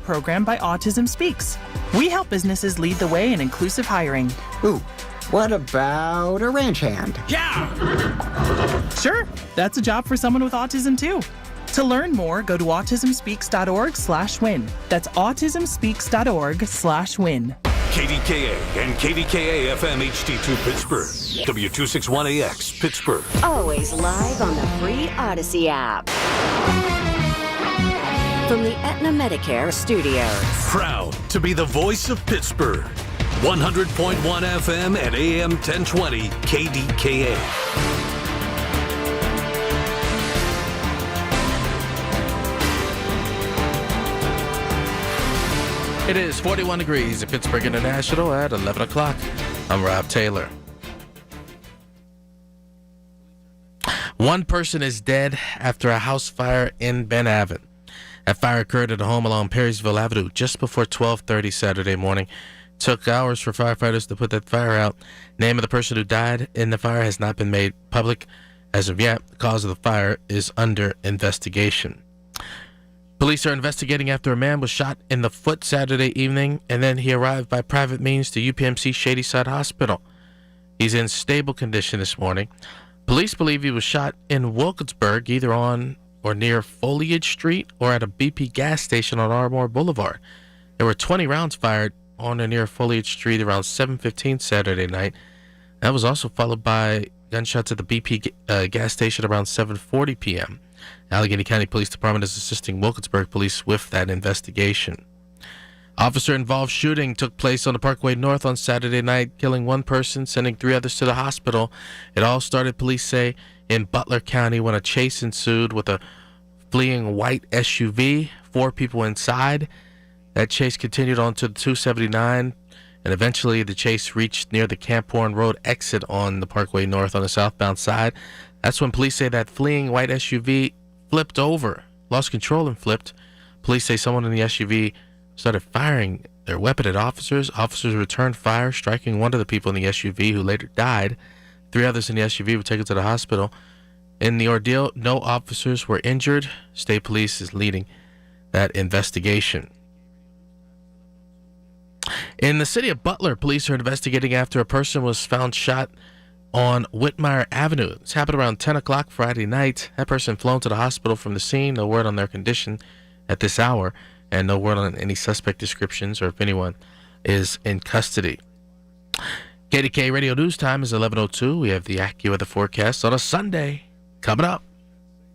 program by Autism Speaks. We help businesses lead the way in inclusive hiring. Ooh, what about a ranch hand? Yeah! Sure, that's a job for someone with autism too. To learn more, go to autismspeaks.org/win. That's autismspeaks.org/win. KDKA and KDKA-FM HD2 Pittsburgh. W261AX Pittsburgh. Always live on the free Odyssey app. From the Aetna Medicare studios. Proud to be the voice of Pittsburgh. 100.1 FM and AM 1020 KDKA. It is 41 degrees at Pittsburgh International at 11 o'clock. I'm Rob Taylor. One person is dead after a house fire in Ben Avon. That fire occurred at a home along Perrysville Avenue just before 12:30 Saturday morning. It took hours for firefighters to put that fire out. Name of the person who died in the fire has not been made public as of yet. The cause of the fire is under investigation. Police are investigating after a man was shot in the foot Saturday evening, and then he arrived by private means to UPMC Shadyside Hospital. He's in stable condition this morning. Police believe he was shot in Wilkinsburg, either on or near Foliage Street or at a BP gas station on Ardmore Boulevard. There were 20 rounds fired on or near Foliage Street around 7:15 Saturday night. That was also followed by gunshots at the BP gas station around 7:40 p.m. Allegheny County Police Department is assisting Wilkinsburg Police with that investigation. Officer-involved shooting took place on the Parkway North on Saturday night, killing one person, sending 3 others to the hospital. It all started, police say, in Butler County when a chase ensued with a fleeing white SUV, 4 people inside. That chase continued on to the 279, and eventually the chase reached near the Camp Horn Road exit on the Parkway North on the southbound side. That's when police say that fleeing white SUV flipped over, lost control and flipped. Police say someone in the SUV started firing their weapon at officers. Officers returned fire, striking one of the people in the SUV who later died. 3 others in the SUV were taken to the hospital. In the ordeal, no officers were injured. State Police is leading that investigation. In the city of Butler, police are investigating after a person was found shot on Whitmire Avenue. This happened around 10 o'clock Friday night. That person flown to the hospital from the scene. No word on their condition at this hour, and no word on any suspect descriptions or if anyone is in custody. KDKA Radio News Time is 11:02. We have the AccuWeather forecast on a Sunday coming up.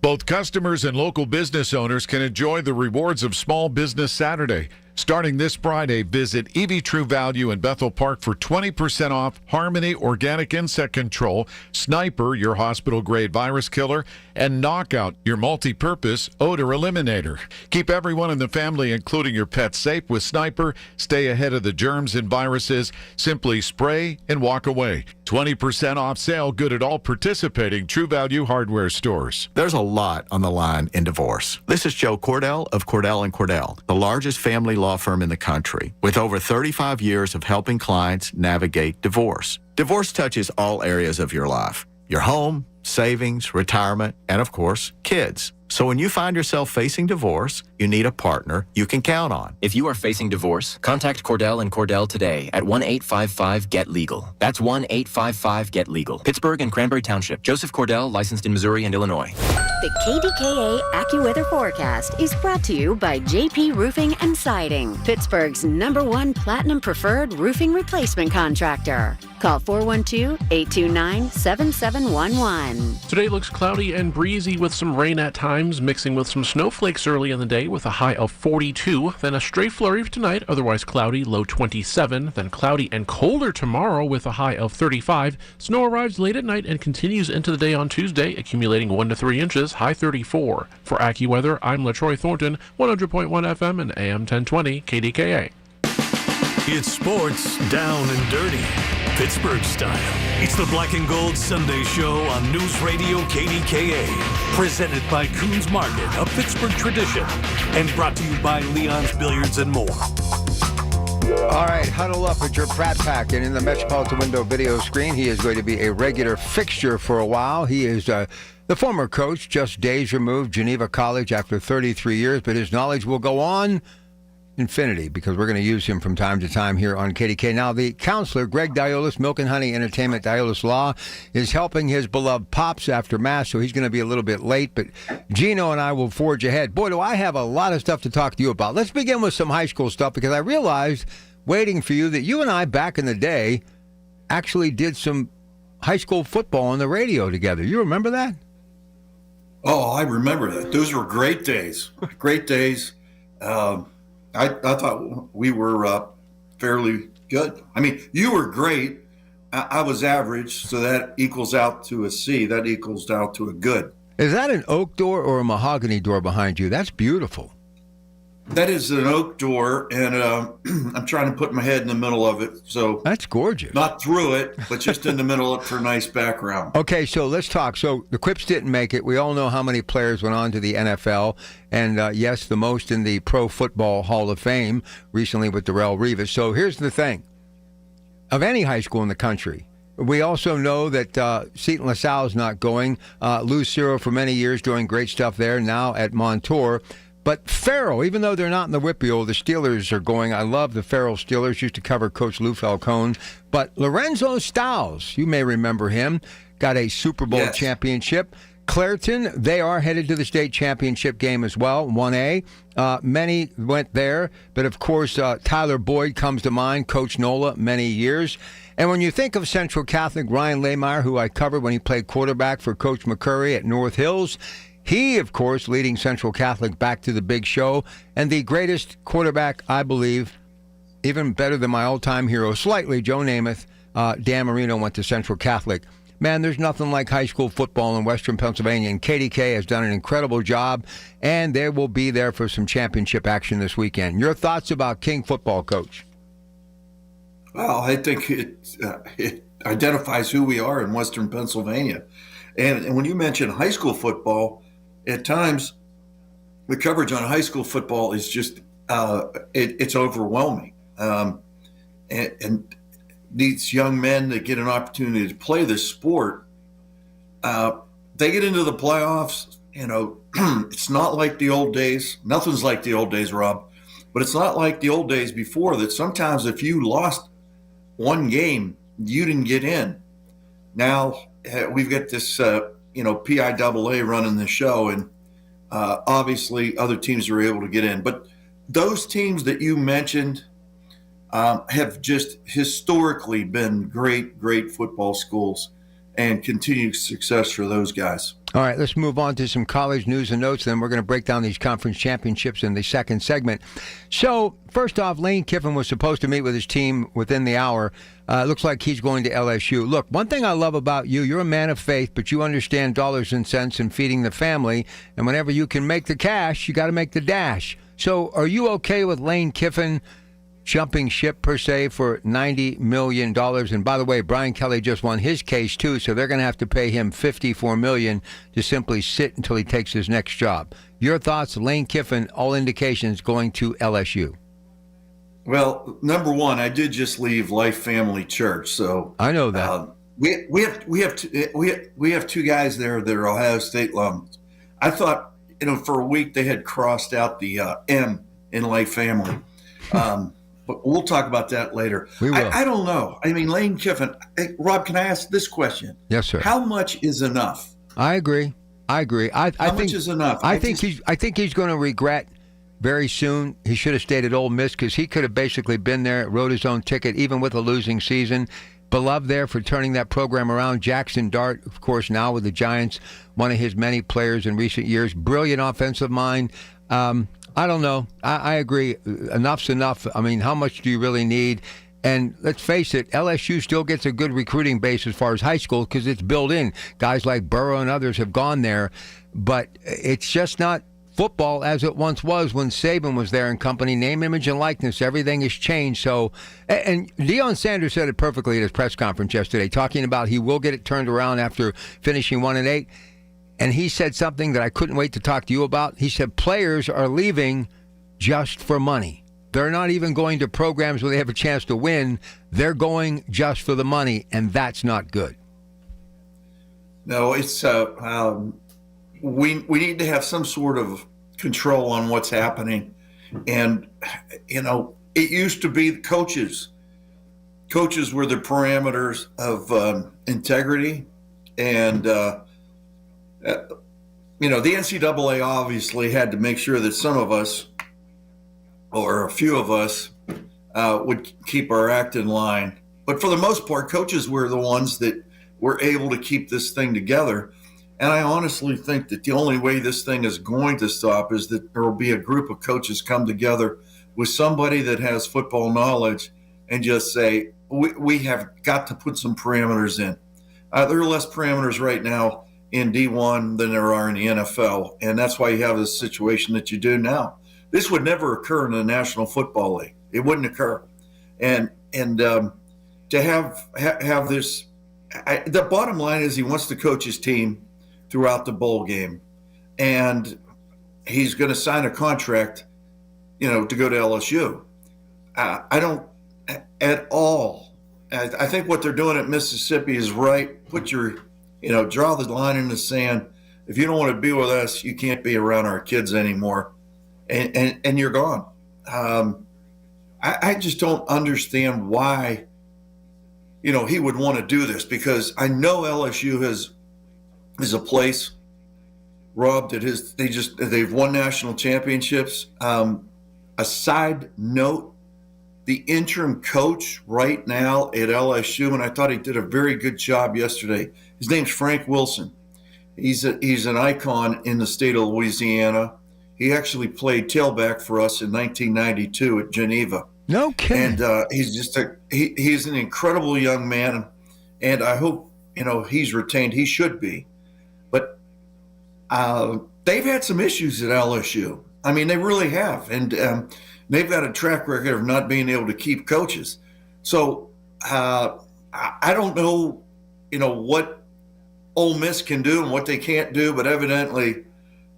Both customers and local business owners can enjoy the rewards of Small Business Saturday. Starting this Friday, visit EV True Value in Bethel Park for 20% off Harmony Organic Insect Control, Sniper, your hospital-grade virus killer, and Knockout, your multi-purpose odor eliminator. Keep everyone in the family, including your pets, safe with Sniper. Stay ahead of the germs and viruses. Simply spray and walk away. 20% off sale good at all participating True Value hardware stores. There's a lot on the line in divorce. This is Joe Cordell of Cordell & Cordell, the largest family law firm in the country, with over 35 years of helping clients navigate divorce. Divorce touches all areas of your life: your home, savings, retirement, and of course, kids. So when you find yourself facing divorce, you need a partner you can count on. If you are facing divorce, contact Cordell & Cordell today at 1-855-GET-LEGAL. That's 1-855-GET-LEGAL. Pittsburgh and Cranberry Township. Joseph Cordell, licensed in Missouri and Illinois. The KDKA AccuWeather forecast is brought to you by JP Roofing and Siding, Pittsburgh's #1 Platinum Preferred Roofing Replacement Contractor. Call 412-829-7711. Today looks cloudy and breezy with some rain at times, mixing with some snowflakes early in the day with a high of 42. Then a stray flurry tonight, otherwise cloudy, low 27. Then cloudy and colder tomorrow with a high of 35. Snow arrives late at night and continues into the day on Tuesday, accumulating 1 to 3 inches, high 34. For AccuWeather, I'm LaTroy Thornton, 100.1 FM and AM 1020 KDKA. It's sports down and dirty, Pittsburgh style. It's the Black and Gold Sunday Show on News Radio KDKA. Presented by Coons Market, a Pittsburgh tradition. And brought to you by Leon's Billiards and more. All right, huddle up at your Pratt Pack. And in the Metropolitan Window video screen, he is going to be a regular fixture for a while. He is the former coach, just days removed, Geneva College after 33 years. But his knowledge will go on infinity, because we're going to use him from time to time here on KDK. Now, the counselor, Greg Diolis, Milk and Honey Entertainment, Diolis Law, is helping his beloved Pops after Mass, so he's going to be a little bit late, but Gino and I will forge ahead. Boy, do I have a lot of stuff to talk to you about. Let's begin with some high school stuff, because I realized, waiting for you, that you and I, back in the day, actually did some high school football on the radio together. You remember that? Oh, I remember that. Those were great days. Great days. I thought we were fairly good. I mean, you were great. I was average, so that equals out to a C. That equals out to a good. Is that an oak door or a mahogany door behind you? That's beautiful. That is an oak door, and I'm trying to put my head in the middle of it. So that's gorgeous. Not through it, but just in the middle for a nice background. Okay, so let's talk. So the Quips didn't make it. We all know how many players went on to the NFL, and yes, the most in the Pro Football Hall of Fame recently with Darrelle Revis. So here's the thing. Of any high school in the country, we also know that Seton LaSalle is not going. Lou Ciro for many years doing great stuff there, now at Montour. But Farrell, even though they're not in the Whippeal, the Steelers are going. I love the Farrell Steelers. Used to cover Coach Lou Falcone. But Lorenzo Stiles, you may remember him, got a Super Bowl championship. Clairton, they are headed to the state championship game as well, 1A. Many went there. But, of course, Tyler Boyd comes to mind, Coach Nola, many years. And when you think of Central Catholic, Ryan Lehmeyer, who I covered when he played quarterback for Coach McCurry at North Hills, he, of course, leading Central Catholic back to the big show, and the greatest quarterback, I believe, even better than my all-time hero, slightly, Joe Namath. Dan Marino went to Central Catholic. Man, there's nothing like high school football in Western Pennsylvania, and KDK has done an incredible job, and they will be there for some championship action this weekend. Your thoughts about King football, Coach? Well, I think it identifies who we are in Western Pennsylvania. And when you mention high school football, at times, the coverage on high school football is just it's overwhelming. And these young men that get an opportunity to play this sport, they get into the playoffs. You know, it's not like the old days. Nothing's like the old days, Rob. But it's not like the old days before that. Sometimes if you lost one game, you didn't get in. Now we've got this PIAA running the show, and obviously other teams are able to get in. But those teams that you mentioned have just historically been great football schools, and continued success for those guys. All right, let's move on to some college news and notes. Then we're going to break down these conference championships in the second segment. So, first off, Lane Kiffin was supposed to meet with his team within the hour. Looks like he's going to LSU. Look, one thing I love about you, you're a man of faith, but you understand dollars and cents and feeding the family. And whenever you can make the cash, you got to make the dash. So, are you okay with Lane Kiffin jumping ship, per se, for $90 million? And by the way, Brian Kelly just won his case, too, so they're going to have to pay him $54 million to simply sit until he takes his next job. Your thoughts, Lane Kiffin, all indications going to LSU. Well, number one, I did just leave Life Family Church, so I know that. We have two guys there that are Ohio State alums. I thought, for a week they had crossed out the M in Life Family. But we'll talk about that later. We will. I don't know. I mean, Lane Kiffin. Hey, Rob, can I ask this question? Yes, sir. How much is enough? I agree. I think much is enough? I think he's going to regret very soon. He should have stayed at Ole Miss, because he could have basically been there, wrote his own ticket, even with a losing season. Beloved there for turning that program around. Jackson Dart, of course, now with the Giants, one of his many players in recent years. Brilliant offensive mind. I don't know. I agree. Enough's enough. I mean, how much do you really need? And let's face it, LSU still gets a good recruiting base as far as high school, because it's built in. Guys like Burrow and others have gone there. But it's just not football as it once was when Saban was there and company. Name, image, and likeness. Everything has changed. So, and Deion Sanders said it perfectly at his press conference yesterday, talking about he will get it turned around after finishing 1-8. And he said something that I couldn't wait to talk to you about. He said players are leaving just for money. They're not even going to programs where they have a chance to win. They're going just for the money, and that's not good. No, it's we need to have some sort of control on what's happening And, it used to be the coaches. Coaches were the parameters of integrity. And, the NCAA obviously had to make sure that some of us, or a few of us, would keep our act in line. But for the most part, coaches were the ones that were able to keep this thing together. And I honestly think that the only way this thing is going to stop is that there will be a group of coaches come together with somebody that has football knowledge and just say, we have got to put some parameters in. There are less parameters right now in D1 than there are in the NFL. And that's why you have this situation that you do now. This would never occur in the National Football League. It wouldn't occur. And to have this, the bottom line is he wants to coach his team throughout the bowl game. And he's going to sign a contract, to go to LSU. I don't at all. I think what they're doing at Mississippi is right. Put your, draw the line in the sand. If you don't want to be with us, you can't be around our kids anymore. And you're gone. I just don't understand why, he would want to do this, because I know LSU is a place, Rob, that they've won national championships. A side note, the interim coach right now at LSU, and I thought he did a very good job yesterday. His name's Frank Wilson. He's an icon in the state of Louisiana. He actually played tailback for us in 1992 at Geneva. No kidding. And he's an incredible young man, and I hope he's retained. He should be, but they've had some issues at LSU. I mean, they really have, and they've got a track record of not being able to keep coaches. So I don't know, what Ole Miss can do and what they can't do, but evidently,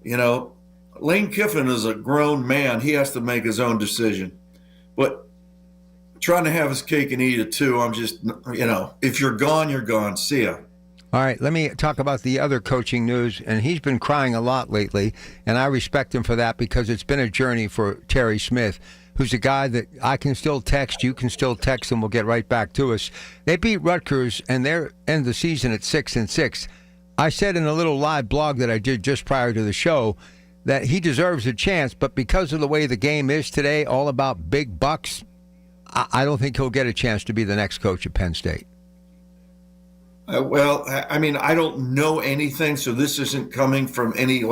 Lane Kiffin is a grown man. He has to make his own decision. But trying to have his cake and eat it too, I'm just, if you're gone, you're gone. See ya. All right, let me talk about the other coaching news, and he's been crying a lot lately, and I respect him for that because it's been a journey for Terry Smith, who's a guy that I can still text, you can still text, and we'll get right back to us. They beat Rutgers, and they're end the season at 6-6. I said in a little live blog that I did just prior to the show that he deserves a chance, but because of the way the game is today, all about big bucks, I don't think he'll get a chance to be the next coach at Penn State. Well, I mean, I don't know anything, so this isn't coming from any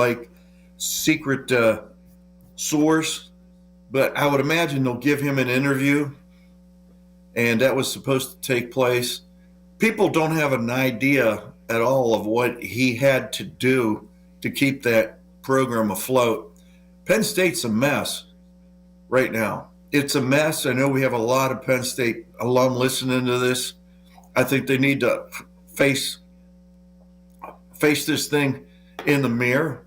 secret source, but I would imagine they'll give him an interview, and that was supposed to take place. People don't have an idea at all of what he had to do to keep that program afloat. Penn State's a mess right now. It's a mess. I know we have a lot of Penn State alum listening to this. I think they need to face this thing in the mirror.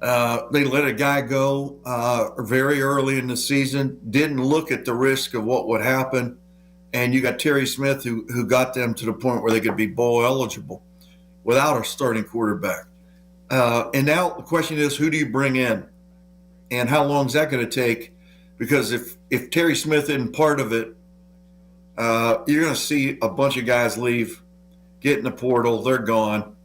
They let a guy go very early in the season, didn't look at the risk of what would happen, and you got Terry Smith who got them to the point where they could be bowl eligible without a starting quarterback. And now the question is, who do you bring in, and how long is that going to take? Because if Terry Smith isn't part of it, you're going to see a bunch of guys leave, get in the portal, they're gone.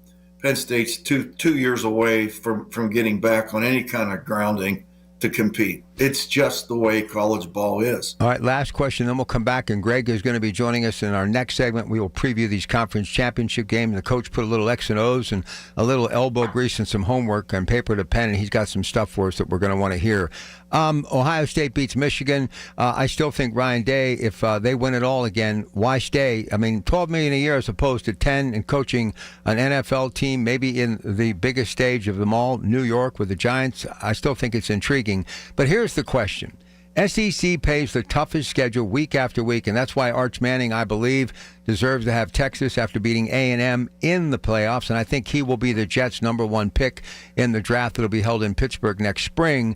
Penn State's two years away from getting back on any kind of grounding to compete. It's just the way college ball is. All right, last question, then we'll come back, and Greg is going to be joining us in our next segment. We will preview these conference championship games. The coach put a little X and O's and a little elbow grease and some homework on paper to pen, and he's got some stuff for us that we're going to want to hear. Ohio State beats Michigan. I still think Ryan Day, if they win it all again, why stay? I mean, $12 million a year as opposed to 10, and coaching an NFL team, maybe in the biggest stage of them all, New York with the Giants. I still think it's intriguing. But here's the question. SEC pays the toughest schedule week after week, and that's why Arch Manning, I believe, deserves to have Texas after beating A&M in the playoffs, and I think he will be the Jets' #1 pick in the draft that will be held in Pittsburgh next spring.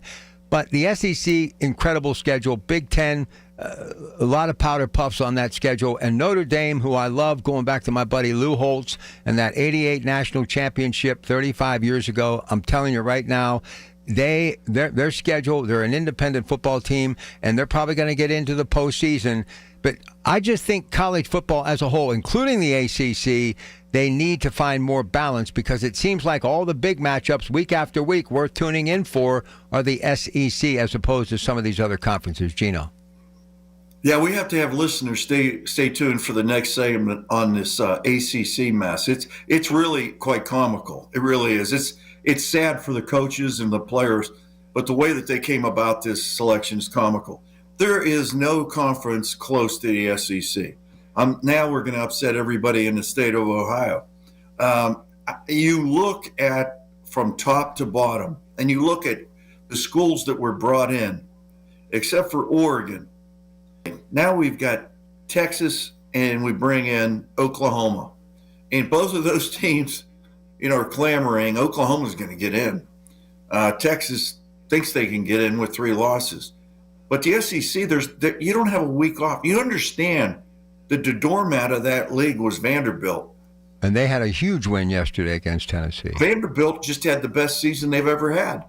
But the SEC, incredible schedule. Big Ten, a lot of powder puffs on that schedule. And Notre Dame, who I love, going back to my buddy Lou Holtz and that 88 national championship 35 years ago, I'm telling you right now, their schedule, they're an independent football team, and they're probably going to get into the postseason. But I just think college football as a whole, including the ACC, they need to find more balance, because it seems like all the big matchups week after week worth tuning in for are the SEC as opposed to some of these other conferences. Gino. Yeah, we have to have listeners stay tuned for the next segment on this ACC mess. It's really quite comical. It really is. It's sad for the coaches and the players, but the way that they came about this selection is comical. There is no conference close to the SEC. Now we're going to upset everybody in the state of Ohio. You look at from top to bottom, and you look at the schools that were brought in, except for Oregon. Now we've got Texas, and we bring in Oklahoma. And both of those teams, are clamoring Oklahoma's going to get in. Texas thinks they can get in with 3 losses. But the SEC, you don't have a week off. You understand that the doormat of that league was Vanderbilt. And they had a huge win yesterday against Tennessee. Vanderbilt just had the best season they've ever had.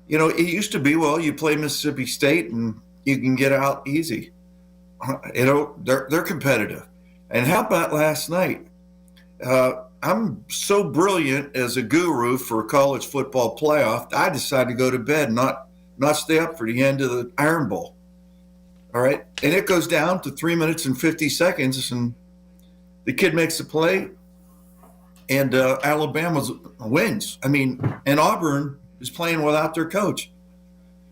It used to be, you play Mississippi State and you can get out easy. They're competitive. And how about last night? I'm so brilliant as a guru for a college football playoff, I decided to go to bed, not stay up for the end of the Iron Bowl. All right. And it goes down to 3 minutes and 50 seconds, and the kid makes a play, and Alabama wins. And Auburn is playing without their coach.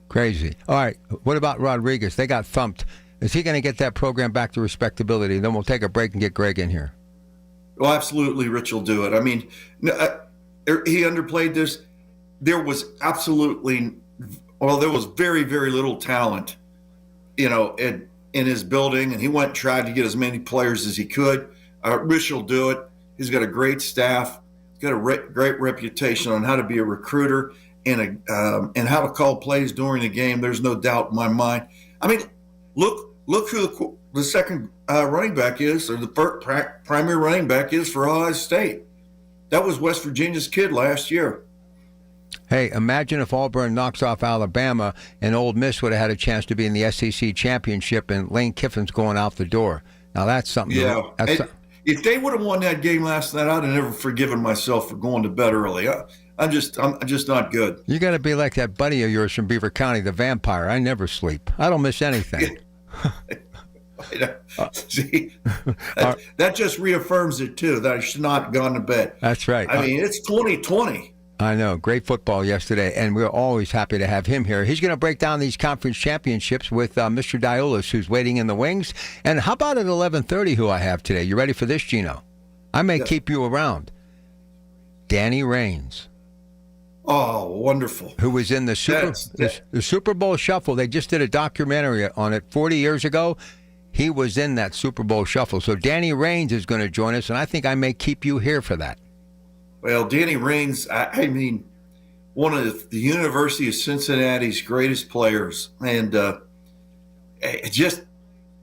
Crazy. All right. What about Rodriguez? They got thumped. Is he going to get that program back to respectability? Then we'll take a break and get Greg in here. Well, absolutely, Rich will do it. He underplayed this. There was there was very, very little talent, in his building, and he went and tried to get as many players as he could. Rich will do it. He's got a great staff. He's got a great reputation on how to be a recruiter and how to call plays during the game. There's no doubt in my mind. Look who the second running back is, or the primary running back is for Ohio State. That was West Virginia's kid last year. Hey, imagine if Auburn knocks off Alabama and Ole Miss would have had a chance to be in the SEC championship, and Lane Kiffin's going out the door. Now that's something. Yeah. If they would have won that game last night, I'd have never forgiven myself for going to bed early. I'm just not good. You got to be like that buddy of yours from Beaver County, the vampire. I never sleep. I don't miss anything. See, that just reaffirms it too, that I should not have gone to bed. That's right. It's 2020. I know. Great football yesterday, and we're always happy to have him here. He's going to break down these conference championships with Mr. Diolis, who's waiting in the wings. And how about at 11:30, who I have today? You ready for this, Gino? I may keep you around. Danny Raines. Oh, wonderful. Who was in the Super Bowl Shuffle. They just did a documentary on it 40 years ago. He was in that Super Bowl Shuffle. So Danny Raines is going to join us, and I think I may keep you here for that. Well, Danny Raines, one of the University of Cincinnati's greatest players. And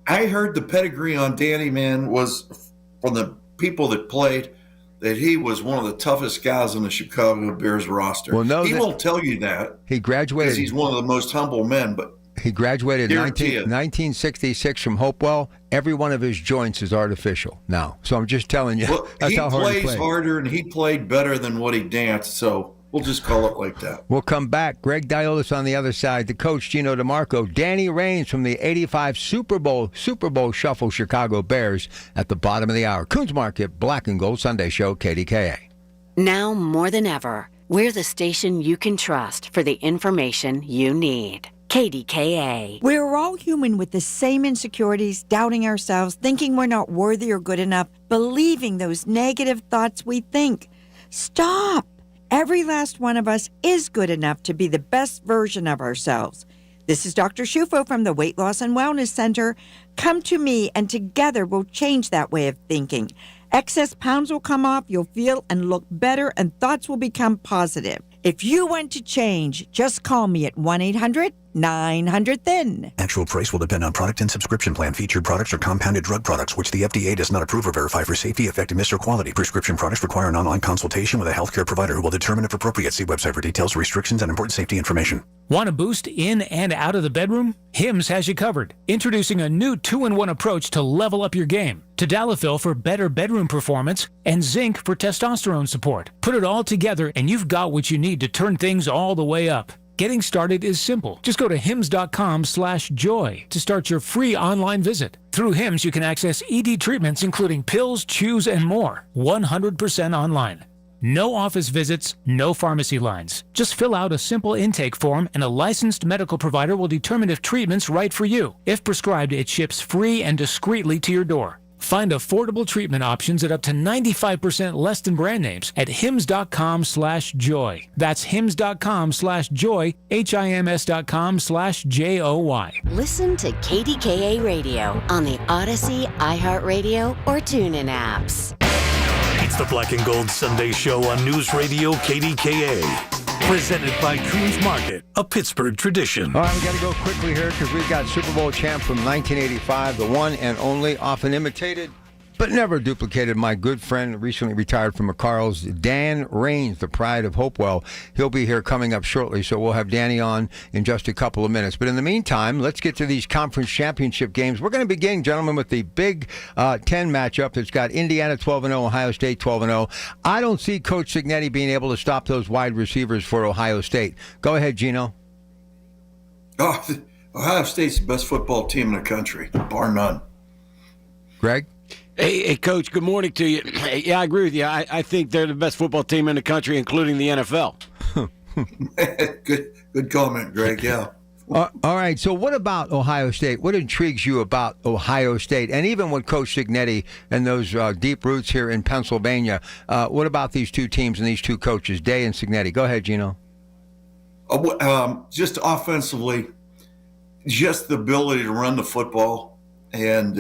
I heard the pedigree on Danny, man, was from the people that played, that he was one of the toughest guys on the Chicago Bears roster. Well, he won't tell you that. He graduated. Because he's one of the most humble men, but he graduated in 1966 from Hopewell. Every one of his joints is artificial now. So I'm just telling you. Well, that's how hard he plays. Harder, and he played better than what he danced. So we'll just call it like that. We'll come back. Greg Diolis on the other side. The coach, Gino DeMarco. Danny Raines from the 85 Super Bowl Shuffle Chicago Bears at the bottom of the hour. Coons Market, Black and Gold Sunday Show, KDKA. Now more than ever, we're the station you can trust for the information you need. KDKA. We're all human with the same insecurities, doubting ourselves, thinking we're not worthy or good enough, believing those negative thoughts we think. Stop! Every last one of us is good enough to be the best version of ourselves. This is Dr. Shufo from the Weight Loss and Wellness Center. Come to me, and together we'll change that way of thinking. Excess pounds will come off, you'll feel and look better, and thoughts will become positive. If you want to change, just call me at 1-800 900 Thin. Actual price will depend on product and subscription plan. Featured products are compounded drug products, which the FDA does not approve or verify for safety, effectiveness, or quality. Prescription products require an online consultation with a healthcare provider who will determine if appropriate. See website for details, restrictions, and important safety information. Want a boost in and out of the bedroom? Hims has you covered. Introducing a new 2-in-1 approach to level up your game. Tadalafil for better bedroom performance and zinc for testosterone support. Put it all together and you've got what you need to turn things all the way up. Getting started is simple. Just go to hims.com/joy to start your free online visit. Through Hims, you can access ED treatments including pills, chews, and more. 100% online. No office visits, no pharmacy lines. Just fill out a simple intake form and a licensed medical provider will determine if treatment's right for you. If prescribed, it ships free and discreetly to your door. Find affordable treatment options at up to 95% less than brand names at hims.com/joy. That's hims.com/joy, HIMS.com/JOY. Listen to KDKA Radio on the Odyssey, iHeartRadio, or TuneIn apps. It's the Black and Gold Sunday Show on News Radio KDKA. Presented by Coons Market, a Pittsburgh tradition. All right, we got to go quickly here because we've got Super Bowl champ from 1985, the one and only, often imitated but never duplicated, my good friend, recently retired from McCarl's, Dan Raines, the pride of Hopewell. He'll be here coming up shortly, so we'll have Danny on in just a couple of minutes. But in the meantime, let's get to these conference championship games. We're going to begin, gentlemen, with the Big 10 matchup. It's got Indiana 12-0, Ohio State 12-0. I don't see Coach Cignetti being able to stop those wide receivers for Ohio State. Go ahead, Gino. Oh, Ohio State's the best football team in the country, bar none. Greg? Hey, Coach, good morning to you. Yeah, I agree with you. I think they're the best football team in the country, including the NFL. Good comment, Greg, yeah. All right, so what about Ohio State? What intrigues you about Ohio State? And even with Coach Cignetti and those deep roots here in Pennsylvania, what about these two teams and these two coaches, Day and Cignetti? Go ahead, Gino. Just offensively, just the ability to run the football and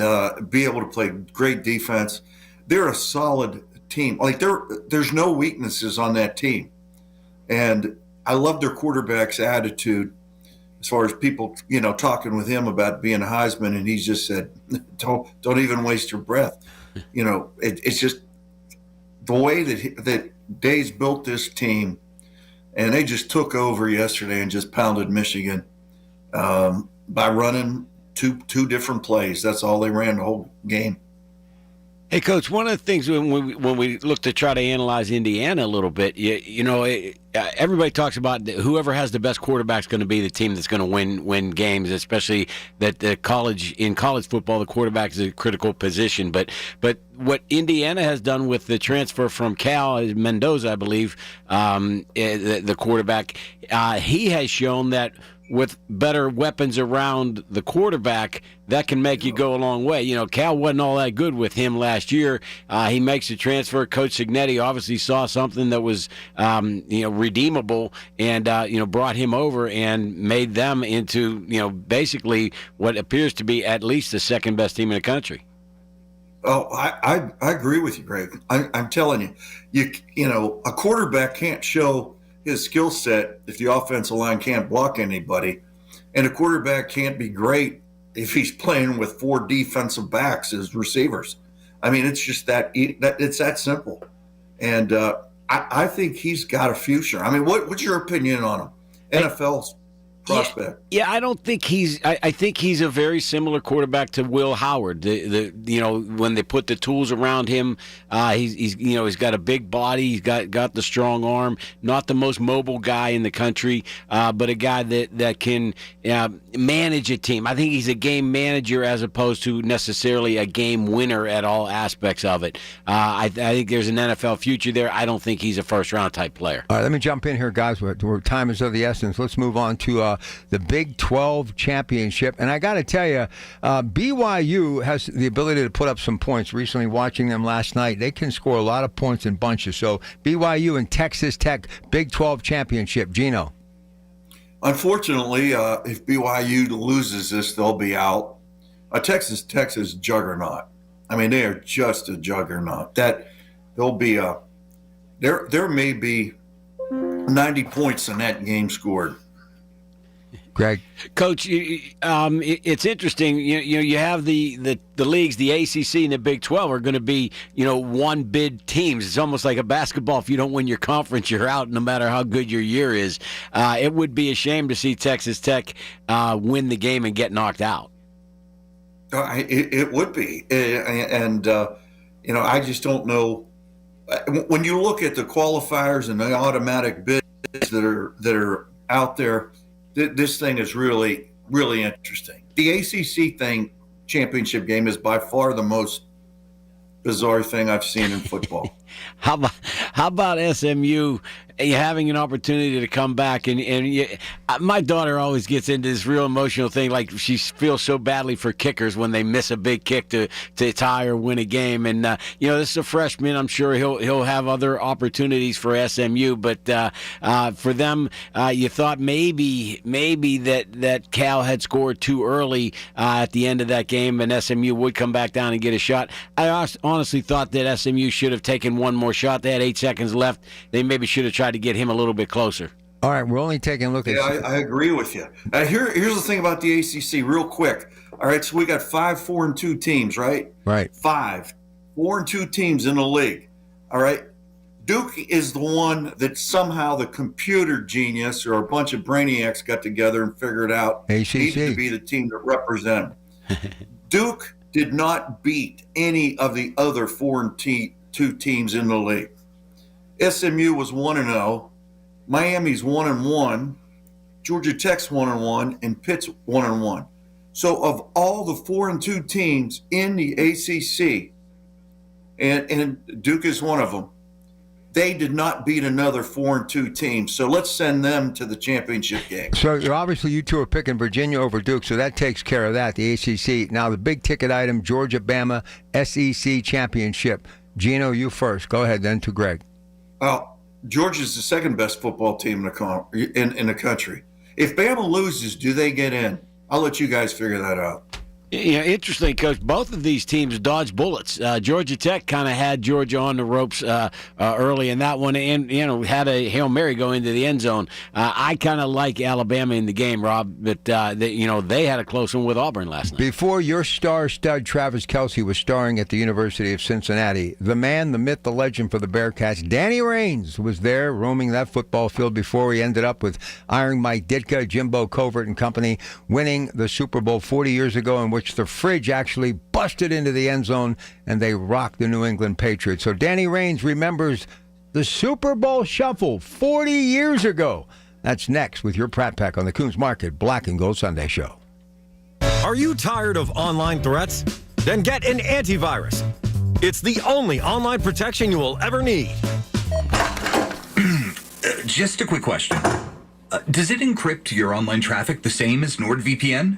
be able to play great defense. They're a solid team. Like there's no weaknesses on that team. And I love their quarterback's attitude as far as people, talking with him about being a Heisman, and he's just said, don't even waste your breath. It's just the way that Day's built this team, and they just took over yesterday and just pounded Michigan by running two different plays. That's all they ran the whole game. Hey, Coach, one of the things when we look to try to analyze Indiana a little bit, everybody talks about whoever has the best quarterback is going to be the team that's going to win games, especially that in college football, the quarterback is a critical position. But what Indiana has done with the transfer from Cal, Mendoza, I believe, the quarterback, he has shown that with better weapons around the quarterback, that can make you go a long way. Cal wasn't all that good with him last year. He makes the transfer. Coach Cignetti obviously saw something that was, redeemable, and brought him over and made them into, basically what appears to be at least the second best team in the country. Oh, I agree with you, Greg. I'm telling you, a quarterback can't show his skill set if the offensive line can't block anybody, and a quarterback can't be great if he's playing with four defensive backs as receivers. I mean, it's just it's that simple. And I think he's got a future. I mean, what's your opinion on him? NFL's prospect. Yeah, I don't think I think he's a very similar quarterback to Will Howard. When they put the tools around him, he's got a big body, he's got the strong arm. Not the most mobile guy in the country, but a guy that can manage a team. I think he's a game manager as opposed to necessarily a game winner at all aspects of it. I think there's an NFL future there. I don't think he's a first round type player. All right, let me jump in here, guys. Where time is of the essence. Let's move on to the Big 12 championship. And I got to tell you, BYU has the ability to put up some points. Recently watching them last night, they can score a lot of points in bunches. So BYU and Texas Tech, Big 12 championship. Gino. Unfortunately, if BYU loses this, they'll be out. Texas Tech is juggernaut. I mean, they are just a juggernaut. That there'll be there may be 90 points in that game scored. Greg, Coach, it's interesting. You have the leagues, the ACC and the Big 12 are going to be one bid teams. It's almost like a basketball. If you don't win your conference, you're out, no matter how good your year is. It would be a shame to see Texas Tech win the game and get knocked out. It would be, and I just don't know. When you look at the qualifiers and the automatic bids that are out there, this thing is really, really interesting. The ACC championship game is by far the most bizarre thing I've seen in football. How about SMU having an opportunity to come back? And my daughter always gets into this real emotional thing, like she feels so badly for kickers when they miss a big kick to tie or win a game. And this is a freshman. I'm sure he'll have other opportunities for SMU, but for them, you thought maybe that Cal had scored too early at the end of that game, and SMU would come back down and get a shot. I honestly thought that SMU should have taken one more shot. They had 8 seconds left. They maybe should have tried to get him a little bit closer. All right, we're only taking a look at... Yeah, I agree with you. Here's the thing about the ACC, real quick. All right, so we got 5 4-2 teams, right? Right. 5 4-2 teams in the league. All right. Duke is the one that somehow the computer genius or a bunch of brainiacs got together and figured out needed to be the team that represent them. Duke did not beat any of the other 4-2 teams in the league. SMU was 1-0, Miami's 1-1, Georgia Tech's 1-1, and Pitt's 1-1. So of all the 4-2 teams in the ACC, and Duke is one of them, they did not beat another 4-2 team. So let's send them to the championship game. So obviously you two are picking Virginia over Duke, so that takes care of that, the ACC. Now the big ticket item, Georgia-Bama SEC championship. Gino, you first. Go ahead then to Greg. Well, Georgia's the second best football team in the country. If Bama loses, do they get in? I'll let you guys figure that out. Yeah, interesting, Coach. Both of these teams dodged bullets. Georgia Tech kind of had Georgia on the ropes early in that one, and had a Hail Mary go into the end zone. I kind of like Alabama in the game, Rob, but they had a close one with Auburn last night. Before your star stud Travis Kelce was starring at the University of Cincinnati, the man, the myth, the legend for the Bearcats, Danny Raines, was there roaming that football field before he ended up with Iron Mike Ditka, Jimbo Covert and company, winning the Super Bowl 40 years ago, in which the fridge actually busted into the end zone and they rocked the New England Patriots. So Danny Raines remembers the Super Bowl Shuffle 40 years ago. That's next with your Pratt Pack on the Coons Market Black and Gold Sunday Show. Are you tired of online threats? Then get an antivirus. It's the only online protection you will ever need. Just a quick question. Does it encrypt your online traffic the same as NordVPN?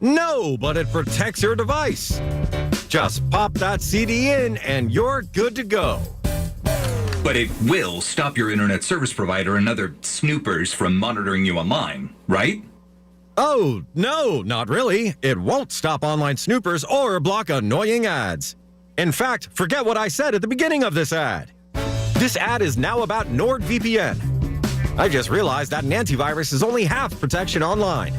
No, but it protects your device. Just pop that CD in and you're good to go. But it will stop your internet service provider and other snoopers from monitoring you online, right? Oh, no, not really. It won't stop online snoopers or block annoying ads. In fact, forget what I said at the beginning of this ad. This ad is now about NordVPN. I just realized that an antivirus is only half protection online.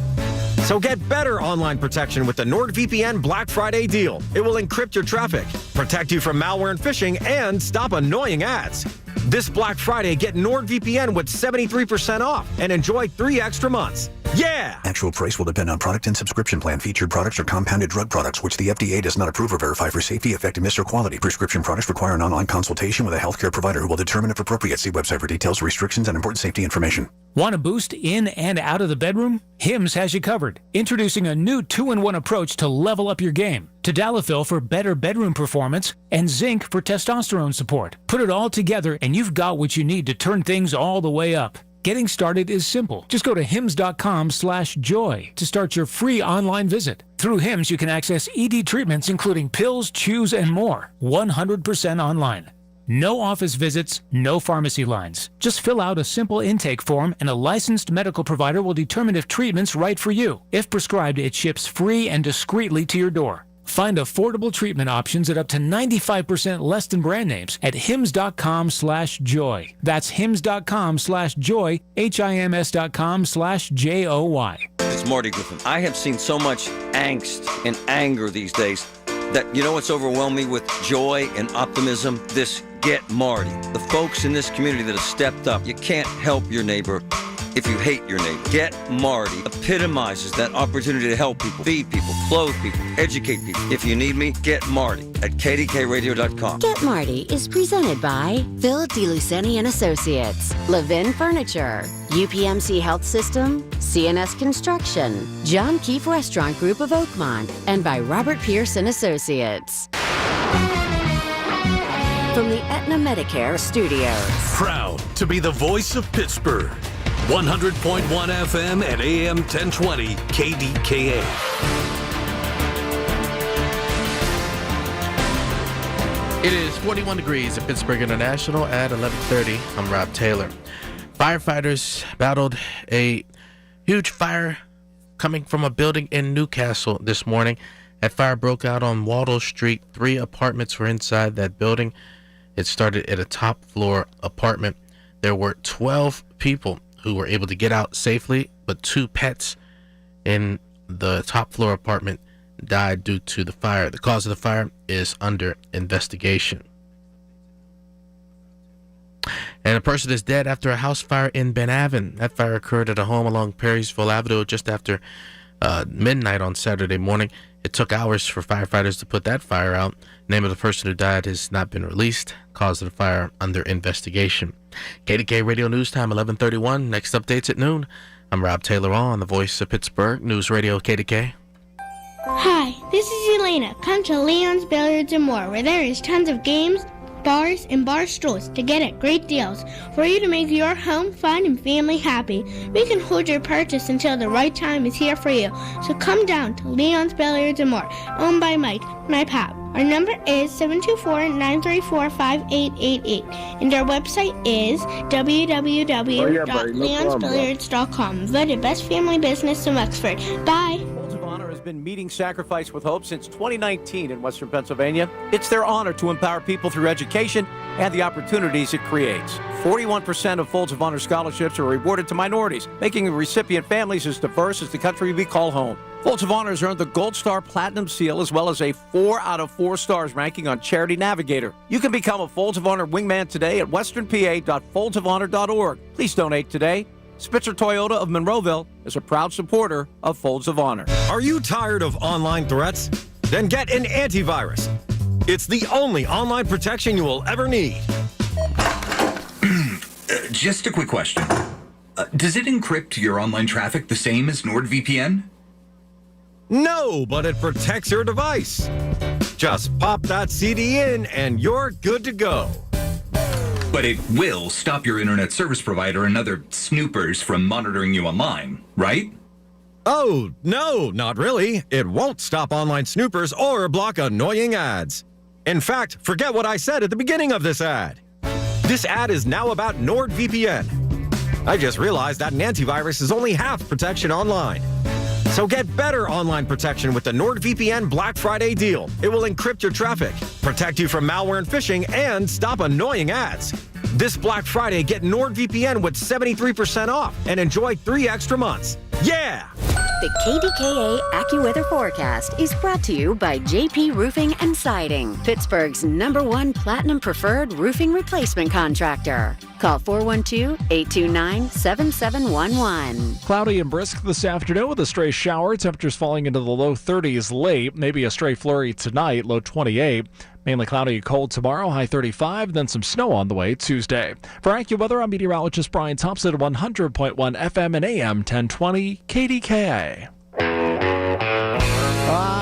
So get better online protection with the NordVPN Black Friday deal. It will encrypt your traffic, protect you from malware and phishing, and stop annoying ads. This Black Friday, get NordVPN with 73% off and enjoy 3 extra months. Yeah! Actual price will depend on product and subscription plan. Featured products are compounded drug products, which the FDA does not approve or verify for safety, effectiveness, or quality. Prescription products require an online consultation with a healthcare provider who will determine if appropriate. See website for details, restrictions, and important safety information. Want a boost in and out of the bedroom? Hims has you covered. Introducing a new 2-in-1 approach to level up your game. Tadalafil for better bedroom performance and zinc for testosterone support. Put it all together and you've got what you need to turn things all the way up. Getting started is simple. Just go to hims.com/joy to start your free online visit. Through Hims, you can access ED treatments including pills, chews, and more. 100% online. No office visits, no pharmacy lines. Just fill out a simple intake form and a licensed medical provider will determine if treatment's right for you. If prescribed, it ships free and discreetly to your door. Find affordable treatment options at up to 95% less than brand names at hims.com/joy. That's hims.com/joy, HIMS.com/JOY. It's Marty Griffin. I have seen so much angst and anger these days that, you know what's overwhelmed me with joy and optimism? This Get Marty. The folks in this community that have stepped up. You can't help your neighbor if you hate your neighbor. Get Marty epitomizes that opportunity to help people, feed people, clothe people, educate people. If you need me, get Marty at KDKRadio.com. Get Marty is presented by Phil DeLuceni and Associates, Levin Furniture, UPMC Health System, CNS Construction, John Keefe Restaurant Group of Oakmont, and by Robert Pierce and Associates. From the Aetna Medicare Studios. Proud to be the voice of Pittsburgh. 100.1 FM and AM 1020 KDKA. It is 41 degrees at Pittsburgh International at 11:30. I'm Rob Taylor. Firefighters battled a huge fire coming from a building in Newcastle this morning. That fire broke out on Waddle Street. 3 apartments were inside that building. It started at a top floor apartment. There were 12 people who were able to get out safely, but 2 pets in the top floor apartment died due to the fire. The cause of the fire is under investigation. And a person is dead after a house fire in Ben Avon. That fire occurred at a home along Perrysville Avenue just after midnight on Saturday morning. It took hours for firefighters to put that fire out. Name of the person who died has not been released. Cause of the fire under investigation. KDK Radio News Time 11:31. Next updates at noon. I'm Rob Taylor on the Voice of Pittsburgh News Radio KDK. Hi, this is Elena. Come to Leon's Billiards and More, where there is tons of games, bars, and bar stools to get at great deals for you to make your home fun and family happy. We can hold your purchase until the right time is here for you. So come down to Leon's Billiards and More, owned by Mike, my pap. Our number is 724-934-5888, and our website is www.leonsbilliards.com. Voted best family business in Wexford. Bye. Has been meeting Sacrifice with Hope since 2019 in Western Pennsylvania. It's their honor to empower people through education and the opportunities it creates. 41% of Folds of Honor scholarships are awarded to minorities, making recipient families as diverse as the country we call home. Folds of Honor has earned the Gold Star Platinum Seal as well as a 4 out of 4 stars ranking on Charity Navigator. You can become a Folds of Honor wingman today at westernpa.foldsofonor.org. Please donate today. Spitzer Toyota of Monroeville is a proud supporter of Folds of Honor. Are you tired of online threats? Then get an antivirus. It's the only online protection you will ever need. Just a quick question. Does it encrypt your online traffic the same as NordVPN? No, but it protects your device. Just pop that CD in and you're good to go. But it will stop your internet service provider and other snoopers from monitoring you online, right? Oh, no, not really. It won't stop online snoopers or block annoying ads. In fact, forget what I said at the beginning of this ad. This ad is now about NordVPN. I just realized that an antivirus is only half protection online. So get better online protection with the NordVPN Black Friday deal. It will encrypt your traffic, protect you from malware and phishing, and stop annoying ads. This Black Friday, get NordVPN with 73% off and enjoy 3 extra months. Yeah! The KDKA AccuWeather Forecast is brought to you by JP Roofing and Siding, Pittsburgh's #1 Platinum Preferred Roofing Replacement Contractor. Call 412-829-7711. Cloudy and brisk this afternoon with a stray shower. Temperatures falling into the low 30s late. Maybe a stray flurry tonight, low 28. Mainly cloudy and cold tomorrow, high 35, then some snow on the way Tuesday. For AccuWeather, I'm meteorologist Brian Thompson at 100.1 FM and AM 1020 KDKA.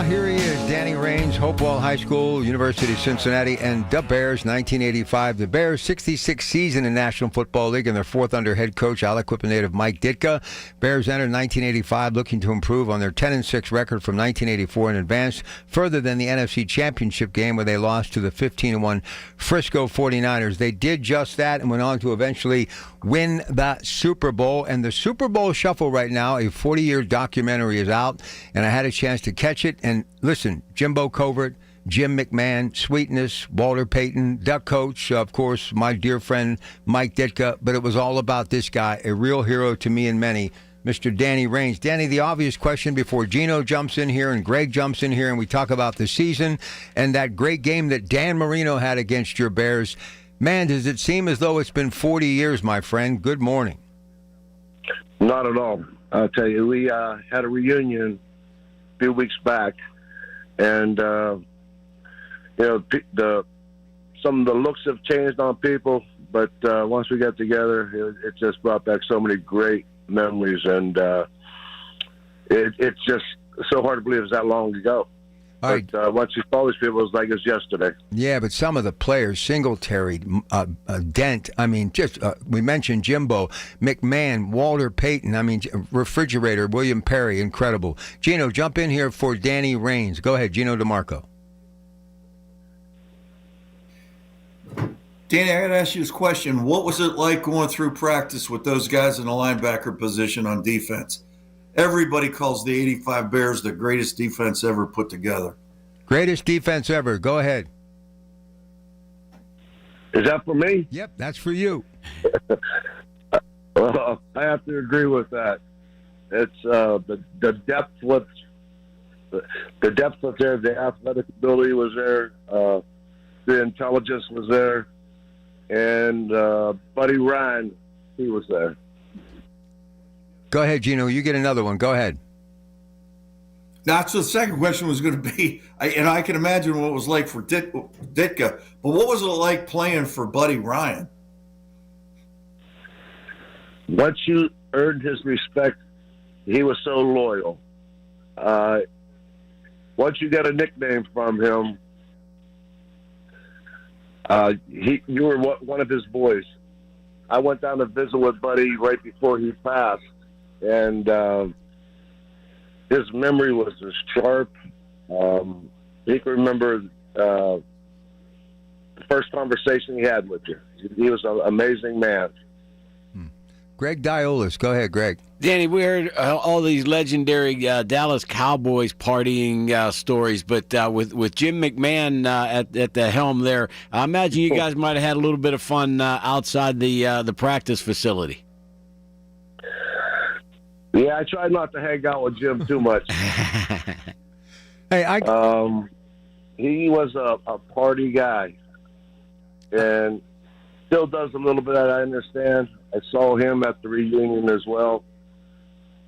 Here he is, Danny Raines, Hopewell High School, University of Cincinnati, and the Bears, 1985. The Bears' 66th season in National Football League and their 4th under head coach, Aliquippa native Mike Ditka. Bears entered 1985 looking to improve on their 10-6 record from 1984 and advanced further than the NFC Championship game where they lost to the 15-1 Frisco 49ers. They did just that and went on to eventually win the Super Bowl. And the Super Bowl Shuffle right now, a 40-year documentary is out, and I had a chance to catch it. And listen, Jimbo Covert, Jim McMahon, Sweetness, Walter Payton, Duck Coach, of course, my dear friend Mike Ditka. But it was all about this guy, a real hero to me and many, Mr. Danny Raines. Danny, the obvious question before Gino jumps in here and Greg jumps in here and we talk about the season and that great game that Dan Marino had against your Bears. Man, does it seem as though it's been 40 years, my friend? Good morning. Not at all. I'll tell you, we had a reunion a few weeks back, and some of the looks have changed on people, but once we got together, it just brought back so many great memories, and it's just so hard to believe it's that long ago. But once you saw these people, it was like it's yesterday. Yeah, but some of the players, Singletary, Dent, I mean, we mentioned Jimbo, McMahon, Walter Payton, I mean, Refrigerator, William Perry, incredible. Gino, jump in here for Danny Raines. Go ahead, Gino DeMarco. Danny, I got to ask you this question. What was it like going through practice with those guys in the linebacker position on defense? Everybody calls the 85 Bears the greatest defense ever put together. Greatest defense ever. Go ahead. Is that for me? Yep, that's for you. Well, I have to agree with that. It's the depth was the depth was there, the athletic ability was there, the intelligence was there, and Buddy Ryan, he was there. Go ahead, Gino. You get another one. Go ahead. That's what the second question was going to be. I can imagine what it was like for Ditka, but what was it like playing for Buddy Ryan? Once you earned his respect, he was so loyal. Once you got a nickname from him, you were one of his boys. I went down to visit with Buddy right before he passed, and his memory was as sharp. He can remember the first conversation he had with you. He was an amazing man. Greg Diolis. Go ahead, Greg. Danny, we heard all these legendary Dallas Cowboys partying stories, but with Jim McMahon at the helm there, I imagine you guys might have had a little bit of fun outside the practice facility. Yeah, I tried not to hang out with Jim too much. Hey, he was a party guy, and still does a little bit. I understand. I saw him at the reunion as well,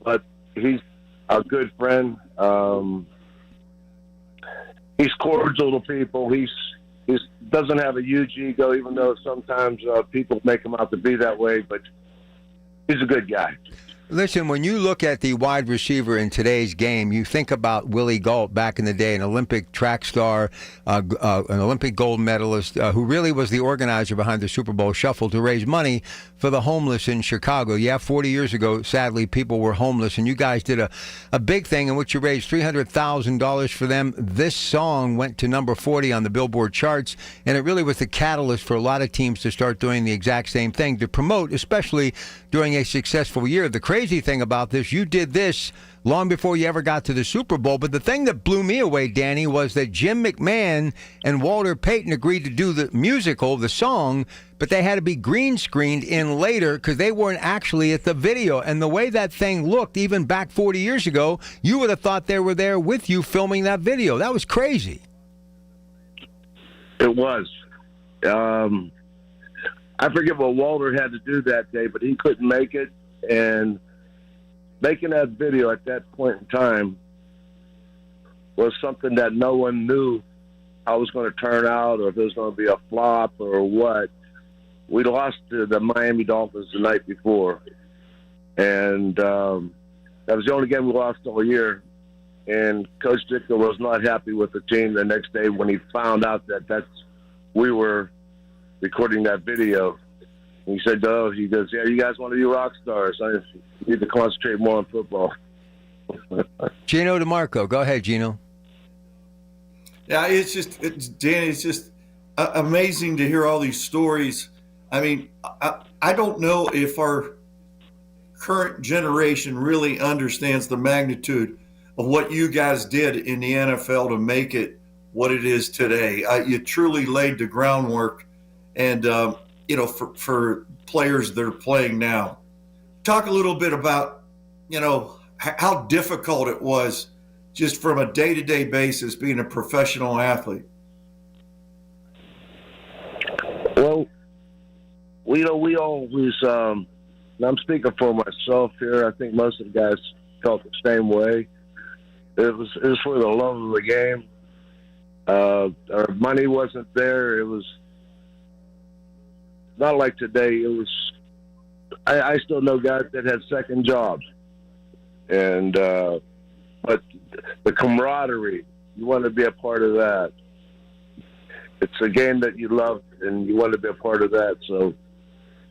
but he's a good friend. He's cordial to people. He doesn't have a huge ego, even though sometimes people make him out to be that way. But he's a good guy. Listen, when you look at the wide receiver in today's game, you think about Willie Gault back in the day, an Olympic track star, an Olympic gold medalist, who really was the organizer behind the Super Bowl Shuffle to raise money for the homeless in Chicago. Yeah, 40 years ago, sadly, people were homeless, and you guys did a big thing in which you raised $300,000 for them. This song went to number 40 on the Billboard charts, and it really was the catalyst for a lot of teams to start doing the exact same thing to promote, especially during a successful year. The crazy thing about this, you did this long before you ever got to the Super Bowl, but the thing that blew me away, Danny, was that Jim McMahon and Walter Payton agreed to do the musical, the song, but they had to be green screened in later because they weren't actually at the video. And the way that thing looked, even back 40 years ago, you would have thought they were there with you filming that video. That was crazy. It was. I forget what Walter had to do that day, but he couldn't make it. And making that video at that point in time was something that no one knew how it was going to turn out, or if it was going to be a flop or what. We lost to the Miami Dolphins the night before, and that was the only game we lost all year. And Coach Ditka was not happy with the team the next day when he found out that we were recording that video. He said, "Oh, he goes, yeah, you guys want to be rock stars. I need to concentrate more on football." Gino DeMarco, go ahead, Gino. Yeah, Danny, it's just amazing to hear all these stories. I mean, I don't know if our current generation really understands the magnitude of what you guys did in the NFL to make it what it is today. You truly laid the groundwork, and for players that are playing now. Talk a little bit about how difficult it was just from a day-to-day basis being a professional athlete. Well, we always, and I'm speaking for myself here, I think most of the guys felt the same way. It was for the love of the game. Our money wasn't there. It was not like today. It was, I still know guys that had second jobs. And, but the camaraderie, you want to be a part of that. It's a game that you love, and you want to be a part of that. So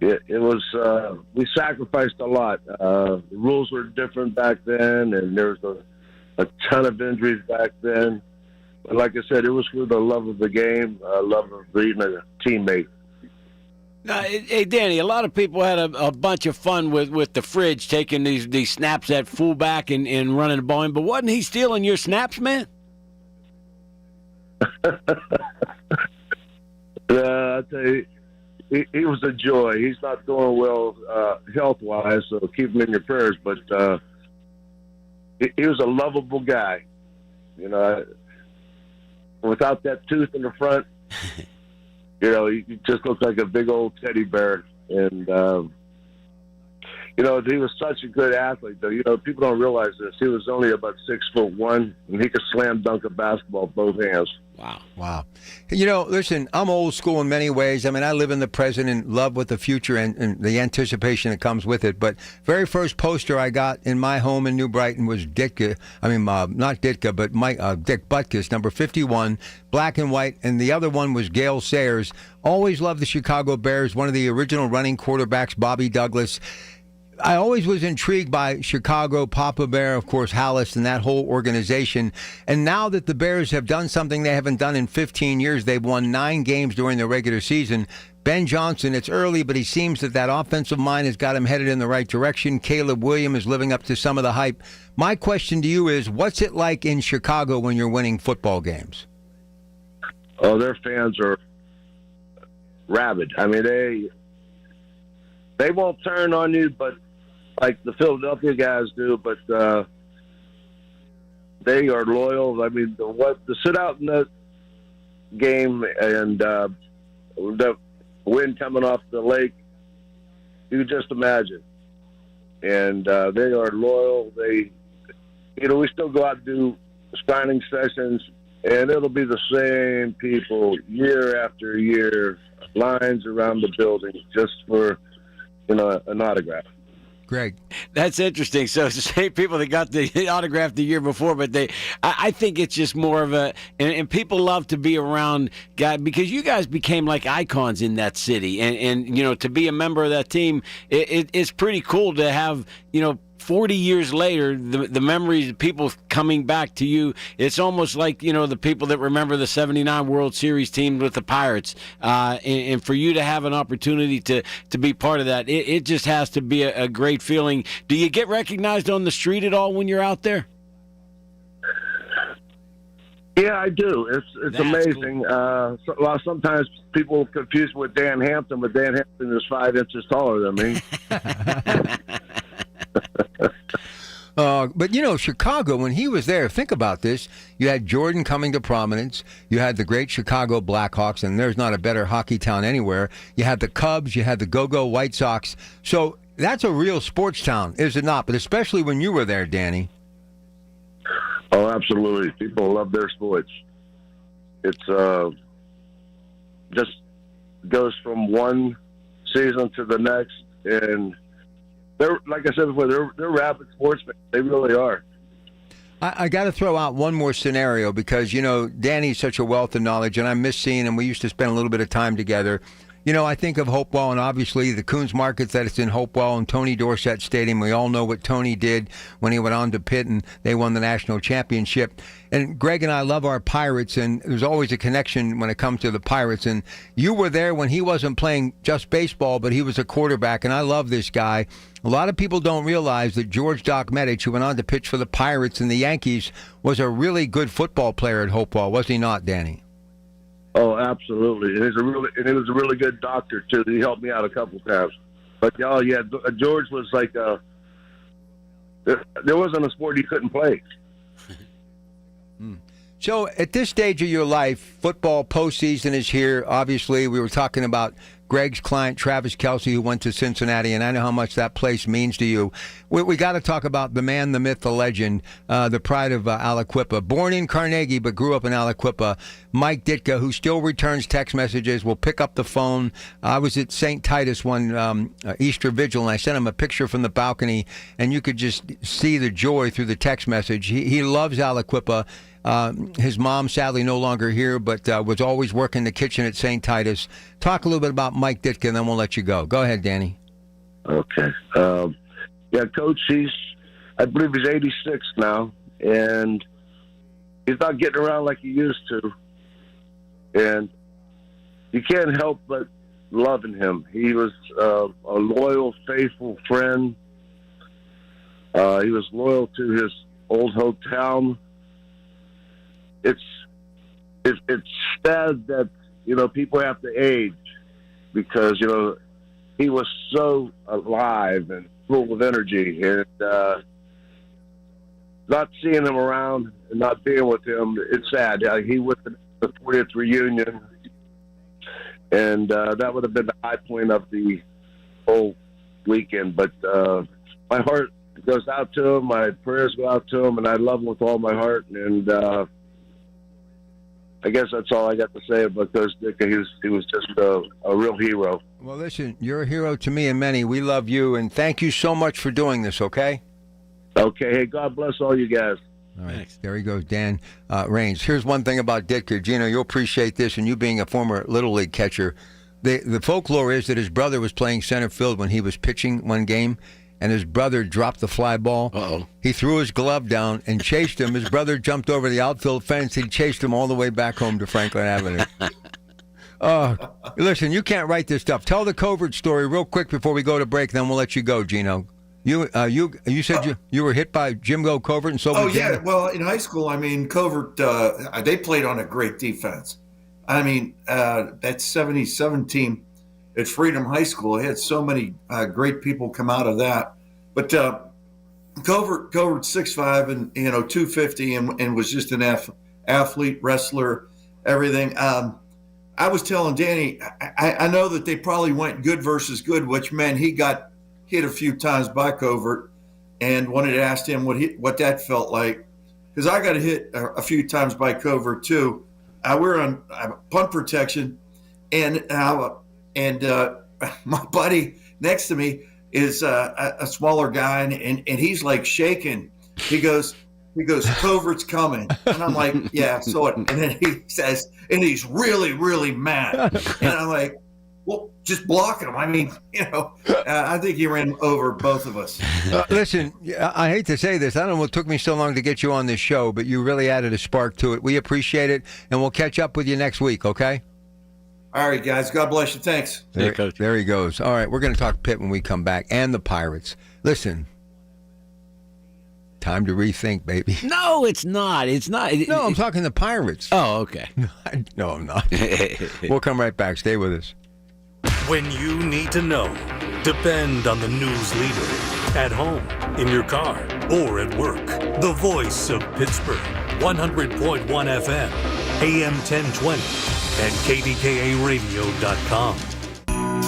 it was, we sacrificed a lot. The rules were different back then, and there was a ton of injuries back then. But like I said, it was for the love of the game, love of being a teammate. Now, hey, Danny, a lot of people had a bunch of fun with the fridge, taking these snaps at fullback and running the ball in, but wasn't he stealing your snaps, man? I tell you, he was a joy. He's not doing well health-wise, so keep him in your prayers. But he was a lovable guy. Without that tooth in the front, he just looked like a big old teddy bear. And, he was such a good athlete, though. People don't realize this. He was only about 6'1", and he could slam dunk a basketball with both hands. Wow. Listen, I'm old school in many ways. I mean, I live in the present and love with the future and the anticipation that comes with it. But very first poster I got in my home in New Brighton was Ditka. I mean, not Ditka, but Dick Butkus, number 51, black and white. And the other one was Gale Sayers. Always loved the Chicago Bears, one of the original running quarterbacks, Bobby Douglas. I always was intrigued by Chicago, Papa Bear, of course, Hallis, and that whole organization. And now that the Bears have done something they haven't done in 15 years, they've won 9 games during the regular season. Ben Johnson, it's early, but he seems that offensive mind has got him headed in the right direction. Caleb Williams is living up to some of the hype. My question to you is, what's it like in Chicago when you're winning football games? Oh, their fans are rabid. I mean, they won't turn on you, but like the Philadelphia guys do, but they are loyal. I mean, to sit out in the game and the wind coming off the lake, you can just imagine. And they are loyal. We still go out and do signing sessions, and it'll be the same people year after year, lines around the building just for an autograph. Greg, that's interesting. So it's the same people that got the autograph the year before, but I think it's just more of and people love to be around guys because you guys became like icons in that city, and to be a member of that team, it's pretty cool to have 40 years later, the memories of people coming back to you, it's almost like, the people that remember the 79 World Series team with the Pirates. And for you to have an opportunity to be part of that, it just has to be a great feeling. Do you get recognized on the street at all when you're out there? Yeah, I do. It's amazing. Cool. Sometimes people confuse me with Dan Hampton, but Dan Hampton is 5 inches taller than me. But Chicago, when he was there, think about this. You had Jordan coming to prominence. You had the great Chicago Blackhawks, and there's not a better hockey town anywhere. You had the Cubs. You had the Go-Go White Sox. So that's a real sports town, is it not? But especially when you were there, Danny. Oh, absolutely. People love their sports. It's just goes from one season to the next, and they're, like I said before, they're rabid sportsmen. They really are. I got to throw out one more scenario because, Danny's such a wealth of knowledge, and I miss seeing him. We used to spend a little bit of time together. I think of Hopewell, and obviously the Coons Market that it's in Hopewell and Tony Dorsett Stadium. We all know what Tony did when he went on to Pitt and they won the national championship. And Greg and I love our Pirates, and there's always a connection when it comes to the Pirates. And you were there when he wasn't playing just baseball, but he was a quarterback, and I love this guy. A lot of people don't realize that George Doc Medich, who went on to pitch for the Pirates and the Yankees, was a really good football player at Hopewell, was he not, Danny? Oh, absolutely. And he was a really good doctor too. He helped me out a couple times. But George was like there wasn't a sport he couldn't play. So at this stage of your life, football postseason is here. Obviously, we were talking about Greg's client, Travis Kelce, who went to Cincinnati, and I know how much that place means to you. We got to talk about the man, the myth, the legend, the pride of Aliquippa. Born in Carnegie, but grew up in Aliquippa. Mike Ditka, who still returns text messages, will pick up the phone. I was at St. Titus one Easter Vigil, and I sent him a picture from the balcony, and you could just see the joy through the text message. He loves Aliquippa. His mom, sadly, no longer here, but was always working the kitchen at St. Titus. Talk a little bit about Mike Ditka, and then we'll let you go. Go ahead, Danny. Okay. Coach, I believe he's 86 now, and he's not getting around like he used to. And you can't help but loving him. He was a loyal, faithful friend. He was loyal to his old hometown. It's sad that people have to age because he was so alive and full of energy, and not seeing him around and not being with him, it's sad. He went to the 40th reunion, and that would have been the high point of the whole weekend. But my heart goes out to him, my prayers go out to him, and I love him with all my heart. And I guess that's all I got to say about Coach Ditka. He was just a real hero. Well, listen, you're a hero to me and many. We love you, and thank you so much for doing this, okay? Okay. Hey, God bless all you guys. All right. Thanks. There he goes, Dan Raines. Here's one thing about Ditka. Gino, you'll appreciate this, and you being a former Little League catcher. The folklore is that his brother was playing center field when he was pitching one game, and his brother dropped the fly ball. Uh-oh. He threw his glove down and chased him. His brother jumped over the outfield fence. He chased him all the way back home to Franklin Avenue. Listen, you can't write this stuff. Tell the Covert story real quick before we go to break, then we'll let you go, Gino. You said you were hit by Jimbo Covert, and so was yeah. Well, in high school, Covert, they played on a great defense. That 77 team at Freedom High School, they had so many great people come out of that. But Covert 6'5" and 250 and was just an athlete, wrestler, everything. I was telling Danny, I know that they probably went good versus good, which meant he got hit a few times by Covert, and wanted to ask him what that felt like, because I got hit a few times by Covert too. We're on punt protection, and my buddy next to me is a smaller guy, and he's like shaking. He goes, Covert's coming. And I'm like, yeah, so it. And then he says, and he's really, really mad. And I'm like, well, just block him. I think he ran over both of us. Listen, I hate to say this. I don't know what took me so long to get you on this show, but you really added a spark to it. We appreciate it, and we'll catch up with you next week, okay? All right, guys. God bless you. Thanks. There he goes. All right, we're going to talk Pitt when we come back, and the Pirates. Listen, time to rethink, baby. No, it's not. It's not. No, I'm talking the Pirates. Oh, okay. No, I'm not. We'll come right back. Stay with us. When you need to know, depend on the news leader. At home, in your car, or at work. The voice of Pittsburgh. 100.1 FM, AM 1020, and KDKA-radio.com.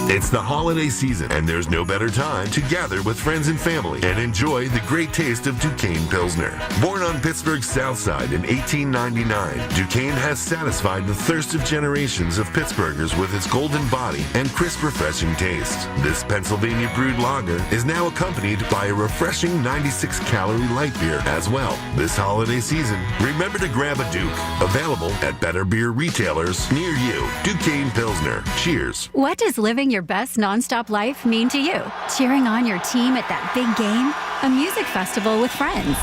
It's the holiday season, and there's no better time to gather with friends and family and enjoy the great taste of Duquesne Pilsner. Born on Pittsburgh's South Side in 1899, Duquesne has satisfied the thirst of generations of Pittsburghers with its golden body and crisp, refreshing taste. This Pennsylvania brewed lager is now accompanied by a refreshing 96-calorie light beer as well. This holiday season, remember to grab a Duke. Available at better beer retailers near you. Duquesne Pilsner. Cheers. What does living your best nonstop life mean to you? Cheering on your team at that big game? A music festival with friends?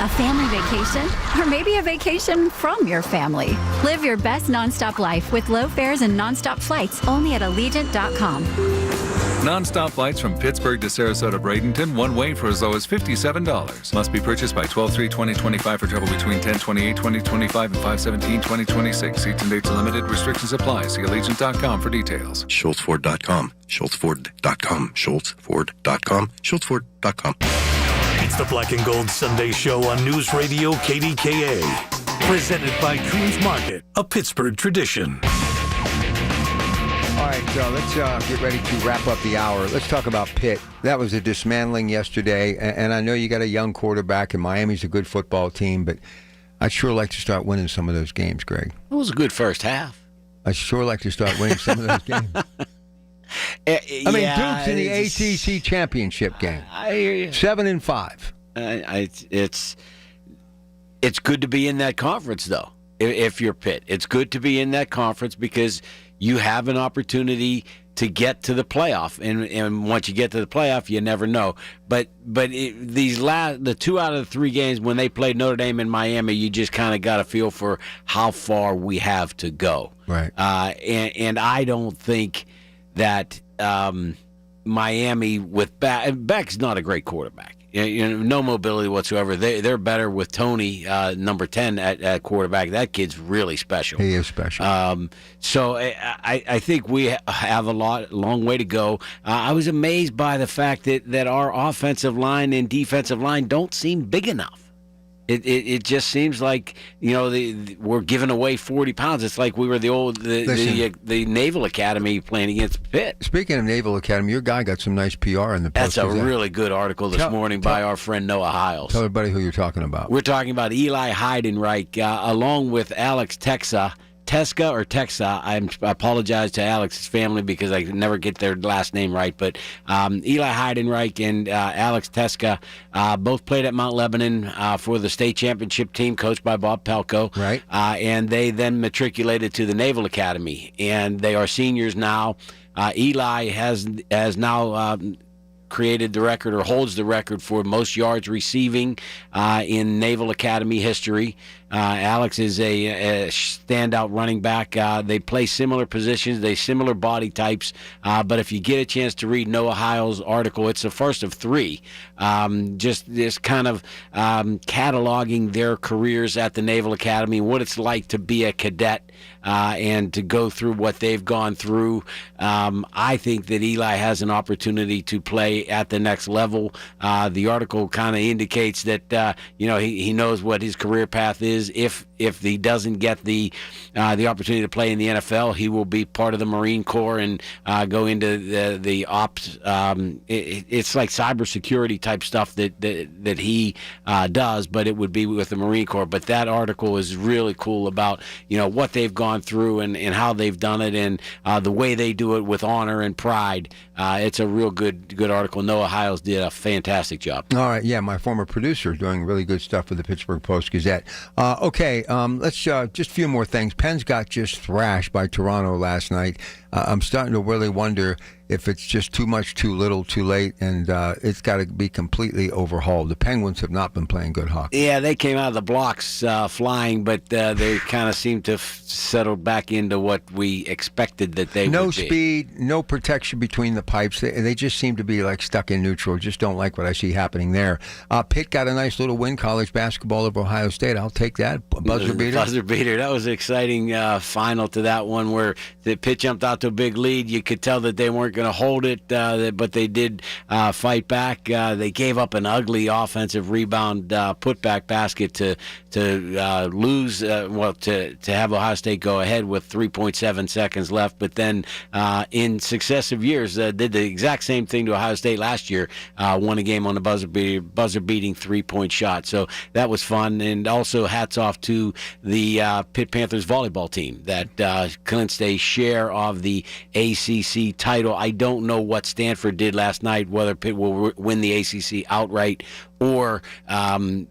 A family vacation? Or maybe a vacation from your family? Live your best nonstop life with low fares and nonstop flights only at Allegiant.com. Non-stop flights from Pittsburgh to Sarasota Bradenton, one way for as low as $57. Must be purchased by 12/3/2025 for travel between 10/28/2025 and 5/17/2026. Seats and dates are limited. Restrictions apply. See Allegiant.com for details. SchultzFord.com. SchultzFord.com. SchultzFord.com. SchultzFord.com. It's the Black and Gold Sunday Show on News Radio KDKA. Presented by Coons Market, a Pittsburgh tradition. All right, so let's get ready to wrap up the hour. Let's talk about Pitt. That was a dismantling yesterday, and I know you got a young quarterback, and Miami's a good football team, but I'd sure like to start winning some of those games, Greg. It was a good first half. I'd sure like to start winning some of those games. I mean, Duke's in the ACC championship game. I hear you. 7-5. It's good to be in that conference, though. If you're Pitt, it's good to be in that conference because you have an opportunity to get to the playoff, and once you get to the playoff, you never know. But the 2 out of the 3 games when they played Notre Dame and Miami, you just kind of got a feel for how far we have to go. Right. And I don't think that Miami with Beck's not a great quarterback. No mobility whatsoever. They're better with Tony, number 10 at quarterback. That kid's really special. He is special. So I think we have a long way to go. I was amazed by the fact that our offensive line and defensive line don't seem big enough. It just seems like we're giving away 40 pounds. It's like we were the Naval Academy playing against Pitt. Speaking of Naval Academy, your guy got some nice PR in the Post. That's a really good article this morning by our friend Noah Hiles. Tell everybody who you're talking about. We're talking about Eli Heidenreich along with Alex Texa. I apologize to Alex's family because I never get their last name right. But Eli Heidenreich and Alex Teska both played at Mount Lebanon for the state championship team, coached by Bob Pelko. Right. And they then matriculated to the Naval Academy, and they are seniors now. Eli has now created the record or holds the record for most yards receiving in Naval Academy history. Alex is a standout running back. They play similar positions, they similar body types. But if you get a chance to read Noah Hiles' article, it's the first of 3. Just this kind of cataloging their careers at the Naval Academy, what it's like to be a cadet and to go through what they've gone through. I think that Eli has an opportunity to play at the next level. The article kind of indicates that he knows what his career path is. If he doesn't get the opportunity to play in the NFL, he will be part of the Marine Corps and go into the ops. It's like cybersecurity type stuff that he does, but it would be with the Marine Corps. But that article is really cool about what they've gone through and how they've done it and the way they do it with honor and pride. It's a real good article. Noah Hiles did a fantastic job. All right, yeah, my former producer doing really good stuff with the Pittsburgh Post-Gazette. Okay, let's just a few more things. Penn's got just thrashed by Toronto last night. I'm starting to really wonder if it's just too much, too little, too late, and it's got to be completely overhauled. The Penguins have not been playing good hockey. Yeah, they came out of the blocks flying, but they kind of seem to have settled back into what we expected that they would be. No speed, no protection between the pipes. They just seem to be like stuck in neutral. Just don't like what I see happening there. Pitt got a nice little win, college basketball over Ohio State. I'll take that. Buzzer beater. Buzzer beater. That was an exciting final to that one where the Pitt jumped out to a big lead. You could tell that they weren't going to hold it, but they did fight back. They gave up an ugly offensive rebound putback basket to lose, to have Ohio State go ahead with 3.7 seconds left. But then in successive years, did the exact same thing to Ohio State last year, won a game on the buzzer-beating three-point shot. So that was fun. And also hats off to the Pitt Panthers volleyball team that clinched a share of the ACC title. I don't know what Stanford did last night, whether Pitt will win the ACC outright or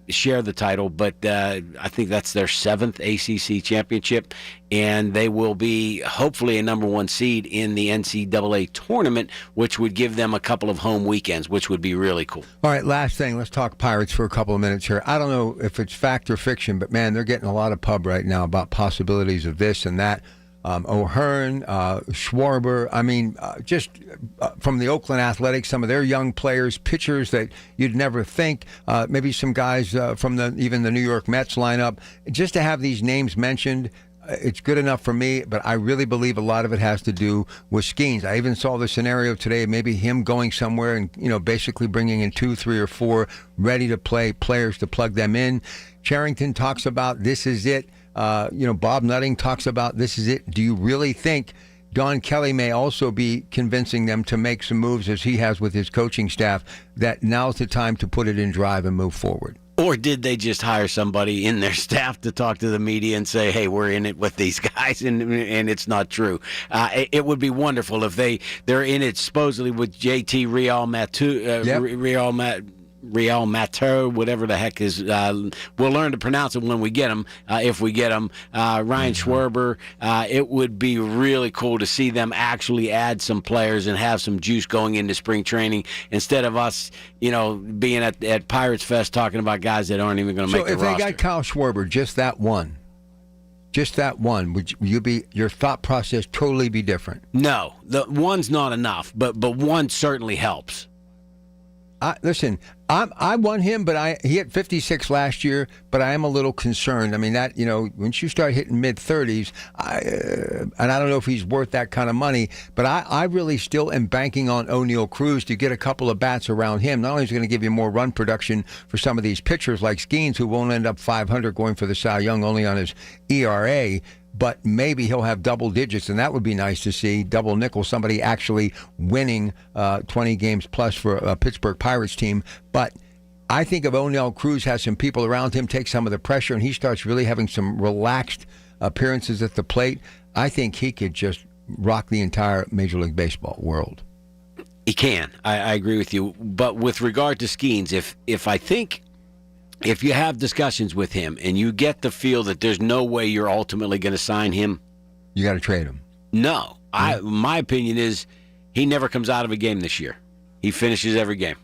share the title, but I think that's their 7th ACC championship, and they will be hopefully a number 1 seed in the NCAA tournament, which would give them a couple of home weekends, which would be really cool. All right, last thing. Let's talk Pirates for a couple of minutes here. I don't know if it's fact or fiction, but, man, they're getting a lot of pub right now about possibilities of this and that. O'Hearn, Schwarber, just from the Oakland Athletics, some of their young players, pitchers that you'd never think, maybe some guys from even the New York Mets lineup. Just to have these names mentioned, it's good enough for me, but I really believe a lot of it has to do with Skeens. I even saw the scenario today, maybe him going somewhere and basically bringing in 2, 3, or 4 ready-to-play players to plug them in. Charrington talks about this is it. Bob Nutting talks about this is it. Do you really think Don Kelly may also be convincing them to make some moves, as he has with his coaching staff, that now's the time to put it in drive and move forward? Or did they just hire somebody in their staff to talk to the media and say, hey, we're in it with these guys, and it's not true? It would be wonderful if they're in it supposedly with JT Real Matter, whatever the heck is. We'll learn to pronounce it when we get him, if we get him. Ryan Schwarber. It would be really cool to see them actually add some players and have some juice going into spring training instead of us, being at Pirates Fest talking about guys that aren't even going to make the roster. So if they got Kyle Schwarber, just that one, would your thought process totally be different? No, the one's not enough, but one certainly helps. Listen, I want him, but he hit 56 last year, but I am a little concerned. I mean, that, once you start hitting mid-30s, and I don't know if he's worth that kind of money, but I really still am banking on O'Neal Cruz to get a couple of bats around him. Not only is he going to give you more run production for some of these pitchers like Skeens, who won't end up 500 going for the Cy Young only on his ERA, but maybe he'll have double digits, and that would be nice to see. Double nickel, somebody actually winning 20 games plus for a Pittsburgh Pirates team. But I think if O'Neal Cruz has some people around him, take some of the pressure, and he starts really having some relaxed appearances at the plate, I think he could just rock the entire Major League Baseball world. He can. I agree with you. But with regard to Skeens, if you have discussions with him and you get the feel that there's no way you're ultimately going to sign him, you got to trade him. No. My opinion is he never comes out of a game this year. He finishes every game.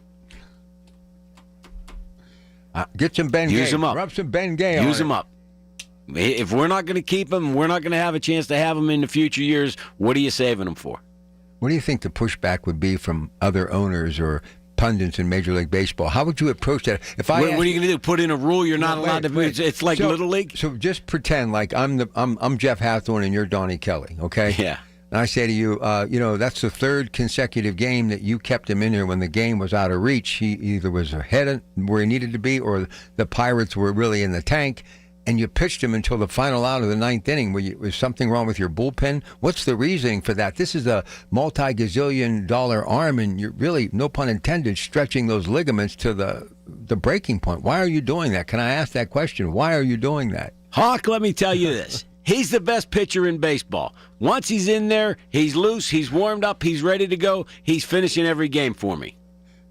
Get some Ben Gay. Use him up. Rub some Ben Gay. Use him up. If we're not going to keep him, we're not going to have a chance to have him in the future years, what are you saving him for? What do you think the pushback would be from other owners or pundits in Major League Baseball? How would you approach that? What are you going to do? Put in a rule you're not allowed to? It's like Little League. So just pretend like I'm Jeff Hathorne and you're Donnie Kelly, okay? Yeah. And I say to you, that's the 3rd consecutive game that you kept him in here when the game was out of reach. He either was ahead of where he needed to be, or the Pirates were really in the tank. And you pitched him until the final out of the 9th inning. Was something wrong with your bullpen? What's the reasoning for that? This is a multi-gazillion-dollar arm, and you're really, no pun intended, stretching those ligaments to the breaking point. Why are you doing that? Can I ask that question? Why are you doing that? Hawk, let me tell you this. He's the best pitcher in baseball. Once he's in there, he's loose, he's warmed up, he's ready to go. He's finishing every game for me.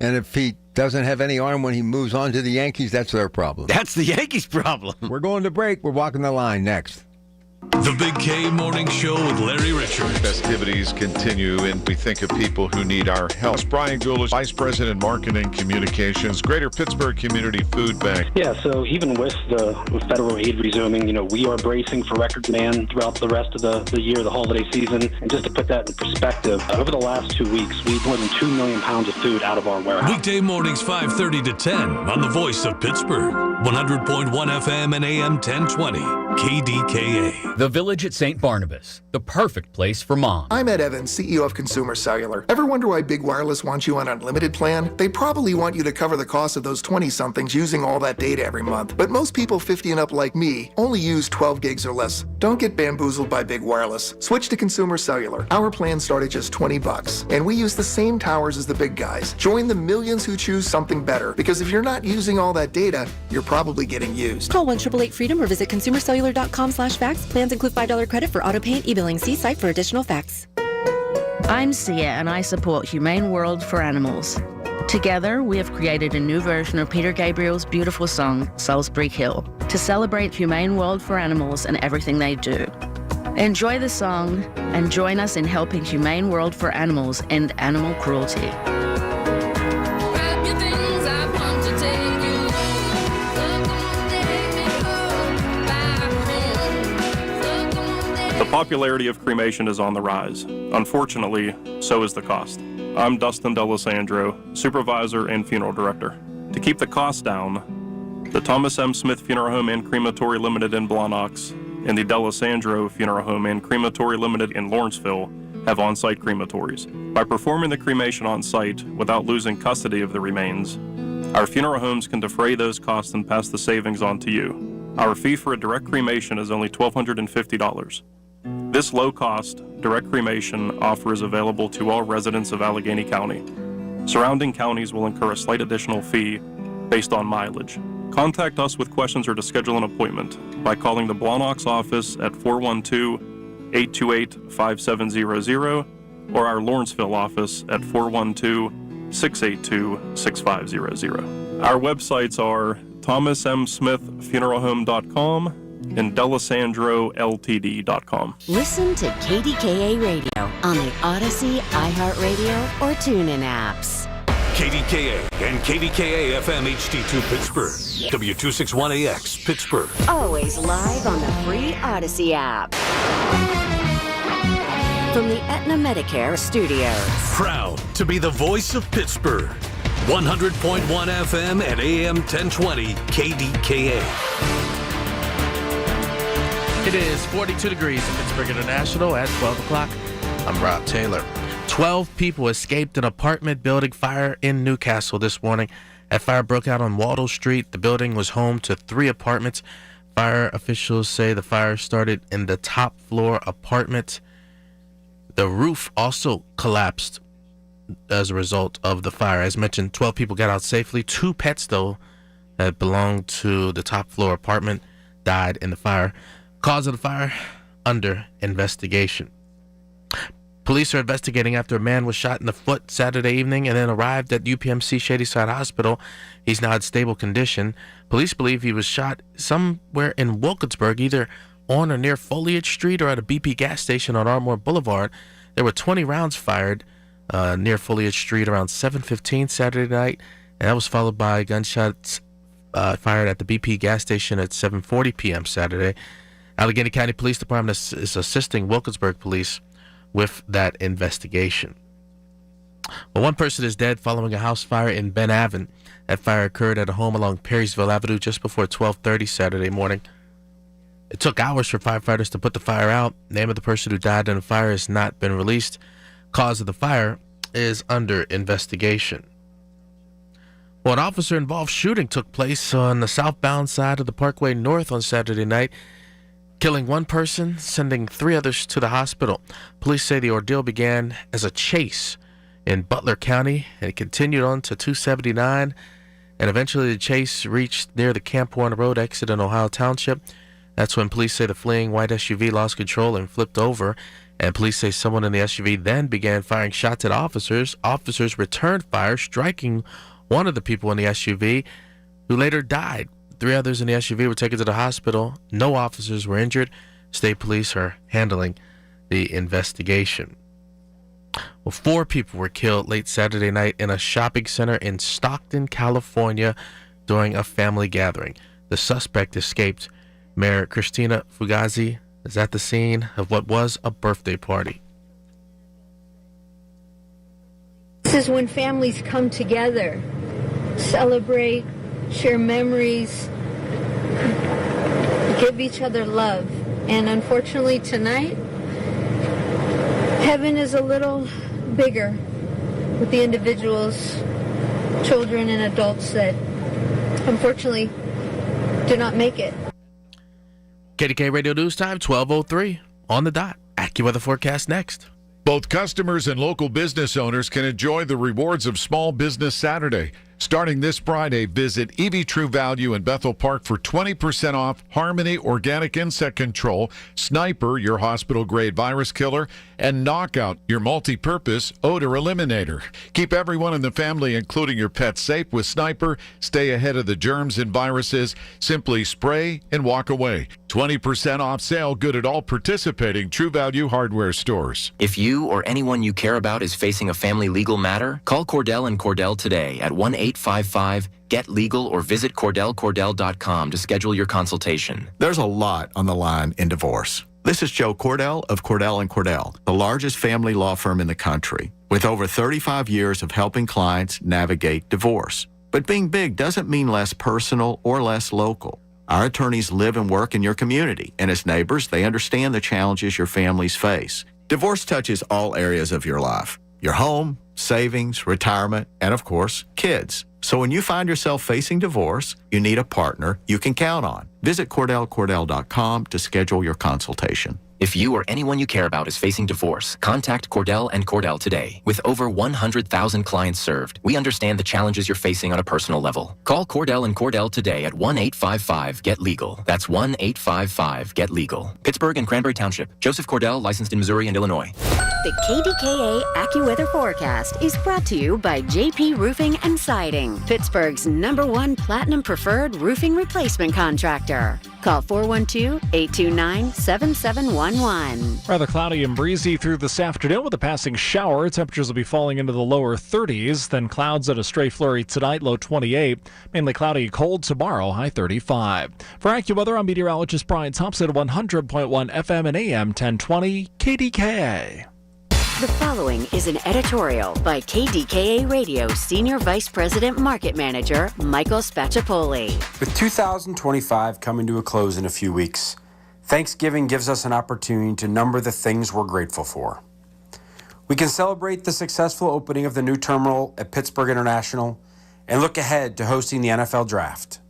And if he doesn't have any arm when he moves on to the Yankees, that's their problem. That's the Yankees' problem. We're going to break. We're walking the line next. The Big K Morning Show with Larry Richards. Festivities continue, and we think of people who need our help. Brian Gulish, Vice President, Marketing Communications, Greater Pittsburgh Community Food Bank. Yeah, so even with the federal aid resuming, we are bracing for record demand throughout the rest of the year, the holiday season. And just to put that in perspective, over the last 2 weeks, we've more than 2 million pounds of food out of our warehouse. Weekday mornings 5:30 to 10 on the Voice of Pittsburgh, 100.1 FM and AM 1020, KDKA. The Village at St. Barnabas, the perfect place for mom. I'm Ed Evans, CEO of Consumer Cellular. Ever wonder why Big Wireless wants you on an unlimited plan? They probably want you to cover the cost of those 20-somethings using all that data every month. But most people 50 and up like me only use 12 gigs or less. Don't get bamboozled by Big Wireless. Switch to Consumer Cellular. Our plans start at just $20, and we use the same towers as the big guys. Join the millions who choose something better, because if you're not using all that data, you're probably getting used. Call 1-888-FREEDOM or visit consumercellular.com/facts. Plans include $5 credit for auto pay and e-billing. See site for additional facts. I'm Sia, and I support Humane World for Animals. Together, we have created a new version of Peter Gabriel's beautiful song, Salisbury Hill, to celebrate Humane World for Animals and everything they do. Enjoy the song and join us in helping Humane World for Animals end animal cruelty. The popularity of cremation is on the rise. Unfortunately, so is the cost. I'm Dustin D'Alessandro, Supervisor and Funeral Director. To keep the cost down, the Thomas M. Smith Funeral Home and Crematory Limited in Blawnox and the D'Alessandro Funeral Home and Crematory Limited in Lawrenceville have on-site crematories. By performing the cremation on-site without losing custody of the remains, our funeral homes can defray those costs and pass the savings on to you. Our fee for a direct cremation is only $1,250. This low-cost, direct cremation offer is available to all residents of Allegheny County. Surrounding counties will incur a slight additional fee based on mileage. Contact us with questions or to schedule an appointment by calling the Blawnox office at 412-828-5700 or our Lawrenceville office at 412-682-6500. Our websites are thomasmsmithfuneralhome.com and DeLisandroLTD.com. Listen to KDKA Radio on the Odyssey, iHeartRadio, or TuneIn apps. KDKA and KDKA-FM HD2 Pittsburgh. W261AX Pittsburgh. Always live on the free Odyssey app. From the Aetna Medicare Studios. Proud to be the voice of Pittsburgh. 100.1 FM and AM 1020 KDKA. It is 42 degrees in Pittsburgh International at 12 o'clock. I'm Rob Taylor. 12 people escaped an apartment building fire in Newcastle this morning. That fire broke out on Waldo Street. The building was home to 3 apartments. Fire officials say the fire started in the top floor apartment. The roof also collapsed as a result of the fire. As mentioned, 12 people got out safely. 2 pets, though, that belonged to the top floor apartment died in the fire. Cause of the fire under investigation. Police are investigating after a man was shot in the foot Saturday evening and then arrived at UPMC Shadyside Hospital. He's now in stable condition. Police believe he was shot somewhere in Wilkinsburg, either on or near Foliage Street or at a BP gas station on Ardmore Boulevard. There were 20 rounds fired near Foliage Street around 7:15 Saturday night, and that was followed by gunshots fired at the BP gas station at 7:40 p.m. Saturday. Allegheny County Police Department is assisting Wilkinsburg Police with that investigation. Well, one person is dead following a house fire in Ben Avon. That fire occurred at a home along Perrysville Avenue just before 12:30 Saturday morning. It took hours for firefighters to put the fire out. Name of the person who died in the fire has not been released. Cause of the fire is under investigation. Well, an officer-involved shooting took place on the southbound side of the Parkway North on Saturday night, killing one person, sending 3 others to the hospital. Police say the ordeal began as a chase in Butler County, and it continued on to 279, and eventually the chase reached near the Camp Warner Road exit in Ohio Township. That's when police say the fleeing white SUV lost control and flipped over, and police say someone in the SUV then began firing shots at officers. Officers returned fire, striking one of the people in the SUV, who later died. 3 others in the SUV were taken to the hospital. No officers were injured. State police are handling the investigation. Well, 4 people were killed late Saturday night in a shopping center in Stockton, California during a family gathering. The suspect escaped. Mayor Christina Fugazi is at the scene of what was a birthday party. This is when families come together, celebrate, share memories, give each other love. And unfortunately tonight, heaven is a little bigger with the individuals, children and adults that unfortunately do not make it. KDKA Radio News Time, 12:03 on the dot. AccuWeather forecast next. Both customers and local business owners can enjoy the rewards of Small Business Saturday. Starting this Friday, visit EV True Value in Bethel Park for 20% off Harmony Organic Insect Control, Sniper, your hospital-grade virus killer, and Knockout, your multi-purpose odor eliminator. Keep everyone in the family, including your pets, safe with Sniper. Stay ahead of the germs and viruses. Simply spray and walk away. 20% off sale good at all participating True Value hardware stores. If you or anyone you care about is facing a family legal matter, call Cordell & Cordell today at 1-855-GET-LEGAL or visit CordellCordell.com to schedule your consultation. There's a lot on the line in divorce. This is Joe Cordell of Cordell & Cordell, the largest family law firm in the country, with over 35 years of helping clients navigate divorce. But being big doesn't mean less personal or less local. Our attorneys live and work in your community, and as neighbors, they understand the challenges your families face. Divorce touches all areas of your life: your home, savings, retirement, and of course, kids. So when you find yourself facing divorce, you need a partner you can count on. Visit CordellCordell.com to schedule your consultation. If you or anyone you care about is facing divorce, contact Cordell & Cordell today. With over 100,000 clients served, we understand the challenges you're facing on a personal level. Call Cordell & Cordell today at 1-855-GET-LEGAL. That's 1-855-GET-LEGAL. Pittsburgh and Cranberry Township. Joseph Cordell, licensed in Missouri and Illinois. The KDKA AccuWeather forecast is brought to you by JP Roofing and Siding, Pittsburgh's #1 Platinum Preferred Roofing Replacement Contractor. Call 412-829-7711. Rather cloudy and breezy through this afternoon with a passing shower. Temperatures will be falling into the lower 30s, then clouds and a stray flurry tonight, low 28. Mainly cloudy, cold tomorrow, high 35. For AccuWeather, I'm meteorologist Brian Thompson at 100.1 FM and AM 1020 KDKA. The following is an editorial by KDKA Radio Senior Vice President Market Manager Michael Spacciapoli. With 2025 coming to a close in a few weeks, Thanksgiving gives us an opportunity to number the things we're grateful for. We can celebrate the successful opening of the new terminal at Pittsburgh International and look ahead to hosting the NFL Draft,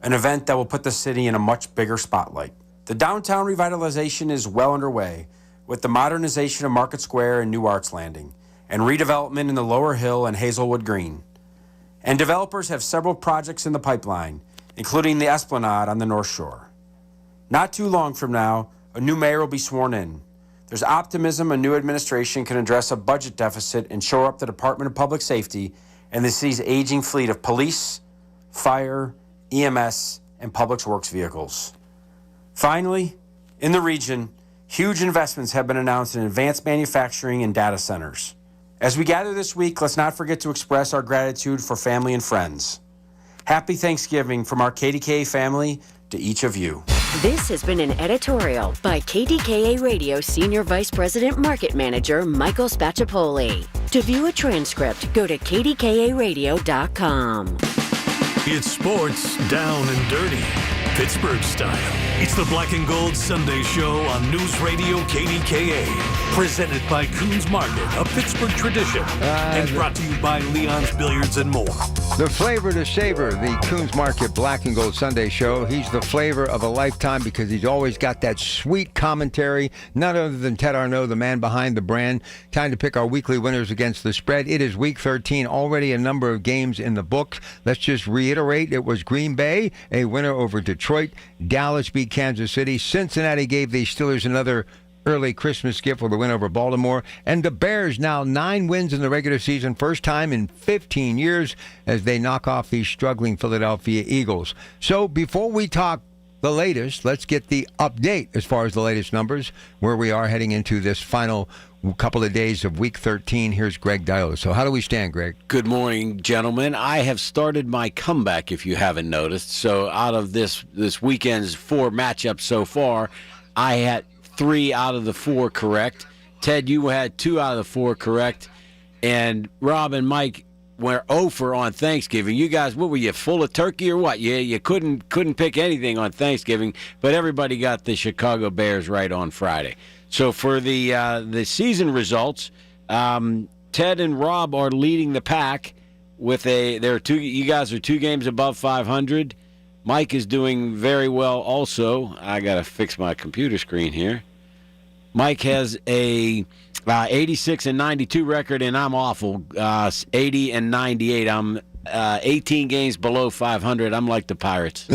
an event that will put the city in a much bigger spotlight. The downtown revitalization is well underway, with the modernization of Market Square and New Arts Landing, and redevelopment in the Lower Hill and Hazelwood Green. And developers have several projects in the pipeline, including the Esplanade on the North Shore. Not too long from now, a new mayor will be sworn in. There's optimism a new administration can address a budget deficit and shore up the Department of Public Safety and the city's aging fleet of police, fire, EMS, and public works vehicles. Finally, in the region, huge investments have been announced in advanced manufacturing and data centers. As we gather this week, let's not forget to express our gratitude for family and friends. Happy Thanksgiving from our KDKA family to each of you. This has been an editorial by KDKA Radio Senior Vice President Market Manager Michael Spacciapoli. To view a transcript, go to KDKARadio.com. It's sports down and dirty, Pittsburgh style. It's the Black and Gold Sunday Show on News Radio KDKA. Presented by Coons Market, a Pittsburgh tradition. And brought to you by Leon's Billiards and more. The flavor to savor, the Coons Market Black and Gold Sunday Show. He's the flavor of a lifetime because he's always got that sweet commentary. None other than Ted Arnaud, the man behind the brand. Time to pick our weekly winners against the spread. It is week 13, already a number of games in the books. Let's just reiterate, it was Green Bay, a winner over Detroit. Dallas beat Kansas City. Cincinnati gave the Steelers another early Christmas gift with a win over Baltimore. And the Bears now 9 wins in the regular season, first time in 15 years as they knock off the struggling Philadelphia Eagles. So before we talk the latest, let's get the update as far as the latest numbers, where we are heading into this final couple of days of week 13. Here's Greg Diallo. So how do we stand, Greg? Good morning, gentlemen. I have started my comeback, if you haven't noticed. So out of this weekend's 4 matchups so far, I had 3 out of the 4 correct. Ted, you had 2 out of the 4 correct. And Rob and Mike, were 0 for on Thanksgiving. You guys, what were you, full of turkey or what? You couldn't pick anything on Thanksgiving, but everybody got the Chicago Bears right on Friday. So for the season results, Ted and Rob are leading the pack with you guys are 2 games above 500. Mike is doing very well also. I got to fix my computer screen here. Mike has a 86-92 record, and I'm awful. 80-98. I'm 18 games below 500. I'm like the Pirates.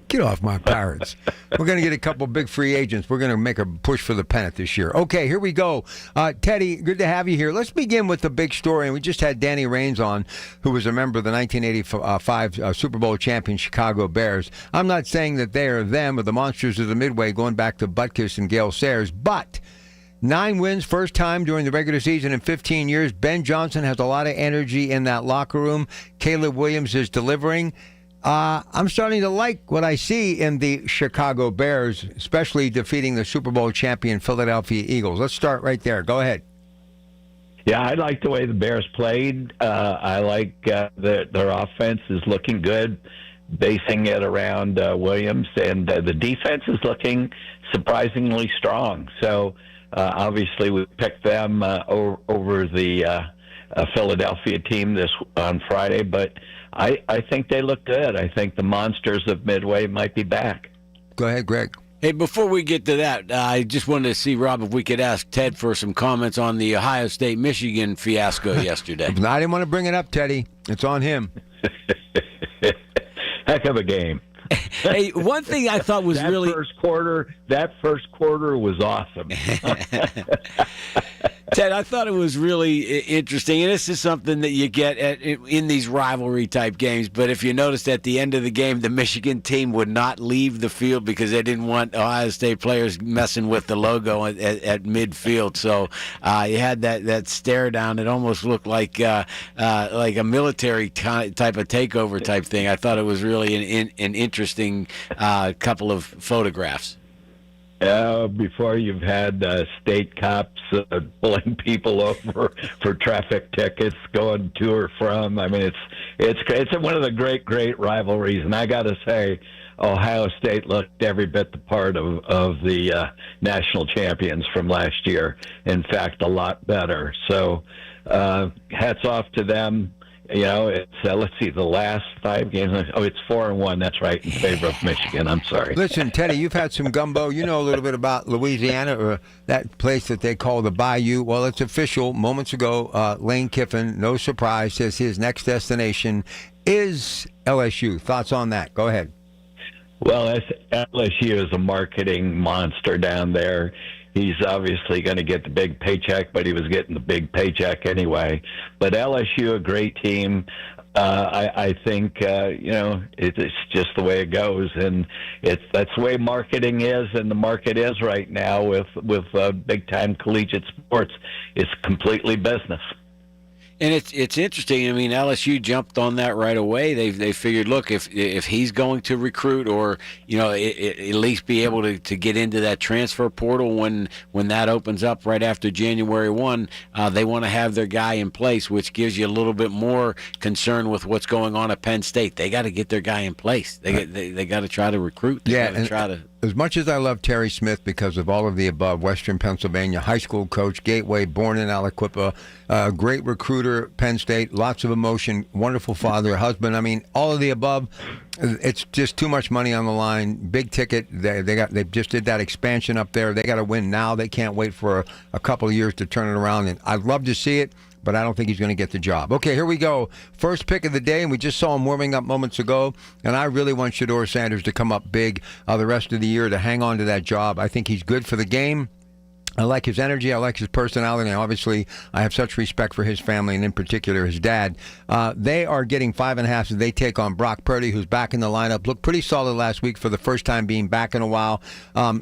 Get off my Pirates. We're going to get a couple big free agents. We're going to make a push for the pennant this year. Okay, here we go. Teddy, good to have you here. Let's begin with the big story. And we just had Danny Raines on, who was a member of the 1985 Super Bowl champion Chicago Bears. I'm not saying that they are them or the monsters of the Midway going back to Butkus and Gale Sayers, but 9 wins, first time during the regular season in 15 years. Ben Johnson has a lot of energy in that locker room. Caleb Williams is delivering. I'm starting to like what I see in the Chicago Bears, especially defeating the Super Bowl champion Philadelphia Eagles. Let's start right there. Go ahead. Yeah, I like the way the Bears played. I like their offense is looking good, basing it around Williams, and the defense is looking surprisingly strong. So obviously we picked them over the Philadelphia team on Friday, but I think they look good. I think the monsters of Midway might be back. Go ahead, Greg. Hey, before we get to that, I just wanted to see, Rob, if we could ask Ted for some comments on the Ohio State-Michigan fiasco yesterday. I didn't want to bring it up, Teddy. It's on him. Heck of a game. Hey, one thing I thought was that first quarter was awesome. Ted, I thought it was really interesting, and this is something that you get in these rivalry-type games, but if you noticed at the end of the game, the Michigan team would not leave the field because they didn't want Ohio State players messing with the logo at midfield, so you had that stare down. It almost looked like a military type of takeover type thing. I thought it was really an interesting couple of photographs. Before you've had state cops pulling people over for traffic tickets going to or from. I mean, it's one of the great rivalries, and I got to say, Ohio State looked every bit the part of the national champions from last year. In fact, a lot better. So, hats off to them. You know, it's let's see, the last 5 games. Oh, it's 4-1. That's right, in favor of Michigan. I'm sorry. Listen, Teddy, you've had some gumbo. You know a little bit about Louisiana, or that place that they call the Bayou. Well, it's official. Moments ago, Lane Kiffin, no surprise, says his next destination is LSU. Thoughts on that? Go ahead. Well, LSU is a marketing monster down there. He's obviously going to get the big paycheck, but he was getting the big paycheck anyway. But LSU, a great team. I think it's just the way it goes, and that's the way marketing is, and the market is right now with big time collegiate sports. It's completely business. And it's interesting. I mean, LSU jumped on that right away. They figured, look, if he's going to recruit, or at least be able to get into that transfer portal when that opens up right after January 1, they want to have their guy in place, which gives you a little bit more concern with what's going on at Penn State. They got to get their guy in place. They got to try to recruit. As much as I love Terry Smith because of all of the above, Western Pennsylvania high school coach, Gateway, born in Aliquippa, great recruiter, Penn State, lots of emotion, wonderful father, husband. I mean, all of the above. It's just too much money on the line. Big ticket. They just did that expansion up there. They got to win now. They can't wait for a couple of years to turn it around. And I'd love to see it, but I don't think he's going to get the job. Okay, here we go. First pick of the day, and we just saw him warming up moments ago, and I really want Shedeur Sanders to come up big the rest of the year to hang on to that job. I think he's good for the game. I like his energy. I like his personality. And obviously, I have such respect for his family, and in particular his dad. They are getting 5.5 as they take on Brock Purdy, who's back in the lineup. Looked pretty solid last week for the first time being back in a while.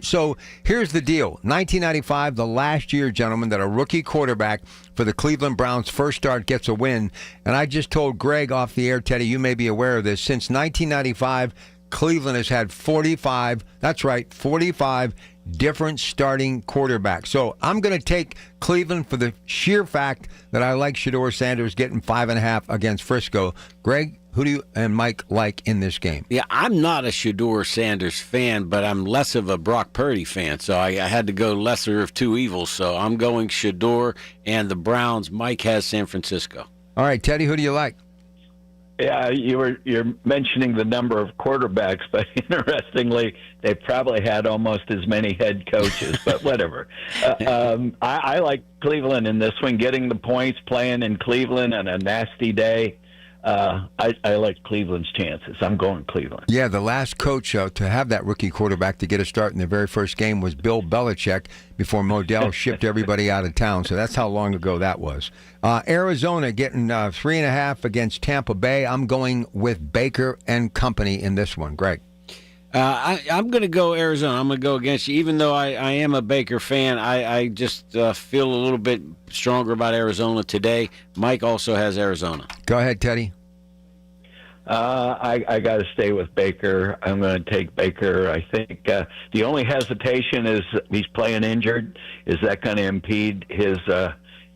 So here's the deal. 1995, the last year, gentlemen, that a rookie quarterback for the Cleveland Browns' first start gets a win. And I just told Greg off the air, Teddy, you may be aware of this. Since 1995, Cleveland has had 45, that's right, 45 different starting quarterbacks. So I'm going to take Cleveland for the sheer fact that I like Shedeur Sanders getting 5.5 against Frisco. Greg, who do you and Mike like in this game? Yeah, I'm not a Shedeur Sanders fan, but I'm less of a Brock Purdy fan, so I had to go lesser of two evils. So I'm going Shedeur and the Browns. Mike has San Francisco. All right, Teddy, who do you like? Yeah, you're mentioning the number of quarterbacks, but interestingly, they probably had almost as many head coaches. But whatever. I like Cleveland in this one, getting the points, playing in Cleveland on a nasty day. I like Cleveland's chances. I'm going Cleveland. Yeah, the last coach to have that rookie quarterback to get a start in the very first game was Bill Belichick before Modell shipped everybody out of town. So that's how long ago that was. Arizona getting 3.5 against Tampa Bay. I'm going with Baker and company in this one. Greg. I'm going to go Arizona. I'm going to go against you. Even though I am a Baker fan, I just feel a little bit stronger about Arizona today. Mike also has Arizona. Go ahead, Teddy. I got to stay with Baker. I'm going to take Baker. I think the only hesitation is he's playing injured. Is that going to impede his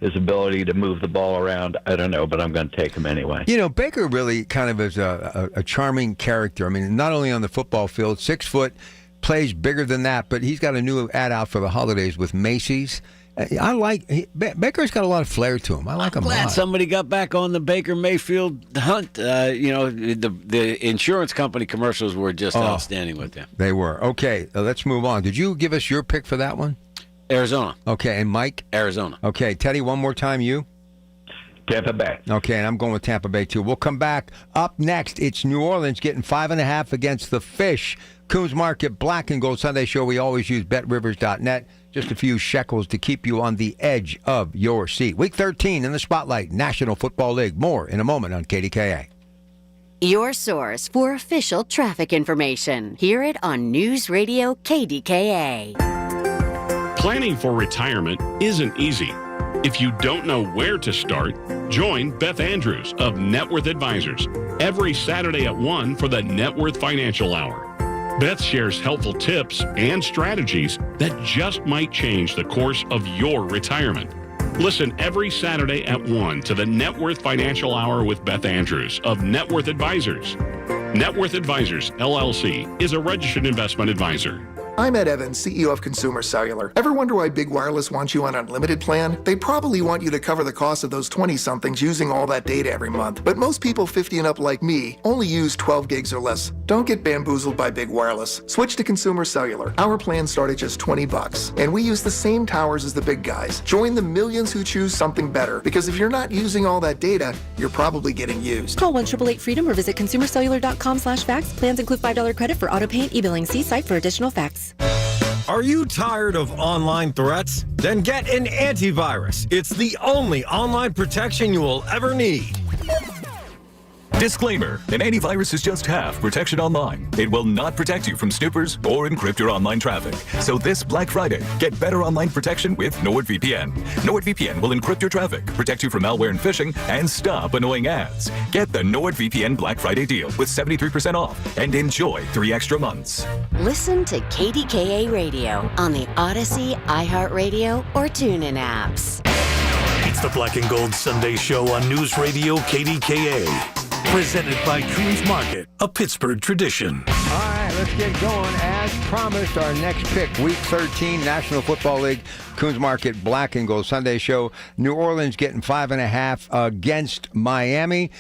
ability to move the ball around? I don't know, but I'm going to take him anyway. You know, Baker really kind of is a charming character. I mean, not only on the football field, 6 foot, plays bigger than that, but he's got a new ad out for the holidays with Macy's. Baker's got a lot of flair to him. I like him a lot. Glad somebody got back on the Baker Mayfield hunt. The insurance company commercials were just outstanding with them. They were. Okay, let's move on. Did you give us your pick for that one? Arizona. Okay, and Mike? Arizona. Okay, Teddy, one more time, you? Tampa Bay. Okay, and I'm going with Tampa Bay, too. We'll come back. Up next, it's New Orleans getting 5.5 against the Fish. Coons Market Black and Gold Sunday Show. We always use betrivers.net. Just a few shekels to keep you on the edge of your seat. Week 13 in the Spotlight, National Football League. More in a moment on KDKA. Your source for official traffic information. Hear it on News Radio KDKA. Planning for retirement isn't easy. If you don't know where to start, join Beth Andrews of Net Worth Advisors every Saturday at 1 for the Net Worth Financial Hour. Beth shares helpful tips and strategies that just might change the course of your retirement. Listen every Saturday at 1 to the Net Worth Financial Hour with Beth Andrews of Net Worth Advisors. Net Worth Advisors, LLC, is a registered investment advisor. I'm Ed Evans, CEO of Consumer Cellular. Ever wonder why Big Wireless wants you on an unlimited plan? They probably want you to cover the cost of those 20-somethings using all that data every month. But most people 50 and up like me only use 12 gigs or less. Don't get bamboozled by Big Wireless. Switch to Consumer Cellular. Our plans start at just $20. And we use the same towers as the big guys. Join the millions who choose something better. Because if you're not using all that data, you're probably getting used. Call 1-888-FREEDOM or visit consumercellular.com/facts. Plans include $5 credit for auto pay and e-billing. See site for additional facts. Are you tired of online threats? Then get an antivirus. It's the only online protection you will ever need. Disclaimer, an antivirus is just half protection online. It will not protect you from snoopers or encrypt your online traffic. So this Black Friday, get better online protection with NordVPN. NordVPN will encrypt your traffic, protect you from malware and phishing, and stop annoying ads. Get the NordVPN Black Friday deal with 73% off and enjoy 3 extra months. Listen to KDKA Radio on the Odyssey, iHeartRadio, or TuneIn apps. It's the Black and Gold Sunday Show on News Radio KDKA. Presented by Coons Market, a Pittsburgh tradition. All right, let's get going. As promised, our next pick, Week 13, National Football League, Coons Market Black and Gold Sunday Show. New Orleans getting 5.5 against Miami.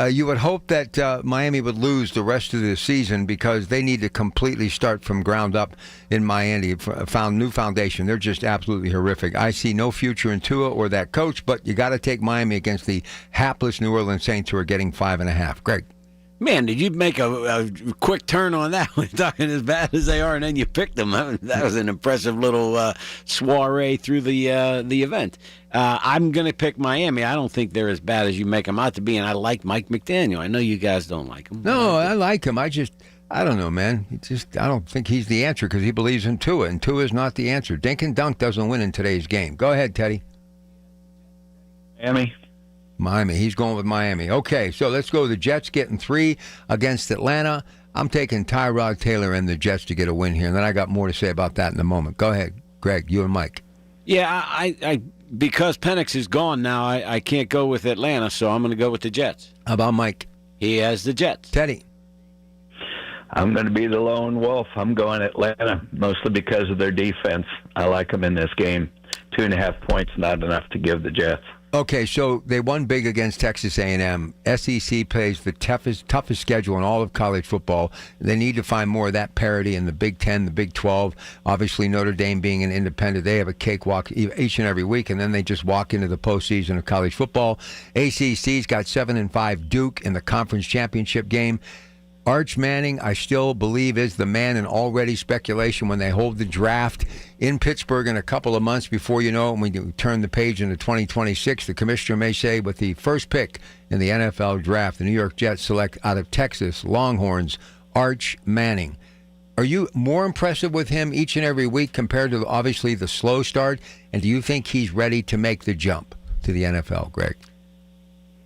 You would hope that Miami would lose the rest of the season because they need to completely start from ground up in Miami. Found new foundation. They're just absolutely horrific. I see no future in Tua or that coach, but you got to take Miami against the hapless New Orleans Saints who are getting 5.5. Greg. Man, did you make a quick turn on that one, talking as bad as they are, and then you picked them? That was an impressive little soiree through the event. I'm going to pick Miami. I don't think they're as bad as you make them out to be, and I like Mike McDaniel. I know you guys don't like him. No, I like him. I don't know, man. I don't think he's the answer because he believes in Tua, and Tua is not the answer. Dink and dunk doesn't win in today's game. Go ahead, Teddy. Miami. He's going with Miami. Okay, so let's go. The Jets getting 3 against Atlanta. I'm taking Tyrod Taylor and the Jets to get a win here, and then I got more to say about that in a moment. Go ahead, Greg, you and Mike. Yeah, I because Penix is gone now, I can't go with Atlanta, so I'm going to go with the Jets. How about Mike? He has the Jets. Teddy? I'm going to be the lone wolf. I'm going Atlanta, mostly because of their defense. I like them in this game. 2.5 points, not enough to give the Jets. Okay, so they won big against Texas A&M. SEC plays the toughest schedule in all of college football. They need to find more of that parity in the Big Ten, the Big 12. Obviously, Notre Dame being an independent, they have a cakewalk each and every week, and then they just walk into the postseason of college football. ACC's got 7-5 Duke in the conference championship game. Arch Manning, I still believe, is the man, and already speculation when they hold the draft in Pittsburgh in a couple of months. Before you know it, when you turn the page into 2026, the commissioner may say, with the first pick in the NFL draft, the New York Jets select out of Texas Longhorns, Arch Manning. Are you more impressive with him each and every week compared to, obviously, the slow start? And do you think he's ready to make the jump to the NFL, Greg?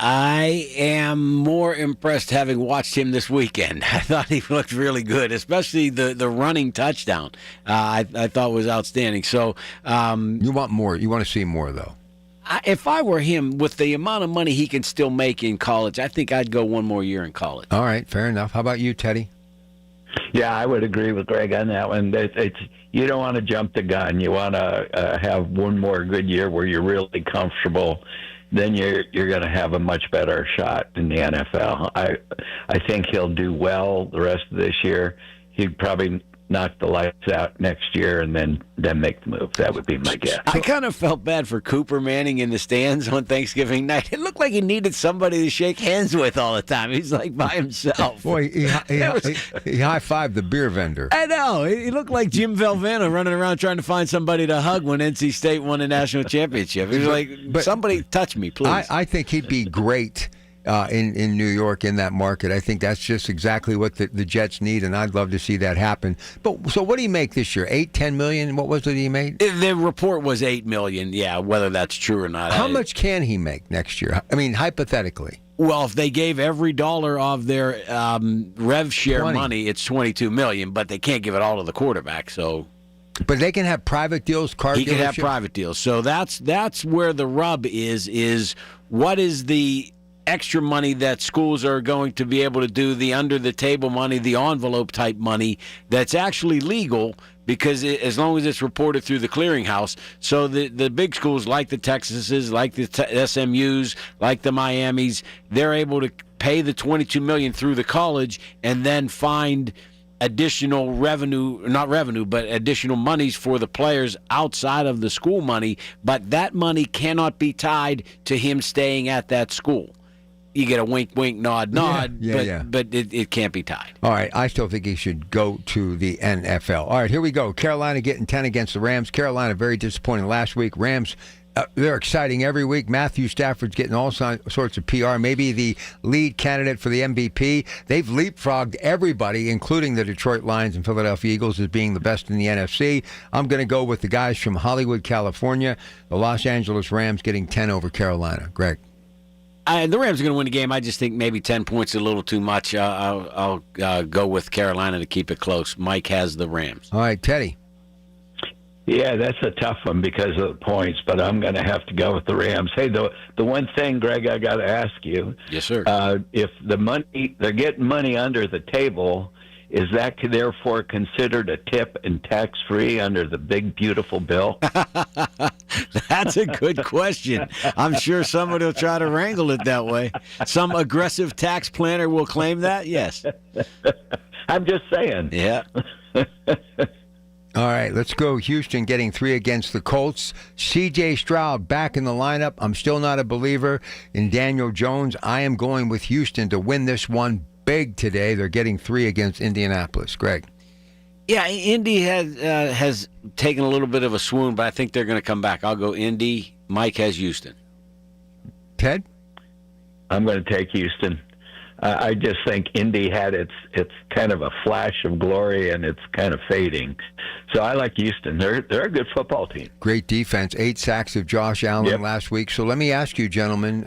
I am more impressed having watched him this weekend. I thought he looked really good, especially the running touchdown. I thought was outstanding. So you want more? You want to see more, though? If I were him, with the amount of money he can still make in college, I think I'd go one more year in college. All right, fair enough. How about you, Teddy? Yeah, I would agree with Greg on that one. It's you don't want to jump the gun. You want to have one more good year where you're really comfortable. Then you're going to have a much better shot in the NFL. I think he'll do well the rest of this year. He'd probably knock the lights out next year and then make the move. That would be my guess. I kind of felt bad for Cooper Manning in the stands on Thanksgiving night. It looked like he needed somebody to shake hands with all the time. He's like by himself. Boy, he high-fived the beer vendor. I know. He looked like Jim Valvano running around trying to find somebody to hug when NC State won a national championship. He was like, somebody touch me, please. I think he'd be great in New York, in that market. I think that's just exactly what the Jets need, and I'd love to see that happen. But so what do you make this year? $8-10 million? What was it he made? The report was $8 million. Yeah, whether that's true or not. How much can he make next year? I mean, hypothetically. Well, if they gave every dollar of their rev share 20. money, it's $22 million, but they can't give it all to the quarterback. So, but they can have private deals, car dealerships? He can have private deals. So that's where the rub is what is the extra money that schools are going to be able to do, the under-the-table money, the envelope-type money that's actually legal, because as long as it's reported through the clearinghouse. So the big schools like the Texases, like the SMUs, like the Miamis, they're able to pay the $22 million through the college and then find additional but additional monies for the players outside of the school money. But that money cannot be tied to him staying at that school. You get a wink, wink, nod, but it can't be tied. All right, I still think he should go to the NFL. All right, here we go. Carolina getting 10 against the Rams. Carolina very disappointing last week. Rams, they're exciting every week. Matthew Stafford's getting all sorts of PR, maybe the lead candidate for the MVP. They've leapfrogged everybody, including the Detroit Lions and Philadelphia Eagles, as being the best in the NFC. I'm going to go with the guys from Hollywood, California. The Los Angeles Rams getting 10 over Carolina. Greg? The Rams are going to win the game. I just think maybe 10 points is a little too much. I'll go with Carolina to keep it close. Mike has the Rams. All right, Teddy. Yeah, that's a tough one because of the points, but I'm going to have to go with the Rams. Hey, the one thing, Greg, I got to ask you. Yes, sir. If they're getting money under the table, is that therefore considered a tip and tax-free under the big, beautiful bill? That's a good question. I'm sure somebody will try to wrangle it that way. Some aggressive tax planner will claim that, yes. I'm just saying. Yeah. All right, let's go. Houston getting 3 against the Colts. C.J. Stroud back in the lineup. I'm still not a believer in Daniel Jones. I am going with Houston to win this one big today. They're getting 3 against Indianapolis. Greg? Yeah, Indy has taken a little bit of a swoon, but I think they're going to come back. I'll go Indy. Mike has Houston. Ted? I'm going to take Houston. I just think Indy had its kind of a flash of glory, and it's kind of fading. So I like Houston. They're a good football team. Great defense. 8 sacks of Josh Allen last week. So let me ask you, gentlemen,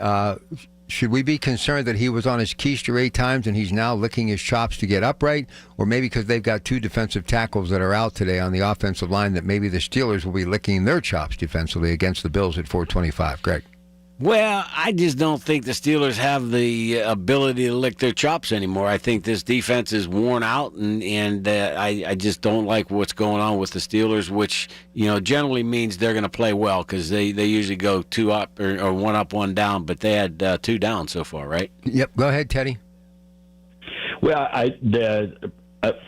should we be concerned that he was on his keister 8 times and he's now licking his chops to get upright? Or maybe because they've got 2 defensive tackles that are out today on the offensive line that maybe the Steelers will be licking their chops defensively against the Bills at 425. Greg? Well, I just don't think the Steelers have the ability to lick their chops anymore. I think this defense is worn out, and I just don't like what's going on with the Steelers, which generally means they're going to play well because they usually go 2 up or 1 up, 1 down, but they had 2 down so far, right? Yep. Go ahead, Teddy. Well, the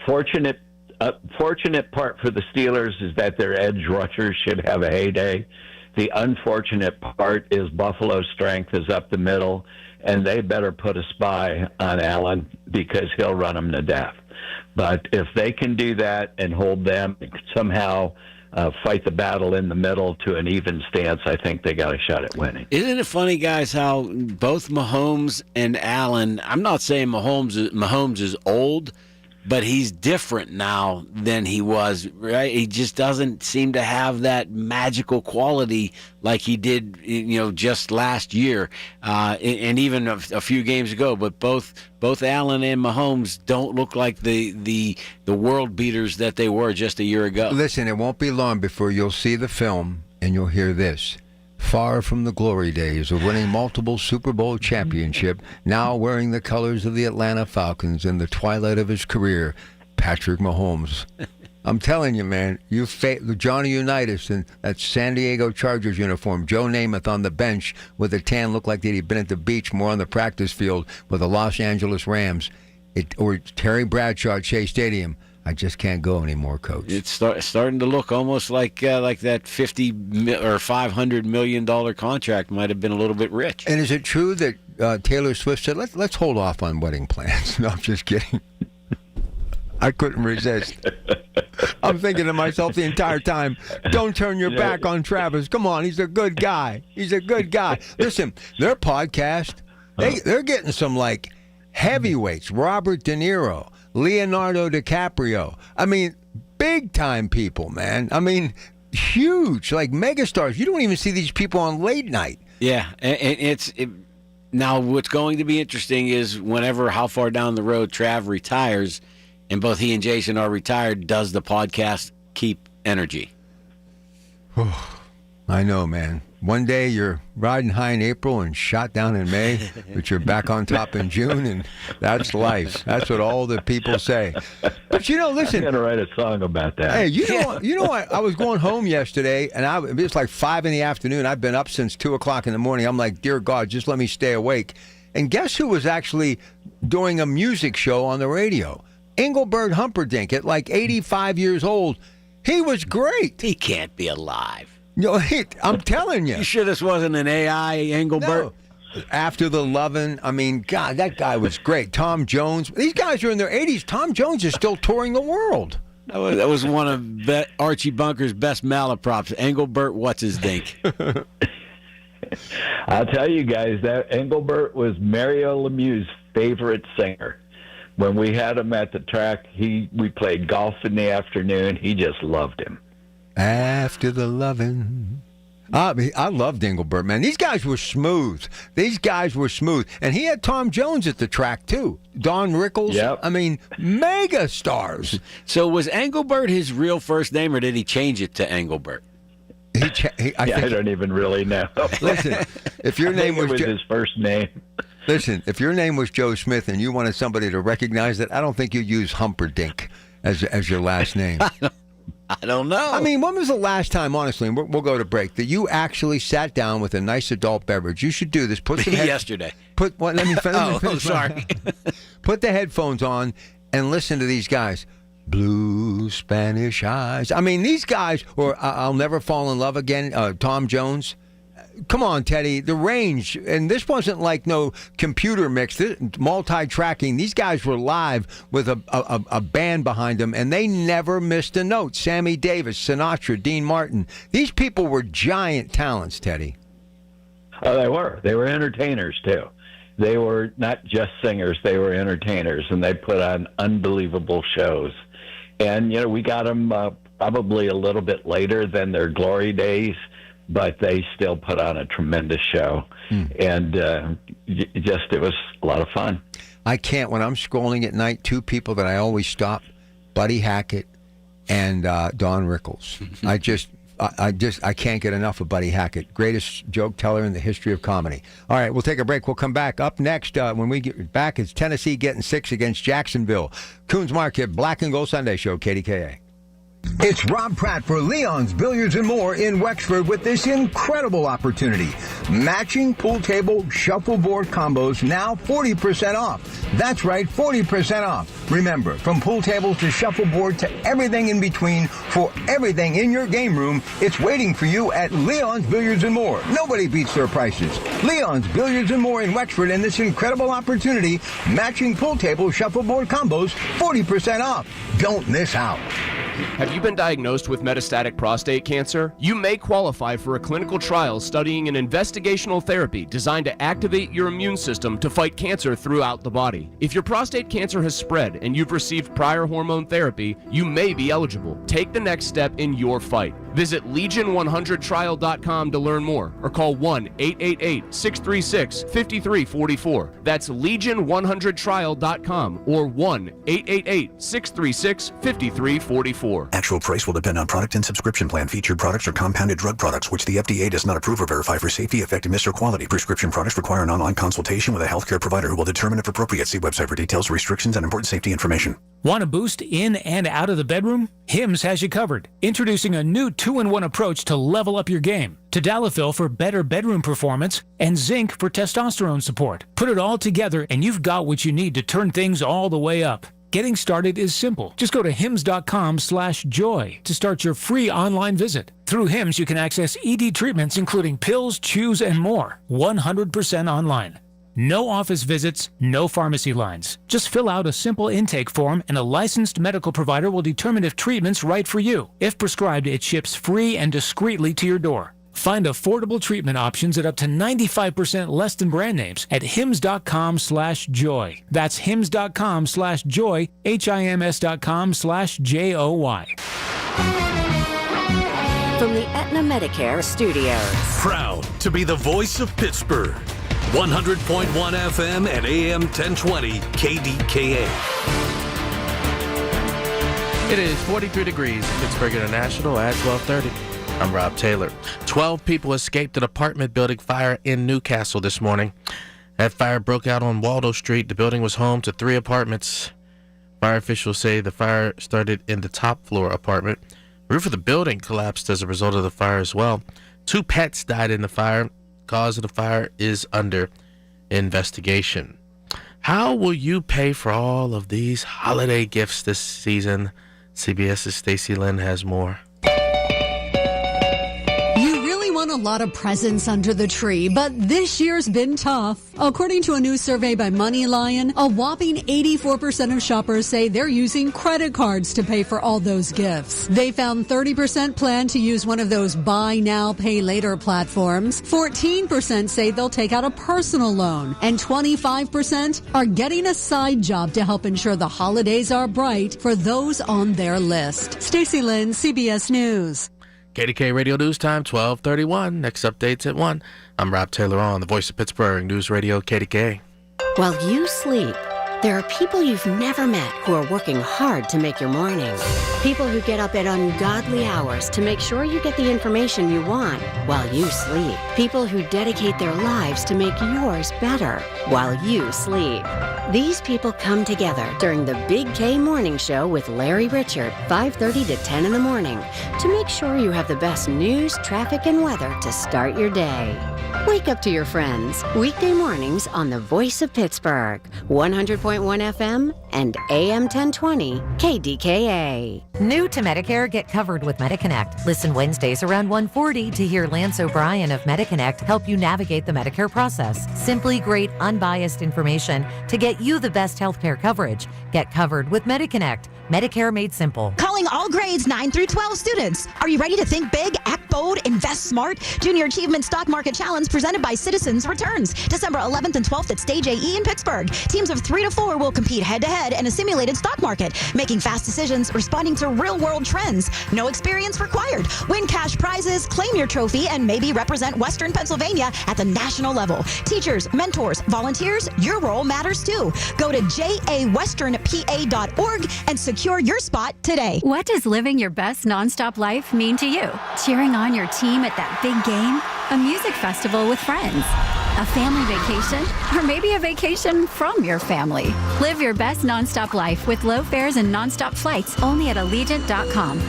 fortunate part for the Steelers is that their edge rushers should have a heyday. The unfortunate part is Buffalo's strength is up the middle, and they better put a spy on Allen because he'll run them to death. But if they can do that and hold them, somehow fight the battle in the middle to an even stance, I think they got a shot at winning. Isn't it funny, guys, how both Mahomes and Allen, I'm not saying Mahomes is old, but he's different now than he was, right? He just doesn't seem to have that magical quality like he did, just last year, and even a few games ago. But both Allen and Mahomes don't look like the world beaters that they were just a year ago. Listen, it won't be long before you'll see the film and you'll hear this. Far from the glory days of winning multiple Super Bowl championship, now wearing the colors of the Atlanta Falcons in the twilight of his career, Patrick Mahomes. I'm telling you, man, Johnny Unitas in that San Diego Chargers uniform, Joe Namath on the bench with a tan looked like he'd been at the beach, more on the practice field with the Los Angeles Rams, or Terry Bradshaw at Shea Stadium. I just can't go anymore, Coach. It's starting to look almost like that $50 or $500 million contract might have been a little bit rich. And is it true that Taylor Swift said, let's hold off on wedding plans? No, I'm just kidding. I couldn't resist. I'm thinking to myself the entire time, don't turn your back on Travis. Come on, he's a good guy. He's a good guy. Listen, their podcast, they're getting some heavyweights. Robert De Niro, Leonardo DiCaprio. I mean, big-time people, man. I mean, huge, megastars. You don't even see these people on late night. Yeah, and now what's going to be interesting is how far down the road Trav retires, and both he and Jason are retired, does the podcast keep energy? I know, man. One day you're riding high in April and shot down in May, but you're back on top in June, and that's life. That's what all the people say. But listen. I'm gonna write a song about that. Hey, I was going home yesterday, and it was like 5 in the afternoon. I've been up since 2 o'clock in the morning. I'm like, dear God, just let me stay awake. And guess who was actually doing a music show on the radio? Engelbert Humperdinck at 85 years old. He was great. He can't be alive. No, I'm telling you. You sure this wasn't an AI Engelbert? No. After the Lovin', I mean, God, that guy was great. Tom Jones. These guys are in their 80s. Tom Jones is still touring the world. That was one of Archie Bunker's best malaprops. Engelbert, what's his dink? I'll tell you guys, that Engelbert was Mario Lemieux's favorite singer. When we had him at the track, we played golf in the afternoon. He just loved him. After the Lovin'. I loved Engelbert, man. These guys were smooth. And he had Tom Jones at the track, too. Don Rickles. Yep. I mean, mega stars. So was Engelbert his real first name, or did he change it to Engelbert? I don't even really know. Listen, if your name was his first name. Listen, if your name was Joe Smith and you wanted somebody to recognize it, I don't think you'd use Humperdinck as your last name. I don't know. I mean, when was the last time, honestly, and we'll go to break, that you actually sat down with a nice adult beverage? You should do this. Yesterday. Let me finish. Sorry. Put the headphones on and listen to these guys. Blue Spanish eyes. I mean, these guys, or I'll Never Fall in Love Again, Tom Jones. Come on, Teddy, the range, and this wasn't like no computer mix, multi-tracking. These guys were live with a band behind them, and they never missed a note. Sammy Davis, Sinatra, Dean Martin. These people were giant talents, Teddy. Oh, they were. They were entertainers, too. They were not just singers, they were entertainers, and they put on unbelievable shows. And, we got them probably a little bit later than their glory days. but they still put on a tremendous show. And it was a lot of fun. I can't, when I'm scrolling at night, two people that I always stop, Buddy Hackett and Don Rickles. I can't get enough of Buddy Hackett. Greatest joke teller in the history of comedy. All right, we'll take a break. We'll come back. Up next, when we get back, it's Tennessee getting 6 against Jacksonville. Coons Market, Black and Gold Sunday Show, KDKA. It's Rob Pratt for Leon's Billiards and More in Wexford with this incredible opportunity. Matching pool table shuffleboard combos now 40% off. That's right, 40% off. Remember, from pool tables to shuffleboard to everything in between, for everything in your game room, it's waiting for you at Leon's Billiards and More. Nobody beats their prices. Leon's Billiards and More in Wexford, and this incredible opportunity, matching pool table shuffleboard combos 40% off. Don't miss out. Have you been diagnosed with metastatic prostate cancer? You may qualify for a clinical trial studying an investigational therapy designed to activate your immune system to fight cancer throughout the body. If your prostate cancer has spread and you've received prior hormone therapy, you may be eligible. Take the next step in your fight. Visit Legion100trial.com to learn more or call 1-888-636-5344. That's Legion100trial.com or 1-888-636-5344. Actual price will depend on product and subscription plan. Featured products are compounded drug products, which the FDA does not approve or verify for safety, effectiveness, or quality. Prescription products require an online consultation with a healthcare provider who will determine if appropriate. See website for details, restrictions, and important safety information. Want to boost in and out of the bedroom? Hims has you covered. Introducing a new 2-in-1 approach to level up your game. Tadalafil for better bedroom performance and zinc for testosterone support. Put it all together and you've got what you need to turn things all the way up. Getting started is simple. Just go to hims.com/joy to start your free online visit. Through Hims, you can access ED treatments including pills, chews, and more. 100% online. No office visits, no pharmacy lines. Just fill out a simple intake form and a licensed medical provider will determine if treatment's right for you. If prescribed, it ships free and discreetly to your door. Find affordable treatment options at up to 95% less than brand names at hims.com/joy. That's hims.com/joy, HIMS.com/JOY. From the Aetna Medicare Studios. Proud to be the voice of Pittsburgh. 100.1 FM and AM 1020 KDKA. It is 43 degrees in Pittsburgh International at 12:30. I'm Rob Taylor. 12 people escaped an apartment building fire in Newcastle this morning. That fire broke out on Waldo Street. The building was home to 3 apartments. Fire officials say the fire started in the top floor apartment. The roof of the building collapsed as a result of the fire as well. 2 pets died in the fire. Cause of the fire is under investigation. How will you pay for all of these holiday gifts this season? CBS's Stacey Lynn has more. A lot of presents under the tree, but this year's been tough. According to a new survey by Money Lion, a whopping 84% of shoppers say they're using credit cards to pay for all those gifts. They found 30% plan to use one of those buy now, pay later platforms. 14% say they'll take out a personal loan, and 25% are getting a side job to help ensure the holidays are bright for those on their list. Stacey Lynn, CBS News. KDKA Radio News Time, 12:31. Next updates at 1. I'm Rob Taylor on the Voice of Pittsburgh News Radio KDKA. While you sleep, there are people you've never met who are working hard to make your morning. People who get up at ungodly hours to make sure you get the information you want while you sleep. People who dedicate their lives to make yours better while you sleep. These people come together during the Big K Morning Show with Larry Richard, 5:30 to 10 in the morning, to make sure you have the best news, traffic, and weather to start your day. Wake up to your friends, weekday mornings on the Voice of Pittsburgh, 100.1 FM and AM 1020 KDKA. New to Medicare, get covered with MediConnect. Listen Wednesdays around 1:40 to hear Lance O'Brien of MediConnect help you navigate the Medicare process. Simply great, unbiased information to get you the best healthcare coverage. Get covered with MediConnect. Medicare made simple. Call enrolling all grades 9 through 12 students. Are you ready to think big, act bold, invest smart? Junior Achievement Stock Market Challenge presented by Citizens returns December 11th and 12th at Stage AE in Pittsburgh. Teams of 3 to 4 will compete head-to-head in a simulated stock market, making fast decisions, responding to real-world trends. No experience required. Win cash prizes, claim your trophy, and maybe represent Western Pennsylvania at the national level. Teachers, mentors, volunteers, your role matters too. Go to jawesternpa.org and secure your spot today. What does living your best nonstop life mean to you? Cheering on your team at that big game? A music festival with friends? A family vacation? Or maybe a vacation from your family? Live your best nonstop life with low fares and nonstop flights only at Allegiant.com.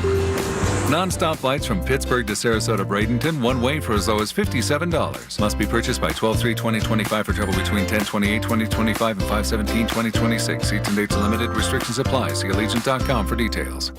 Non-stop flights from Pittsburgh to Sarasota Bradenton, one way for as low as $57. Must be purchased by 12/3/2025 for travel between 10/28/2025 and 5/17/2026. Seats and dates limited. Restrictions apply. See Allegiant.com for details.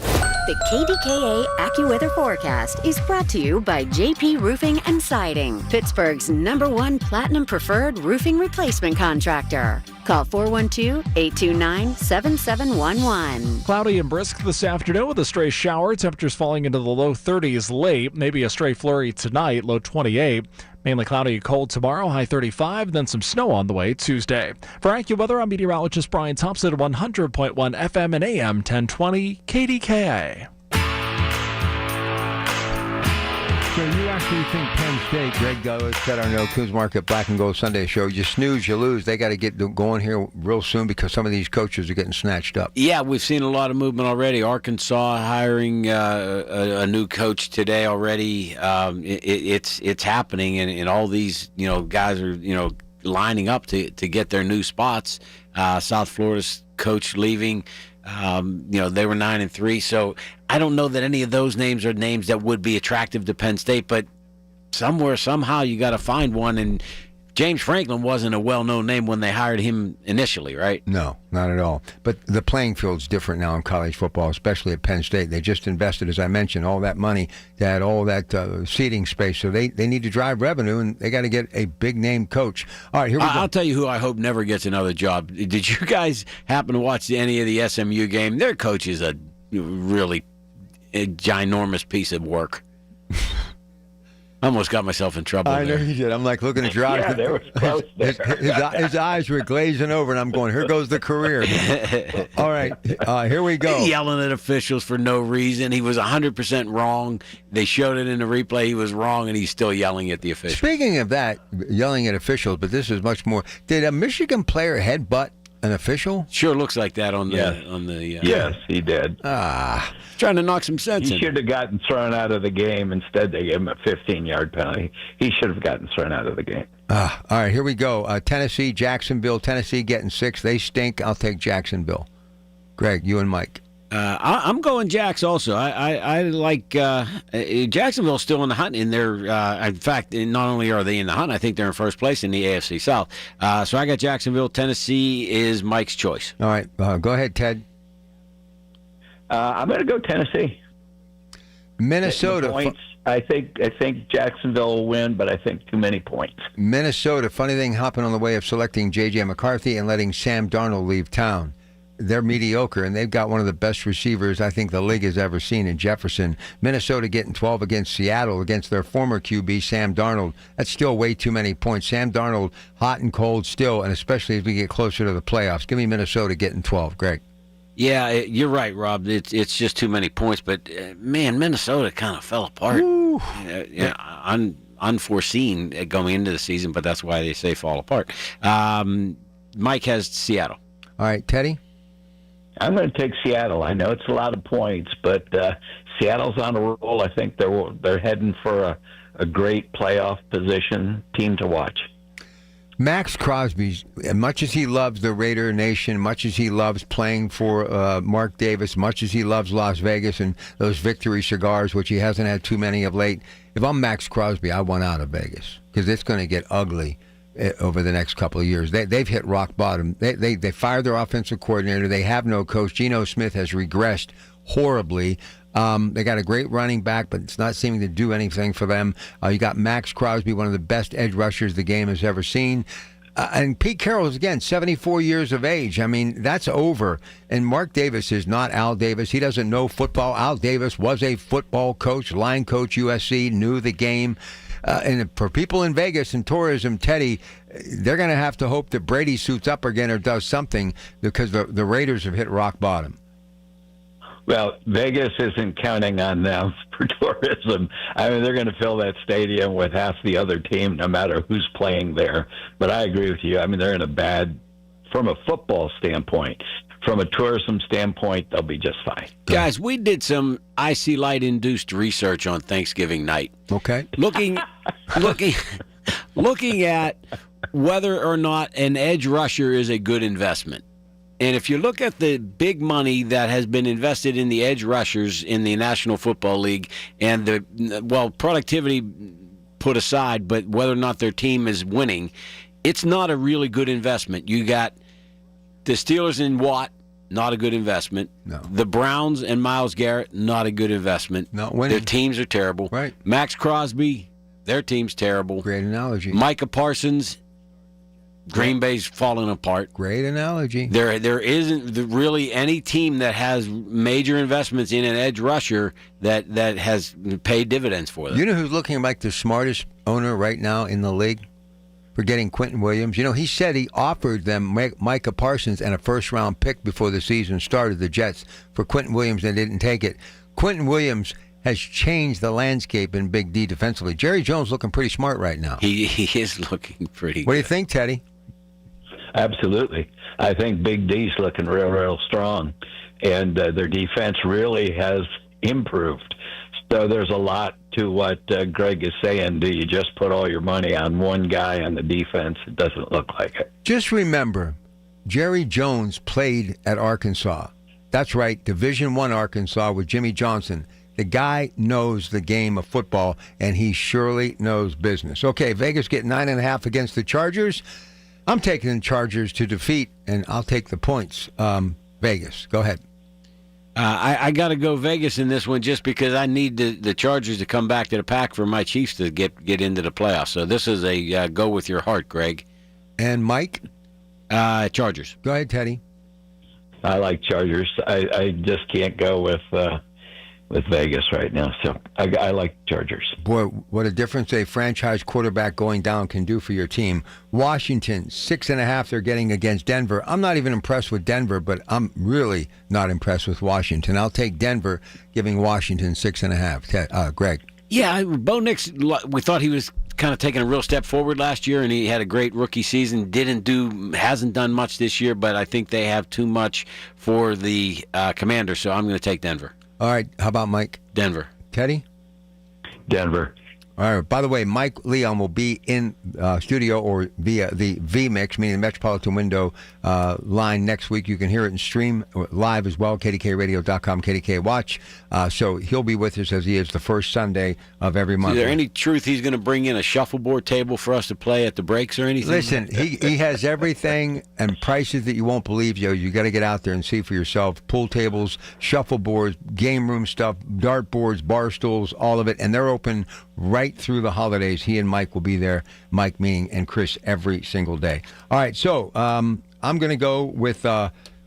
The KDKA AccuWeather forecast is brought to you by JP Roofing and Siding, Pittsburgh's #1 Platinum Preferred roofing replacement contractor. Call 412-829-7711. Cloudy and brisk this afternoon with a stray shower. Temperatures falling into the low 30s late. Maybe a stray flurry tonight, low 28. Mainly cloudy and cold tomorrow, high 35. Then some snow on the way Tuesday. For AccuWeather, I'm meteorologist Brian Thompson at 100.1 FM and AM 1020 KDKA. So you actually think Penn State, Greg Gullis said on our Coons Market Black and Gold Sunday show, you snooze, you lose. They got to get going here real soon because some of these coaches are getting snatched up. Yeah, we've seen a lot of movement already. Arkansas hiring a new coach today already. It's happening, and all these guys are lining up to get their new spots. South Florida's coach leaving. They were 9-3, so I don't know that any of those names are names that would be attractive to Penn State, but somehow you got to find one, and James Franklin wasn't a well-known name when they hired him initially, right? No, not at all. But the playing field's different now in college football, especially at Penn State. They just invested, as I mentioned, all that money to add all that seating space, so they need to drive revenue, and they got to get a big-name coach. All right, here we go. I'll tell you who I hope never gets another job. Did you guys happen to watch any of the SMU game? Their coach is a really ginormous piece of work. I almost got myself in trouble. I know you did. I'm like looking at your eyes. Yeah, they were close there. His eyes were glazing over, and I'm going, here goes the career. All right, here we go. Yelling at officials for no reason. He was 100% wrong. They showed it in the replay. He was wrong, and he's still yelling at the officials. Speaking of that, yelling at officials, but this is much more. Did a Michigan player headbutt an official? Sure looks like that on the. Yes. Yes, he did. Trying to knock some sense in. He should have gotten thrown out of the game. Instead, they gave him a 15-yard penalty. He should have gotten thrown out of the game. All right, here we go. Tennessee, Jacksonville. Tennessee getting 6. They stink. I'll take Jacksonville. Greg, you and Mike. I'm going Jacks also. I like Jacksonville still in the hunt. In their, in fact, not only are they in the hunt, I think they're in first place in the AFC South. So I got Jacksonville. Tennessee is Mike's choice. All right, go ahead, Ted. I'm going to go Tennessee. Minnesota. Points. I think Jacksonville will win, but I think too many points. Minnesota. Funny thing happened on the way of selecting J.J. McCarthy and letting Sam Darnold leave town. They're mediocre, and they've got one of the best receivers I think the league has ever seen in Jefferson. Minnesota getting 12 against Seattle, against their former QB, Sam Darnold. That's still way too many points. Sam Darnold, hot and cold still, and especially as we get closer to the playoffs. Give me Minnesota getting 12. Greg. Yeah, you're right, Rob. It's just too many points. But, man, Minnesota kind of fell apart. Unforeseen going into the season, but that's why they say fall apart. Mike has Seattle. All right, Teddy? I'm going to take Seattle. I know it's a lot of points, but Seattle's on a roll. I think they're heading for a great playoff position team to watch. Max Crosby, much as he loves the Raider Nation, much as he loves playing for Mark Davis, much as he loves Las Vegas and those victory cigars, which he hasn't had too many of late, if I'm Max Crosby, I want out of Vegas because it's going to get ugly over the next couple of years. They've hit rock bottom. They fired their offensive coordinator. They have no coach. Geno Smith has regressed horribly. They got a great running back, but it's not seeming to do anything for them. You got Max Crosby, one of the best edge rushers the game has ever seen. And Pete Carroll is, again, 74 years of age. I mean, that's over. And Mark Davis is not Al Davis. He doesn't know football. Al Davis was a football coach, line coach, USC, knew the game. And for people in Vegas and tourism, Teddy, they're going to have to hope that Brady suits up again or does something because the Raiders have hit rock bottom. Well, Vegas isn't counting on them for tourism. I mean, they're going to fill that stadium with half the other team, no matter who's playing there. But I agree with you. I mean, they're in a bad, from a football standpoint. From a tourism standpoint, they'll be just fine. Guys, we did some IC Light-induced research on Thanksgiving night. Okay. Looking at whether or not an edge rusher is a good investment. And if you look at the big money that has been invested in the edge rushers in the National Football League and productivity put aside, but whether or not their team is winning, it's not a really good investment. You got the Steelers and Watt, not a good investment. No. The Browns and Myles Garrett, not a good investment. Not winning. Their teams are terrible. Right. Max Crosby, their team's terrible. Great analogy. Micah Parsons, Green Bay's falling apart. Great analogy. There isn't really any team that has major investments in an edge rusher that has paid dividends for them. You know who's looking like the smartest owner right now in the league for getting Quentin Williams? You know, he said he offered them Micah Parsons and a first-round pick before the season started, the Jets, for Quentin Williams, and didn't take it. Quentin Williams has changed the landscape in Big D defensively. Jerry Jones looking pretty smart right now. He is looking pretty What do you think, Teddy? Absolutely. I think Big D's looking real strong, and their defense really has improved. So there's a lot to what Greg is saying. Do you just put all your money on one guy on the defense? It doesn't look like it. Just remember, Jerry Jones played at Arkansas. That's right, Division I Arkansas with Jimmy Johnson. The guy knows the game of football, and he surely knows business. Okay, Vegas get 9.5 against the Chargers. I'm taking the Chargers to defeat, and I'll take the points. Vegas, go ahead. I got to go Vegas in this one just because I need the Chargers to come back to the pack for my Chiefs to get into the playoffs. So this is a go with your heart, Greg. And Mike? Chargers. Go ahead, Teddy. I like Chargers. I just can't go with Vegas right now, so I like Chargers. Boy, what a difference a franchise quarterback going down can do for your team. Washington, 6.5 they're getting against Denver. I'm not even impressed with Denver, but I'm really not impressed with Washington. I'll take Denver, giving Washington 6.5. Greg? Yeah, Bo Nix, we thought he was kind of taking a real step forward last year, and he had a great rookie season. Hasn't done much this year, but I think they have too much for the Commanders, so I'm going to take Denver. All right. How about Mike? Denver. Teddy? Denver. All right. By the way, Mike Leon will be in studio or via the VMix, meaning the Metropolitan Window line next week. You can hear it and stream live as well, KDKRadio.com, KDK Watch. So he'll be with us as he is the first Sunday of every month. Is there any truth he's going to bring in a shuffleboard table for us to play at the breaks or anything? Listen, he has everything and prices that you won't believe, Joe. You got to get out there and see for yourself. Pool tables, shuffleboards, game room stuff, dart boards, bar stools, all of it. And they're open right through the holidays. He and Mike will be there, Mike meaning and Chris, every single day. All right, so I'm going to go with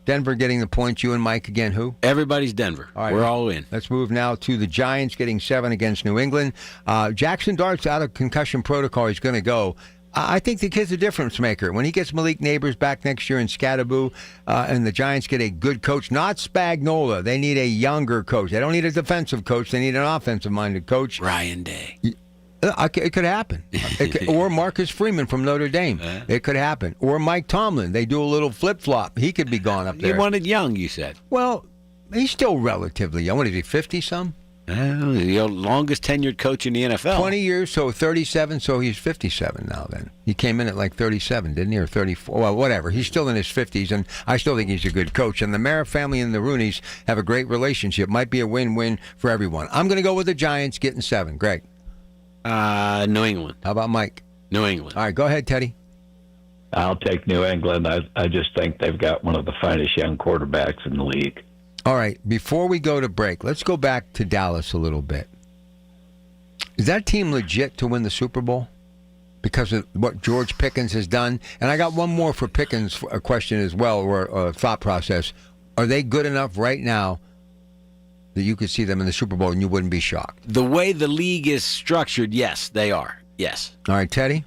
Denver getting the points. You and Mike again, who? Everybody's Denver. All right, we're all in. Let's move now to the Giants getting 7 against New England. Jackson Dart's out of concussion protocol. He's going to go. I think the kid's a difference maker. When he gets Malik Neighbors back next year in Scattaboo, and the Giants get a good coach, not Spagnuolo. They need a younger coach. They don't need a defensive coach. They need an offensive-minded coach. Ryan Day. It could happen. Or Marcus Freeman from Notre Dame. It could happen. Or Mike Tomlin. They do a little flip-flop. He could be gone up there. You wanted young, you said. Well, he's still relatively young. What is he, 50-some? The longest tenured coach in the NFL. 20 years, so 37, so he's 57 now then. He came in at like 37, didn't he, or 34? Well, whatever. He's still in his 50s, and I still think he's a good coach. And the Mara family and the Rooneys have a great relationship. Might be a win-win for everyone. I'm going to go with the Giants getting 7. Greg? New England. How about Mike? New England. All right, go ahead, Teddy. I'll take New England. I just think they've got one of the finest young quarterbacks in the league. All right, before we go to break, let's go back to Dallas a little bit. Is that team legit to win the Super Bowl? because of what George Pickens has done? And I got one more for Pickens, a question as well, or a thought process. Are they good enough right now that you could see them in the Super Bowl and you wouldn't be shocked? The way the league is structured, yes, they are. Yes. All right, Teddy?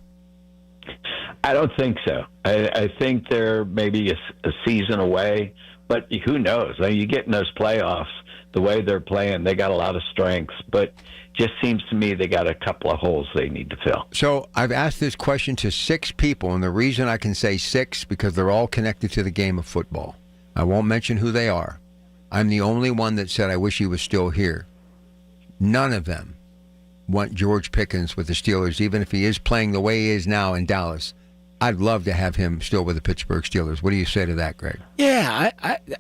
I don't think so. I think they're maybe a season away, but who knows? I mean, you get in those playoffs, the way they're playing, they got a lot of strengths, but just seems to me they got a couple of holes they need to fill. So I've asked this question to 6 people, and the reason I can say 6 because they're all connected to the game of football. I won't mention who they are. I'm the only one that said I wish he was still here. None of them want George Pickens with the Steelers, even if he is playing the way he is now in Dallas. I'd love to have him still with the Pittsburgh Steelers. What do you say to that, Greg? Yeah,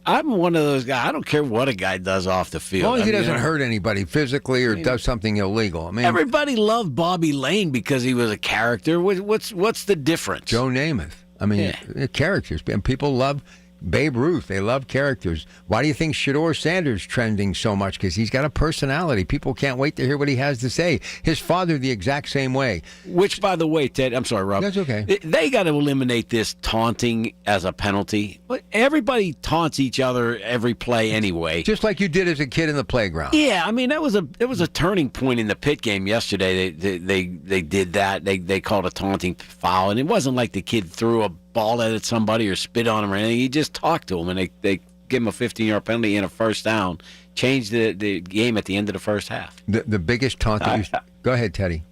I'm one of those guys. I don't care what a guy does off the field. As long as he doesn't hurt anybody physically or does something illegal. I mean, everybody loved Bobby Lane because he was a character. What's the difference? Joe Namath. I mean, characters. And people love Babe Ruth. They love characters. Why do you think Shedeur Sanders trending so much? Because he's got a personality. People can't wait to hear what he has to say. His father the exact same way. Which, by the way, Ted, I'm sorry, Rob. That's okay. They got to eliminate this taunting as a penalty. Everybody taunts each other every play anyway. Just like you did as a kid in the playground. Yeah, I mean, it was a turning point in the Pitt game yesterday. They did that. They called a taunting foul, and it wasn't like the kid threw a ball at somebody or spit on him or anything. He just talked to him, and they give him a 15-yard penalty and a first down. Changed the game at the end of the first half. The biggest taunt that go ahead, Teddy.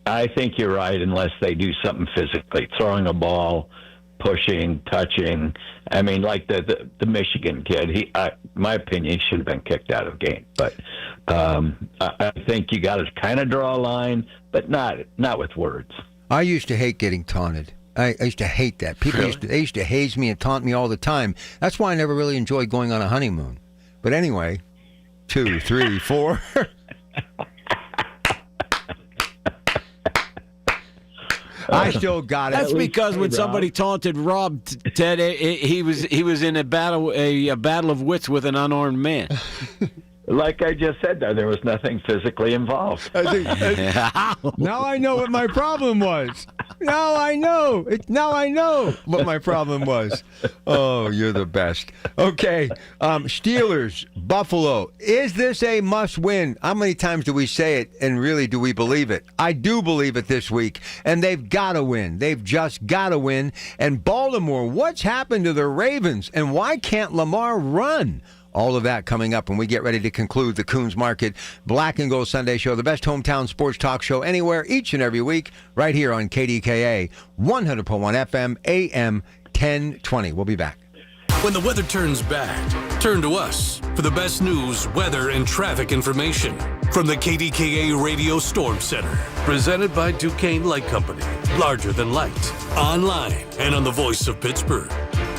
I think you're right, unless they do something physically, throwing a ball, pushing, touching. I mean, like the Michigan kid, my opinion, he should have been kicked out of the game. But I think you got to kind of draw a line, but not with words. I used to hate getting taunted. I used to hate that. People used to haze me and taunt me all the time. That's why I never really enjoyed going on a honeymoon. But anyway, 2, 3, 4. I still got it. That's because when somebody taunted Rob, Ted, he was in a battle of wits with an unarmed man. Like I just said, there was nothing physically involved. Now I know what my problem was. Now I know what my problem was. Oh, you're the best. Okay, Steelers, Buffalo. Is this a must-win? How many times do we say it, and really do we believe it? I do believe it this week, and they've got to win. They've just got to win. And Baltimore, what's happened to the Ravens, and why can't Lamar run? All of that coming up when we get ready to conclude the Coons Market Black and Gold Sunday Show, the best hometown sports talk show anywhere, each and every week, right here on KDKA 100.1 FM, AM 1020. We'll be back. When the weather turns bad, turn to us for the best news, weather, and traffic information from the KDKA Radio Storm Center. Presented by Duquesne Light Company. Larger than light. Online and on the voice of Pittsburgh.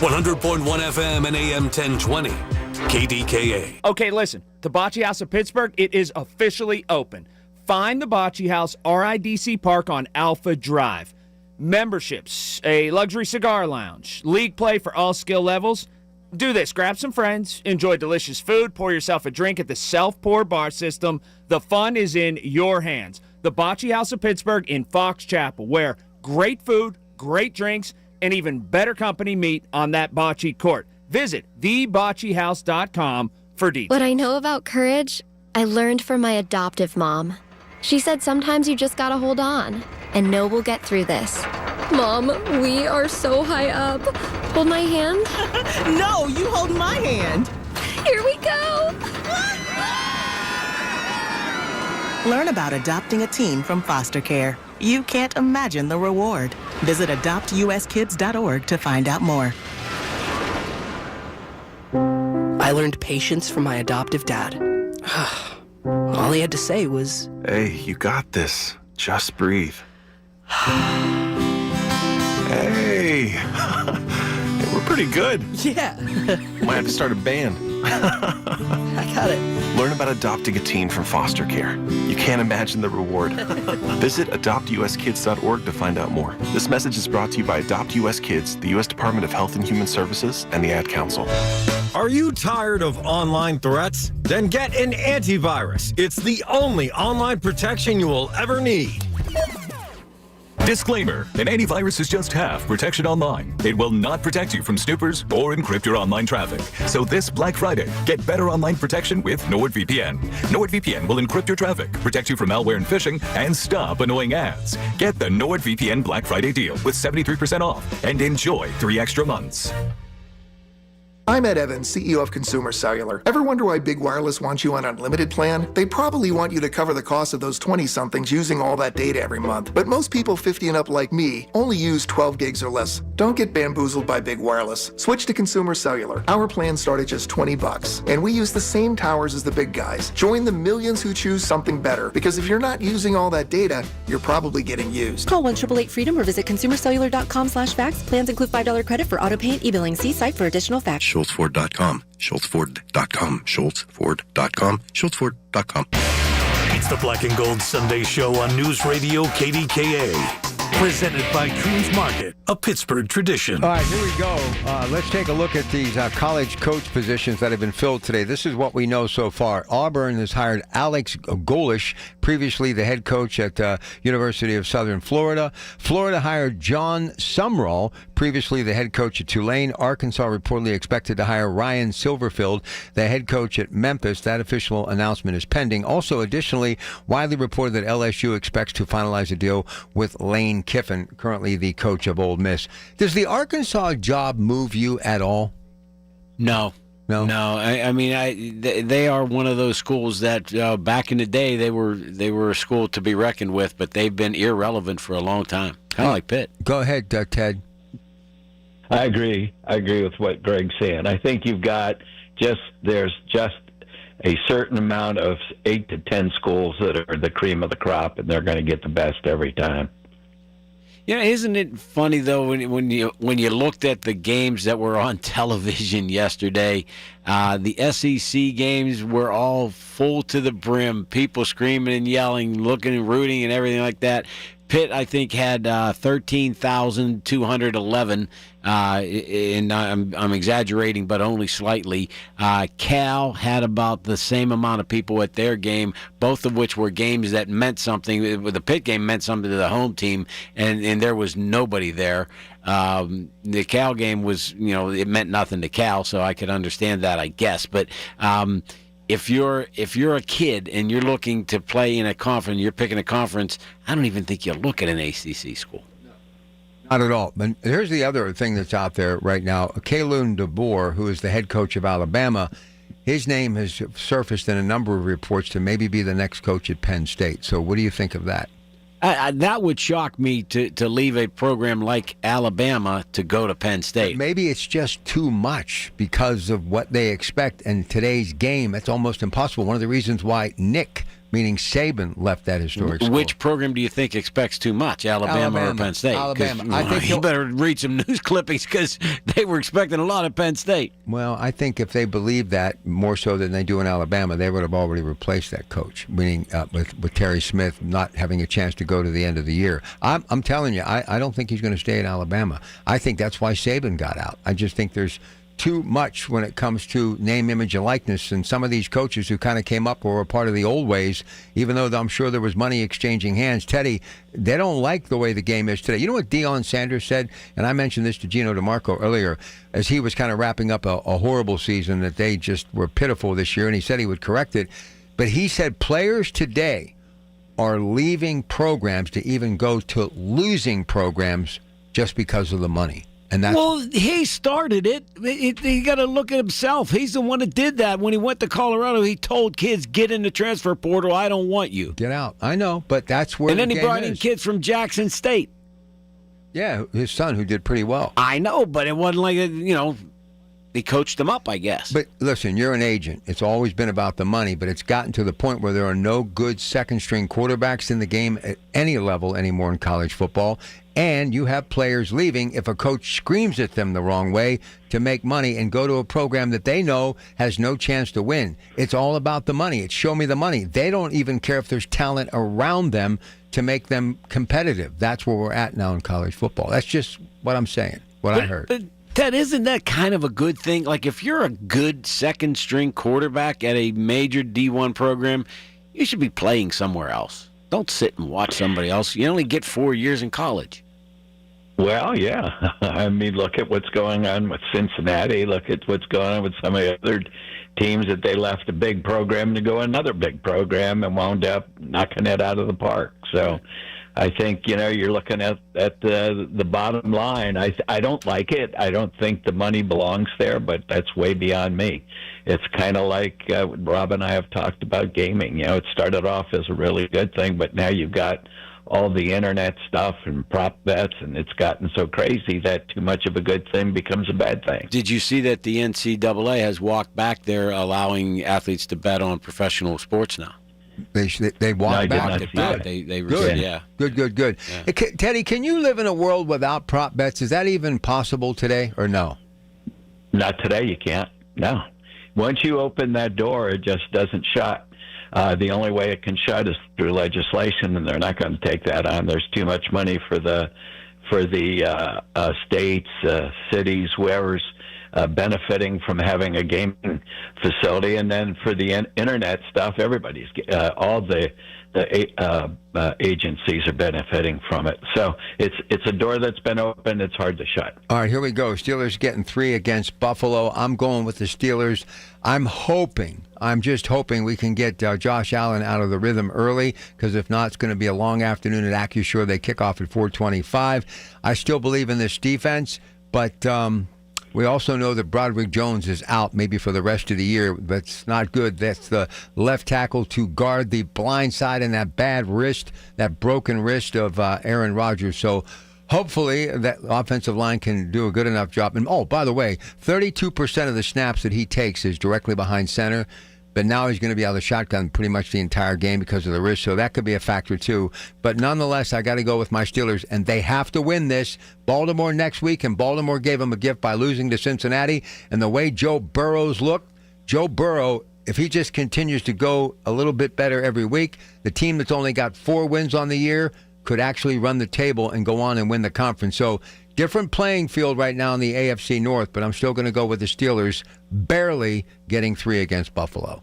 100.1 FM and AM 1020. KDKA. Okay, listen. The Bocce House of Pittsburgh, it is officially open. Find the Bocce House RIDC Park on Alpha Drive. Memberships, a luxury cigar lounge, league play for all skill levels. Do this. Grab some friends, enjoy delicious food, pour yourself a drink at the self-pour bar system. The fun is in your hands. The Bocce House of Pittsburgh in Fox Chapel, where great food, great drinks, and even better company meet on that bocce court. Visit theboccehouse.com for details. What I know about courage, I learned from my adoptive mom. She said sometimes you just gotta hold on and know we'll get through this. Mom, we are so high up. Hold my hand. No, you hold my hand. Here we go. Learn about adopting a teen from foster care. You can't imagine the reward. Visit adoptuskids.org to find out more. I learned patience from my adoptive dad. All he had to say was, "Hey, you got this. Just breathe." Hey, we're pretty good. Yeah. Might have to start a band. I got it. Learn about adopting a teen from foster care. You can't imagine the reward. Visit adoptuskids.org to find out more. This message is brought to you by Adopt US Kids, the U.S. Department of Health and Human Services, and the Ad Council. Are you tired of online threats? Then get an antivirus. It's the only online protection you will ever need. Disclaimer, an antivirus is just half protection online. It will not protect you from snoopers or encrypt your online traffic. So this Black Friday, get better online protection with NordVPN. NordVPN will encrypt your traffic, protect you from malware and phishing, and stop annoying ads. Get the NordVPN Black Friday deal with 73% off and enjoy 3 extra months. I'm Ed Evans, CEO of Consumer Cellular. Ever wonder why Big Wireless wants you on an unlimited plan? They probably want you to cover the cost of those 20-somethings using all that data every month. But most people 50 and up like me only use 12 gigs or less. Don't get bamboozled by Big Wireless. Switch to Consumer Cellular. Our plans start at just $20, and we use the same towers as the big guys. Join the millions who choose something better, because if you're not using all that data, you're probably getting used. Call 1-888-FREEDOM or visit consumercellular.com/facts. Plans include $5 credit for auto pay and e-billing. See site for additional facts. SchultzFord.com. SchultzFord.com. SchultzFord.com. SchultzFord.com. It's the Black and Gold Sunday Show on News Radio KDKA. Presented by Coons Market, a Pittsburgh tradition. All right, here we go. Let's take a look at these college coach positions that have been filled today. This is what we know so far. Auburn has hired Alex Golish, previously the head coach at University of Southern Florida. Florida hired John Sumrall, previously the head coach at Tulane. Arkansas reportedly expected to hire Ryan Silverfield, the head coach at Memphis. That official announcement is pending. Also, additionally, widely reported that LSU expects to finalize a deal with Lane Kiffin, currently the coach of Ole Miss. Does the Arkansas job move you at all? No. I mean, they are one of those schools that back in the day they were a school to be reckoned with, but they've been irrelevant for a long time. Kind of like Pitt. Go ahead, Ted. I agree with what Greg's saying. I think there's just a certain amount of 8 to 10 schools that are the cream of the crop, and they're going to get the best every time. Yeah, isn't it funny though when you looked at the games that were on television yesterday? The SEC games were all full to the brim, people screaming and yelling, looking and rooting and everything like that. Pitt, I think, had 13,211, and I'm exaggerating, but only slightly. Cal had about the same amount of people at their game, both of which were games that meant something. The Pitt game meant something to the home team, and there was nobody there. The Cal game was, it meant nothing to Cal, so I could understand that, I guess. But if you're a kid and you're looking to play in a conference, you're picking a conference, I don't even think you look at an ACC school. Not at all. But here's the other thing that's out there right now. Kalen DeBoer, who is the head coach of Alabama, his name has surfaced in a number of reports to maybe be the next coach at Penn State. So what do you think of that? That would shock me to leave a program like Alabama to go to Penn State. But maybe it's just too much because of what they expect in today's game. It's almost impossible. One of the reasons why Nick, meaning Saban, left that historic school. Which program do you think expects too much, Alabama or Penn State? Alabama. I think you better read some news clippings because they were expecting a lot of Penn State. Well, I think if they believe that more so than they do in Alabama, they would have already replaced that coach, meaning with Terry Smith not having a chance to go to the end of the year. I'm telling you, I don't think he's going to stay in Alabama. I think that's why Saban got out. I just think there's too much when it comes to name, image, and likeness. And some of these coaches who kind of came up or were part of the old ways, even though I'm sure there was money exchanging hands, Teddy, they don't like the way the game is today. You know what Deion Sanders said? And I mentioned this to Gino DeMarco earlier as he was kind of wrapping up a horrible season that they just were pitiful this year, and he said he would correct it. But he said players today are leaving programs to even go to losing programs just because of the money. And well, he started it. He got to look at himself. He's the one that did that. When he went to Colorado, he told kids, get in the transfer portal. I don't want you. Get out. I know, but that's where And then the he game brought in is. kids from Jackson State. Yeah, his son, who did pretty well. I know, but it wasn't like, he coached them up, I guess. But listen, you're an agent. It's always been about the money, but it's gotten to the point where there are no good second-string quarterbacks in the game at any level anymore in college football. And you have players leaving if a coach screams at them the wrong way to make money and go to a program that they know has no chance to win. It's all about the money. It's show me the money. They don't even care if there's talent around them to make them competitive. That's where we're at now in college football. That's just what I'm saying, I heard. But Ted, isn't that kind of a good thing? Like, if you're a good second-string quarterback at a major D1 program, you should be playing somewhere else. Don't sit and watch somebody else. You only get 4 years in college. Well, yeah. I mean, look at what's going on with Cincinnati. Look at what's going on with some of the other teams that they left a big program to go another big program and wound up knocking it out of the park. So I think, you're looking at the bottom line. I don't like it. I don't think the money belongs there, but that's way beyond me. It's kind of like Rob and I have talked about gaming. It started off as a really good thing, but now you've got all the internet stuff and prop bets, and it's gotten so crazy that too much of a good thing becomes a bad thing. Did you see that the NCAA has walked back there, allowing athletes to bet on professional sports now? They walked back. Good. Yeah. Good. Yeah. Hey, Teddy, can you live in a world without prop bets? Is that even possible today, or no? Not today. You can't. No. Once you open that door, it just doesn't shut. The only way it can shut is through legislation, and they're not going to take that on. There's too much money for the states, cities, whoever's benefiting from having a gaming facility, and then for the internet stuff, everybody's all the agencies are benefiting from it. So it's a door that's been open. It's hard to shut. All right, here we go. Steelers getting 3 against Buffalo. I'm going with the Steelers. I'm just hoping we can get Josh Allen out of the rhythm early, because if not, it's going to be a long afternoon at AccuSure. They kick off at 4:25. I still believe in this defense, but we also know that Broderick Jones is out maybe for the rest of the year. That's not good. That's the left tackle to guard the blind side and that bad wrist, that broken wrist of Aaron Rodgers. So hopefully that offensive line can do a good enough job. And, by the way, 32% of the snaps that he takes is directly behind center. But now he's going to be out of the shotgun pretty much the entire game because of the wrist, so that could be a factor too. But nonetheless, I got to go with my Steelers, and they have to win this. Baltimore next week, and Baltimore gave them a gift by losing to Cincinnati. And the way Joe Burrow's looked, Joe Burrow, if he just continues to go a little bit better every week, the team that's only got 4 wins on the year could actually run the table and go on and win the conference. So different playing field right now in the AFC North, but I'm still going to go with the Steelers, barely getting 3 against Buffalo.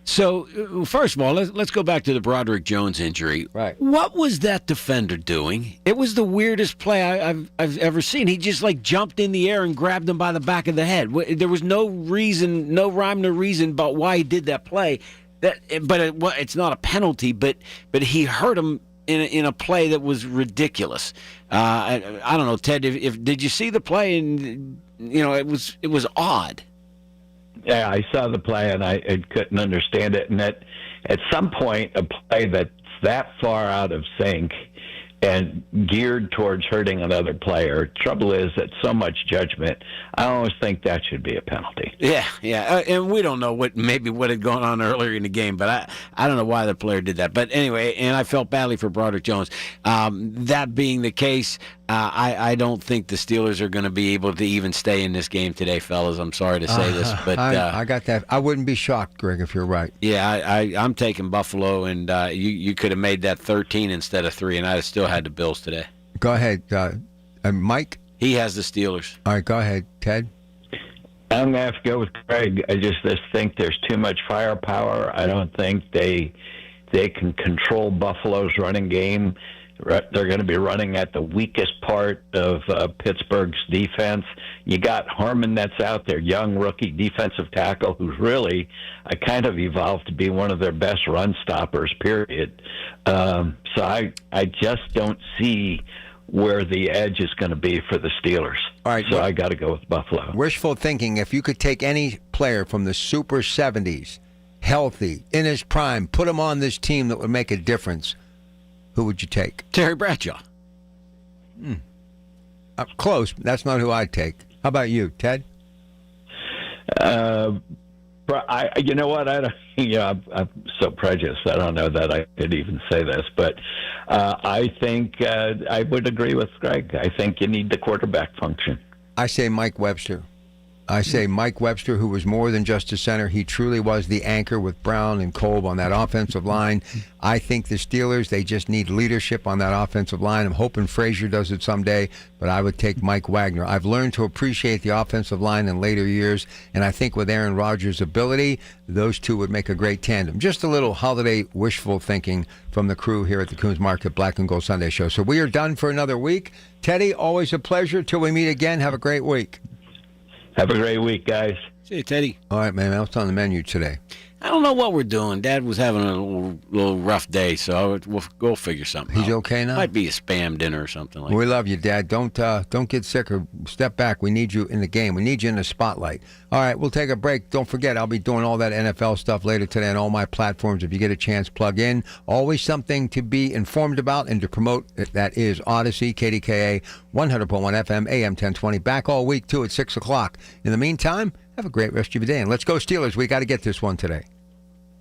So, first of all, let's go back to the Broderick Jones injury. Right. What was that defender doing? It was the weirdest play I've ever seen. He just jumped in the air and grabbed him by the back of the head. There was no reason, no rhyme, no reason about why he did that play. It's not a penalty, but he hurt him in a play that was ridiculous. I don't know, Ted. If did you see the play? And it was odd. Yeah, I saw the play, and I couldn't understand it. And at some point, a play that's that far out of sync and geared towards hurting another player, trouble is that so much judgment, I always think that should be a penalty. Yeah. And we don't know what had gone on earlier in the game, but I don't know why the player did that. But anyway, and I felt badly for Broderick Jones. That being the case, I don't think the Steelers are going to be able to even stay in this game today, fellas. I'm sorry to say this, but I got that. I wouldn't be shocked, Greg, if you're right. Yeah, I'm taking Buffalo, and you could have made that 13 instead of 3, and I'd have still had the Bills today. Go ahead, Mike. He has the Steelers. All right, go ahead, Ted. I'm going to have to go with Greg. I just think there's too much firepower. I don't think they can control Buffalo's running game. They're going to be running at the weakest part of Pittsburgh's defense. You got Harmon that's out there, young rookie defensive tackle, who's really kind of evolved to be one of their best run stoppers, period. So I just don't see where the edge is going to be for the Steelers. All right, so I got to go with Buffalo. Wishful thinking, if you could take any player from the Super 70s, healthy, in his prime, put him on this team that would make a difference, who would you take? Terry Bradshaw. Close. That's not who I'd take. How about you, Ted? You know what? I'm so prejudiced. I don't know that I could even say this, but I think I would agree with Greg. I think you need the quarterback function. I say Mike Webster. I say Mike Webster, who was more than just a center. He truly was the anchor with Brown and Kolb on that offensive line. I think the Steelers, they just need leadership on that offensive line. I'm hoping Frazier does it someday, but I would take Mike Wagner. I've learned to appreciate the offensive line in later years, and I think with Aaron Rodgers' ability, those two would make a great tandem. Just a little holiday wishful thinking from the crew here at the Coons Market Black and Gold Sunday Show. So we are done for another week. Teddy, always a pleasure. Till we meet again, have a great week. Have a great week, guys. See you, Teddy. All right, man. What's on the menu today? I don't know what we're doing. Dad was having a little rough day, so we'll go figure something out. He's okay now? Might be a Spam dinner or something like that. We love you, Dad. Don't get sick or step back. We need you in the game. We need you in the spotlight. All right, we'll take a break. Don't forget, I'll be doing all that NFL stuff later today on all my platforms. If you get a chance, plug in. Always something to be informed about and to promote. That is Odyssey, KDKA, 100.1 FM, AM 1020. Back all week, too, at 6 o'clock. In the meantime, have a great rest of your day. And let's go Steelers. We got to get this one today.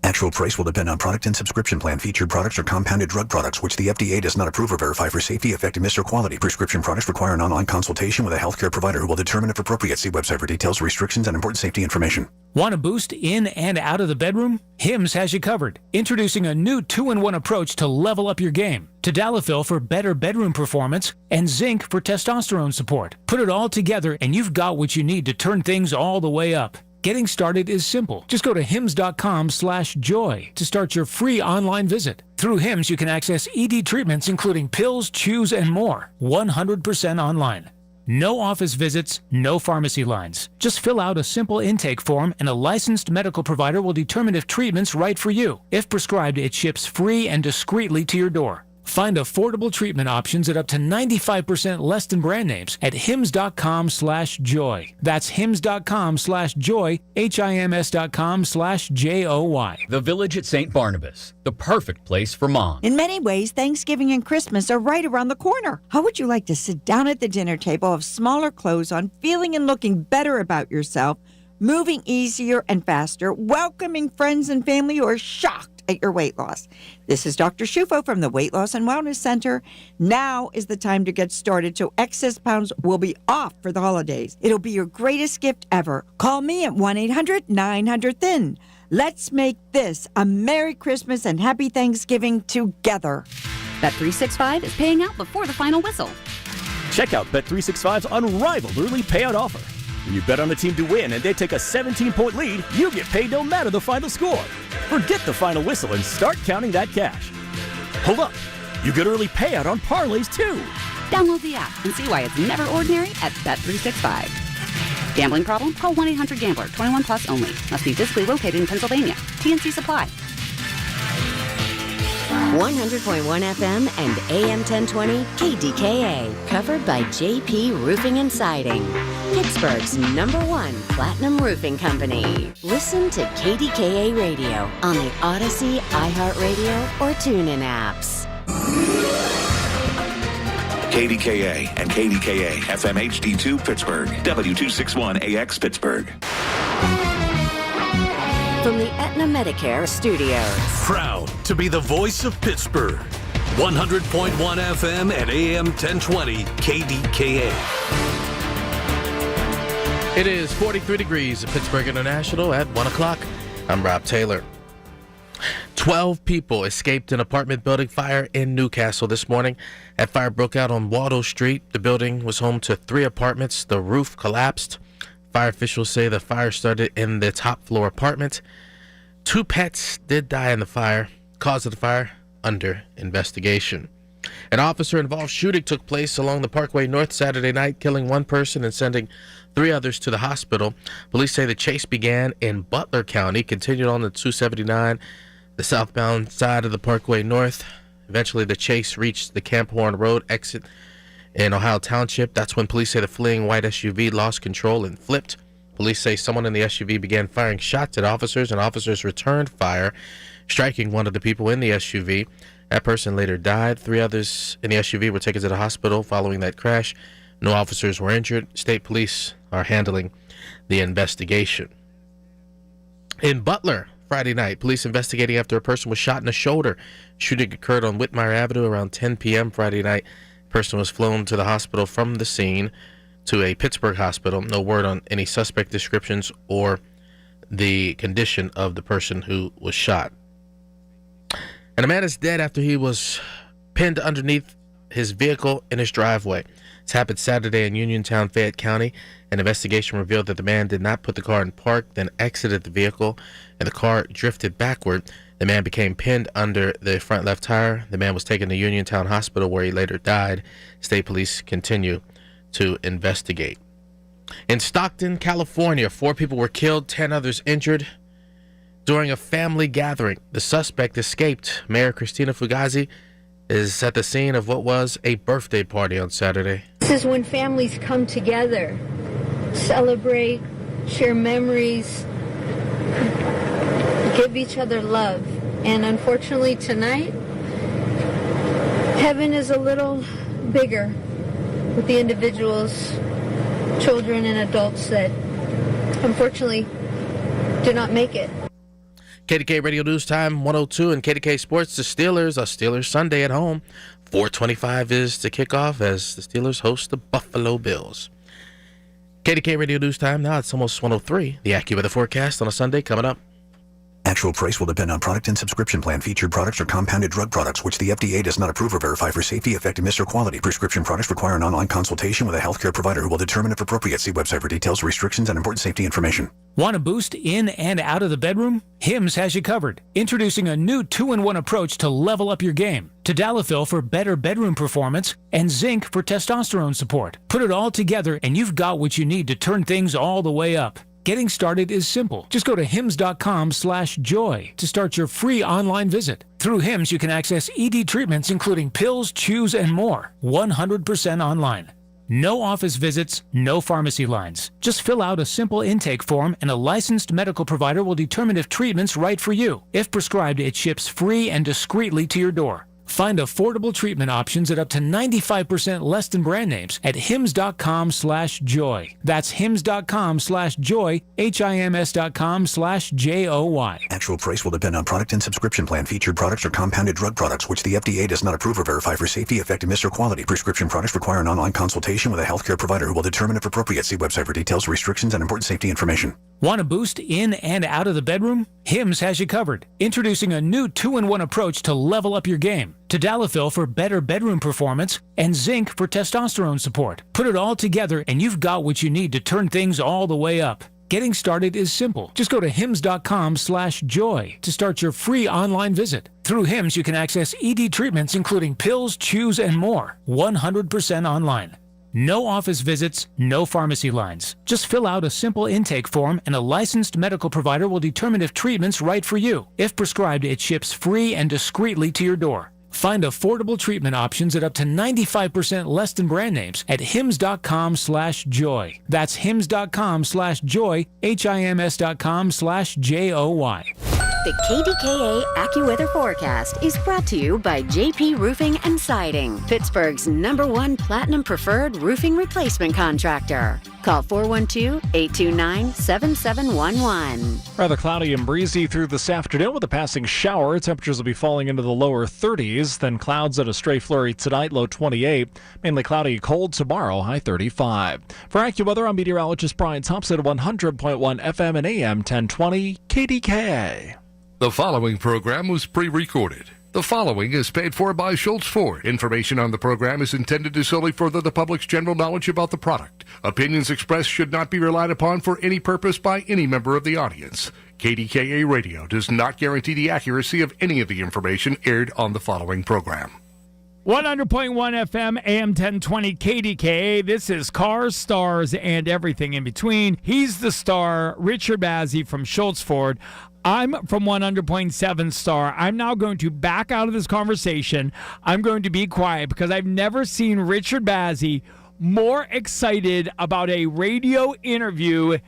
Actual price will depend on product and subscription plan. Featured products are compounded drug products, which the FDA does not approve or verify for safety, effectiveness, or quality. Prescription products require an online consultation with a healthcare provider who will determine if appropriate. See website for details, restrictions, and important safety information. Want a boost in and out of the bedroom? Hims has you covered. Introducing a new 2-in-1 approach to level up your game. Tadalafil for better bedroom performance and zinc for testosterone support. Put it all together and you've got what you need to turn things all the way up. Getting started is simple. Just go to hims.com/joy to start your free online visit. Through Hims, you can access ED treatments including pills, chews, and more. 100% online. No office visits, no pharmacy lines. Just fill out a simple intake form and a licensed medical provider will determine if treatment's right for you. If prescribed, it ships free and discreetly to your door. Find affordable treatment options at up to 95% less than brand names at hims.com/joy. That's hims.com/joy, hims.com/joy. The Village at St. Barnabas, the perfect place for mom. In many ways, Thanksgiving and Christmas are right around the corner. How would you like to sit down at the dinner table, have smaller clothes on, feeling and looking better about yourself, moving easier and faster, welcoming friends and family who are shocked at your weight loss? This is Dr. Shufo from the Weight Loss and Wellness Center. Now is the time to get started so excess pounds will be off for the holidays. It'll be your greatest gift ever. Call me at 1-800-900-THIN. Let's make this a Merry Christmas and Happy Thanksgiving together. Bet365 is paying out before the final whistle. Check out Bet365's unrivaled early payout offer. When you bet on a team to win and they take a 17-point lead, you get paid no matter the final score. Forget the final whistle and start counting that cash. Hold up. You get early payout on parlays, too. Download the app and see why it's never ordinary at Bet365. Gambling problem? Call 1-800-GAMBLER. 21 plus only. Must be physically located in Pennsylvania. TNC Supply. 100.1 FM and AM 1020 KDKA. Covered by JP Roofing and Siding. Pittsburgh's #1 platinum roofing company. Listen to KDKA Radio on the Odyssey, iHeartRadio, or TuneIn apps. KDKA and KDKA FM HD2 Pittsburgh. W261AX Pittsburgh. From the Aetna Medicare Studios. Proud to be the voice of Pittsburgh. 100.1 FM and AM 1020 KDKA. It is 43 degrees at Pittsburgh International at 1 o'clock. I'm Rob Taylor. 12 people escaped an apartment building fire in Newcastle this morning. That fire broke out on Waddle Street. The building was home to 3 apartments. The roof collapsed. Fire officials say the fire started in the top floor apartment. 2 pets did die in the fire. Cause of the fire under investigation. An officer-involved shooting took place along the Parkway North Saturday night, killing 1 person and sending 3 others to the hospital. Police say the chase began in Butler County, continued on the 279, the southbound side of the Parkway North. Eventually, the chase reached the Camp Horn Road exit in Ohio Township. That's when police say the fleeing white SUV lost control and flipped. Police say someone in the SUV began firing shots at officers, and officers returned fire, striking one of the people in the SUV. That person later died. 3 others in the SUV were taken to the hospital following that crash. No officers were injured. State police are handling the investigation. In Butler, Friday night, police investigating after a person was shot in the shoulder. Shooting occurred on Whitmire Avenue around 10 p.m. Friday night. Person was flown to the hospital from the scene. to a Pittsburgh hospital. No word on any suspect descriptions or the condition of the person who was shot. And a man is dead after he was pinned underneath his vehicle in his driveway. This happened Saturday in Uniontown, Fayette County. An investigation revealed that the man did not put the car in park, then exited the vehicle, and the car drifted backward. The man became pinned under the front left tire. The man was taken to Uniontown Hospital, where he later died. State police continue to investigate. In Stockton, California, 4 people were killed, 10 others injured during a family gathering. The suspect escaped. Mayor Christina Fugazi is at the scene of what was a birthday party on Saturday. This is when families come together, celebrate, share memories, give each other love. And unfortunately tonight, heaven is a little bigger with the individuals, children and adults that unfortunately did not make it. KDKA Radio News Time 102 and KDKA Sports. The Steelers, a Steelers Sunday at home. 4:25 is to kick off as the Steelers host the Buffalo Bills. KDKA Radio News Time now. It's almost 103. The AccuWeather forecast on a Sunday coming up. Actual price will depend on product and subscription plan. Featured products are compounded drug products, which the FDA does not approve or verify for safety, effectiveness, or quality. Prescription products require an online consultation with a healthcare provider who will determine if appropriate. See website for details, restrictions, and important safety information. Want to boost in and out of the bedroom? Hims has you covered. Introducing a new 2-in-1 approach to level up your game. Tadalafil for better bedroom performance and zinc for testosterone support. Put it all together and you've got what you need to turn things all the way up. Getting started is simple. Just go to hims.com/joy to start your free online visit. Through Hims, you can access ED treatments including pills, chews, and more. 100% online. No office visits, no pharmacy lines. Just fill out a simple intake form and a licensed medical provider will determine if treatment's right for you. If prescribed, it ships free and discreetly to your door. Find affordable treatment options at up to 95% less than brand names at hims.com/joy. That's hims.com/joy, hims.com/joy. Actual price will depend on product and subscription plan. Featured products are compounded drug products, which the FDA does not approve or verify for safety, effectiveness, or quality. Prescription products require an online consultation with a healthcare provider who will determine if appropriate. See website for details, restrictions, and important safety information. Want to boost in and out of the bedroom? Hims has you covered. Introducing a new 2-in-1 approach to level up your game. Tadalafil for better bedroom performance and zinc for testosterone support. Put it all together and you've got what you need to turn things all the way up. Getting started is simple. Just go to hims.com/joy to start your free online visit. Through Hims, you can access ED treatments including pills, chews, and more. 100% online. No office visits, no pharmacy lines. Just fill out a simple intake form and a licensed medical provider will determine if treatment's right for you. If prescribed, it ships free and discreetly to your door. Find affordable treatment options at up to 95% less than brand names at hims.com/joy. That's hims.com/joy, hims.com/joy. The KDKA AccuWeather forecast is brought to you by JP Roofing and Siding, Pittsburgh's #1 Platinum Preferred Roofing Replacement Contractor. Call 412-829-7711. Rather cloudy and breezy through this afternoon with a passing shower. Temperatures will be falling into the lower 30s, then clouds and a stray flurry tonight, low 28. Mainly cloudy, cold tomorrow, high 35. For AccuWeather, I'm meteorologist Brian Thompson at 100.1 FM and AM 1020 KDKA. The following program was pre-recorded. The following is paid for by Schultz Ford. Information on the program is intended to solely further the public's general knowledge about the product. Opinions expressed should not be relied upon for any purpose by any member of the audience. KDKA Radio does not guarantee the accuracy of any of the information aired on the following program. 100.1 FM, AM 1020 KDKA. This is Cars, Stars, and everything in between. He's the star, Richard Bazzi from Schultz Ford. I'm from 100.7 Star. I'm now going to back out of this conversation. I'm going to be quiet because I've never seen Richard Bazzi more excited about a radio interview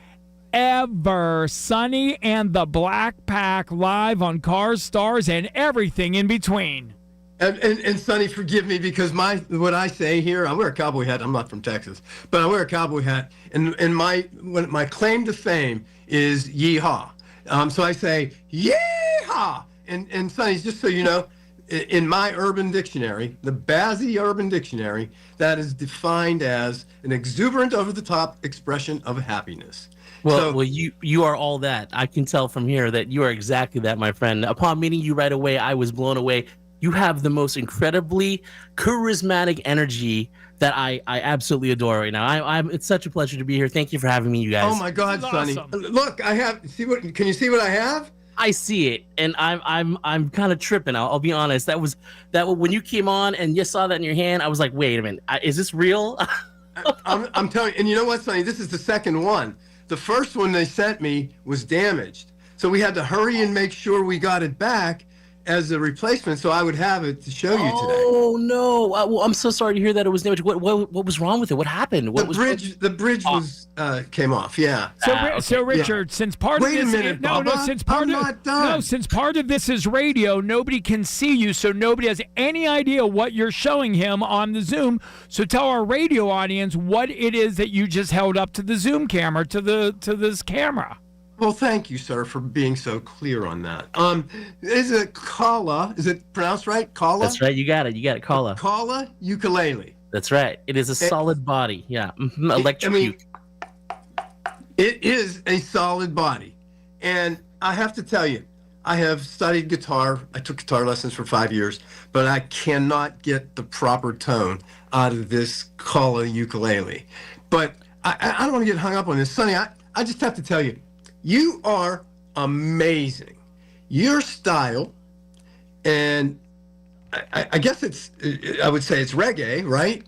ever. Sonny and the Black Pack live on Cars, Stars, and everything in between. And Sonny, forgive me because what I say here, I wear a cowboy hat. I'm not from Texas, but I wear a cowboy hat, and my claim to fame is yeehaw. So I say yeehaw, and Sonny, just so you know, in my urban dictionary, the Bazzi Urban Dictionary, that is defined as an exuberant, over-the-top expression of happiness. Well, you are all that. I can tell from here that you are exactly that, my friend. Upon meeting you right away, I was blown away. You have the most incredibly charismatic energy that I absolutely adore right now. It's such a pleasure to be here. Thank you for having me, you guys. Oh my God, Sonny! Awesome. Look, I have. Can you see what I have? I see it, and I'm kind of tripping. I'll be honest. That when you came on and you saw that in your hand, I was like, wait a minute, is this real? I'm telling you, and you know what, Sonny? This is the second one. The first one they sent me was damaged, so we had to hurry and make sure we got it back as a replacement, so I would have it to show you today. Oh no! Well, I'm so sorry to hear that it was damaged. What was wrong with it? What happened? The bridge was came off. Yeah. So Richard, since part Wait of this, a minute, Bubba. since part I'm of not done. since part of this is radio, nobody can see you, so nobody has any idea what you're showing him on the Zoom. So tell our radio audience what it is that you just held up to the Zoom camera, to this camera. Well, thank you, sir, for being so clear on that. Is it Kala? Is it pronounced right? Kala? That's right. You got it. Kala. Kala ukulele. That's right. It is a solid body. Yeah. Electric. It is a solid body. And I have to tell you, I have studied guitar. I took guitar lessons for 5 years, but I cannot get the proper tone out of this Kala ukulele. But I don't want to get hung up on this. Sonny, I just have to tell you, you are amazing. Your style, and I guess I would say it's reggae, right?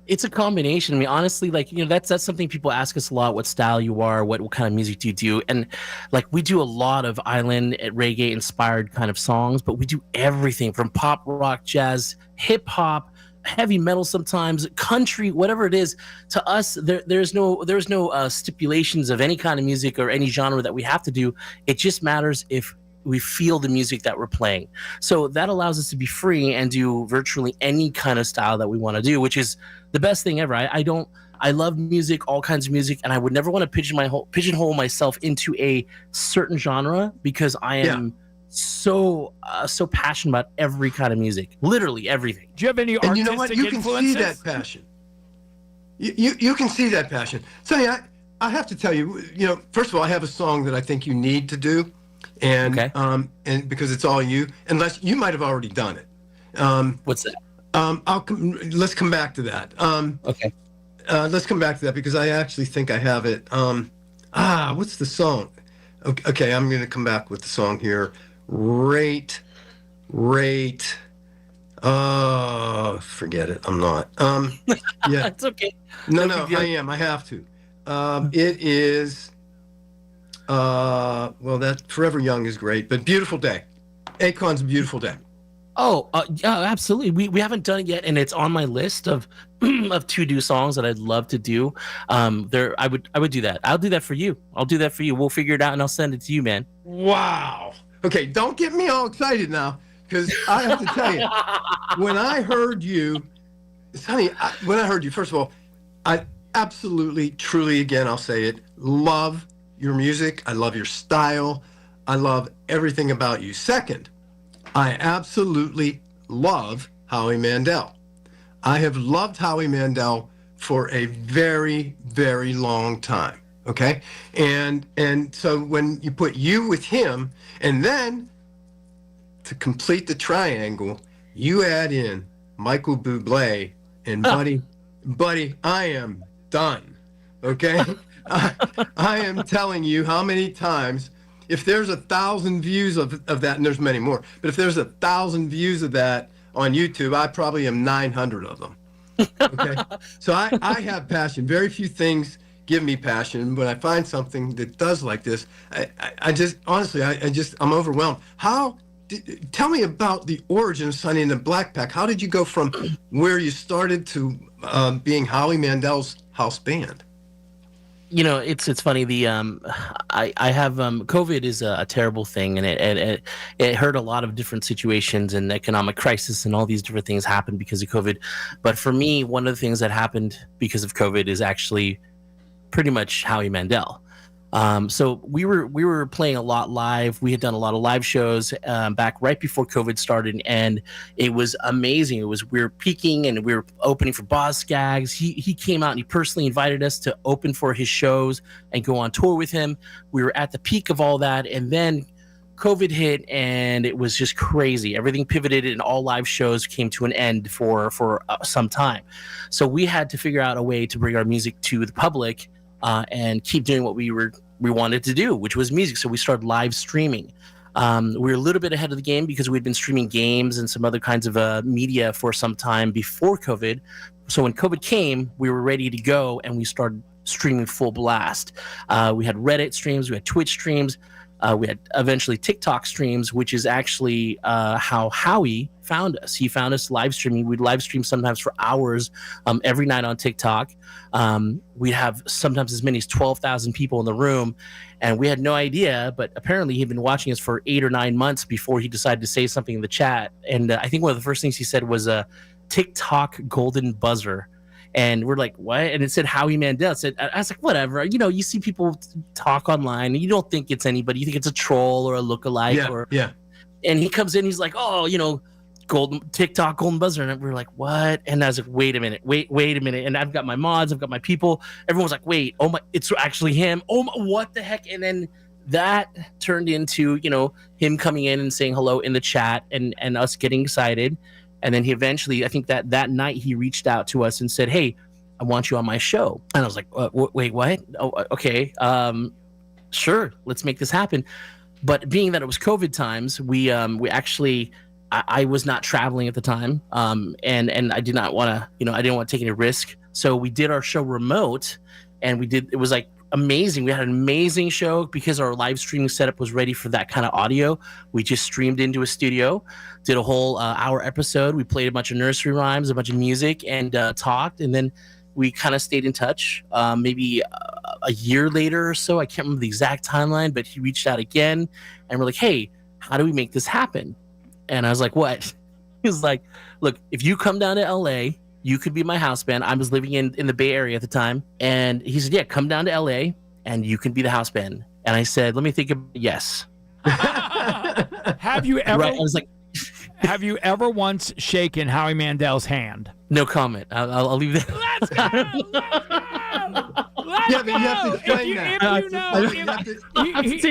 It's a combination. I mean, honestly, that's something people ask us a lot. What style you are? What kind of music do you do? And we do a lot of island reggae inspired kind of songs, but we do everything from pop, rock, jazz, hip hop, heavy metal, sometimes country, whatever it is. To us, there's no stipulations of any kind of music or any genre that we have to do. It just matters if we feel the music that we're playing. So that allows us to be free and do virtually any kind of style that we want to do, which is the best thing ever. I love music, all kinds of music, and I would never want to pigeonhole myself into a certain genre, because I am so passionate about every kind of music, literally everything. Do you have any and artistic you know what? You can influences? see that passion. You can see that passion. Sonny, I have to tell you, first of all, I have a song that I think you need to do, and and because it's all you, unless you might have already done it. What's that? Let's come back to that. Okay. Let's come back to that, because I actually think I have it. What's the song? Okay, I'm going to come back with the song here. Rate. Forget it. I'm not. Yeah. It's okay. No, I am. I have to. It is. That Forever Young is great, but Beautiful Day. Akon's Beautiful Day. Oh, yeah, absolutely. We haven't done it yet, and it's on my list of to-do songs that I'd love to do. I would do that. I'll do that for you. We'll figure it out, and I'll send it to you, man. Wow. Okay, don't get me all excited now, because I have to tell you, when I heard you, Sonny, first of all, I absolutely, truly, again, I'll say it, love your music. I love your style. I love everything about you. Second, I absolutely love Howie Mandel. I have loved Howie Mandel for a very, very long time. Okay, and so when you put you with him, and then to complete the triangle, you add in Michael Bublé, and buddy, I am done. Okay, I am telling you how many times. If there's 1,000 views of that, and there's many more, but if there's 1,000 views of that on YouTube, I probably am 900 of them. Okay, so I have passion. Very few things give me passion. When I find something that does like this, I just honestly, I'm overwhelmed. Tell me about the origin of Sonny and the Black Pack. How did you go from where you started to being Howie Mandel's house band? It's funny. I have COVID is a terrible thing, and it hurt a lot of different situations, and economic crisis and all these different things happened because of COVID. But for me, one of the things that happened because of COVID is actually pretty much Howie Mandel. So we were playing a lot live. We had done a lot of live shows back right before COVID started, and it was amazing. We were peaking, and we were opening for Boz Skaggs. He came out and he personally invited us to open for his shows and go on tour with him. We were at the peak of all that, and then COVID hit, and it was just crazy. Everything pivoted, and all live shows came to an end for some time. So we had to figure out a way to bring our music to the public and keep doing what we wanted to do, which was music. So we started live streaming. We were a little bit ahead of the game because we'd been streaming games and some other kinds of media for some time before COVID. So when COVID came, we were ready to go, and we started streaming full blast. We had Reddit streams, we had Twitch streams. We had eventually TikTok streams, which is actually how Howie found us. He found us live streaming. We'd live stream sometimes for hours every night on TikTok. We'd have sometimes as many as 12,000 people in the room, and we had no idea, but apparently he'd been watching us for 8 or 9 months before he decided to say something in the chat. And I think one of the first things he said was a TikTok golden buzzer. And we're like, what? And it said Howie Mandel. I was like, whatever. You see people talk online, and you don't think it's anybody. You think it's a troll or a lookalike. Yeah. And he comes in, he's like, oh, TikTok golden buzzer. And we were like, what? And I was like, wait a minute. And I've got my mods, I've got my people. Everyone was like, wait, oh my, it's actually him. Oh my, what the heck? And then that turned into, him coming in and saying hello in the chat and us getting excited. And then he eventually, I think that night, he reached out to us and said, hey, I want you on my show. And I was like, wait, what? Oh, okay. Sure. Let's make this happen. But being that it was COVID times, we actually, I was not traveling at the time. And I did not want to, I didn't want to take any risk. So we did our show remote, and it was like amazing. We had an amazing show because our live streaming setup was ready for that kind of audio. We just streamed into a studio, did a whole hour episode. We played a bunch of nursery rhymes, a bunch of music, and talked. And then we kind of stayed in touch. Maybe a year later or so, I can't remember the exact timeline, but he reached out again, and we're like, hey, how do we make this happen? And I was like, what? He was like, look, if you come down to LA, you could be my house band. I was living in the Bay Area at the time. And he said, yeah, come down to LA and you can be the house band. And I said, let me think of yes. Have you ever? Right. I was like, have you ever once shaken Howie Mandel's hand? No comment. I'll leave that. Let's go. Yeah, but you have to explain that.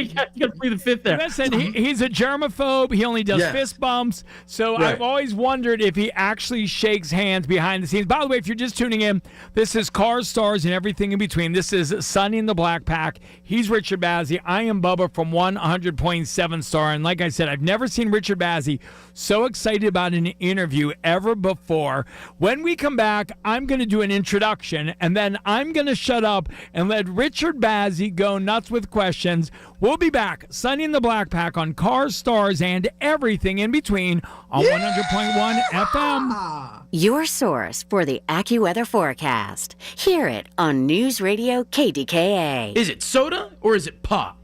You got to play the fifth there. Listen, he's a germaphobe. He only does fist bumps. So Right. I've always wondered if he actually shakes hands behind the scenes. By the way, if you're just tuning in, this is Cars, Stars, and Everything in Between. This is Sonny in the Black Pack. He's Richard Bazzi. I am Bubba from 100.7 Star. And like I said, I've never seen Richard Bazzi so excited about an interview ever before. When we come back, I'm going to do an introduction, and then I'm going to shut up and let Richard Bazzi go nuts with questions. We'll be back, Sonny in the Black Pack on Cars, Stars, and Everything in Between on 100.1 FM. Your source for the AccuWeather forecast. Hear it on News Radio KDKA. Is it soda or is it pop?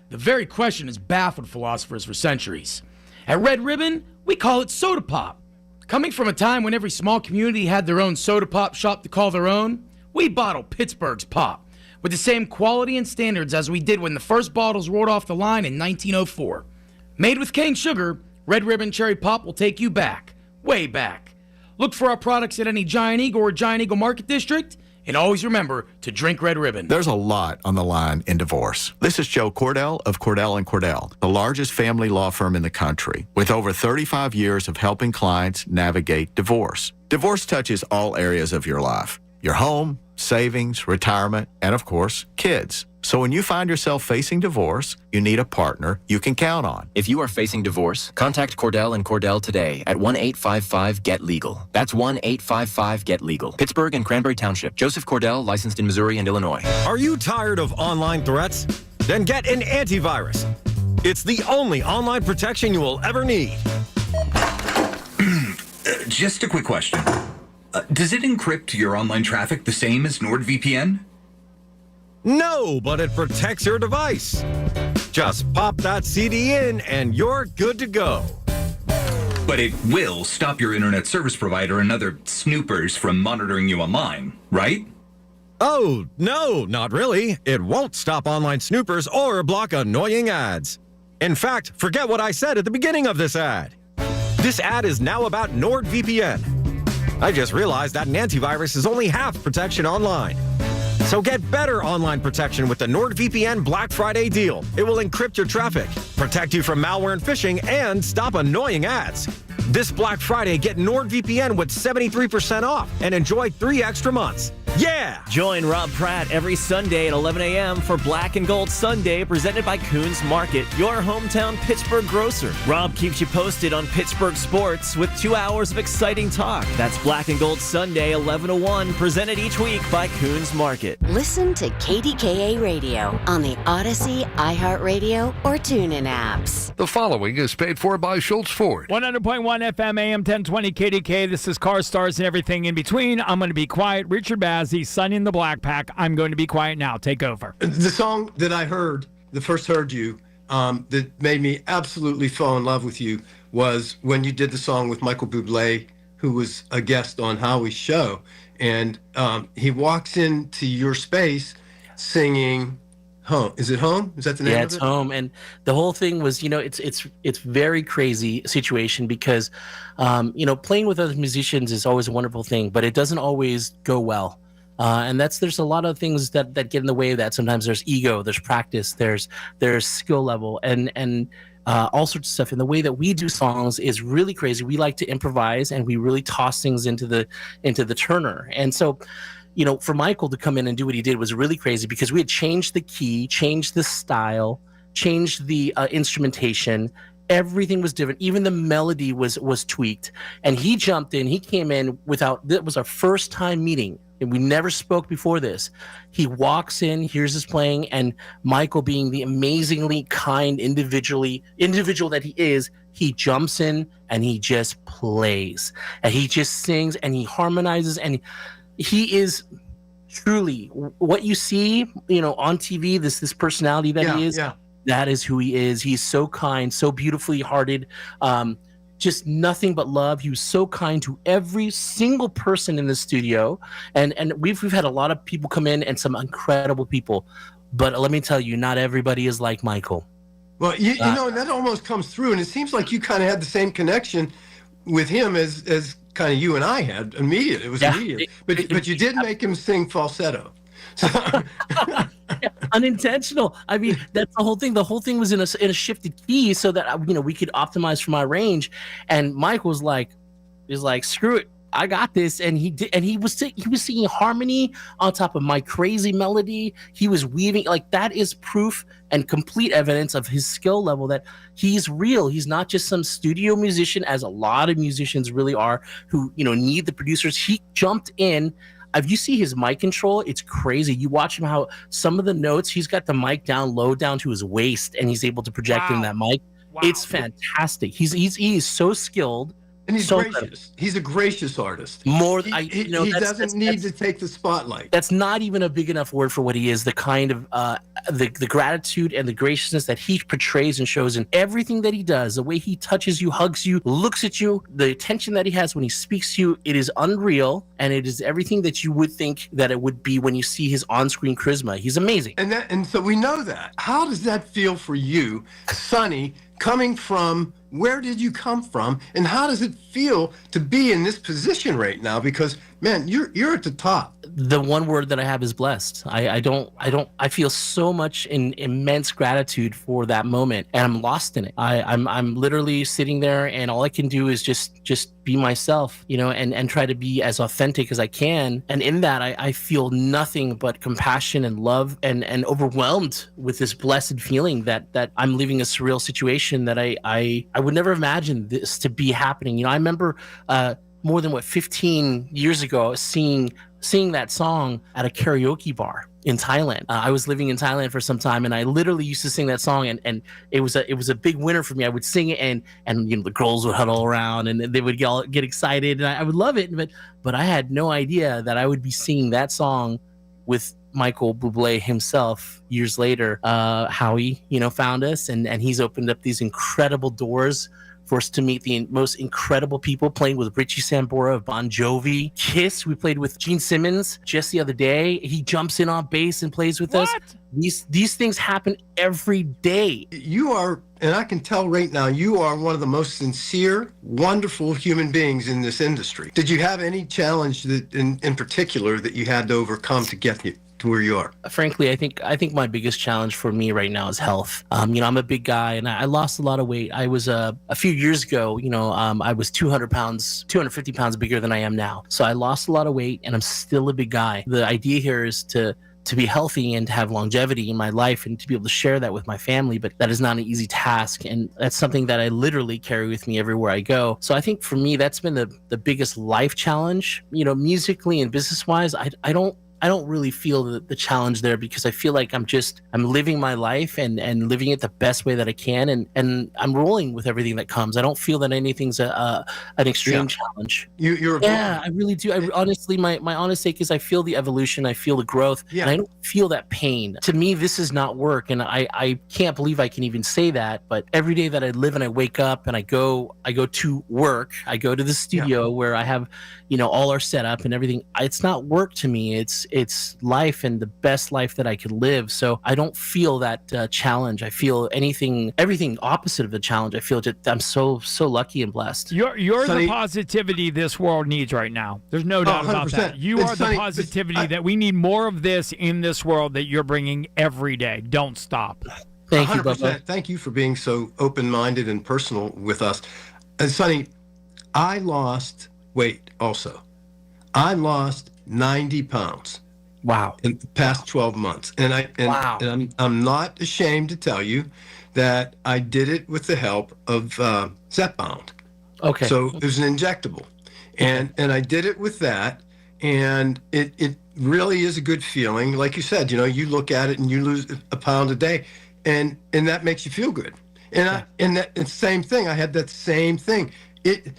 The very question has baffled philosophers for centuries. At Red Ribbon, we call it soda pop. Coming from a time when every small community had their own soda pop shop to call their own, we bottle Pittsburgh's pop with the same quality and standards as we did when the first bottles rolled off the line in 1904. Made with cane sugar, Red Ribbon Cherry Pop will take you back, way back. Look for our products at any Giant Eagle or Giant Eagle Market District, and always remember to drink Red Ribbon. There's a lot on the line in divorce. This is Joe Cordell of Cordell & Cordell, the largest family law firm in the country, with over 35 years of helping clients navigate divorce. Divorce touches all areas of your life: your home, savings, retirement, and of course, kids. So when you find yourself facing divorce, you need a partner you can count on. If you are facing divorce, contact Cordell & Cordell today at 1-855-GET-LEGAL. That's 1-855-GET-LEGAL. Pittsburgh and Cranberry Township. Joseph Cordell, licensed in Missouri and Illinois. Are you tired of online threats? Then get an antivirus. It's the only online protection you will ever need. Just a quick question. Does it encrypt your online traffic the same as NordVPN? No, but it protects your device. Just pop that CD in and you're good to go. But it will stop your internet service provider and other snoopers from monitoring you online, right? Oh, no, not really. It won't stop online snoopers or block annoying ads. In fact, forget what I said at the beginning of this ad. This ad is now about NordVPN. I just realized that an antivirus is only half protection online. So get better online protection with the NordVPN Black Friday deal. It will encrypt your traffic, protect you from malware and phishing, and stop annoying ads. This Black Friday, get NordVPN with 73% off and enjoy 3 extra months. Yeah! Join Rob Pratt every Sunday at 11 a.m. for Black and Gold Sunday, presented by Coons Market, your hometown Pittsburgh grocer. Rob keeps you posted on Pittsburgh sports with 2 hours of exciting talk. That's Black and Gold Sunday, 11 to 1, presented each week by Coons Market. Listen to KDKA Radio on the Odyssey, iHeartRadio, or TuneIn apps. The following is paid for by Schultz Ford. 100.1 FM, AM 1020 KDK. This is Car Stars and everything in between. I'm going to be quiet. Richard Bazzi, Sunny in the Black Pack. I'm going to be quiet now. Take over. The song that I heard, first heard you, that made me absolutely fall in love with you was when you did the song with Michael Bublé, who was a guest on Howie's show. And he walks into your space singing Home. Is it Home? Is that the name of it? Yeah, it's Home. And the whole thing was, it's very crazy situation because, playing with other musicians is always a wonderful thing, but it doesn't always go well. And there's a lot of things that get in the way of that. Sometimes there's ego, there's practice, there's skill level, and all sorts of stuff. And the way that we do songs is really crazy. We like to improvise, and we really toss things into the turner. And so, for Michael to come in and do what he did was really crazy because we had changed the key, changed the style, changed the instrumentation. Everything was different. Even the melody was tweaked. And he jumped in. He came in that was our first time meeting. And we never spoke before this. He walks in, hears us playing, and Michael, being the amazingly kind individual that he is, he jumps in and he just plays. And he just sings and he harmonizes, and he is truly what you see, on TV, this personality that he is. Yeah. That is who he is. He's so kind, so beautifully hearted, just nothing but love. He was so kind to every single person in the studio. And we've had a lot of people come in and some incredible people. But let me tell you, not everybody is like Michael. Well, that almost comes through. And it seems like you kind of had the same connection with him as kind of you and I had immediate. It was immediate. But you did make him sing falsetto. Unintentional. I mean, that's the whole thing. The whole thing was in a shifted key so that we could optimize for my range. And Mike was like, screw it, I got this. And he did. And he was singing harmony on top of my crazy melody. He was weaving, that is proof and complete evidence of his skill level, that he's real. He's not just some studio musician, as a lot of musicians really are, who need the producers. He jumped in. If you see his mic control, it's crazy. You watch him, how some of the notes, he's got the mic low down to his waist, and he's able to project in that mic. Wow. It's fantastic. He is so skilled. And he's so gracious. He's a gracious artist. He doesn't need to take the spotlight. That's not even a big enough word for what he is. The kind of the gratitude and the graciousness that he portrays and shows in everything that he does, the way he touches you, hugs you, looks at you, the attention that he has when he speaks to you, it is unreal, and it is everything that you would think that it would be when you see his on-screen charisma. He's amazing. And so we know that. How does that feel for you, Sonny, coming from? Where did you come from, and how does it feel to be in this position right now? Because, man, you're at the top. The one word that I have is blessed. I feel so much in immense gratitude for that moment, and I'm lost in it. I'm literally sitting there, and all I can do is just be myself, and try to be as authentic as I can. And in that, I feel nothing but compassion and love, and overwhelmed with this blessed feeling that I'm living a surreal situation that I would never imagine this to be happening. I remember more than 15 years ago singing that song at a karaoke bar in Thailand. I was living in Thailand for some time, and I literally used to sing that song, and it was a big winner for me. I would sing it, and the girls would huddle around, and they would get excited, and I would love it. But I had no idea that I would be singing that song with Michael Bublé himself years later. Howie, found us, and he's opened up these incredible doors for us to meet the most incredible people, playing with Richie Sambora of Bon Jovi, Kiss. We played with Gene Simmons just the other day. He jumps in on bass and plays with us. These things happen every day. You are, and I can tell right now, you are one of the most sincere, wonderful human beings in this industry. Did you have any challenge that, in particular, that you had to overcome to get you to where you are? Frankly, I think my biggest challenge for me right now is health. I'm a big guy, and I lost a lot of weight. I was a few years ago, I was 250 pounds bigger than I am now. So I lost a lot of weight, and I'm still a big guy. The idea here is to be healthy and to have longevity in my life and to be able to share that with my family, but that is not an easy task, and that's something that I literally carry with me everywhere I go. So I think for me, that's been the biggest life challenge. Musically and business wise, I don't really feel the challenge there, because I feel like I'm living my life and living it the best way that I can, and I'm rolling with everything that comes. I don't feel that anything's an extreme challenge. I really do. Honestly, my honest take is I feel the evolution, I feel the growth, and I don't feel that pain. To me, this is not work, and I can't believe I can even say that. But every day that I live and I wake up and I go to work, I go to the studio where I have all our setup and everything. It's not work to me. It's life, and the best life that I could live. So I don't feel that challenge. I feel everything opposite of the challenge. I feel that I'm so lucky and blessed. You're the positivity this world needs right now. There's no doubt about that. You are the positivity that we need more of this in this world that you're bringing every day. Don't stop. Thank you, 100%. Bubba. Thank you for being so open-minded and personal with us. And Sonny, I lost weight also. I lost 90 pounds. Wow. In the past 12 months. And I'm not ashamed to tell you that I did it with the help of Zepbound. Okay. So it was an injectable. And I did it with that, and it really is a good feeling. Like you said, you look at it and you lose a pound a day, and that makes you feel good. And the same thing. I had that same thing.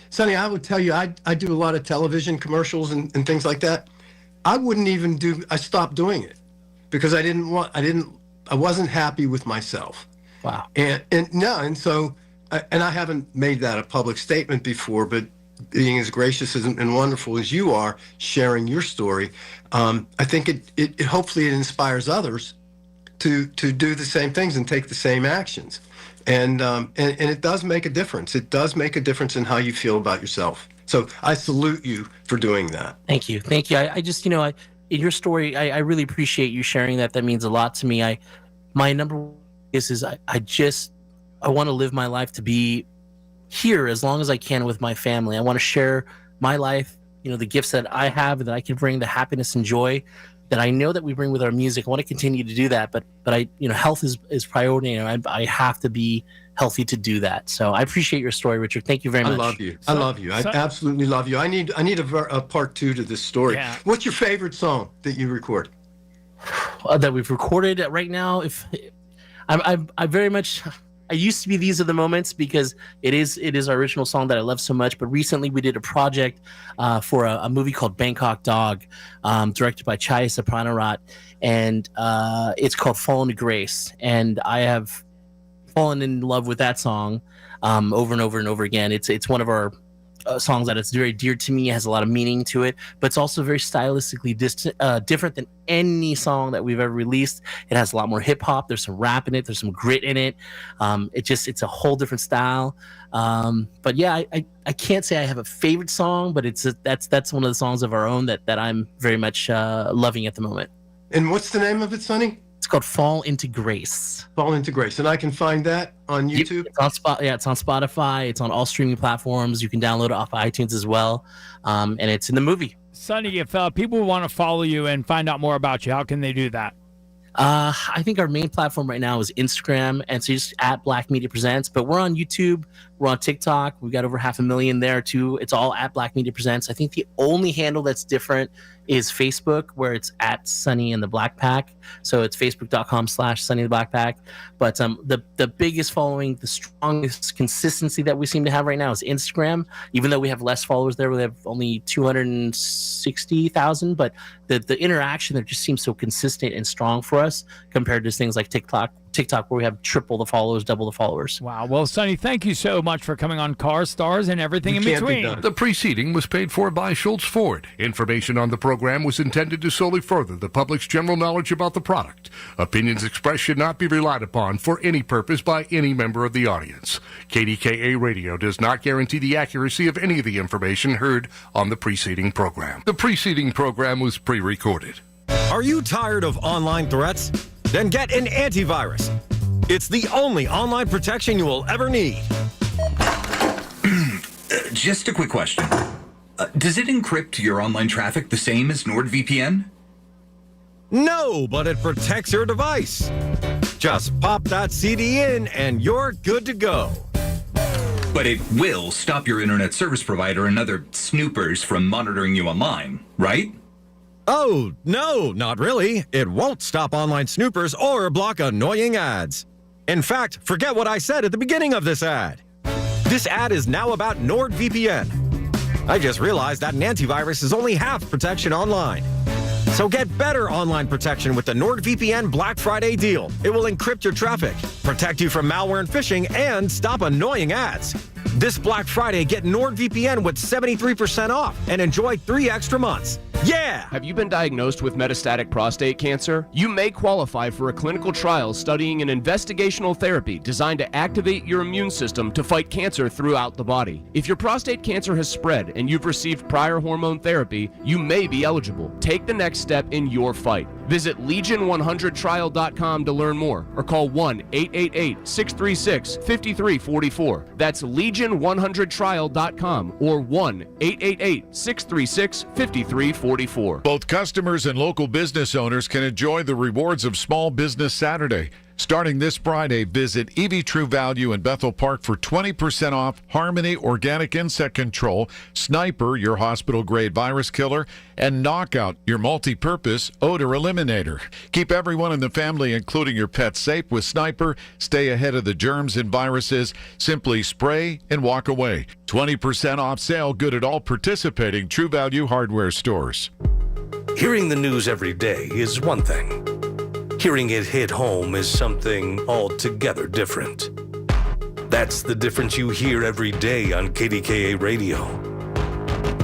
Sonny, I would tell you, I do a lot of television commercials and things like that. I stopped doing it because I wasn't happy with myself. Wow. And so I haven't made that a public statement before, but being as gracious and wonderful as you are, sharing your story, I think it hopefully it inspires others to do the same things and take the same actions. And it does make a difference. It does make a difference in how you feel about yourself. So I salute you for doing that. Thank you. I just, in your story, I really appreciate you sharing that. That means a lot to me. My number one is I want to live my life to be here as long as I can with my family. I want to share my life, the gifts that I have, that I can bring, the happiness and joy that I know that we bring with our music. I want to continue to do that, but health is priority, and I have to be healthy to do that. So I appreciate your story, Richard. Thank you very much. I love you. I absolutely love you. I need a part 2 to this story. Yeah. What's your favorite song that you record? That we've recorded right now? If I very much, I used to be These Are the Moments, because it is our original song that I love so much. But recently we did a project for a movie called Bangkok Dog, directed by Chaya Sopranarat, and it's called Fall into Grace. And I have fallen in love with that song over and over and over again. It's one of our songs that it's very dear to me. It has a lot of meaning to it, but it's also very stylistically different than any song that we've ever released. It has a lot more hip hop. There's some rap in it. There's some grit in it. It's a whole different style. But yeah, I can't say I have a favorite song, but that's one of the songs of our own that I'm very much loving at the moment. And what's the name of it, Sonny? It's called Fall into Grace. Fall into Grace. And I can find that on YouTube? It's on Spotify. It's on all streaming platforms. You can download it off iTunes as well. And it's in the movie. Sonny, if people want to follow you and find out more about you, how can they do that? I think our main platform right now is Instagram, and so just at Black Media Presents. But we're on YouTube, we're on TikTok. We've got over 500,000 there too. It's all at Black Media Presents. I think the only handle that's different is Facebook, where it's at Sunny and the Black Pack. So it's facebook.com/Sunny the Black Pack. But the biggest following, the strongest consistency that we seem to have right now is Instagram. Even though we have less followers there, we have only 260,000. But the interaction there just seems so consistent and strong for us compared to things like TikTok, TikTok where we have triple the followers, double the followers. Wow. Well, Sonny, thank you so much for coming on Car Stars and everything in between. The preceding was paid for by Schultz Ford. Information on the program was intended to solely further the public's general knowledge about the product. Opinions expressed should not be relied upon for any purpose by any member of the audience. KDKA Radio does not guarantee the accuracy of any of the information heard on the preceding program. The preceding program was pre-recorded. Are you tired of online threats? Then get an antivirus. It's the only online protection you will ever need. Just a quick question. Does it encrypt your online traffic the same as NordVPN? No, but it protects your device. Just pop that CD in and you're good to go. But it will stop your internet service provider and other snoopers from monitoring you online, right? Oh, no, not really. It won't stop online snoopers or block annoying ads. In fact, forget what I said at the beginning of this ad. This ad is now about NordVPN. I just realized that an antivirus is only half protection online. So get better online protection with the NordVPN Black Friday deal. It will encrypt your traffic, protect you from malware and phishing, and stop annoying ads. This Black Friday, get NordVPN with 73% off and enjoy 3 extra months. Yeah! Have you been diagnosed with metastatic prostate cancer? You may qualify for a clinical trial studying an investigational therapy designed to activate your immune system to fight cancer throughout the body. If your prostate cancer has spread and you've received prior hormone therapy, you may be eligible. Take the next step in your fight. Visit Legion100trial.com to learn more or call 1-888-636-5344. That's Legion100trial.com or 1-888-636-5344. Both customers and local business owners can enjoy the rewards of Small Business Saturday. Starting this Friday, visit EV True Value in Bethel Park for 20% off Harmony Organic Insect Control, Sniper, your hospital-grade virus killer, and Knockout, your multi-purpose odor eliminator. Keep everyone in the family, including your pets, safe with Sniper. Stay ahead of the germs and viruses. Simply spray and walk away. 20% off sale good at all participating True Value hardware stores. Hearing the news every day is one thing. Hearing it hit home is something altogether different. That's the difference you hear every day on KDKA Radio.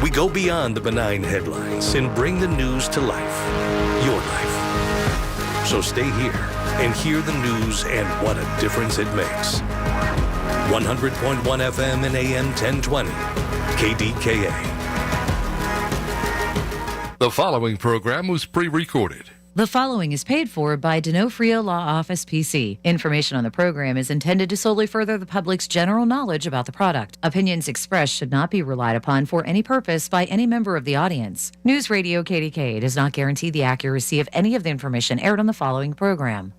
We go beyond the benign headlines and bring the news to life, your life. So stay here and hear the news and what a difference it makes. 100.1 FM and AM 1020, KDKA. The following program was pre-recorded. The following is paid for by D'Onofrio Law Office PC. Information on the program is intended to solely further the public's general knowledge about the product. Opinions expressed should not be relied upon for any purpose by any member of the audience. News Radio KDKA does not guarantee the accuracy of any of the information aired on the following program.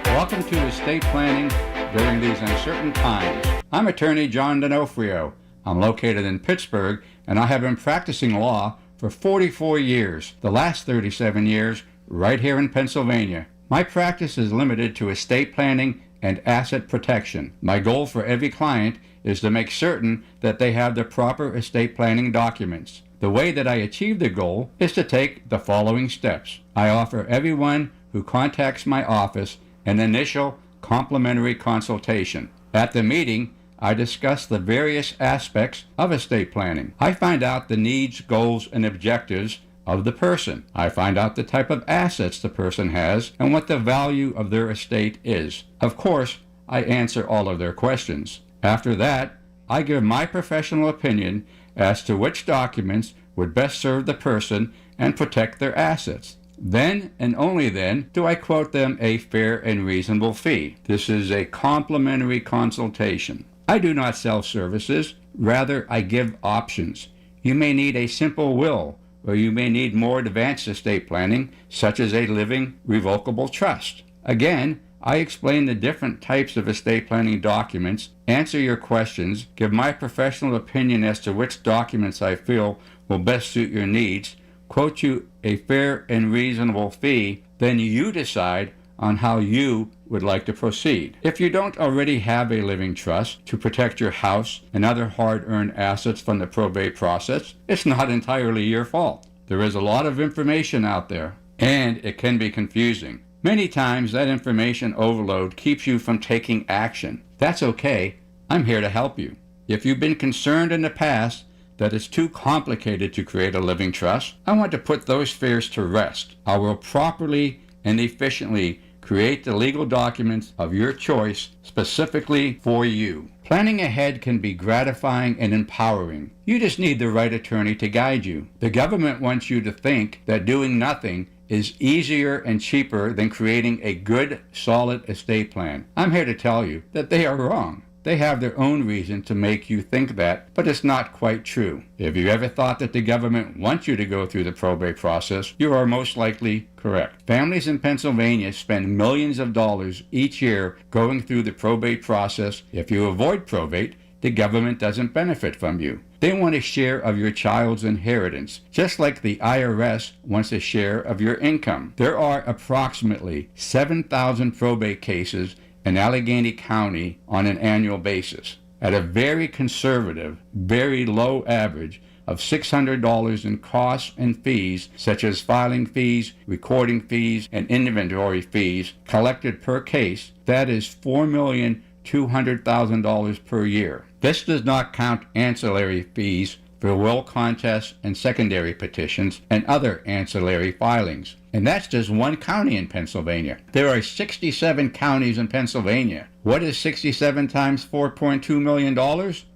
Welcome to estate planning during these uncertain times. I'm attorney John D'Onofrio. I'm located in Pittsburgh, and I have been practicing law for 44 years, the last 37 years right here in Pennsylvania. My practice is limited to estate planning and asset protection. My goal for every client is to make certain that they have the proper estate planning documents. The way that I achieve the goal is to take the following steps. I offer everyone who contacts my office an initial complimentary consultation. At the meeting, I discuss the various aspects of estate planning. I find out the needs, goals, and objectives of the person. I find out the type of assets the person has and what the value of their estate is. Of course, I answer all of their questions. After that, I give my professional opinion as to which documents would best serve the person and protect their assets. Then and only then do I quote them a fair and reasonable fee. This is a complimentary consultation. I do not sell services, rather I give options. You may need a simple will, or you may need more advanced estate planning, such as a living revocable trust. Again, I explain the different types of estate planning documents, answer your questions, give my professional opinion as to which documents I feel will best suit your needs, quote you a fair and reasonable fee, then you decide on how you would like to proceed. If you don't already have a living trust to protect your house and other hard-earned assets from the probate process, it's not entirely your fault. There is a lot of information out there, and it can be confusing. Many times that information overload keeps you from taking action. That's okay. I'm here to help you. If you've been concerned in the past that it's too complicated to create a living trust, I want to put those fears to rest. I will properly and efficiently create the legal documents of your choice specifically for you. Planning ahead can be gratifying and empowering. You just need the right attorney to guide you. The government wants you to think that doing nothing is easier and cheaper than creating a good, solid estate plan. I'm here to tell you that they are wrong. They have their own reason to make you think that, but it's not quite true. If you ever thought that the government wants you to go through the probate process, you are most likely correct. Families in Pennsylvania spend millions of dollars each year going through the probate process. If you avoid probate, the government doesn't benefit from you. They want a share of your child's inheritance, just like the IRS wants a share of your income. There are approximately 7,000 probate cases in Allegheny County on an annual basis. At a very conservative, very low average of $600 in costs and fees, such as filing fees, recording fees, and inventory fees collected per case, that is $4,200,000 per year. This does not count ancillary fees for will contests and secondary petitions and other ancillary filings. And that's just one county in Pennsylvania. There are 67 counties in Pennsylvania. What is 67 times $4.2 million?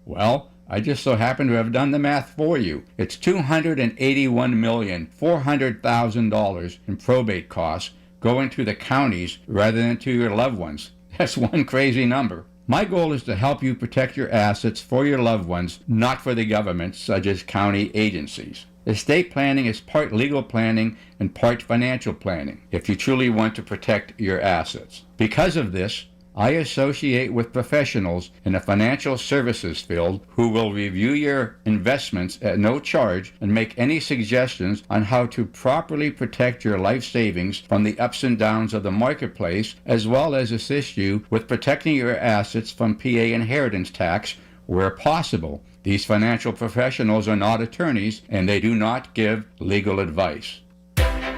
Well, I just so happen to have done the math for you. It's $281,400,000 in probate costs going to the counties rather than to your loved ones. That's one crazy number. My goal is to help you protect your assets for your loved ones, not for the government, such as county agencies. Estate planning is part legal planning and part financial planning, if you truly want to protect your assets. Because of this, I associate with professionals in the financial services field who will review your investments at no charge and make any suggestions on how to properly protect your life savings from the ups and downs of the marketplace, as well as assist you with protecting your assets from PA inheritance tax where possible. These financial professionals are not attorneys and they do not give legal advice.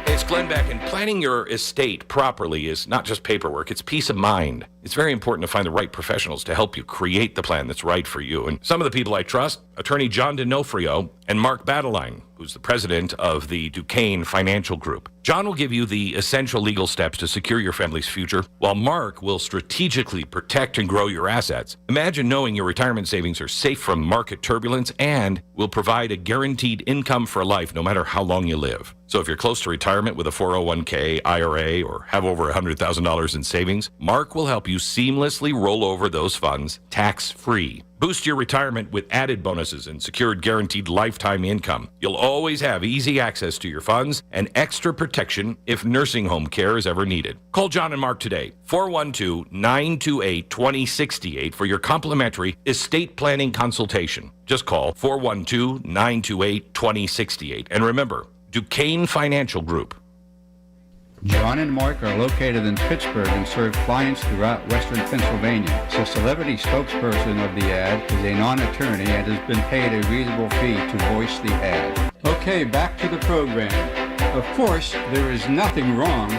It's Glenn Beck, and planning your estate properly is not just paperwork, it's peace of mind. It's very important to find the right professionals to help you create the plan that's right for you. And some of the people I trust, attorney John D'Onofrio and Mark Battleline, who's the president of the Duquesne Financial Group. John will give you the essential legal steps to secure your family's future, while Mark will strategically protect and grow your assets. Imagine knowing your retirement savings are safe from market turbulence and will provide a guaranteed income for life no matter how long you live. So if you're close to retirement with a 401k, IRA, or have over $100,000 in savings, Mark will help you seamlessly roll over those funds tax-free. Boost your retirement with added bonuses and secured guaranteed lifetime income. You'll always have easy access to your funds and extra protection if nursing home care is ever needed. Call John and Mark today, 412-928-2068 for your complimentary estate planning consultation. Just call 412-928-2068. And remember, Duquesne Financial Group. John and Mark are located in Pittsburgh and serve clients throughout western Pennsylvania. The celebrity spokesperson of the ad is a non-attorney and has been paid a reasonable fee to voice the ad. Okay, back to the program. Of course, there is nothing wrong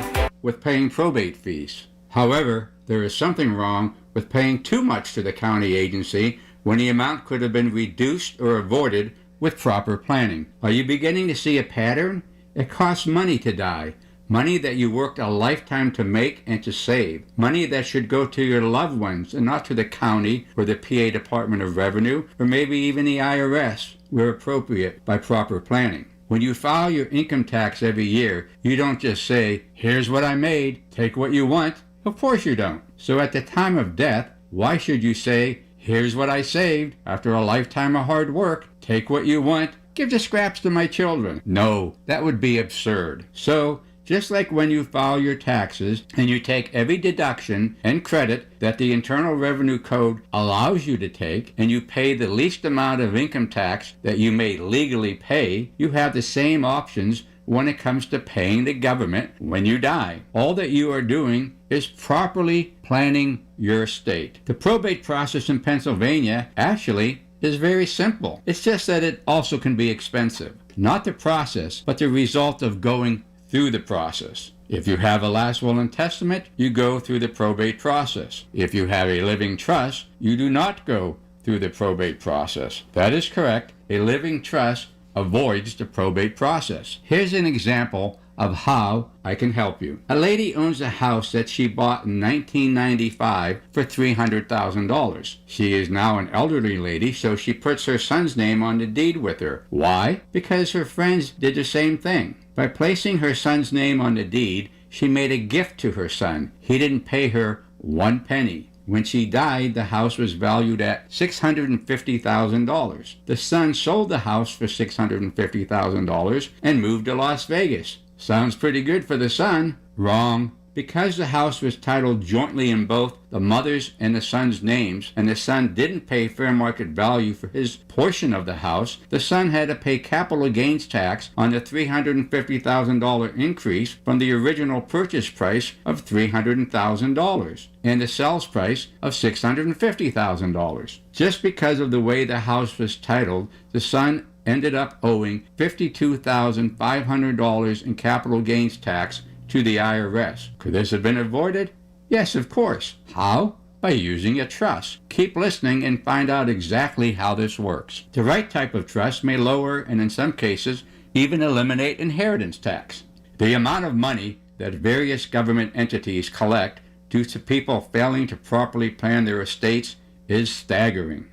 with paying probate fees. However, there is something wrong with paying too much to the county agency when the amount could have been reduced or avoided with proper planning. Are you beginning to see a pattern? It costs money to die. Money that you worked a lifetime to make and to save. Money that should go to your loved ones and not to the county or the PA Department of Revenue or maybe even the IRS, where appropriate by proper planning. When you file your income tax every year, you don't just say, here's what I made, take what you want. Of course you don't. So at the time of death, why should you say, here's what I saved after a lifetime of hard work, take what you want, give the scraps to my children? No, that would be absurd. So, just like when you file your taxes and you take every deduction and credit that the Internal Revenue Code allows you to take, and you pay the least amount of income tax that you may legally pay, you have the same options when it comes to paying the government when you die. All that you are doing is properly planning your estate. The probate process in Pennsylvania actually is very simple. It's just that it also can be expensive. Not the process, but the result of going through the process. If you have a last will and testament, you go through the probate process. If you have a living trust, you do not go through the probate process. That is correct. A living trust avoids the probate process. Here's an example of how I can help you. A lady owns a house that she bought in 1995 for $300,000. She is now an elderly lady, so she puts her son's name on the deed with her. Why? Because her friends did the same thing. By placing her son's name on the deed, she made a gift to her son. He didn't pay her 1 penny. When she died, the house was valued at $650,000. The son sold the house for $650,000 and moved to Las Vegas. Sounds pretty good for the son. Wrong. Because the house was titled jointly in both the mother's and the son's names, and the son didn't pay fair market value for his portion of the house, the son had to pay capital gains tax on the $350,000 increase from the original purchase price of $300,000 and the sales price of $650,000. Just because of the way the house was titled, the son ended up owing $52,500 in capital gains tax to the IRS. Could this have been avoided? Yes, of course. How? By using a trust. Keep listening and find out exactly how this works. The right type of trust may lower and in some cases even eliminate inheritance tax. The amount of money that various government entities collect due to people failing to properly plan their estates is staggering.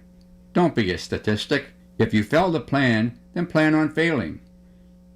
Don't be a statistic. If you fail to plan, then plan on failing.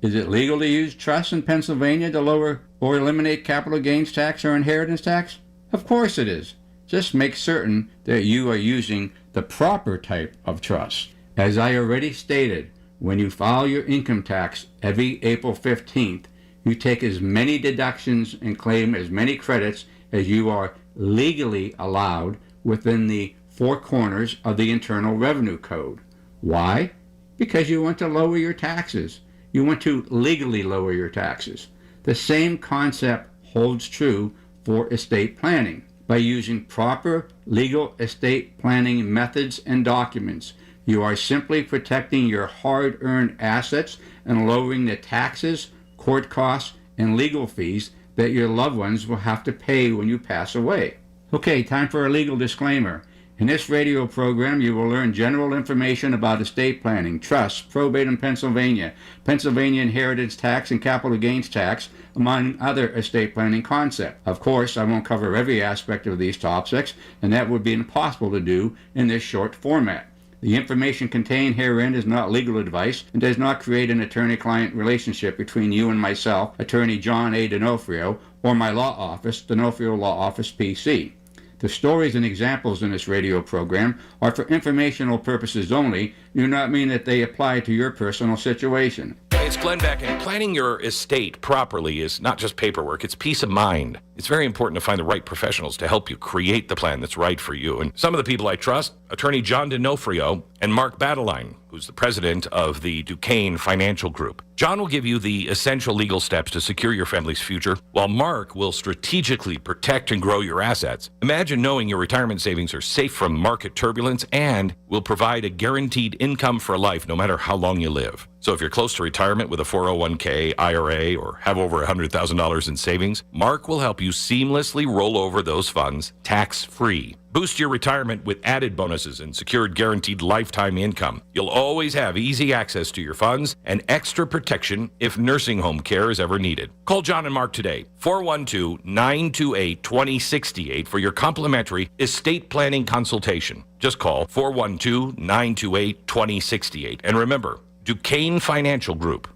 Is it legal to use trusts in Pennsylvania to lower or eliminate capital gains tax or inheritance tax? Of course it is. Just make certain that you are using the proper type of trust. As I already stated, when you file your income tax every April 15th, you take as many deductions and claim as many credits as you are legally allowed within the four corners of the Internal Revenue Code. Why? Because you want to lower your taxes. You want to legally lower your taxes. The same concept holds true for estate planning. By using proper legal estate planning methods and documents, you are simply protecting your hard-earned assets and lowering the taxes, court costs, and legal fees that your loved ones will have to pay when you pass away. Okay, time for a legal disclaimer. In this radio program, you will learn general information about estate planning, trusts, probate in Pennsylvania, Pennsylvania inheritance tax and capital gains tax, among other estate planning concepts. Of course, I won't cover every aspect of these topics, and that would be impossible to do in this short format. The information contained herein is not legal advice and does not create an attorney-client relationship between you and myself, Attorney John A. D'Onofrio, or my law office, D'Onofrio Law Office, PC. The stories and examples in this radio program are for informational purposes only, do not mean that they apply to your personal situation. It's Glenn Beck, and planning your estate properly is not just paperwork, it's peace of mind. It's very important to find the right professionals to help you create the plan that's right for you. And some of the people I trust, Attorney John D'Onofrio and Mark Battleline, who's the president of the Duquesne Financial Group. John will give you the essential legal steps to secure your family's future, while Mark will strategically protect and grow your assets. Imagine knowing your retirement savings are safe from market turbulence and will provide a guaranteed income for life no matter how long you live. So if you're close to retirement with a 401k, IRA, or have over $100,000 in savings, Mark will help you seamlessly roll over those funds tax-free. Boost your retirement with added bonuses and secured guaranteed lifetime income. You'll always have easy access to your funds and extra protection if nursing home care is ever needed. Call John and Mark today, 412-928-2068 for your complimentary estate planning consultation. Just call 412-928-2068. And remember, Duquesne Financial Group.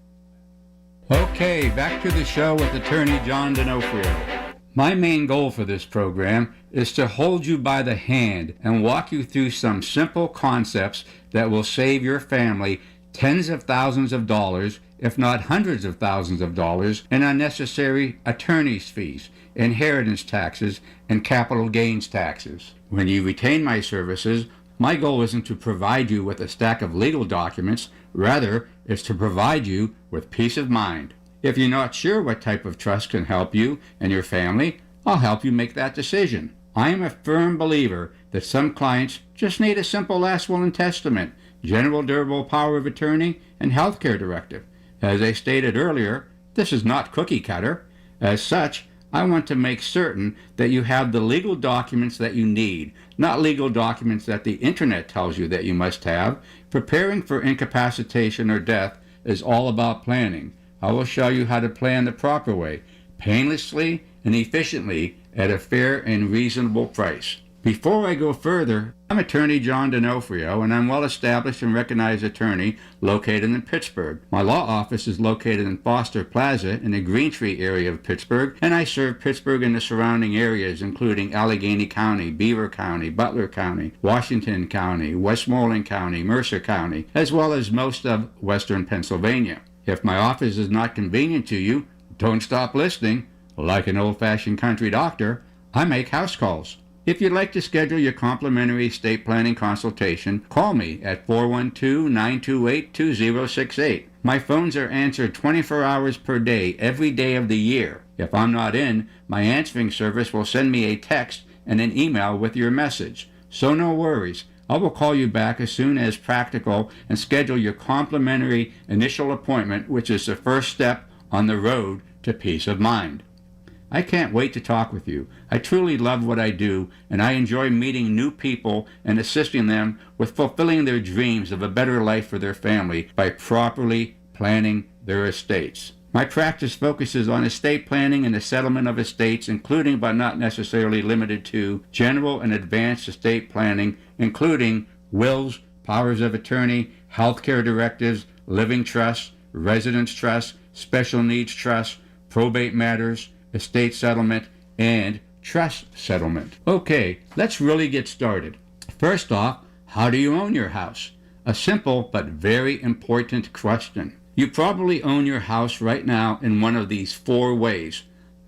Okay, back to the show with Attorney John D'Onofrio. My main goal for this program is to hold you by the hand and walk you through some simple concepts that will save your family tens of thousands of dollars, if not hundreds of thousands of dollars, in unnecessary attorney's fees, inheritance taxes, and capital gains taxes. When you retain my services, my goal isn't to provide you with a stack of legal documents, rather, it's to provide you with peace of mind. If you're not sure what type of trust can help you and your family, I'll help you make that decision. I am a firm believer that some clients just need a simple last will and testament, general durable power of attorney, and healthcare directive. As I stated earlier, This is not cookie cutter. As such, I want to make certain that you have the legal documents that you need, not legal documents that the internet tells you that you must have. Preparing for incapacitation or death is all about planning. I will show you how to plan the proper way, painlessly and efficiently at a fair and reasonable price. Before I go further, I'm attorney John D'Onofrio, and I'm well-established and recognized attorney located in Pittsburgh. My law office is located in Foster Plaza in the Green Tree area of Pittsburgh, and I serve Pittsburgh and the surrounding areas, including Allegheny County, Beaver County, Butler County, Washington County, Westmoreland County, Mercer County, as well as most of western Pennsylvania. If my office is not convenient to you, don't stop listening. Like an old-fashioned country doctor, I make house calls. If you'd like to schedule your complimentary estate planning consultation, call me at 412-928-2068. My phones are answered 24 hours per day, every day of the year. If I'm not in, my answering service will send me a text and an email with your message. So no worries. I will call you back as soon as practical and schedule your complimentary initial appointment, which is the first step on the road to peace of mind. I can't wait to talk with you. I truly love what I do, and I enjoy meeting new people and assisting them with fulfilling their dreams of a better life for their family by properly planning their estates. My practice focuses on estate planning and the settlement of estates, including but not necessarily limited to general and advanced estate planning, including wills, powers of attorney, healthcare directives, living trusts, residence trusts, special needs trusts, probate matters, estate settlement, and trust settlement. Okay, let's really get started. First off, how do you own your house? A simple but very important question. You probably own your house right now in one of these four ways: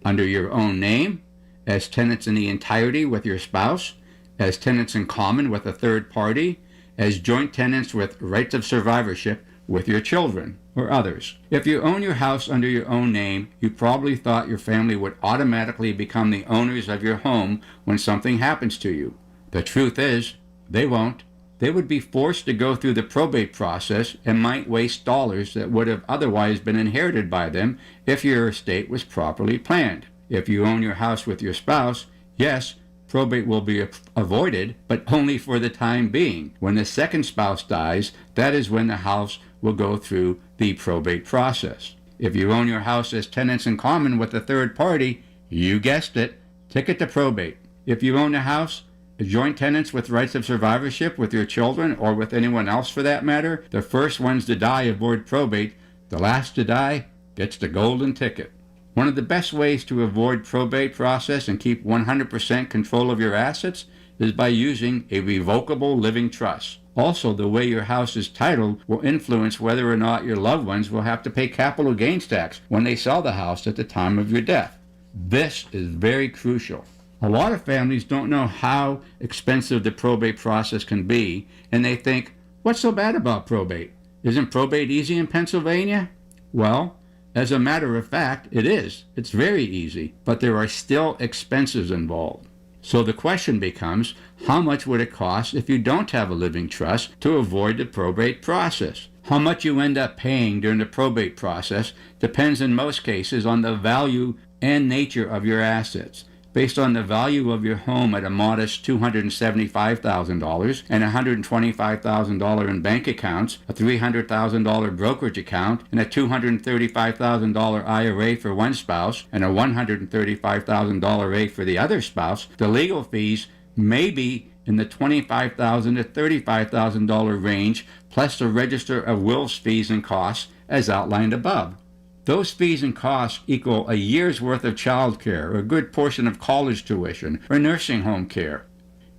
under your own name, as tenants in the entirety with your spouse, as tenants in common with a third party, as joint tenants with rights of survivorship with your children or others. If you own your house under your own name, you probably thought your family would automatically become the owners of your home when something happens to you. The truth is, they won't. They would be forced to go through the probate process and might waste dollars that would have otherwise been inherited by them if your estate was properly planned. If you own your house with your spouse, yes, probate will be avoided, but only for the time being. When the second spouse dies, that is when the house will go through the probate process. If you own your house as tenants in common with a third party, you guessed it, ticket to probate. If you own a house as joint tenants with rights of survivorship with your children or with anyone else for that matter, the first ones to die avoid probate, the last to die gets the golden ticket. One of the best ways to avoid probate process and keep 100% control of your assets is by using a revocable living trust. Also, the way your house is titled will influence whether or not your loved ones will have to pay capital gains tax when they sell the house at the time of your death. This is very crucial. A lot of families don't know how expensive the probate process can be, and they think, what's so bad about probate? Isn't probate easy in Pennsylvania? Well, as a matter of fact, it is. It's very easy, but there are still expenses involved. So the question becomes, how much would it cost if you don't have a living trust to avoid the probate process? How much you end up paying during the probate process depends in most cases on the value and nature of your assets. Based on the value of your home at a modest $275,000 and $125,000 in bank accounts, a $300,000 brokerage account, and a $235,000 IRA for one spouse, and a $135,000 rate for the other spouse, the legal fees may be in the $25,000 to $35,000 range, plus the Register of Wills fees and costs as outlined above. Those fees and costs equal a year's worth of child care, or a good portion of college tuition, or nursing home care.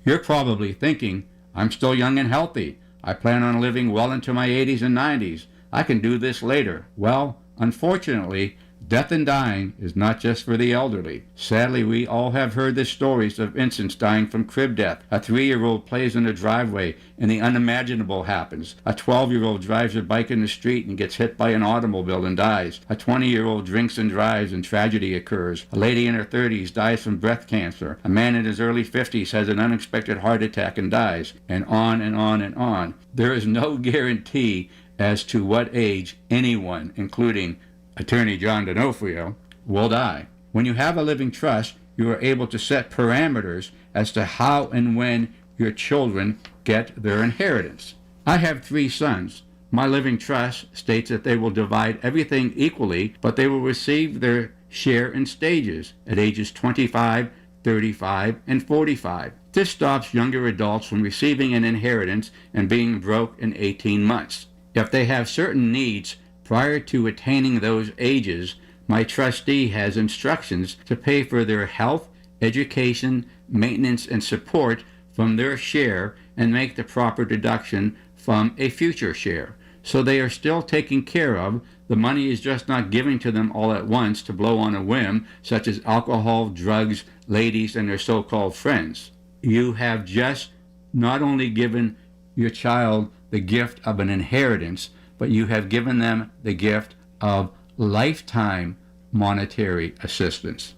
You're probably thinking, I'm still young and healthy. I plan on living well into my 80s and 90s. I can do this later. Well, unfortunately, death and dying is not just for the elderly. Sadly, we all have heard the stories of infants dying from crib death. A 3-year-old plays in the driveway and the unimaginable happens. A 12-year-old drives a bike in the street and gets hit by an automobile and dies. A 20-year-old drinks and drives and tragedy occurs. A lady in her 30s dies from breast cancer. A man in his early 50s has an unexpected heart attack and dies. And on and on and on. There is no guarantee as to what age anyone, including Attorney John D'Onofrio, will die. When you have a living trust, you are able to set parameters as to how and when your children get their inheritance. I have 3 sons. My living trust states that they will divide everything equally, but they will receive their share in stages at ages 25, 35, and 45. This stops younger adults from receiving an inheritance and being broke in 18 months. If they have certain needs prior to attaining those ages, my trustee has instructions to pay for their health, education, maintenance, and support from their share and make the proper deduction from a future share. So they are still taken care of. The money is just not given to them all at once to blow on a whim, such as alcohol, drugs, ladies, and their so-called friends. You have just not only given your child the gift of an inheritance, but you have given them the gift of lifetime monetary assistance.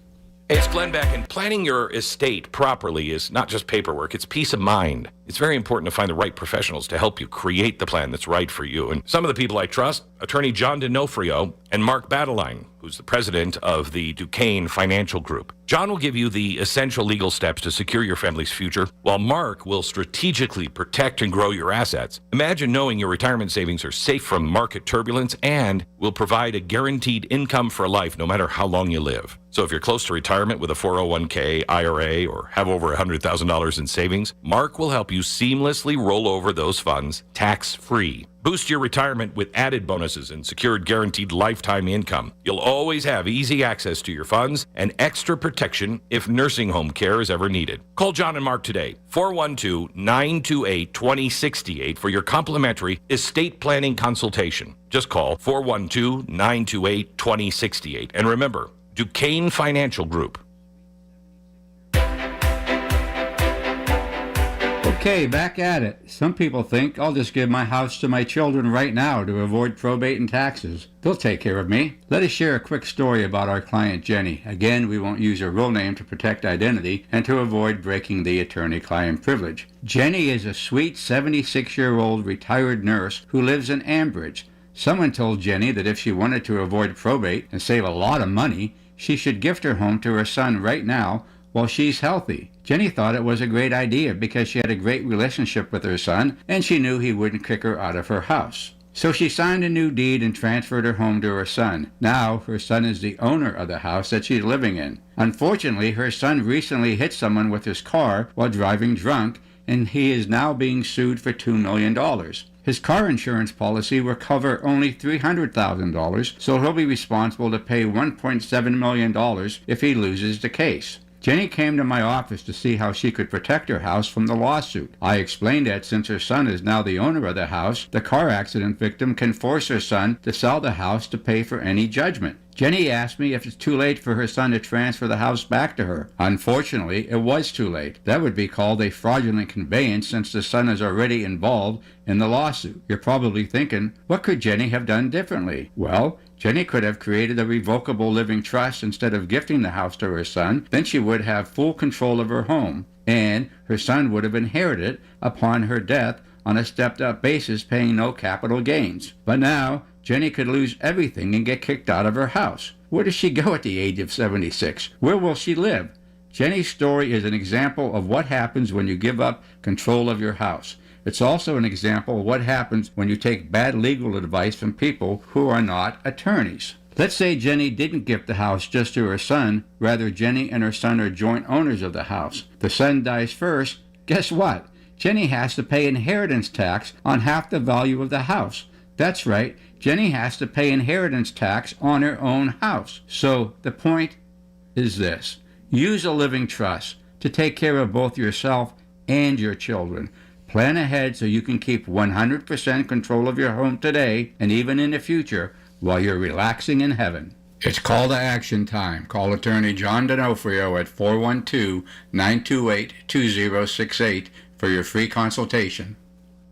Hey, it's Glenn Beck, and planning your estate properly is not just paperwork, it's peace of mind. It's very important to find the right professionals to help you create the plan that's right for you. And some of the people I trust, Attorney John D'Onofrio and Mark Battleline, who's the president of the Duquesne Financial Group. John will give you the essential legal steps to secure your family's future, while Mark will strategically protect and grow your assets. Imagine knowing your retirement savings are safe from market turbulence and will provide a guaranteed income for life no matter how long you live. So if you're close to retirement with a 401k, IRA, or have over $100,000 in savings, Mark will help you seamlessly roll over those funds tax-free. Boost your retirement with added bonuses and secured guaranteed lifetime income. You'll always have easy access to your funds and extra protection if nursing home care is ever needed. Call John and Mark today, 412-928-2068 for your complimentary estate planning consultation. Just call 412-928-2068. And remember, Duquesne Financial Group. Okay, back at it. Some people think I'll just give my house to my children right now to avoid probate and taxes. They'll take care of me. Let us share a quick story about our client Jenny. Again, we won't use her real name to protect identity and to avoid breaking the attorney-client privilege. Jenny is a sweet 76-year-old retired nurse who lives in Ambridge. Someone told Jenny that if she wanted to avoid probate and save a lot of money, she should gift her home to her son right now while she's healthy. Jenny thought it was a great idea because she had a great relationship with her son and she knew he wouldn't kick her out of her house. So she signed a new deed and transferred her home to her son. Now her son is the owner of the house that she's living in. Unfortunately, her son recently hit someone with his car while driving drunk, and he is now being sued for $2 million. His car insurance policy will cover only $300,000, so he'll be responsible to pay $1.7 million if he loses the case. Jenny came to my office to see how she could protect her house from the lawsuit. I explained that since her son is now the owner of the house, the car accident victim can force her son to sell the house to pay for any judgment. Jenny asked me if it's too late for her son to transfer the house back to her. Unfortunately, it was too late. That would be called a fraudulent conveyance since the son is already involved in the lawsuit. You're probably thinking, what could Jenny have done differently? Well, Jenny could have created a revocable living trust instead of gifting the house to her son. Then she would have full control of her home, and her son would have inherited it upon her death on a stepped-up basis, paying no capital gains. But now, Jenny could lose everything and get kicked out of her house. Where does she go at the age of 76? Where will she live? Jenny's story is an example of what happens when you give up control of your house. It's also an example of what happens when you take bad legal advice from people who are not attorneys. Let's say Jenny didn't gift the house just to her son. Rather, Jenny and her son are joint owners of the house. The son dies first. Guess what? Jenny has to pay inheritance tax on half the value of the house. That's right. Jenny has to pay inheritance tax on her own house. So the point is this. Use a living trust to take care of both yourself and your children. Plan ahead so you can keep 100% control of your home today and even in the future while you're relaxing in heaven. It's call to action time. Call attorney John D'Onofrio at 412-928-2068 for your free consultation.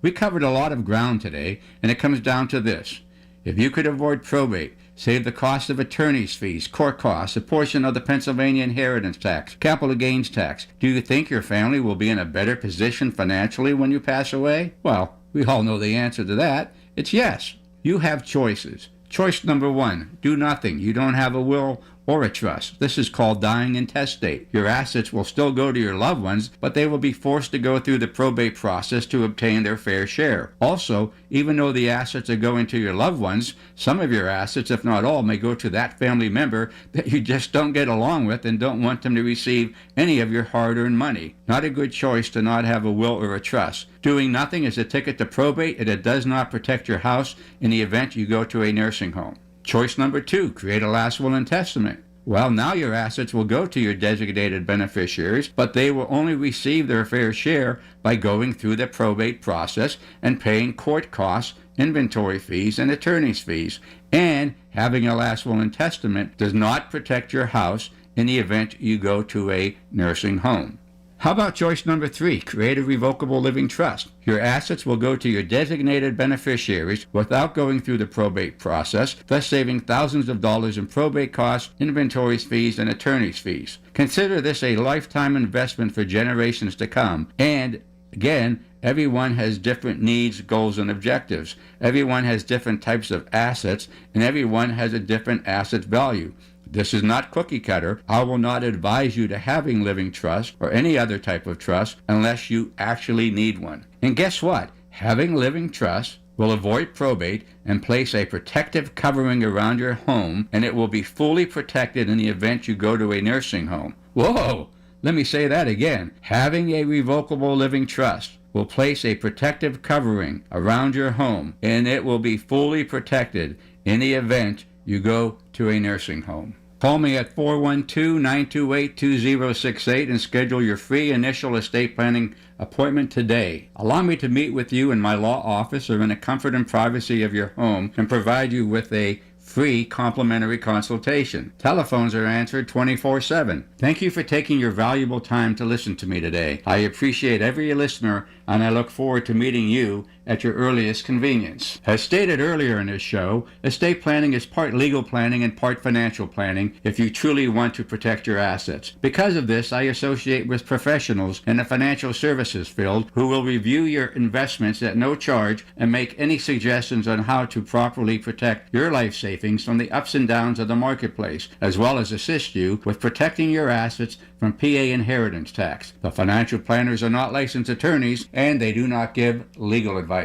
We covered a lot of ground today, and it comes down to this. If you could avoid probate, save the cost of attorney's fees, court costs, a portion of the Pennsylvania inheritance tax, capital gains tax, do you think your family will be in a better position financially when you pass away? Well, we all know the answer to that. It's yes. You have choices. Choice number 1, do nothing. You don't have a will or a trust. This is called dying intestate. Your assets will still go to your loved ones, but they will be forced to go through the probate process to obtain their fair share. Also, even though the assets are going to your loved ones, some of your assets, if not all, may go to that family member that you just don't get along with and don't want them to receive any of your hard-earned money. Not a good choice to not have a will or a trust. Doing nothing is a ticket to probate, and it does not protect your house in the event you go to a nursing home. Choice number 2, create a last will and testament. Well, now your assets will go to your designated beneficiaries, but they will only receive their fair share by going through the probate process and paying court costs, inventory fees, and attorney's fees. And having a last will and testament does not protect your house in the event you go to a nursing home. How about choice number 3, create a revocable living trust? Your assets will go to your designated beneficiaries without going through the probate process, thus saving thousands of dollars in probate costs, inventories fees, and attorney's fees. Consider this a lifetime investment for generations to come. And again, everyone has different needs, goals, and objectives. Everyone has different types of assets, and everyone has a different asset value. This is not cookie cutter. I will not advise you to having living trust or any other type of trust unless you actually need one. And guess what? Having living trust will avoid probate and place a protective covering around your home, and it will be fully protected in the event you go to a nursing home. Whoa! Let me say that again. Having a revocable living trust will place a protective covering around your home, and it will be fully protected in the event you go to a nursing home. Call me at 412-928-2068 and schedule your free initial estate planning appointment today. Allow me to meet with you in my law office or in the comfort and privacy of your home and provide you with a free complimentary consultation. Telephones are answered 24/7. Thank you for taking your valuable time to listen to me today. I appreciate every listener, and I look forward to meeting you at your earliest convenience. As stated earlier in this show, estate planning is part legal planning and part financial planning if you truly want to protect your assets. Because of this, I associate with professionals in the financial services field who will review your investments at no charge and make any suggestions on how to properly protect your life savings from the ups and downs of the marketplace, as well as assist you with protecting your assets from PA inheritance tax. The financial planners are not licensed attorneys, and they do not give legal advice.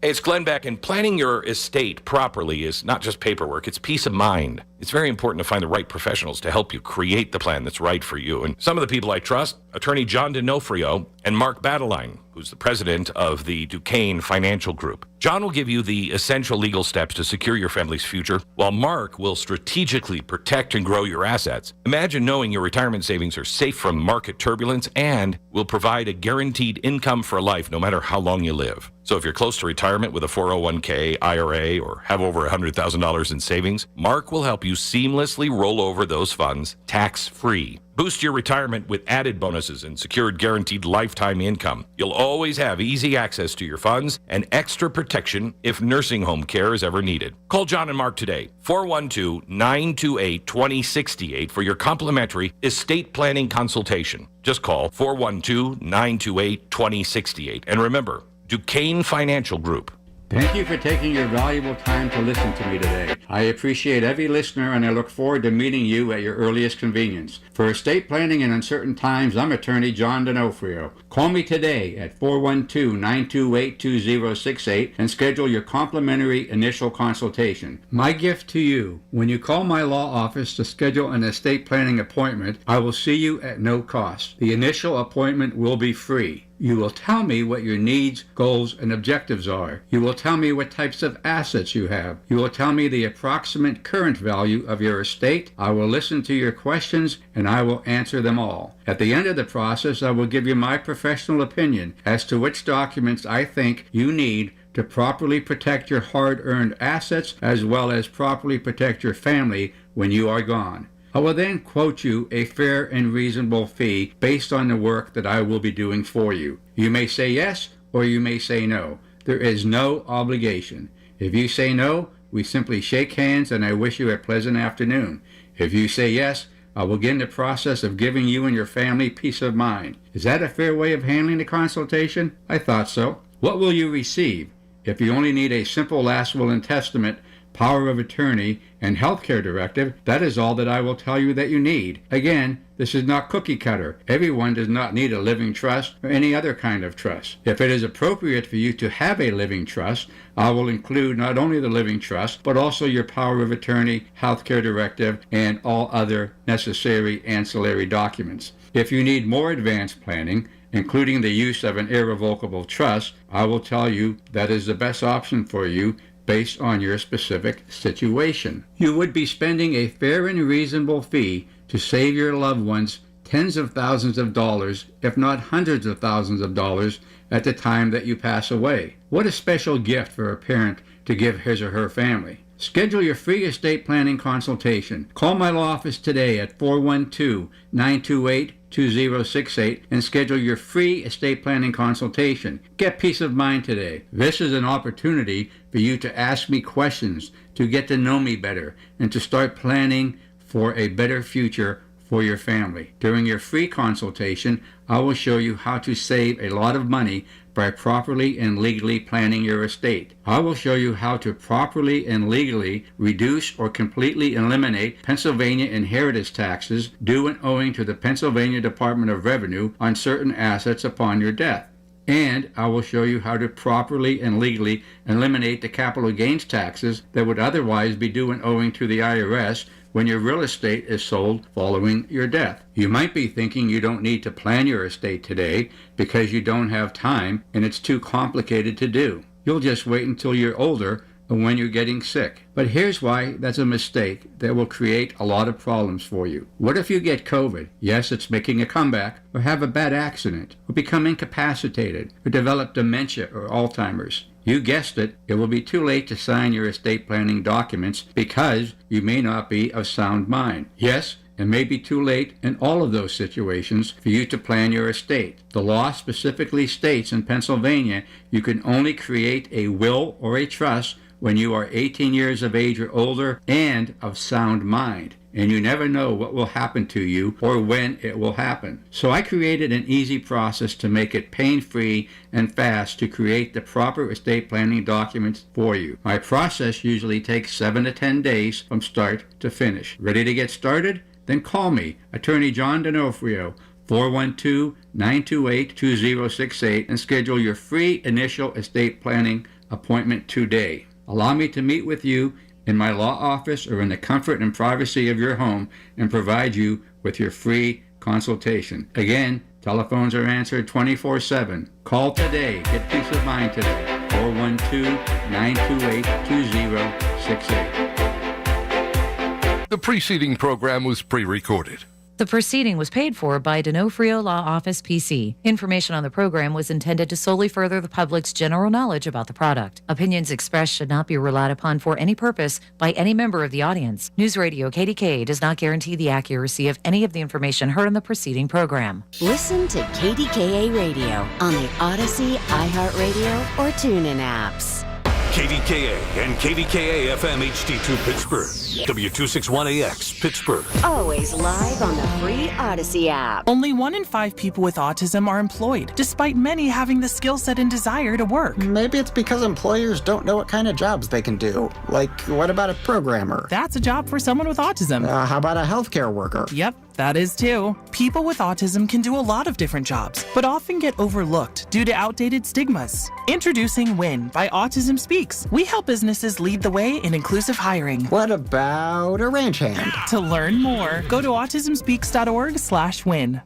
Hey, it's Glenn Beck, and planning your estate properly is not just paperwork, it's peace of mind. It's very important to find the right professionals to help you create the plan that's right for you. And some of the people I trust, attorney John D'Onofrio and Mark Badeline, who's the president of the Duquesne Financial Group. John will give you the essential legal steps to secure your family's future, while Mark will strategically protect and grow your assets. Imagine knowing your retirement savings are safe from market turbulence and will provide a guaranteed income for life no matter how long you live. So if you're close to retirement with a 401k, IRA, or have over $100,000 in savings, Mark will help you seamlessly roll over those funds tax-free. Boost your retirement with added bonuses and secured guaranteed lifetime income. You'll always have easy access to your funds and extra protection if nursing home care is ever needed. Call John and Mark today, 412-928-2068 for your complimentary estate planning consultation. Just call 412-928-2068. And remember, Duquesne Financial Group. Thank you for taking your valuable time to listen to me today. I appreciate every listener, and I look forward to meeting you at your earliest convenience. For estate planning in uncertain times, I'm attorney John D'Onofrio. Call me today at 412-928-2068 and schedule your complimentary initial consultation. My gift to you, when you call my law office to schedule an estate planning appointment, I will see you at no cost. The initial appointment will be free. You will tell me what your needs, goals, and objectives are. You will tell me what types of assets you have. You will tell me the approximate current value of your estate. I will listen to your questions, and I will answer them all. At the end of the process, I will give you my professional opinion as to which documents I think you need to properly protect your hard-earned assets as well as properly protect your family when you are gone. I will then quote you a fair and reasonable fee based on the work that I will be doing for you. You may say yes or you may say no. There is no obligation. If you say no, we simply shake hands and I wish you a pleasant afternoon. If you say yes, I will begin the process of giving you and your family peace of mind. Is that a fair way of handling the consultation? I thought so. What will you receive? If you only need a simple last will and testament, power of attorney, and healthcare directive, that is all that I will tell you that you need. Again, this is not cookie cutter. Everyone does not need a living trust or any other kind of trust. If it is appropriate for you to have a living trust, I will include not only the living trust, but also your power of attorney, healthcare directive, and all other necessary ancillary documents. If you need more advanced planning, including the use of an irrevocable trust, I will tell you that is the best option for you based on your specific situation. You would be spending a fair and reasonable fee to save your loved ones tens of thousands of dollars, if not hundreds of thousands of dollars, at the time that you pass away. What a special gift for a parent to give his or her family. Schedule your free estate planning consultation. Call my law office today at 412-928-2068 and schedule your free estate planning consultation. Get peace of mind today. This is an opportunity for you to ask me questions, to get to know me better, and to start planning for a better future for your family. During your free consultation, I will show you how to save a lot of money by properly and legally planning your estate. I will show you how to properly and legally reduce or completely eliminate Pennsylvania inheritance taxes due and owing to the Pennsylvania Department of Revenue on certain assets upon your death. And I will show you how to properly and legally eliminate the capital gains taxes that would otherwise be due and owing to the IRS when your real estate is sold following your death. You might be thinking you don't need to plan your estate today because you don't have time and it's too complicated to do. You'll just wait until you're older or when you're getting sick. But here's why that's a mistake that will create a lot of problems for you. What if you get COVID? Yes, it's making a comeback, or have a bad accident, or become incapacitated, or develop dementia or Alzheimer's. You guessed it, it will be too late to sign your estate planning documents because you may not be of sound mind. Yes, it may be too late in all of those situations for you to plan your estate. The law specifically states in Pennsylvania you can only create a will or a trust when you are 18 years of age or older and of sound mind. And you never know what will happen to you or when it will happen. So I created an easy process to make it pain-free and fast to create the proper estate planning documents for you. My process usually takes 7 to 10 days from start to finish. Ready to get started? Then call me, Attorney John D'Onofrio, 412-928-2068, and schedule your free initial estate planning appointment today. Allow me to meet with you in my law office or in the comfort and privacy of your home and provide you with your free consultation. Again, telephones are answered 24/7. Call today. Get peace of mind today. 412-928-2068. The preceding program was pre-recorded. The proceeding was paid for by D'Onofrio Law Office PC. Information on the program was intended to solely further the public's general knowledge about the product. Opinions expressed should not be relied upon for any purpose by any member of the audience. News Radio KDKA does not guarantee the accuracy of any of the information heard on the preceding program. Listen to KDKA Radio on the Odyssey, iHeartRadio, or TuneIn apps. KDKA and KDKA-FM HD2 Pittsburgh. W261AX Pittsburgh. Always live on the free Odyssey app. Only 1 in 5 people with autism are employed, despite many having the skill set and desire to work. Maybe it's because employers don't know what kind of jobs they can do. Like, what about a programmer? That's a job for someone with autism. How about a healthcare worker? Yep, that is too. People with autism can do a lot of different jobs, but often get overlooked due to outdated stigmas. Introducing WIN by Autism Speaks. We help businesses lead the way in inclusive hiring. What about a ranch hand? To learn more, go to autismspeaks.org/win.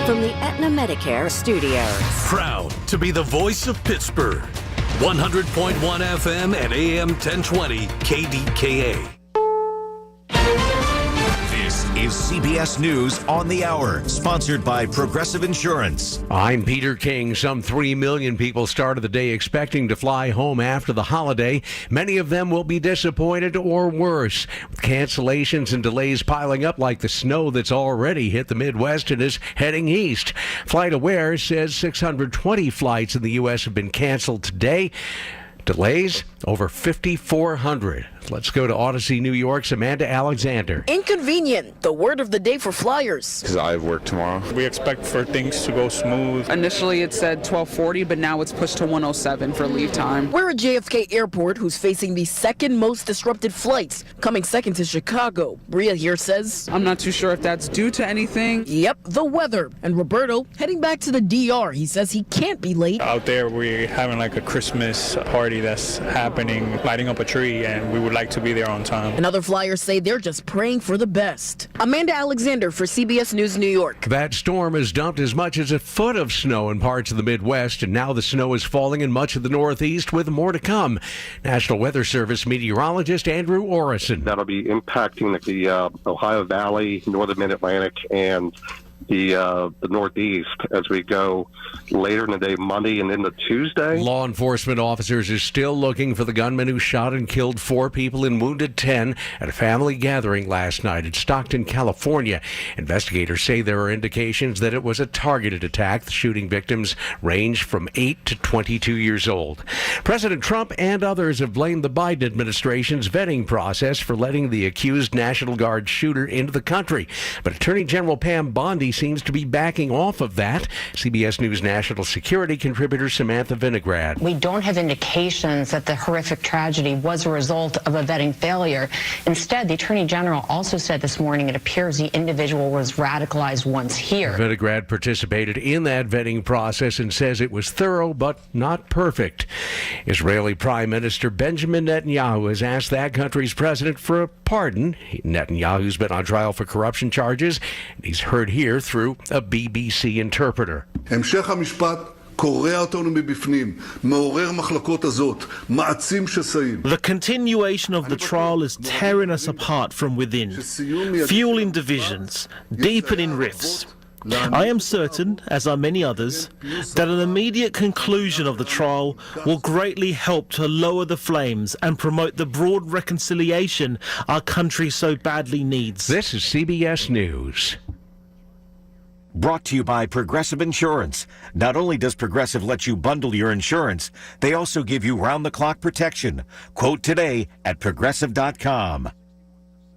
From the Aetna Medicare Studios. Proud to be the voice of Pittsburgh. 100.1 FM and AM 1020 KDKA. This is CBS News on the Hour, sponsored by Progressive Insurance. I'm Peter King. Some 3 million people started the day expecting to fly home after the holiday. Many of them will be disappointed or worse, with cancellations and delays piling up like the snow that's already hit the Midwest and is heading east. FlightAware says 620 flights in the U.S. have been canceled today. Delays over 5,400. Let's go to Odyssey, New York's Amanda Alexander. Inconvenient, the word of the day for flyers. Because I have work tomorrow. We expect for things to go smooth. Initially it said 12:40, but now it's pushed to 1:07 for leave time. We're at JFK Airport, who's facing the second most disrupted flights, coming second to Chicago. Bria here says, I'm not too sure if that's due to anything. Yep, the weather. And Roberto, heading back to the DR, he says he can't be late. Out there, we're having like a Christmas party that's happening, lighting up a tree, and we would like to be there on time. And other flyers say they're just praying for the best. Amanda Alexander for CBS News New York. That storm has dumped as much as a foot of snow in parts of the Midwest, and now the snow is falling in much of the Northeast with more to come. National Weather Service meteorologist Andrew Orison. That'll be impacting the Ohio Valley, northern Mid-Atlantic, and the Northeast as we go later in the day, Monday and into Tuesday. Law enforcement officers are still looking for the gunman who shot and killed 4 people and wounded 10 at a family gathering last night in Stockton, California. Investigators say there are indications that it was a targeted attack. The shooting victims range from 8 to 22 years old. President Trump and others have blamed the Biden administration's vetting process for letting the accused National Guard shooter into the country. But Attorney General Pam Bondi seems to be backing off of that. CBS News national security contributor Samantha Vinograd. We don't have indications that the horrific tragedy was a result of a vetting failure. Instead, the Attorney General also said this morning it appears the individual was radicalized once here. Vinograd participated in that vetting process and says it was thorough but not perfect. Israeli Prime Minister Benjamin Netanyahu has asked that country's president for a pardon. Netanyahu's been on trial for corruption charges, and he's heard here through a BBC interpreter. המשך המשפט קורע אותנו מבפנים, מעורר מחלקות הזאת, מעצים שסעים. The continuation of the trial is tearing us apart from within, fueling divisions, deepening rifts. I am certain, as are many others, that an immediate conclusion of the trial will greatly help to lower the flames and promote the broad reconciliation our country so badly needs. This is CBS News. Brought to you by Progressive Insurance. Not only does Progressive let you bundle your insurance, they also give you round-the-clock protection. Quote today at Progressive.com.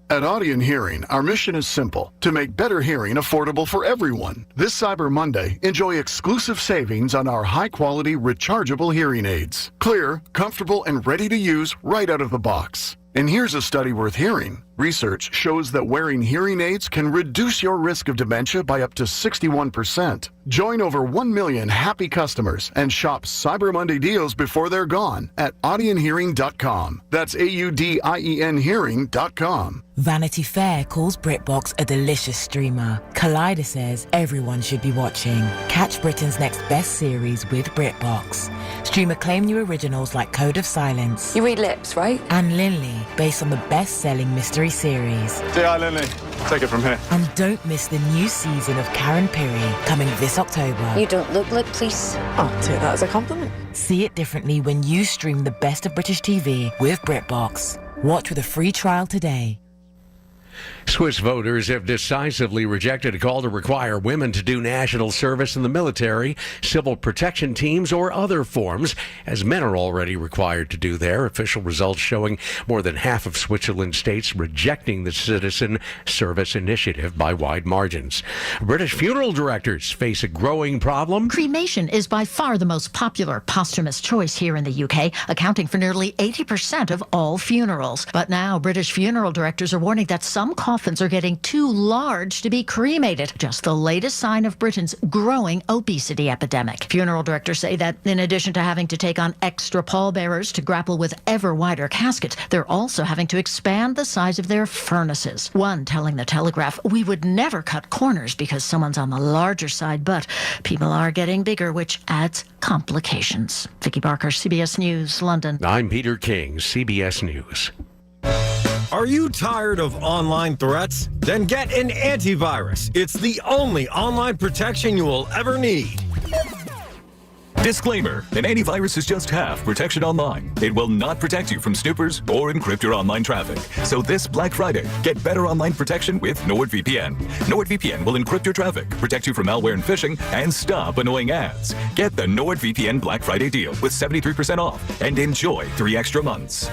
At Audion Hearing, our mission is simple: to make better hearing affordable for everyone. This Cyber Monday, enjoy exclusive savings on our high-quality rechargeable hearing aids. Clear, comfortable, and ready to use right out of the box. And here's a study worth hearing. Research shows that wearing hearing aids can reduce your risk of dementia by up to 61%. Join over 1 million happy customers and shop Cyber Monday deals before they're gone at audionhearing.com. That's AUDIEN hearing.com. Vanity Fair calls BritBox a delicious streamer. Collider says everyone should be watching. Catch Britain's next best series with BritBox. Stream acclaimed new originals like Code of Silence. You read Lips, right? And Linley, based on the best-selling mystery series. Say hi, Lily. Take it from here. And don't miss the new season of Karen Piri coming this October. You don't look like police. I'll take that as a compliment. See it differently when you stream the best of British TV with BritBox. Watch with a free trial today. Swiss voters have decisively rejected a call to require women to do national service in the military, civil protection teams, or other forms, as men are already required to do there. Official results showing more than half of Switzerland states rejecting the citizen service initiative by wide margins. British funeral directors face a growing problem. Cremation is by far the most popular posthumous choice here in the UK, accounting for nearly 80% of all funerals. But now British funeral directors are warning that some coffins are getting too large to be cremated, just the latest sign of Britain's growing obesity epidemic. Funeral directors say that in addition to having to take on extra pallbearers to grapple with ever wider caskets, they're also having to expand the size of their furnaces. One telling the Telegraph, "We would never cut corners because someone's on the larger side, but people are getting bigger, which adds complications." Vicky Barker, CBS News, London. I'm Peter King, CBS News. Are you tired of online threats? Then get an antivirus. It's the only online protection you will ever need. Disclaimer, an antivirus is just half protection online. It will not protect you from snoopers or encrypt your online traffic. So this Black Friday, get better online protection with NordVPN. NordVPN will encrypt your traffic, protect you from malware and phishing, and stop annoying ads. Get the NordVPN Black Friday deal with 73% off and enjoy 3 extra months.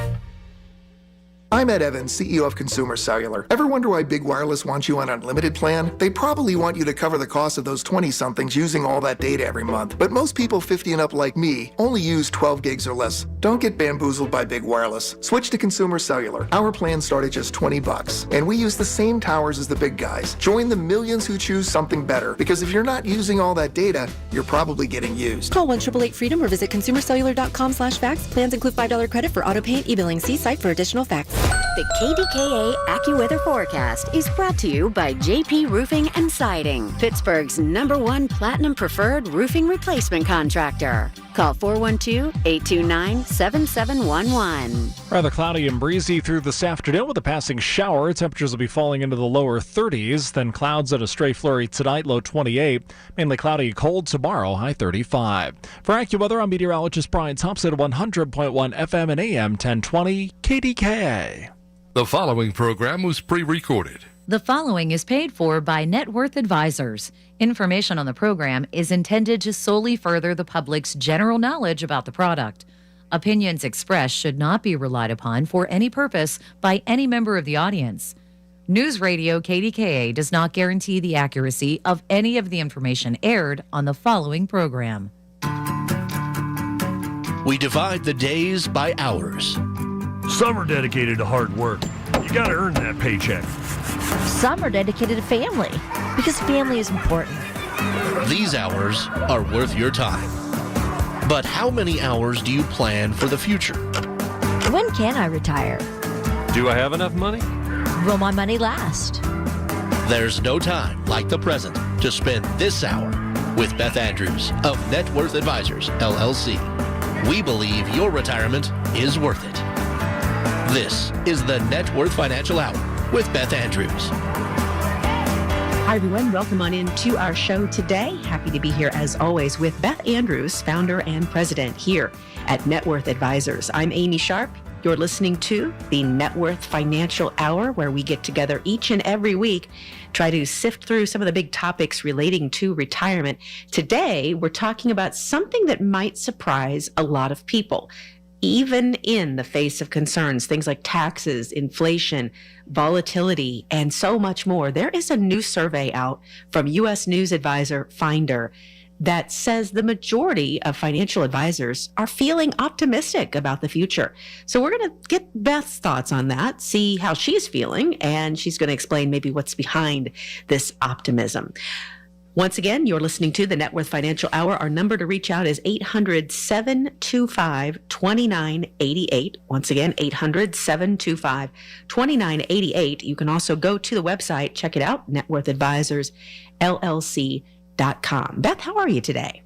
I'm Ed Evans, CEO of Consumer Cellular. Ever wonder why Big Wireless wants you on an unlimited plan? They probably want you to cover the cost of those 20-somethings using all that data every month. But most people 50 and up like me only use 12 gigs or less. Don't get bamboozled by Big Wireless. Switch to Consumer Cellular. Our plans start at just $20, and we use the same towers as the big guys. Join the millions who choose something better, because if you're not using all that data, you're probably getting used. Call 1-888-FREEDOM or visit consumercellular.com/facts. Plans include $5 credit for auto pay and e-billing. See site for additional facts. The KDKA AccuWeather forecast is brought to you by JP Roofing and Siding, Pittsburgh's #1 Platinum Preferred Roofing Replacement Contractor. Call 412-829-7711. Rather cloudy and breezy through this afternoon with a passing shower. Temperatures will be falling into the lower 30s, then clouds and a stray flurry tonight, low 28. Mainly cloudy, cold tomorrow, high 35. For AccuWeather, I'm meteorologist Brian Thompson, 100.1 FM and AM 1020 KDKA. The following program was pre-recorded. The following is paid for by Net Worth Advisors. Information on the program is intended to solely further the public's general knowledge about the product. Opinions expressed should not be relied upon for any purpose by any member of the audience. News Radio KDKA does not guarantee the accuracy of any of the information aired on the following program. We divide the days by hours. Some are dedicated to hard work. You gotta earn that paycheck. Some are dedicated to family, because family is important. These hours are worth your time. But how many hours do you plan for the future? When can I retire? Do I have enough money? Will my money last? There's no time like the present to spend this hour with Beth Andrews of Net Worth Advisors, LLC. We believe your retirement is worth it. This is the Net Worth Financial Hour with Beth Andrews. Hi, everyone. Welcome on into our show today. Happy to be here, as always, with Beth Andrews, founder and president here at Net Worth Advisors. I'm Amy Sharp. You're listening to the Net Worth Financial Hour, where we get together each and every week, try to sift through some of the big topics relating to retirement. Today, we're talking about something that might surprise a lot of people, even in the face of concerns, things like taxes, inflation, volatility, and so much more. There is a new survey out from U.S. News Advisor Finder that says the majority of financial advisors are feeling optimistic about the future. So we're going to get Beth's thoughts on that, see how she's feeling, and she's going to explain maybe what's behind this optimism. Once again, you're listening to the Net Worth Financial Hour. Our number to reach out is 800-725-2988. Once again, 800-725-2988. You can also go to the website, check it out, networthadvisorsllc.com. Beth, how are you today?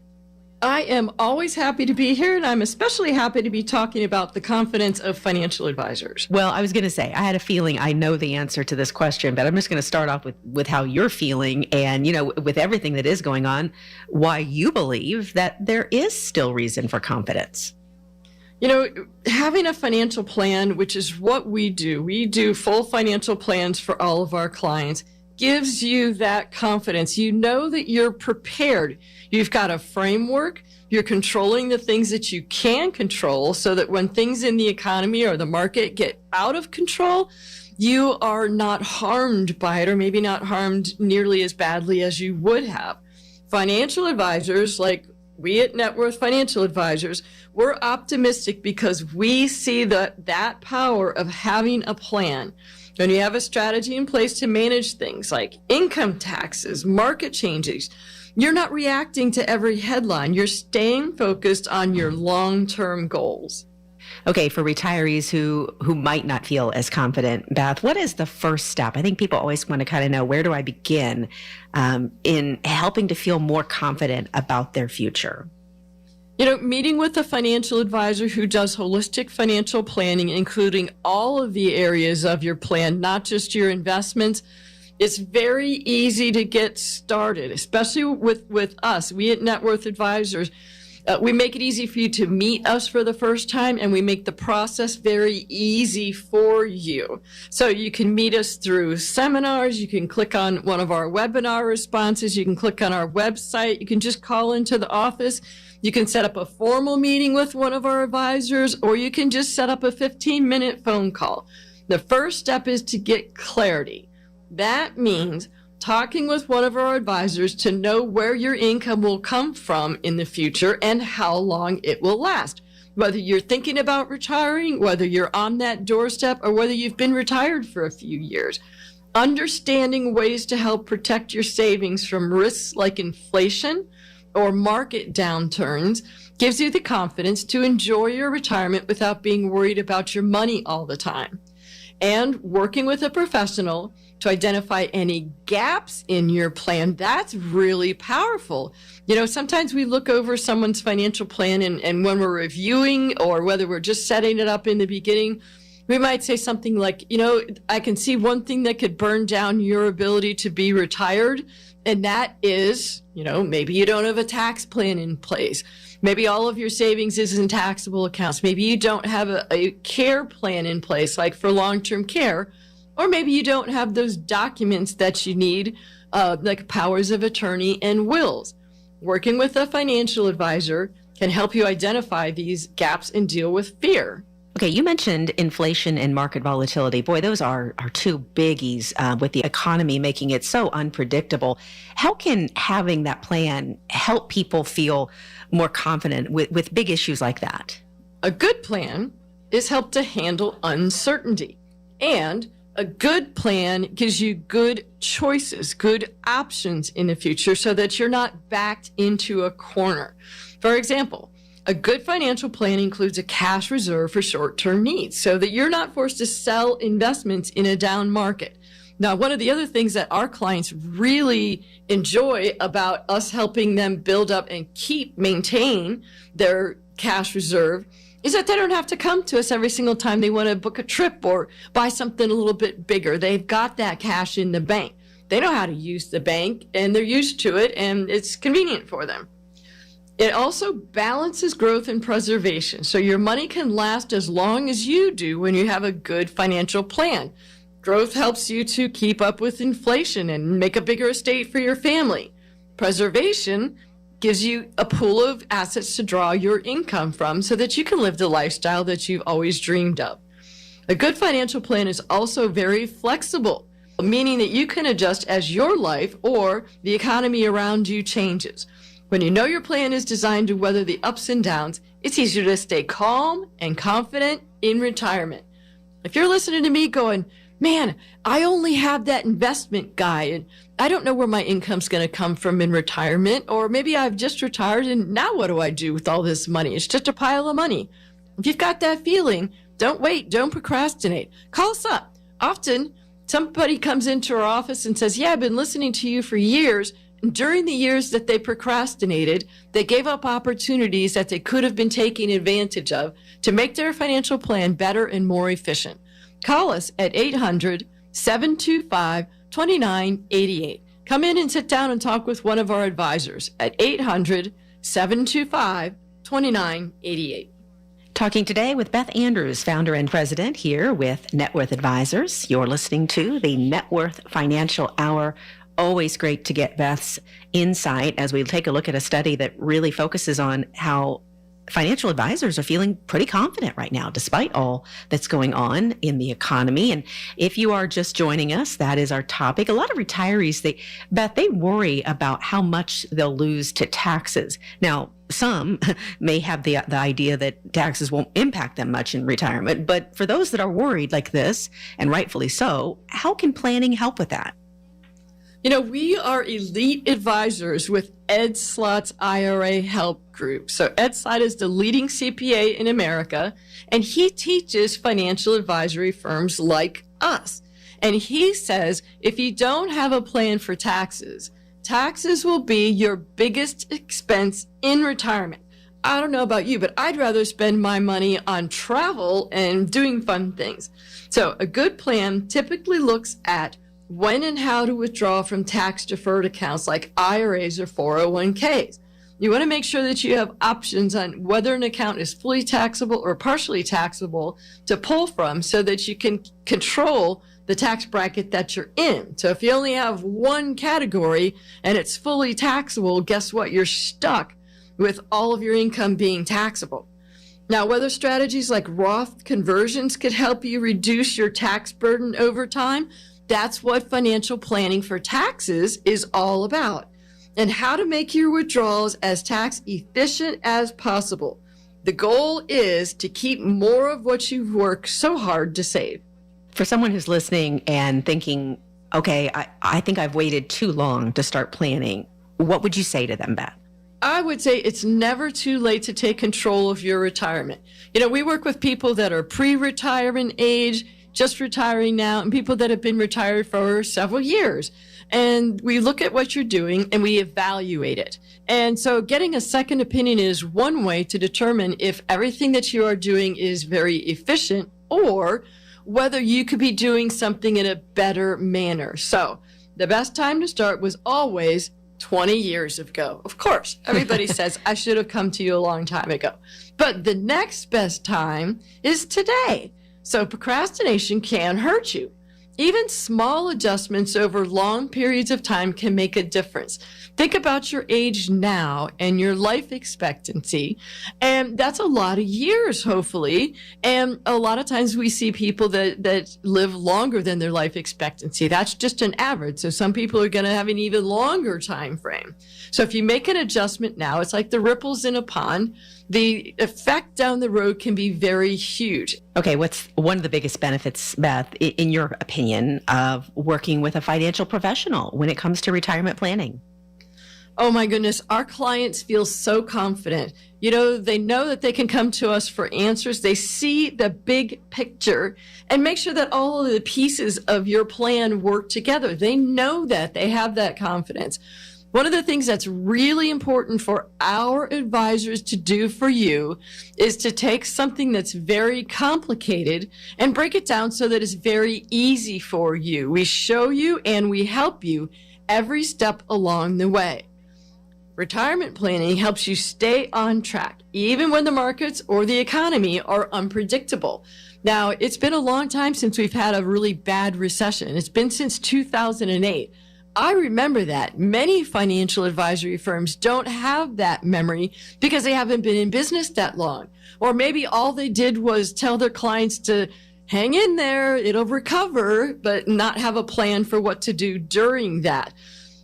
I am always happy to be here, and I'm especially happy to be talking about the confidence of financial advisors. Well, I was going to say, I had a feeling I know the answer to this question, but I'm just going to start off with how you're feeling and, with everything that is going on, why you believe that there is still reason for confidence. Having a financial plan, which is what we do full financial plans for all of our clients, gives you that confidence. You know that you're prepared. You've got a framework. You're controlling the things that you can control so that when things in the economy or the market get out of control, you are not harmed by it, or maybe not harmed nearly as badly as you would have. Financial advisors, like we at Net Worth Financial Advisors, we're optimistic because we see that power of having a plan. When you have a strategy in place to manage things like income taxes, market changes, you're not reacting to every headline. You're staying focused on your long-term goals. Okay, for retirees who might not feel as confident, Beth, what is the first step? I think people always want to kind of know, where do I begin in helping to feel more confident about their future? Meeting with a financial advisor who does holistic financial planning, including all of the areas of your plan, not just your investments. It's very easy to get started, especially with us. We at Net Worth Advisors, We make it easy for you to meet us for the first time, and we make the process very easy for you. So you can meet us through seminars. You can click on one of our webinar responses. You can click on our website. You can just call into the office. You can set up a formal meeting with one of our advisors, or you can just set up a 15-minute phone call. The first step is to get clarity. That means talking with one of our advisors to know where your income will come from in the future and how long it will last. Whether you're thinking about retiring, whether you're on that doorstep, or whether you've been retired for a few years. Understanding ways to help protect your savings from risks like inflation or market downturns gives you the confidence to enjoy your retirement without being worried about your money all the time. And working with a professional to identify any gaps in your plan, that's really powerful. You know, sometimes we look over someone's financial plan and when we're reviewing or whether we're just setting it up in the beginning, we might say something like, you know, I can see one thing that could burn down your ability to be retired. And that is, you know, maybe you don't have a tax plan in place. Maybe all of your savings is in taxable accounts. Maybe you don't have a care plan in place, like for long-term care. Or maybe you don't have those documents that you need, like powers of attorney and wills. Working with a financial advisor can help you identify these gaps and deal with fear. Okay, you mentioned inflation and market volatility. Boy, those are two biggies with the economy making it so unpredictable. How can having that plan help people feel more confident with big issues like that? A good plan is helped to handle uncertainty. And a good plan gives you good choices, good options in the future so that you're not backed into a corner. For example, a good financial plan includes a cash reserve for short-term needs so that you're not forced to sell investments in a down market. Now, one of the other things that our clients really enjoy about us helping them build up and maintain their cash reserve is that they don't have to come to us every single time they want to book a trip or buy something a little bit bigger. They've got that cash in the bank. They know how to use the bank and they're used to it and it's convenient for them. It also balances growth and preservation. So your money can last as long as you do when you have a good financial plan. Growth helps you to keep up with inflation and make a bigger estate for your family. Preservation gives you a pool of assets to draw your income from so that you can live the lifestyle that you've always dreamed of. A good financial plan is also very flexible, meaning that you can adjust as your life or the economy around you changes. When you know your plan is designed to weather the ups and downs, it's easier to stay calm and confident in retirement. If you're listening to me going, man, I only have that investment guy and I don't know where my income's going to come from in retirement, or maybe I've just retired and now what do I do with all this money? It's just a pile of money. If you've got that feeling, don't wait, don't procrastinate. Call us up. Often somebody comes into our office and says, yeah, I've been listening to you for years. And during the years that they procrastinated, they gave up opportunities that they could have been taking advantage of to make their financial plan better and more efficient. Call us at 800-725-2988. Come in and sit down and talk with one of our advisors at 800-725-2988. Talking today with Beth Andrews, founder and president here with Net Worth Advisors. You're listening to the Net Worth Financial Hour. Always great to get Beth's insight as we take a look at a study that really focuses on how financial advisors are feeling pretty confident right now, despite all that's going on in the economy. And if you are just joining us, that is our topic. A lot of retirees, they worry about how much they'll lose to taxes. Now, some may have the idea that taxes won't impact them much in retirement. But for those that are worried like this, and rightfully so, how can planning help with that? You know, we are elite advisors with Ed Slott's IRA Help Group. So Ed Slott is the leading CPA in America, and he teaches financial advisory firms like us. And he says if you don't have a plan for taxes, taxes will be your biggest expense in retirement. I don't know about you, but I'd rather spend my money on travel and doing fun things. So a good plan typically looks at when and how to withdraw from tax-deferred accounts like IRAs or 401ks. You want to make sure that you have options on whether an account is fully taxable or partially taxable to pull from so that you can control the tax bracket that you're in. So if you only have one category and it's fully taxable, guess what? You're stuck with all of your income being taxable. Now, whether strategies like Roth conversions could help you reduce your tax burden over time, that's what financial planning for taxes is all about, and how to make your withdrawals as tax efficient as possible. The goal is to keep more of what you've worked so hard to save. For someone who's listening and thinking, okay, I think I've waited too long to start planning, what would you say to them, Beth? I would say it's never too late to take control of your retirement. We work with people that are pre-retirement age, just retiring now, and people that have been retired for several years. And we look at what you're doing and we evaluate it. And so getting a second opinion is one way to determine if everything that you are doing is very efficient or whether you could be doing something in a better manner. So the best time to start was always 20 years ago. Of course, everybody says, I should have come to you a long time ago. But the next best time is today. So procrastination can hurt you. Even small adjustments over long periods of time can make a difference. Think about your age now and your life expectancy. And that's a lot of years, hopefully. And a lot of times we see people that live longer than their life expectancy. That's just an average. So some people are going to have an even longer time frame. So if you make an adjustment now, it's like the ripples in a pond. The effect down the road can be very huge. Okay, what's one of the biggest benefits, Beth, in your opinion, of working with a financial professional when it comes to retirement planning? Oh my goodness, our clients feel so confident. They know that they can come to us for answers. They see the big picture and make sure that all of the pieces of your plan work together. They know that. They have that confidence. One of the things that's really important for our advisors to do for you is to take something that's very complicated and break it down so that it's very easy for you. We show you and we help you every step along the way. Retirement planning helps you stay on track, even when the markets or the economy are unpredictable. Now, it's been a long time since we've had a really bad recession. It's been since 2008. I remember that. Many financial advisory firms don't have that memory because they haven't been in business that long. Or maybe all they did was tell their clients to hang in there, it'll recover, but not have a plan for what to do during that.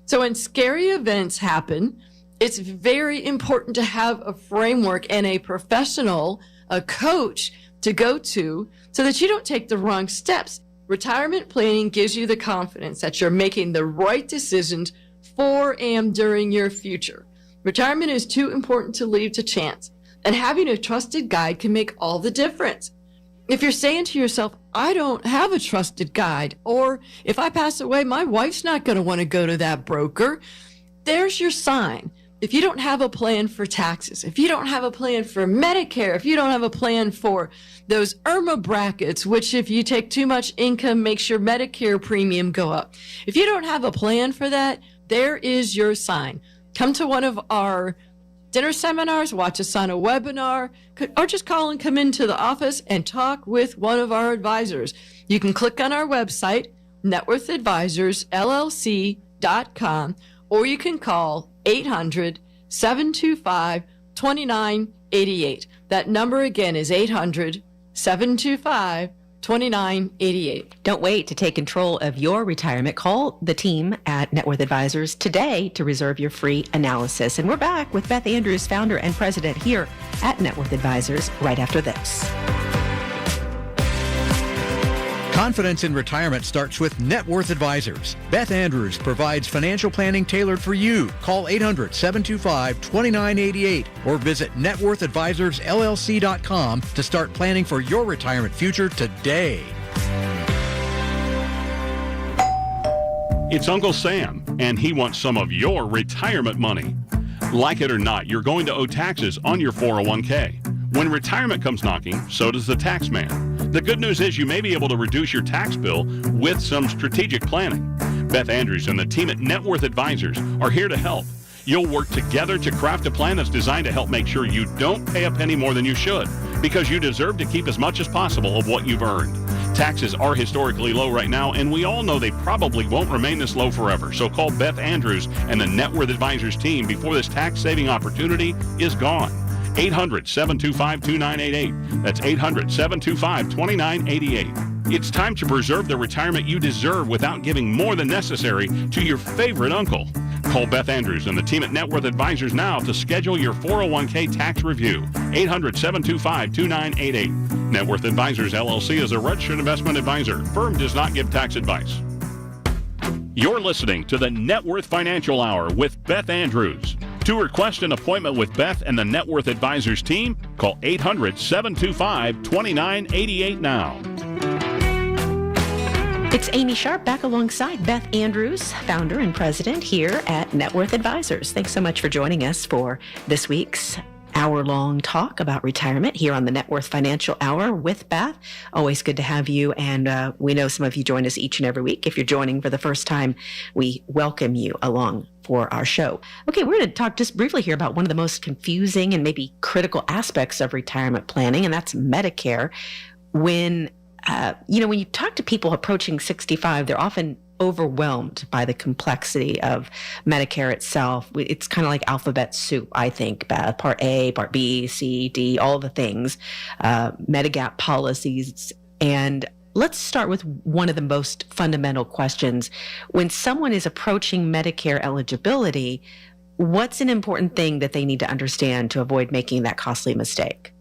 So when scary events happen, it's very important to have a framework and a professional, a coach to go to so that you don't take the wrong steps. Retirement planning gives you the confidence that you're making the right decisions for and during your future. Retirement is too important to leave to chance, and having a trusted guide can make all the difference. If you're saying to yourself, I don't have a trusted guide, or if I pass away, my wife's not going to want to go to that broker, there's your sign. If you don't have a plan for taxes, if you don't have a plan for Medicare, if you don't have a plan for those IRMA brackets, which if you take too much income makes your Medicare premium go up. If you don't have a plan for that, there is your sign. Come to one of our dinner seminars, watch us on a webinar, or just call and come into the office and talk with one of our advisors. You can click on our website, networthadvisorsllc.com, or you can call 800-725-2988. That number again is 800-725-2988. Don't wait to take control of your retirement. Call the team at Net Worth Advisors today to reserve your free analysis. And we're back with Beth Andrews, founder and president here at Net Worth Advisors right after this. Confidence in retirement starts with Net Worth Advisors. Beth Andrews provides financial planning tailored for you. Call 800-725-2988 or visit networthadvisorsllc.com to start planning for your retirement future today. It's Uncle Sam, and he wants some of your retirement money. Like it or not, you're going to owe taxes on your 401k. When retirement comes knocking, so does the tax man. The good news is you may be able to reduce your tax bill with some strategic planning. Beth Andrews and the team at Net Worth Advisors are here to help. You'll work together to craft a plan that's designed to help make sure you don't pay a penny more than you should, because you deserve to keep as much as possible of what you've earned. Taxes are historically low right now, and we all know they probably won't remain this low forever. So call Beth Andrews and the Net Worth Advisors team before this tax-saving opportunity is gone. 800-725-2988. That's 800-725-2988. It's time to preserve the retirement you deserve without giving more than necessary to your favorite uncle. Call Beth Andrews and the team at Net Worth Advisors now to schedule your 401k tax review. 800-725-2988. Net Worth Advisors, LLC is a registered investment advisor. Firm does not give tax advice. You're listening to the Net Worth Financial Hour with Beth Andrews. To request an appointment with Beth and the Net Worth Advisors team, call 800-725-2988 now. It's Amy Sharp back alongside Beth Andrews, founder and president here at Net Worth Advisors. Thanks so much for joining us for this week's hour-long talk about retirement here on the Net Worth Financial Hour with Beth. Always good to have you, and we know some of you join us each and every week. If you're joining for the first time, we welcome you along for our show. Okay, we're going to talk just briefly here about one of the most confusing and maybe critical aspects of retirement planning, and that's Medicare. When you talk to people approaching 65, they're often overwhelmed by the complexity of Medicare itself. It's kind of like alphabet soup, I think. Part A, Part B, C, D, all the things, Medigap policies. And let's start with one of the most fundamental questions. When someone is approaching Medicare eligibility, what's an important thing that they need to understand to avoid making that costly mistake?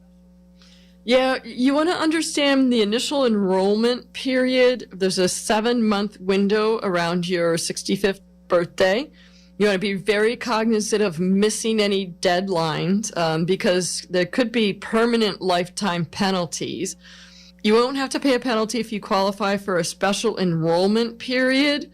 Yeah, you want to understand the initial enrollment period. There's a 7-month window around your 65th birthday. You want to be very cognizant of missing any deadlines because there could be permanent lifetime penalties. You won't have to pay a penalty if you qualify for a special enrollment period,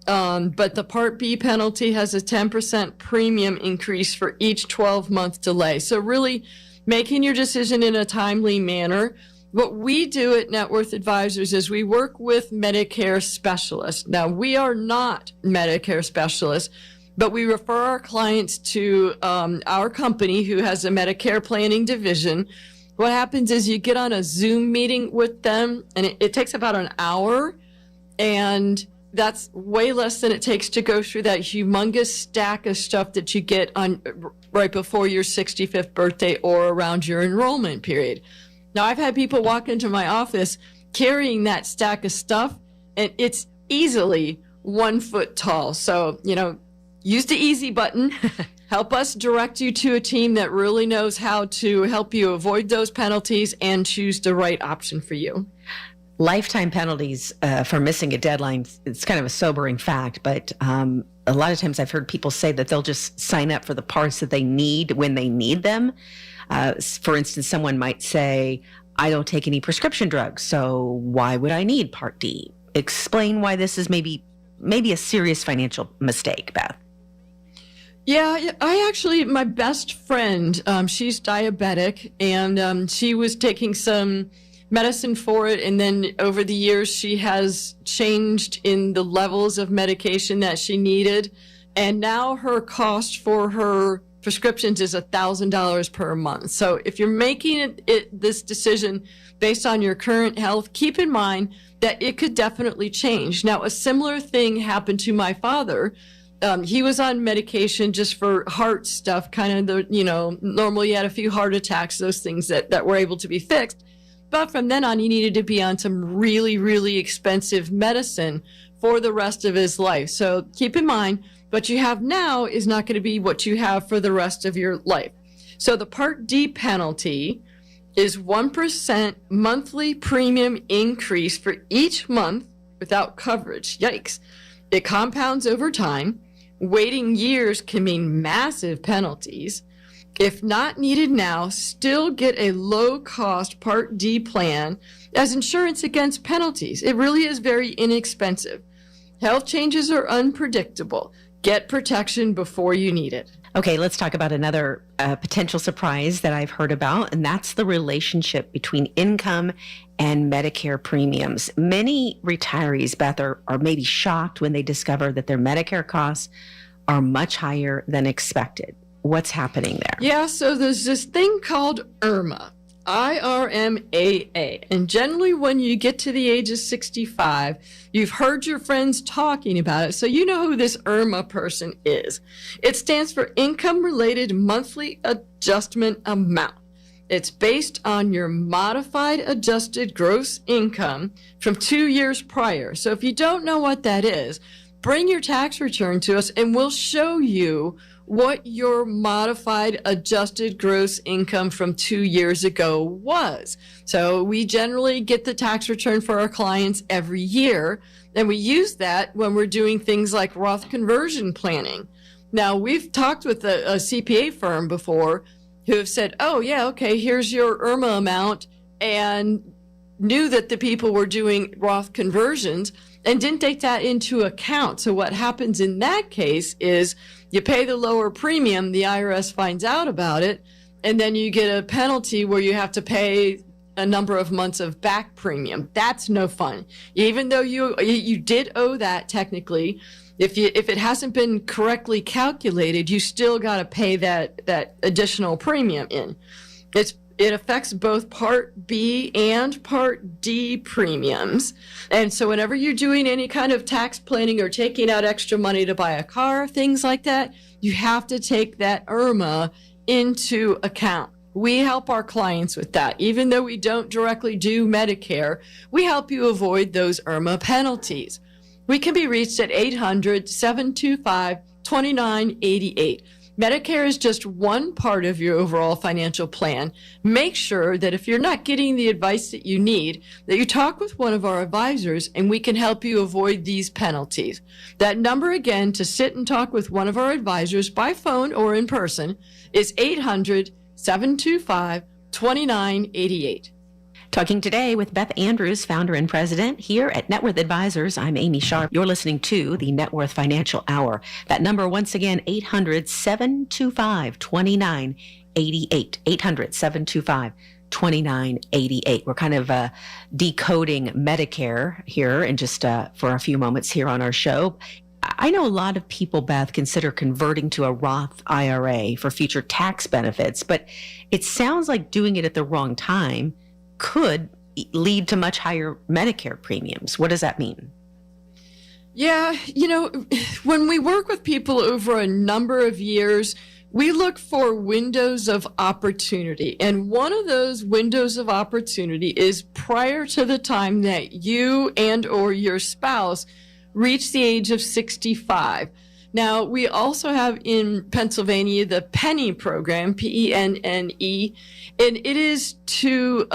but the Part B penalty has a 10% premium increase for each 12-month delay. So really, making your decision in a timely manner. What we do at Net Worth Advisors is we work with Medicare specialists. Now, we are not Medicare specialists, but we refer our clients to our company who has a Medicare planning division. What happens is you get on a Zoom meeting with them, and it takes about an hour, and that's way less than it takes to go through that humongous stack of stuff that you get on right before your 65th birthday or around your enrollment period. Now, I've had people walk into my office carrying that stack of stuff, and it's easily 1 foot tall. So, use the easy button. Help us direct you to a team that really knows how to help you avoid those penalties and choose the right option for you. Lifetime penalties for missing a deadline, it's kind of a sobering fact, but a lot of times I've heard people say that they'll just sign up for the parts that they need when they need them. For instance, someone might say, I don't take any prescription drugs, so why would I need Part D? Explain why this is maybe a serious financial mistake, Beth. Yeah, my best friend, she's diabetic, and she was taking some medicine for it, and then over the years she has changed in the levels of medication that she needed, and now her cost for her prescriptions is $1,000 per month. So if you're making this decision based on your current health, keep in mind that it could definitely change. Now, a similar thing happened to my father. He was on medication just for heart stuff, kind of normally he had a few heart attacks, those things that were able to be fixed. But from then on, he needed to be on some really, really expensive medicine for the rest of his life. So keep in mind, what you have now is not going to be what you have for the rest of your life. So the Part D penalty is 1% monthly premium increase for each month without coverage. Yikes. It compounds over time. Waiting years can mean massive penalties. If not needed now, still get a low-cost Part D plan as insurance against penalties. It really is very inexpensive. Health changes are unpredictable. Get protection before you need it. Okay, let's talk about another potential surprise that I've heard about, and that's the relationship between income and Medicare premiums. Many retirees, Beth, are maybe shocked when they discover that their Medicare costs are much higher than expected. What's happening there? Yeah, so there's this thing called IRMA, IRMAA. And generally when you get to the age of 65, you've heard your friends talking about it, so you know who this IRMA person is. It stands for Income-Related Monthly Adjustment Amount. It's based on your modified adjusted gross income from 2 years prior. So if you don't know what that is, bring your tax return to us and we'll show you what your modified adjusted gross income from 2 years ago was. So we generally get the tax return for our clients every year, and we use that when we're doing things like Roth conversion planning. Now, we've talked with a CPA firm before who have said, oh, yeah, okay, here's your IRMA amount, and knew that the people were doing Roth conversions and didn't take that into account. So what happens in that case is you pay the lower premium, the IRS finds out about it, and then you get a penalty where you have to pay a number of months of back premium. That's no fun. Even though you did owe that technically, if it hasn't been correctly calculated, you still got to pay that additional premium in. It affects both Part B and Part D premiums. And so whenever you're doing any kind of tax planning or taking out extra money to buy a car, things like that, you have to take that IRMA into account. We help our clients with that. Even though we don't directly do Medicare, we help you avoid those IRMA penalties. We can be reached at 800-725-2988. Medicare is just one part of your overall financial plan. Make sure that if you're not getting the advice that you need, that you talk with one of our advisors and we can help you avoid these penalties. That number again to sit and talk with one of our advisors by phone or in person is 800-725-2988. Talking today with Beth Andrews, founder and president here at Net Worth Advisors. I'm Amy Sharp. You're listening to the Net Worth Financial Hour. That number, once again, 800-725-2988. 800-725-2988. We're kind of decoding Medicare here in just for a few moments here on our show. I know a lot of people, Beth, consider converting to a Roth IRA for future tax benefits, but it sounds like doing it at the wrong time could lead to much higher Medicare premiums. What does that mean? Yeah, when we work with people over a number of years, we look for windows of opportunity. And one of those windows of opportunity is prior to the time that you and or your spouse reach the age of 65. Now, we also have in Pennsylvania the Penny program, PENNE, and it is to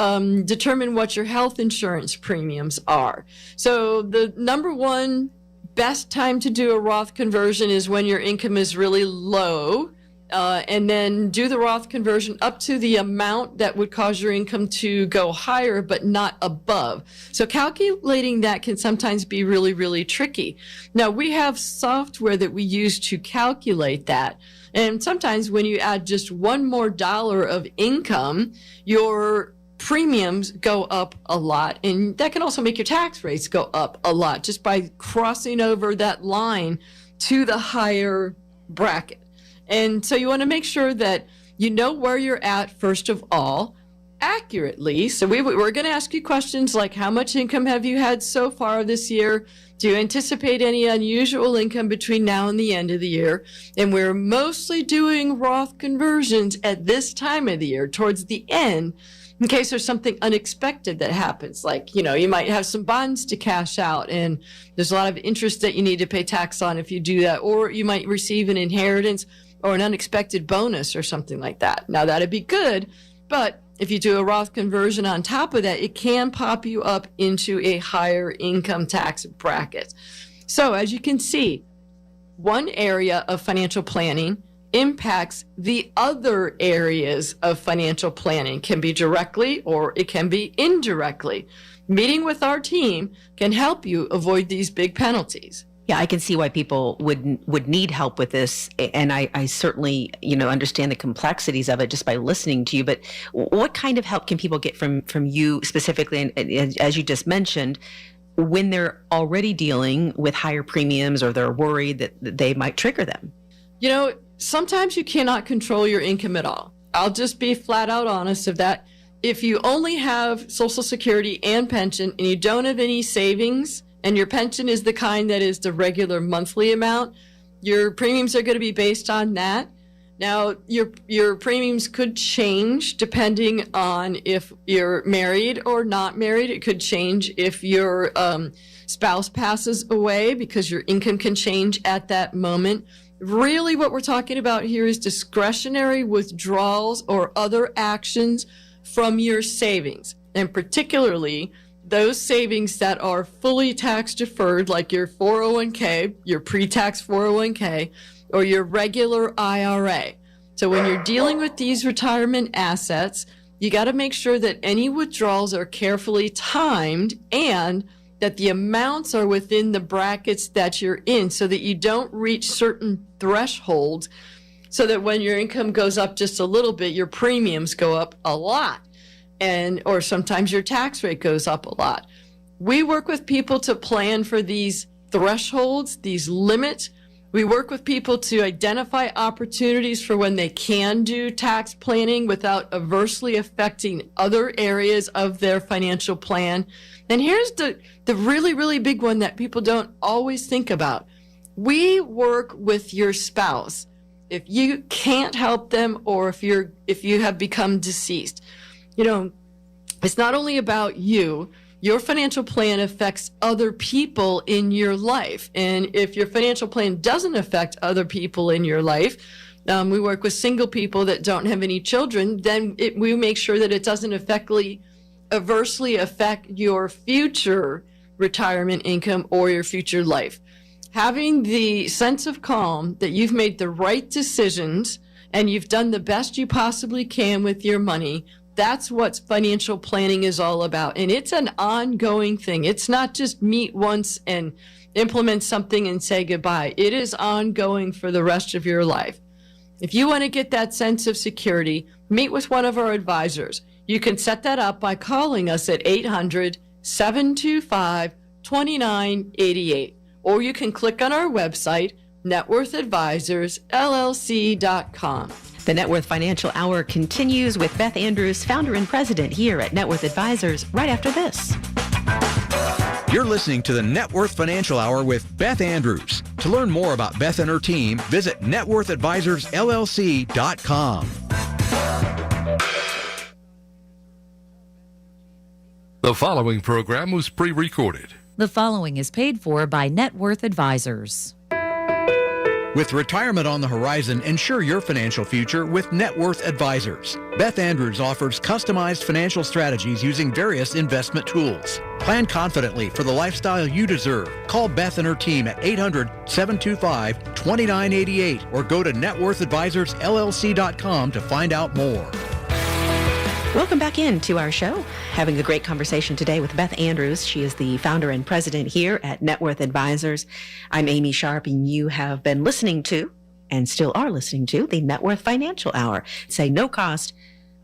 determine what your health insurance premiums are. So the number one best time to do a Roth conversion is when your income is really low, and then do the Roth conversion up to the amount that would cause your income to go higher, but not above. So calculating that can sometimes be really, really tricky. Now, we have software that we use to calculate that. And sometimes when you add just one more dollar of income, your premiums go up a lot. And that can also make your tax rates go up a lot just by crossing over that line to the higher bracket. And so you want to make sure that you know where you're at, first of all, accurately. So we're going to ask you questions like, how much income have you had so far this year? Do you anticipate any unusual income between now and the end of the year? And we're mostly doing Roth conversions at this time of the year, towards the end, in case there's something unexpected that happens. Like, you might have some bonds to cash out and there's a lot of interest that you need to pay tax on if you do that. Or you might receive an inheritance or an unexpected bonus or something like that. Now, that'd be good, but if you do a Roth conversion on top of that, it can pop you up into a higher income tax bracket. So as you can see, one area of financial planning impacts the other areas of financial planning. It can be directly or it can be indirectly. Meeting with our team can help you avoid these big penalties. Yeah, I can see why people would need help with this, and I certainly understand the complexities of it just by listening to you. But what kind of help can people get from you specifically? And as you just mentioned, when they're already dealing with higher premiums or they're worried that they might trigger them? You know, sometimes you cannot control your income at all. I'll just be flat out honest of that. If you only have Social Security and pension and you don't have any savings, and your pension is the kind that is the regular monthly amount, your premiums are going to be based on that. Now, your premiums could change depending on if you're married or not married. It could change if your spouse passes away, because your income can change at that moment. Really, what we're talking about here is discretionary withdrawals or other actions from your savings, and particularly those savings that are fully tax deferred, like your 401k, your pre-tax 401k, or your regular IRA. So when you're dealing with these retirement assets, you got to make sure that any withdrawals are carefully timed and that the amounts are within the brackets that you're in, so that you don't reach certain thresholds, so that when your income goes up just a little bit, your premiums go up a lot, or sometimes your tax rate goes up a lot. We work with people to plan for these thresholds, these limits. We work with people to identify opportunities for when they can do tax planning without adversely affecting other areas of their financial plan. And here's the really, really big one that people don't always think about. We work with your spouse if you can't help them, or if you have become deceased. You know, it's not only about you. Your financial plan affects other people in your life. And if your financial plan doesn't affect other people in your life, we work with single people that don't have any children, then we make sure that it doesn't adversely affect your future retirement income or your future life. Having the sense of calm that you've made the right decisions and you've done the best you possibly can with your money, that's what financial planning is all about. And it's an ongoing thing. It's not just meet once and implement something and say goodbye. It is ongoing for the rest of your life. If you want to get that sense of security, meet with one of our advisors. You can set that up by calling us at 800-725-2988. Or you can click on our website, networthadvisorsllc.com. The Net Worth Financial Hour continues with Beth Andrews, founder and president here at Net Worth Advisors, right after this. You're listening to the Net Worth Financial Hour with Beth Andrews. To learn more about Beth and her team, visit networthadvisorsllc.com. The following program was pre-recorded. The following is paid for by Net Worth Advisors. With retirement on the horizon, ensure your financial future with Net Worth Advisors. Beth Andrews offers customized financial strategies using various investment tools. Plan confidently for the lifestyle you deserve. Call Beth and her team at 800-725-2988 or go to networthadvisorsllc.com to find out more. Welcome back into our show. Having a great conversation today with Beth Andrews. She is the founder and president here at Net Worth Advisors. I'm Amy Sharp, and you have been listening to, and still are listening to, the Net Worth Financial Hour. It's a no cost,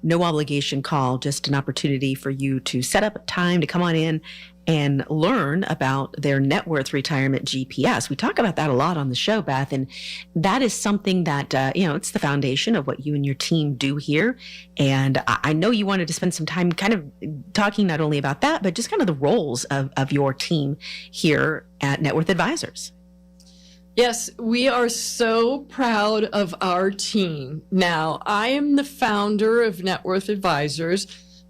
no obligation call, just an opportunity for you to set up a time to come on in and learn about their net worth retirement GPS. We talk about that a lot on the show, Beth, and that is something that, it's the foundation of what you and your team do here. And I know you wanted to spend some time kind of talking not only about that, but just kind of the roles of your team here at Net Worth Advisors. Yes, we are so proud of our team. Now, I am the founder of Net Worth Advisors.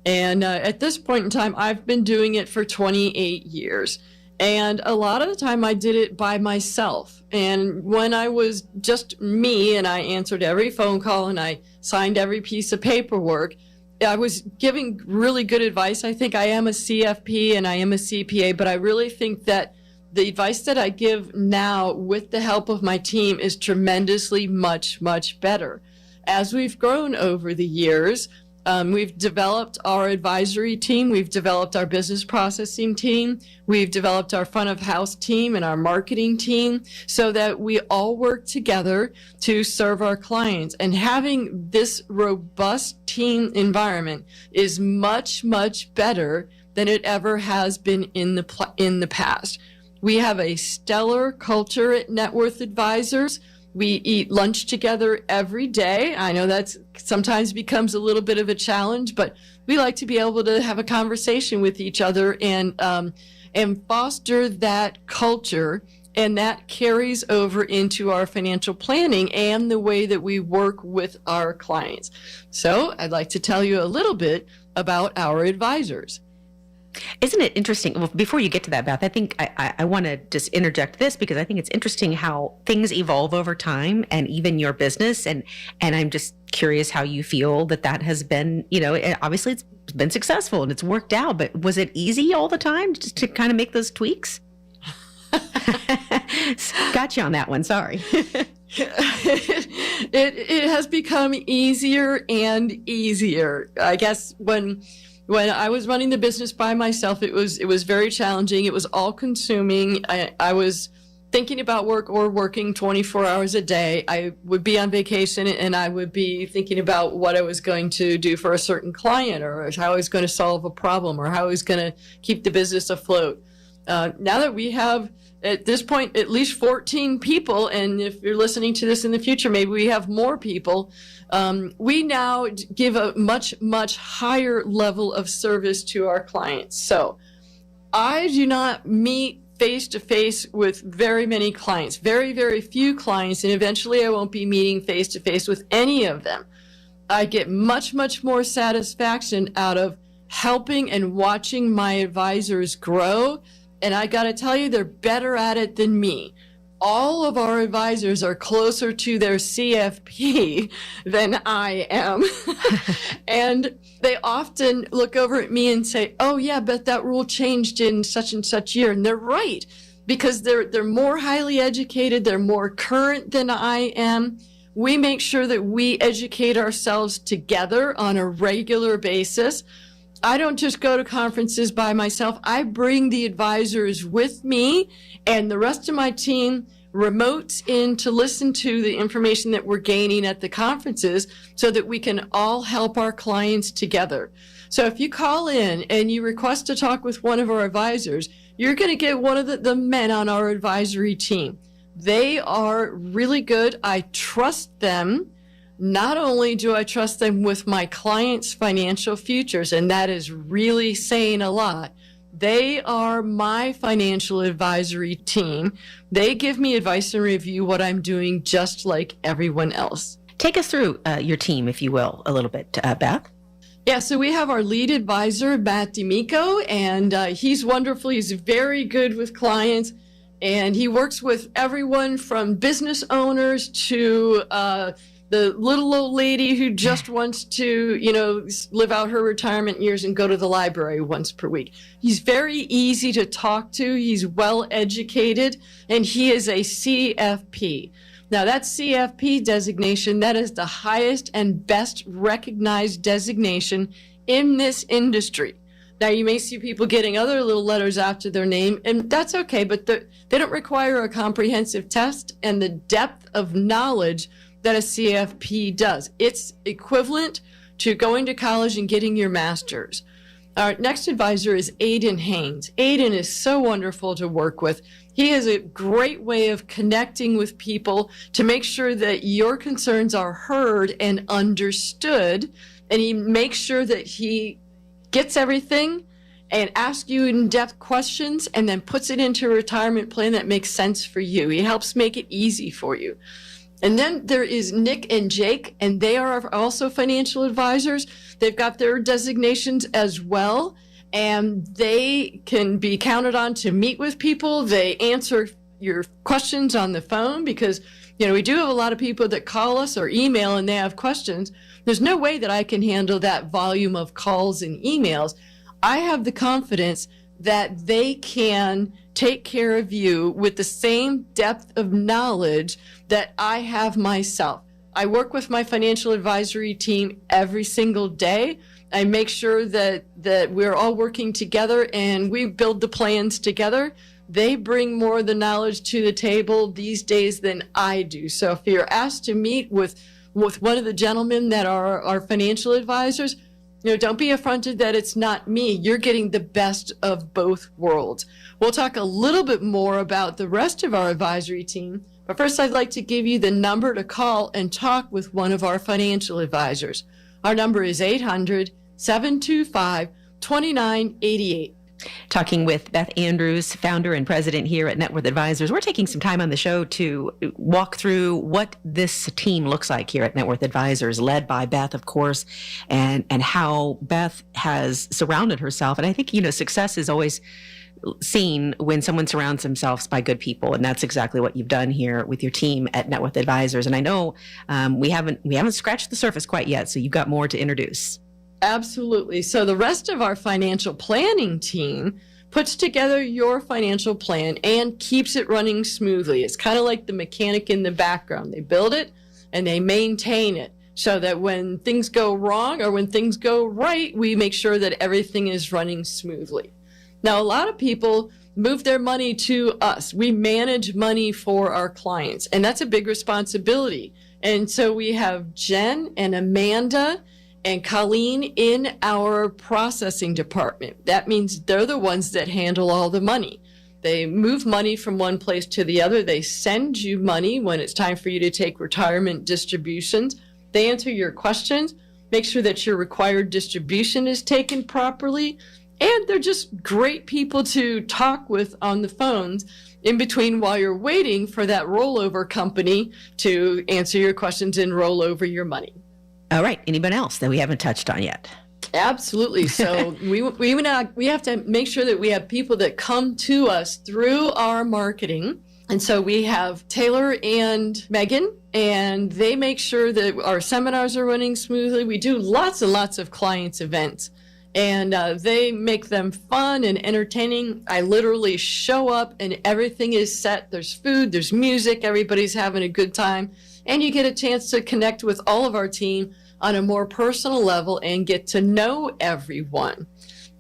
And at this point in time, I've been doing it for 28 years. And a lot of the time I did it by myself. And when I was just me and I answered every phone call and I signed every piece of paperwork, I was giving really good advice. I think I am a CFP and I am a CPA, but I really think that the advice that I give now with the help of my team is tremendously much, much better. As we've grown over the years, we've developed our advisory team. We've developed our business processing team. We've developed our front of house team and our marketing team so that we all work together to serve our clients. And having this robust team environment is much, much better than it ever has been in the past. We have a stellar culture at Net Worth Advisors. We eat lunch together every day. I know that sometimes becomes a little bit of a challenge, but we like to be able to have a conversation with each other and foster that culture, and that carries over into our financial planning and the way that we work with our clients. So I'd like to tell you a little bit about our advisors. Isn't it interesting? Well, before you get to that, Beth, I think I want to just interject this because I think it's interesting how things evolve over time and even your business. And I'm just curious how you feel that has been, obviously it's been successful and it's worked out, but was it easy all the time just to kind of make those tweaks? Got you on that one. Sorry. It has become easier and easier. I guess when I was running the business by myself, it was very challenging. It was all consuming. I was thinking about work or working 24 hours a day. I would be on vacation and I would be thinking about what I was going to do for a certain client, or how I was going to solve a problem, or how I was going to keep the business afloat. Now that we have, at this point, at least 14 people, and if you're listening to this in the future, maybe we have more people, we now give a much, much higher level of service to our clients. So I do not meet face-to-face with very many clients, very, very few clients, and eventually I won't be meeting face-to-face with any of them. I get much, much more satisfaction out of helping and watching my advisors grow. And I got to tell you, they're better at it than me. All of our advisors are closer to their CFP than I am. And they often look over at me and say, oh yeah, but that rule changed in such and such year. And they're right, because they're more highly educated. They're more current than I am. We make sure that we educate ourselves together on a regular basis. I don't just go to conferences by myself. I bring the advisors with me, and the rest of my team remotes in to listen to the information that we're gaining at the conferences so that we can all help our clients together. So if you call in and you request to talk with one of our advisors, you're going to get one of the men on our advisory team. They are really good. I trust them. Not only do I trust them with my clients' financial futures, and that is really saying a lot, they are my financial advisory team. They give me advice and review what I'm doing just like everyone else. Take us through your team, if you will, a little bit, Beth. Yeah, so we have our lead advisor, Matt D'Amico, and he's wonderful. He's very good with clients, and he works with everyone from business owners to the little old lady who just wants to, live out her retirement years and go to the library once per week. He's very easy to talk to. He's well educated, and he is a CFP. Now, that CFP designation, that is the highest and best recognized designation in this industry. Now, you may see people getting other little letters after their name, and that's okay, but they don't require a comprehensive test and the depth of knowledge that a CFP does. It's equivalent to going to college and getting your master's. Our next advisor is Aiden Haynes. Aiden is so wonderful to work with. He has a great way of connecting with people to make sure that your concerns are heard and understood. And he makes sure that he gets everything and asks you in-depth questions and then puts it into a retirement plan that makes sense for you. He helps make it easy for you. And then there is Nick and Jake, and they are also financial advisors. They've got their designations as well, and they can be counted on to meet with people. They answer your questions on the phone because, we do have a lot of people that call us or email and they have questions. There's no way that I can handle that volume of calls and emails. I have the confidence that they can take care of you with the same depth of knowledge that I have myself. I work with my financial advisory team every single day. I make sure that we're all working together and we build the plans together. They bring more of the knowledge to the table these days than I do. So if you're asked to meet with one of the gentlemen that are our financial advisors, Don't be affronted that it's not me. You're getting the best of both worlds. We'll talk a little bit more about the rest of our advisory team. But first, I'd like to give you the number to call and talk with one of our financial advisors. Our number is 800-725-2988. Talking with Beth Andrews, founder and president here at Net Worth Advisors. We're taking some time on the show to walk through what this team looks like here at Net Worth Advisors, led by Beth, of course, and how Beth has surrounded herself. And I think, success is always seen when someone surrounds themselves by good people, and that's exactly what you've done here with your team at Net Worth Advisors. And I know we haven't scratched the surface quite yet, so you've got more to introduce. Absolutely. So the rest of our financial planning team puts together your financial plan and keeps it running smoothly. It's kind of like the mechanic in the background. They build it and they maintain it so that when things go wrong or when things go right, we make sure that everything is running smoothly. Now, a lot of people move their money to us. We manage money for our clients, and that's a big responsibility. And so we have Jen and Amanda and Colleen in our processing department. That means they're the ones that handle all the money. They move money from one place to the other. They send you money when it's time for you to take retirement distributions. They answer your questions, make sure that your required distribution is taken properly. And they're just great people to talk with on the phones in between while you're waiting for that rollover company to answer your questions and roll over your money. All right. Anyone else that we haven't touched on yet? Absolutely. So we have to make sure that we have people that come to us through our marketing. And so we have Taylor and Megan, and they make sure that our seminars are running smoothly. We do lots and lots of clients events. And they make them fun and entertaining. I literally show up and everything is set. There's food, there's music, everybody's having a good time. And you get a chance to connect with all of our team on a more personal level and get to know everyone.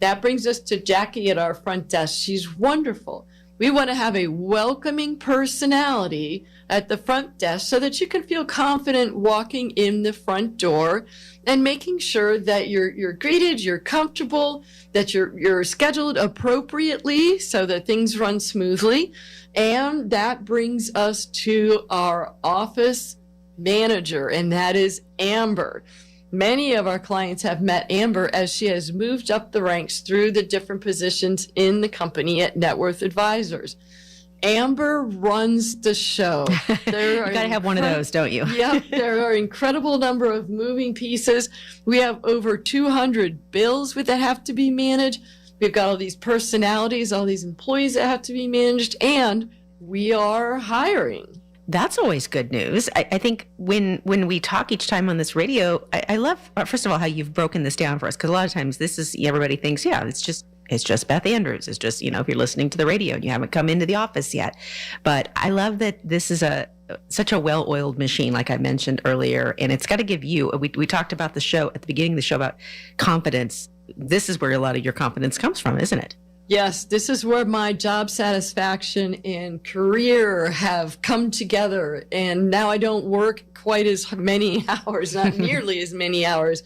That brings us to Jackie at our front desk. She's wonderful. We want to have a welcoming personality at the front desk so that you can feel confident walking in the front door and making sure that you're greeted, you're comfortable, that you're scheduled appropriately so that things run smoothly. And that brings us to our office manager, and that is Amber. Many of our clients have met Amber as she has moved up the ranks through the different positions in the company at Net Worth Advisors. Amber runs the show. You got to have one of those, don't you? Yep, there are an incredible number of moving pieces. We have over 200 bills that have to be managed. We've got all these personalities, all these employees that have to be managed, and we are hiring. That's always good news. I think when we talk each time on this radio, I love, first of all, how you've broken this down for us, because a lot of times this is, everybody thinks, it's just Beth Andrews. It's just, if you're listening to the radio and you haven't come into the office yet. But I love that this is such a well-oiled machine, like I mentioned earlier, and it's got to give you, we talked about the show at the beginning of the show about confidence. This is where a lot of your confidence comes from, isn't it? Yes, this is where my job satisfaction and career have come together. And now I don't work quite as many hours, not nearly as many hours.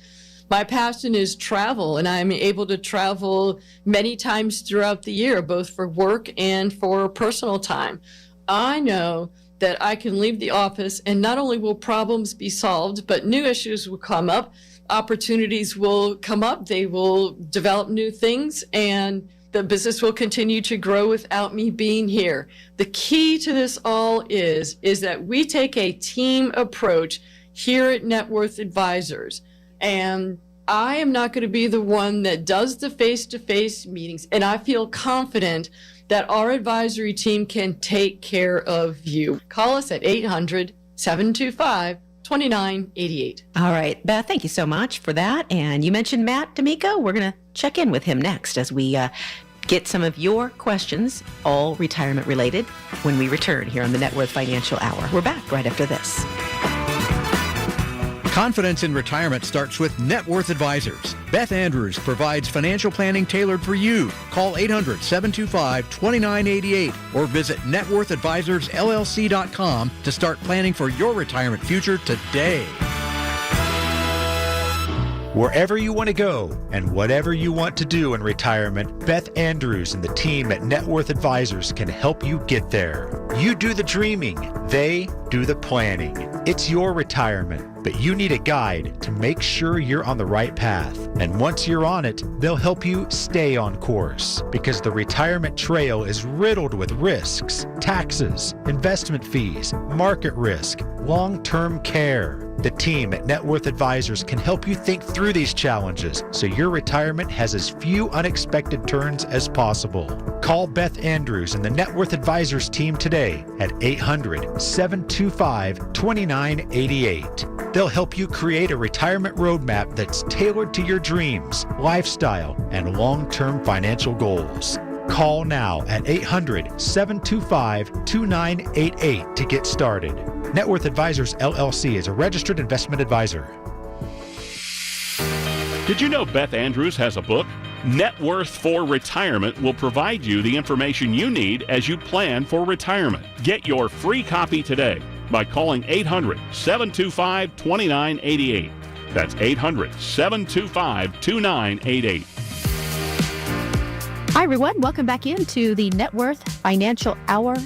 My passion is travel, and I'm able to travel many times throughout the year, both for work and for personal time. I know that I can leave the office and not only will problems be solved, but new issues will come up, opportunities will come up, they will develop new things, and the business will continue to grow without me being here. The key to this all is that we take a team approach here at Net Worth Advisors. And I am not going to be the one that does the face-to-face meetings. And I feel confident that our advisory team can take care of you. Call us at 800-725-2988. All right, Beth, thank you so much for that. And you mentioned Matt D'Amico. We're going to check in with him next as we get some of your questions, all retirement related, when we return here on the Net Worth Financial Hour. We're back right after this. Confidence in retirement starts with Net Worth Advisors. Beth Andrews provides financial planning tailored for you. Call 800-725-2988 or visit networthadvisorsllc.com to start planning for your retirement future today. Wherever you want to go and whatever you want to do in retirement, Beth Andrews and the team at Net Worth Advisors can help you get there. You do the dreaming, they do the planning. It's your retirement, but you need a guide to make sure you're on the right path. And once you're on it, they'll help you stay on course, because the retirement trail is riddled with risks, taxes, investment fees, market risk, long-term care. The team at Net Worth Advisors can help you think through these challenges so your retirement has as few unexpected turns as possible. Call Beth Andrews and the Net Worth Advisors team today at 800-725-2988. They'll help you create a retirement roadmap that's tailored to your dreams, lifestyle, and long-term financial goals. Call now at 800-725-2988 to get started. Net Worth Advisors, LLC is a registered investment advisor. Did you know Beth Andrews has a book? Net Worth for Retirement will provide you the information you need as you plan for retirement. Get your free copy today by calling 800-725-2988. That's 800-725-2988. Hi, everyone. Welcome back into the Net Worth Financial Hour.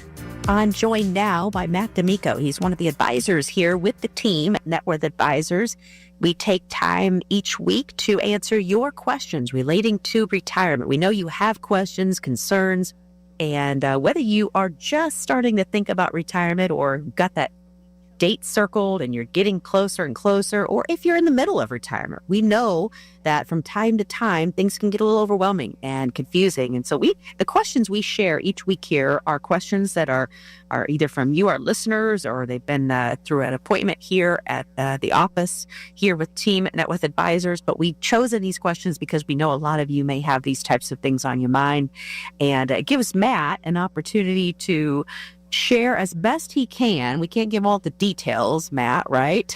I'm joined now by Matt D'Amico. He's one of the advisors here with the team at Net Worth Advisors. We take time each week to answer your questions relating to retirement. We know you have questions, concerns, and whether you are just starting to think about retirement or got that date circled and you're getting closer and closer, or if you're in the middle of retirement. We know that from time to time, things can get a little overwhelming and confusing. And so the questions we share each week here are questions that are either from you, our listeners, or they've been through an appointment here at the office here with team at Net Worth Advisors. But we've chosen these questions because we know a lot of you may have these types of things on your mind. And it gives Matt an opportunity to share as best he can. We can't give all the details, Matt, right?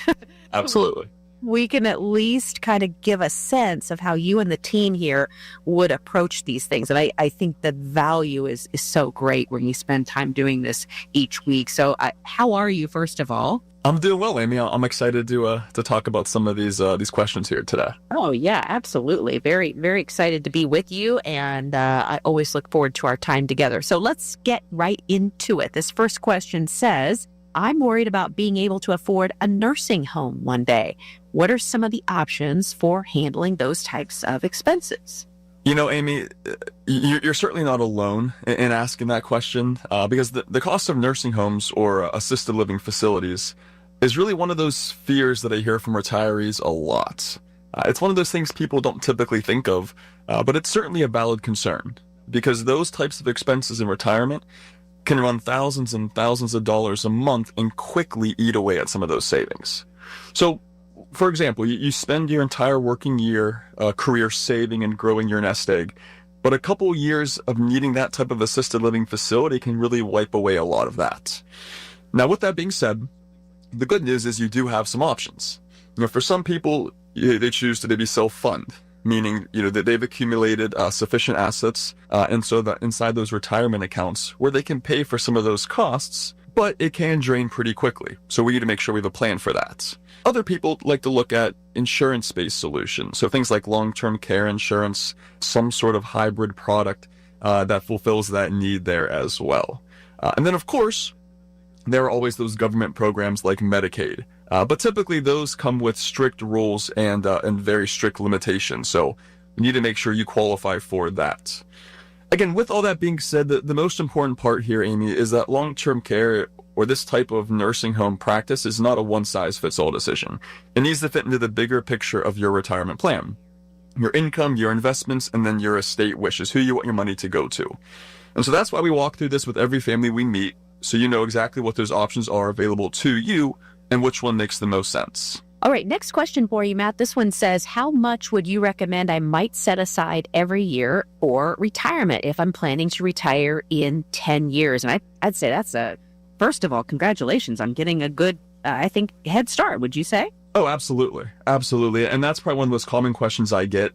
Absolutely. We can at least kind of give a sense of how you and the team here would approach these things. And I think the value is so great when you spend time doing this each week. So how are you, first of all? I'm doing well, Amy. I'm excited to talk about some of these questions here today. Oh, yeah, absolutely. Very, very excited to be with you. And I always look forward to our time together. So let's get right into it. This first question says, I'm worried about being able to afford a nursing home one day. What are some of the options for handling those types of expenses? You know, Amy, you're certainly not alone in asking that question because the cost of nursing homes or assisted living facilities is really one of those fears that I hear from retirees a lot. It's one of those things people don't typically think of, but it's certainly a valid concern because those types of expenses in retirement can run thousands and thousands of dollars a month and quickly eat away at some of those savings. So, for example, you spend your entire working year, career saving and growing your nest egg, but a couple years of needing that type of assisted living facility can really wipe away a lot of that. Now, with that being said, the good news is you do have some options. You know, for some people, they choose to maybe self-fund, meaning, you know, that they've accumulated sufficient assets, and so that inside those retirement accounts where they can pay for some of those costs, but it can drain pretty quickly. So we need to make sure we have a plan for that. Other people like to look at insurance-based solutions. So things like long-term care insurance, some sort of hybrid product that fulfills that need there as well. And then, of course, there are always those government programs like Medicaid. But typically those come with strict rules and very strict limitations. So you need to make sure you qualify for that. Again, with all that being said, the most important part here, Amy, is that long-term care or this type of nursing home practice is not a one-size-fits-all decision. It needs to fit into the bigger picture of your retirement plan. Your income, your investments, and then your estate wishes, who you want your money to go to. And so that's why we walk through this with every family we meet, so you know exactly what those options are available to you and which one makes the most sense. All right, next question for you, Matt. This one says, how much would you recommend I might set aside every year for retirement if I'm planning to retire in 10 years? And I'd say that's first of all, congratulations on getting a good, head start, would you say? Oh, absolutely. Absolutely. And that's probably one of the most common questions I get.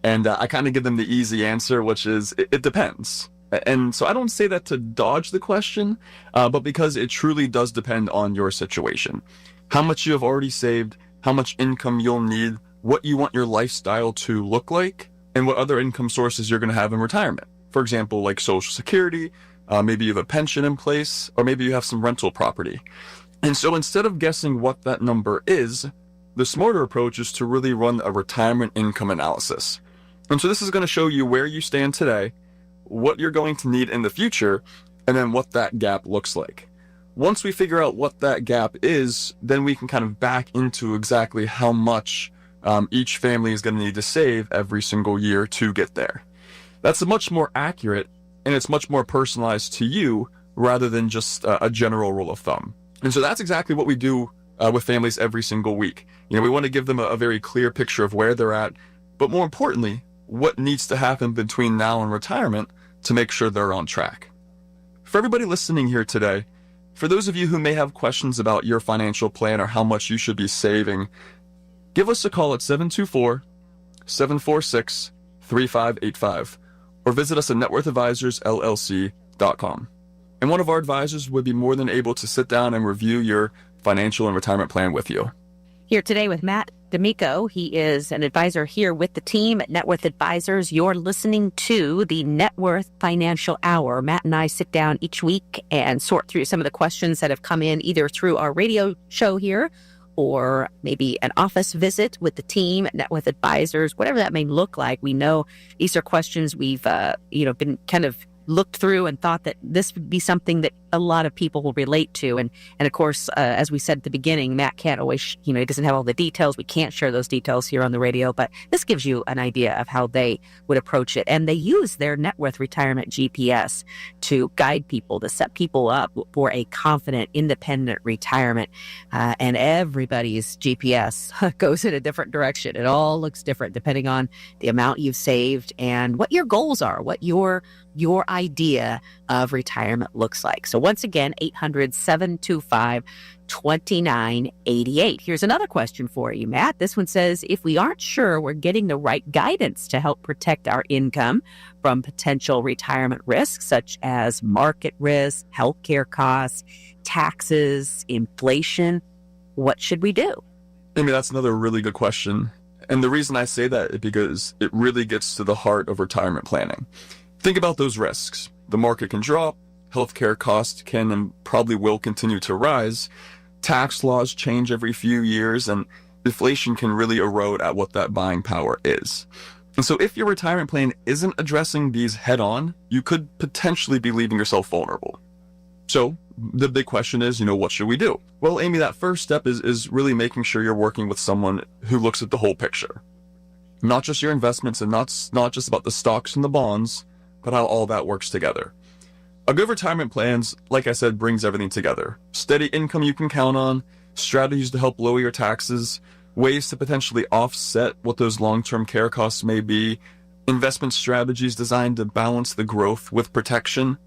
And I kind of give them the easy answer, which is, it depends. And so I don't say that to dodge the question, but because it truly does depend on your situation. How much you have already saved, how much income you'll need, what you want your lifestyle to look like and what other income sources you're going to have in retirement. For example, like Social Security, maybe you have a pension in place, or maybe you have some rental property. And so instead of guessing what that number is, the smarter approach is to really run a retirement income analysis. And so this is going to show you where you stand today, what you're going to need in the future, and then what that gap looks like. Once we figure out what that gap is, then we can kind of back into exactly how much each family is going to need to save every single year to get there. That's much more accurate, and it's much more personalized to you rather than just a general rule of thumb. And so that's exactly what we do with families every single week. We want to give them a very clear picture of where they're at, but more importantly, what needs to happen between now and retirement to make sure they're on track. For everybody listening here today, for those of you who may have questions about your financial plan or how much you should be saving, give us a call at 724-746-3585 or visit us at networthadvisorsllc.com. And one of our advisors would be more than able to sit down and review your financial and retirement plan with you. Here today with Matt D'Amico. He is an advisor here with the team at Net Worth Advisors. You're listening to the Net Worth Financial Hour. Matt and I sit down each week and sort through some of the questions that have come in either through our radio show here or maybe an office visit with the team at Net Worth Advisors, whatever that may look like. We know these are questions we've been kind of looked through and thought that this would be something that a lot of people will relate to. And of course, as we said at the beginning, Matt can't always, he doesn't have all the details. We can't share those details here on the radio, but this gives you an idea of how they would approach it. And they use their Net Worth Retirement GPS to guide people, to set people up for a confident, independent retirement. And everybody's GPS goes in a different direction. It all looks different depending on the amount you've saved and what your goals are, what your idea of retirement looks like. So once again, 800-725-2988. Here's another question for you, Matt. This one says, if we aren't sure we're getting the right guidance to help protect our income from potential retirement risks, such as market risk, healthcare costs, taxes, inflation, what should we do? That's another really good question. And the reason I say that is because it really gets to the heart of retirement planning. Think about those risks. The market can drop, healthcare costs can and probably will continue to rise, tax laws change every few years, and inflation can really erode at what that buying power is. And so if your retirement plan isn't addressing these head on, you could potentially be leaving yourself vulnerable. So the big question is, what should we do? Well, Amy, that first step is really making sure you're working with someone who looks at the whole picture. Not just your investments and not just about the stocks and the bonds, but how all that works together. A good retirement plan, like I said, brings everything together. Steady income you can count on, strategies to help lower your taxes, ways to potentially offset what those long-term care costs may be, investment strategies designed to balance the growth with protection,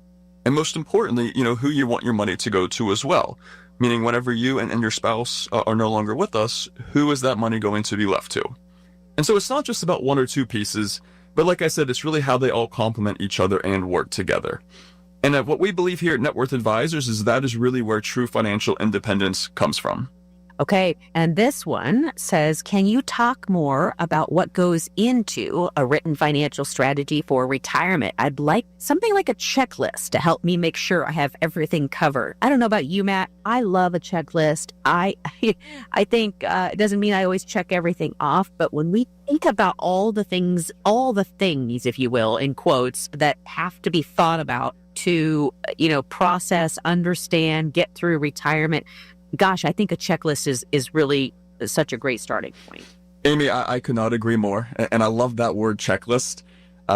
and most importantly, who you want your money to go to as well. Meaning whenever you and your spouse are no longer with us, who is that money going to be left to? And so it's not just about one or two pieces, but like I said, it's really how they all complement each other and work together. And what we believe here at Net Worth Advisors is that is really where true financial independence comes from. Okay, and this one says, can you talk more about what goes into a written financial strategy for retirement? I'd like something like a checklist to help me make sure I have everything covered. I don't know about you, Matt. I love a checklist. I think it doesn't mean I always check everything off, but when we think about all the things, if you will, in quotes, that have to be thought about to, process, understand, get through retirement, gosh, I think a checklist is really such a great starting point. Amy, I could not agree more. And I love that word checklist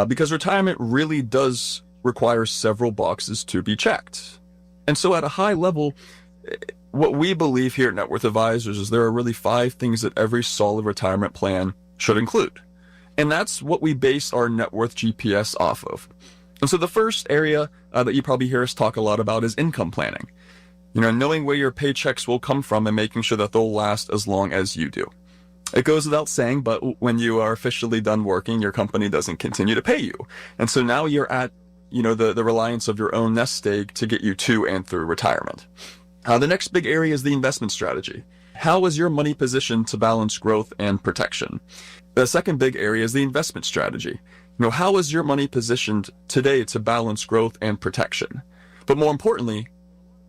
because retirement really does require several boxes to be checked. And so at a high level, what we believe here at Net Worth Advisors is there are really 5 things that every solid retirement plan should include. And that's what we base our Net Worth GPS off of. And so the first area that you probably hear us talk a lot about is income planning. Knowing where your paychecks will come from and making sure that they'll last as long as you do. It goes without saying, but when you are officially done working, your company doesn't continue to pay you. And so now you're at, the reliance of your own nest egg to get you to and through retirement. The next big area is the investment strategy. How is your money positioned to balance growth and protection? The second big area is the investment strategy. How is your money positioned today to balance growth and protection? But more importantly,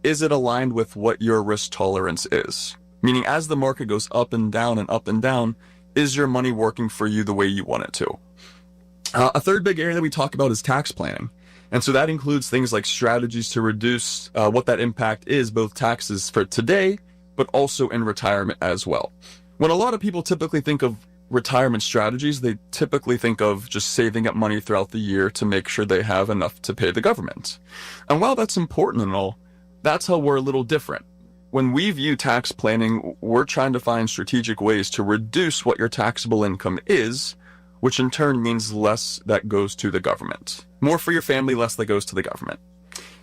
is it aligned with what your risk tolerance is? Meaning, as the market goes up and down, is your money working for you the way you want it to? A third big area that we talk about is tax planning. And so that includes things like strategies to reduce what that impact is, both taxes for today, but also in retirement as well. When a lot of people typically think of retirement strategies, they typically think of just saving up money throughout the year to make sure they have enough to pay the government. And while that's important and all, that's how we're a little different. When we view tax planning, we're trying to find strategic ways to reduce what your taxable income is, which in turn means less that goes to the government. More for your family, less that goes to the government.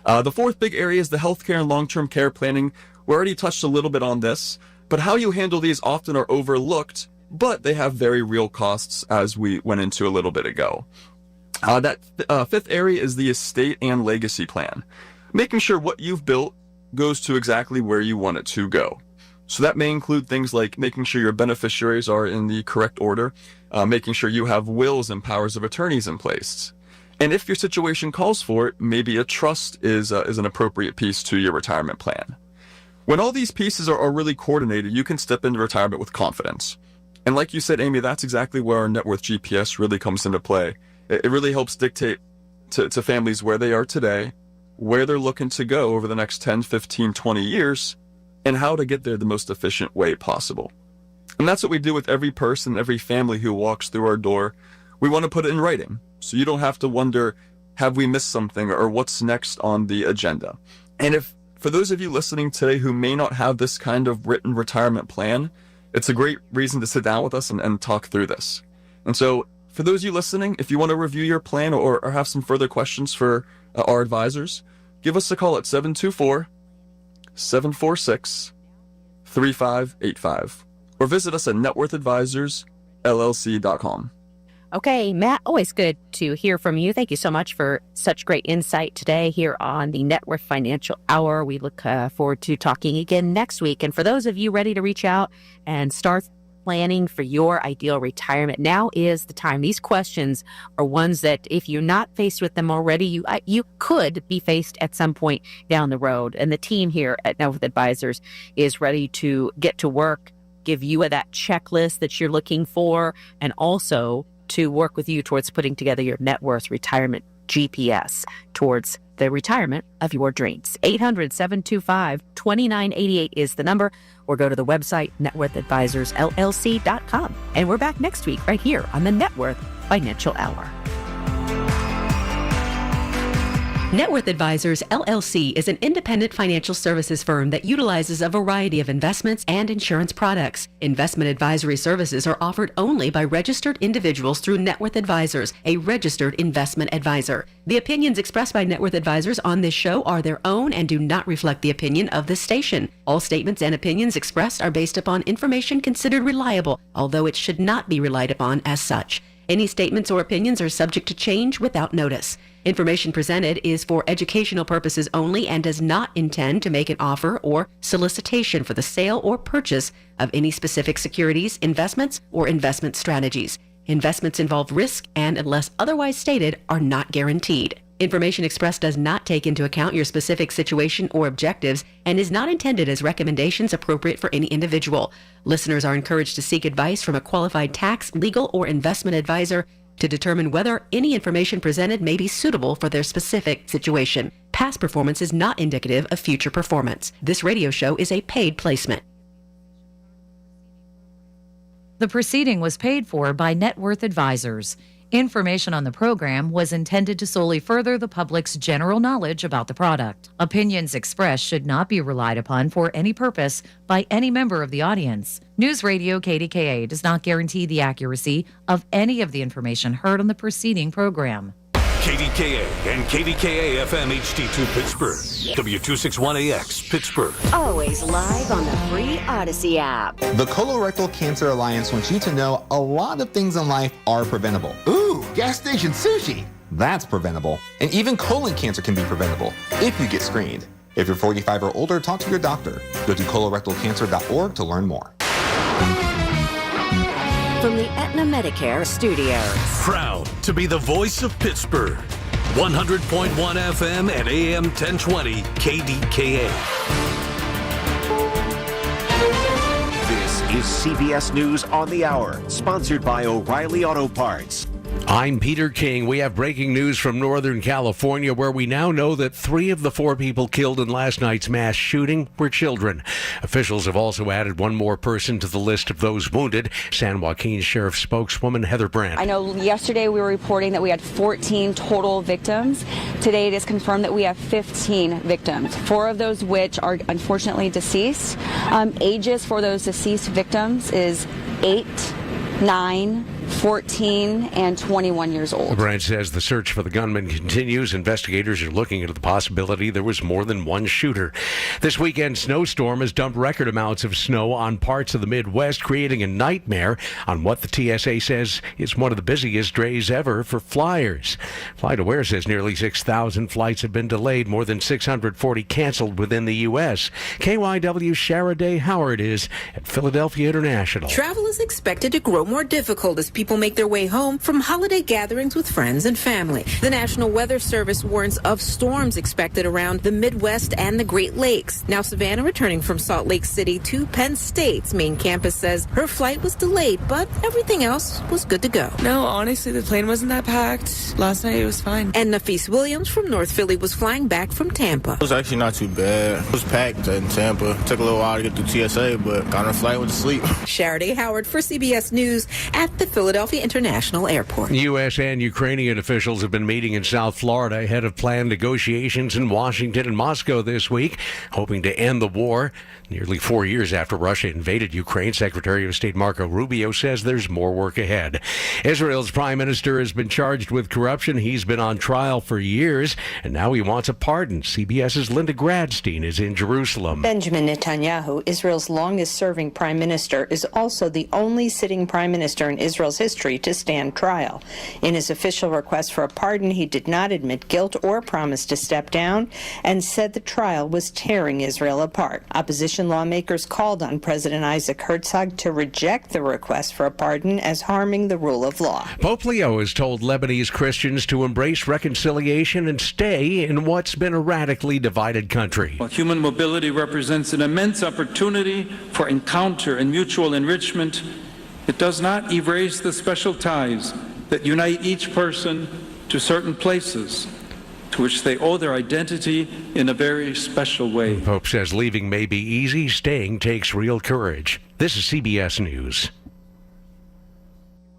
The fourth big area is the healthcare and long-term care planning. We already touched a little bit on this, but how you handle these often are overlooked, but they have very real costs, as we went into a little bit ago. That fifth area is the estate and legacy plan, making sure what you've built goes to exactly where you want it to go. So that may include things like making sure your beneficiaries are in the correct order, making sure you have wills and powers of attorneys in place. And if your situation calls for it, maybe a trust is an appropriate piece to your retirement plan. When all these pieces are really coordinated, you can step into retirement with confidence. And like you said, Amy, that's exactly where our net worth GPS really comes into play. It really helps dictate to families where they are today, where they're looking to go over the next 10, 15, 20 years, and how to get there the most efficient way possible. And that's what we do with every person, every family who walks through our door. We want to put it in writing, so you don't have to wonder, have we missed something, or what's next on the agenda? And if, for those of you listening today who may not have this kind of written retirement plan, it's a great reason to sit down with us and talk through this. And so, for those of you listening, if you want to review your plan or have some further questions for our advisors, give us a call at 724-746-3585 or visit us at networthadvisorsllc.com. Okay, Matt, always good to hear from you. Thank you so much for such great insight today here on the Net Worth Financial Hour. We look forward to talking again next week. And for those of you ready to reach out and start planning for your ideal retirement, now is the time. These questions are ones that if you're not faced with them already, you could be faced at some point down the road. And the team here at Net Worth Advisors is ready to get to work, give you that checklist that you're looking for, and also to work with you towards putting together your net worth retirement GPS towards the retirement of your dreams. 800-725-2988 is the number, or go to the website networthadvisorsllc.com. And we're back next week right here on the Net Worth Financial Hour. Net Worth Advisors, LLC is an independent financial services firm that utilizes a variety of investments and insurance products. Investment advisory services are offered only by registered individuals through Net Worth Advisors, a registered investment advisor. The opinions expressed by Net Worth Advisors on this show are their own and do not reflect the opinion of this station. All statements and opinions expressed are based upon information considered reliable, although it should not be relied upon as such. Any statements or opinions are subject to change without notice. Information presented is for educational purposes only and does not intend to make an offer or solicitation for the sale or purchase of any specific securities, investments, or investment strategies. Investments involve risk and, unless otherwise stated, are not guaranteed. Information expressed does not take into account your specific situation or objectives and is not intended as recommendations appropriate for any individual. Listeners are encouraged to seek advice from a qualified tax, legal, or investment advisor to determine whether any information presented may be suitable for their specific situation. Past performance is not indicative of future performance. This radio show is a paid placement. The proceeding was paid for by Net Worth Advisors. Information on the program was intended to solely further the public's general knowledge about the product. Opinions expressed should not be relied upon for any purpose by any member of the audience. News Radio KDKA does not guarantee the accuracy of any of the information heard on the preceding program. KDKA and KDKA-FM HD2 Pittsburgh. W261AX Pittsburgh. Always live on the free Odyssey app. The Colorectal Cancer Alliance wants you to know a lot of things in life are preventable. Ooh, gas station sushi. That's preventable. And even colon cancer can be preventable if you get screened. If you're 45 or older, talk to your doctor. Go to colorectalcancer.org to learn more. From the Aetna Medicare studios. Proud to be the voice of Pittsburgh. 100.1 FM and AM 1020 KDKA. This is CBS News on the Hour, sponsored by O'Reilly Auto Parts. I'm Peter King. We have breaking news from Northern California, where we now know that 3 of the 4 people killed in last night's mass shooting were children. Officials have also added 1 more person to the list of those wounded. San Joaquin Sheriff spokeswoman Heather Brandt. I know yesterday we were reporting that we had 14 total victims. Today it is confirmed that we have 15 victims, 4 of those which are unfortunately deceased. Ages for those deceased victims is 8, 9, 14 and 21 years old. Brandt says the search for the gunman continues. Investigators are looking into the possibility there was more than one shooter. This weekend's snowstorm has dumped record amounts of snow on parts of the Midwest, creating a nightmare on what the TSA says is one of the busiest days ever for flyers. FlightAware says nearly 6,000 flights have been delayed, more than 640 canceled within the U.S. KYW Shara Howard is at Philadelphia International. Travel is expected to grow more difficult as people make their way home from holiday gatherings with friends and family. The National Weather Service warns of storms expected around the Midwest and the Great Lakes. Now, Savannah, returning from Salt Lake City to Penn State's main campus, says her flight was delayed, but everything else was good to go. No, honestly, the plane wasn't that packed. Last night it was fine. And Nafis Williams from North Philly was flying back from Tampa. It was actually not too bad. It was packed in Tampa. Took a little while to get through TSA, but got on a flight with sleep. Shara Howard for CBS News at the Philadelphia International Airport. U.S. and Ukrainian officials have been meeting in South Florida ahead of planned negotiations in Washington and Moscow this week, hoping to end the war. Nearly 4 years after Russia invaded Ukraine, Secretary of State Marco Rubio says there's more work ahead. Israel's prime minister has been charged with corruption. He's been on trial for years, and now he wants a pardon. CBS's Linda Gradstein is in Jerusalem. Benjamin Netanyahu, Israel's longest-serving prime minister, is also the only sitting prime minister in Israel's history to stand trial. In his official request for a pardon, he did not admit guilt or promise to step down and said the trial was tearing Israel apart. Opposition lawmakers called on President Isaac Herzog to reject the request for a pardon as harming the rule of law. Pope Leo has told Lebanese Christians to embrace reconciliation and stay in what's been a radically divided country. While human mobility represents an immense opportunity for encounter and mutual enrichment, it does not erase the special ties that unite each person to certain places to which they owe their identity in a very special way. The Pope says leaving may be easy, staying takes real courage. This is CBS News.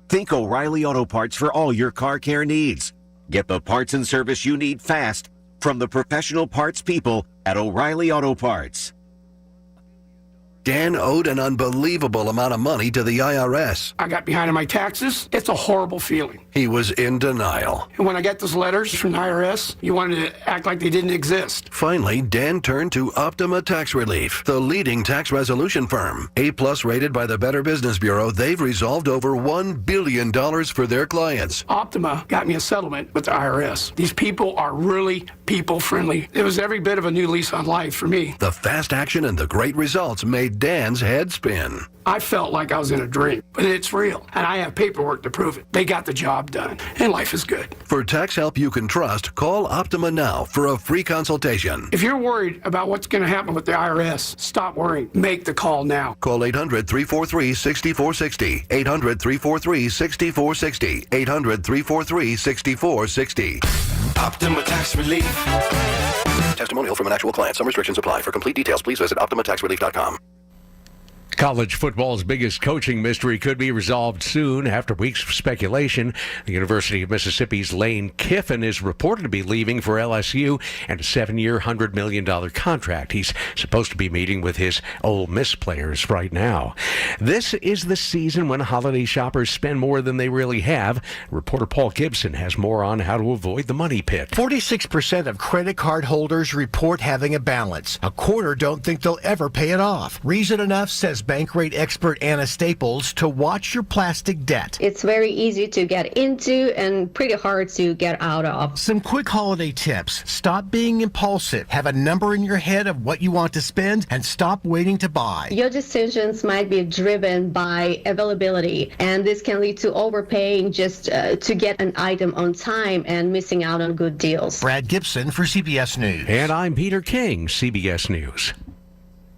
Think O'Reilly Auto Parts for all your car care needs. Get the parts and service you need fast from the professional parts people at O'Reilly Auto Parts. Dan owed an unbelievable amount of money to the IRS. I got behind on my taxes. It's a horrible feeling. He was in denial. And when I got those letters from the IRS, you wanted to act like they didn't exist. Finally, Dan turned to Optima Tax Relief, the leading tax resolution firm. A-plus rated by the Better Business Bureau, they've resolved over $1 billion for their clients. Optima got me a settlement with the IRS. These people are really people-friendly. It was every bit of a new lease on life for me. The fast action and the great results made Dan's head spin. I felt like I was in a dream, but it's real, and I have paperwork to prove it. They got the job done, and life is good. For tax help you can trust, call Optima now for a free consultation. If you're worried about what's going to happen with the IRS, stop worrying. Make the call now. Call 800-343-6460. 800-343-6460. 800-343-6460. Optima Tax Relief. Testimonial from an actual client. Some restrictions apply. For complete details, please visit OptimaTaxRelief.com. College football's biggest coaching mystery could be resolved soon. After weeks of speculation, the University of Mississippi's Lane Kiffin is reported to be leaving for LSU and a 7-year, $100 million contract. He's supposed to be meeting with his Ole Miss players right now. This is the season when holiday shoppers spend more than they really have. Reporter Paul Gibson has more on how to avoid the money pit. 46% of credit card holders report having a balance. A quarter don't think they'll ever pay it off. Reason Enough says bank rate expert Anna Staples to watch your plastic debt. It's very easy to get into and pretty hard to get out of. Some quick holiday tips. Stop being impulsive. Have a number in your head of what you want to spend and stop waiting to buy. Your decisions might be driven by availability, and this can lead to overpaying just to get an item on time and missing out on good deals. Brad Gibson for CBS News. And I'm Peter King, CBS News.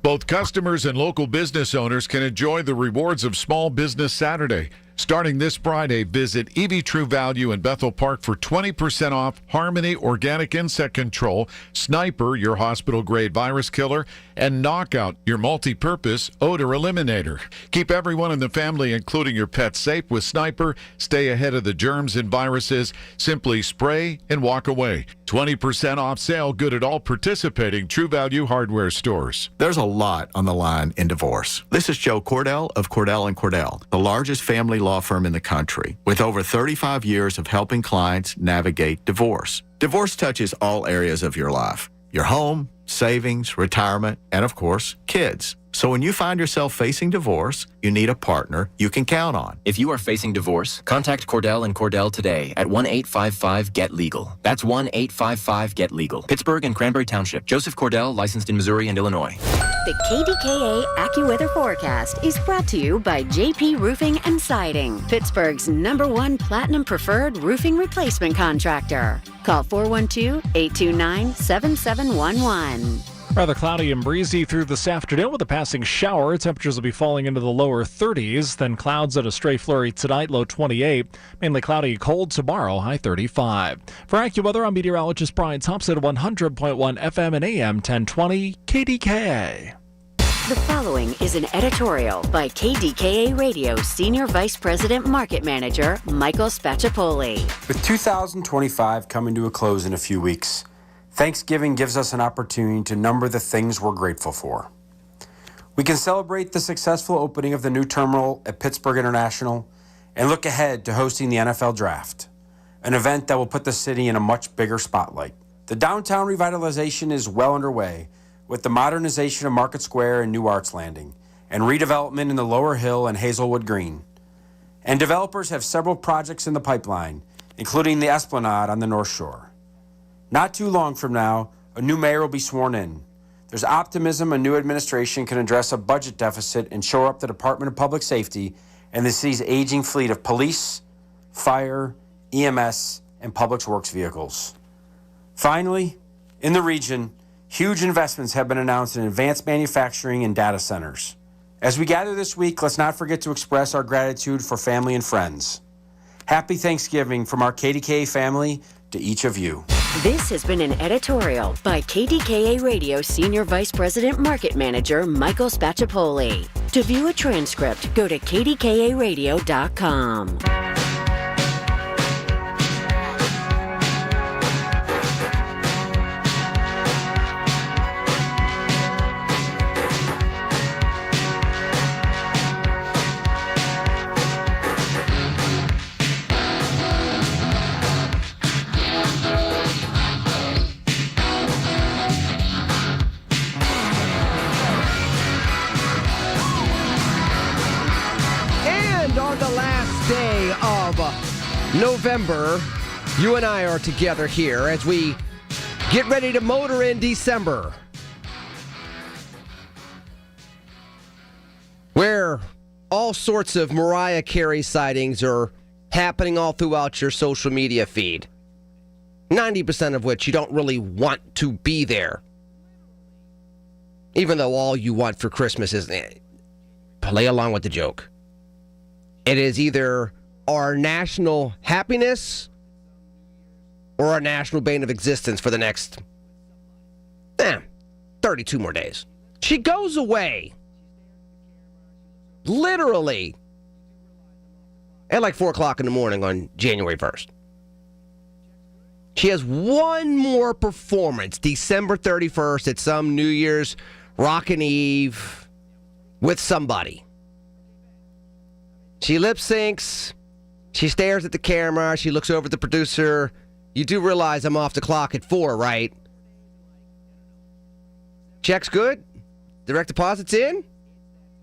Both customers and local business owners can enjoy the rewards of Small Business Saturday. Starting this Friday, visit EV True Value in Bethel Park for 20% off Harmony Organic Insect Control, Sniper, your hospital-grade virus killer, and Knockout, your multi-purpose odor eliminator. Keep everyone in the family, including your pets, safe with Sniper. Stay ahead of the germs and viruses. Simply spray and walk away. 20% off sale good at all participating True Value hardware stores. There's a lot on the line in divorce. This is Joe Cordell of Cordell & Cordell, the largest family law firm in the country, with over 35 years of helping clients navigate divorce. Divorce touches all areas of your life: your home, savings, retirement, and of course, kids. So when you find yourself facing divorce, you need a partner you can count on. If you are facing divorce, contact Cordell & Cordell today at 1-855-GET-LEGAL. That's 1-855-GET-LEGAL. Pittsburgh and Cranberry Township. Joseph Cordell, licensed in Missouri and Illinois. The KDKA AccuWeather forecast is brought to you by JP Roofing and Siding, Pittsburgh's #1 Platinum Preferred roofing replacement contractor. Call 412-829-7711. Rather cloudy and breezy through this afternoon with a passing shower. Temperatures will be falling into the lower 30s, then clouds and a stray flurry tonight, low 28. Mainly cloudy, cold tomorrow, high 35. For AccuWeather, I'm meteorologist Brian Thompson, 100.1 FM and AM 1020 KDKA. The following is an editorial by KDKA Radio Senior Vice President Market Manager Michael Spacciapoli. With 2025 coming to a close in a few weeks, Thanksgiving gives us an opportunity to number the things we're grateful for. We can celebrate the successful opening of the new terminal at Pittsburgh International and look ahead to hosting the NFL Draft, an event that will put the city in a much bigger spotlight. The downtown revitalization is well underway with the modernization of Market Square and New Arts Landing and redevelopment in the Lower Hill and Hazelwood Green. And developers have several projects in the pipeline, including the Esplanade on the North Shore. Not too long from now, a new mayor will be sworn in. There's optimism a new administration can address a budget deficit and shore up the Department of Public Safety and the city's aging fleet of police, fire, EMS, and public works vehicles. Finally, in the region, huge investments have been announced in advanced manufacturing and data centers. As we gather this week, let's not forget to express our gratitude for family and friends. Happy Thanksgiving from our KDKA family to each of you. This has been an editorial by KDKA Radio Senior Vice President Market Manager Michael Spacciapoli. To view a transcript, go to kdkaradio.com. November, you and I are together here as we get ready to motor in December, where all sorts of Mariah Carey sightings are happening all throughout your social media feed, 90% of which you don't really want to be there, even though all you want for Christmas is play along with the joke. It is either our national happiness or our national bane of existence for the next 32 more days. She goes away literally at like 4 o'clock in the morning on January 1st. She has one more performance December 31st at some New Year's Rockin' Eve with somebody. She lip syncs. She stares at the camera. She looks over at the producer. You do realize I'm off the clock at 4, right? Check's good? Direct deposit's in?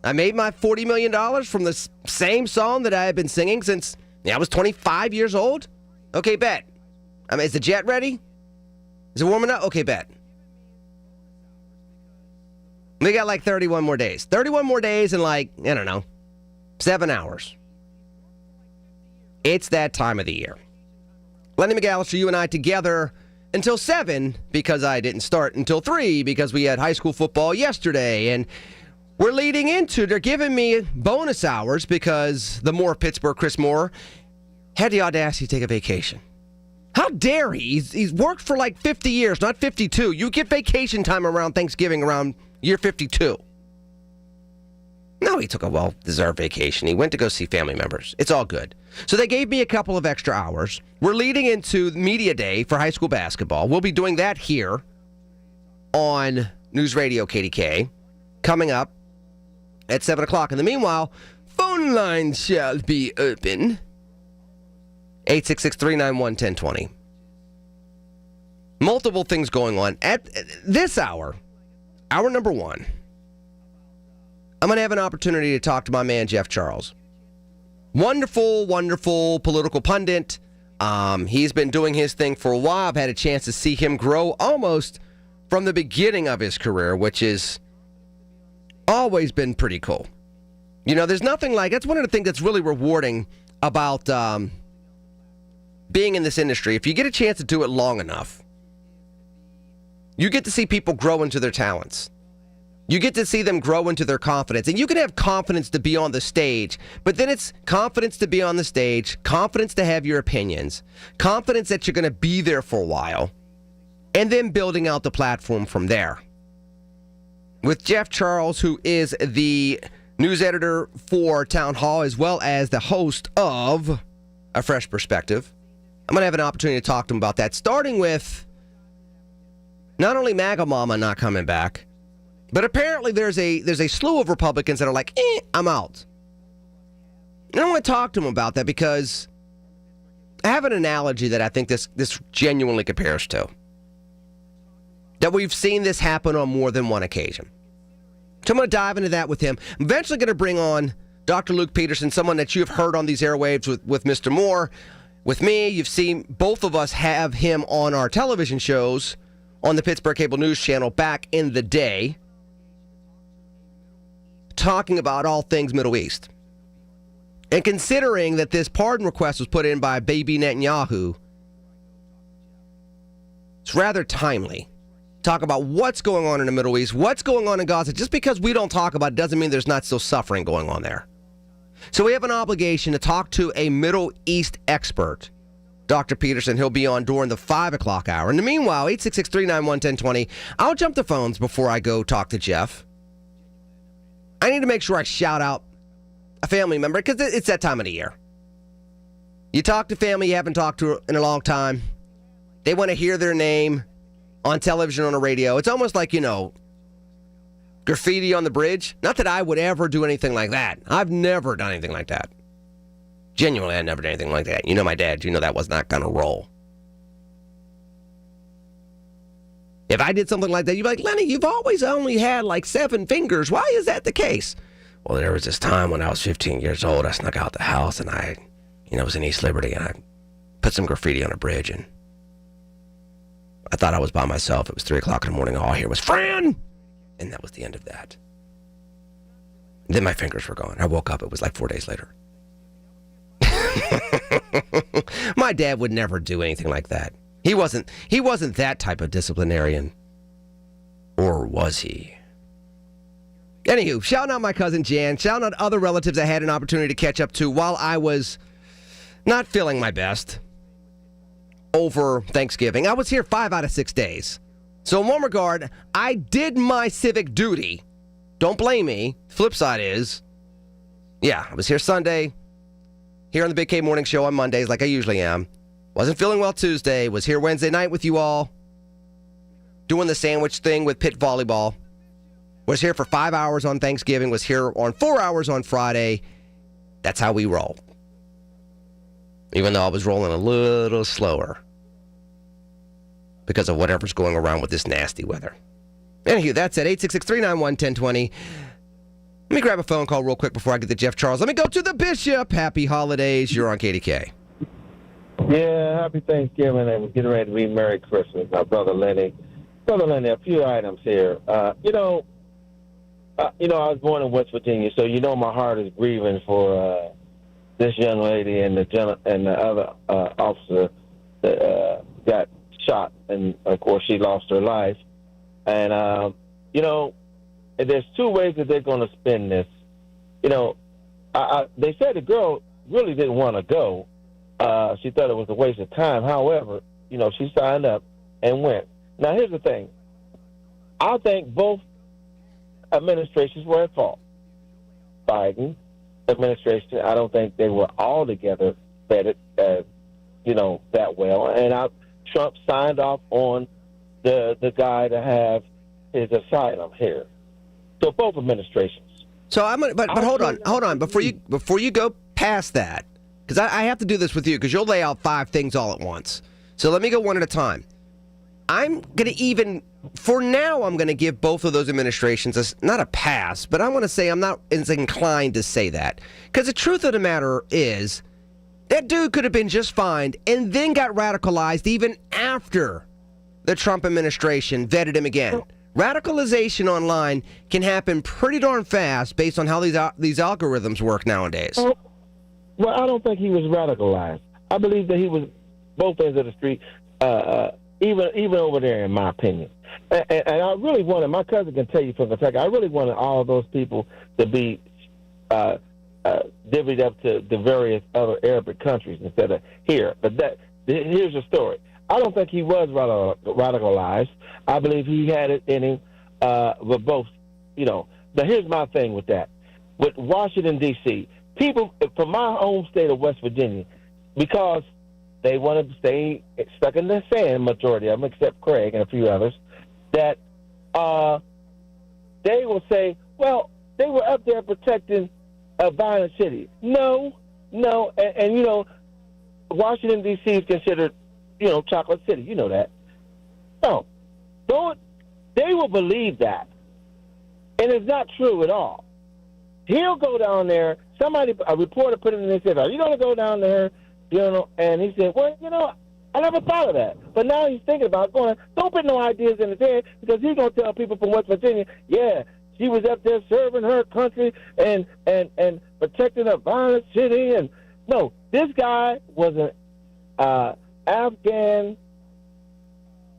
I made my $40 million from the same song that I had been singing since I was 25 years old. Okay, bet. Is the jet ready? Is it warming up? Okay, bet. We got like 31 more days. 31 more days and 7 hours. It's that time of the year. Lenny McAllister, you and I together until 7 because I didn't start until 3 because we had high school football yesterday. And we're leading into, they're giving me bonus hours because the Moore of Pittsburgh, Chris Moore, had the audacity to take a vacation. How dare he? He's worked for like 50 years, not 52. You get vacation time around Thanksgiving around year 52. No, he took a well-deserved vacation. He went to go see family members. It's all good. So they gave me a couple of extra hours. We're leading into Media Day for high school basketball. We'll be doing that here on News Radio KDKA coming up at 7 o'clock. In the meanwhile, phone lines shall be open. 866-391-1020. Multiple things going on. At this hour number 1, I'm going to have an opportunity to talk to my man, Jeff Charles. Wonderful, wonderful political pundit. He's been doing his thing for a while. I've had a chance to see him grow almost from the beginning of his career, which has always been pretty cool. There's nothing like, that's one of the things that's really rewarding about being in this industry. If you get a chance to do it long enough, you get to see people grow into their talents. You get to see them grow into their confidence. And you can have confidence to be on the stage, but then it's confidence to be on the stage, confidence to have your opinions, confidence that you're going to be there for a while, and then building out the platform from there. With Jeff Charles, who is the news editor for Town Hall, as well as the host of A Fresh Perspective, I'm going to have an opportunity to talk to him about that, starting with not only MAGA Mama not coming back, but apparently there's a slew of Republicans that are like, I'm out. And I want to talk to him about that because I have an analogy that I think this genuinely compares to. That we've seen this happen on more than one occasion. So I'm going to dive into that with him. I'm eventually going to bring on Dr. Luke Peterson, someone that you've heard on these airwaves with Mr. Moore. With me, you've seen both of us have him on our television shows on the Pittsburgh Cable News Channel back in the day, talking about all things Middle East. And considering that this pardon request was put in by Baby Netanyahu, it's rather timely. Talk about what's going on in the Middle East, what's going on in Gaza. Just because we don't talk about it doesn't mean there's not still suffering going on there. So we have an obligation to talk to a Middle East expert, Dr. Peterson. He'll be on during the 5 o'clock hour. In the meanwhile, 866-391-1020. I'll jump the phones before I go talk to Jeff. I need to make sure I shout out a family member because it's that time of the year. You talk to family you haven't talked to in a long time. They want to hear their name on television, on the radio. It's almost like, graffiti on the bridge. Not that I would ever do anything like that. I've never done anything like that. Genuinely, I never did anything like that. My dad, that was not going to roll. If I did something like that, you'd be like, Lenny, you've always only had like 7 fingers. Why is that the case? Well, there was this time when I was 15 years old, I snuck out the house and I was in East Liberty and I put some graffiti on a bridge and I thought I was by myself. It was 3 o'clock in the morning. All I hear was, Fran! And that was the end of that. Then my fingers were gone. I woke up. It was like 4 days later. My dad would never do anything like that. He wasn't that type of disciplinarian. Or was he? Anywho, shouting out my cousin Jan, shouting out other relatives I had an opportunity to catch up to while I was not feeling my best over Thanksgiving. I was here 5 out of 6 days. So in one regard, I did my civic duty. Don't blame me. Flip side is, I was here Sunday, here on the Big K Morning Show on Mondays like I usually am. Wasn't feeling well Tuesday. Was here Wednesday night with you all, doing the sandwich thing with pit volleyball. Was here for 5 hours on Thanksgiving. Was here on 4 hours on Friday. That's how we roll. Even though I was rolling a little slower because of whatever's going around with this nasty weather. Anywho, that's at 866-391-1020. Let me grab a phone call real quick before I get to Jeff Charles. Let me go to the Bishop. Happy holidays. You're on KDK. Yeah, happy Thanksgiving, and we're getting ready to be Merry Christmas, my brother Lenny. Brother Lenny, a few items here. I was born in West Virginia, so my heart is grieving for this young lady and the other officer that got shot, and of course she lost her life. And there's two ways that they're going to spin this. They said the girl really didn't want to go. She thought it was a waste of time. However, she signed up and went. Now, here's the thing. I think both administrations were at fault. Biden administration, I don't think they were all together vetted, that well. And Trump signed off on the guy to have his asylum here. So both administrations. So I'm gonna, but hold on, before you go past that, because I have to do this with you, because you'll lay out 5 things all at once. So let me go one at a time. I'm going to for now, I'm going to give both of those administrations not a pass, but I want to say I'm not as inclined to say that. Because the truth of the matter is, that dude could have been just fine and then got radicalized even after the Trump administration vetted him again. Radicalization online can happen pretty darn fast based on how these algorithms work nowadays. Well, I don't think he was radicalized. I believe that he was both ends of the street, even over there, in my opinion. And I really wanted, my cousin can tell you from Kentucky, I really wanted all of those people to be divvied up to the various other Arabic countries instead of here. But here's the story. I don't think he was radicalized. I believe he had it in him, but both, Now, here's my thing with that. With Washington, D.C., people from my home state of West Virginia, because they want to stay stuck in the sand, majority of them, except Craig and a few others, that they will say, well, they were up there protecting a violent city. No. And Washington, D.C. is considered, chocolate city. You know that. No. They will believe that. And it's not true at all. He'll go down there. A reporter put it in and said, are you going to go down there? And he said, well, I never thought of that. But now he's thinking about going. Don't put no ideas in his head, because he's going to tell people from West Virginia, yeah, she was up there serving her country and protecting a violent city. And no, this guy was an Afghan,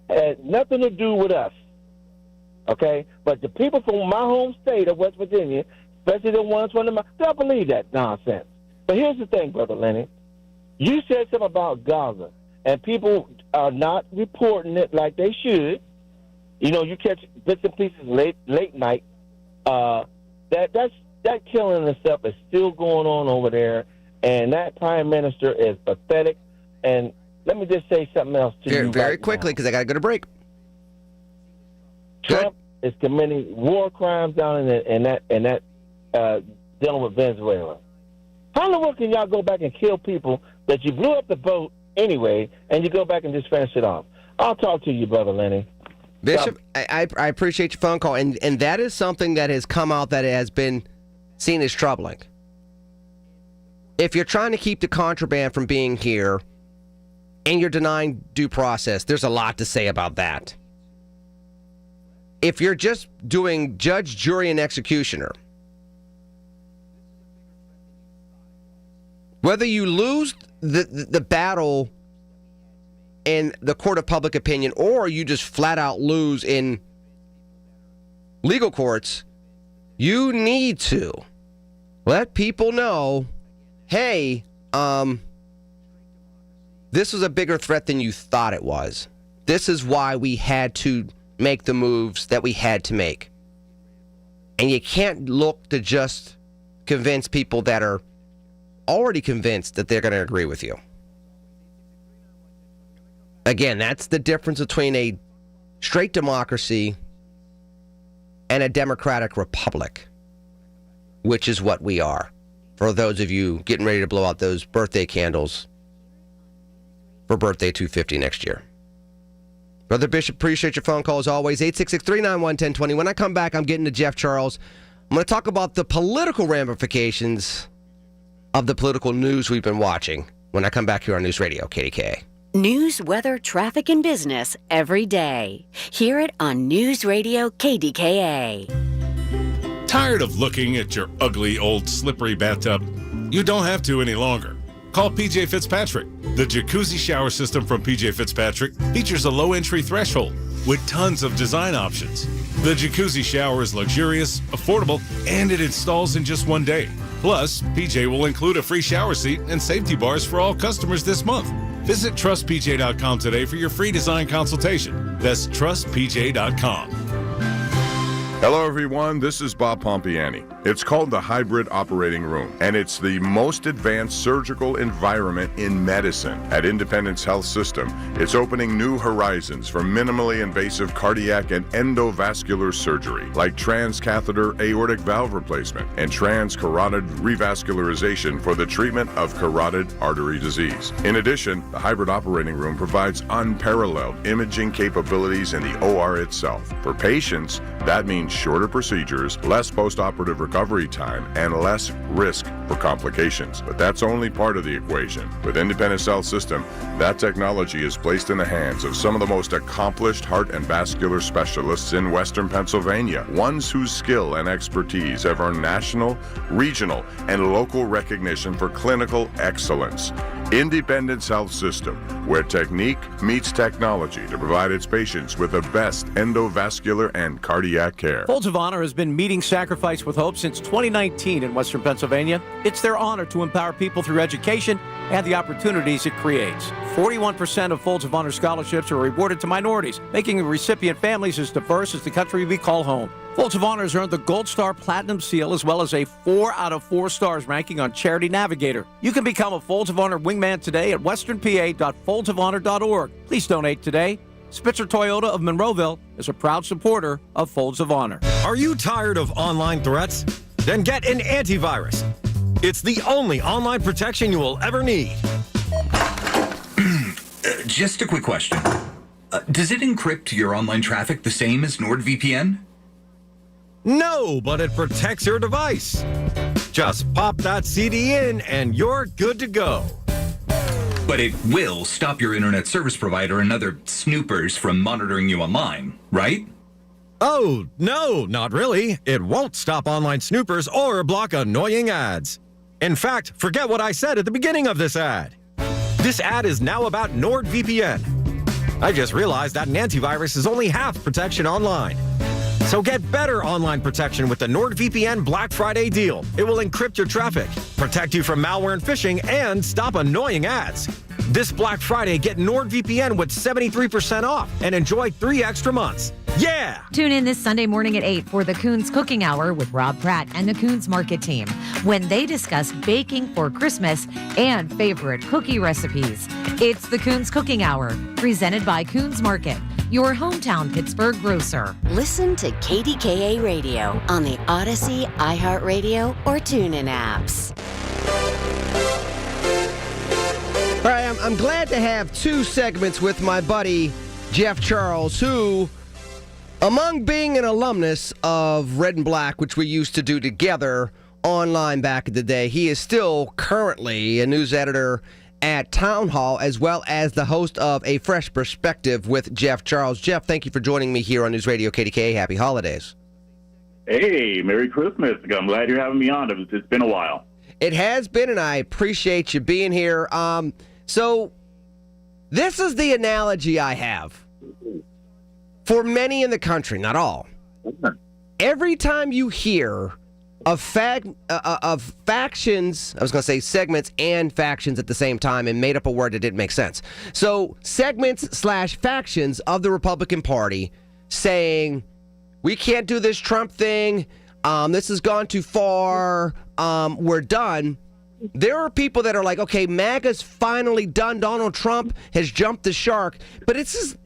had nothing to do with us. Okay? But the people from my home state of West Virginia, especially the ones from they'll believe that nonsense. But here's the thing, Brother Lenny. You said something about Gaza, and people are not reporting it like they should. You catch bits and pieces late night. That killing and stuff is still going on over there, and that prime minister is pathetic. And let me just say something else to you. Very quickly, because I got to go to break. Trump is committing war crimes down in that dealing with Venezuela. How in the world can y'all go back and kill people that you blew up the boat anyway, and you go back and just finish it off? I'll talk to you, Brother Lenny. Bishop, I appreciate your phone call, and that is something that has come out that has been seen as troubling. If you're trying to keep the contraband from being here and you're denying due process, there's a lot to say about that. If you're just doing judge, jury, and executioner, whether you lose the battle in the court of public opinion or you just flat out lose in legal courts, you need to let people know, hey, this was a bigger threat than you thought it was. This is why we had to make the moves that we had to make. And you can't look to just convince people that are already convinced that they're going to agree with you. Again, that's the difference between a straight democracy and a democratic republic, which is what we are. For those of you getting ready to blow out those birthday candles for birthday 250 next year. Brother Bishop, appreciate your phone call as always. 866-391-1020. When I come back, I'm getting to Jeff Charles. I'm going to talk about the political ramifications of the political news we've been watching when I come back here on News Radio, KDKA. News, weather, traffic, and business every day. Hear it on News Radio KDKA. Tired of looking at your ugly, old, slippery bathtub? You don't have to any longer. Call PJ Fitzpatrick. The jacuzzi shower system from PJ Fitzpatrick features a low entry threshold with tons of design options. The jacuzzi shower is luxurious, affordable, and it installs in just one day. Plus, PJ will include a free shower seat and safety bars for all customers this month. Visit trustpj.com today for your free design consultation. That's trustpj.com. Hello, everyone. This is Bob Pompiani. It's called the Hybrid Operating Room, and it's the most advanced surgical environment in medicine. At Independence Health System, it's opening new horizons for minimally invasive cardiac and endovascular surgery, like transcatheter aortic valve replacement and transcarotid revascularization for the treatment of carotid artery disease. In addition, the Hybrid Operating Room provides unparalleled imaging capabilities in the OR itself. For patients, that means shorter procedures, less post-operative recovery time, and less risk for complications. But that's only part of the equation. With Independence Health System, that technology is placed in the hands of some of the most accomplished heart and vascular specialists in Western Pennsylvania, ones whose skill and expertise have earned national, regional, and local recognition for clinical excellence. Independence Health System, where technique meets technology to provide its patients with the best endovascular and cardiac care. Folds of Honor has been meeting sacrifice with hope since 2019 in Western Pennsylvania. It's their honor to empower people through education and the opportunities it creates. 41% of Folds of Honor scholarships are awarded to minorities, making the recipient families as diverse as the country we call home. Folds of Honor has earned the Gold Star Platinum Seal as well as a 4 out of 4 stars ranking on Charity Navigator. You can become a Folds of Honor wingman today at westernpa.foldsofonor.org. Please donate today. Spitzer Toyota of Monroeville is a proud supporter of Folds of Honor. Are you tired of online threats? Then get an antivirus. It's the only online protection you will ever need. Just a quick question. Does it encrypt your online traffic the same as NordVPN? No, but it protects your device. Just pop that CD in and you're good to go. But it will stop your internet service provider and other snoopers from monitoring you online, right? Oh, no, not really. It won't stop online snoopers or block annoying ads. In fact, forget what I said at the beginning of this ad. This ad is now about NordVPN. I just realized that an antivirus is only half protection online. So get better online protection with the NordVPN Black Friday deal. It will encrypt your traffic, protect you from malware and phishing, and stop annoying ads. This Black Friday, get NordVPN with 73% off and enjoy 3 extra months. Yeah! Tune in this Sunday morning at 8 for the Coons Cooking Hour with Rob Pratt and the Coons Market team when they discuss baking for Christmas and favorite cookie recipes. It's the Coons Cooking Hour, presented by Coons Market, your hometown Pittsburgh grocer. Listen to KDKA Radio on the Odyssey, iHeartRadio, or TuneIn apps. All right, I'm glad to have 2 segments with my buddy Jeff Charles, who, among being an alumnus of Red and Black, which we used to do together online back in the day, he is still currently a news editor at Town Hall, as well as the host of A Fresh Perspective with Jeff Charles. Jeff, thank you for joining me here on News Radio KDKA. Happy holidays. Hey, Merry Christmas. I'm glad you're having me on. It's been a while. It has been, and I appreciate you being here. So this is the analogy I have for many in the country, not all. Every time you hear of factions, I was going to say segments and factions at the same time and made up a word that didn't make sense. So segments/factions of the Republican Party saying, we can't do this Trump thing, this has gone too far, we're done. There are people that are like, okay, MAGA's finally done. Donald Trump has jumped the shark. But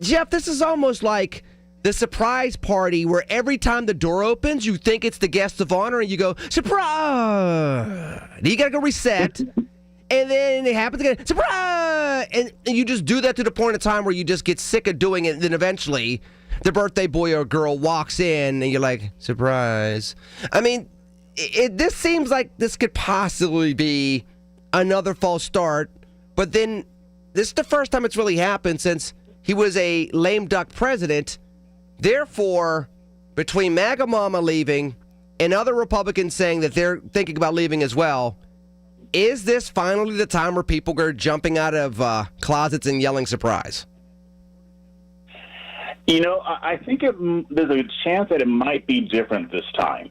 Jeff, this is almost like the surprise party where every time the door opens, you think it's the guest of honor and you go, surprise! You got to go reset. And then it happens again, surprise! And you just do that to the point of time where you just get sick of doing it. And then eventually, the birthday boy or girl walks in and you're like, surprise. I mean, this seems like this could possibly be another false start, but then this is the first time it's really happened since he was a lame duck president. Therefore, between MAGA Mama leaving and other Republicans saying that they're thinking about leaving as well, is this finally the time where people are jumping out of closets and yelling surprise? I think there's a chance that it might be different this time.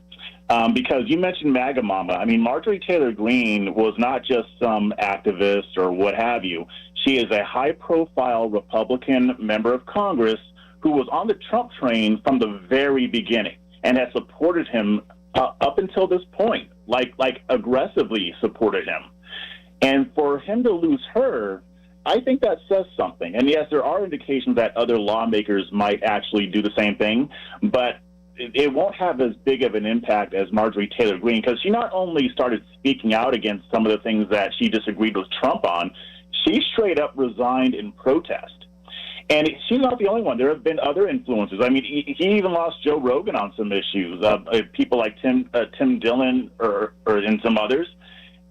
Because you mentioned MAGA Mama. I mean, Marjorie Taylor Greene was not just some activist or what have you. She is a high-profile Republican member of Congress who was on the Trump train from the very beginning and has supported him up until this point, like aggressively supported him. And for him to lose her, I think that says something. And yes, there are indications that other lawmakers might actually do the same thing, but it won't have as big of an impact as Marjorie Taylor Greene, because she not only started speaking out against some of the things that she disagreed with Trump on, she straight up resigned in protest. And she's not the only one. There have been other influences. I mean, he even lost Joe Rogan on some issues, people like Tim Dillon and some others.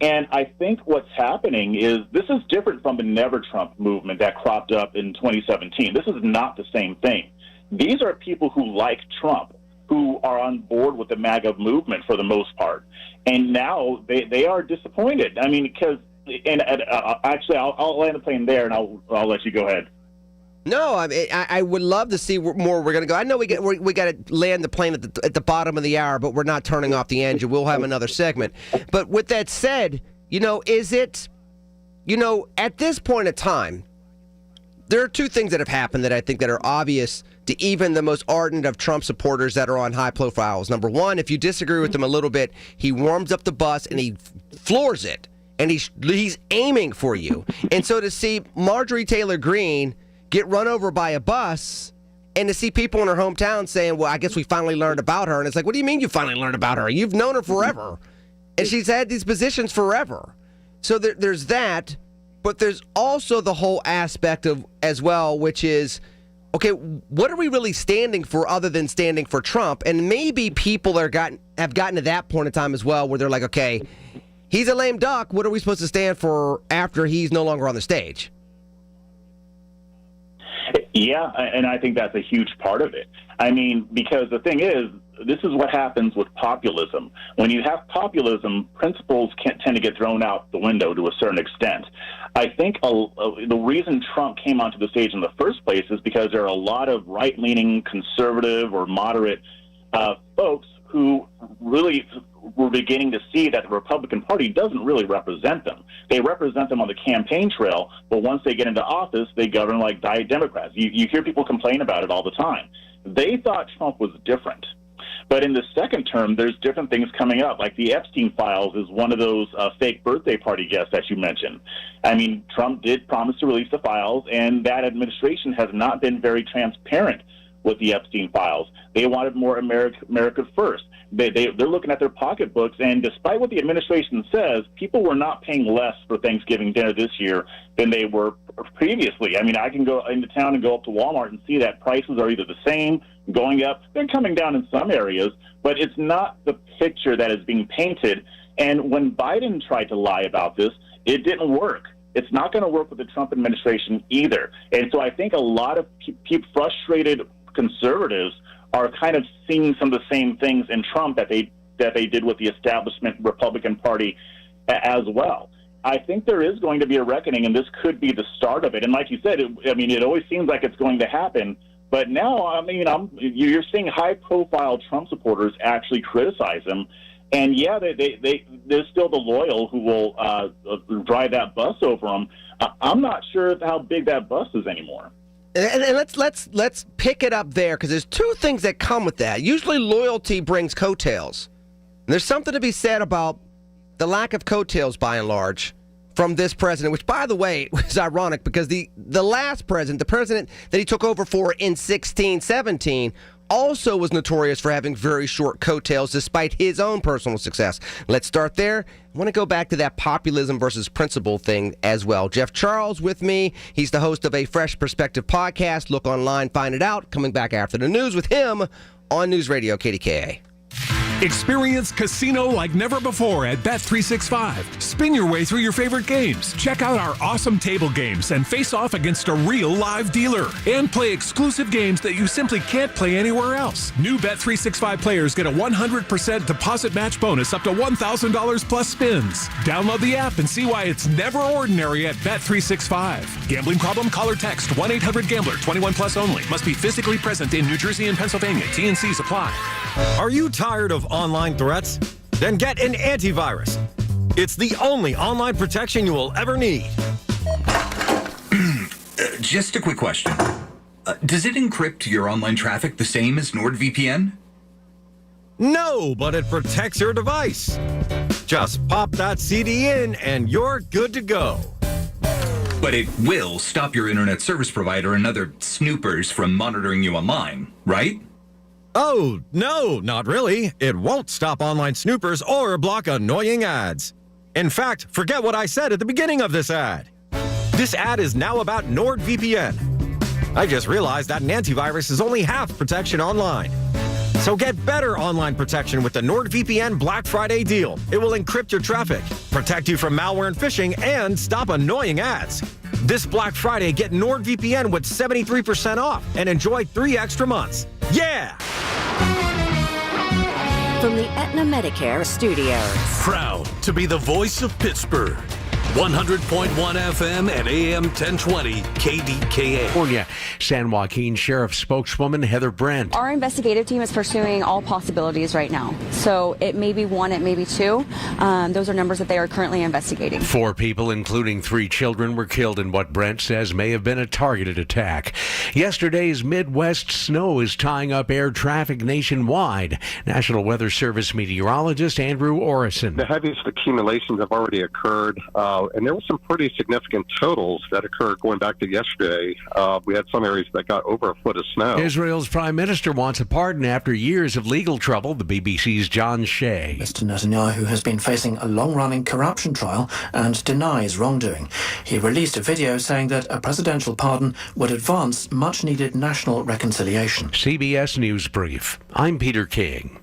And I think what's happening is this is different from the Never Trump movement that cropped up in 2017. This is not the same thing. These are people who like Trump, who are on board with the MAGA movement for the most part. And now they are disappointed. I mean, because, actually, I'll land the plane there, and I'll let you go ahead. No, I would love to see where more we're going to go. I know we got to land the plane at the bottom of the hour, but we're not turning off the engine. We'll have another segment. But with that said, is it, at this point in time, there are two things that have happened that I think that are obvious to even the most ardent of Trump supporters that are on high profiles. Number one, if you disagree with him a little bit, he warms up the bus and he floors it, and he's aiming for you. And so to see Marjorie Taylor Greene get run over by a bus, and to see people in her hometown saying, well, I guess we finally learned about her. And it's like, what do you mean you finally learned about her? You've known her forever. And she's had these positions forever. So there's that, but there's also the whole aspect of as well, which is, okay, what are we really standing for other than standing for Trump? And maybe people have gotten to that point in time as well where they're like, okay, he's a lame duck. What are we supposed to stand for after he's no longer on the stage? Yeah, and I think that's a huge part of it. I mean, because the thing is, this is what happens with populism. When you have populism, principles tend to get thrown out the window to a certain extent. I think the reason Trump came onto the stage in the first place is because there are a lot of right-leaning, conservative, or moderate folks who really were beginning to see that the Republican Party doesn't really represent them. They represent them on the campaign trail, but once they get into office, they govern like diet Democrats. You hear people complain about it all the time. They thought Trump was different. But in the second term, there's different things coming up, like the Epstein files is one of those fake birthday party guests that you mentioned. I mean, Trump did promise to release the files, and that administration has not been very transparent with the Epstein files. They wanted more America first. They're looking at their pocketbooks, and despite what the administration says, people were not paying less for Thanksgiving dinner this year than they were previously. I mean, I can go into town and go up to Walmart and see that prices are either the same, going up. They're coming down in some areas, but it's not the picture that is being painted. And when Biden tried to lie about this, it didn't work. It's not going to work with the Trump administration either. And so I think a lot of frustrated conservatives are kind of seeing some of the same things in Trump that they did with the establishment Republican Party as well. I think there is going to be a reckoning, and this could be the start of it. And like you said, it always seems like it's going to happen. But now, you're seeing high-profile Trump supporters actually criticize him. And, yeah, there's still the loyal who will drive that bus over him. I'm not sure how big that bus is anymore. And let's pick it up there, because there's two things that come with that. Usually loyalty brings coattails. And there's something to be said about the lack of coattails, by and large, from this president, which, by the way, was ironic because the last president, the president that he took over for in 16-17, also was notorious for having very short coattails despite his own personal success. Let's start there. I want to go back to that populism versus principle thing as well. Jeff Charles with me. He's the host of a Fresh Perspective podcast. Look online, find it out. Coming back after the news with him on News Radio KDKA. Experience casino like never before at Bet365. Spin your way through your favorite games. Check out our awesome table games and face off against a real live dealer. And play exclusive games that you simply can't play anywhere else. New Bet365 players get a 100% deposit match bonus up to $1,000 plus spins. Download the app and see why it's never ordinary at Bet365. Gambling problem? Call or text 1-800-GAMBLER. 21 plus only. Must be physically present in New Jersey and Pennsylvania. T&Cs apply. Are you tired of online threats? Then get an antivirus. It's the only online protection you will ever need. Just a quick question. Does it encrypt your online traffic the same as NordVPN? No, but it protects your device. Just pop that CD in and you're good to go. But it will stop your internet service provider and other snoopers from monitoring you online, right? Oh, no, not really. It won't stop online snoopers or block annoying ads. In fact, forget what I said at the beginning of this ad. This ad is now about NordVPN. I just realized that an antivirus is only half protection online. So get better online protection with the NordVPN Black Friday deal. It will encrypt your traffic, protect you from malware and phishing, and stop annoying ads. This Black Friday, get NordVPN with 73% off and enjoy 3 extra months. Yeah! From the Aetna Medicare Studios. Proud to be the voice of Pittsburgh. 100.1 FM and AM 1020 KDKA. California. San Joaquin Sheriff spokeswoman Heather Brent. Our investigative team is pursuing all possibilities right now. So it may be 1, it may be 2. Those are numbers that they are currently investigating. 4 people, including 3 children, were killed in what Brent says may have been a targeted attack. Yesterday's Midwest snow is tying up air traffic nationwide. National Weather Service meteorologist Andrew Orison. The heaviest accumulations have already occurred. And there were some pretty significant totals that occurred going back to yesterday. We had some areas that got over a foot of snow. Israel's prime minister wants a pardon after years of legal trouble. The BBC's John Shea. Mr. Netanyahu has been facing a long-running corruption trial and denies wrongdoing. He released a video saying that a presidential pardon would advance much-needed national reconciliation. CBS News Brief. I'm Peter King.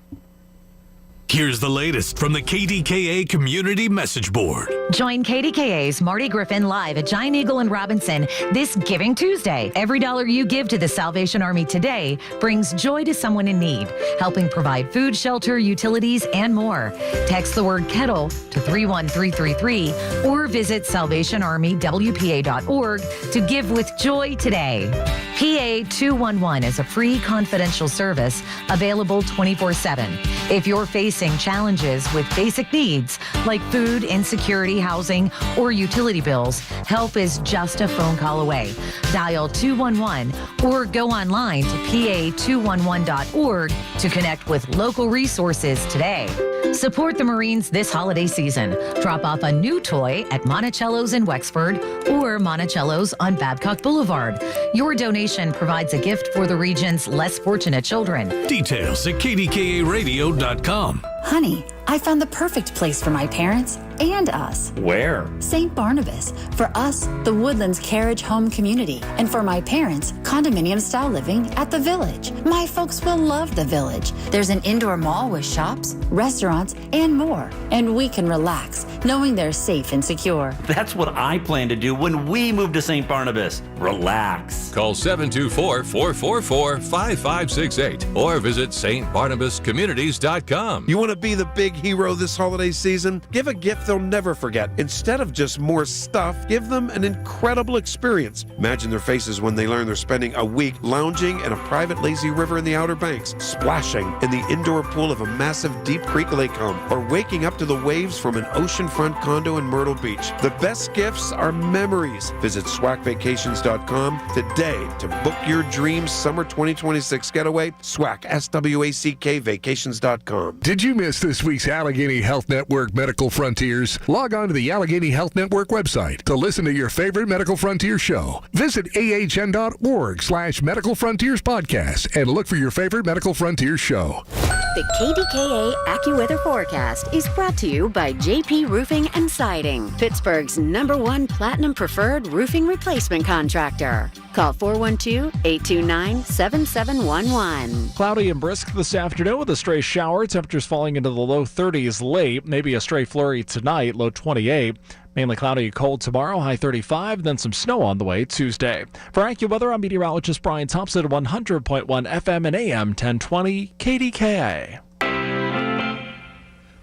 Here's the latest from the KDKA Community Message Board. Join KDKA's Marty Griffin live at Giant Eagle in Robinson this Giving Tuesday. Every dollar you give to the Salvation Army today brings joy to someone in need, helping provide food, shelter, utilities, and more. Text the word kettle to 31333 or visit salvationarmywpa.org to give with joy today. PA 211 is a free confidential service available 24/7. If you're facing challenges with basic needs like food, insecurity, housing, or utility bills, help is just a phone call away. Dial 211 or go online to pa211.org to connect with local resources today. Support the Marines this holiday season. Drop off a new toy at Monticello's in Wexford or Monticello's on Babcock Boulevard. Your donation provides a gift for the region's less fortunate children. Details at kdkaradio.com. Honey, I found the perfect place for my parents and us. Where? St. Barnabas. For us, the Woodlands Carriage Home Community. And for my parents, condominium-style living at the Village. My folks will love the Village. There's an indoor mall with shops, restaurants, and more. And we can relax, knowing they're safe and secure. That's what I plan to do when we move to St. Barnabas. Relax. Call 724-444-5568 or visit stbarnabascommunities.com. You want to be the big hero this holiday season? Give a gift they'll never forget. Instead of just more stuff, give them an incredible experience. Imagine their faces when they learn they're spending a week lounging in a private lazy river in the Outer Banks, splashing in the indoor pool of a massive Deep Creek lake home, or waking up to the waves from an oceanfront condo in Myrtle Beach. The best gifts are memories. Visit SWACvacations.com today to book your dream summer 2026 getaway. SWAC, SWACK, vacations.com. Did you miss this week's Pittsburgh's Allegheny Health Network Medical Frontiers, log on to the Allegheny Health Network website to listen to your favorite Medical Frontier show. Visit ahn.org/Medical Frontiers podcast and look for your favorite Medical Frontiers show. The KDKA AccuWeather forecast is brought to you by JP Roofing and Siding, Pittsburgh's #1 Platinum Preferred Roofing Replacement Contractor. Call 412-829-7711. Cloudy and brisk this afternoon with a stray shower. Temperatures falling into the low 30s late. Maybe a stray flurry tonight, low 28. Mainly cloudy and cold tomorrow, high 35, then some snow on the way Tuesday. For AccuWeather, I'm meteorologist Brian Thompson at 100.1 FM and AM 1020 KDKA.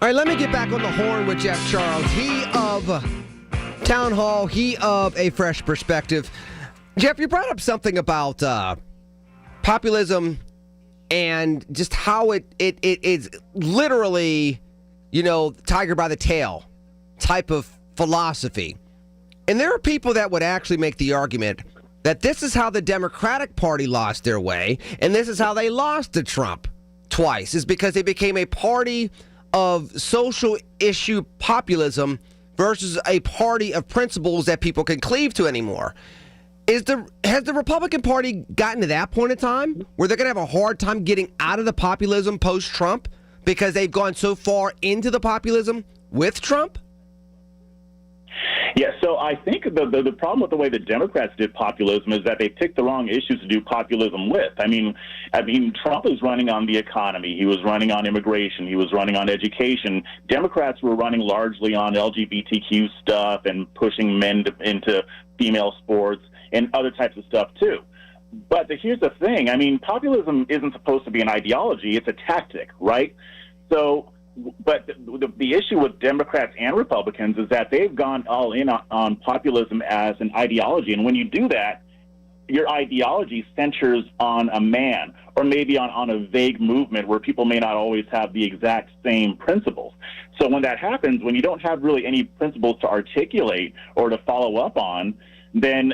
All right, let me get back on the horn with Jeff Charles. He of Town Hall, he of A Fresh Perspective. Jeff, you brought up something about populism and just how it is literally, tiger by the tail type of philosophy. And there are people that would actually make the argument that this is how the Democratic Party lost their way, and this is how they lost to Trump twice, is because they became a party of social issue populism versus a party of principles that people can cleave to anymore. Has the Republican Party gotten to that point in time where they're going to have a hard time getting out of the populism post-Trump because they've gone so far into the populism with Trump? Yeah, so I think the problem with the way the Democrats did populism is that they picked the wrong issues to do populism with. I mean, Trump was running on the economy. He was running on immigration. He was running on education. Democrats were running largely on LGBTQ stuff and pushing men into female sports and other types of stuff, too. But here's the thing. I mean, populism isn't supposed to be an ideology. It's a tactic, right? So... But the issue with Democrats and Republicans is that they've gone all in on populism as an ideology. And when you do that, your ideology centers on a man or maybe on a vague movement where people may not always have the exact same principles. So when that happens, when you don't have really any principles to articulate or to follow up on, then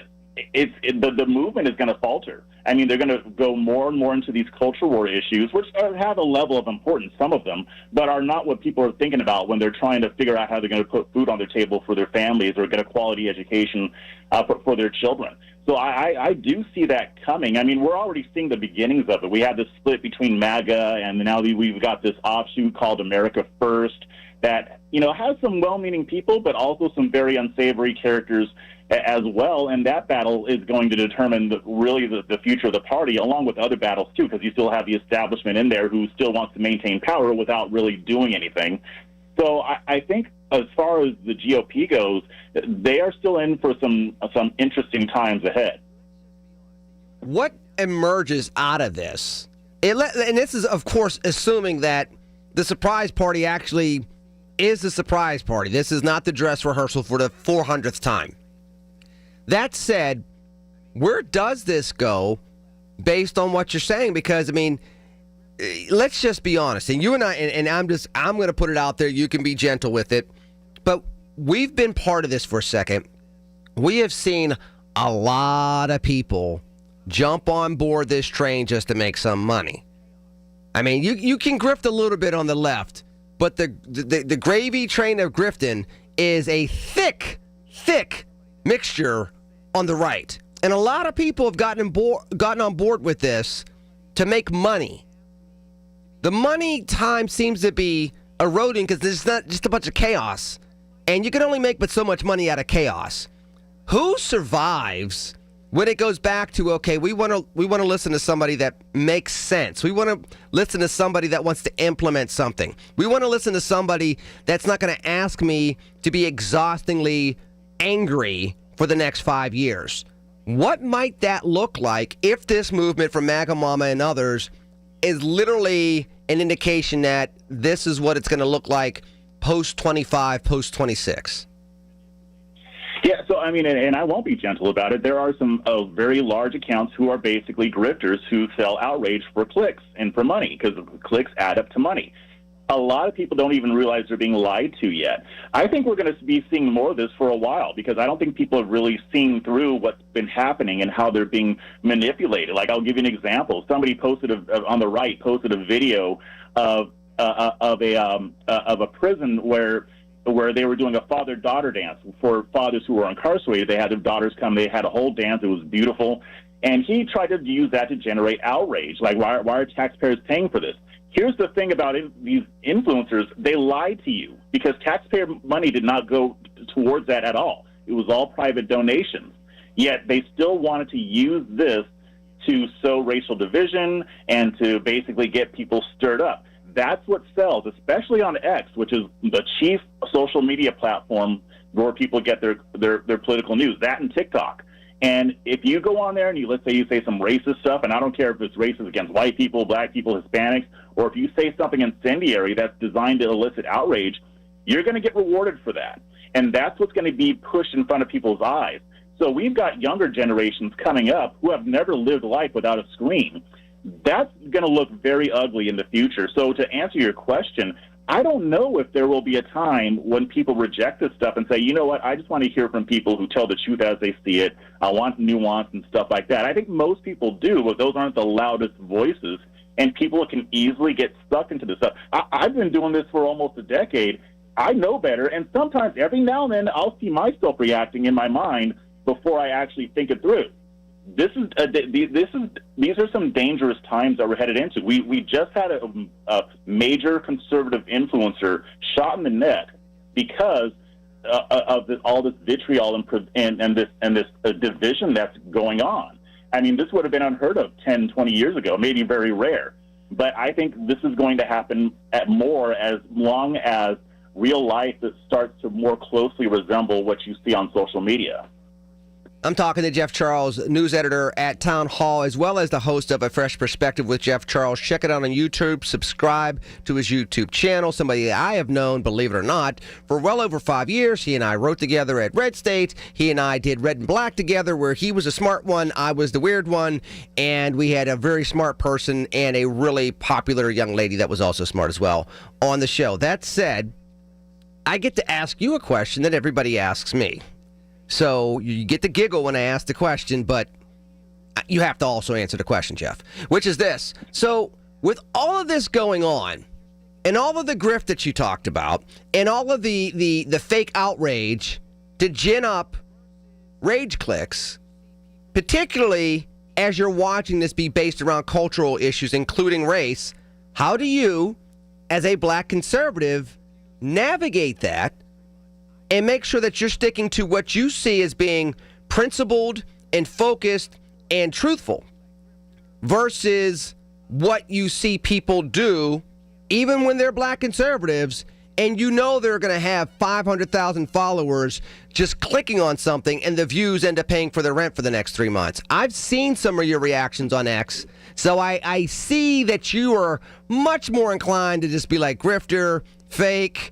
the movement is going to falter. I mean, they're going to go more and more into these culture war issues, which have a level of importance, some of them, but are not what people are thinking about when they're trying to figure out how they're going to put food on their table for their families or get a quality education for their children. So I do see that coming. I mean, we're already seeing the beginnings of it. We had this split between MAGA, and now we've got this offshoot called America First that, has some well-meaning people, but also some very unsavory characters as well, and that battle is going to determine the future of the party, along with other battles, too, because you still have the establishment in there who still wants to maintain power without really doing anything. So I think as far as the GOP goes, they are still in for some interesting times ahead. What emerges out of this? And this is, of course, assuming that the surprise party actually is the surprise party. This is not the dress rehearsal for the 400th time. That said, where does this go based on what you're saying? Because, I mean, let's just be honest. And you and I, and I'm going to put it out there. You can be gentle with it. But we've been part of this for a second. We have seen a lot of people jump on board this train just to make some money. I mean, you can grift a little bit on the left, but the gravy train of grifting is a thick mixture on the right. And a lot of people have gotten on board with this to make money. The money time seems to be eroding because there's not just a bunch of chaos. And you can only make but so much money out of chaos. Who survives when it goes back to, okay, we want to listen to somebody that makes sense. We want to listen to somebody that wants to implement something. We want to listen to somebody that's not going to ask me to be exhaustingly angry for the next 5 years. What might that look like if this movement from MAGA Mama and others is literally an indication that this is what it's going to look like post-25, post-26? Yeah, so I mean, and I won't be gentle about it. There are some very large accounts who are basically grifters who sell outrage for clicks and for money because clicks add up to money. A lot of people don't even realize they're being lied to yet. I think we're going to be seeing more of this for a while because I don't think people have really seen through what's been happening and how they're being manipulated. Like, I'll give you an example. Somebody on the right posted a video of of a prison where they were doing a father-daughter dance for fathers who were incarcerated. They had their daughters come. They had a whole dance. It was beautiful. And he tried to use that to generate outrage. Like, why are taxpayers paying for this? Here's the thing about these influencers. They lie to you because taxpayer money did not go towards that at all. It was all private donations. Yet they still wanted to use this to sow racial division and to basically get people stirred up. That's what sells, especially on X, which is the chief social media platform where people get their political news, that and TikTok. And if you go on there and let's say you say some racist stuff, and I don't care if it's racist against white people, black people, Hispanics, or if you say something incendiary that's designed to elicit outrage, you're going to get rewarded for that. And that's what's going to be pushed in front of people's eyes. So we've got younger generations coming up who have never lived life without a screen. That's going to look very ugly in the future. So to answer your question, I don't know if there will be a time when people reject this stuff and say, you know what, I just want to hear from people who tell the truth as they see it. I want nuance and stuff like that. I think most people do, but those aren't the loudest voices, and people can easily get stuck into this stuff. I've been doing this for almost a decade. I know better, and sometimes every now and then I'll see myself reacting in my mind before I actually think it through. These are some dangerous times that we're headed into. We just had a major conservative influencer shot in the neck because of all this vitriol and this division that's going on. I mean, this would have been unheard of 10, 20 years ago, maybe very rare. But I think this is going to happen more as long as real life starts to more closely resemble what you see on social media. I'm talking to Jeff Charles, news editor at Town Hall, as well as the host of A Fresh Perspective with Jeff Charles. Check it out on YouTube. Subscribe to his YouTube channel. Somebody I have known, believe it or not, for well over 5 years. He and I wrote together at Red State. He and I did Red and Black together, where he was a smart one, I was the weird one, and we had a very smart person and a really popular young lady that was also smart as well on the show. That said, I get to ask you a question that everybody asks me. So you get the giggle when I ask the question, but you have to also answer the question, Jeff, which is this. So with all of this going on and all of the grift that you talked about and all of the fake outrage to gin up rage clicks, particularly as you're watching this be based around cultural issues, including race, how do you, as a black conservative, navigate that and make sure that you're sticking to what you see as being principled and focused and truthful versus what you see people do, even when they're black conservatives, and you know they're going to have 500,000 followers just clicking on something and the views end up paying for their rent for the next 3 months. I've seen some of your reactions on X, so I see that you are much more inclined to just be like grifter, fake,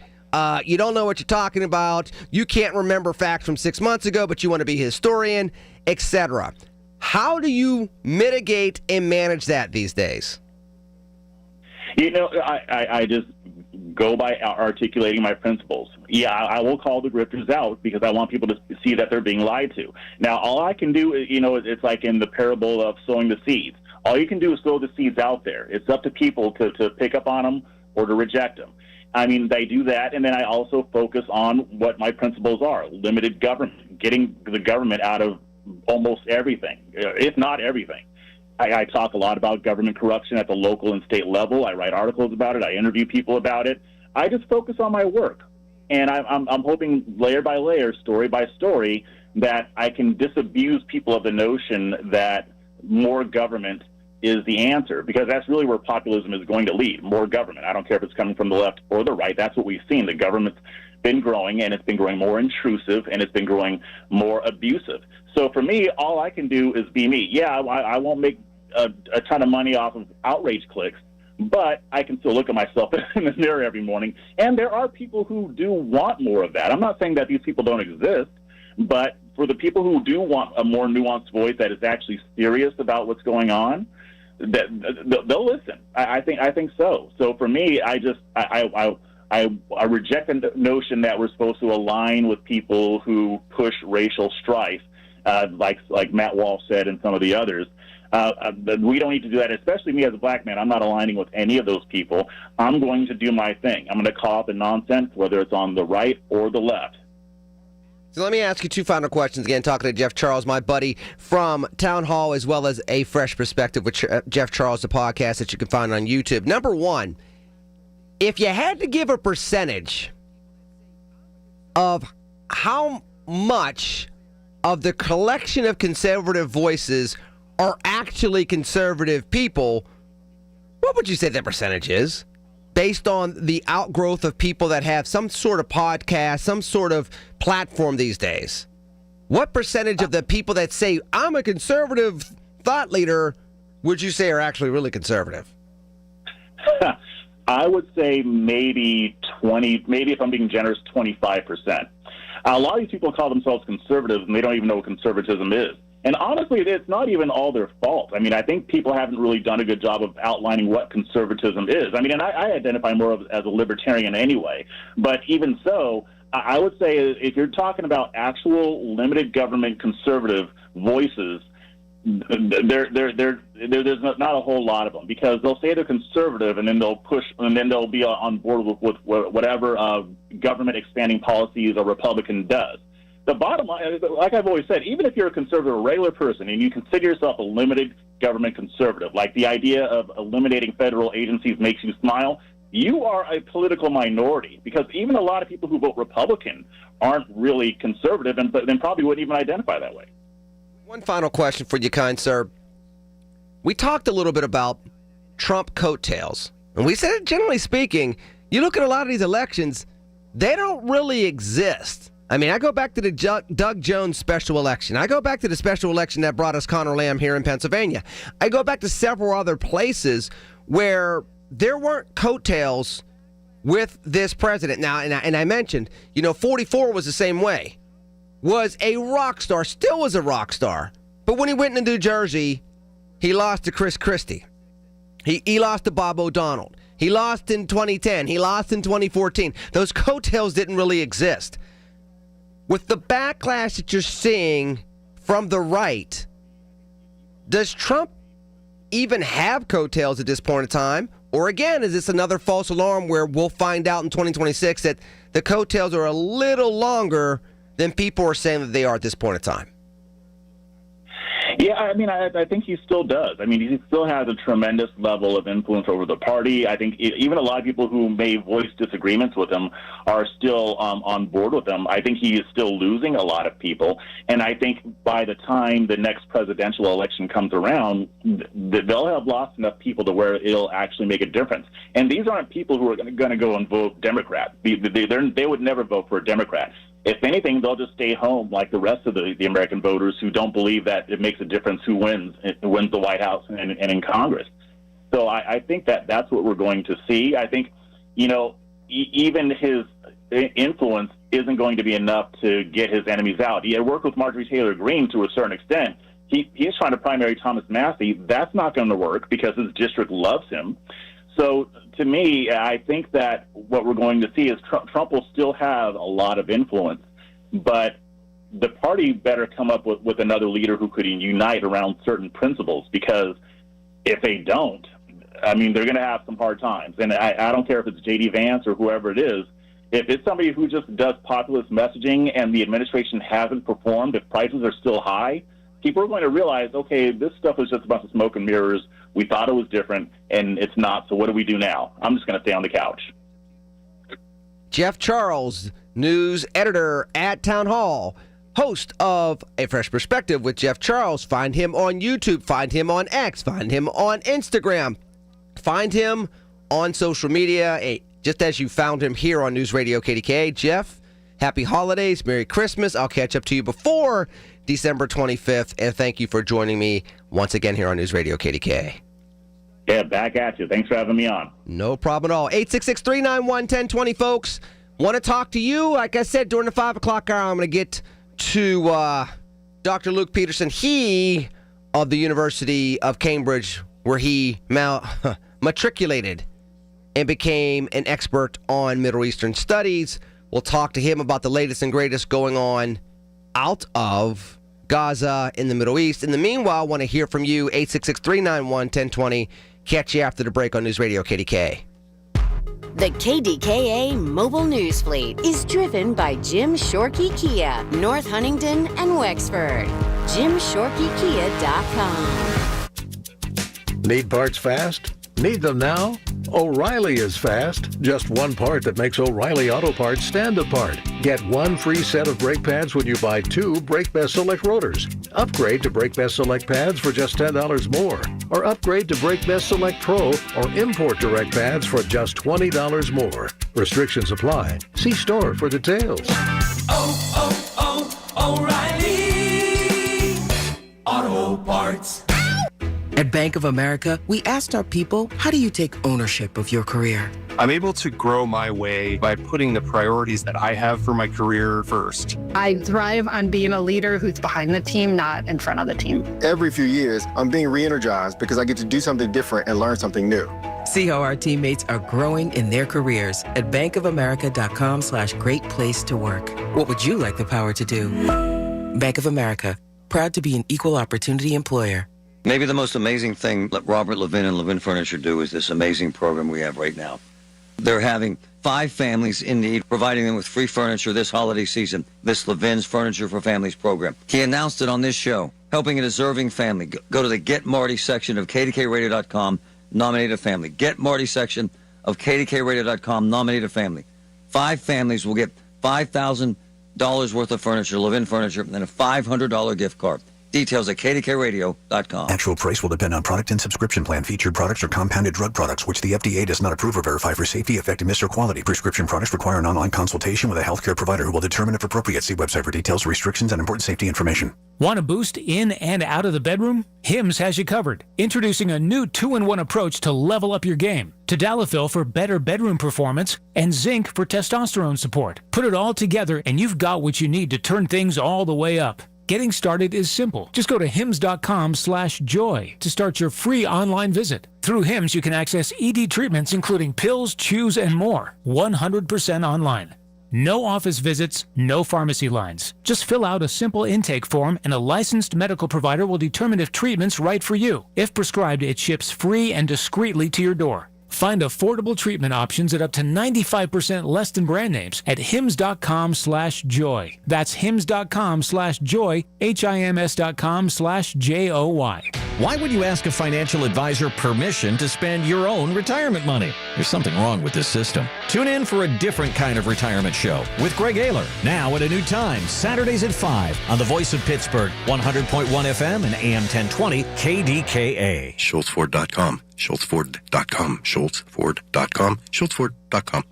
you don't know what you're talking about. You can't remember facts from 6 months ago, but you want to be a historian, etc. How do you mitigate and manage that these days? You know, I just go by articulating my principles. Yeah, I will call the grifters out because I want people to see that they're being lied to. Now, all I can do, you know, it's like in the parable of sowing the seeds. All you can do is sow the seeds out there. It's up to people to pick up on them or to reject them. I mean, they do that, and then I also focus on what my principles are. Limited government, getting the government out of almost everything, if not everything. I talk a lot about government corruption at the local and state level. I write articles about it. I interview people about it. I just focus on my work, and I'm hoping layer by layer, story by story, that I can disabuse people of the notion that more government is the answer, because that's really where populism is going to lead. More government. I don't care if it's coming from the left or the right. That's what we've seen. The government's been growing, and it's been growing more intrusive, and it's been growing more abusive. So for me, all I can do is be me. Yeah, I won't make a ton of money off of outrage clicks, but I can still look at myself in the mirror every morning. And there are people who do want more of that. I'm not saying that these people don't exist, but for the people who do want a more nuanced voice that is actually serious about what's going on, that they'll listen. I think so. So for me, I reject the notion that we're supposed to align with people who push racial strife, like Matt Walsh said and some of the others. We don't need to do that, especially me as a black man. I'm not aligning with any of those people. I'm going to do my thing. I'm going to call out the nonsense, whether it's on the right or the left. So let me ask you two final questions. Again, talking to Jeff Charles, my buddy from Town Hall, as well as A Fresh Perspective with Jeff Charles, the podcast that you can find on YouTube. Number one, if you had to give a percentage of how much of the collection of conservative voices are actually conservative people, what would you say that percentage is? Based on the outgrowth of people that have some sort of podcast, some sort of platform these days. What percentage of the people that say, I'm a conservative thought leader, would you say are actually really conservative? I would say maybe 20, maybe if I'm being generous, 25%. A lot of these people call themselves conservatives, and they don't even know what conservatism is. And honestly, it's not even all their fault. I mean, I think people haven't really done a good job of outlining what conservatism is. I mean, and I identify more as a libertarian anyway. But even so, I would say if you're talking about actual limited government conservative voices, there's not a whole lot of them, because they'll say they're conservative and then they'll push and then they'll be on board with whatever government expanding policies a Republican does. The bottom line, like I've always said, even if you're a conservative, a regular person, and you consider yourself a limited government conservative, like the idea of eliminating federal agencies makes you smile, you are a political minority, because even a lot of people who vote Republican aren't really conservative and then probably wouldn't even identify that way. One final question for you, kind sir. We talked a little bit about Trump coattails, and we said, generally speaking, you look at a lot of these elections, they don't really exist. I mean, I go back to the Doug Jones special election. I go back to the special election that brought us Conor Lamb here in Pennsylvania. I go back to several other places where there weren't coattails with this president. Now, and I mentioned, 44 was the same way. Was a rock star, still was a rock star. But when he went to New Jersey, he lost to Chris Christie. He lost to Bob O'Donnell. He lost in 2010. He lost in 2014. Those coattails didn't really exist. With the backlash that you're seeing from the right, does Trump even have coattails at this point in time? Or again, is this another false alarm where we'll find out in 2026 that the coattails are a little longer than people are saying that they are at this point in time? Yeah, I mean, I think he still does. I mean, he still has a tremendous level of influence over the party. I think even a lot of people who may voice disagreements with him are still on board with him. I think he is still losing a lot of people. And I think by the time the next presidential election comes around, they'll have lost enough people to where it'll actually make a difference. And these aren't people who are going to go and vote Democrat. They would never vote for a Democrat. If anything, they'll just stay home like the rest of the American voters who don't believe that it makes a difference who wins the White House and in Congress. So I think that's what we're going to see. I think, even his influence isn't going to be enough to get his enemies out. He had worked with Marjorie Taylor Greene to a certain extent. He's trying to primary Thomas Massie. That's not going to work because his district loves him. So to me, I think that what we're going to see is Trump will still have a lot of influence, but the party better come up with another leader who could unite around certain principles, because if they don't, I mean, they're going to have some hard times. And I don't care if it's J.D. Vance or whoever it is. If it's somebody who just does populist messaging and the administration hasn't performed, if prices are still high, people are going to realize, okay, this stuff is just a bunch of smoke and mirrors. We thought it was different, and it's not. So what do we do now? I'm just going to stay on the couch. Jeff Charles, news editor at Town Hall, host of A Fresh Perspective with Jeff Charles. Find him on YouTube. Find him on X. Find him on Instagram. Find him on social media, just as you found him here on News Radio KDKA. Jeff, happy holidays. Merry Christmas. I'll catch up to you before December 25th, and thank you for joining me once again here on News Radio KDKA. Yeah, back at you. Thanks for having me on. No problem at all. 866-391-1020, folks. Want to talk to you? Like I said, during the 5 o'clock hour, I'm going to get to Dr. Luke Peterson, he of the University of Cambridge, where he matriculated and became an expert on Middle Eastern studies. We'll talk to him about the latest and greatest going on out of Gaza, in the Middle East. In the meanwhile, I want to hear from you, 866-391-1020. Catch you after the break on News Radio KDKA. The KDKA Mobile News Fleet is driven by Jim Shorkey Kia, North Huntington and Wexford. JimShorkeyKia.com. Need parts fast? Need them now? O'Reilly is fast. Just one part that makes O'Reilly Auto Parts stand apart. Get one free set of brake pads when you buy two Brake Best Select rotors. Upgrade to Brake Best Select pads for just $10 more. Or upgrade to Brake Best Select Pro or import direct pads for just $20 more. Restrictions apply. See store for details. O'Reilly Auto Parts. At Bank of America, we asked our people, how do you take ownership of your career? I'm able to grow my way by putting the priorities that I have for my career first. I thrive on being a leader who's behind the team, not in front of the team. Every few years, I'm being re-energized because I get to do something different and learn something new. See how our teammates are growing in their careers at bankofamerica.com/great place to work. What would you like the power to do? Bank of America, proud to be an equal opportunity employer. Maybe the most amazing thing that Robert Levin and Levin Furniture do is this amazing program we have right now. They're having 5 families in need, providing them with free furniture this holiday season, this Levin's Furniture for Families program. He announced it on this show, helping a deserving family. Go to the Get Marty section of KDKRadio.com, nominate a family. Get Marty section of KDKRadio.com, nominate a family. 5 families will get $5,000 worth of furniture, Levin Furniture, and a $500 gift card. Details at KDKRadio.com. Actual price will depend on product and subscription plan. Featured products are compounded drug products, which the FDA does not approve or verify for safety, effectiveness, or quality. Prescription products require an online consultation with a healthcare provider who will determine if appropriate. See website for details, restrictions, and important safety information. Want a boost in and out of the bedroom? Hims has you covered. Introducing a new 2-in-1 approach to level up your game. Tadalafil for better bedroom performance and zinc for testosterone support. Put it all together and you've got what you need to turn things all the way up. Getting started is simple. Just go to hims.com/joy to start your free online visit. Through Hims, you can access ED treatments including pills, chews, and more. 100% online. No office visits, no pharmacy lines. Just fill out a simple intake form and a licensed medical provider will determine if treatment's right for you. If prescribed, it ships free and discreetly to your door. Find affordable treatment options at up to 95% less than brand names at hims.com/joy. That's hims.com/joy, HIMS.com/JOY. Why would you ask a financial advisor permission to spend your own retirement money? There's something wrong with this system. Tune in for a different kind of retirement show with Greg Ayler, now at a new time, Saturdays at 5 on the Voice of Pittsburgh, 100.1 FM and AM 1020 KDKA. SchultzFord.com, SchultzFord.com, SchultzFord.com, SchultzFord.com.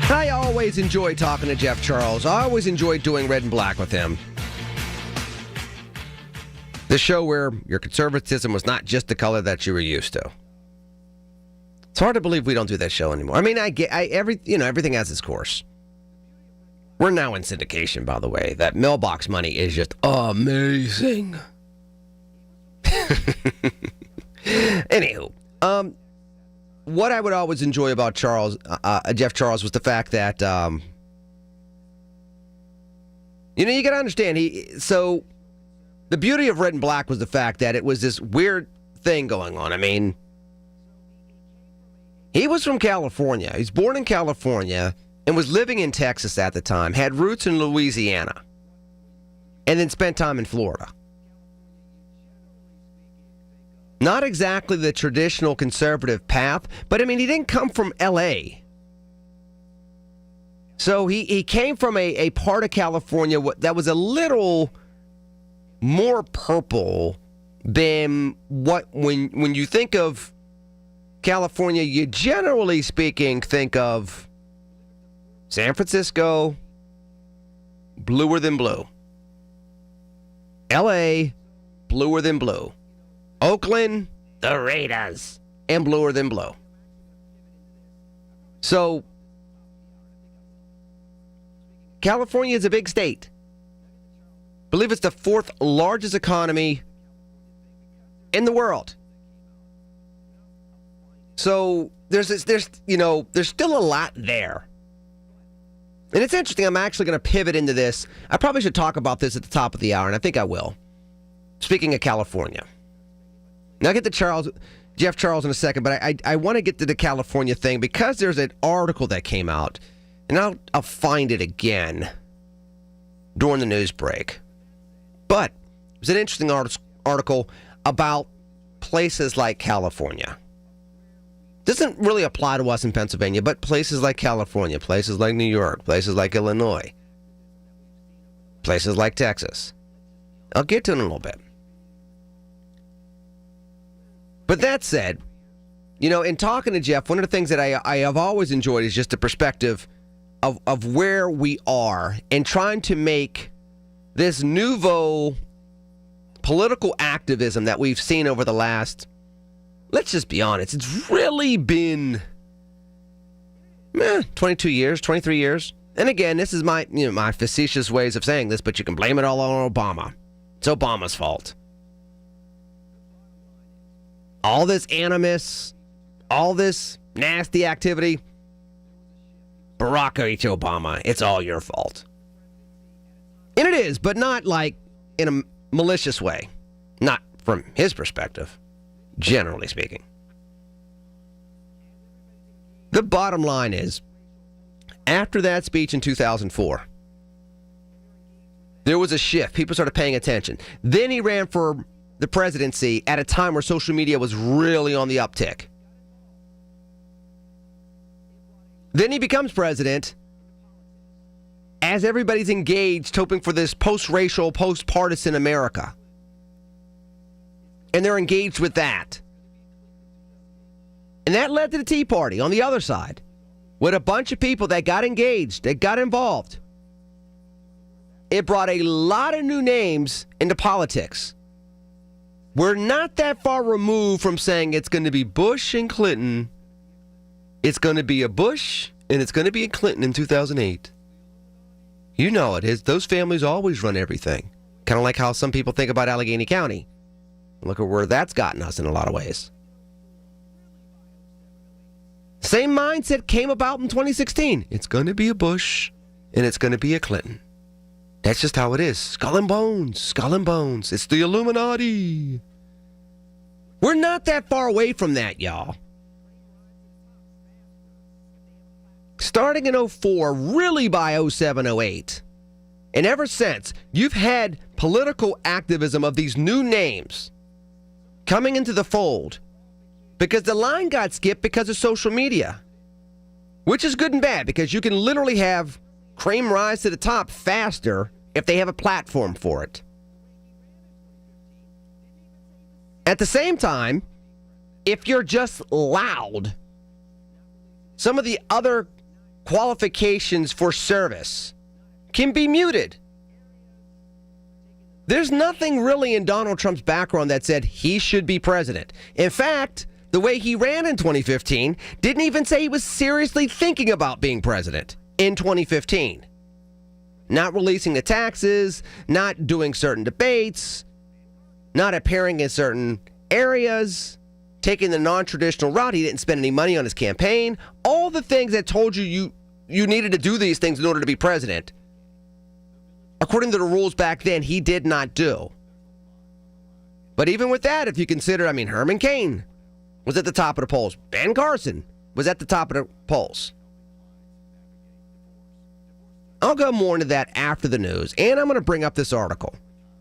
I always enjoy talking to Jeff Charles. I always enjoy doing Red and Black with him. The show where your conservatism was not just the color that you were used to. It's hard to believe we don't do that show anymore. I mean, everything has its course. We're now in syndication, by the way. That mailbox money is just amazing. Anywho, what I would always enjoy about Jeff Charles, was the fact that, you got to understand, so the beauty of Red and Black was the fact that it was this weird thing going on. I mean, he was from California. He was born in California and was living in Texas at the time, had roots in Louisiana, and then spent time in Florida. Not exactly the traditional conservative path, but I mean, he didn't come from L.A. So he came from a part of California that was a little more purple than what, when you think of California, you generally speaking think of San Francisco, bluer than blue. L.A., bluer than blue. Oakland, the Raiders, and bluer than blue. So, California is a big state. I believe it's the 4th largest economy in the world. So there's still a lot there. And it's interesting, I'm actually going to pivot into this. I probably should talk about this at the top of the hour, and I think I will. Speaking of California. Now I'll get to Jeff Charles in a second, but I want to get to the California thing because there's an article that came out, and I'll find it again during the news break. But it was an interesting article about places like California. Doesn't really apply to us in Pennsylvania, but places like California, places like New York, places like Illinois, places like Texas. I'll get to it in a little bit. But that said, in talking to Jeff, one of the things that I have always enjoyed is just the perspective of where we are and trying to make this nouveau political activism that we've seen over the last, let's just be honest, it's really been 22 years, 23 years. And again, this is my facetious ways of saying this, but you can blame it all on Obama. It's Obama's fault. All this animus, all this nasty activity, Barack H. Obama, it's all your fault. And it is, but not like in a malicious way. Not from his perspective, generally speaking. The bottom line is, after that speech in 2004, there was a shift. People started paying attention. Then he ran for the presidency at a time where social media was really on the uptick. Then he becomes president as everybody's engaged, hoping for this post-racial, post-partisan America. And they're engaged with that. And that led to the Tea Party on the other side, with a bunch of people that got engaged, that got involved. It brought a lot of new names into politics. We're not that far removed from saying it's going to be Bush and Clinton. It's going to be a Bush and it's going to be a Clinton in 2008. You know it is. Those families always run everything. Kind of like how some people think about Allegheny County. Look at where that's gotten us in a lot of ways. Same mindset came about in 2016. It's going to be a Bush and it's going to be a Clinton. That's just how it is. Skull and bones, skull and bones. It's the Illuminati. We're not that far away from that, y'all. Starting in 04, really by 07, 08. And ever since, you've had political activism of these new names coming into the fold because the line got skipped because of social media, which is good and bad because you can literally have cream rise to the top faster if they have a platform for it. At the same time, if you're just loud, some of the other qualifications for service can be muted. There's nothing really in Donald Trump's background that said he should be president. In fact, the way he ran in 2015 didn't even say he was seriously thinking about being president in 2015. Not releasing the taxes, not doing certain debates, not appearing in certain areas, taking the non-traditional route. He didn't spend any money on his campaign. All the things that told you needed to do these things in order to be president, according to the rules back then, he did not do. But even with that, if you consider, Herman Cain was at the top of the polls. Ben Carson was at the top of the polls. I'll go more into that after the news, and I'm going to bring up this article.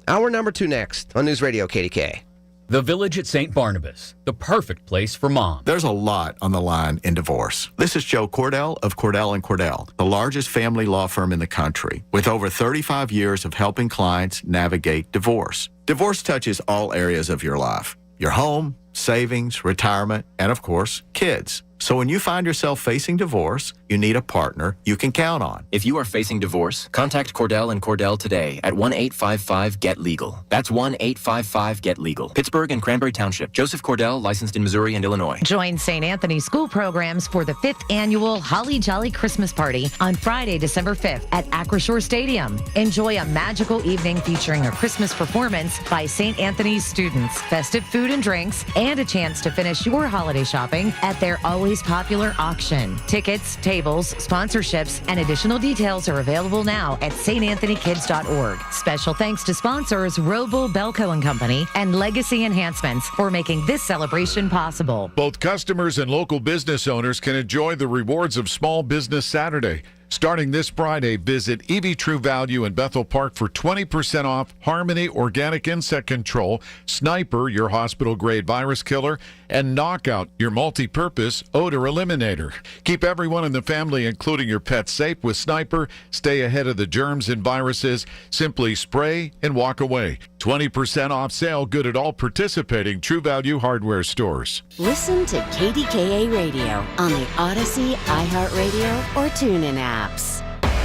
Hour number 2 next on News Radio KDKA. The Village at St. Barnabas, the perfect place for mom. There's a lot on the line in divorce. This is Joe Cordell of Cordell & Cordell, the largest family law firm in the country, with over 35 years of helping clients navigate divorce. Divorce touches all areas of your life: your home, savings, retirement, and of course, kids. So when you find yourself facing divorce, you need a partner you can count on. If you are facing divorce, contact Cordell and Cordell today at 1-855-GET-LEGAL. That's 1-855-GET-LEGAL. Pittsburgh and Cranberry Township. Joseph Cordell, licensed in Missouri and Illinois. Join St. Anthony School Programs for the 5th Annual Holly Jolly Christmas Party on Friday, December 5th at Acrisure Stadium. Enjoy a magical evening featuring a Christmas performance by St. Anthony's students, festive food and drinks, and a chance to finish your holiday shopping at their always popular auction. Tickets, tables, sponsorships, and additional details are available now at stanthonykids.org. Special thanks to sponsors Roble, Belco & Company and Legacy Enhancements for making this celebration possible. Both customers and local business owners can enjoy the rewards of Small Business Saturday. Starting this Friday, visit EV True Value in Bethel Park for 20% off Harmony Organic Insect Control, Sniper, your hospital-grade virus killer, and Knockout, your multi-purpose odor eliminator. Keep everyone in the family, including your pet, safe with Sniper. Stay ahead of the germs and viruses. Simply spray and walk away. 20% off sale good at all participating True Value hardware stores. Listen to KDKA Radio on the Odyssey, iHeartRadio, or TuneIn apps.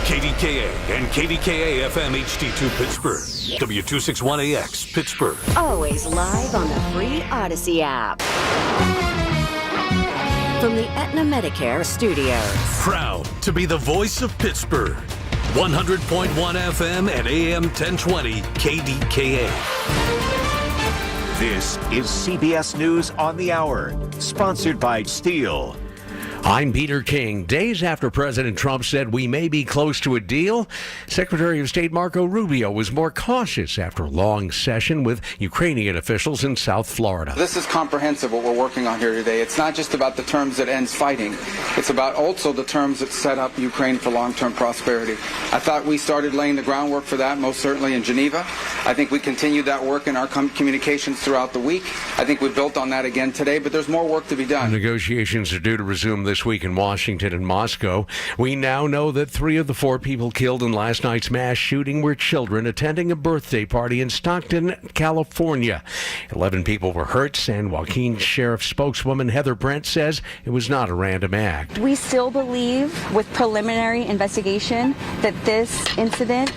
KDKA and KDKA-FM HD2 Pittsburgh. W261AX Pittsburgh. Always live on the free Odyssey app. From the Aetna Medicare studios. Proud to be the voice of Pittsburgh. 100.1 FM and AM 1020 KDKA. This is CBS News on the Hour, sponsored by Steel. I'm Peter King. Days after President Trump said we may be close to a deal, Secretary of State Marco Rubio was more cautious after a long session with Ukrainian officials in South Florida. This is comprehensive, what we're working on here today. It's not just about the terms that ends fighting. It's about also the terms that set up Ukraine for long-term prosperity. I thought we started laying the groundwork for that, most certainly in Geneva. I think we continued that work in our communications throughout the week. I think we built on that again today, but there's more work to be done. Negotiations are due to resume this week in Washington and Moscow. We now know that 3 of the 4 people killed in last night's mass shooting were children attending a birthday party in Stockton, California. 11 people were hurt. San Joaquin Sheriff spokeswoman Heather Brent says it was not a random act. We still believe, with preliminary investigation, that this incident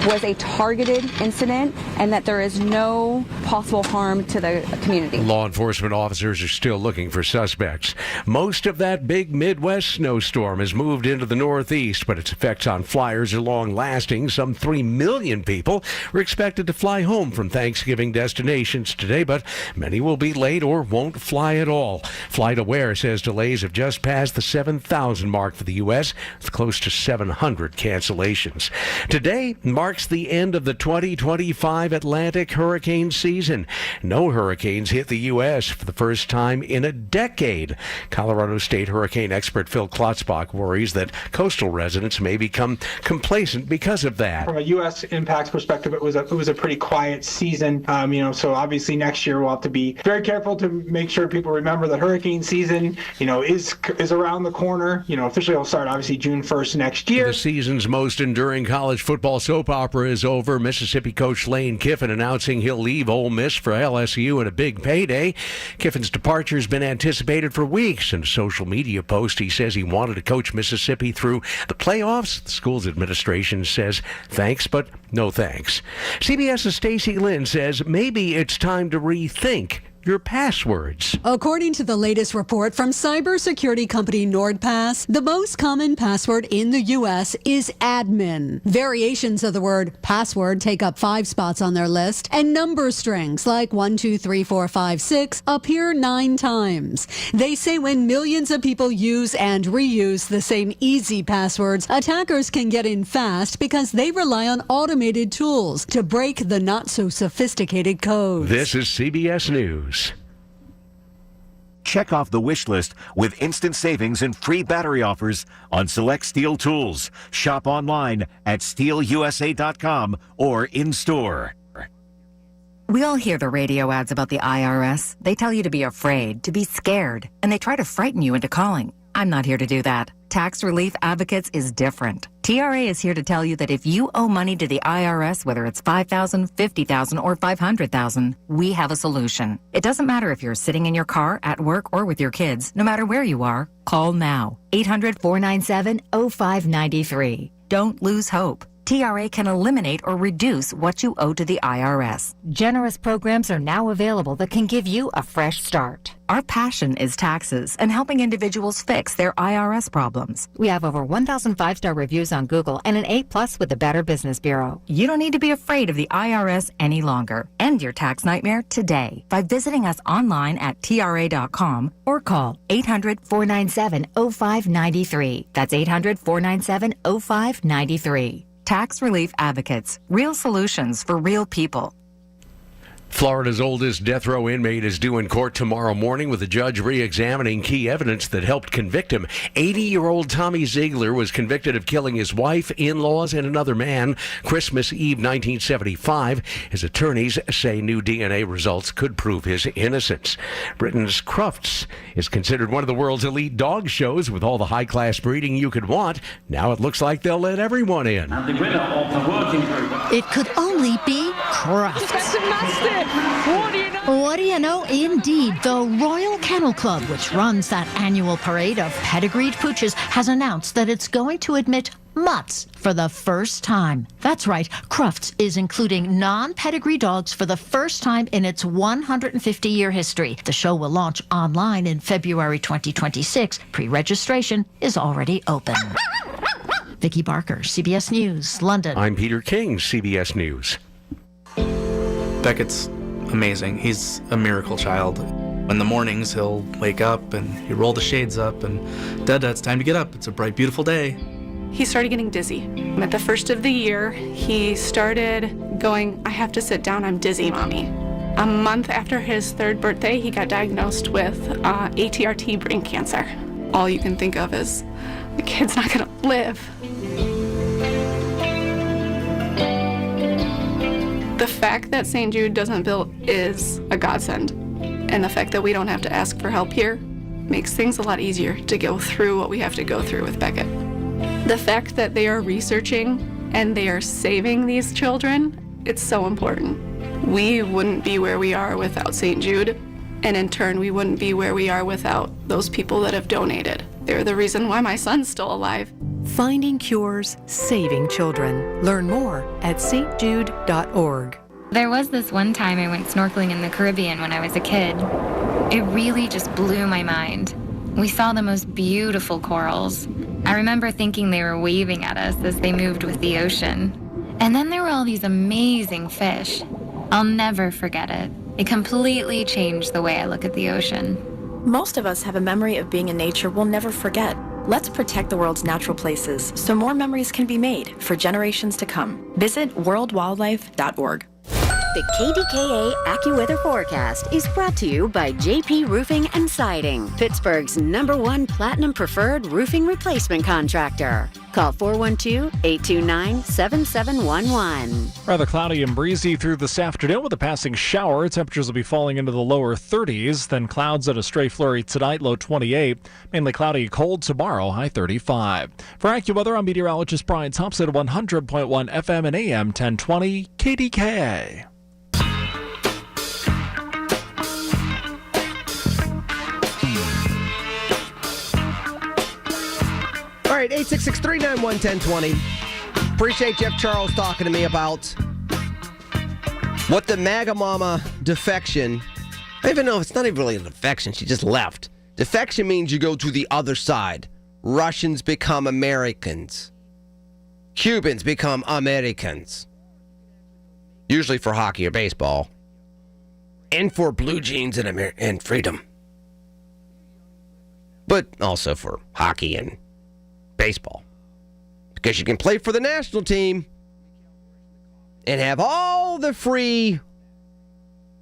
was a targeted incident and that there is no possible harm to the community. Law enforcement officers are still looking for suspects. Most of that big Midwest snowstorm has moved into the Northeast, but its effects on flyers are long-lasting. Some 3 million people are expected to fly home from Thanksgiving destinations today, but many will be late or won't fly at all. FlightAware says delays have just passed the 7,000 mark for the U.S., with close to 700 cancellations. Today marks the end of the 2025 Atlantic hurricane season. No hurricanes hit the U.S. for the first time in a decade. Colorado State hurricane expert Phil Klotzbach worries that coastal residents may become complacent because of that. From a U.S. impacts perspective, it was a pretty quiet season. So obviously next year we'll have to be very careful to make sure people remember that hurricane season, is around the corner. Officially it'll start obviously June 1st next year. The season's most enduring college football soap opera is over. Mississippi coach Lane Kiffin announcing he'll leave Ole Miss for LSU in a big payday. Kiffin's departure has been anticipated for weeks. In a social media post, he says he wanted to coach Mississippi through the playoffs. The school's administration says thanks, but no thanks. CBS's Stacey Lynn says maybe it's time to rethink your passwords. According to the latest report from cybersecurity company NordPass, the most common password in the U.S. is admin. Variations of the word password take up 5 spots on their list, and number strings like 1, 2, 3, 4, 5, 6 appear 9 times. They say when millions of people use and reuse the same easy passwords, attackers can get in fast because they rely on automated tools to break the not-so-sophisticated codes. This is CBS News. Check off the wish list with instant savings and free battery offers on select Steel tools. Shop online at steelusa.com or in-store. We all hear the radio ads about the IRS. They tell you to be afraid, to be scared, and they try to frighten you into calling. I'm not here to do that. Tax Relief Advocates is different. TRA is here to tell you that if you owe money to the IRS, whether it's $5,000, $50,000, or $500,000, we have a solution. It doesn't matter if you're sitting in your car, at work, or with your kids. No matter where you are, call now. 800-497-0593. Don't lose hope. TRA can eliminate or reduce what you owe to the IRS. Generous programs are now available that can give you a fresh start. Our passion is taxes and helping individuals fix their IRS problems. We have over 1,000 5-star reviews on Google and an A+ with the Better Business Bureau. You don't need to be afraid of the IRS any longer. End your tax nightmare today by visiting us online at TRA.com or call 800-497-0593. That's 800-497-0593. Tax Relief Advocates. Real solutions for real people. Florida's oldest death row inmate is due in court tomorrow morning with the judge re-examining key evidence that helped convict him. 80-year-old Tommy Ziegler was convicted of killing his wife, in-laws, and another man Christmas Eve 1975. His attorneys say new DNA results could prove his innocence. Britain's Crufts is considered one of the world's elite dog shows with all the high-class breeding you could want. Now it looks like they'll let everyone in. And the winner of the working group. It could only be Crufts. That's a mastiff. What do you know? What do you know? Indeed, the Royal Kennel Club, which runs that annual parade of pedigreed pooches, has announced that it's going to admit mutts for the first time. That's right, Crufts is including non-pedigree dogs for the first time in its 150-year history. The show will launch online in February 2026. Pre-registration is already open. Vicki Barker, CBS News, London. I'm Peter King, CBS News. Beckett's amazing. He's a miracle child. In the mornings, he'll wake up and he roll the shades up and, Dada, it's time to get up. It's a bright, beautiful day. He started getting dizzy. At the first of the year, he started going, I have to sit down, I'm dizzy, Mommy. A month after his 3rd birthday, he got diagnosed with ATRT brain cancer. All you can think of is, the kid's not gonna live. The fact that St. Jude doesn't bill is a godsend. And the fact that we don't have to ask for help here makes things a lot easier to go through what we have to go through with Beckett. The fact that they are researching and they are saving these children, it's so important. We wouldn't be where we are without St. Jude, and in turn, we wouldn't be where we are without those people that have donated. They're the reason why my son's still alive. Finding cures, saving children. Learn more at stjude.org. There was this one time I went snorkeling in the Caribbean when I was a kid. It really just blew my mind. We saw the most beautiful corals. I remember thinking they were waving at us as they moved with the ocean. And then there were all these amazing fish. I'll never forget it. It completely changed the way I look at the ocean. Most of us have a memory of being in nature we'll never forget. Let's protect the world's natural places so more memories can be made for generations to come. Visit worldwildlife.org. The KDKA AccuWeather forecast is brought to you by JP Roofing and Siding, Pittsburgh's #1 Platinum Preferred Roofing Replacement Contractor. Call 412-829-7711. Rather cloudy and breezy through this afternoon with a passing shower. Temperatures will be falling into the lower 30s, then clouds and a stray flurry tonight, low 28. Mainly cloudy, cold tomorrow, high 35. For AccuWeather, I'm meteorologist Brian Thompson at 100.1 FM and AM 1020 KDKA. All right, 866-391-1020. Appreciate Jeff Charles talking to me about what the MAGA Mama defection, I even know it's not even really a defection, she just left. Defection means you go to the other side. Russians become Americans. Cubans become Americans. Usually for hockey or baseball. And for blue jeans and freedom. But also for hockey and baseball. Because you can play for the national team and have all the free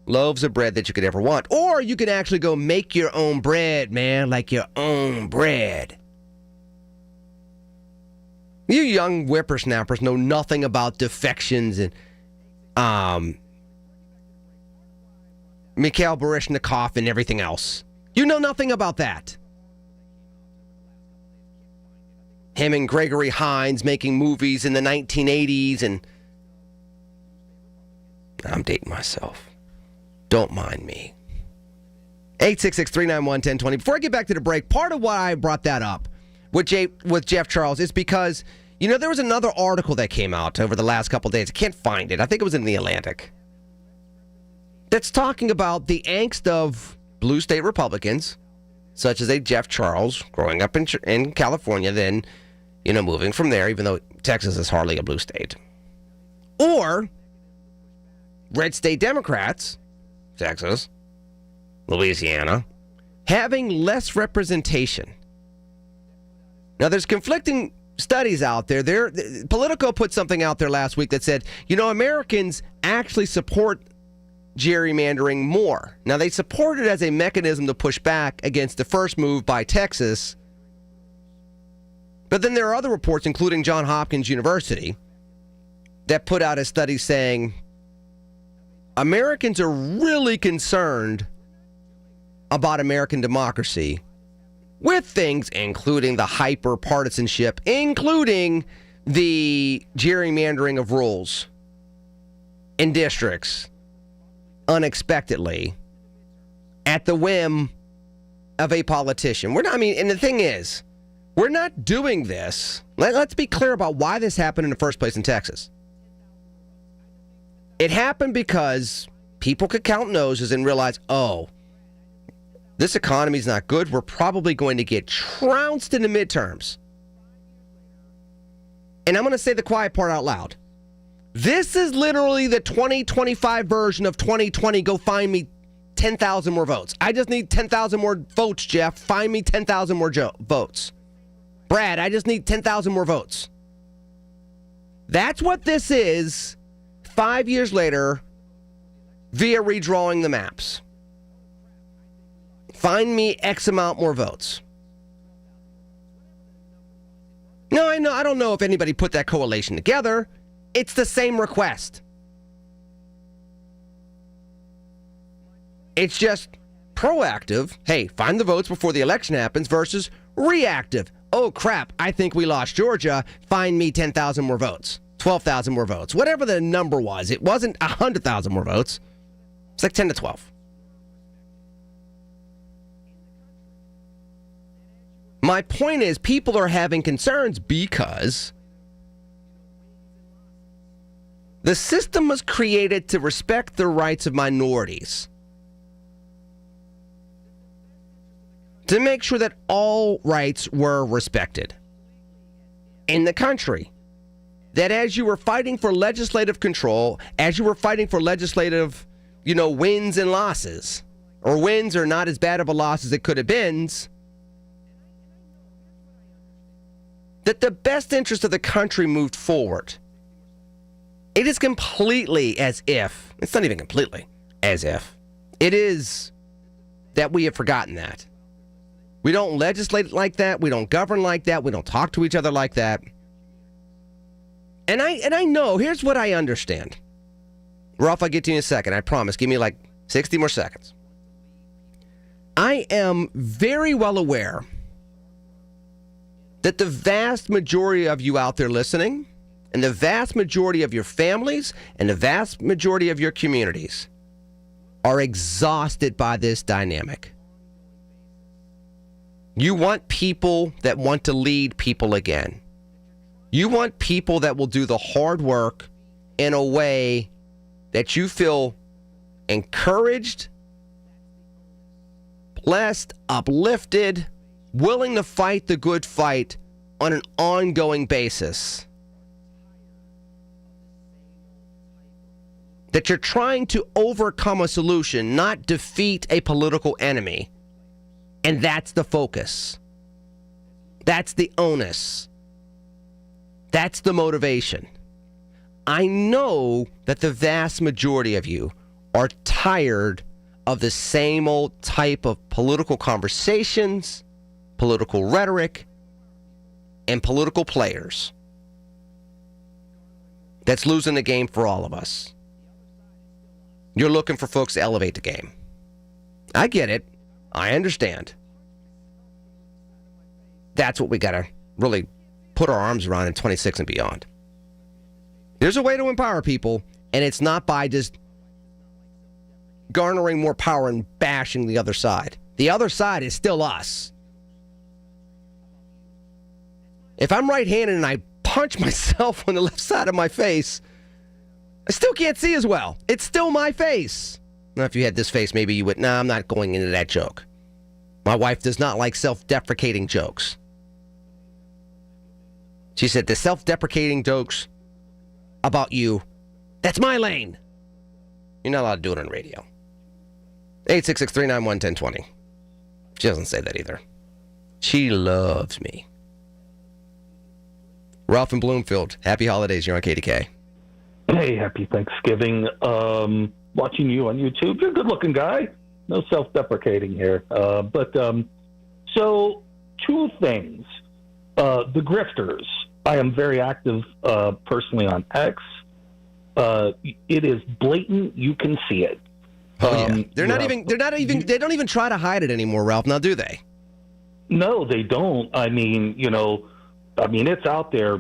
loaves of bread that you could ever want. Or you can actually go make your own bread, man, like your own bread. You young whippersnappers know nothing about defections and Mikhail Baryshnikov and everything else. You know nothing about that. him and Gregory Hines making movies in the 1980s, and I'm dating myself. Don't mind me. 866-391-1020. Before I get back to the break, part of why I brought that up with Jeff Charles is because, there was another article that came out over the last couple of days. I can't find it. I think it was in the Atlantic. That's talking about the angst of blue state Republicans, such as a Jeff Charles, growing up in California, then, moving from there, even though Texas is hardly a blue state. Or red state Democrats, Texas, Louisiana, having less representation. Now, there's conflicting studies out there. Politico put something out there last week that said, Americans actually support gerrymandering more. Now, they support it as a mechanism to push back against the first move by Texas. But then there are other reports, including Johns Hopkins University, that put out a study saying Americans are really concerned about American democracy with things including the hyper-partisanship, including the gerrymandering of rules in districts unexpectedly at the whim of a politician. And the thing is, we're not doing this. Let's be clear about why this happened in the first place in Texas. It happened because people could count noses and realize, this economy's not good. We're probably going to get trounced in the midterms. And I'm going to say the quiet part out loud. This is literally the 2025 version of 2020. Go find me 10,000 more votes. I just need 10,000 more votes, Jeff. Find me 10,000 more votes. Brad, I just need 10,000 more votes. That's what this is 5 years later via redrawing the maps. Find me X amount more votes. No, I don't know if anybody put that coalition together. It's the same request. It's just proactive. Hey, find the votes before the election happens versus reactive. Oh, crap, I think we lost Georgia. Find me 10,000 more votes, 12,000 more votes, whatever the number was. It wasn't 100,000 more votes. It's like 10 to 12. My point is, people are having concerns because the system was created to respect the rights of minorities, to make sure that all rights were respected in the country. That as you were fighting for legislative control, as you were fighting for legislative, wins and losses, or wins are not as bad of a loss as it could have been, that the best interest of the country moved forward. It is completely as if, it's not even completely as if, it is that we have forgotten that. We don't legislate like that. We don't govern like that. We don't talk to each other like that. And I know, here's what I understand. Ralph, I'll get to you in a second. I promise. Give me like 60 more seconds. I am very well aware that the vast majority of you out there listening, and the vast majority of your families, and the vast majority of your communities are exhausted by this dynamic. You want people that want to lead people again. You want people that will do the hard work in a way that you feel encouraged, blessed, uplifted, willing to fight the good fight on an ongoing basis. That you're trying to overcome a solution, not defeat a political enemy. And that's the focus. That's the onus. That's the motivation. I know that the vast majority of you are tired of the same old type of political conversations, political rhetoric, and political players. That's losing the game for all of us. You're looking for folks to elevate the game. I get it. I understand. That's what we got to really put our arms around in 26 and beyond. There's a way to empower people, and it's not by just garnering more power and bashing the other side. The other side is still us. If I'm right-handed and I punch myself on the left side of my face, I still can't see as well. It's still my face. Now, if you had this face, maybe you would, I'm not going into that joke. My wife does not like self-deprecating jokes. She said, the self-deprecating jokes about you, that's my lane. You're not allowed to do it on radio. 866-391-1020. She doesn't say that either. She loves me. Ralph in Bloomfield, happy holidays. You're on KDK. Hey, happy Thanksgiving. Watching you on YouTube. You're a good-looking guy. No self-deprecating here. So, two things. The grifters. I am very active personally on X. It is blatant. You can see it. Yeah. They don't even try to hide it anymore, Ralph. Now, do they? No, they don't. I mean, it's out there,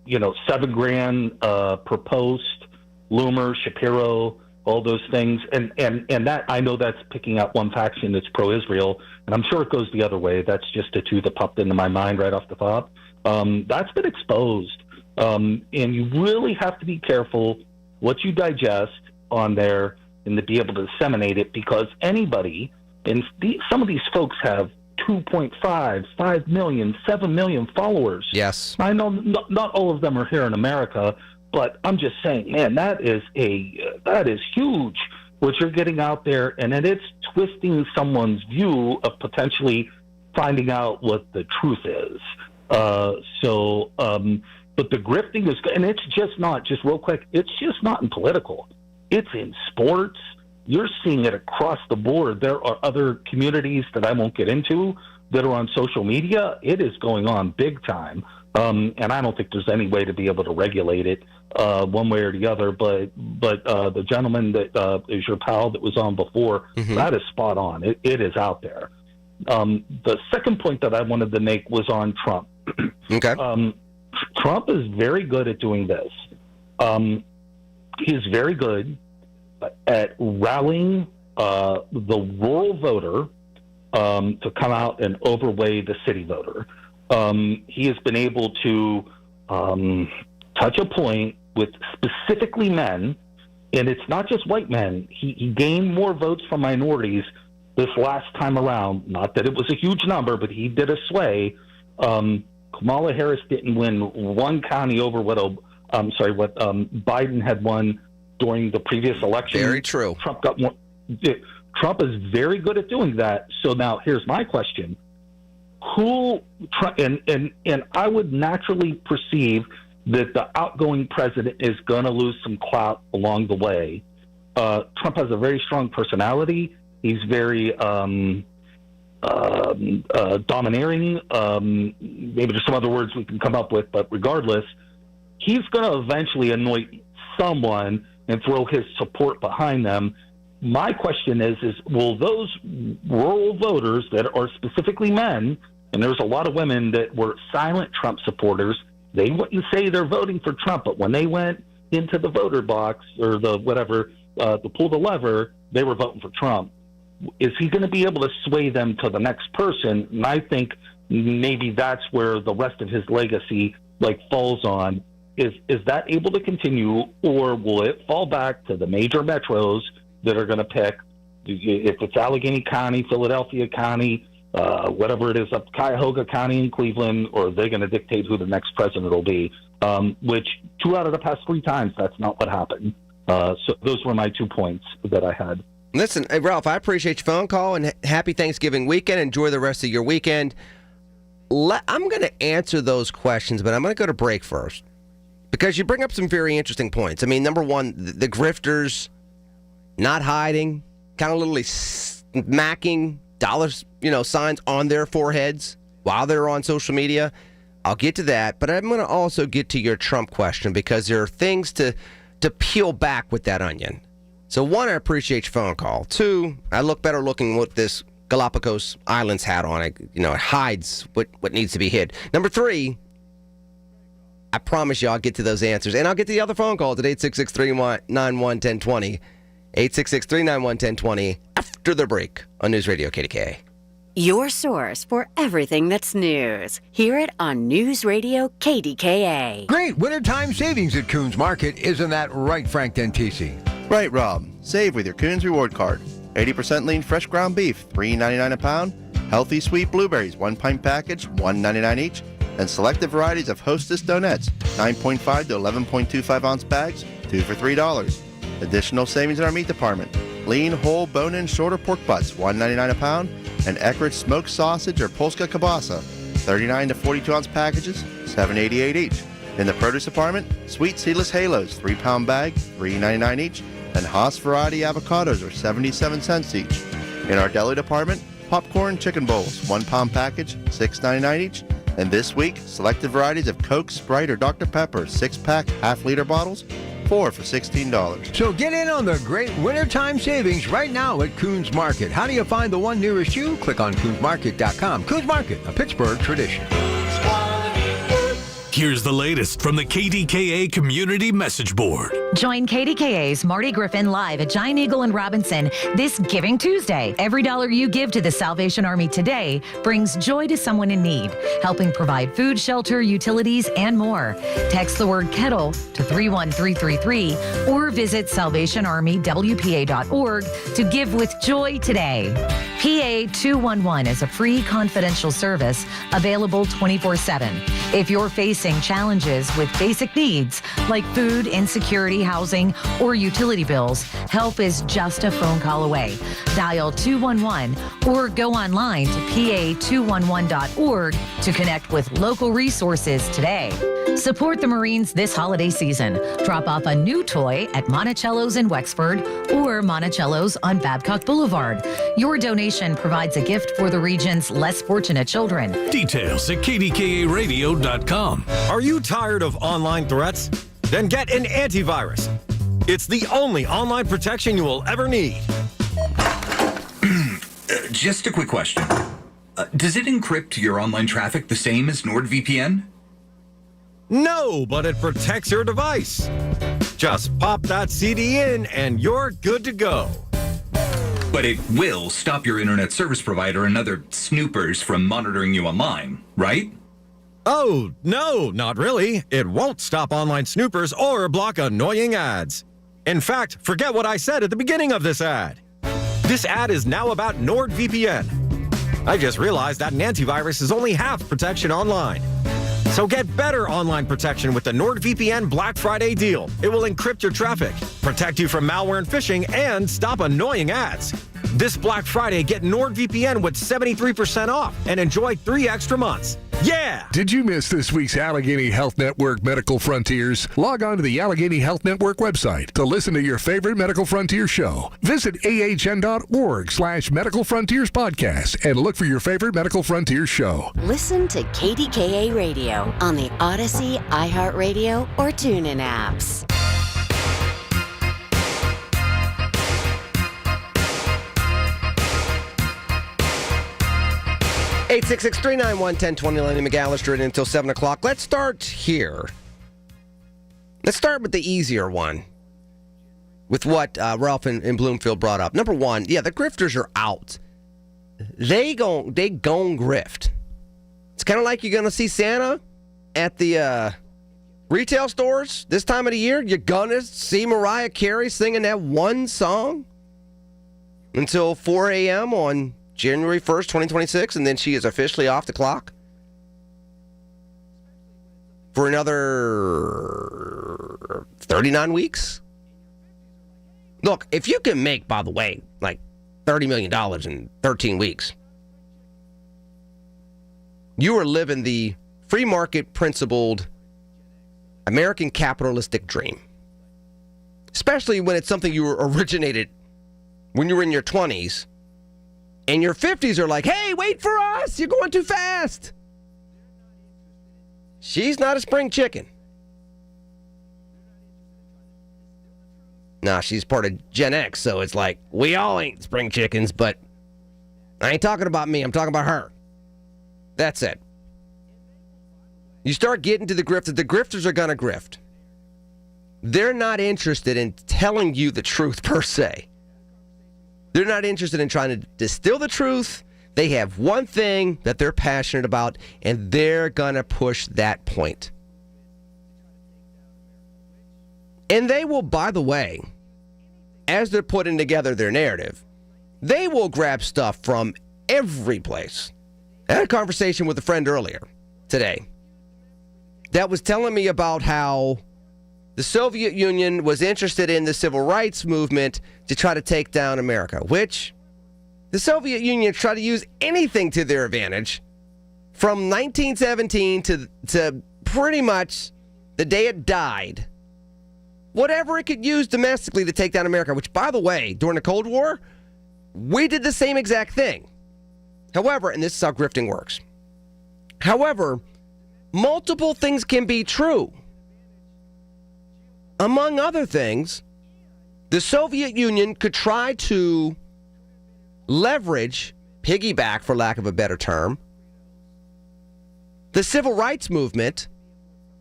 $7,000 per post, Loomer, Shapiro, all those things. And that, I know that's picking out one faction that's pro-Israel, and I'm sure it goes the other way. That's just a two that popped into my mind right off the top. That's been exposed. And you really have to be careful what you digest on there and to be able to disseminate it, because anybody, and some of these folks have 2.5, 5 million, 7 million followers. Yes. I know not all of them are here in America, but I'm just saying, man, that is huge what you're getting out there, and then it's twisting someone's view of potentially finding out what the truth is. But the grifting is, and it's just not, just real quick, it's just not in political. It's in sports. You're seeing it across the board. There are other communities that I won't get into that are on social media. It is going on big time. And I don't think there's any way to be able to regulate it one way or the other. But the gentleman that is your pal that was on before, that is spot on. It is out there. The second point that I wanted to make was on Trump. Okay. Trump is very good at doing this. He's very good at rallying the rural voter to come out and overweigh the city voter. He has been able to touch a point with specifically men, and it's not just white men. He gained more votes from minorities this last time around. Not that it was a huge number, but he did a sway. Kamala Harris didn't win one county over what Biden had won during the previous election. Very true. Trump got more. Trump is very good at doing that. So now here's my question: and I would naturally perceive that the outgoing president is going to lose some clout along the way. Trump has a very strong personality. He's very domineering. Maybe there's some other words we can come up with, but regardless, he's going to eventually anoint someone and throw his support behind them. My question is will those rural voters that are specifically men, and there's a lot of women that were silent Trump supporters, they wouldn't say they're voting for Trump, but when they went into the voter box or the whatever, to pull the lever, they were voting for Trump. Is he going to be able to sway them to the next person? And I think maybe that's where the rest of his legacy falls on. Is that able to continue, or will it fall back to the major metros that are going to pick, if it's Allegheny County, Philadelphia County, whatever it is, up Cuyahoga County in Cleveland, or are they going to dictate who the next president will be? Which 2 out of the past 3 times, that's not what happened. So those were my 2 points that I had. Listen, Ralph, I appreciate your phone call, and happy Thanksgiving weekend. Enjoy the rest of your weekend. I'm going to answer those questions, but I'm going to go to break first, because you bring up some very interesting points. I mean, number one, the grifters not hiding, kind of literally smacking dollars, signs on their foreheads while they're on social media. I'll get to that, but I'm going to also get to your Trump question, because there are things to peel back with that onion. So, 1, I appreciate your phone call. 2, I look better looking with this Galapagos Islands hat on. It hides what needs to be hid. Number 3, I promise you I'll get to those answers. And I'll get to the other phone calls at 866-391-1020. 866-391-1020 after the break on News Radio KDKA. Your source for everything that's news. Hear it on News Radio KDKA. Great wintertime savings at Coons Market. Isn't that right, Frank Dentisi? Right, Rob. Save with your Coons Reward Card. 80% lean fresh ground beef, $3.99 a pound. Healthy sweet blueberries, 1 pint package, $1.99 each. And selected varieties of Hostess donuts, 9.5 to 11.25 ounce bags, 2 for $3. Additional savings in our meat department. Lean, whole, bone-in, shorter pork butts, $1.99 a pound. And Eckrich smoked sausage or Polska kielbasa, 39 to 42 ounce packages, $7.88 each. In the produce department, sweet seedless halos, 3-pound bag, $3.99 each. And Haas variety avocados are 77 cents each. In our deli department, popcorn chicken bowls, 1 pound package, $6.99 each. And this week, selected varieties of Coke, Sprite, or Dr. Pepper, 6-pack, half-liter bottles, 4 for $16. So get in on the great wintertime savings right now at Coons Market. How do you find the one nearest you? Click on CoonsMarket.com. Coons Market, a Pittsburgh tradition. Here's the latest from the KDKA Community Message Board. Join KDKA's Marty Griffin live at Giant Eagle and Robinson this Giving Tuesday. Every dollar you give to the Salvation Army today brings joy to someone in need, helping provide food, shelter, utilities, and more. Text the word kettle to 31333 or visit salvationarmywpa.org to give with joy today. PA 211 is a free confidential service available 24/7. If you're facing challenges with basic needs like food, insecurity, housing, or utility bills, help is just a phone call away. Dial 211 or go online to pa211.org to connect with local resources today. Support the Marines this holiday season. Drop off a new toy at Monticello's in Wexford or Monticello's on Babcock Boulevard. Your donation provides a gift for the region's less fortunate children. Details at kdkaradio.com. Are you tired of online threats? Then get an antivirus. It's the only online protection you will ever need. Just a quick question. Does it encrypt your online traffic the same as NordVPN? No, but it protects your device. Just pop that CD in and you're good to go. But it will stop your internet service provider and other snoopers from monitoring you online, right? Oh, no, not really. It won't stop online snoopers or block annoying ads. In fact, forget what I said at the beginning of this ad. This ad is now about NordVPN. I just realized that an antivirus is only half protection online. So get better online protection with the NordVPN Black Friday deal. It will encrypt your traffic, protect you from malware and phishing, and stop annoying ads. This Black Friday, get NordVPN with 73% off and enjoy 3 extra months. Yeah! Did you miss this week's Allegheny Health Network Medical Frontiers? Log on to the Allegheny Health Network website to listen to your favorite Medical Frontier show. Visit ahn.org/Medical Frontiers podcast and look for your favorite Medical Frontiers show. Listen to KDKA Radio on the Odyssey, iHeartRadio, or TuneIn apps. 866-391-1020, Lenny McAllister until 7 o'clock. Let's start here. Let's start with the easier one, with what Ralph in Bloomfield brought up. Number one, yeah, the grifters are out. They gon' grift. It's kind of like you're going to see Santa at the retail stores this time of the year. You're going to see Mariah Carey singing that one song until 4 a.m. on January 1st, 2026, and then she is officially off the clock for another 39 weeks. Look, if you can make, by the way, like $30 million in 13 weeks, you are living the free market principled American capitalistic dream, especially when it's something you originated when you were in your 20s. And your 50s are like, hey, wait for us. You're going too fast. She's not a spring chicken. Nah, she's part of Gen X, so it's like, we all ain't spring chickens, but I ain't talking about me. I'm talking about her. That's it. You start getting to the grifters. The grifters are going to grift. They're not interested in telling you the truth per se. They're not interested in trying to distill the truth. They have one thing that they're passionate about, and they're going to push that point. And they will, by the way, as they're putting together their narrative, they will grab stuff from every place. I had a conversation with a friend earlier today that was telling me about how the Soviet Union was interested in the civil rights movement to try to take down America, which the Soviet Union tried to use anything to their advantage from 1917 to pretty much the day it died. Whatever it could use domestically to take down America, which, by the way, during the Cold War, we did the same exact thing. However, and this is how grifting works. However, multiple things can be true. Among other things, the Soviet Union could try to leverage, piggyback for lack of a better term, the civil rights movement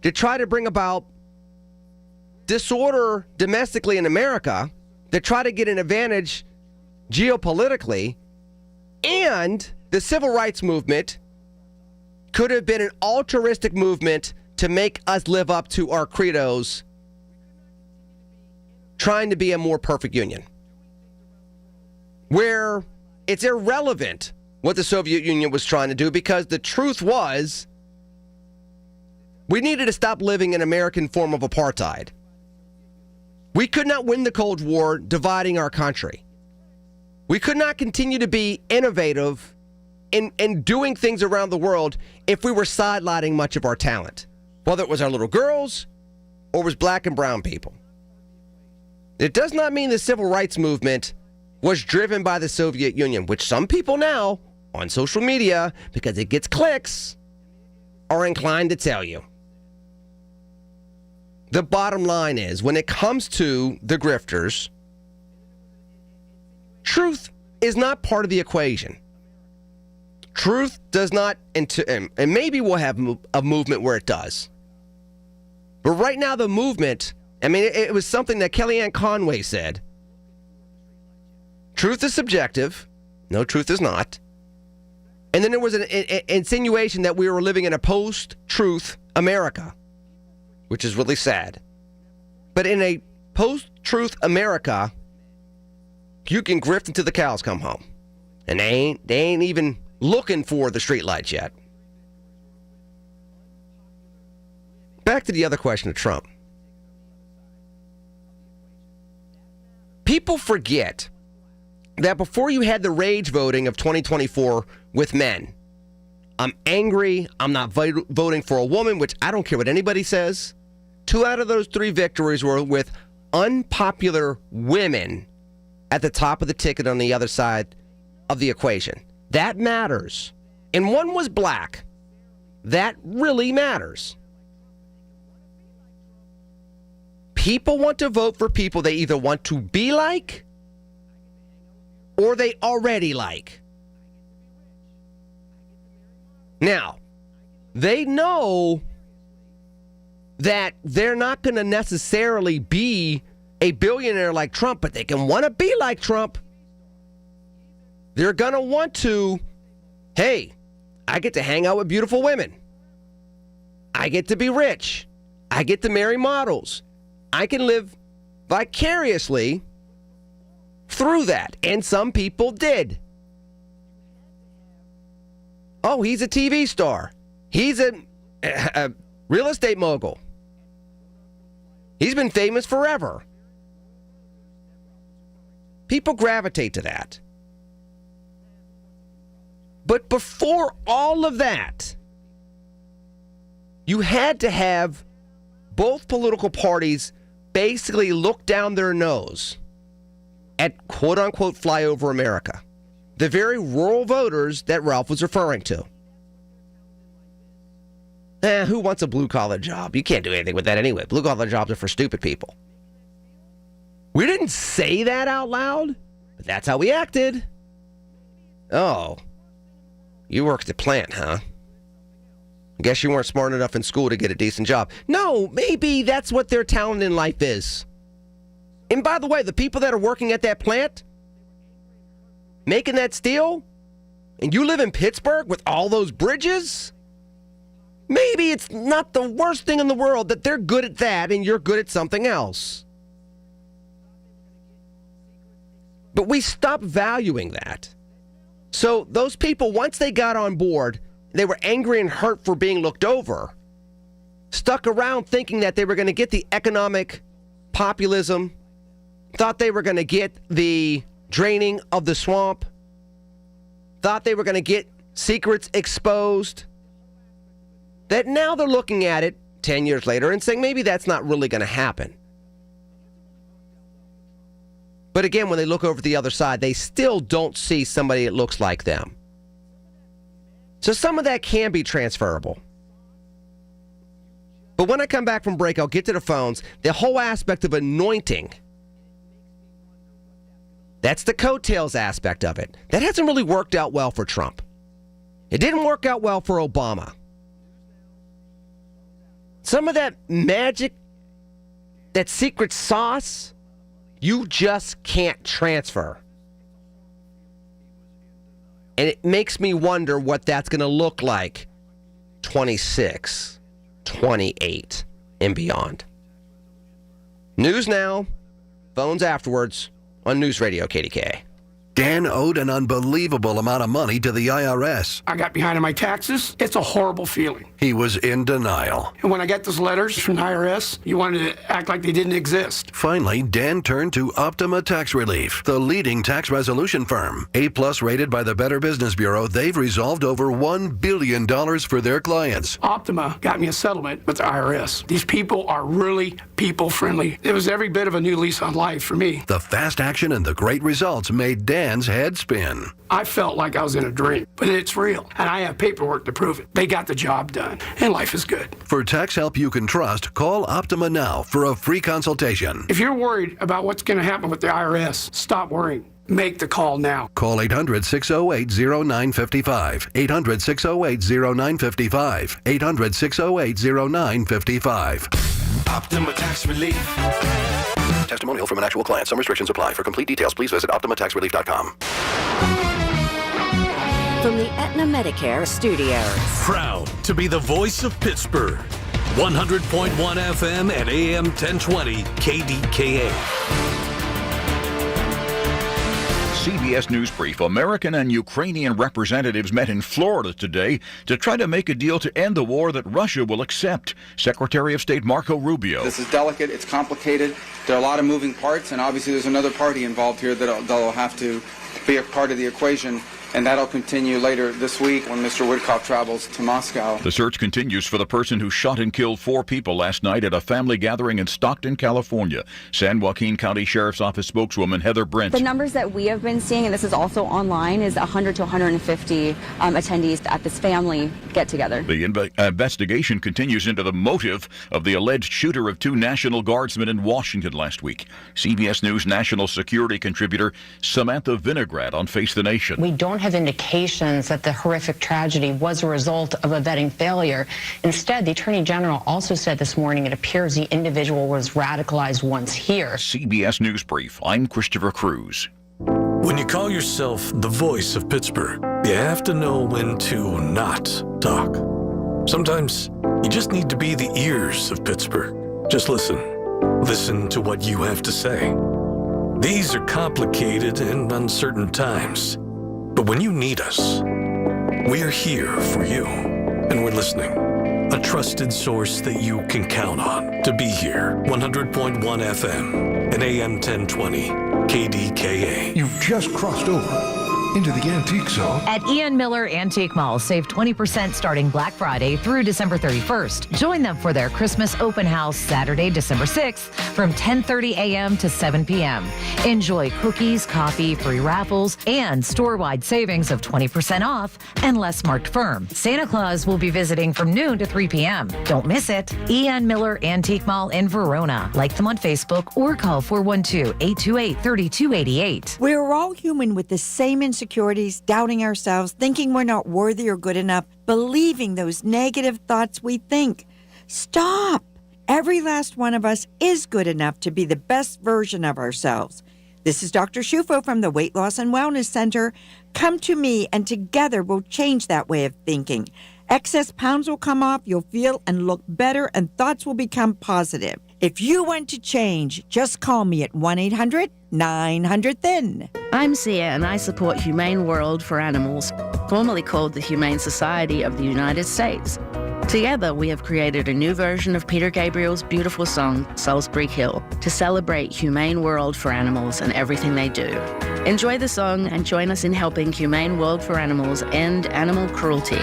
to try to bring about disorder domestically in America, to try to get an advantage geopolitically, and the civil rights movement could have been an altruistic movement to make us live up to our credos, trying to be a more perfect union, where it's irrelevant what the Soviet Union was trying to do, because the truth was we needed to stop living in an American form of apartheid. We could not win the Cold War dividing our country. We could not continue to be innovative in doing things around the world if we were sidelining much of our talent, whether it was our little girls or was black and brown people. It does not mean the civil rights movement was driven by the Soviet Union, which some people now on social media, because it gets clicks, are inclined to tell you. The bottom line is, when it comes to the grifters, truth is not part of the equation. Truth does not, and maybe we'll have a movement where it does. But right now the movement, I mean, it was something that Kellyanne Conway said. Truth is subjective. No, truth is not. And then there was an insinuation that we were living in a post-truth America, which is really sad. But in a post-truth America, you can grift until the cows come home. And they ain't even looking for the streetlights yet. Back to the other question of Trump. People forget that before you had the rage voting of 2024 with men, I'm angry, I'm not voting for a woman, which I don't care what anybody says. 2 out of those 3 victories were with unpopular women at the top of the ticket on the other side of the equation. That matters. And one was black. That really matters. People want to vote for people they either want to be like or they already like. Now, they know that they're not going to necessarily be a billionaire like Trump, but they can want to be like Trump. They're going to want to, hey, I get to hang out with beautiful women. I get to be rich. I get to marry models. I can live vicariously through that. And some people did. Oh, he's a TV star. He's a real estate mogul. He's been famous forever. People gravitate to that. But before all of that, you had to have both political parties basically look down their nose at quote-unquote flyover America. The very rural voters that Ralph was referring to. Who wants a blue-collar job? You can't do anything with that anyway. Blue-collar jobs are for stupid people. We didn't say that out loud, but that's how we acted. Oh, you worked at plant, huh? I guess you weren't smart enough in school to get a decent job. No, maybe that's what their talent in life is. And by the way, the people that are working at that plant, making that steel, and you live in Pittsburgh with all those bridges, maybe it's not the worst thing in the world that they're good at that and you're good at something else. But we stopped valuing that. So those people, once they got on board, they were angry and hurt for being looked over, stuck around thinking that they were going to get the economic populism, thought they were going to get the draining of the swamp, thought they were going to get secrets exposed, that now they're looking at it 10 years later and saying maybe that's not really going to happen. But again, when they look over the other side, they still don't see somebody that looks like them. So some of that can be transferable. But when I come back from break, I'll get to the phones. The whole aspect of anointing, that's the coattails aspect of it. That hasn't really worked out well for Trump. It didn't work out well for Obama. Some of that magic, that secret sauce, you just can't transfer. And it makes me wonder what that's going to look like 26, 28, and beyond. News now, phones afterwards on News Radio KDKA. Dan owed an unbelievable amount of money to the IRS. I got behind on my taxes. It's a horrible feeling. He was in denial. And when I got those letters from the IRS, you wanted to act like they didn't exist. Finally, Dan turned to Optima Tax Relief, the leading tax resolution firm. A-plus rated by the Better Business Bureau, they've resolved over $1 billion for their clients. Optima got me a settlement with the IRS. These people are really people-friendly. It was every bit of a new lease on life for me. The fast action and the great results made Dan's head spin. I felt like I was in a dream, but it's real, and I have paperwork to prove it. They got the job done, and life is good. For tax help you can trust, call Optima now for a free consultation. If you're worried about what's going to happen with the IRS, stop worrying. Make the call now. Call 800-608-0955. 800-608-0955. 800-608-0955. Optima Tax Relief. Testimonial from an actual client. Some restrictions apply. For complete details, please visit OptimaTaxRelief.com. From the Aetna Medicare studios. Proud to be the voice of Pittsburgh. 100.1 FM and AM 1020 KDKA. CBS News Brief. American and Ukrainian representatives met in Florida today to try to make a deal to end the war that Russia will accept. Secretary of State Marco Rubio. This is delicate. It's complicated. There are a lot of moving parts, and obviously there's another party involved here that'll have to be a part of the equation. And that'll continue later this week when Mr. Woodcock travels to Moscow. The search continues for the person who shot and killed 4 people last night at a family gathering in Stockton, California. San Joaquin County Sheriff's Office spokeswoman Heather Brent. The numbers that we have been seeing, and this is also online, is 100 to 150 attendees at this family get-together. The investigation continues into the motive of the alleged shooter of 2 National Guardsmen in Washington last week. CBS News national security contributor Samantha Vinograd on Face the Nation. We don't have indications that the horrific tragedy was a result of a vetting failure. Instead, the Attorney General also said this morning it appears the individual was radicalized once here. CBS News Brief. I'm Christopher Cruz. When you call yourself the voice of Pittsburgh, you have to know when to not talk. Sometimes you just need to be the ears of Pittsburgh. Just listen. Listen to what you have to say. These are complicated and uncertain times. But when you need us, we are here for you, and we're listening. A trusted source that you can count on to be here. 100.1 FM and AM 1020 KDKA. You've just crossed over into the antique zone. At Ian Miller Antique Mall, save 20% starting Black Friday through December 31st. Join them for their Christmas open house Saturday, December 6th from 10:30 a.m. to 7 p.m. Enjoy cookies, coffee, free raffles, and store-wide savings of 20% off and less marked firm. Santa Claus will be visiting from noon to 3 p.m. Don't miss it. Ian Miller Antique Mall in Verona. Like them on Facebook or call 412-828-3288. We're all human with the same insecurities insecurities, doubting ourselves, thinking we're not worthy or good enough, believing those negative thoughts we think. Stop! Every last one of us is good enough to be the best version of ourselves. This is Dr. Shufo from the Weight Loss and Wellness Center. Come to me and together we'll change that way of thinking. Excess pounds will come off, you'll feel and look better, and thoughts will become positive. If you want to change, just call me at 1-800-900-THIN. I'm Sia, and I support Humane World for Animals, formerly called the Humane Society of the United States. Together, we have created a new version of Peter Gabriel's beautiful song, Salisbury Hill, to celebrate Humane World for Animals and everything they do. Enjoy the song and join us in helping Humane World for Animals end animal cruelty.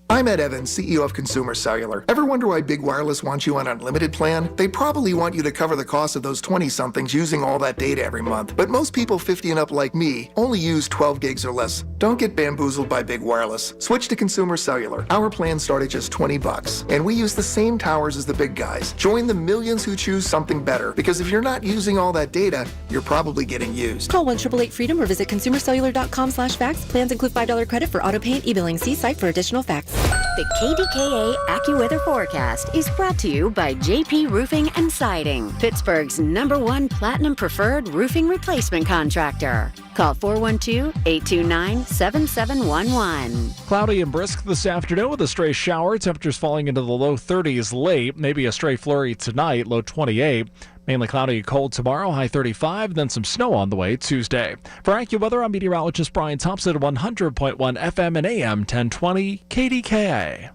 I'm Ed Evans, CEO of Consumer Cellular. Ever wonder why Big Wireless wants you on an unlimited plan? They probably want you to cover the cost of those 20-somethings using all that data every month. But most people 50 and up like me only use 12 gigs or less. Don't get bamboozled by Big Wireless. Switch to Consumer Cellular. Our plans start at just $20, and we use the same towers as the big guys. Join the millions who choose something better, because if you're not using all that data, you're probably getting used. Call 1-888-FREEDOM or visit consumercellular.com/facts. Plans include $5 credit for auto pay and e-billing. See site for additional facts. The KDKA AccuWeather forecast is brought to you by JP Roofing and Siding, Pittsburgh's #1 Platinum Preferred Roofing Replacement Contractor. Call 412-829-7711. Cloudy and brisk this afternoon with a stray shower. Temperatures falling into the low 30s late. Maybe a stray flurry tonight, low 28. Mainly cloudy and cold tomorrow, high 35, then some snow on the way Tuesday. For AccuWeather, I'm meteorologist Brian Thompson at 100.1 FM and AM 1020 KDKA.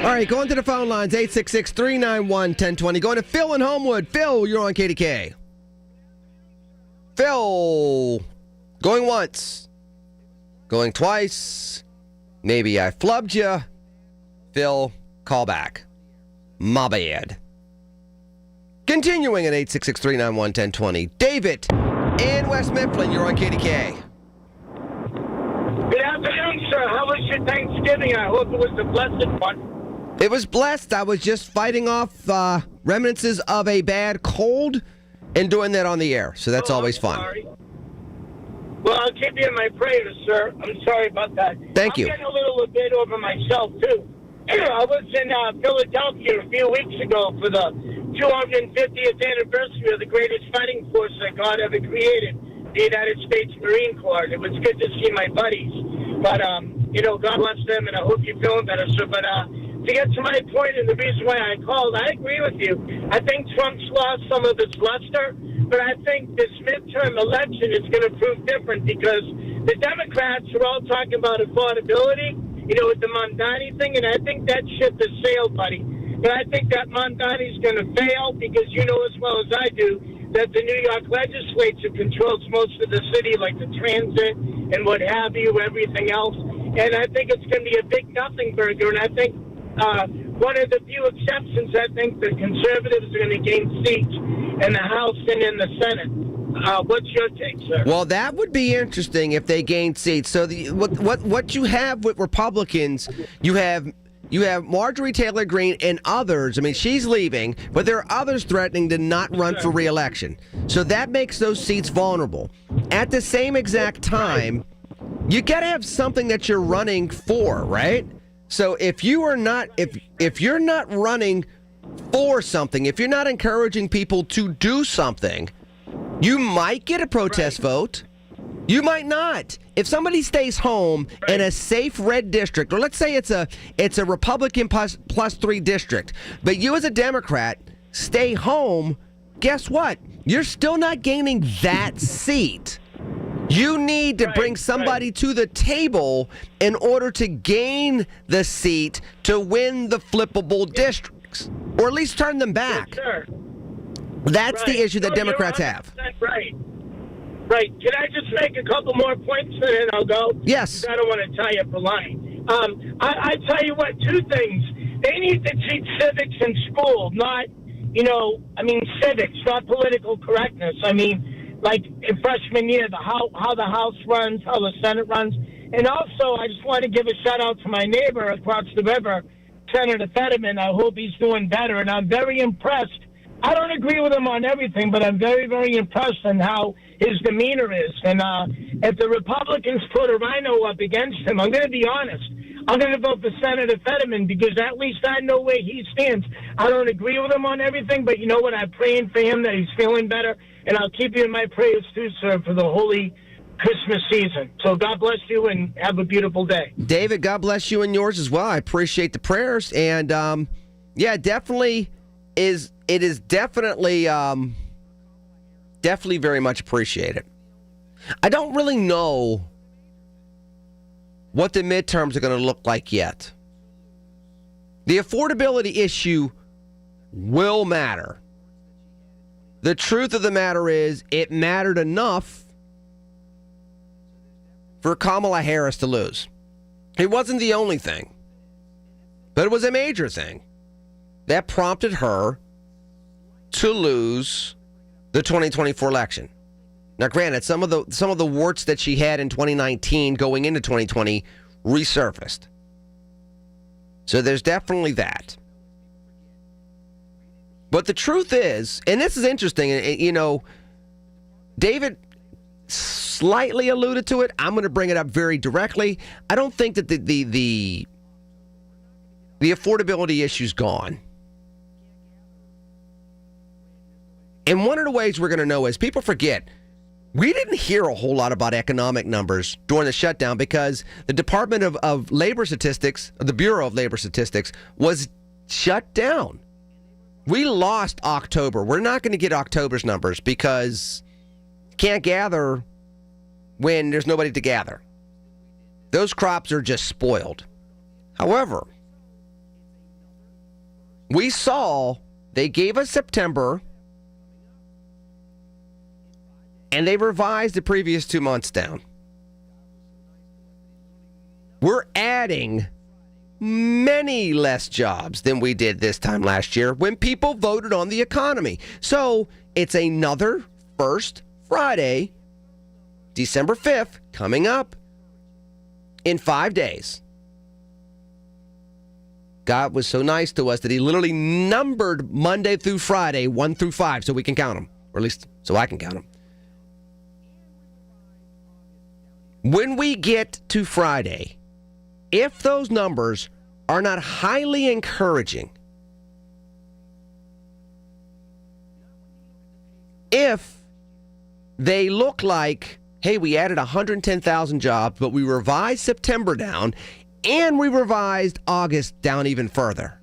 All right, going to the phone lines, 866-391-1020. Going to Phil in Homewood. Phil, you're on KDKA. Phil, going once, going twice. Maybe I flubbed you. Phil, call back. My bad. Continuing at 866-391-1020. David in West Mifflin, you're on KDKA. Good afternoon, sir. How was your Thanksgiving? I hope it was a blessed one. It was blessed. I was just fighting off remnants of a bad cold and doing that on the air, so that's always fun. Sorry. Well, I'll keep you in my prayers, sir. I'm sorry about that. Thank you. I'm getting a little bit over myself, too. I was in Philadelphia a few weeks ago for the 250th anniversary of the greatest fighting force that God ever created, the United States Marine Corps. It was good to see my buddies. But, God bless them, and I hope you're feeling better, sir. But to get to my point and the reason why I called, I agree with you. I think Trump's lost some of its luster, but I think this midterm election is going to prove different because the Democrats are all talking about affordability, with the Mondani thing, and I think that ship has sailed, buddy. But I think that Mondani's going to fail because you know as well as I do that the New York legislature controls most of the city, like the transit and what have you, everything else. And I think it's going to be a big nothing burger. And I think one of the few exceptions, I think the conservatives are going to gain seats in the House and in the Senate. What's your take, sir? Well, that would be interesting if they gained seats. So what you have with Republicans, you have Marjorie Taylor Greene and others. I mean, she's leaving, but there are others threatening to not run for re-election. So that makes those seats vulnerable. At the same exact time, you got to have something that you're running for, right? So if you are not, if you're not running for something, if you're not encouraging people to do something, you might get a protest vote. You might not. If somebody stays home in a safe red district, or let's say it's a Republican plus 3 district, but you as a Democrat stay home, guess what? You're still not gaining that seat. You need to bring somebody to the table in order to gain the seat to win the flippable districts, or at least turn them back. Yes, sir. That's the issue that Democrats have. Right. Right. Can I just make a couple more points and then I'll go? Yes. I don't want to tie up a line. I tell you what, 2 things. They need to teach civics in school, not, civics, not political correctness. I mean, like in freshman year, how the House runs, how the Senate runs. And also, I just want to give a shout-out to my neighbor across the river, Senator Fetterman. I hope he's doing better, and I'm very impressed. I don't agree with him on everything, but I'm very, very impressed on how his demeanor is. And if the Republicans put a rhino up against him, I'm going to be honest. I'm going to vote for Senator Fetterman because at least I know where he stands. I don't agree with him on everything, but you know what? I'm praying for him that he's feeling better, and I'll keep you in my prayers too, sir, for the holy Christmas season. So God bless you and have a beautiful day. David, God bless you and yours as well. I appreciate the prayers. And, definitely it is definitely very much appreciated. I don't really know what the midterms are going to look like yet. The affordability issue will matter. The truth of the matter is it mattered enough for Kamala Harris to lose. It wasn't the only thing, but it was a major thing that prompted her to lose the 2024 election. Now, granted, some of the warts that she had in 2019 going into 2020 resurfaced. So there's definitely that. But the truth is, and this is interesting, David slightly alluded to it. I'm going to bring it up very directly. I don't think that the affordability issue's gone. And one of the ways we're going to know is people forget, we didn't hear a whole lot about economic numbers during the shutdown because the Department of Labor Statistics, the Bureau of Labor Statistics, was shut down. We lost October. We're not going to get October's numbers because you can't gather when there's nobody to gather. Those crops are just spoiled. However, we saw they gave us September and they revised the previous 2 months down. We're adding many less jobs than we did this time last year when people voted on the economy. So it's another First Friday, December 5th, coming up in 5 days. God was so nice to us that he literally numbered Monday through Friday, 1 through 5, so we can count them, or at least so I can count them. When we get to Friday, if those numbers are not highly encouraging, if they look like, hey, we added 110,000 jobs, but we revised September down, and we revised August down even further.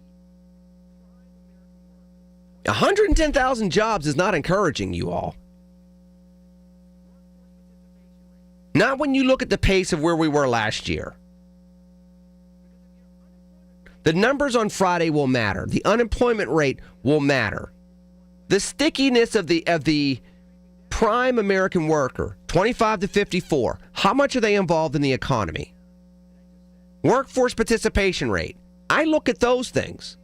110,000 jobs is not encouraging, you all. Not when you look at the pace of where we were last year. The numbers on Friday will matter. The unemployment rate will matter. The stickiness of the prime American worker, 25 to 54, how much are they involved in the economy? Workforce participation rate. I look at those things.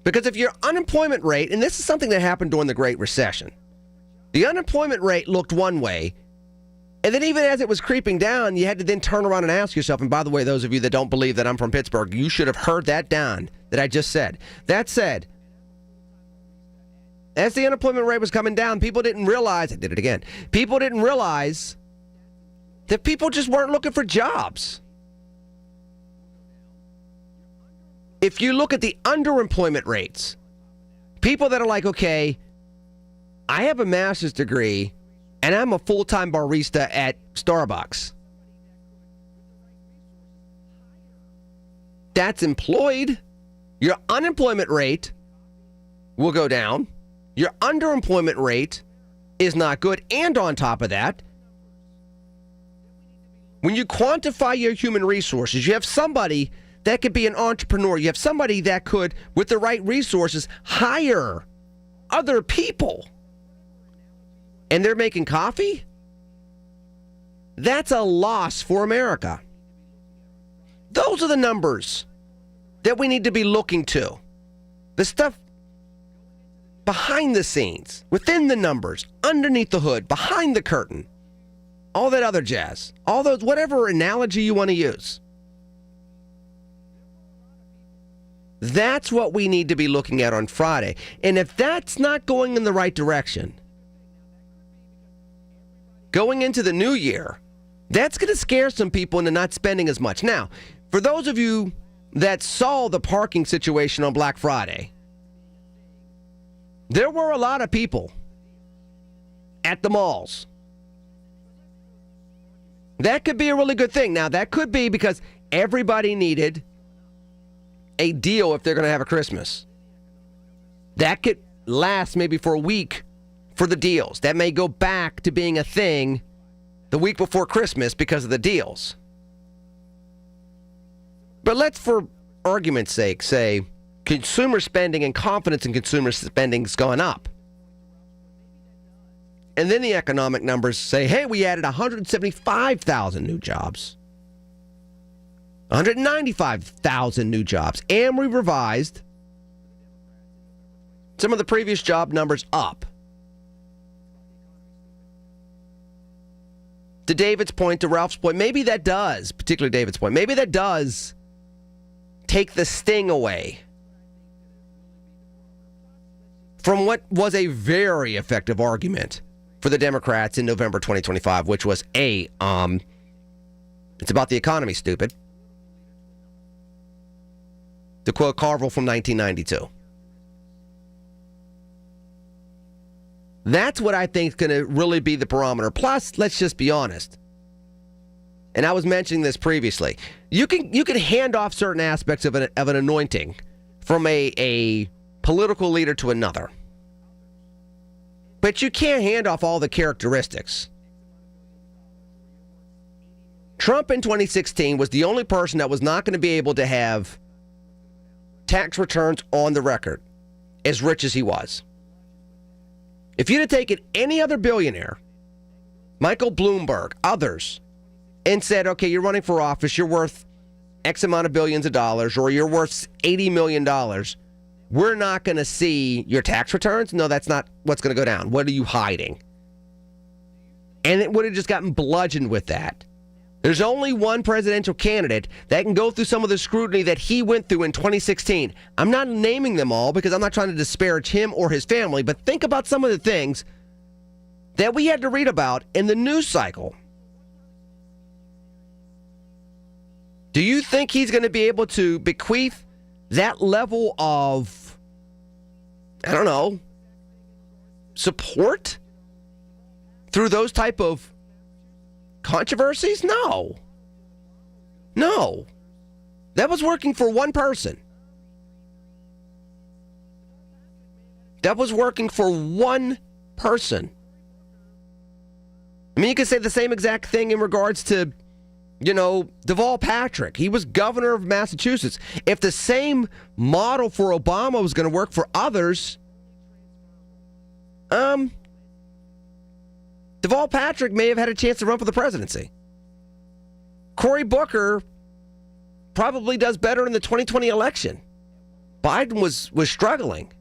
Because if your unemployment rate, and this is something that happened during the Great Recession, the unemployment rate looked one way, and then even as it was creeping down, you had to then turn around and ask yourself, and by the way, those of you that don't believe that I'm from Pittsburgh, you should have heard that down that I just said. That said, as the unemployment rate was coming down, people didn't realize, I did it again, people didn't realize that people just weren't looking for jobs. If you look at the underemployment rates, people that are like, okay, I have a master's degree and I'm a full-time barista at Starbucks. That's employed. Your unemployment rate will go down. Your underemployment rate is not good. And on top of that, when you quantify your human resources, you have somebody that could be an entrepreneur. You have somebody that could, with the right resources, hire other people. And they're making coffee? That's a loss for America. Those are the numbers that we need to be looking to. The stuff behind the scenes, within the numbers, underneath the hood, behind the curtain, all that other jazz, all those, whatever analogy you want to use. That's what we need to be looking at on Friday. And if that's not going in the right direction, going into the new year, that's going to scare some people into not spending as much. Now, for those of you that saw the parking situation on Black Friday, there were a lot of people at the malls. That could be a really good thing. Now, that could be because everybody needed a deal if they're going to have a Christmas. That could last maybe for a week for the deals. That may go back to being a thing the week before Christmas because of the deals. But let's, for argument's sake, say consumer spending and confidence in consumer spending has gone up. And then the economic numbers say, hey, we added 175,000 new jobs. 195,000 new jobs. And we revised some of the previous job numbers up. To David's point, to Ralph's point, maybe that does, particularly David's point, maybe that does take the sting away from what was a very effective argument for the Democrats in November 2025, which was it's about the economy, stupid. To quote Carville from 1992. That's what I think is going to really be the barometer. Plus, let's just be honest. And I was mentioning this previously. You can hand off certain aspects of an anointing from a political leader to another. But you can't hand off all the characteristics. Trump in 2016 was the only person that was not going to be able to have tax returns on the record, as rich as he was. If you'd have taken any other billionaire, Michael Bloomberg, others, and said, okay, you're running for office, you're worth X amount of billions of dollars, or you're worth $80 million, we're not going to see your tax returns? No, that's not what's going to go down. What are you hiding? And it would have just gotten bludgeoned with that. There's only one presidential candidate that can go through some of the scrutiny that he went through in 2016. I'm not naming them all because I'm not trying to disparage him or his family, but think about some of the things that we had to read about in the news cycle. Do you think he's going to be able to bequeath that level of, I don't know, support through those type of controversies? No. That was working for one person. That was working for one person. I mean, you could say the same exact thing in regards to, Deval Patrick. He was governor of Massachusetts. If the same model for Obama was going to work for others, Deval Patrick may have had a chance to run for the presidency. Cory Booker probably does better in the 2020 election. Biden was struggling.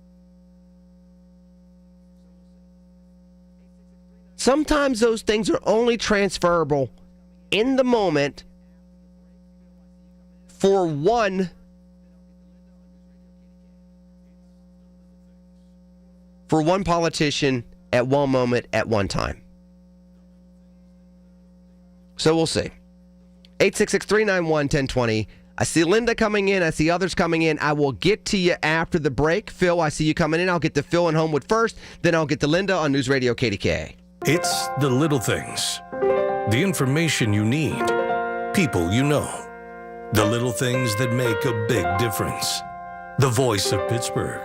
Sometimes those things are only transferable in the moment for one politician at one moment at one time. So we'll see. 866-391-1020. I see Linda coming in. I see others coming in. I will get to you after the break. Phil, I see you coming in. I'll get to Phil in Homewood first. Then I'll get to Linda on News Radio KDKA. It's the little things. The information you need. People you know. The little things that make a big difference. The voice of Pittsburgh.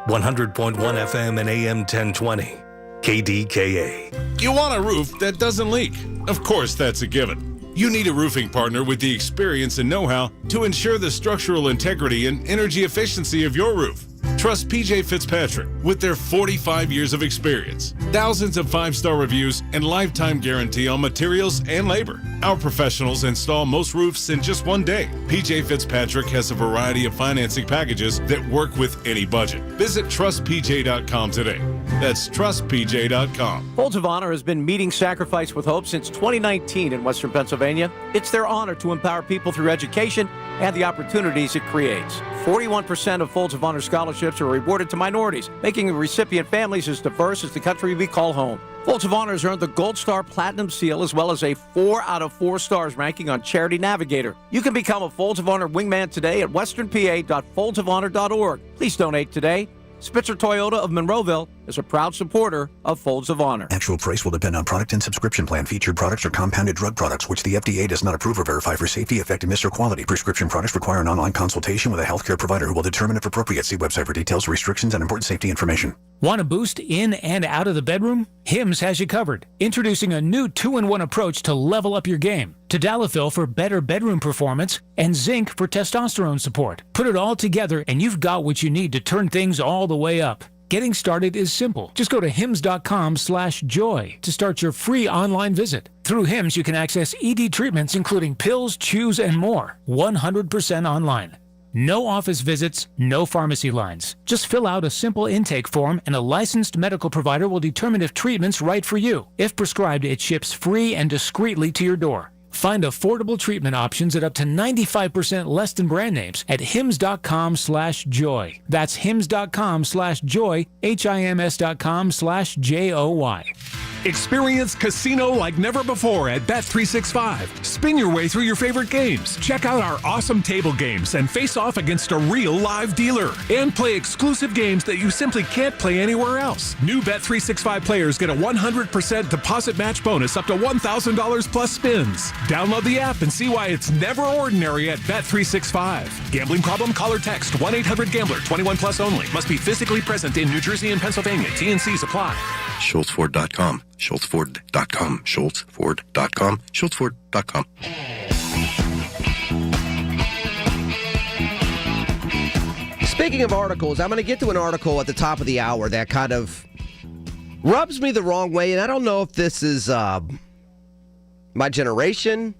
100.1 FM and AM 1020. KDKA. You want a roof that doesn't leak. Of course, that's a given. You need a roofing partner with the experience and know-how to ensure the structural integrity and energy efficiency of your roof. Trust PJ Fitzpatrick with their 45 years of experience, thousands of 5-star reviews, and lifetime guarantee on materials and labor. Our professionals install most roofs in just one day. PJ Fitzpatrick has a variety of financing packages that work with any budget. Visit trustpj.com today. That's trustpj.com. Folds of Honor has been meeting sacrifice with hope since 2019 in Western Pennsylvania. It's their honor to empower people through education and the opportunities it creates. 41% of Folds of Honor scholarships are awarded to minorities, making the recipient families as diverse as the country we call home. Folds of Honor has earned the Gold Star Platinum Seal as well as a 4 out of 4 stars ranking on Charity Navigator. You can become a Folds of Honor wingman today at westernpa.foldsofonor.org. Please donate today. Spitzer Toyota of Monroeville is a proud supporter of Folds of Honor. Actual price will depend on product and subscription plan. Featured products are compounded drug products, which the FDA does not approve or verify for safety, effectiveness, or quality. Prescription products require an online consultation with a healthcare provider who will determine if appropriate. See website for details, restrictions, and important safety information. Want a boost in and out of the bedroom? Hims has you covered. Introducing a new 2-in-1 approach to level up your game. Tadalafil for better bedroom performance and zinc for testosterone support. Put it all together and you've got what you need to turn things all the way up. Getting started is simple. Just go to hims.com/joy to start your free online visit. Through Hims, you can access ED treatments including pills, chews, and more. 100% online. No office visits, no pharmacy lines. Just fill out a simple intake form and a licensed medical provider will determine if treatment's right for you. If prescribed, it ships free and discreetly to your door. Find affordable treatment options at up to 95% less than brand names at hims.com/joy. That's hims.com/joy, hims.com/joy. Experience casino like never before at Bet365. Spin your way through your favorite games. Check out our awesome table games and face off against a real live dealer. And play exclusive games that you simply can't play anywhere else. New Bet365 players get a 100% deposit match bonus up to $1,000 plus spins. Download the app and see why it's never ordinary at Bet365. Gambling problem? Call or text 1-800-GAMBLER. 21 plus only. Must be physically present in New Jersey and Pennsylvania. T&Cs apply. SchultzFord.com. SchultzFord.com. SchultzFord.com. SchultzFord.com. Speaking of articles, I'm going to get to an article at the top of the hour that kind of rubs me the wrong way, and I don't know if this is my generation.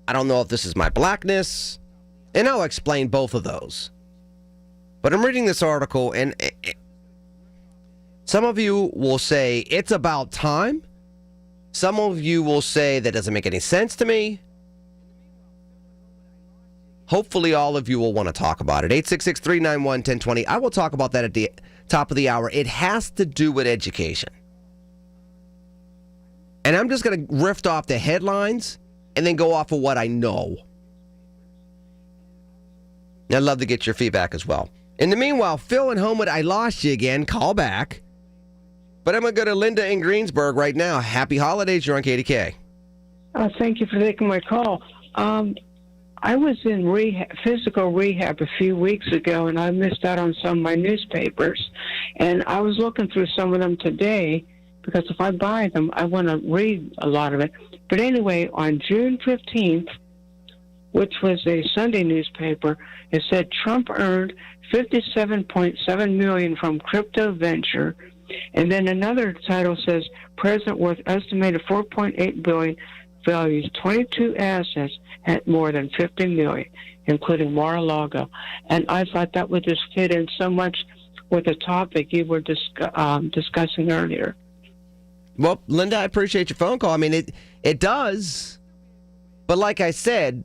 I don't know if this is my blackness, and I'll explain both of those. But I'm reading this article, and some of you will say it's about time. Some of you will say that doesn't make any sense to me. Hopefully all of you will want to talk about it. 866-391-1020. I will talk about that at the top of the hour. It has to do with education. And I'm just going to riff off the headlines and then go off of what I know. And I'd love to get your feedback as well. In the meanwhile, Phil in Homewood, I lost you again. Call back. But I'm going to go to Linda in Greensburg right now. Happy holidays. You're on KDKA. Thank you for taking my call. I was in physical rehab a few weeks ago, and I missed out on some of my newspapers. And I was looking through some of them today, because if I buy them, I want to read a lot of it. But anyway, on June 15th, which was a Sunday newspaper, it said Trump earned $57.7 million from crypto venture. And then another title says President worth estimated $4.8 billion, values 22 assets at more than $50 million, including Mar-a-Lago. And I thought that would just fit in so much with the topic you were discussing earlier. Well, Linda, I appreciate your phone call. I mean, it does. But like I said,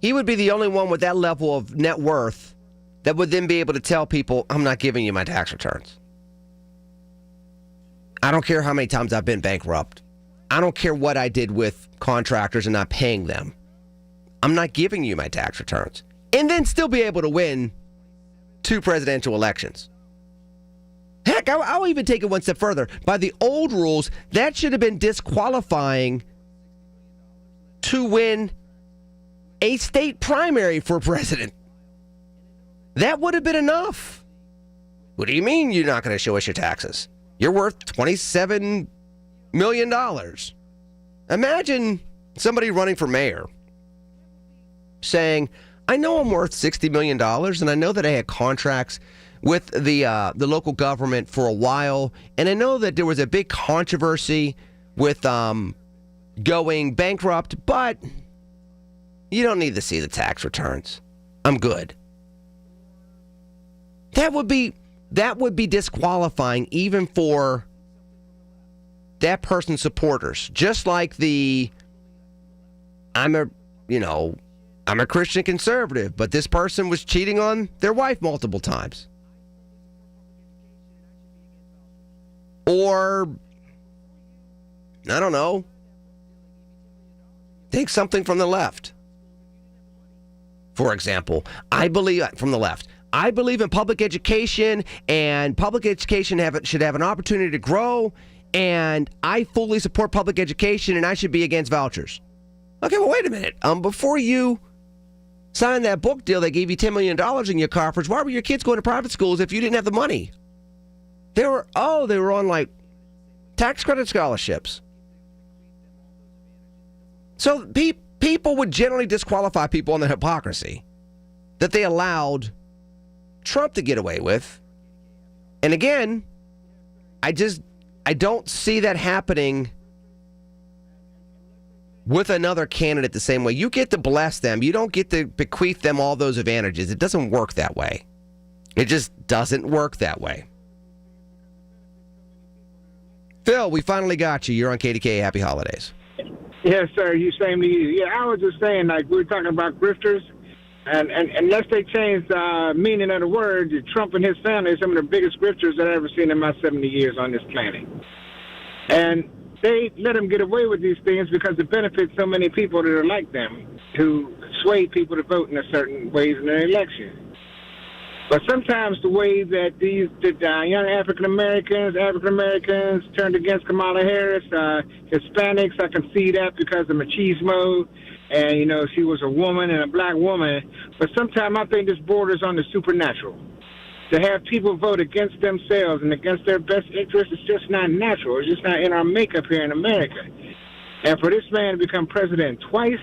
he would be the only one with that level of net worth that would then be able to tell people, I'm not giving you my tax returns. I don't care how many times I've been bankrupt. I don't care what I did with contractors and not paying them. I'm not giving you my tax returns. And then still be able to win 2 presidential elections. Heck, I'll even take it one step further. By the old rules, that should have been disqualifying to win a state primary for president. That would have been enough. What do you mean you're not going to show us your taxes? You're worth $27 million. Imagine somebody running for mayor saying, I know I'm worth $60 million, and I know that I had contracts with the local government for a while, and I know that there was a big controversy with going bankrupt, but you don't need to see the tax returns. I'm good. That would be disqualifying even for that person's supporters. Just like I'm a Christian conservative, but this person was cheating on their wife multiple times. Or, I don't know, take something from the left. For example, I believe in public education, and public education should have an opportunity to grow, and I fully support public education, and I should be against vouchers. Okay, well, wait a minute. Before you signed that book deal that gave you $10 million in your coffers, why were your kids going to private schools if you didn't have the money? They were on, like, tax credit scholarships. So people would generally disqualify people on the hypocrisy that they allowed Trump to get away with. And again, I don't see that happening with another candidate the same way. You get to bless them. You don't get to bequeath them all those advantages. It doesn't work that way. It just doesn't work that way. Phil, we finally got you. You're on KDKA. Happy holidays. Yes, sir. You same to you. Yeah, I was just saying, like, we were talking about grifters, and unless they change the meaning of the word, Trump and his family are some of the biggest grifters that I've ever seen in my 70 years on this planet. And they let them get away with these things because it benefits so many people that are like them, who sway people to vote in a certain ways in an election. But sometimes the way that the young African Americans turned against Kamala Harris, Hispanics, I can see that because of machismo, and she was a woman and a black woman. But sometimes I think this borders on the supernatural. To have people vote against themselves and against their best interests is just not natural. It's just not in our makeup here in America. And for this man to become president twice,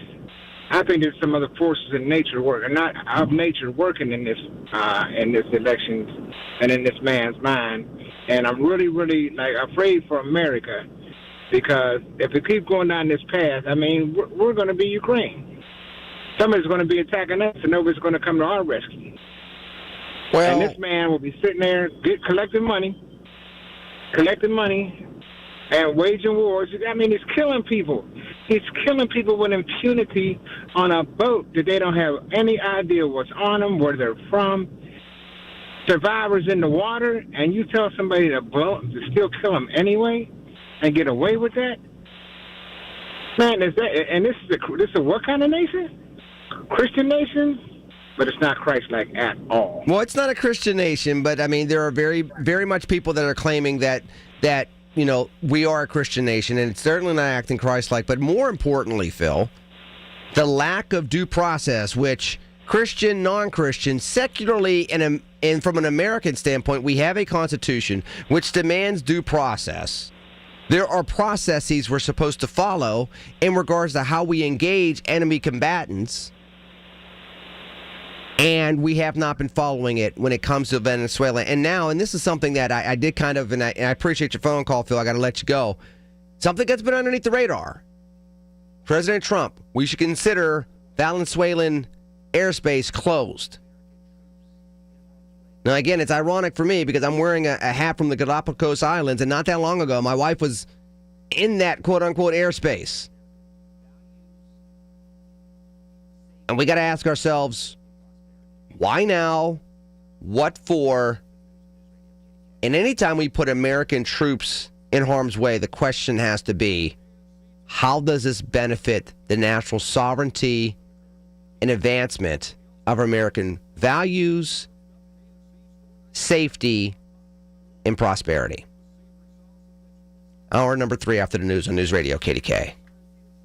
I think there's some other forces in nature working in this election and in this man's mind. And I'm really, really afraid for America, because if we keep going down this path, we're going to be Ukraine. Somebody's going to be attacking us, and nobody's going to come to our rescue. Well, and this man will be sitting there collecting money, and waging wars. He's killing people. He's killing people with impunity on a boat that they don't have any idea what's on them, where they're from. Survivors in the water, and you tell somebody to still kill them anyway and get away with that? Man, this is what kind of nation? Christian nation? But it's not Christ-like at all. Well, it's not a Christian nation, but there are very, very much people that are claiming that we are a Christian nation, and it's certainly not acting Christ-like. But more importantly, Phil, the lack of due process, which Christian, non-Christian, secularly, and from an American standpoint, we have a constitution which demands due process. There are processes we're supposed to follow in regards to how we engage enemy combatants, and we have not been following it when it comes to Venezuela. And this is something that I did kind of, and I appreciate your phone call, Phil. I got to let you go. Something that's been underneath the radar. President Trump, we should consider Venezuelan airspace closed. Now, again, it's ironic for me because I'm wearing a hat from the Galapagos Islands, and not that long ago, my wife was in that quote-unquote airspace. And we got to ask ourselves, why now? What for? And anytime we put American troops in harm's way, the question has to be, how does this benefit the national sovereignty and advancement of American values, safety, and prosperity? Hour number 3 after the news on News Radio KDK.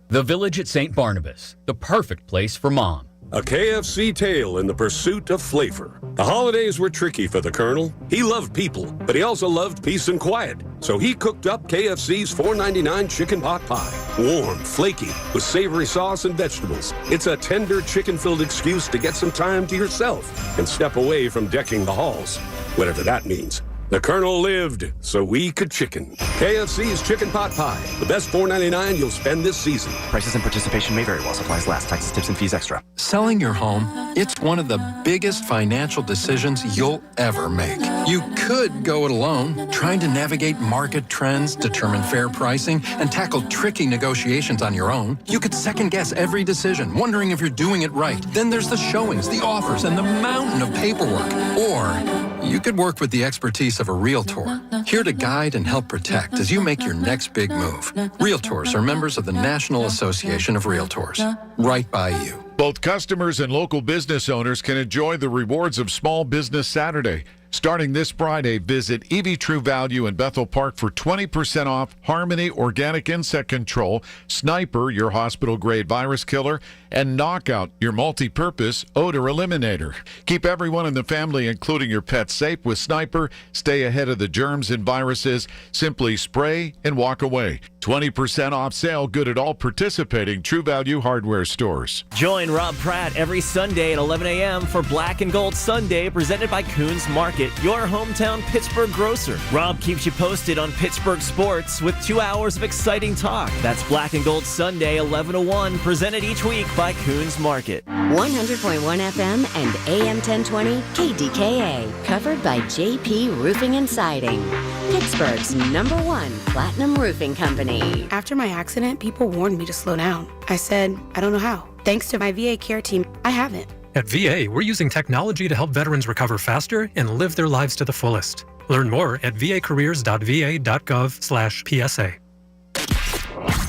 The Village at St. Barnabas, the perfect place for mom. A KFC tale in the pursuit of flavor. The holidays were tricky for the Colonel. He loved people, but he also loved peace and quiet. So he cooked up KFC's $4.99 chicken pot pie. Warm, flaky, with savory sauce and vegetables. It's a tender chicken-filled excuse to get some time to yourself and step away from decking the halls. whatever that means. The Colonel lived so we could chicken. KFC's Chicken Pot Pie, the best $4.99 you'll spend this season. Prices and participation may vary while supplies last. Taxes, tips, and fees extra. Selling your home, it's one of the biggest financial decisions you'll ever make. You could go it alone, trying to navigate market trends, determine fair pricing, and tackle tricky negotiations on your own. You could second-guess every decision, wondering if you're doing it right. Then there's the showings, the offers, and the mountain of paperwork. Or you could work with the expertise of a Realtor, here to guide and help protect as you make your next big move. Realtors are members of the National Association of Realtors. Right by you. Both customers and local business owners can enjoy the rewards of Small Business Saturday. Starting this Friday, visit EV True Value in Bethel Park for 20% off Harmony Organic Insect Control, Sniper, your hospital-grade virus killer, and Knockout, your multi-purpose odor eliminator. Keep everyone in the family, including your pets, safe with Sniper. Stay ahead of the germs and viruses. Simply spray and walk away. 20% off sale good at all participating True Value hardware stores. Join Rob Pratt every Sunday at 11 a.m. for Black and Gold Sunday, presented by Coons Market, your hometown Pittsburgh grocer. Rob keeps you posted on Pittsburgh sports with 2 hours of exciting talk. That's Black and Gold Sunday, 11 to 1, presented each week by Coons Market. 100.1 FM and AM 1020 KDKA, covered by JP Roofing and Siding, Pittsburgh's #1 platinum roofing company. After my accident, people warned me to slow down. I said, I don't know how. Thanks to my VA care team, I haven't. At VA, we're using technology to help veterans recover faster and live their lives to the fullest. Learn more at vacareers.va.gov/PSA.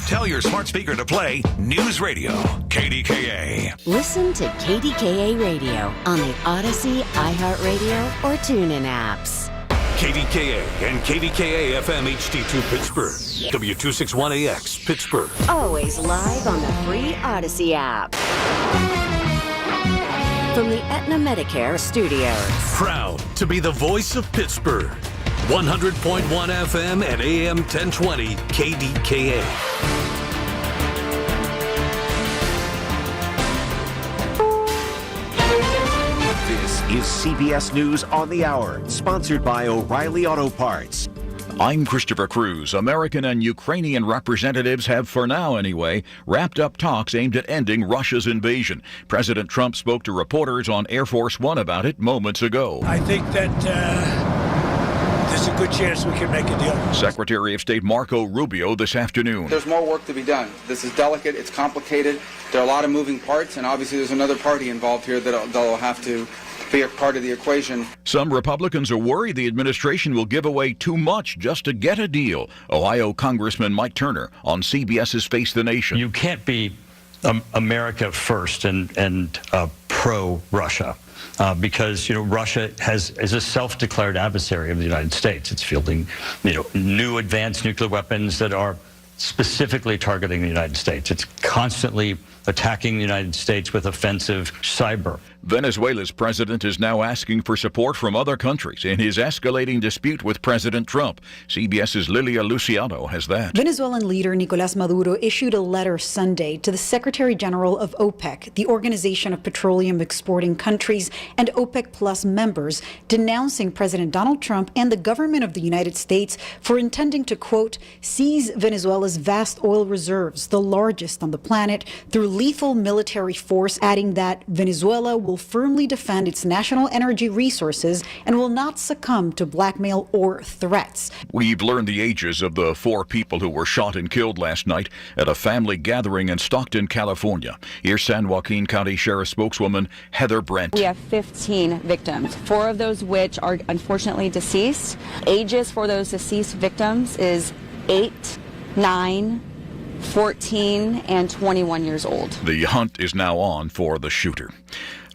Tell your smart speaker to play News Radio, KDKA. Listen to KDKA Radio on the Odyssey, iHeartRadio, or TuneIn apps. KDKA and KDKA-FM HD2 Pittsburgh. W261AX Pittsburgh. Always live on the free Odyssey app. From the Aetna Medicare Studios. Proud to be the voice of Pittsburgh. 100.1 FM and AM 1020 KDKA. This is CBS News on the Hour, sponsored by O'Reilly Auto Parts. I'm Christopher Cruz. American and Ukrainian representatives have, for now anyway, wrapped up talks aimed at ending Russia's invasion. President Trump spoke to reporters on Air Force One about it moments ago. I think that there's a good chance we can make a deal. Secretary of State Marco Rubio this afternoon. There's more work to be done. This is delicate, it's complicated, there are a lot of moving parts, and obviously there's another party involved here that'll have to be a part of the equation. Some Republicans are worried the administration will give away too much just to get a deal. Ohio Congressman Mike Turner on CBS's Face the Nation. You can't be America first and pro-Russia. Because Russia is a self-declared adversary of the United States. It's fielding new advanced nuclear weapons that are specifically targeting the United States. It's constantly attacking the United States with offensive cyber. Venezuela's president is now asking for support from other countries in his escalating dispute with President Trump. CBS's Lilia Luciano has that. Venezuelan leader Nicolás Maduro issued a letter Sunday to the Secretary General of OPEC, the Organization of Petroleum Exporting Countries, and OPEC Plus members, denouncing President Donald Trump and the government of the United States for intending to, quote, seize Venezuela's vast oil reserves, the largest on the planet, through lethal military force, adding that Venezuela will firmly defend its national energy resources and will not succumb to blackmail or threats. We've learned the ages of the 4 people who were shot and killed last night at a family gathering in Stockton, California. Here's San Joaquin County Sheriff spokeswoman Heather Brent. We have 15 victims, 4 of those which are unfortunately deceased. Ages for those deceased victims is 8, 9, 14, and 21 years old. The hunt is now on for the shooter.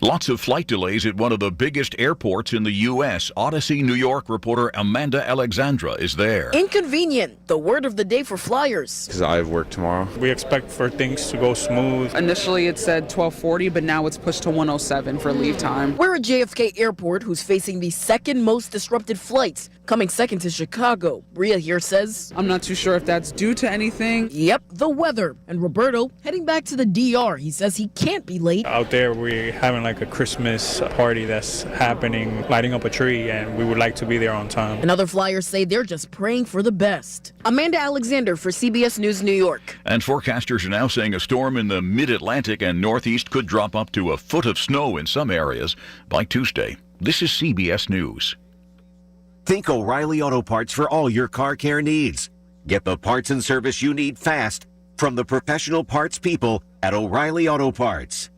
Lots of flight delays at one of the biggest airports in the U.S. Odyssey, New York reporter Amanda Alexandra is there. Inconvenient, the word of the day for flyers. Because I have work tomorrow. We expect for things to go smooth. Initially it said 12:40, but now it's pushed to 1:07 for leave time. We're at JFK Airport, who's facing the second most disrupted flights, coming second to Chicago. Bria here says, I'm not too sure if that's due to anything. Yep, the weather. And Roberto, heading back to the DR, he says he can't be late. Out there we having like a Christmas party that's happening, lighting up a tree, and we would like to be there on time. And other flyers say they're just praying for the best. Amanda Alexander for CBS News New York. And forecasters are now saying a storm in the mid-Atlantic and Northeast could drop up to a foot of snow in some areas by Tuesday. This is CBS News. Think O'Reilly Auto Parts for all your car care needs. Get the parts and service you need fast from the professional parts people at O'Reilly Auto Parts.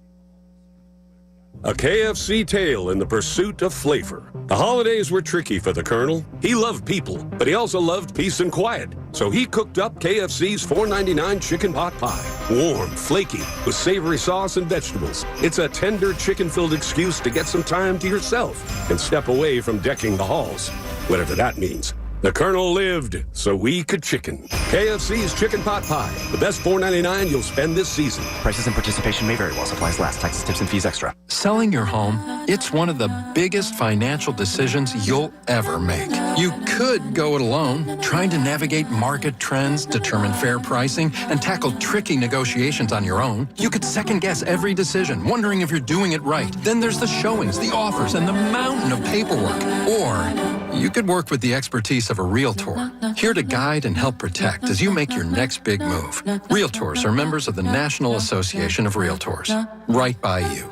A KFC tale in the pursuit of flavor. The holidays were tricky for the Colonel. He loved people, but he also loved peace and quiet. So he cooked up KFC's $4.99 chicken pot pie. Warm, flaky, with savory sauce and vegetables. It's a tender chicken-filled excuse to get some time to yourself and step away from decking the halls. Whatever that means. The Colonel lived so we could chicken. KFC's chicken pot pie. The best $4.99 you'll spend this season. Prices and participation may vary while supplies last. Taxes, tips, and fees extra. Selling your home, it's one of the biggest financial decisions you'll ever make. You could go it alone, trying to navigate market trends, determine fair pricing, and tackle tricky negotiations on your own. You could second-guess every decision, wondering if you're doing it right. Then there's the showings, the offers, and the mountain of paperwork. Or you could work with the expertise of a realtor, here to guide and help protect as you make your next big move. Realtors are members of the National Association of Realtors. Right by you.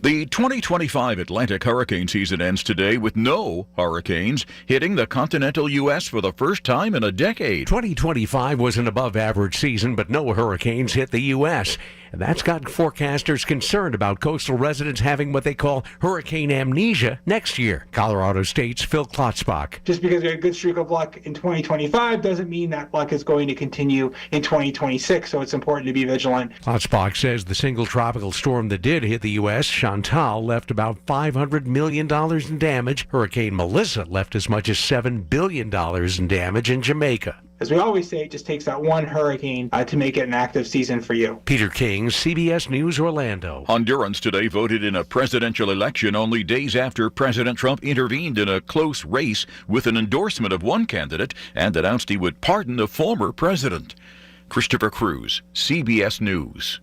The 2025 Atlantic hurricane season ends today with no hurricanes hitting the continental U.S. for the first time in a decade. 2025 was an above-average season, but no hurricanes hit the U.S., and that's got forecasters concerned about coastal residents having what they call hurricane amnesia next year. Colorado State's Phil Klotzbach. Just because we had a good streak of luck in 2025 doesn't mean that luck is going to continue in 2026, so it's important to be vigilant. Klotzbach says the single tropical storm that did hit the U.S., Chantal, left about $500 million in damage. Hurricane Melissa left as much as $7 billion in damage in Jamaica. As we always say, it just takes that one hurricane to make it an active season for you. Peter King, CBS News, Orlando. Hondurans today voted in a presidential election only days after President Trump intervened in a close race with an endorsement of one candidate and announced he would pardon the former president. Christopher Cruz, CBS News.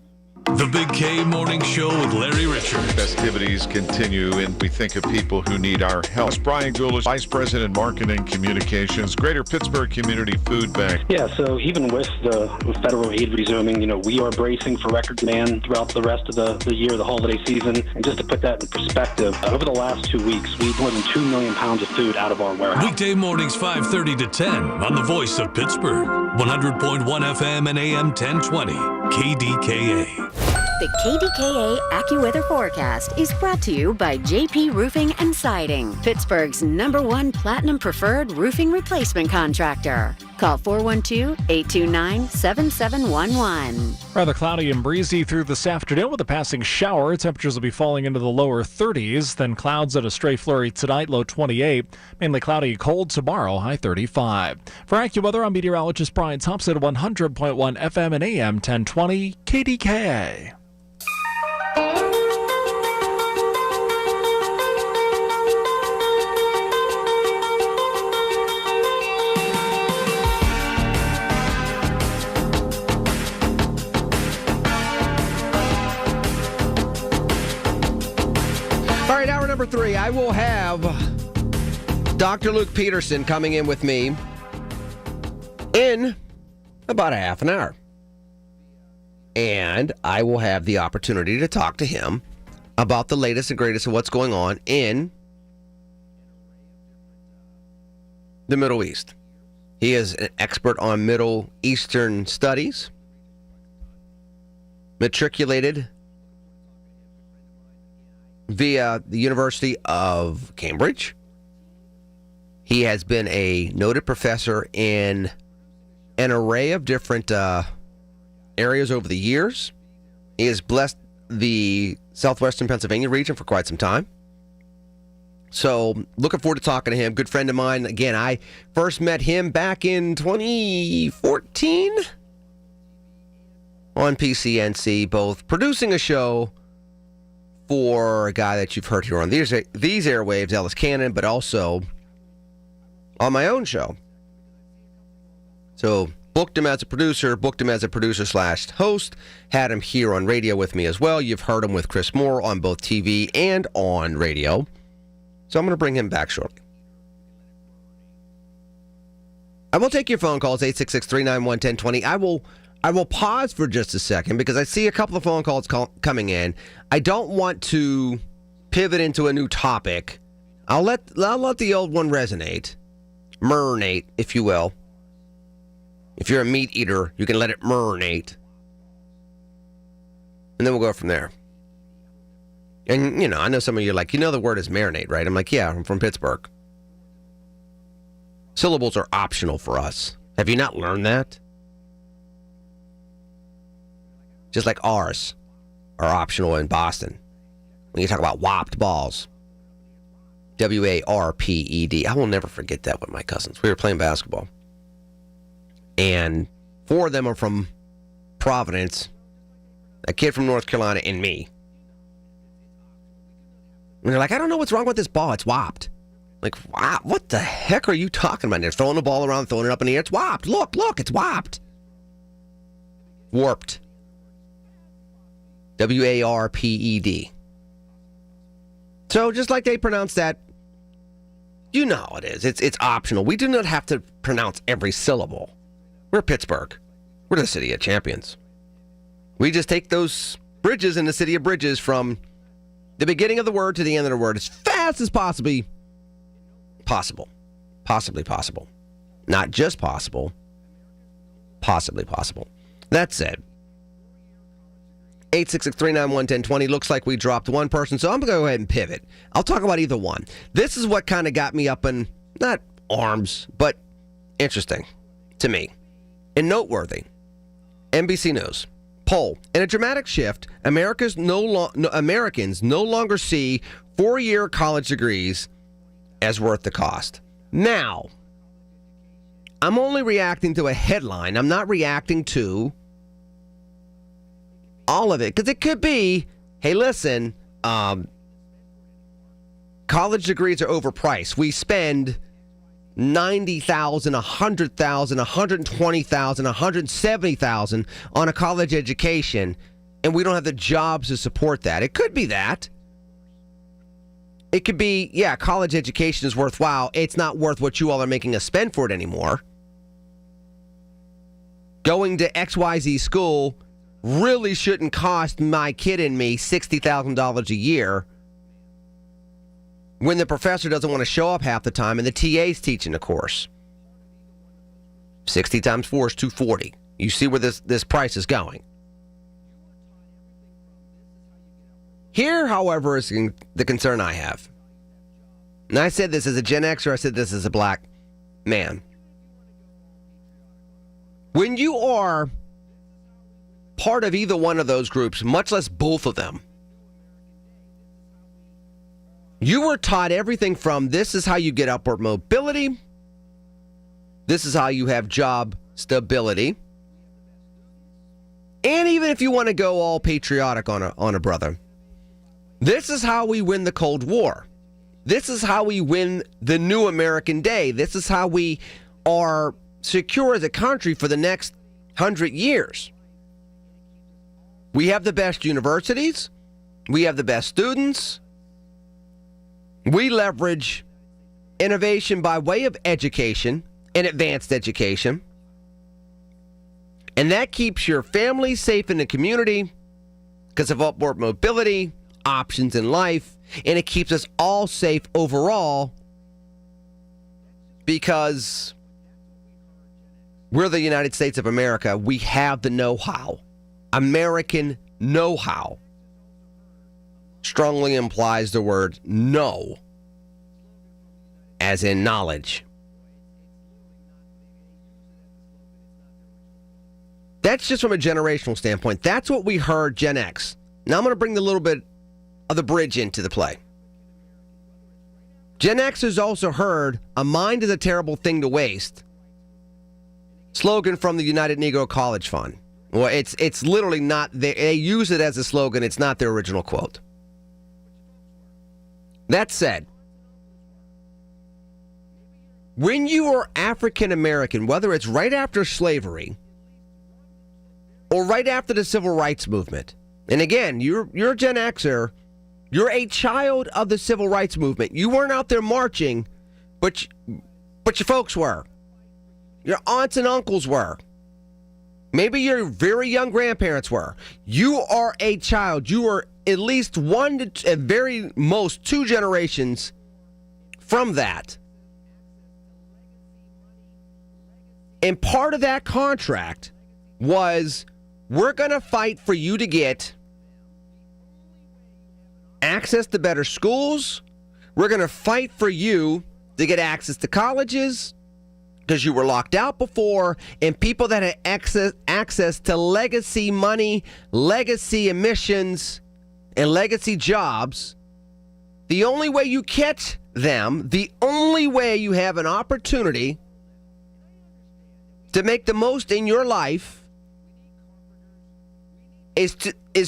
The Big K Morning Show with Larry Richard. Festivities continue, and we think of people who need our help. Brian Goulish, Vice President, Marketing Communications, Greater Pittsburgh Community Food Bank. Yeah, so even with the federal aid resuming, we are bracing for record demand throughout the rest of the year, the holiday season. And just to put that in perspective, over the last 2 weeks, we've more than 2 million pounds of food out of our warehouse. Weekday mornings 5:30 to 10 on the Voice of Pittsburgh, 100.1 FM and AM 1020, KDKA. The KDKA AccuWeather forecast is brought to you by JP Roofing and Siding, Pittsburgh's #1 Platinum Preferred roofing replacement contractor. Call 412-829-7711. Rather cloudy and breezy through this afternoon with a passing shower. Temperatures will be falling into the lower 30s, then clouds and a stray flurry tonight, low 28. Mainly cloudy and cold tomorrow, high 35. For AccuWeather, I'm meteorologist Brian Thompson at 100.1 FM and AM 1020 KDKA. All right, hour number 3, I will have Dr. Luke Peterson coming in with me in about a half an hour. And I will have the opportunity to talk to him about the latest and greatest of what's going on in the Middle East. He is an expert on Middle Eastern studies, matriculated via the University of Cambridge. He has been a noted professor in an array of different areas over the years. He has blessed the southwestern Pennsylvania region for quite some time. So looking forward to talking to him. Good friend of mine. Again, I first met him back in 2014 on PCNC, both producing a show for a guy that you've heard here on these airwaves, Ellis Cannon, but also on my own show. So booked him as a producer, booked him as a producer/host, had him here on radio with me as well. You've heard him with Chris Moore on both TV and on radio. So I'm going to bring him back shortly. I will take your phone calls, 866-391-1020. I will pause for just a second because I see a couple of phone calls coming in. I don't want to pivot into a new topic. I'll let the old one resonate. Marinate, if you will. If you're a meat eater, you can let it marinate. And then we'll go from there. And, I know some of you are like, the word is marinate, right? I'm like, yeah, I'm from Pittsburgh. Syllables are optional for us. Have you not learned that? Just like R's are optional in Boston. When you talk about whopped balls. W-A-R-P-E-D. I will never forget that with my cousins. We were playing basketball. And 4 of them are from Providence. A kid from North Carolina and me. And they're like, I don't know what's wrong with this ball. It's whopped. Like, wow, what the heck are you talking about? And they're throwing the ball around, throwing it up in the air. It's whopped. Look, it's whopped. Warped. W-A-R-P-E-D. So just like they pronounce that, you know how it is. It's optional. We do not have to pronounce every syllable. We're Pittsburgh. We're the city of champions. We just take those bridges in the city of bridges from the beginning of the word to the end of the word as fast as possibly possible. Possibly possible. Not just possible. Possibly possible. That said, 866-391-1020. Looks like we dropped one person, so I'm going to go ahead and pivot. I'll talk about either one. This is what kind of got me up in, not arms, but interesting to me and noteworthy. NBC News. Poll. In a dramatic shift, Americans no longer see 4-year college degrees as worth the cost. Now, I'm only reacting to a headline. I'm not reacting to all of it, because it could be, hey, listen, college degrees are overpriced. We spend $90,000, $100,000, $120,000, $170,000 on a college education, and we don't have the jobs to support that. It could be that. It could be, yeah, college education is worthwhile. It's not worth what you all are making us spend for it anymore. Going to XYZ school really shouldn't cost my kid and me $60,000 a year when the professor doesn't want to show up half the time and the TA's teaching the course. 60 times 4 is 240. You see where this price is going. Here, however, is the concern I have. And I said this as a Gen Xer, I said this as a black man. When you are part of either one of those groups, much less both of them, you were taught everything from this is how you get upward mobility, this is how you have job stability, and even if you want to go all patriotic on a brother, this is how we win the Cold War. This is how we win the new American day. This is how we are secure as a country for the next 100 years. We have the best universities. We have the best students. We leverage innovation by way of education and advanced education. And that keeps your family safe in the community because of upward mobility, options in life, and it keeps us all safe overall because we're the United States of America. We have the know-how. American know-how strongly implies the word know, as in knowledge. That's just from a generational standpoint. That's what we heard Gen X. Now I'm going to bring a little bit of the bridge into the play. Gen Xers also heard, a mind is a terrible thing to waste. Slogan from the United Negro College Fund. Well, it's literally not, they use it as a slogan. It's not their original quote. That said, when you are African American, whether it's right after slavery or right after the Civil Rights Movement, and again, you're a Gen Xer, you're a child of the Civil Rights Movement. You weren't out there marching, but your folks were. Your aunts and uncles were. Maybe your very young grandparents were. You are a child. You are at least one to at very most 2 generations from that. And part of that contract was, we're going to fight for you to get access to better schools. We're going to fight for you to get access to colleges because you were locked out before, and people that had access to legacy money, legacy emissions, and legacy jobs. The only way you catch them, the only way you have an opportunity to make the most in your life is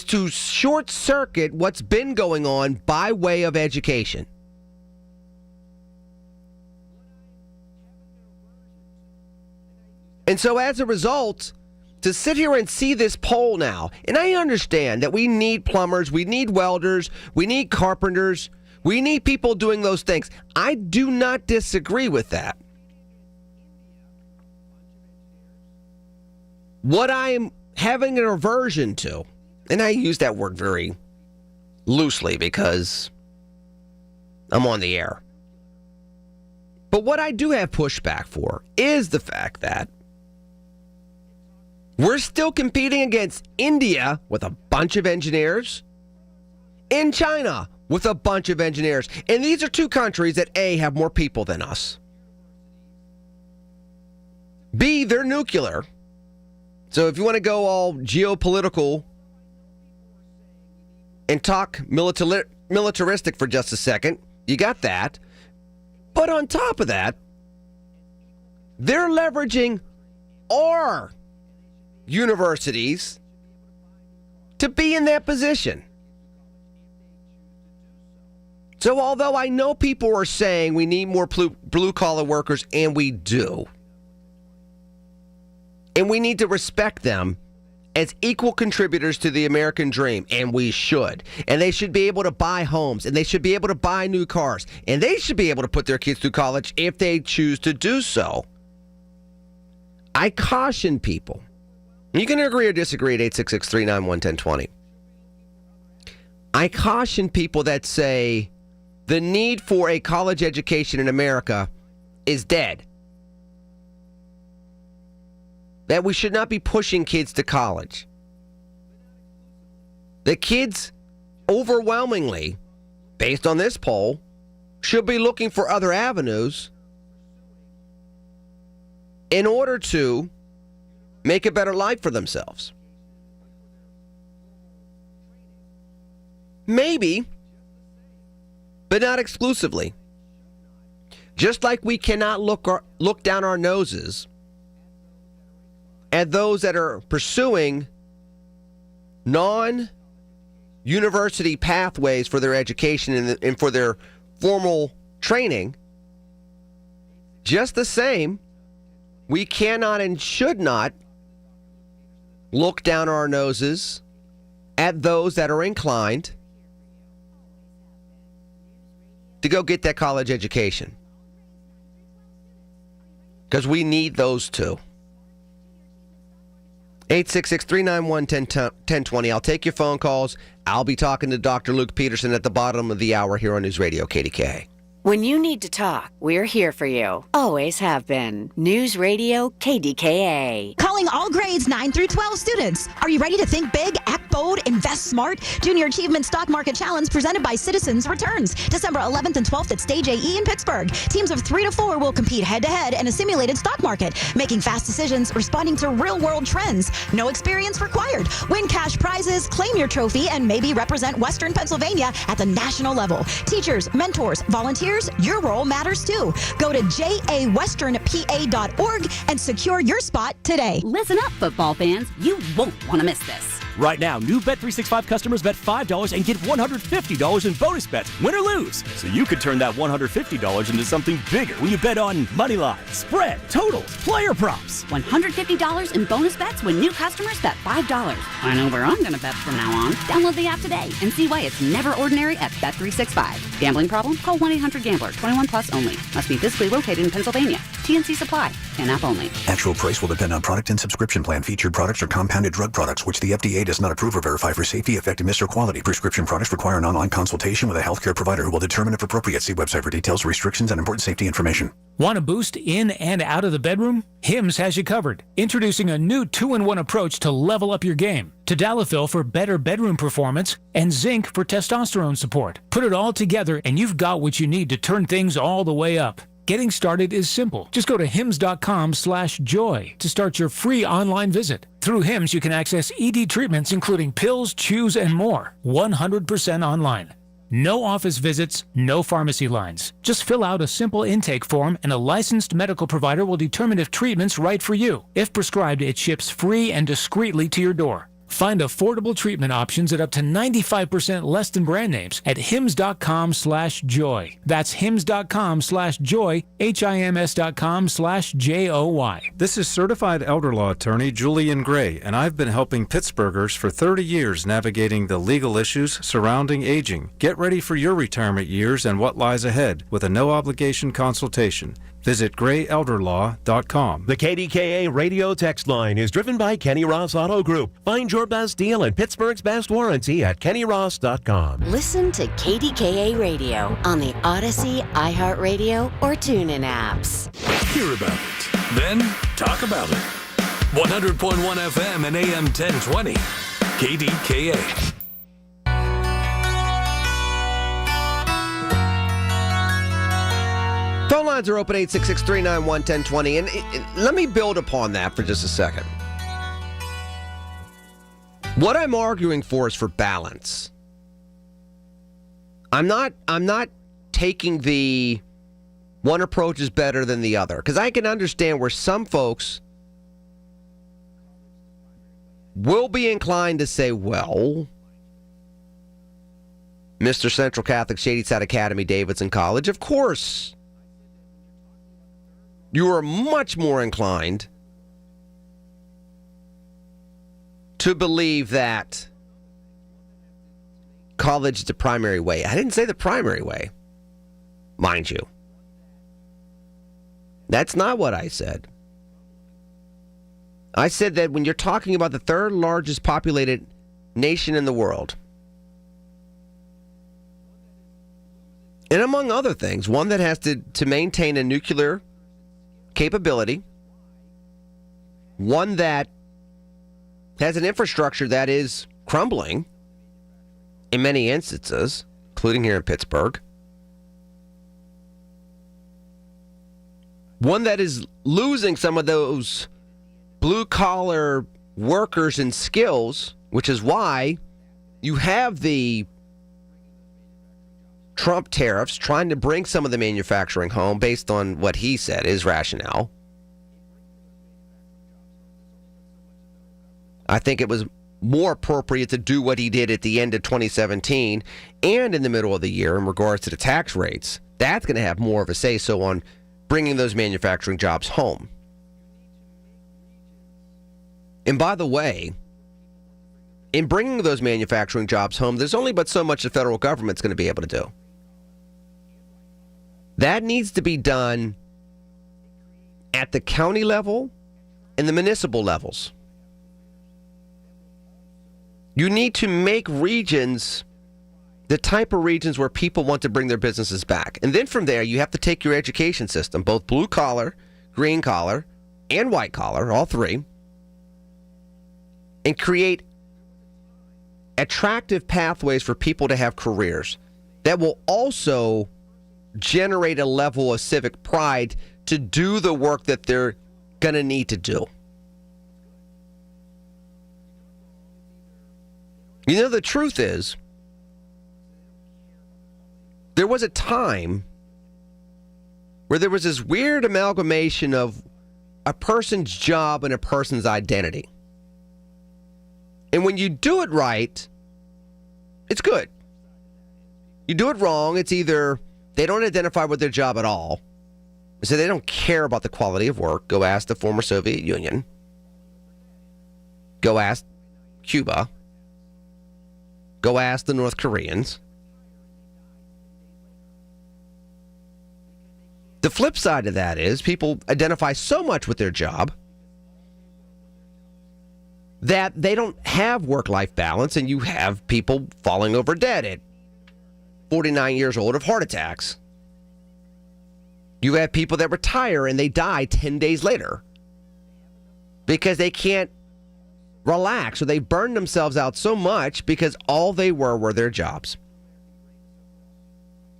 to short circuit what's been going on by way of education. And so as a result, to sit here and see this poll now, and I understand that we need plumbers, we need welders, we need carpenters, we need people doing those things. I do not disagree with that. What I am having an aversion to, and I use that word very loosely because I'm on the air, but what I do have pushback for is the fact that we're still competing against India with a bunch of engineers and China with a bunch of engineers. And these are 2 countries that A, have more people than us. B, they're nuclear. So if you want to go all geopolitical and talk militaristic for just a second, you got that. But on top of that, they're leveraging our universities to be in that position. So although I know people are saying we need more blue-collar workers, and we do, and we need to respect them as equal contributors to the American dream, and we should. And they should be able to buy homes, and they should be able to buy new cars, and they should be able to put their kids through college if they choose to do so. I caution people. You can agree or disagree at 866-391-1020. I caution people that say the need for a college education in America is dead. That we should not be pushing kids to college. The kids, overwhelmingly, based on this poll, should be looking for other avenues in order to make a better life for themselves. Maybe, but not exclusively. Just like we cannot look down our noses at those that are pursuing non-university pathways for their education and for their formal training, just the same, we cannot and should not look down our noses at those that are inclined to go get that college education. Because we need those too. 866-391-1020. I'll take your phone calls. I'll be talking to Dr. Luke Peterson at the bottom of the hour here on News Radio KDKA. When you need to talk, we're here for you. Always have been. News Radio KDKA. Calling all grades 9 through 12 students. Are you ready to think big, act bold, invest smart? Junior Achievement Stock Market Challenge presented by Citizens returns December 11th and 12th at Stage AE in Pittsburgh. Teams of 3 to 4 will compete head-to-head in a simulated stock market, making fast decisions, responding to real-world trends. No experience required. Win cash prizes, claim your trophy, and maybe represent Western Pennsylvania at the national level. Teachers, mentors, volunteers, your role matters too. Go to jawesternpa.org and secure your spot today. Listen up, football fans. You won't want to miss this. Right now, new Bet365 customers bet $5 and get $150 in bonus bets, win or lose. So you could turn that $150 into something bigger when you bet on money line, spread, totals, player props. $150 in bonus bets when new customers bet $5. I know where I'm going to bet from now on. Download the app today and see why it's never ordinary at Bet365. Gambling problem? Call 1-800-GAMBLER. 21 plus only. Must be physically located in Pennsylvania. TNC Supply. In-app only. Actual price will depend on product and subscription plan. Featured products are compounded drug products, which the FDA does not approve or verify for safety, effectiveness, or quality. Prescription products require an online consultation with a healthcare provider who will determine if appropriate. See website for details, restrictions, and important safety information. Want a boost in and out of the bedroom? Hims has you covered. Introducing a new 2-in-1 approach to level up your game. Tadalafil for better bedroom performance and zinc for testosterone support. Put it all together and you've got what you need to turn things all the way up. Getting started is simple. Just go to hims.com/joy to start your free online visit. Through Hims, you can access ED treatments including pills, chews, and more. 100% online. No office visits, no pharmacy lines. Just fill out a simple intake form and a licensed medical provider will determine if treatment's right for you. If prescribed, it ships free and discreetly to your door. Find affordable treatment options at up to 95% less than brand names at hims.com/joy. That's hims.com/joy, hims.com/joy. This is certified elder law attorney Julian Gray, and I've been helping Pittsburghers for 30 years navigating the legal issues surrounding aging. Get ready for your retirement years and what lies ahead with a no-obligation consultation. Visit grayelderlaw.com. The KDKA radio text line is driven by Kenny Ross Auto Group. Find your best deal and Pittsburgh's best warranty at kennyross.com. Listen to KDKA Radio on the Odyssey, iHeartRadio, or TuneIn apps. Hear about it, then talk about it. 100.1 FM and AM 1020. KDKA. Phone lines are open 866-391-1020. And let me build upon that for just a second. What I'm arguing for is for balance. I'm not taking the one approach is better than the other, because I can understand where some folks will be inclined to say, well, Mr. Central Catholic Shadyside Academy, Davidson College, of course, you are much more inclined to believe that college is the primary way. I didn't say the primary way, mind you. That's not what I said. I said that when you're talking about the third largest populated nation in the world, and among other things, one that has to maintain a nuclear capability, one that has an infrastructure that is crumbling in many instances, including here in Pittsburgh, one that is losing some of those blue-collar workers and skills, which is why you have the Trump tariffs trying to bring some of the manufacturing home based on what he said, his rationale. I think it was more appropriate to do what he did at the end of 2017 and in the middle of the year in regards to the tax rates. That's going to have more of a say-so on bringing those manufacturing jobs home. And by the way, in bringing those manufacturing jobs home, there's only but so much the federal government's going to be able to do. That needs to be done at the county level and the municipal levels. You need to make regions the type of regions where people want to bring their businesses back. And then from there, you have to take your education system, both blue collar, green collar, and white collar, all three, and create attractive pathways for people to have careers that will also generate a level of civic pride to do the work that they're going to need to do. You know, the truth is, there was a time where there was this weird amalgamation of a person's job and a person's identity. And when you do it right, it's good. You do it wrong, it's either they don't identify with their job at all, so they don't care about the quality of work. Go ask the former Soviet Union. Go ask Cuba. Go ask the North Koreans. The flip side of that is people identify so much with their job that they don't have work-life balance, and you have people falling over dead at 49 years old of heart attacks. You have people that retire and they die 10 days later because they can't relax, or they burn themselves out so much because all they were their jobs.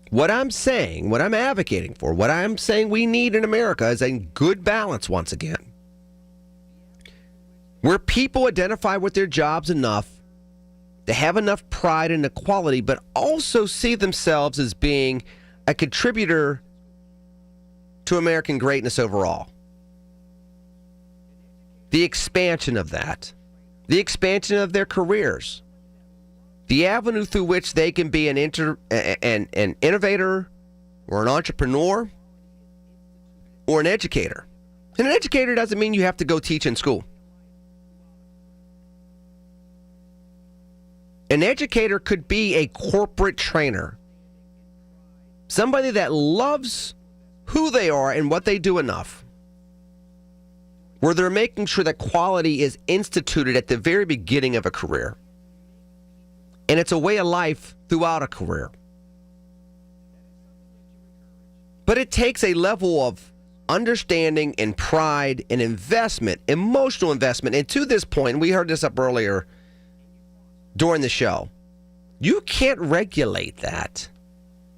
What I'm saying, what I'm advocating for, what I'm saying we need in America is a good balance once again, where people identify with their jobs enough to have enough pride and equality, but also see themselves as being a contributor to American greatness overall. The expansion of that, the expansion of their careers, the avenue through which they can be an innovator or an entrepreneur or an educator. And an educator doesn't mean you have to go teach in school. An educator could be a corporate trainer, somebody that loves who they are and what they do enough, where they're making sure that quality is instituted at the very beginning of a career. And it's a way of life throughout a career. But it takes a level of understanding and pride and investment, emotional investment. And to this point, we heard this up earlier during the show, you can't regulate that.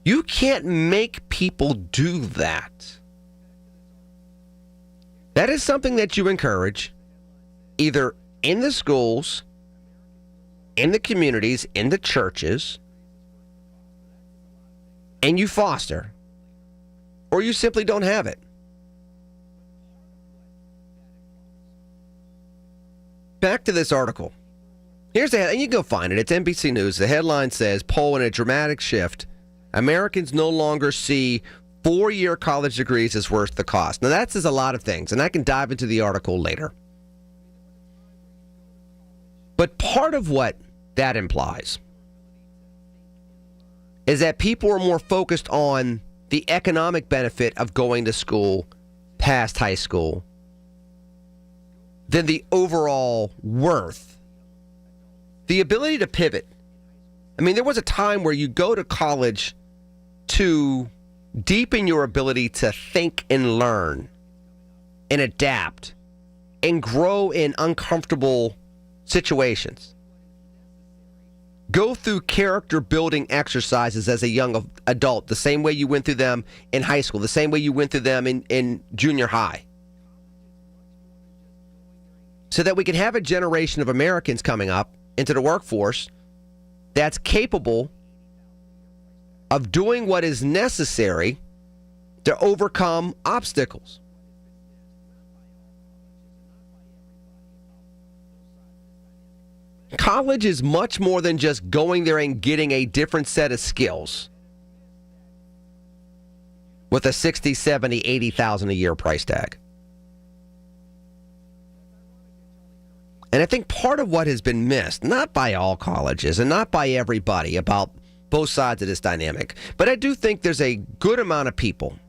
You can't make people do that. That is something that you encourage either in the schools, in the communities, in the churches, and you foster, or you simply don't have it. Back to this article. Here's the head, and you can go find it. It's NBC News. The headline says, poll in a dramatic shift. Americans no longer see 4-year college degrees as worth the cost. Now, that says a lot of things, and I can dive into the article later. But part of what that implies is that people are more focused on the economic benefit of going to school past high school than the overall worth. The ability to pivot. I mean, there was a time where you go to college to deepen your ability to think and learn and adapt and grow in uncomfortable situations. Go through character building exercises as a young adult, the same way you went through them in high school, the same way you went through them in junior high. So that we can have a generation of Americans coming up into the workforce that's capable of doing what is necessary to overcome obstacles. College is much more than just going there and getting a different set of skills with a $60,000, $70,000, $80,000 a year price tag. And I think part of what has been missed, not by all colleges and not by everybody about both sides of this dynamic, but I do think there's a good amount of people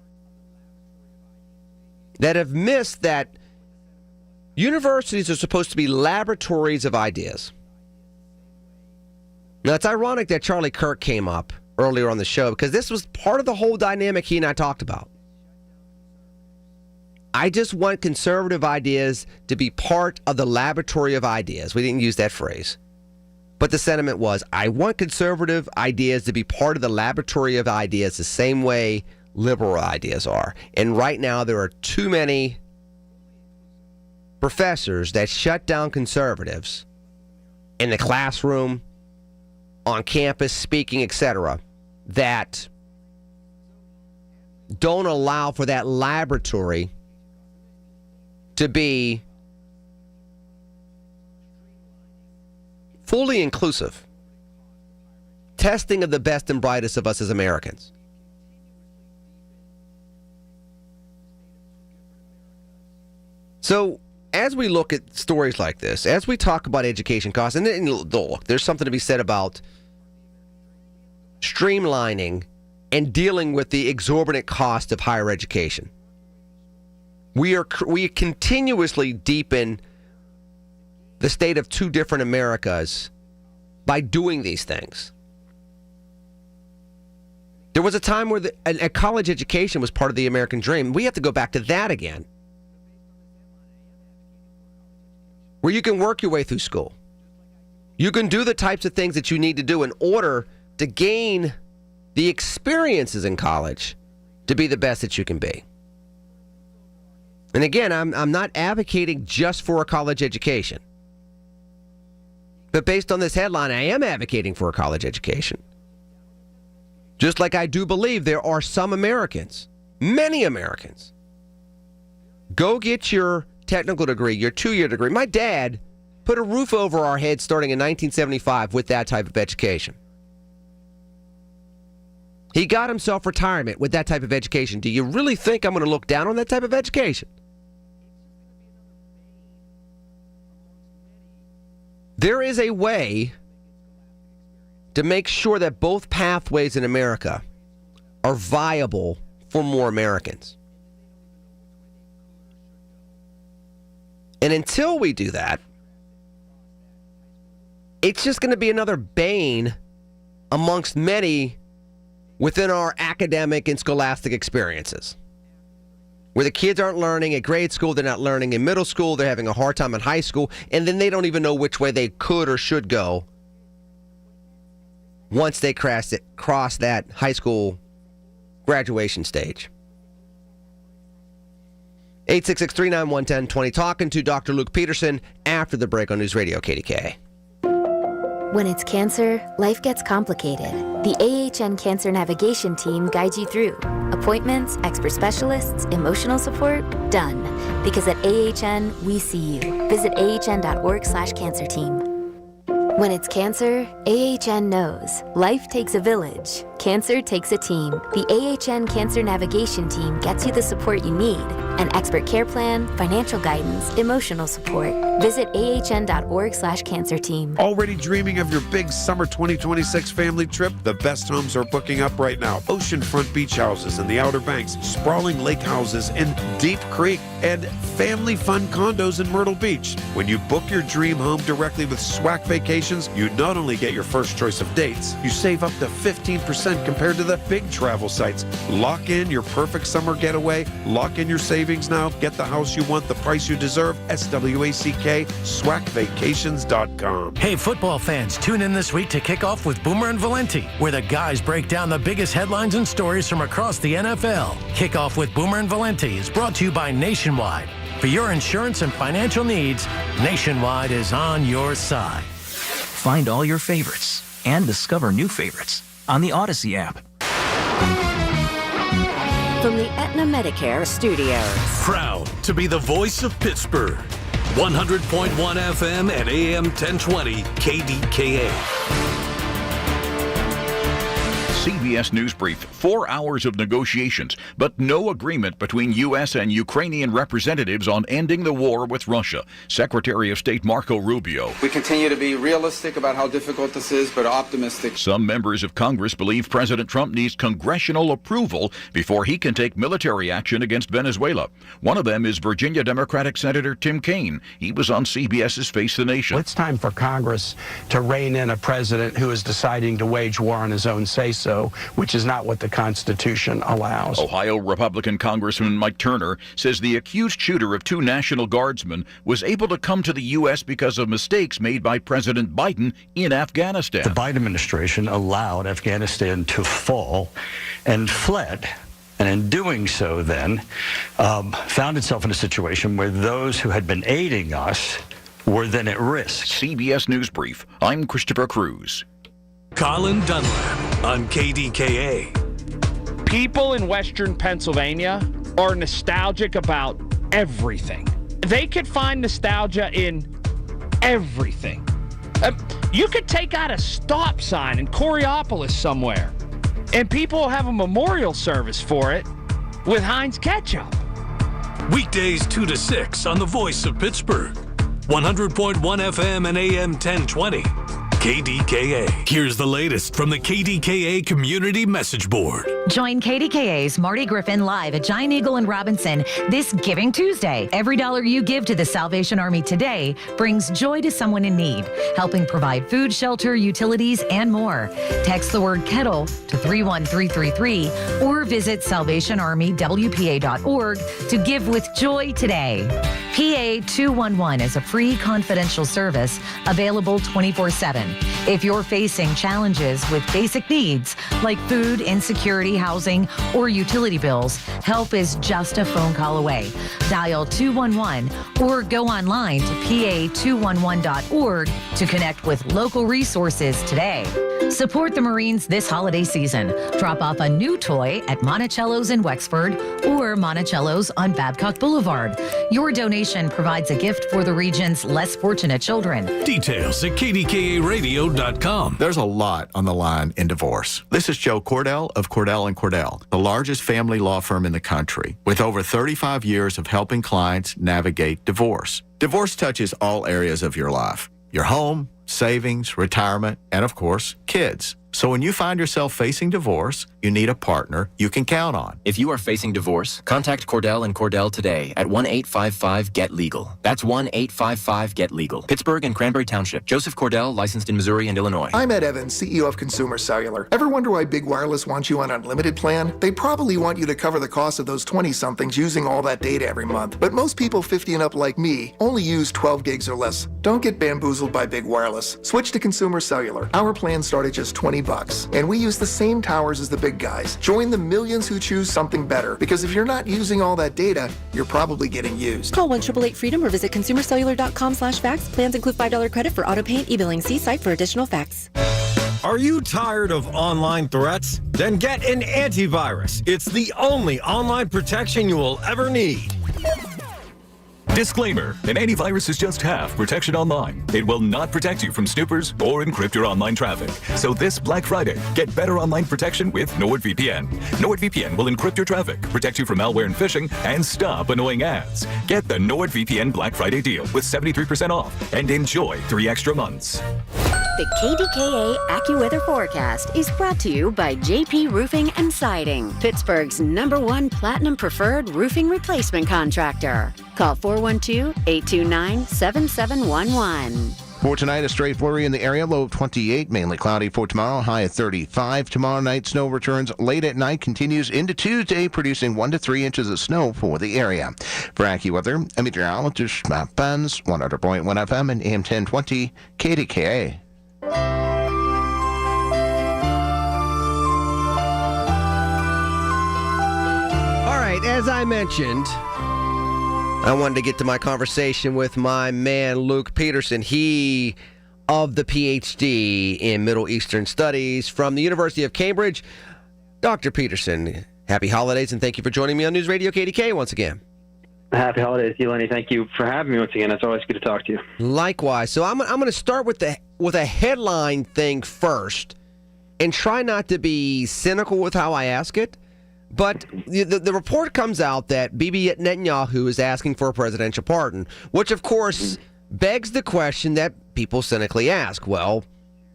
that have missed that universities are supposed to be laboratories of ideas. Now, it's ironic that Charlie Kirk came up earlier on the show because this was part of the whole dynamic he and I talked about. I just want conservative ideas to be part of the laboratory of ideas. We didn't use that phrase. But the sentiment was, I want conservative ideas to be part of the laboratory of ideas the same way liberal ideas are. And right now, there are too many professors that shut down conservatives in the classroom, on campus, speaking, etc., that don't allow for that laboratory to be fully inclusive testing of the best and brightest of us as Americans. So, as we look at stories like this, as we talk about education costs, and look, there's something to be said about streamlining and dealing with the exorbitant cost of higher education. We continuously deepen the state of two different Americas by doing these things. There was a time where a college education was part of the American dream. We have to go back to that again, where you can work your way through school. You can do the types of things that you need to do in order to gain the experiences in college to be the best that you can be. And again, I'm not advocating just for a college education. But based on this headline, I am advocating for a college education. Just like I do believe there are some Americans, many Americans, go get your technical degree, your 2-year degree. My dad put a roof over our heads starting in 1975 with that type of education. He got himself retirement with that type of education. Do you really think I'm going to look down on that type of education? There is a way to make sure that both pathways in America are viable for more Americans. And until we do that, it's just going to be another bane amongst many within our academic and scholastic experiences. Where the kids aren't learning at grade school, they're not learning in middle school, they're having a hard time in high school, and then they don't even know which way they could or should go once they cross that high school graduation stage. 866-391-1020. Talking to Dr. Luke Peterson after the break on News Radio KDKA. When it's cancer, life gets complicated. The AHN Cancer Navigation Team guides you through. Appointments, expert specialists, emotional support, done. Because at AHN, we see you. Visit ahn.org/cancer team. When it's cancer, AHN knows. Life takes a village. Cancer takes a team. The AHN Cancer Navigation Team gets you the support you need. An expert care plan, financial guidance, emotional support. Visit ahn.org/cancer team. Already dreaming of your big summer 2026 family trip? The best homes are booking up right now. Oceanfront beach houses in the Outer Banks, sprawling lake houses in Deep Creek, and family fun condos in Myrtle Beach. When you book your dream home directly with SWAC Vacations, you not only get your first choice of dates, you save up to 15% compared to the big travel sites. Lock in your perfect summer getaway. Lock in your savings now. Get the house you want, the price you deserve. SWACK, SWACvacations.com. Hey, football fans, tune in this week to kick off with Boomer and Valenti, where the guys break down the biggest headlines and stories from across the NFL. Kick off with Boomer and Valenti is brought to you by Nationwide. For your insurance and financial needs, Nationwide is on your side. Find all your favorites and discover new favorites on the Odyssey app. From the Aetna Medicare Studios. Proud to be the voice of Pittsburgh. 100.1 FM and AM 1020 KDKA. CBS News Brief. 4 hours of negotiations, but no agreement between U.S. and Ukrainian representatives on ending the war with Russia. Secretary of State Marco Rubio. We continue to be realistic about how difficult this is, but optimistic. Some members of Congress believe President Trump needs congressional approval before he can take military action against Venezuela. One of them is Virginia Democratic Senator Tim Kaine. He was on CBS's Face the Nation. It's time for Congress to rein in a president who is deciding to wage war on his own say-so, which is not what the Constitution allows. Ohio Republican Congressman Mike Turner says the accused shooter of 2 National Guardsmen was able to come to the U.S. because of mistakes made by President Biden in Afghanistan. The Biden administration allowed Afghanistan to fall and fled. And in doing so then, found itself in a situation where those who had been aiding us were then at risk. CBS News Brief. I'm Christopher Cruz. Colin Dunlap on KDKA. People in Western Pennsylvania are nostalgic about everything. They could find nostalgia in everything. You could take out a stop sign in Coraopolis somewhere, and people will have a memorial service for it with Heinz ketchup. Weekdays 2 to 6 on the voice of Pittsburgh. 100.1 FM and AM 1020. KDKA. Here's the latest from the KDKA Community Message Board. Join KDKA's Marty Griffin live at Giant Eagle and Robinson this Giving Tuesday. Every dollar you give to the Salvation Army today brings joy to someone in need, helping provide food, shelter, utilities, and more. Text the word kettle to 31333 or visit salvationarmywpa.org to give with joy today. PA 211 is a free confidential service available 24/7. If you're facing challenges with basic needs like food, insecurity, housing, or utility bills, help is just a phone call away. Dial 211 or go online to pa211.org to connect with local resources today. Support the Marines this holiday season. Drop off a new toy at Monticello's in Wexford or Monticello's on Babcock Boulevard. Your donation provides a gift for the region's less fortunate children. Details at KDKARadio.com. There's a lot on the line in divorce. This is Joe Cordell of Cordell & Cordell, the largest family law firm in the country, with over 35 years of helping clients navigate divorce. Divorce touches all areas of your life: your home, savings, retirement, and of course, kids. So when you find yourself facing divorce, you need a partner you can count on. If you are facing divorce, contact Cordell & Cordell today at 1-855-GET-LEGAL. That's 1-855-GET-LEGAL. Pittsburgh and Cranberry Township. Joseph Cordell, licensed in Missouri and Illinois. I'm Ed Evans, CEO of Consumer Cellular. Ever wonder why Big Wireless wants you on an unlimited plan? They probably want you to cover the cost of those 20-somethings using all that data every month. But most people 50 and up like me only use 12 gigs or less. Don't get bamboozled by Big Wireless. Switch to Consumer Cellular. Our plans start at just $20. And we use the same towers as the big guys. Join the millions who choose something better, because if you're not using all that data, you're probably getting used. Call 1-888-FREEDOM or visit consumercellular.com/facts. Plans include $5 credit for auto pay and e-billing. See site for additional facts. Are you tired of online threats? Then get an antivirus. It's the only online protection you will ever need. Disclaimer, an antivirus is just half protection online. It will not protect you from snoopers or encrypt your online traffic. So this Black Friday, get better online protection with NordVPN. NordVPN will encrypt your traffic, protect you from malware and phishing, and stop annoying ads. Get the NordVPN Black Friday deal with 73% off and enjoy 3 extra months. The KDKA AccuWeather forecast is brought to you by JP Roofing and Siding, Pittsburgh's #1 Platinum Preferred Roofing Replacement Contractor. Call 412-829-7711. For tonight, a stray flurry in the area, low of 28, mainly cloudy for tomorrow, high of 35. Tomorrow night, snow returns late at night, continues into Tuesday, producing 1 to 3 inches of snow for the area. For AccuWeather, a meteorologist, Matt Benz, 100.1 FM and AM 1020, KDKA. All right, as I mentioned, I wanted to get to my conversation with my man, Luke Peterson. He of the PhD in Middle Eastern Studies from the University of Cambridge. Dr. Peterson, happy holidays, and thank you for joining me on News Radio KDK once again. Happy holidays, Lenny. Thank you for having me once again. It's always good to talk to you. Likewise. So I'm going to start with a headline thing first and try not to be cynical with how I ask it. But the report comes out that Bibi Netanyahu is asking for a presidential pardon, which, of course, begs the question that people cynically ask. Well,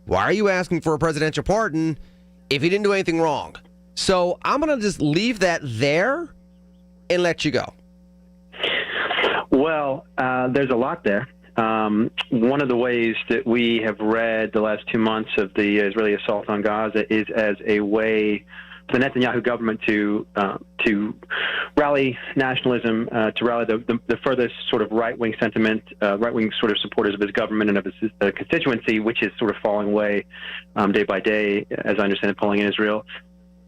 why are you asking for a presidential pardon if he didn't do anything wrong? So I'm going to just leave that there and let you go. Well, there's a lot there. One of the ways that we have read the last 2 months of the Israeli assault on Gaza is as a way for the Netanyahu government to rally nationalism, to rally the furthest sort of right-wing sentiment, right-wing sort of supporters of his government and of his constituency, which is sort of falling away day by day, as I understand it, polling in Israel,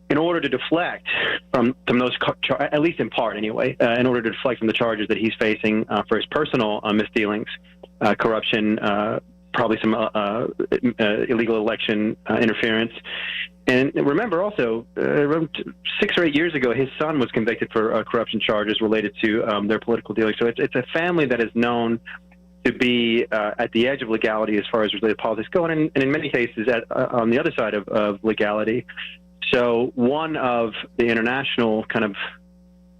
in order to deflect from those, at least in part anyway, in order to deflect from the charges that he's facing for his personal misdealings, corruption, probably some illegal election interference. And remember also, around 6 or 8 years ago, his son was convicted for corruption charges related to their political dealings. So it's a family that is known to be at the edge of legality as far as related politics go, and in many cases on the other side of legality. So one of the international kind of,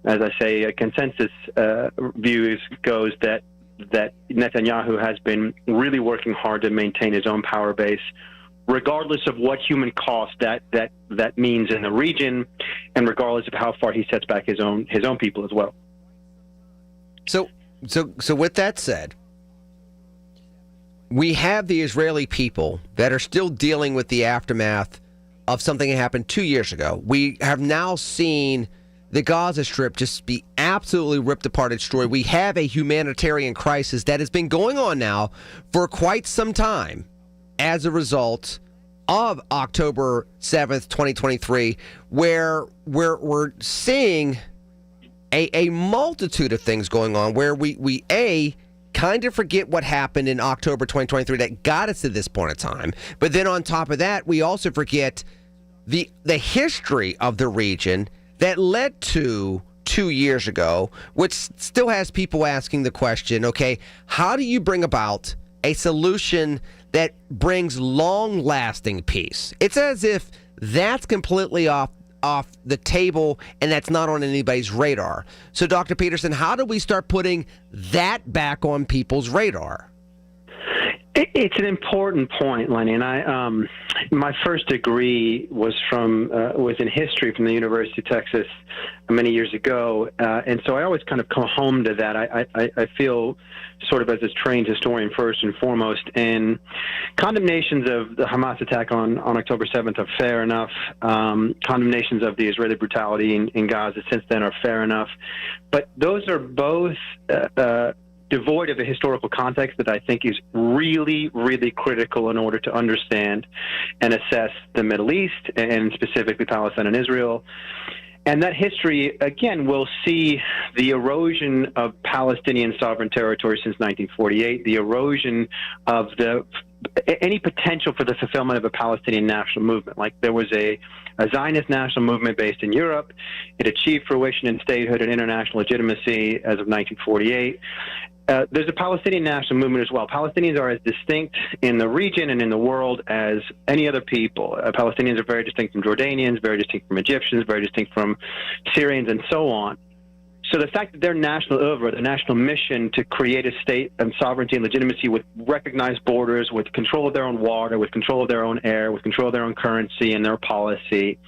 as I say, a consensus views goes that Netanyahu has been really working hard to maintain his own power base, regardless of what human cost that means in the region, and regardless of how far he sets back his own people as well. So with that said, we have the Israeli people that are still dealing with the aftermath of something that happened 2 years ago. We have now seen the Gaza Strip just be absolutely ripped apart and destroyed. We have a humanitarian crisis that has been going on now for quite some time as a result of October 7th, 2023, where we're seeing a multitude of things going on where we kind of forget what happened in October 2023 that got us to this point in time. But then on top of that, we also forget the history of the region that led to 2 years ago, which still has people asking the question, okay, how do you bring about a solution that brings long-lasting peace? It's as if that's completely off the table and that's not on anybody's radar. So, Dr. Peterson, how do we start putting that back on people's radar? It's an important point, Lenny, and my first degree was in history from the University of Texas many years ago, and so I always kind of come home to that. I feel sort of as a trained historian first and foremost, and condemnations of the Hamas attack on October 7th are fair enough. Condemnations of the Israeli brutality in Gaza since then are fair enough, but those are both devoid of a historical context that I think is really, really critical in order to understand and assess the Middle East, and specifically Palestine and Israel. And that history, again, will see the erosion of Palestinian sovereign territory since 1948, the erosion of any potential for the fulfillment of a Palestinian national movement. Like there was a Zionist national movement based in Europe. It achieved fruition in statehood and international legitimacy as of 1948. There's a Palestinian national movement as well. Palestinians are as distinct in the region and in the world as any other people. Palestinians are very distinct from Jordanians, very distinct from Egyptians, very distinct from Syrians, and so on. So the fact that their national oeuvre, their national mission to create a state of sovereignty and legitimacy with recognized borders, with control of their own water, with control of their own air, with control of their own currency and their policy,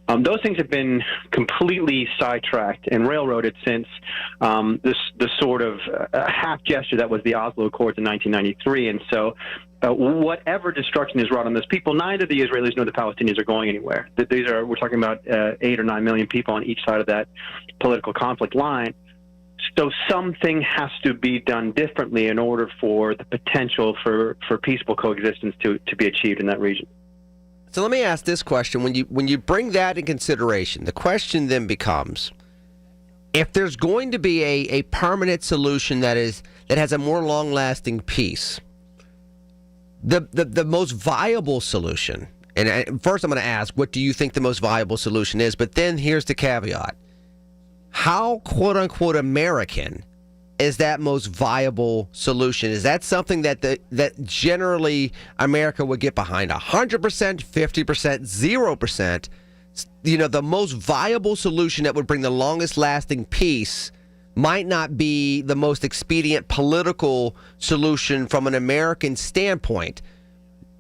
those things have been completely sidetracked and railroaded since the sort of half gesture that was the Oslo Accords in 1993. And so whatever destruction is wrought on those people, neither the Israelis nor the Palestinians are going anywhere. We're talking about 8 or 9 million people on each side of that political conflict line. So something has to be done differently in order for the potential for peaceful coexistence to be achieved in that region. So let me ask this question. When you bring that in consideration, the question then becomes, if there's going to be a permanent solution that has a more long-lasting peace, the most viable solution, and first I'm going to ask, what do you think the most viable solution is? But then here's the caveat. How, quote-unquote, American is that most viable solution? Is that something that generally America would get behind? 100%, 50%, 0%? The most viable solution that would bring the longest lasting peace might not be the most expedient political solution from an American standpoint.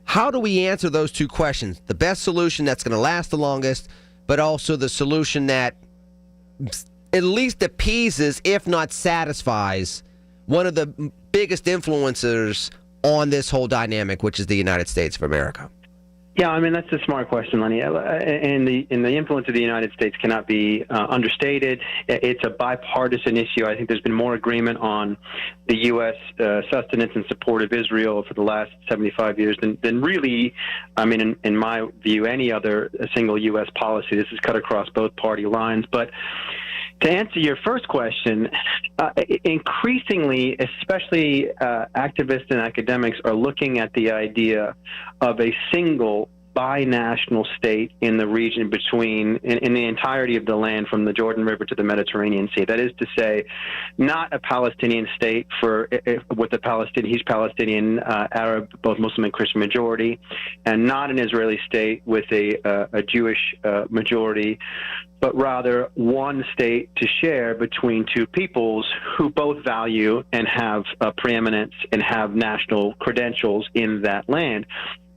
How do we answer those two questions? The best solution that's going to last the longest, but also the solution that at least appeases, if not satisfies, one of the biggest influencers on this whole dynamic, which is the United States of America. Yeah, I mean, that's a smart question, Lenny. And the influence of the United States cannot be understated. It's a bipartisan issue. I think there's been more agreement on the U.S. Sustenance and support of Israel for the last 75 years than really, I mean, in my view, any other single U.S. policy. This is cut across both party lines. But to answer your first question, increasingly, especially activists and academics are looking at the idea of a single binational state in the region between, in the entirety of the land from the Jordan River to the Mediterranean Sea. That is to say, not a Palestinian state with a Palestinian, Palestinian, Arab, both Muslim and Christian majority, and not an Israeli state with a Jewish majority, but rather one state to share between two peoples who both value and have preeminence and have national credentials in that land.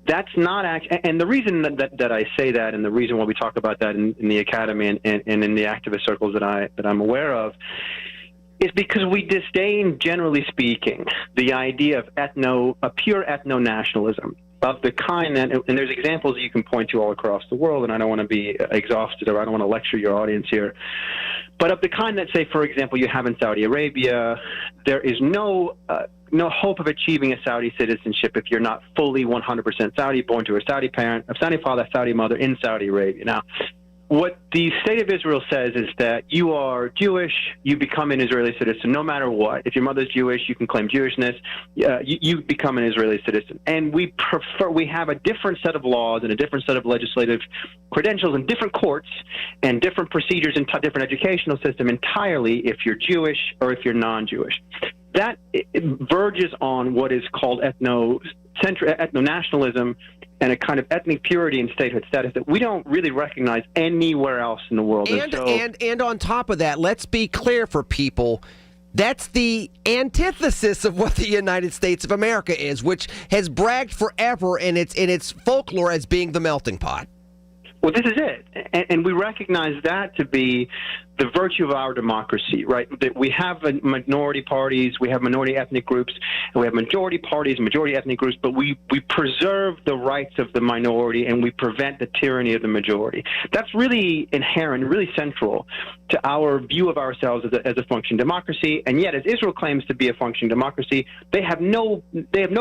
That's not and the reason that I say that, and the reason why we talk about that in the academy and in the activist circles that I'm aware of, is because we disdain, generally speaking, the idea of pure ethno-nationalism, of the kind that, and there's examples that you can point to all across the world, and I don't want to be exhaustive, or I don't want to lecture your audience here, but of the kind that, say, for example, you have in Saudi Arabia, there is no hope of achieving a Saudi citizenship if you're not fully 100% Saudi, born to a Saudi parent, a Saudi father, Saudi mother in Saudi Arabia. Now, what the state of Israel says is that you are Jewish, you become an Israeli citizen no matter what. If your mother's Jewish, you can claim Jewishness, you become an Israeli citizen. And we have a different set of laws and a different set of legislative credentials and different courts and different procedures and different educational system entirely if you're Jewish or if you're non-Jewish. That verges on what is called ethno-nationalism and a kind of ethnic purity and statehood status that we don't really recognize anywhere else in the world. And on top of that, let's be clear for people, that's the antithesis of what the United States of America is, which has bragged forever in its folklore as being the melting pot. Well, this is it. And we recognize that to be the virtue of our democracy, right? That we have minority parties, we have minority ethnic groups, and we have majority parties and majority ethnic groups, but we preserve the rights of the minority and we prevent the tyranny of the majority. That's really inherent, really central to our view of ourselves as a functioning democracy. And yet, as Israel claims to be a functioning democracy, they have no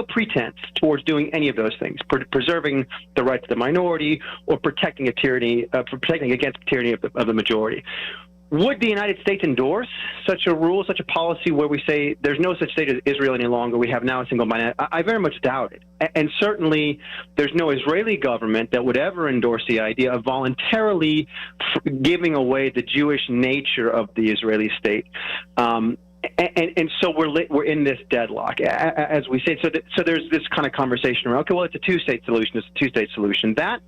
pretense towards doing any of those things, preserving the rights of the minority or protecting against tyranny of the majority. Would the United States endorse such a rule, such a policy where we say there's no such state as Israel any longer, we have now a single minority? I very much doubt it. And certainly there's no Israeli government that would ever endorse the idea of voluntarily giving away the Jewish nature of the Israeli state. And so we're in this deadlock, as we say. So there's this kind of conversation around, okay, well, it's a two-state solution. It's a two-state solution. That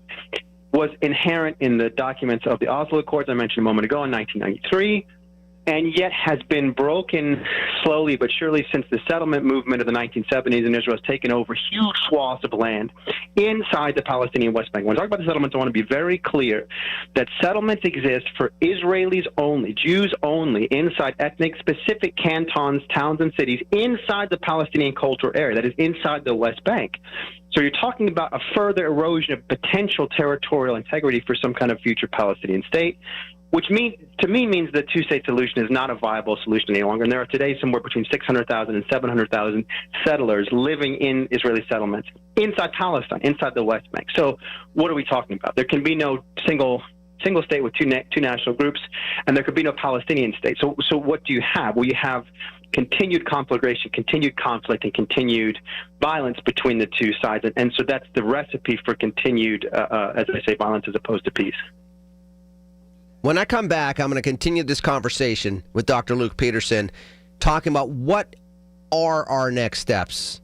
was inherent in the documents of the Oslo Accords I mentioned a moment ago in 1993, and yet has been broken slowly but surely since the settlement movement of the 1970s, and Israel has taken over huge swaths of land inside the Palestinian West Bank. When I talk about the settlements, I want to be very clear that settlements exist for Israelis only, Jews only, inside ethnic specific cantons, towns, and cities inside the Palestinian cultural area, that is inside the West Bank. So you're talking about a further erosion of potential territorial integrity for some kind of future Palestinian state, which means the two-state solution is not a viable solution any longer. And there are today somewhere between 600,000 and 700,000 settlers living in Israeli settlements inside Palestine, inside the West Bank. So what are we talking about? There can be no single state with two national groups, and there could be no Palestinian state. So what do you have? Well, you have continued conflagration, continued conflict, and continued violence between the two sides. And so that's the recipe for continued, as I say, violence as opposed to peace. When I come back, I'm going to continue this conversation with Dr. Luke Peterson, talking about what are our next steps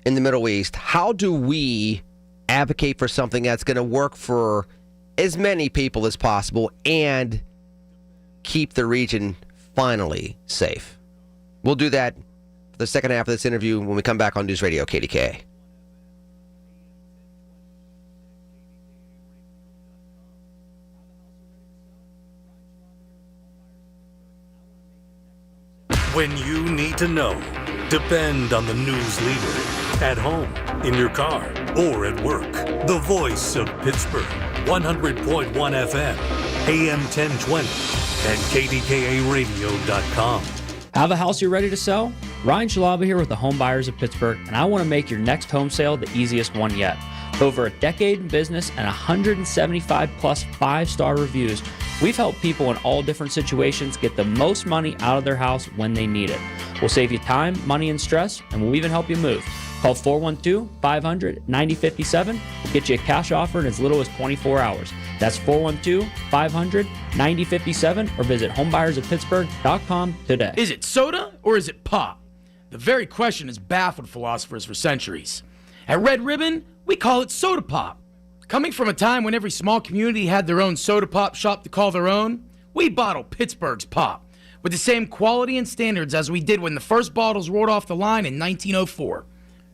in the Middle East. How do we advocate for something that's going to work for as many people as possible and keep the region finally safe? We'll do that for the second half of this interview when we come back on News Radio KDKA. When you need to know, depend on the news leader. At home, in your car, or at work. The voice of Pittsburgh. 100.1 FM, AM 1020, and KDKA-radio.com. Have a house you're ready to sell? Ryan Shalaba here with the Home Buyers of Pittsburgh, and I want to make your next home sale the easiest one yet. Over a decade in business and 175 plus 5-star reviews, we've helped people in all different situations get the most money out of their house when they need it. We'll save you time, money, and stress, and we'll even help you move. Call 412-500-9057. Get you a cash offer in as little as 24 hours. That's 412-500-9057 or visit homebuyersoftpittsburgh.com today. Is it soda or is it pop? The very question has baffled philosophers for centuries. At Red Ribbon, we call it soda pop. Coming from a time when every small community had their own soda pop shop to call their own, we bottle Pittsburgh's pop with the same quality and standards as we did when the first bottles rolled off the line in 1904.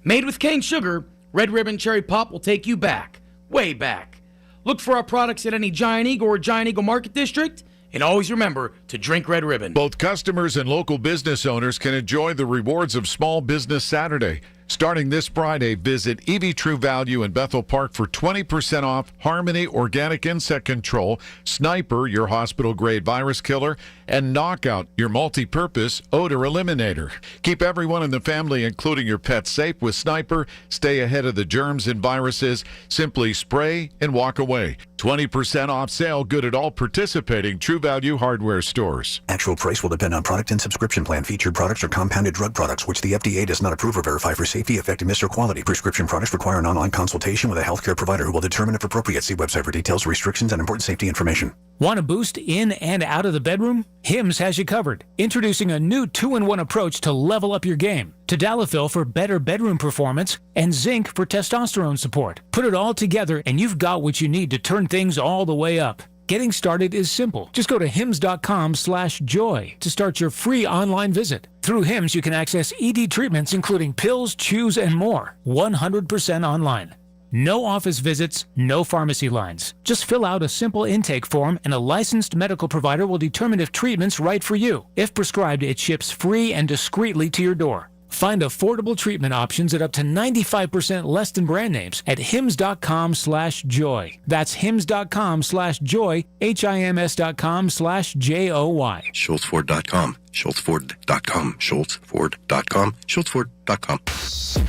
Made with cane sugar, Red Ribbon Cherry Pop will take you back, way back. Look for our products at any Giant Eagle or Giant Eagle Market District, and always remember to drink Red Ribbon. Both customers and local business owners can enjoy the rewards of Small Business Saturday. Starting this Friday, visit EV True Value in Bethel Park for 20% off Harmony Organic Insect Control, Sniper, your hospital-grade virus killer, and Knockout, your multi-purpose odor eliminator. Keep everyone in the family, including your pets, safe with Sniper. Stay ahead of the germs and viruses. Simply spray and walk away. 20% off sale good at all participating True Value hardware stores. Actual price will depend on product and subscription plan. Featured products are compounded drug products, which the FDA does not approve or verify for safety, effectiveness, or quality. Prescription products require an online consultation with a healthcare provider who will determine if appropriate. See website for details, restrictions, and important safety information. Want a boost in and out of the bedroom? Hims has you covered. Introducing a new 2-in-1 approach to level up your game. Tadalafil for better bedroom performance and zinc for testosterone support. Put it all together and you've got what you need to turn things all the way up. Getting started is simple. Just go to hims.com/joy to start your free online visit. Through Hims, you can access ED treatments including pills, chews, and more. 100% online. No office visits, no pharmacy lines. Just fill out a simple intake form and a licensed medical provider will determine if treatment's right for you. If prescribed, it ships free and discreetly to your door. Find affordable treatment options at up to 95% less than brand names at hims.com/joy. That's hims.com/joy, HIMS.com/JOY. SchultzFord.com, SchultzFord.com, SchultzFord.com, SchultzFord.com.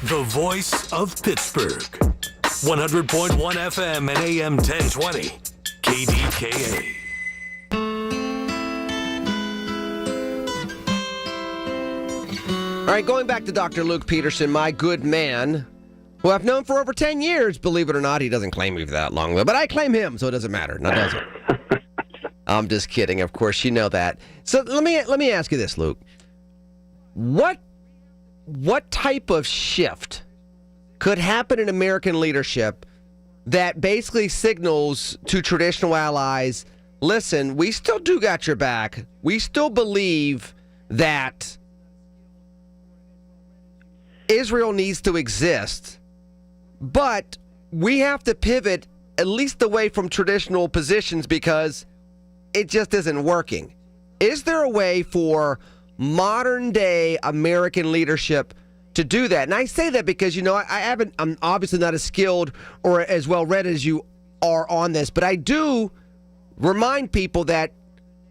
The voice of Pittsburgh. 100.1 FM and AM 1020. KDKA. All right, going back to Dr. Luke Peterson, my good man, who I've known for over 10 years, believe it or not. He doesn't claim me for that long, though, but I claim him, so it doesn't matter. No, does it? I'm just kidding. Of course, you know that. So let me ask you this, Luke. What type of shift could happen in American leadership that basically signals to traditional allies, listen, we still do got your back. We still believe that Israel needs to exist, but we have to pivot at least away from traditional positions because it just isn't working. Is there a way for modern day American leadership to do that? And I say that because, I'm obviously not as skilled or as well read as you are on this, but I do remind people that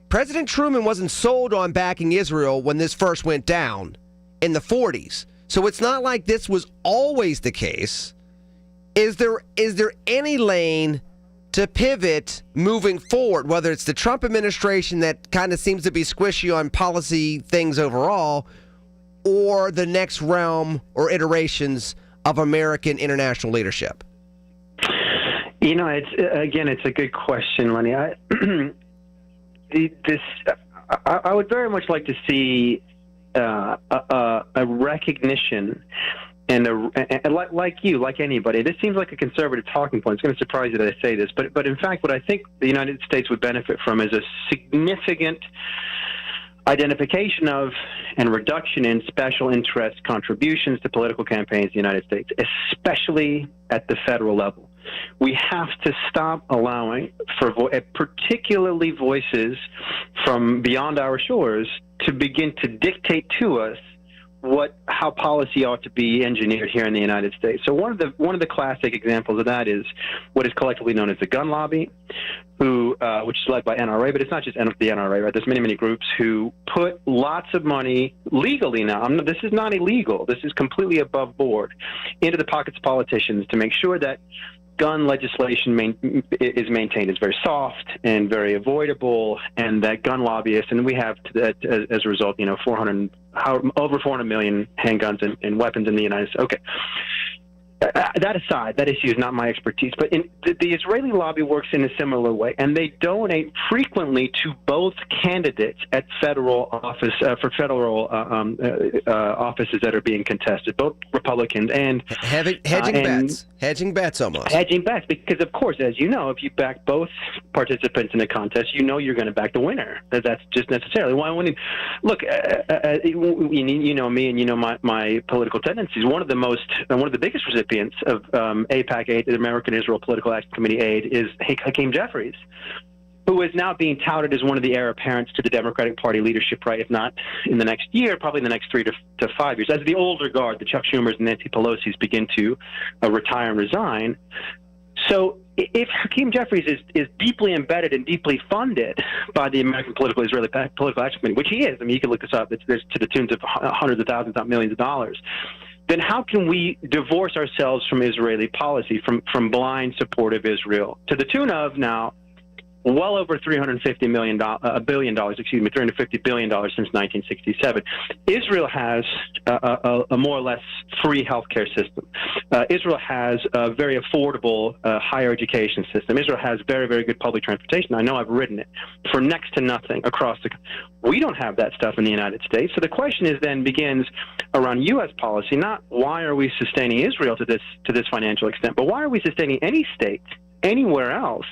President Truman wasn't sold on backing Israel when this first went down in the 40s. So it's not like this was always the case. Is there any lane to pivot moving forward, whether it's the Trump administration that kind of seems to be squishy on policy things overall, or the next realm or iterations of American international leadership? It's a good question, Lenny. I would very much like to see a recognition and like anybody, this seems like a conservative talking point. It's going to surprise you that I say this, but in fact, what I think the United States would benefit from is a significant identification of and reduction in special interest contributions to political campaigns in the United States, especially at the federal level. We have to stop allowing for particularly voices from beyond our shores to begin to dictate to us how policy ought to be engineered here in the United States. So one of the classic examples of that is what is collectively known as the gun lobby, which is led by NRA, but it's not just the NRA, right? There's many groups who put lots of money legally now. This is not illegal. This is completely above board into the pockets of politicians to make sure that gun legislation is maintained as very soft and very avoidable, and that gun lobbyists, and we have as a result, 400 over 400 million handguns and weapons in the United States. Okay. That aside, that issue is not my expertise, but the Israeli lobby works in a similar way, and they donate frequently to both candidates at federal office for federal offices that are being contested, both Republicans and hedging bets almost. Hedging bets, because of course, as you know, if you back both participants in a contest, you know you're going to back the winner. That's just necessarily why. Look, you know me, and you know my political tendencies. One of the biggest recipients of AIPAC aid, the American Israel Political Action Committee aid, is Hakeem Jeffries, who is now being touted as one of the heir apparents to the Democratic Party leadership, right? If not in the next year, probably in the next 3 to 5 years, as the older guard, the Chuck Schumers and Nancy Pelosi's, begin to retire and resign. So if Hakeem Jeffries is deeply embedded and deeply funded by the American Israeli Political Action Committee, which he is, I mean, you can look this up, there's to the tunes of hundreds of thousands, not millions of dollars, then how can we divorce ourselves from Israeli policy, from blind support of Israel, to the tune of now well over $350 billion since 1967. Israel has a more or less free healthcare system. Israel has a very affordable higher education system. Israel has very, very good public transportation. I know I've ridden it for next to nothing across the country. We don't have that stuff in the United States. So the question begins around U.S. policy, not why are we sustaining Israel to this financial extent, but why are we sustaining any state anywhere else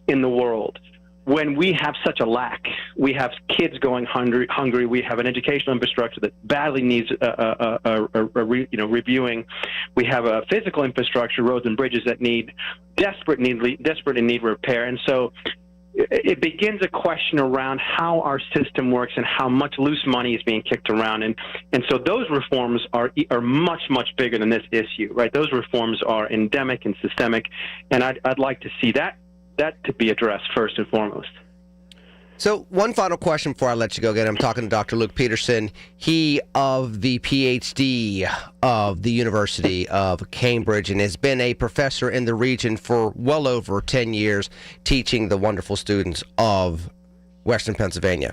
in the world when we have such a lack? We have kids going hungry. We have an educational infrastructure that badly needs reviewing. We have a physical infrastructure, roads and bridges that desperate need repair. And so it begins a question around how our system works and how much loose money is being kicked around. And so those reforms are much, much bigger than this issue, right? Those reforms are endemic and systemic, and I'd like to see that to be addressed first and foremost. So one final question before I let you go again. I'm talking to Dr. Luke Peterson. He of the PhD of the University of Cambridge and has been a professor in the region for well over 10 years, teaching the wonderful students of Western Pennsylvania.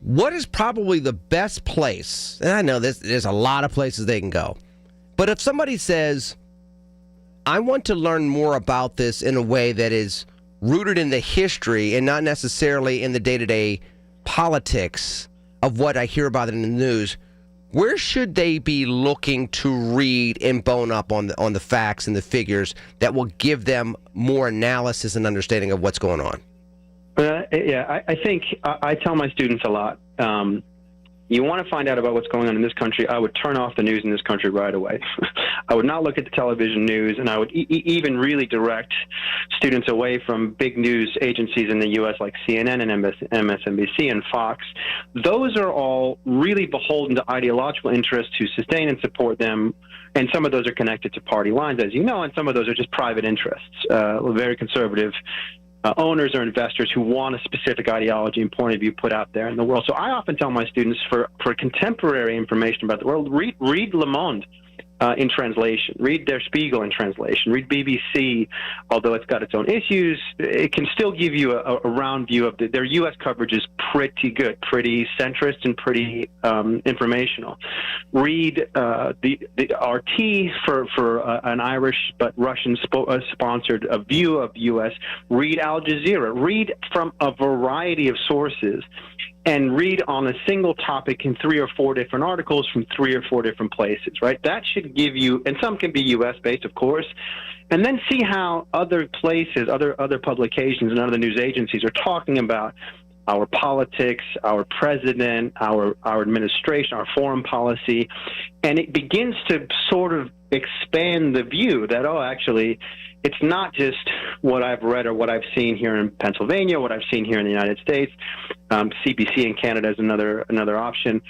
What is probably the best place? And I know there's a lot of places they can go. But if somebody says, I want to learn more about this in a way that is rooted in the history and not necessarily in the day-to-day politics of what I hear about it in the news, where should they be looking to read and bone up on the facts and the figures that will give them more analysis and understanding of what's going on? I think I tell my students a lot, you want to find out about what's going on in this country, I would turn off the news in this country right away. I would not look at the television news, and I would even really direct students away from big news agencies in the U.S. like CNN and MSNBC and Fox. Those are all really beholden to ideological interests to sustain and support them, and some of those are connected to party lines, as you know, and some of those are just private interests, very conservative owners or investors who want a specific ideology and point of view put out there in the world. So I often tell my students, for contemporary information about the world, read Le Monde in translation, read Der Spiegel in translation, read BBC. Although it's got its own issues, it can still give you a round view of their U.S. coverage is pretty good, pretty centrist and pretty informational. Read the RT for an Irish but Russian sponsored view of U.S. Read Al Jazeera. Read from a variety of sources, and read on a single topic in 3 or 4 different articles from 3 or 4 different places, right? That should give you, and some can be U.S.-based, of course, and then see how other places, other publications and other news agencies are talking about our politics, our president, our administration, our foreign policy, and it begins to sort of expand the view that, actually, it's not just what I've read or what I've seen here in Pennsylvania, what I've seen here in the United States. CBC in Canada is another option.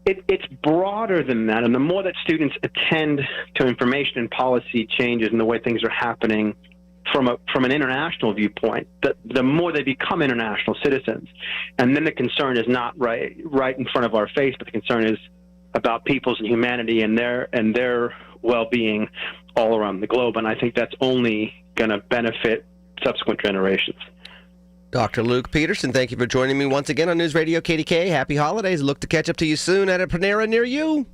It's broader than that, and the more that students attend to information and policy changes and the way things are happening from an international viewpoint, the more they become international citizens. And then the concern is not right in front of our face, but the concern is about peoples and humanity and their well-being all around the globe. And I think that's only going to benefit subsequent generations. Dr. Luke Peterson, thank you for joining me once again on News Radio KDKA. Happy holidays. Look to catch up to you soon at a Panera near you.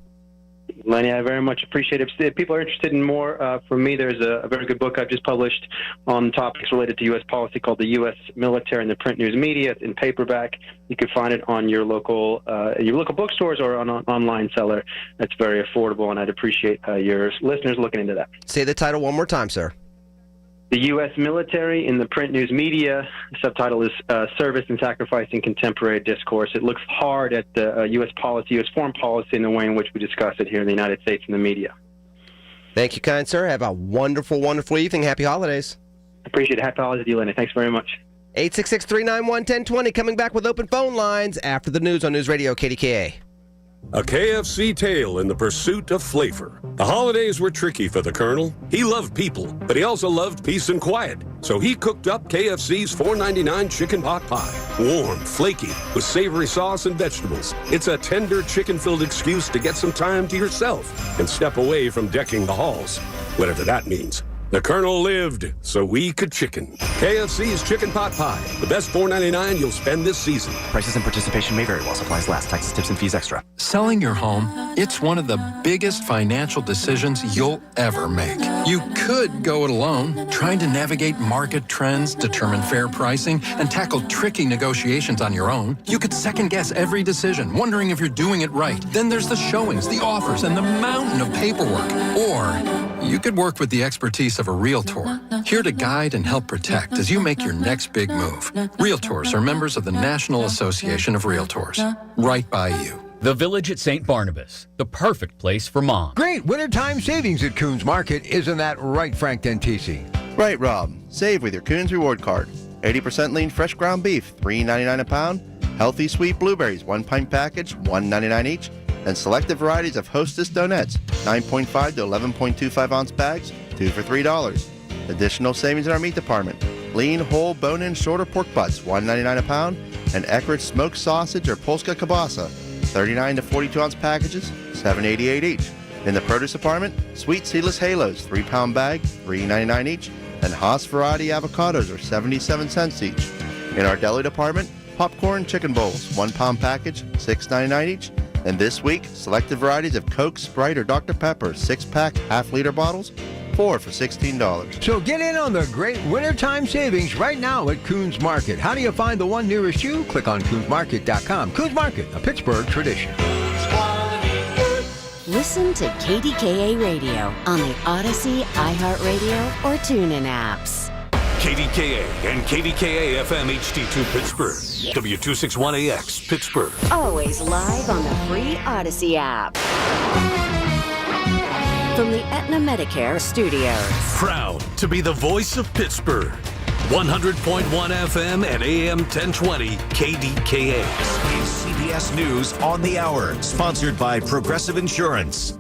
Lenny, I very much appreciate it. If people are interested in more from me, there's a very good book I've just published on topics related to U.S. policy called The U.S. Military and the Print News Media. It's in paperback. You can find it on your local bookstores or on an online seller. It's very affordable, and I'd appreciate your listeners looking into that. Say the title one more time, sir. The U.S. Military in the Print News Media. The subtitle is Service and Sacrifice in Contemporary Discourse. It looks hard at the U.S. policy, U.S. foreign policy, in the way in which we discuss it here in the United States in the media. Thank you, kind sir. Have a wonderful, wonderful evening. Happy holidays. Appreciate it. Happy holidays to you, Lenny. Thanks very much. 866-391-1020. Coming back with open phone lines after the news on News Radio KDKA. A KFC tale in the pursuit of flavor. The holidays were tricky for the Colonel. He loved people, but he also loved peace and quiet. So he cooked up KFC's $4.99 chicken pot pie. Warm, flaky, with savory sauce and vegetables. It's a tender chicken-filled excuse to get some time to yourself and step away from decking the halls, whatever that means. The Colonel lived so we could chicken. KFC's chicken pot pie. The best $4.99 you'll spend this season. Prices and participation may vary while supplies last. Taxes, tips, and fees extra. Selling your home, it's one of the biggest financial decisions you'll ever make. You could go it alone, trying to navigate market trends, determine fair pricing, and tackle tricky negotiations on your own. You could second-guess every decision, wondering if you're doing it right. Then there's the showings, the offers, and the mountain of paperwork. Or you could work with the expertise of a Realtor, here to guide and help protect as you make your next big move. Realtors are members of the National Association of Realtors. Right by you. The Village at St. Barnabas, the perfect place for mom. Great wintertime savings at Coons Market. Isn't that right, Frank Dentisi? Right, Rob. Save with your Coons Reward Card. 80% lean fresh ground beef, $3.99 a pound. Healthy sweet blueberries, 1 pint package, $1.99 each. And selected varieties of Hostess donuts, 9.5 to 11.25 ounce bags, 2 for $3. Additional savings in our meat department. Lean, whole, bone-in, shorter pork butts, $1.99 a pound. And Eckrich smoked sausage or Polska kielbasa, 39 to 42 ounce packages, $7.88 each. In the produce department, sweet seedless halos, 3-pound bag, $3.99 each. And Haas variety avocados are 77 cents each. In our deli department, popcorn chicken bowls, 1 pound package, $6.99 each. And this week, selected varieties of Coke, Sprite, or Dr. Pepper, 6-pack, half-liter bottles, 4 for $16. So get in on the great wintertime savings right now at Coons Market. How do you find the one nearest you? Click on CoonsMarket.com. Coons Market, a Pittsburgh tradition. Listen to KDKA Radio on the Odyssey, iHeartRadio, or TuneIn apps. KDKA and KDKA-FM HD2 Pittsburgh. W261AX Pittsburgh. Always live on the free Odyssey app. From the Aetna Medicare studios. Proud to be the voice of Pittsburgh. 100.1 FM and AM 1020 KDKA. CBS News on the Hour, sponsored by Progressive Insurance.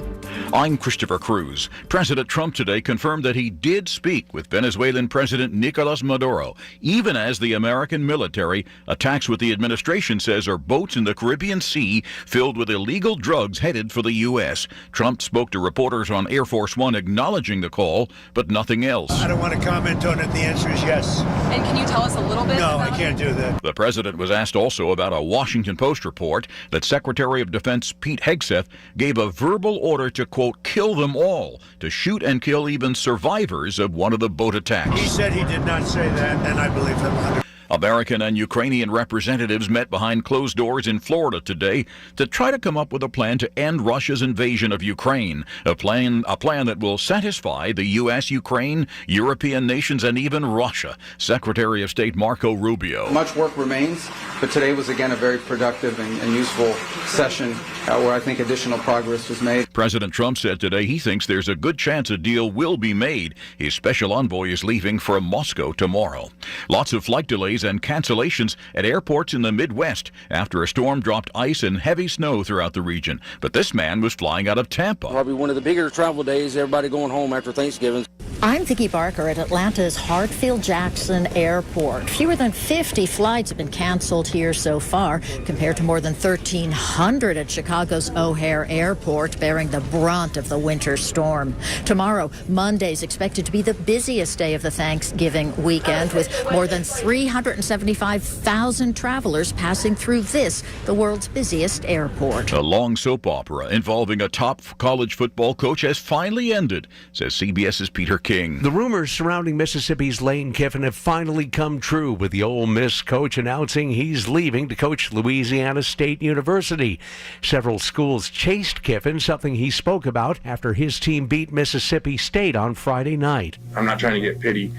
I'm Christopher Cruz. President Trump today confirmed that he did speak with Venezuelan President Nicolas Maduro, even as the American military attacks what the administration says are boats in the Caribbean Sea filled with illegal drugs headed for the U.S. Trump spoke to reporters on Air Force One acknowledging the call, but nothing else. I don't want to comment on it. The answer is yes. And can you tell us a little bit No, about I can't do that. The president was asked also about a Washington Post report that Secretary of Defense Pete Hegseth gave a verbal order to, quote, kill them all, to shoot and kill even survivors of one of the boat attacks. He said he did not say that, and I believe him 100%. American and Ukrainian representatives met behind closed doors in Florida today to try to come up with a plan to end Russia's invasion of Ukraine, a plan that will satisfy the U.S., Ukraine, European nations, and even Russia. Secretary of State Marco Rubio. Much work remains, but today was again a very productive and useful session where I think additional progress was made. President Trump said today he thinks there's a good chance a deal will be made. His special envoy is leaving for Moscow tomorrow. Lots of flight delays and cancellations at airports in the Midwest after a storm dropped ice and heavy snow throughout the region. But this man was flying out of Tampa. Probably one of the bigger travel days, everybody going home after Thanksgiving. I'm Vicki Barker at Atlanta's Hartsfield-Jackson Airport. Fewer than 50 flights have been canceled here so far, compared to more than 1,300 at Chicago's O'Hare Airport, bearing the brunt of the winter storm. Tomorrow, Monday, is expected to be the busiest day of the Thanksgiving weekend, with More than 375,000 travelers passing through this, the world's busiest airport. A long soap opera involving a top college football coach has finally ended, says CBS's Peter King. The rumors surrounding Mississippi's Lane Kiffin have finally come true, with the Ole Miss coach announcing he's leaving to coach Louisiana State University. Several schools chased Kiffin, something he spoke about after his team beat Mississippi State on Friday night. I'm not trying to get pity,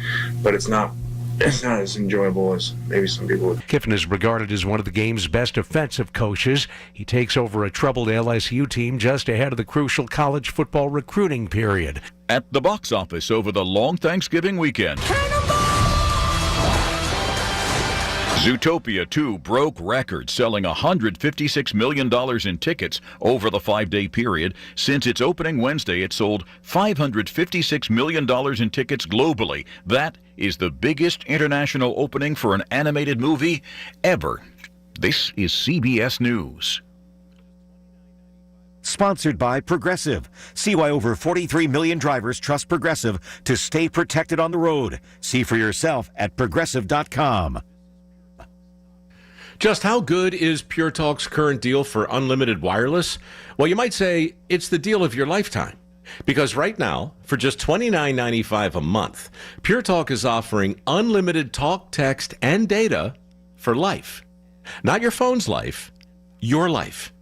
but it's not as enjoyable as maybe some people would. Kiffin is regarded as one of the game's best offensive coaches. He takes over a troubled LSU team just ahead of the crucial college football recruiting period. At the box office over the long Thanksgiving weekend, Zootopia 2 broke records, selling $156 million in tickets over the 5-day period. Since its opening Wednesday, it sold $556 million in tickets globally. That is the biggest international opening for an animated movie ever. This is CBS News. Sponsored by Progressive. See why over 43 million drivers trust Progressive to stay protected on the road. See for yourself at Progressive.com. Just how good is Pure Talk's current deal for unlimited wireless? Well, you might say it's the deal of your lifetime. Because right now, for just $29.95 a month, Pure Talk is offering unlimited talk, text, and data for life. Not your phone's life, your life.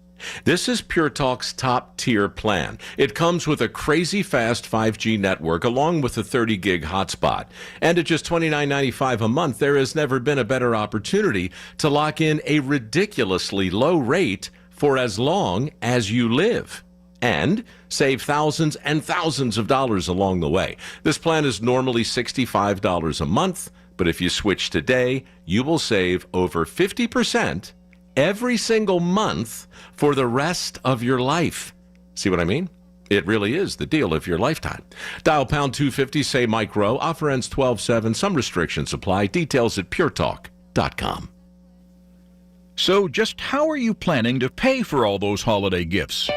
This is Pure Talk's top-tier plan. It comes with a crazy fast 5G network along with a 30-gig hotspot. And at just $29.95 a month, there has never been a better opportunity to lock in a ridiculously low rate for as long as you live. And save thousands and thousands of dollars along the way. This plan is normally $65 a month, but if you switch today, you will save over 50% every single month for the rest of your life. See what I mean? It really is the deal of your lifetime. Dial pound 250, say Mike Rowe. Offer ends 12/7. Some restrictions apply. Details at puretalk.com. So just how are you planning to pay for all those holiday gifts?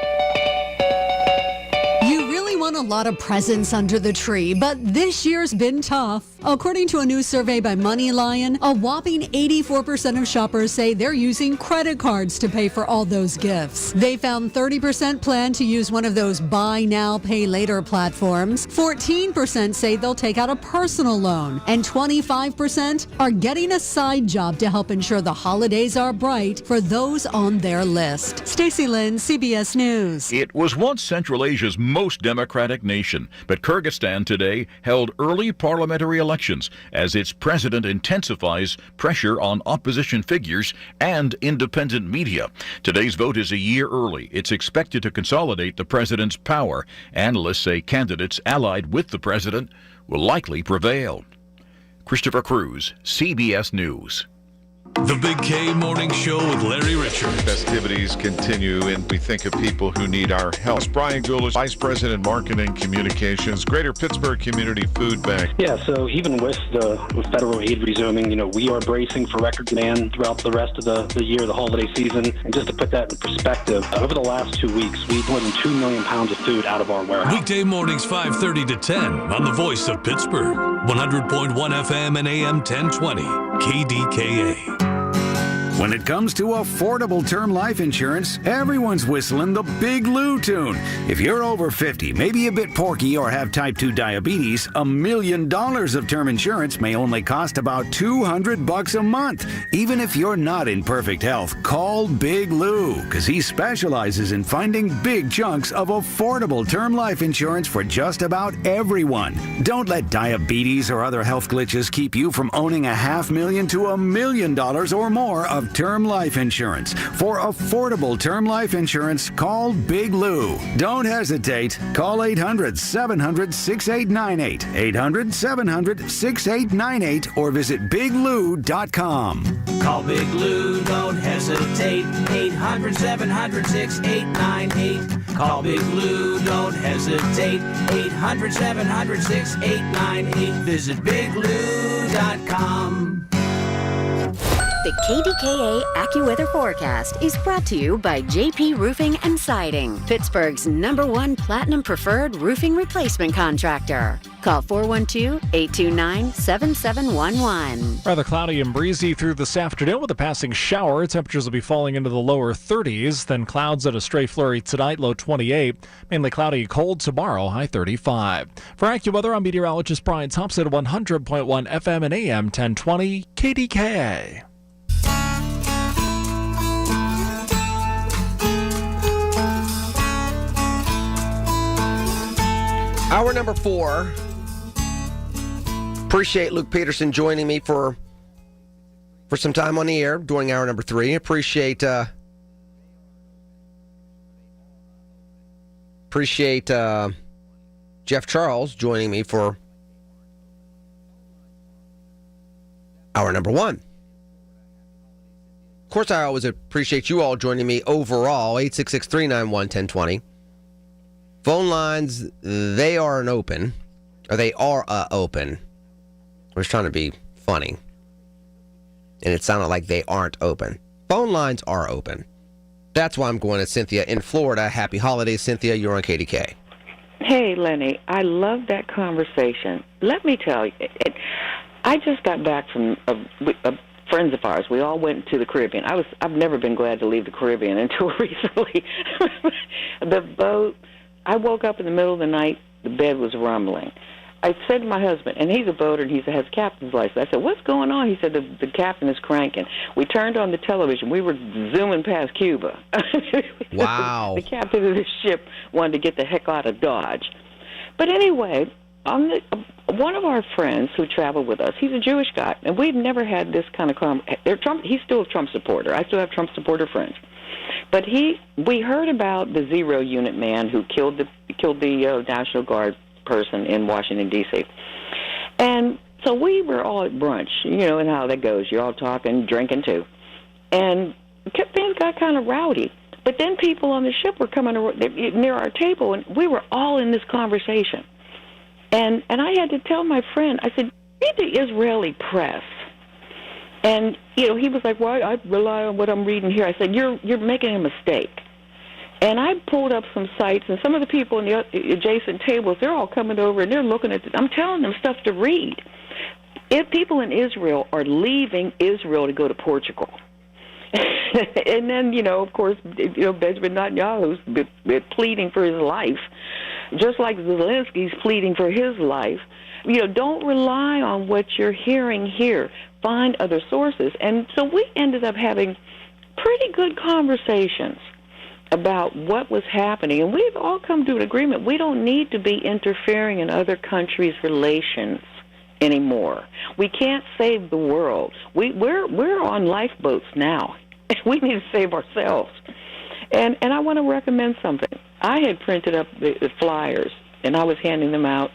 A lot of presents under the tree, but this year's been tough. According to a new survey by Money Lion, a whopping 84% of shoppers say they're using credit cards to pay for all those gifts. They found 30% plan to use one of those buy now, pay later platforms. 14% say they'll take out a personal loan, and 25% are getting a side job to help ensure the holidays are bright for those on their list. Stacey Lynn, CBS News. It was once Central Asia's most democratic nation, but Kyrgyzstan today held early parliamentary elections as its president intensifies pressure on opposition figures and independent media. Today's vote is a year early. It's expected to consolidate the president's power. Analysts say candidates allied with the president will likely prevail. Christopher Cruz, CBS News. The Big K Morning Show with Larry Richards. Festivities continue, and we think of people who need our help. Brian Goulish, Vice President, Marketing Communications, Greater Pittsburgh Community Food Bank. Yeah, so even with the federal aid resuming, we are bracing for record demand throughout the rest of the year, the holiday season. And just to put that in perspective, over the last 2 weeks, we've more than 2 million pounds of food out of our warehouse. Weekday mornings 5:30 to 10 on the Voice of Pittsburgh. 100.1 FM and AM 1020. KDKA. When it comes to affordable term life insurance, everyone's whistling the Big Lou tune. If you're over 50, maybe a bit porky, or have type 2 diabetes, $1 million of term insurance may only cost about $200 a month. Even if you're not in perfect health, call Big Lou, because he specializes in finding big chunks of affordable term life insurance for just about everyone. Don't let diabetes or other health glitches keep you from owning $500,000 to $1 million or more of term life insurance. For affordable term life insurance, call Big Lou. Don't hesitate. Call 800-700-6898, 800-700-6898, or visit biglou.com. Call Big Lou, don't hesitate, 800-700-6898. Call Big Lou, don't hesitate, 800-700-6898. Visit biglou.com. The KDKA AccuWeather forecast is brought to you by JP Roofing and Siding, Pittsburgh's #1 Platinum Preferred Roofing Replacement Contractor. Call 412-829-7711. Rather cloudy and breezy through this afternoon with a passing shower. Temperatures will be falling into the lower 30s, then clouds at a stray flurry tonight, low 28. Mainly cloudy, cold tomorrow, high 35. For AccuWeather, I'm meteorologist Brian Thompson, 100.1 FM and AM 1020 KDKA. Hour number 4. Appreciate Luke Peterson joining me for some time on the air during hour number 3. Appreciate Jeff Charles joining me for hour number 1. Of course, I always appreciate you all joining me overall. 866-391-1020. Phone lines, they are open. I was trying to be funny. And it sounded like they aren't open. Phone lines are open. That's why I'm going to Cynthia in Florida. Happy holidays, Cynthia. You're on KDK. Hey, Lenny. I love that conversation. Let me tell you, I just got back from friends of ours. We all went to the Caribbean. I've never been glad to leave the Caribbean until recently. The boat, I woke up in the middle of the night, the bed was rumbling. I said to my husband, and he's a boater, and he has captain's license. I said, what's going on? He said, the captain is cranking. We turned on the television. We were zooming past Cuba. Wow. The captain of the ship wanted to get the heck out of Dodge. But anyway, one of our friends who traveled with us, he's a Jewish guy, and we've never had this kind of he's still a Trump supporter. I still have Trump supporter friends. But we heard about the Zero Unit man who killed the National Guard person in Washington, D.C. And so we were all at brunch, and how that goes. You're all talking, drinking too. And things got kind of rowdy. But then people on the ship were coming near our table, and we were all in this conversation. And I had to tell my friend, I said, read the Israeli press. And, he was like, well, I rely on what I'm reading here. I said, you're making a mistake. And I pulled up some sites, and some of the people in the adjacent tables, they're all coming over, and they're looking at I'm telling them stuff to read. If people in Israel are leaving Israel to go to Portugal. And then, of course, Benjamin Netanyahu's pleading for his life, just like Zelensky's pleading for his life. Don't rely on what you're hearing here. Find other sources. And so we ended up having pretty good conversations about what was happening, and we've all come to an agreement. We don't need to be interfering in other countries' relations anymore. We can't save the world. We're on lifeboats now. We need to save ourselves. And I want to recommend something. I had printed up the flyers, and I was handing them out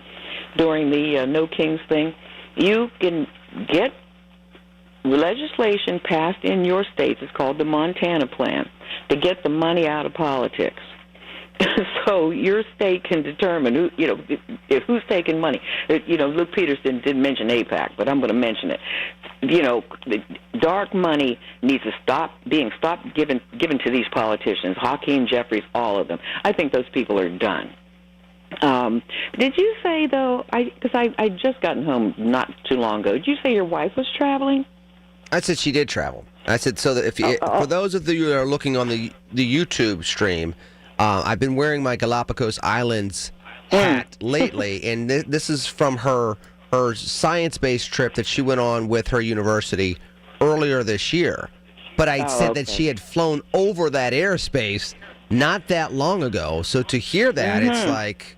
during the No Kings thing. You can get legislation passed in your states. It's called the Montana Plan, to get the money out of politics. So your state can determine who's taking money. Luke Peterson didn't mention AIPAC, but I'm going to mention it. The dark money needs to stop given to these politicians, Hakeem Jeffries, all of them. I think those people are done. Did you say, though, because I just gotten home not too long ago, did you say your wife was traveling? I said she did travel. I said, so that for those of you that are looking on the YouTube stream, I've been wearing my Galapagos Islands hat lately, and this is from her science-based trip that she went on with her university earlier this year. But I said that she had flown over that airspace not that long ago. So to hear that, it's like,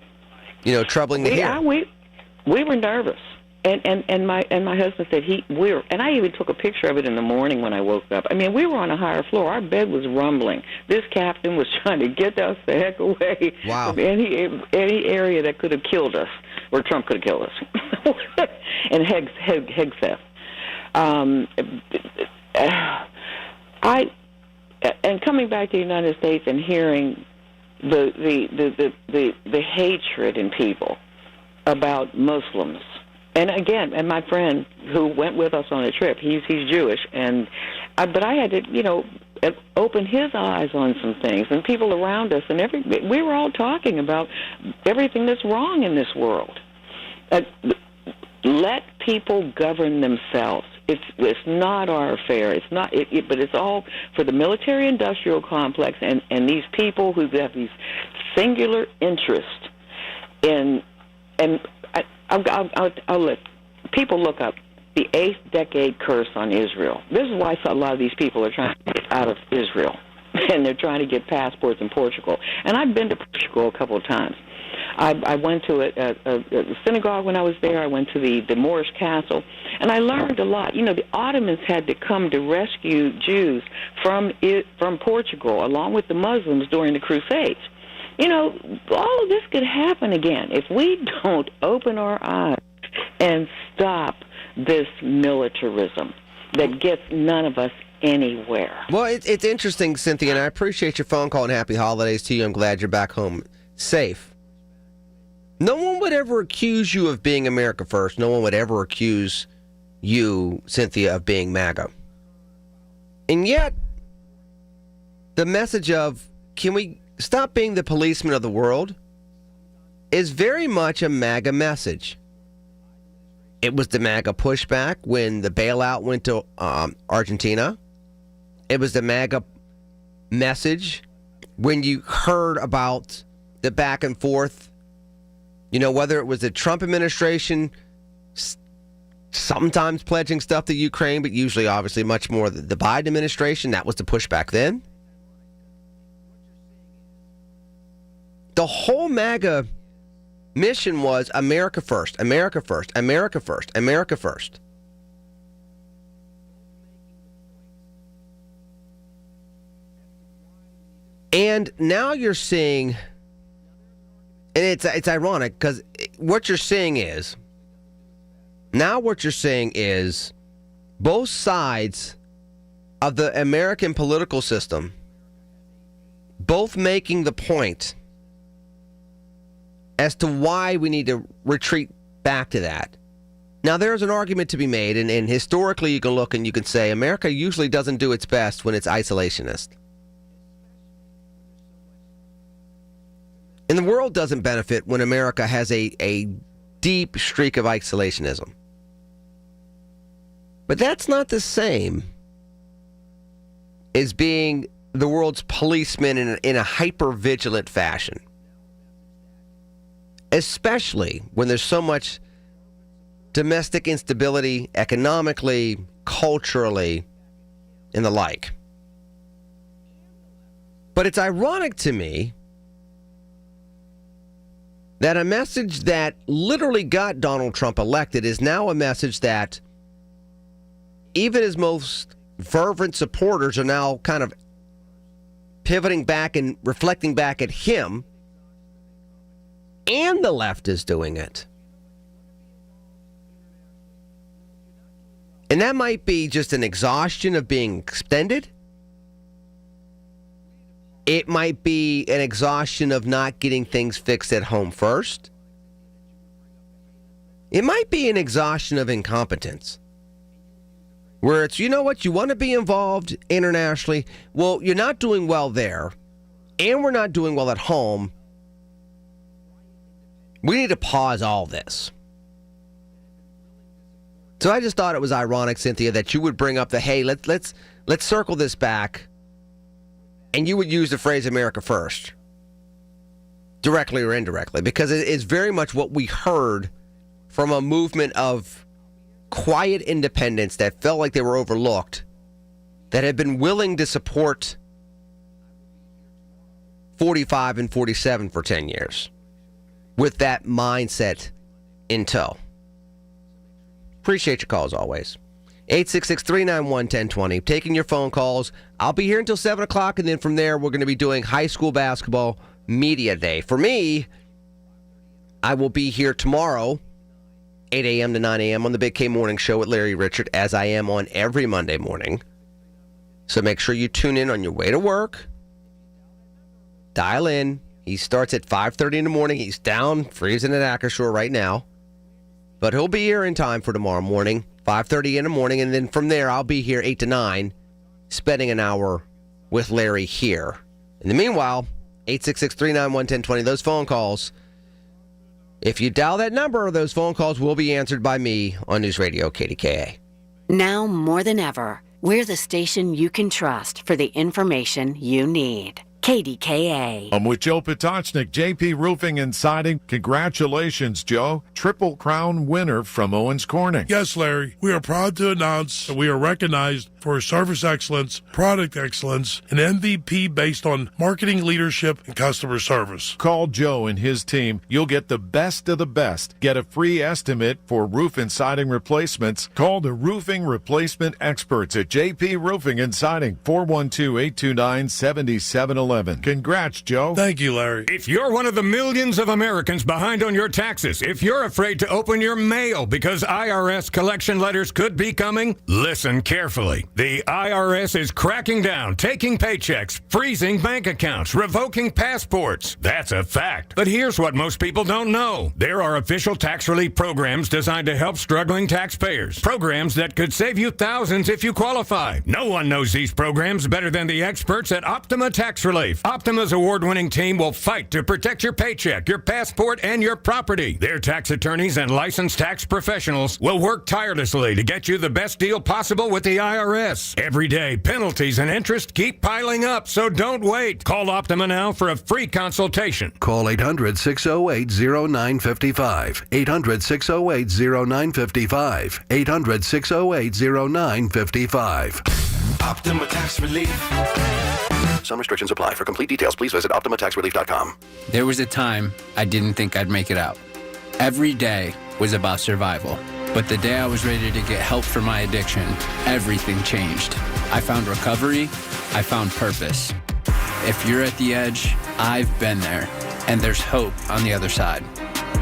troubling to hear. Yeah, we were nervous. And my husband said and I even took a picture of it in the morning when I woke up. I mean, we were on a higher floor. Our bed was rumbling. This captain was trying to get us the heck away from any area that could have killed us, or Trump could have killed us. And Hegseth. And coming back to the United States and hearing the hatred in people about Muslims again, and my friend who went with us on the trip, he's Jewish, but I had to, open his eyes on some things, and people around us, and we were all talking about everything that's wrong in this world. Let people govern themselves. It's not our affair. It's not. But it's all for the military-industrial complex and these people who have these singular interests in. And I'll let people look up the 8th decade curse on Israel. This is why a lot of these people are trying to get out of Israel, and they're trying to get passports in Portugal. And I've been to Portugal a couple of times. I went to a synagogue when I was there. I went to the Moorish castle, and I learned a lot. The Ottomans had to come to rescue Jews from Portugal, along with the Muslims during the Crusades. All of this could happen again if we don't open our eyes and stop this militarism that gets none of us anywhere. Well, it's interesting, Cynthia, and I appreciate your phone call and happy holidays to you. I'm glad you're back home safe. No one would ever accuse you of being America First. No one would ever accuse you, Cynthia, of being MAGA. And yet, the message of, can we stop being the policeman of the world, is very much a MAGA message. It was the MAGA pushback when the bailout went to Argentina. It was the MAGA message when you heard about the back and forth, whether it was the Trump administration sometimes pledging stuff to Ukraine, but usually, obviously, much more the Biden administration. That was the pushback then. The whole MAGA mission was America first, America first, America first, America first. And now you're seeing, and it's ironic because what you're seeing is both sides of the American political system both making the point as to why we need to retreat back to that. Now, there's an argument to be made, and historically you can look and you can say America usually doesn't do its best when it's isolationist. And the world doesn't benefit when America has a deep streak of isolationism. But that's not the same as being the world's policeman in a hyper-vigilant fashion. Especially when there's so much domestic instability, economically, culturally, and the like. But it's ironic to me that a message that literally got Donald Trump elected is now a message that even his most fervent supporters are now kind of pivoting back and reflecting back at him, and the left is doing it. And that might be just an exhaustion of being extended. It might be an exhaustion of not getting things fixed at home first. It might be an exhaustion of incompetence. Where it's, you know what, you want to be involved internationally. Well, you're not doing well there, and we're not doing well at home. We need to pause all this. So I just thought it was ironic, Cynthia, that you would bring up the, hey, let's circle this back, and you would use the phrase America first, directly or indirectly, because it is very much what we heard from a movement of quiet independents that felt like they were overlooked, that had been willing to support 45 and 47 for 10 years with that mindset in tow. Appreciate your calls always. 866-391-1020. Taking your phone calls. I'll be here until 7 o'clock, and then from there, we're going to be doing high school basketball media day. For me, I will be here tomorrow, 8 a.m. to 9 a.m. on the Big K Morning Show with Larry Richard, as I am on every Monday morning. So make sure you tune in on your way to work. Dial in. He starts at 5:30 in the morning. He's down, freezing at Acrisure right now. But he'll be here in time for tomorrow morning, 5:30 in the morning, and then from there I'll be here 8 to 9, spending an hour with Larry here. In the meanwhile, 866-391-1020, those phone calls, if you dial that number, those phone calls will be answered by me on News Radio KDKA. Now more than ever, we're the station you can trust for the information you need. KDKA. I'm with Joe Potocznik, JP Roofing and Siding. Congratulations, Joe. Triple Crown winner from Owens Corning. Yes, Larry. We are proud to announce that we are recognized for service excellence, product excellence, and MVP based on marketing leadership and customer service. Call Joe and his team. You'll get the best of the best. Get a free estimate for roof and siding replacements. Call the roofing replacement experts at JP Roofing and Siding, 412-829-7711. Congrats, Joe. Thank you, Larry. If you're one of the millions of Americans behind on your taxes, if you're afraid to open your mail because IRS collection letters could be coming, listen carefully. The IRS is cracking down, taking paychecks, freezing bank accounts, revoking passports. That's a fact. But here's what most people don't know. There are official tax relief programs designed to help struggling taxpayers. Programs that could save you thousands if you qualify. No one knows these programs better than the experts at Optima Tax Relief. Optima's award-winning team will fight to protect your paycheck, your passport, and your property. Their tax attorneys and licensed tax professionals will work tirelessly to get you the best deal possible with the IRS. Every day, penalties and interest keep piling up, so don't wait. Call Optima now for a free consultation. Call 800-608-0955. 800-608-0955. 800-608-0955. Optima Tax Relief. Some restrictions apply. For complete details, please visit OptimaTaxRelief.com. There was a time I didn't think I'd make it out. Every day was about survival. But the day I was ready to get help for my addiction, everything changed. I found recovery. I found purpose. If you're at the edge, I've been there. And there's hope on the other side.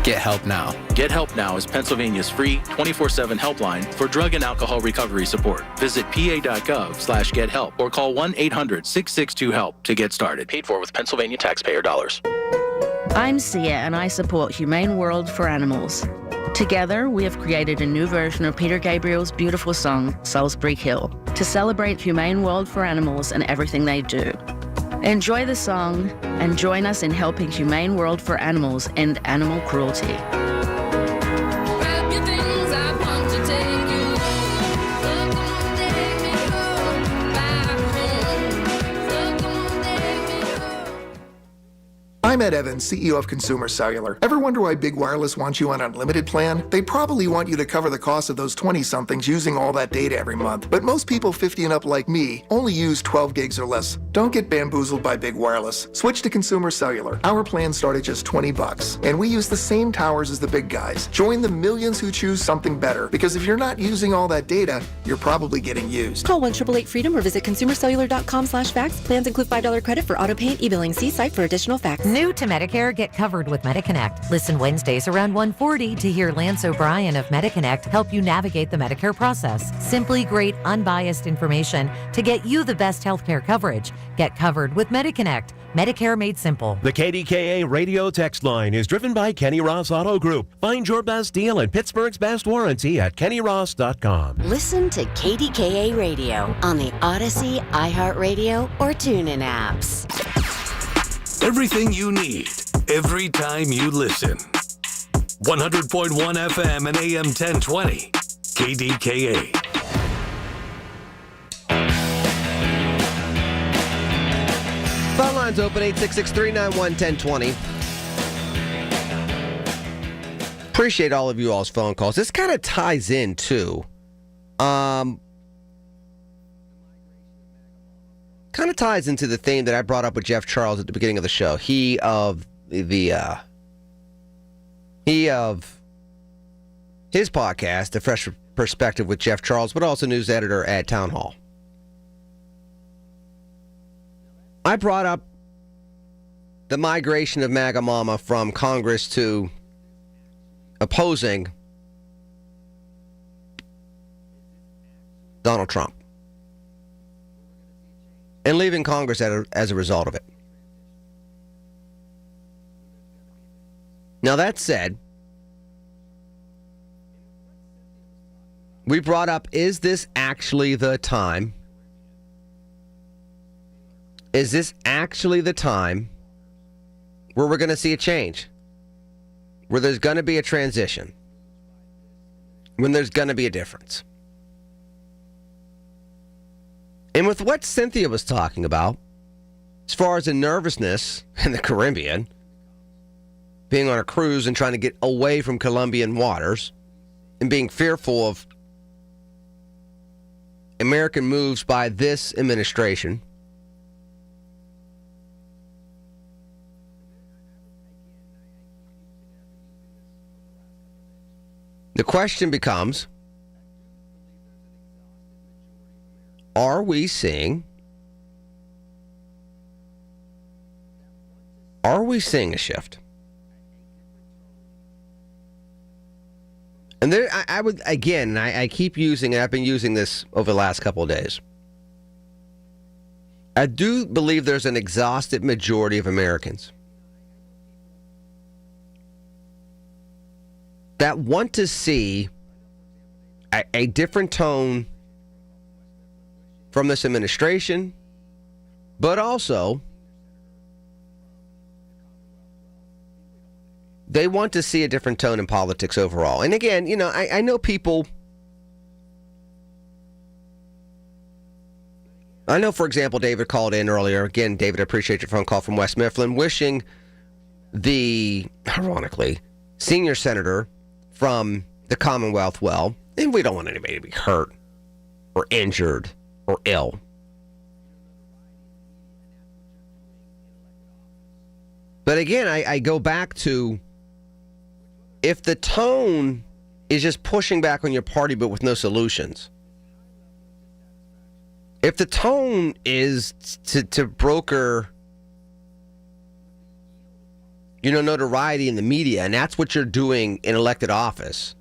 Get help now. Get Help Now is Pennsylvania's free 24/7 helpline for drug and alcohol recovery support. Visit pa.gov/gethelp or call 1-800-662-HELP to get started. Paid for with Pennsylvania taxpayer dollars. I'm Sia and I support Humane World for Animals. Together, we have created a new version of Peter Gabriel's beautiful song, Salisbury Hill, to celebrate Humane World for Animals and everything they do. Enjoy the song and join us in helping Humane World for Animals end animal cruelty. I'm Ed Evans, CEO of Consumer Cellular. Ever wonder why Big Wireless wants you on an unlimited plan? They probably want you to cover the cost of those 20-somethings using all that data every month. But most people 50 and up like me only use 12 gigs or less. Don't get bamboozled by Big Wireless. Switch to Consumer Cellular. Our plans start at just $20. And we use the same towers as the big guys. Join the millions who choose something better. Because if you're not using all that data, you're probably getting used. Call 1-888-FREEDOM or visit consumercellular.com/facts. Plans include $5 credit for auto pay and e-billing. See site for additional facts. New to Medicare, get covered with MediConnect. Listen Wednesdays around 1:40 to hear Lance O'Brien of MediConnect help you navigate the Medicare process. Simply great, unbiased information to get you the best healthcare coverage. Get covered with MediConnect. Medicare made simple. The KDKA radio text line is driven by Kenny Ross Auto Group. Find your best deal and Pittsburgh's best warranty at kennyross.com. Listen to KDKA Radio on the Odyssey, iHeartRadio, or TuneIn apps. Everything you need, every time you listen. 100.1 FM and AM 1020, KDKA. Phone lines open, 866-391-1020. Appreciate all of you all's phone calls. This kind of ties in, too. Kind of ties into the theme that I brought up with Jeff Charles at the beginning of the show. He of his podcast, The Fresh Perspective with Jeff Charles, but also news editor at Town Hall. I brought up the migration of MAGA Mama from Congress to opposing Donald Trump. And leaving Congress as a result of it. Now, that said, we brought up, is this actually the time? Is this actually the time where we're going to see a change? Where there's going to be a transition? When there's going to be a difference? And with what Cynthia was talking about, as far as the nervousness in the Caribbean, being on a cruise and trying to get away from Colombian waters, and being fearful of American moves by this administration, the question becomes, are we seeing a shift? And there, I would, again, I keep using, and I've been using this over the last couple of days. I do believe there's an exhausted majority of Americans that want to see a different tone from this administration, but also they want to see a different tone in politics overall. And again, you know, I know people, I know, for example, David called in earlier. Again, David, I appreciate your phone call from West Mifflin, wishing the, ironically, senior senator from the Commonwealth well, and we don't want anybody to be hurt or injured or ill. But again, I go back to, if the tone is just pushing back on your party but with no solutions, if the tone is to broker, you know, notoriety in the media, and that's what you're doing in elected office,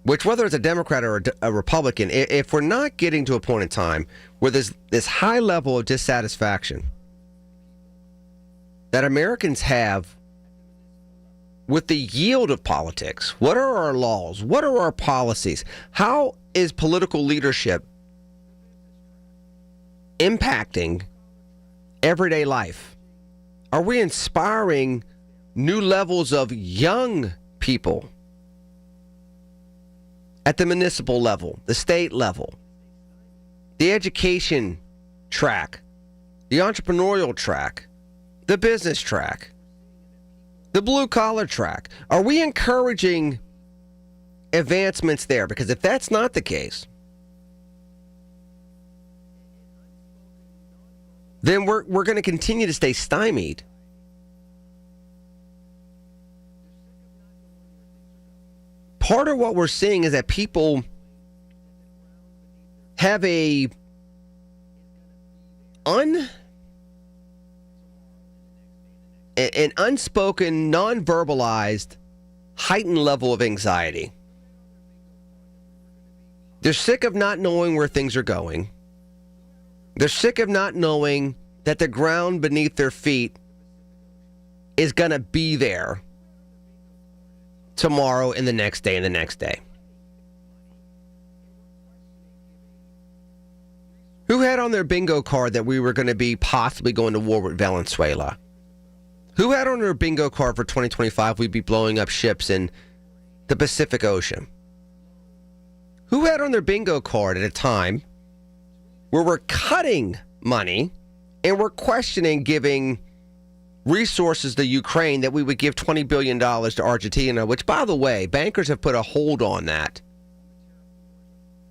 which whether it's a Democrat or a Republican, if we're not getting to a point in time where there's this high level of dissatisfaction that Americans have with the yield of politics, what are our laws? What are our policies? How is political leadership impacting everyday life? Are we inspiring new levels of young people at the municipal level, the state level, the education track, the entrepreneurial track, the business track, the blue-collar track? Are we encouraging advancements there? Because if that's not the case, then we're going to continue to stay stymied. Part of what we're seeing is that people have an unspoken, non-verbalized, heightened level of anxiety. They're sick of not knowing where things are going. They're sick of not knowing that the ground beneath their feet is going to be there tomorrow and the next day and the next day. Who had on their bingo card that we were going to be possibly going to war with Venezuela? Who had on their bingo card for 2025 we'd be blowing up ships in the Pacific Ocean? Who had on their bingo card at a time where we're cutting money and we're questioning giving resources to Ukraine that we would give $20 billion to Argentina, which, by the way, bankers have put a hold on that.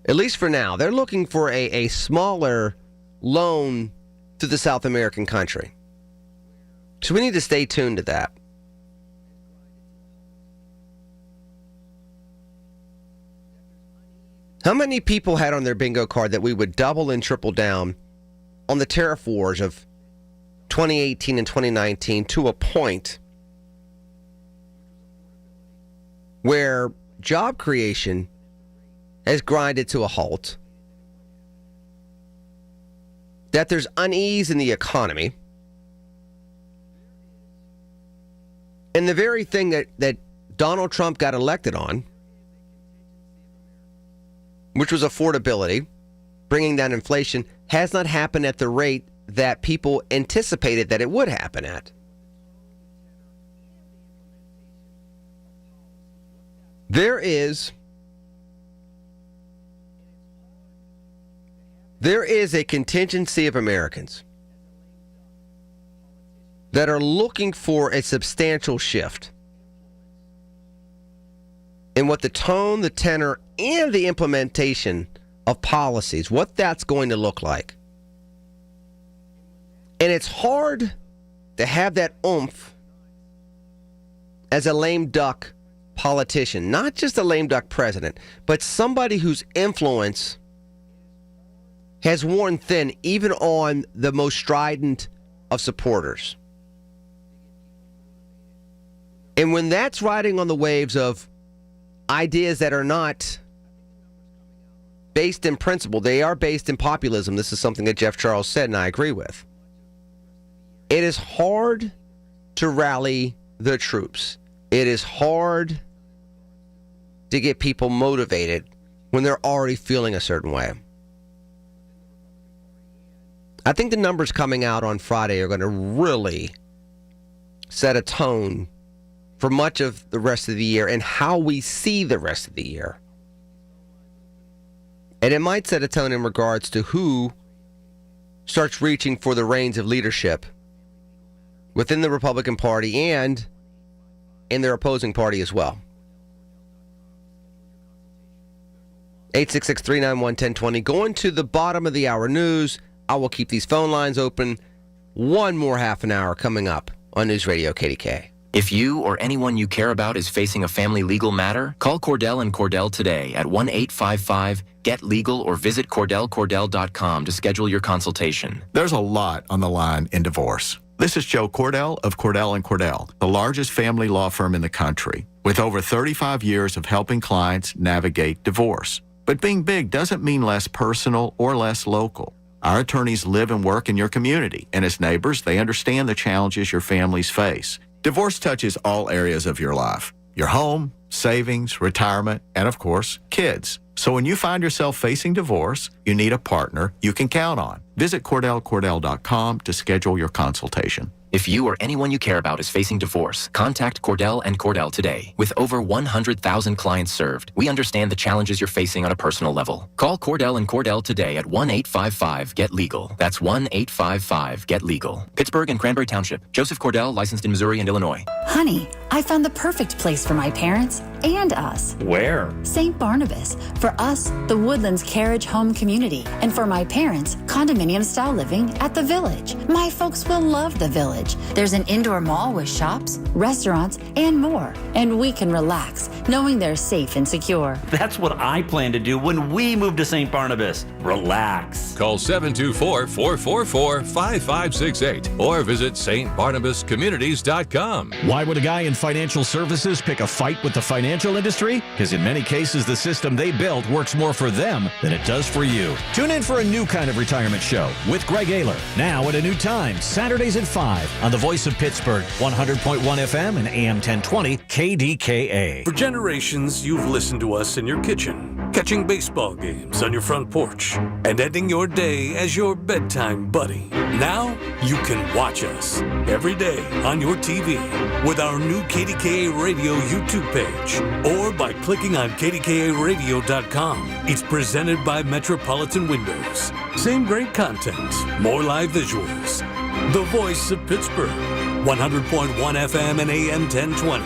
At least for now. They're looking for a smaller loan to the South American country. So we need to stay tuned to that. How many people had on their bingo card that we would double and triple down on the tariff wars of 2018 and 2019 to a point where job creation has grinded to a halt, that there's unease in the economy, and the very thing that Donald Trump got elected on, which was affordability, bringing down inflation, has not happened at the rate that people anticipated that it would happen at. There is a contingency of Americans that are looking for a substantial shift in what the tone, the tenor, and the implementation of policies, what that's going to look like. And it's hard to have that oomph as a lame duck politician, not just a lame duck president, but somebody whose influence has worn thin even on the most strident of supporters. And when that's riding on the waves of ideas that are not based in principle, they are based in populism. This is something that Jeff Charles said, and I agree with. It is hard to rally the troops. It is hard to get people motivated when they're already feeling a certain way. I think the numbers coming out on Friday are going to really set a tone for much of the rest of the year and how we see the rest of the year. And it might set a tone in regards to who starts reaching for the reins of leadership within the Republican Party and in their opposing party as well. 866-391-1020. Going to the bottom of the hour news. I will keep these phone lines open. One more half an hour coming up on News Radio KDKA. If you or anyone you care about is facing a family legal matter, call Cordell and Cordell today at 1-855-GET-LEGAL or visit CordellCordell.com to schedule your consultation. There's a lot on the line in divorce. This is Joe Cordell of Cordell & Cordell, the largest family law firm in the country, with over 35 years of helping clients navigate divorce. But being big doesn't mean less personal or less local. Our attorneys live and work in your community, and as neighbors, they understand the challenges your families face. Divorce touches all areas of your life: your home, savings, retirement, and of course, kids. So when you find yourself facing divorce, you need a partner you can count on. Visit CordellCordell.com to schedule your consultation. If you or anyone you care about is facing divorce, contact Cordell and Cordell today. With over 100,000 clients served, we understand the challenges you're facing on a personal level. Call Cordell and Cordell today at 1-855-GET-LEGAL. That's 1-855-GET-LEGAL. Pittsburgh and Cranberry Township. Joseph Cordell, licensed in Missouri and Illinois. Honey, I found the perfect place for my parents and us. Where? St. Barnabas. For us, the Woodlands Carriage Home Community. And for my parents, condominium-style living at the Village. My folks will love the Village. There's an indoor mall with shops, restaurants, and more. And we can relax, knowing they're safe and secure. That's what I plan to do when we move to St. Barnabas. Relax. Call 724-444-5568 or visit stbarnabascommunities.com. Why would a guy in financial services pick a fight with the financial industry? Because in many cases, the system they built works more for them than it does for you. Tune in for a new kind of retirement show with Greg Ayler. Now at a new time, Saturdays at 5 on the Voice of Pittsburgh, 100.1 FM and AM 1020 KDKA. For generations, you've listened to us in your kitchen, catching baseball games on your front porch, and ending your day as your bedtime buddy. Now, you can watch us every day on your TV with our new KDKA Radio YouTube page or by clicking on KDKARadio.com. It's presented by Metropolitan Windows. Same great content, more live visuals. The Voice of Pittsburgh, 100.1 FM and AM 1020.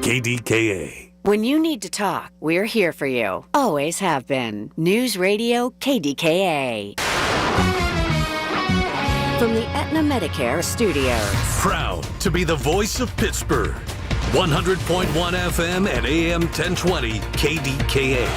KDKA. When you need to talk, we're here for you. Always have been. News Radio KDKA. From the Aetna Medicare Studios. Proud to be the Voice of Pittsburgh. 100.1 FM and AM 1020 KDKA.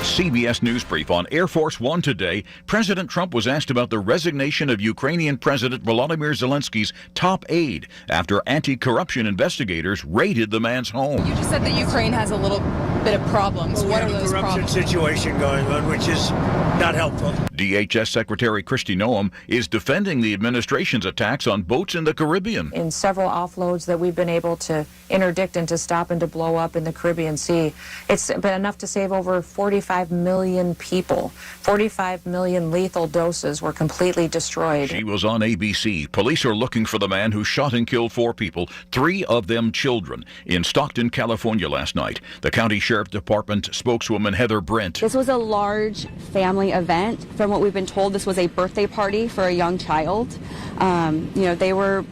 CBS News Brief on Air Force One today. President Trump was asked about the resignation of Ukrainian President Volodymyr Zelensky's top aide after anti-corruption investigators raided the man's home. You just said that Ukraine has a little bit of problems. Well, what are those corruption problems? Situation going on, which is not helpful. DHS Secretary Kristi Noem is defending the administration's attacks on boats in the Caribbean. In several offloads that we've been able to interdict and to stop and to blow up in the Caribbean Sea, it's been enough to save over 45 million people. 45 million lethal doses were completely destroyed. She was on ABC. Police are looking for the man who shot and killed 4 people, 3 of them children, in Stockton, California last night. The county sheriff department spokeswoman Heather Brent. This was a large family event. From what we've been told, this was a birthday party for a young child. They were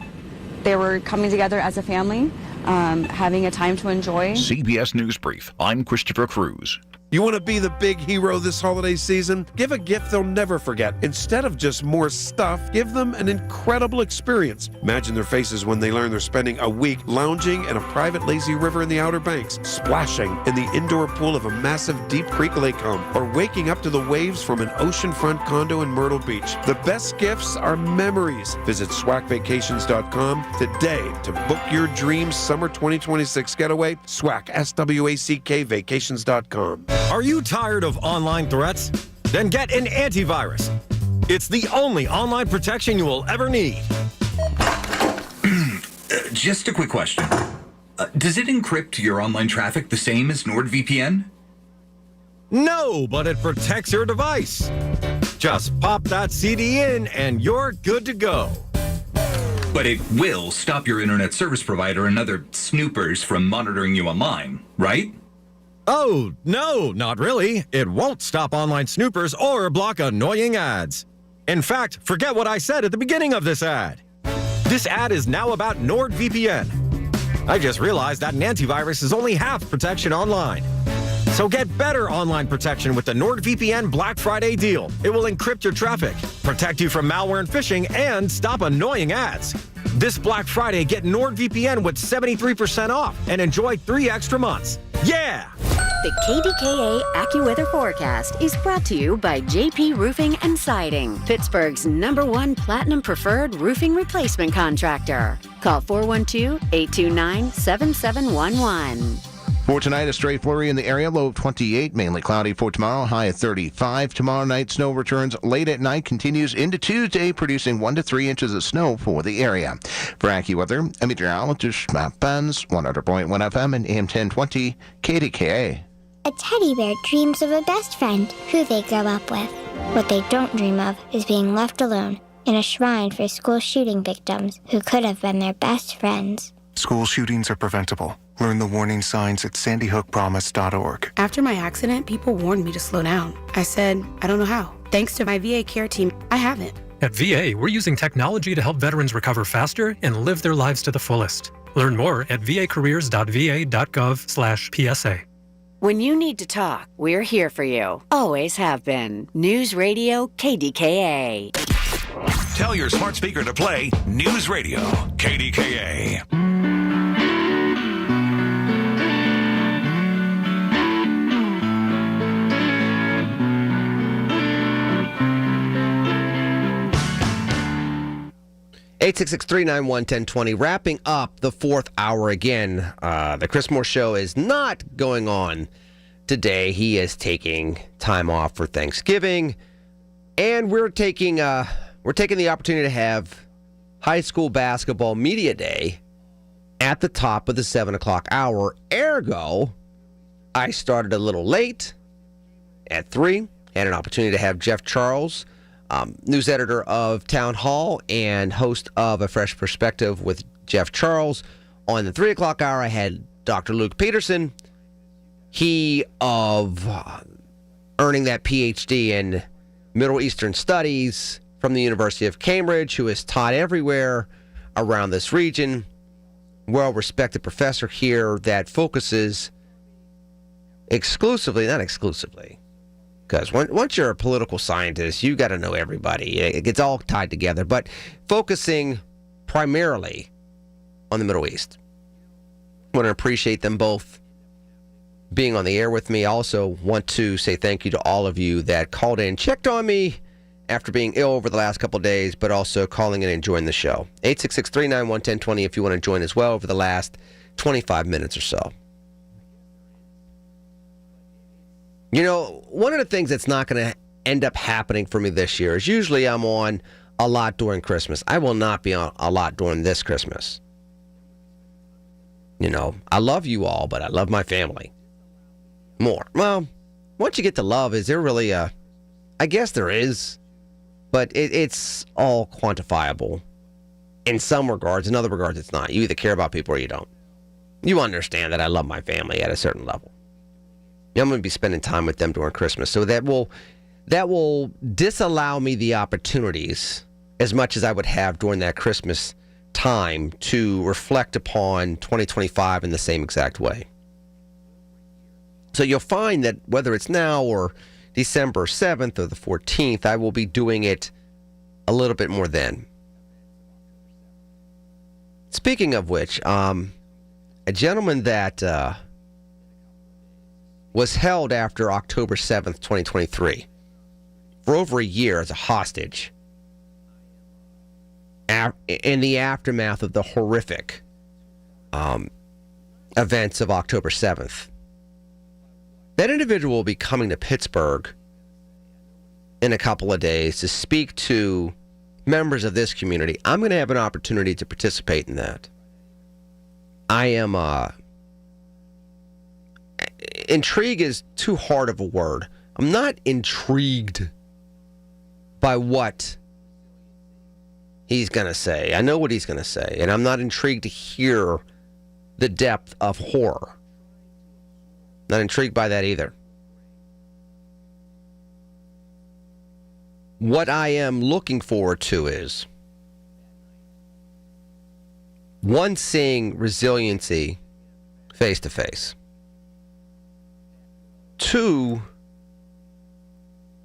coming together as a family, having a time to enjoy. CBS News Brief. I'm Christopher Cruz. You want to be the big hero this holiday season? Give a gift they'll never forget. Instead of just more stuff, give them an incredible experience. Imagine their faces when they learn they're spending a week lounging in a private lazy river in the Outer Banks, splashing in the indoor pool of a massive Deep Creek lake home, or waking up to the waves from an oceanfront condo in Myrtle Beach. The best gifts are memories. Visit SWACvacations.com today to book your dream summer 2026 getaway. SWAC, SWACK vacations.com. Are you tired of online threats? Then get an antivirus. It's the only online protection you will ever need. Just a quick question. Does it encrypt your online traffic the same as NordVPN? No, but it protects your device. Just pop that CD in and you're good to go. But it will stop your internet service provider and other snoopers from monitoring you online, right? Oh, no, not really. It won't stop online snoopers or block annoying ads. In fact, forget what I said at the beginning of this ad. This ad is now about NordVPN. I just realized that an antivirus is only half protection online. So get better online protection with the NordVPN Black Friday deal. It will encrypt your traffic, protect you from malware and phishing, and stop annoying ads. This Black Friday, get NordVPN with 73% off and enjoy 3 extra months. Yeah! The KDKA AccuWeather forecast is brought to you by JP Roofing and Siding, Pittsburgh's #1 Platinum Preferred Roofing Replacement Contractor. Call 412-829-7711. For tonight, a stray flurry in the area, low of 28, mainly cloudy for tomorrow, high of 35. Tomorrow night, snow returns late at night, continues into Tuesday, producing 1 to 3 inches of snow for the area. For AccuWeather, a meteorologist, Matt Benz, 100.1 FM and AM 1020, KDKA. A teddy bear dreams of a best friend who they grow up with. What they don't dream of is being left alone in a shrine for school shooting victims who could have been their best friends. School shootings are preventable. Learn the warning signs at sandyhookpromise.org. After my accident, people warned me to slow down. I said, I don't know how. Thanks to my VA care team, I haven't. At VA, we're using technology to help veterans recover faster and live their lives to the fullest. Learn more at vacareers.va.gov/PSA. When you need to talk, we're here for you. Always have been. News Radio KDKA. Tell your smart speaker to play News Radio KDKA. Eight 866-391-1020. Wrapping up the 4th hour again. The Chris Moore Show is not going on today. He is taking time off for Thanksgiving, and we're taking the opportunity to have high school basketball media day at the top of the 7 o'clock hour. Ergo, I started a little late at 3. Had an opportunity to have Jeff Charles, news editor of Town Hall and host of A Fresh Perspective with Jeff Charles. On the 3 o'clock hour, I had Dr. Luke Peterson. He of earning that PhD in Middle Eastern Studies from the University of Cambridge, who has taught everywhere around this region. Well-respected professor here that focuses exclusively, not exclusively, because once you're a political scientist, you got to know everybody. It gets all tied together, but focusing primarily on the Middle East. I want to appreciate them both being on the air with me. I also want to say thank you to all of you that called in, checked on me after being ill over the last couple of days, but also calling in and enjoying the show. 866-391-1020 if you want to join as well over the last 25 minutes or so. You know, one of the things that's not going to end up happening for me this year is usually I'm on a lot during Christmas. I will not be on a lot during this Christmas. You know, I love you all, but I love my family more. Well, once you get to love, is there really a... I guess there is, but it's all quantifiable in some regards. In other regards, it's not. You either care about people or you don't. You understand that I love my family at a certain level. I'm going to be spending time with them during Christmas, so that will disallow me the opportunities as much as I would have during that Christmas time to reflect upon 2025 in the same exact way. So you'll find that whether it's now or December 7th or the 14th, I will be doing it a little bit more then. Speaking of which, a gentleman that was held after October 7th, 2023, for over a year as a hostage in the aftermath of the horrific events of October 7th. That individual will be coming to Pittsburgh in a couple of days to speak to members of this community. I'm going to have an opportunity to participate in that. I am... intrigue is too hard of a word. I'm not intrigued by what he's going to say. I know what he's going to say, and I'm not intrigued to hear the depth of horror. Not intrigued by that either. What I am looking forward to is, one, seeing resiliency face to face. Two,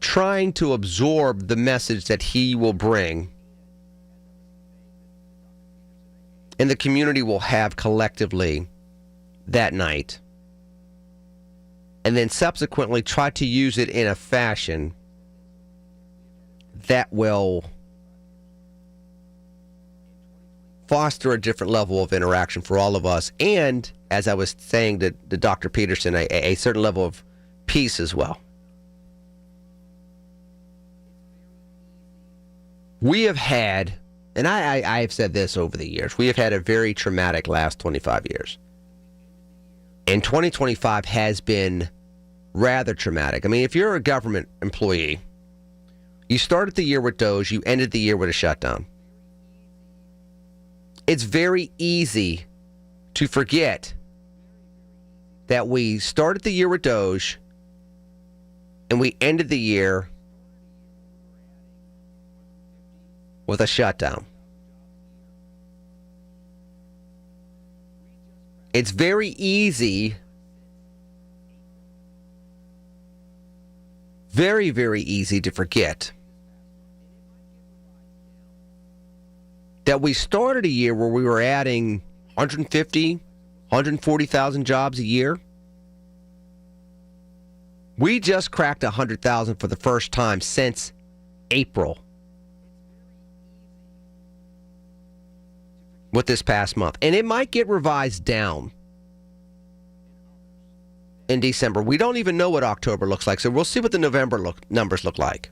trying to absorb the message that he will bring and the community will have collectively that night. And then subsequently try to use it in a fashion that will foster a different level of interaction for all of us. And, as I was saying to Dr. Peterson, a certain level of peace as well. We have had, and I have said this over the years, we have had a very traumatic last 25 years. And 2025 has been rather traumatic. I mean, if you're a government employee, you started the year with DOGE, you ended the year with a shutdown. It's very easy to forget that we started the year with DOGE and we ended the year with a shutdown. It's very easy, very, very easy to forget that we started a year where we were adding 150, 140,000 jobs a year. We just cracked 100,000 for the first time since April with this past month. And it might get revised down in December. We don't even know what October looks like, so we'll see what the November numbers look like.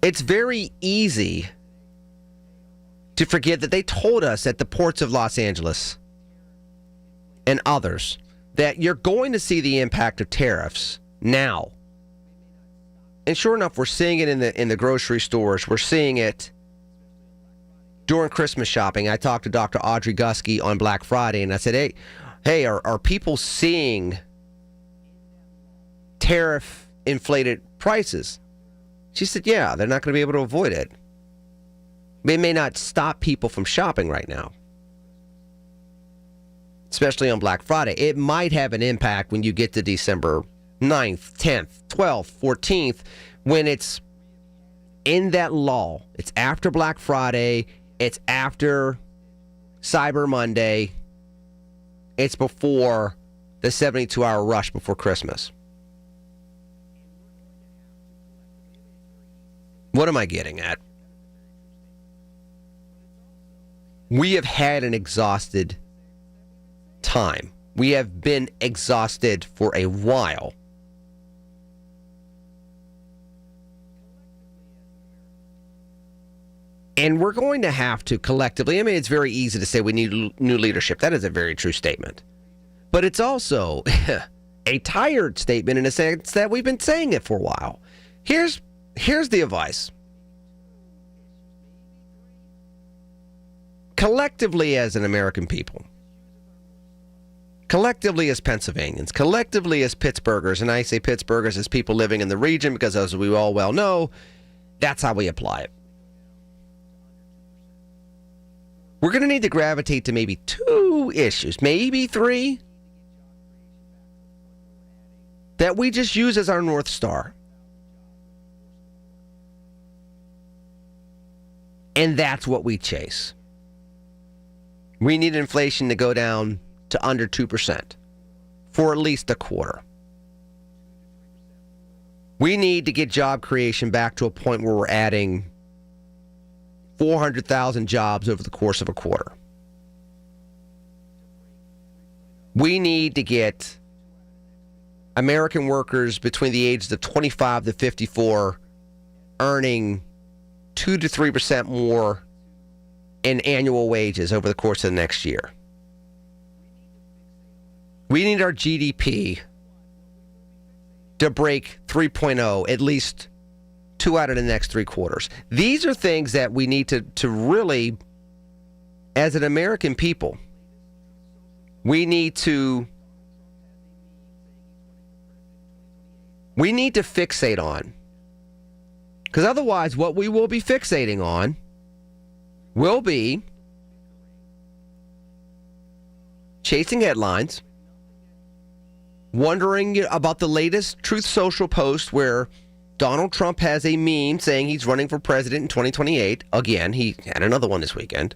It's very easy to forget that they told us at the ports of Los Angeles and others that you're going to see the impact of tariffs now. And sure enough, we're seeing it in the grocery stores. We're seeing it during Christmas shopping. I talked to Dr. Audrey Gusky on Black Friday, and I said, hey, are people seeing tariff-inflated prices? She said, yeah, they're not going to be able to avoid it. It may not stop people from shopping right now, especially on Black Friday. It might have an impact when you get to December 9th, 10th, 12th, 14th, when it's in that lull. It's after Black Friday. It's after Cyber Monday. It's before the 72-hour rush before Christmas. What am I getting at? We have had an exhausted time. We have been exhausted for a while. And we're going to have to collectively, I mean, it's very easy to say we need new leadership. That is a very true statement. But it's also a tired statement in a sense that we've been saying it for a while. Here's the advice. Collectively as an American people, collectively as Pennsylvanians, collectively as Pittsburghers, and I say Pittsburghers as people living in the region because as we all well know, that's how we apply it. We're going to need to gravitate to maybe 2 issues, maybe 3, that we just use as our North Star. And that's what we chase. We need inflation to go down to under 2% for at least a quarter. We need to get job creation back to a point where we're adding 400,000 jobs over the course of a quarter. We need to get American workers between the ages of 25 to 54 earning 2 to 3% more in annual wages over the course of the next year. We need our GDP to break 3.0 at least 2 out of the next 3 quarters. These are things that we need to really, as an American people, we need to fixate on. Because otherwise, what we will be fixating on will be chasing headlines, wondering about the latest Truth Social post where Donald Trump has a meme saying he's running for president in 2028. Again, he had another one this weekend.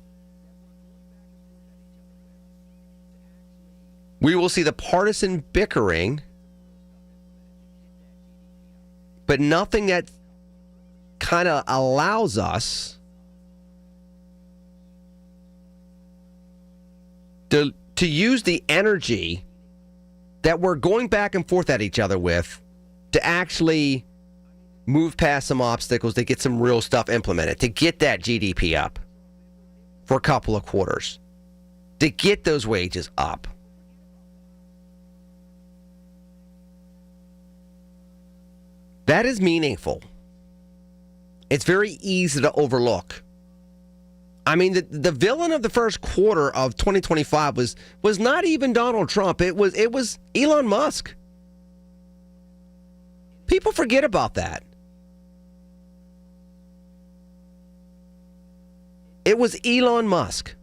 We will see the partisan bickering, but nothing that kind of allows us to use the energy that we're going back and forth at each other with to actually move past some obstacles to get some real stuff implemented, to get that GDP up for a couple of quarters, to get those wages up. That is meaningful. It's very easy to overlook. I mean, the villain of the first quarter of 2025 was not even Donald Trump. It was Elon Musk. People forget about that. It was Elon Musk.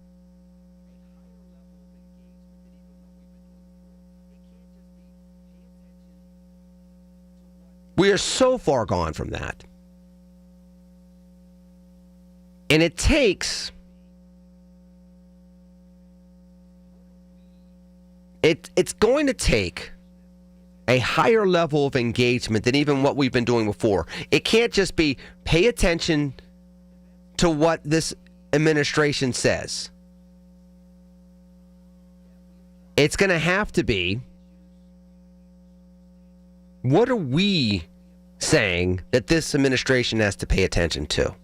We are so far gone from that. And it takes it's going to take a higher level of engagement than even what we've been doing before. It can't just be pay attention to what this administration says. It's going to have to be, what are we saying that this administration has to pay attention to?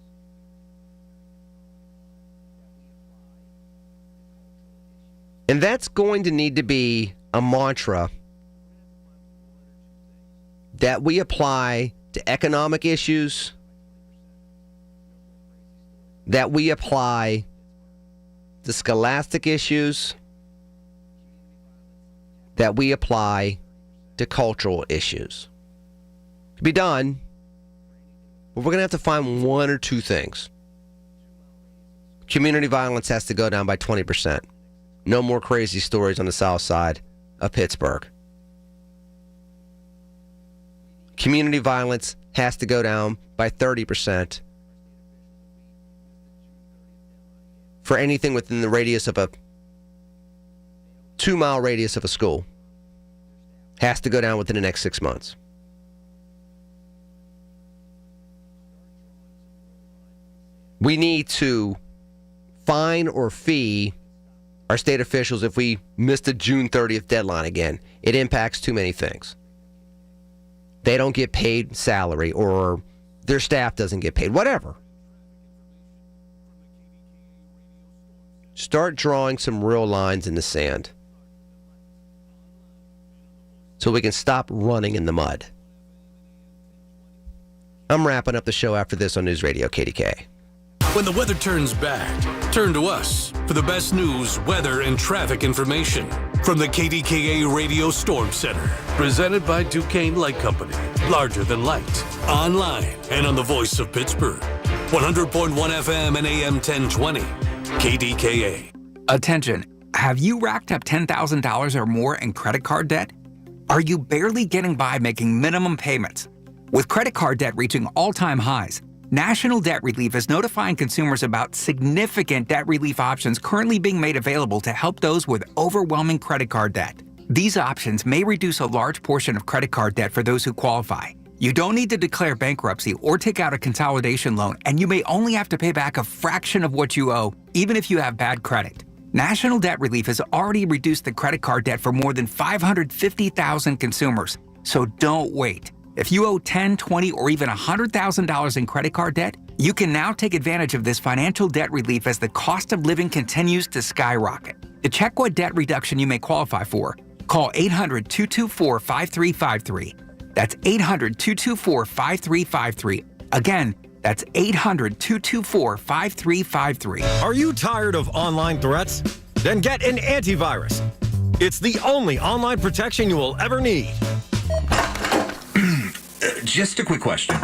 And that's going to need to be a mantra that we apply to economic issues, that we apply to scholastic issues, that we apply to cultural issues. It can be done, but we're going to have to find 1 or 2 things. Community violence has to go down by 20%. No more crazy stories on the south side of Pittsburgh. Community violence has to go down by 30%. for anything within the radius of a 2-mile radius of a school has to go down within the next 6 months. We need to fine or fee our state officials if we miss the June 30th deadline again. It impacts too many things. They don't get paid salary, or their staff doesn't get paid, whatever. Start drawing some real lines in the sand so we can stop running in the mud. I'm wrapping up the show after this on News Radio KDKA. When the weather turns bad, turn to us for the best news, weather, and traffic information from the KDKA Radio Storm Center. Presented by Duquesne Light Company. Larger than light. Online and on the voice of Pittsburgh. 100.1 FM and AM 1020. KDKA. Attention. Have you racked up $10,000 or more in credit card debt? Are you barely getting by making minimum payments? With credit card debt reaching all-time highs, National Debt Relief is notifying consumers about significant debt relief options currently being made available to help those with overwhelming credit card debt. These options may reduce a large portion of credit card debt for those who qualify. You don't need to declare bankruptcy or take out a consolidation loan, and you may only have to pay back a fraction of what you owe, even if you have bad credit. National Debt Relief has already reduced the credit card debt for more than 550,000 consumers, so don't wait. If you owe $10,000, $20,000, or even $100,000 in credit card debt, you can now take advantage of this financial debt relief as the cost of living continues to skyrocket. To check what debt reduction you may qualify for, call 800-224-5353. That's 800-224-5353. Again, that's 800-224-5353. Are you tired of online threats? Then get an antivirus. It's the only online protection you will ever need. Just a quick question.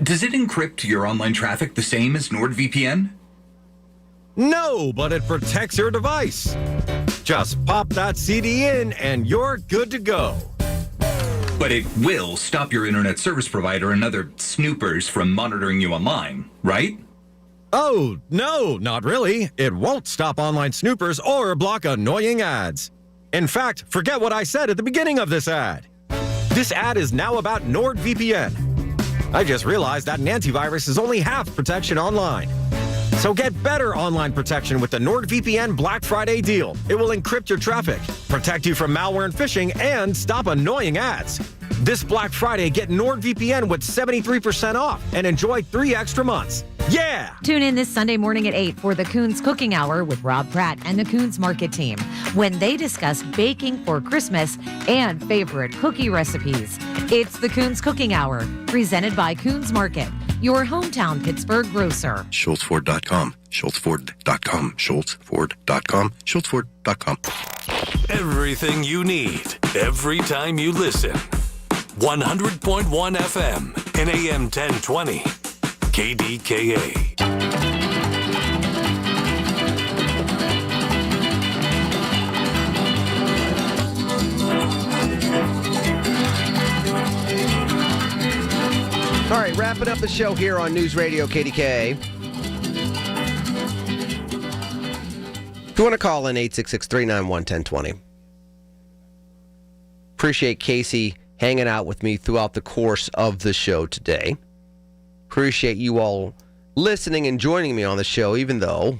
Does it encrypt your online traffic the same as NordVPN? No, but it protects your device. Just pop that CD in and you're good to go. But it will stop your internet service provider and other snoopers from monitoring you online, right? Oh, no, not really. It won't stop online snoopers or block annoying ads. In fact, forget what I said at the beginning of this ad. This ad is now about NordVPN. I just realized that an antivirus is only half protection online. So get better online protection with the NordVPN Black Friday deal. It will encrypt your traffic, protect you from malware and phishing, and stop annoying ads. This Black Friday, get NordVPN with 73% off and enjoy 3 extra months. Yeah! Tune in this Sunday morning at 8 for the Coons Cooking Hour with Rob Pratt and the Coons Market team when they discuss baking for Christmas and favorite cookie recipes. It's the Coons Cooking Hour, presented by Coons Market, your hometown Pittsburgh grocer. SchultzFord.com, SchultzFord.com, SchultzFord.com, SchultzFord.com. Everything you need, every time you listen. 100.1 FM and AM 1020. KDKA. All right, wrapping up the show here on News Radio KDKA. If you want to call in, 866-391-1020. Appreciate Casey hanging out with me throughout the course of the show today. Appreciate you all listening and joining me on the show, even though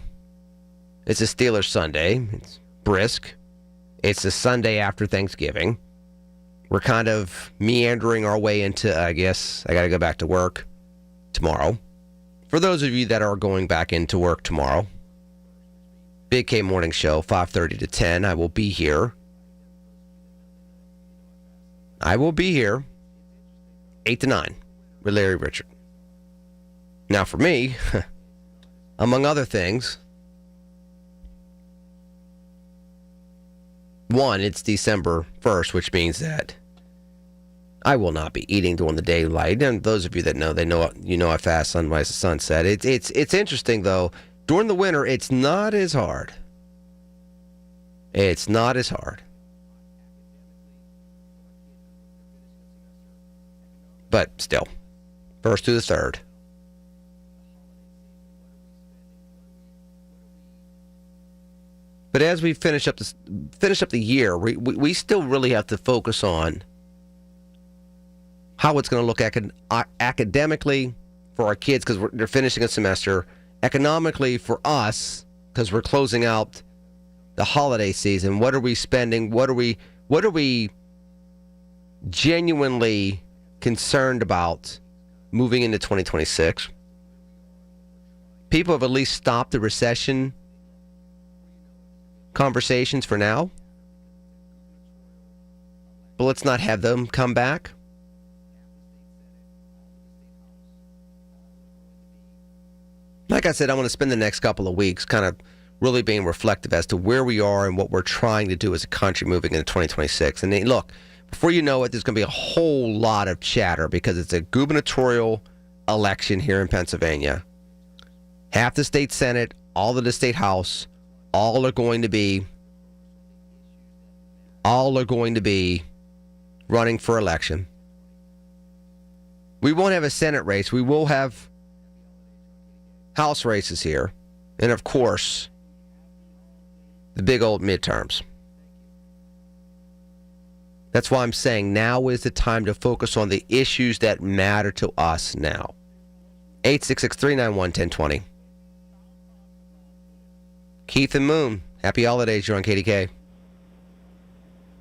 it's a Steelers Sunday. It's brisk. It's the Sunday after Thanksgiving. We're kind of meandering our way into, I guess, I got to go back to work tomorrow. For those of you that are going back into work tomorrow, Big K Morning Show, 5:30 to 10. I will be here. 8 to 9 with Larry Richard. Now for me, among other things, one, it's December 1st, which means that I will not be eating during the daylight. And those of you that know, I fast sunrise to sunset. It's interesting, though. During the winter, it's not as hard. It's not as hard. But still, 1st to the 3rd. But as we finish up the year, we still really have to focus on how it's going to look academically for our kids because they're finishing a semester, economically for us because we're closing out the holiday season. What are we spending? What are we genuinely concerned about moving into 2026? People have at least stopped the recession conversations for now. But let's not have them come back. Like I said, I want to spend the next couple of weeks kind of really being reflective as to where we are and what we're trying to do as a country moving into 2026. And look, before you know it, there's going to be a whole lot of chatter because it's a gubernatorial election here in Pennsylvania. Half the state Senate, all of the state House, all are going to be running for election. We won't have a Senate race. We will have House races here. And of course, the big old midterms. That's why I'm saying now is the time to focus on the issues that matter to us now. 866-391-1020. Keith and Moon, happy holidays. You're on KDK.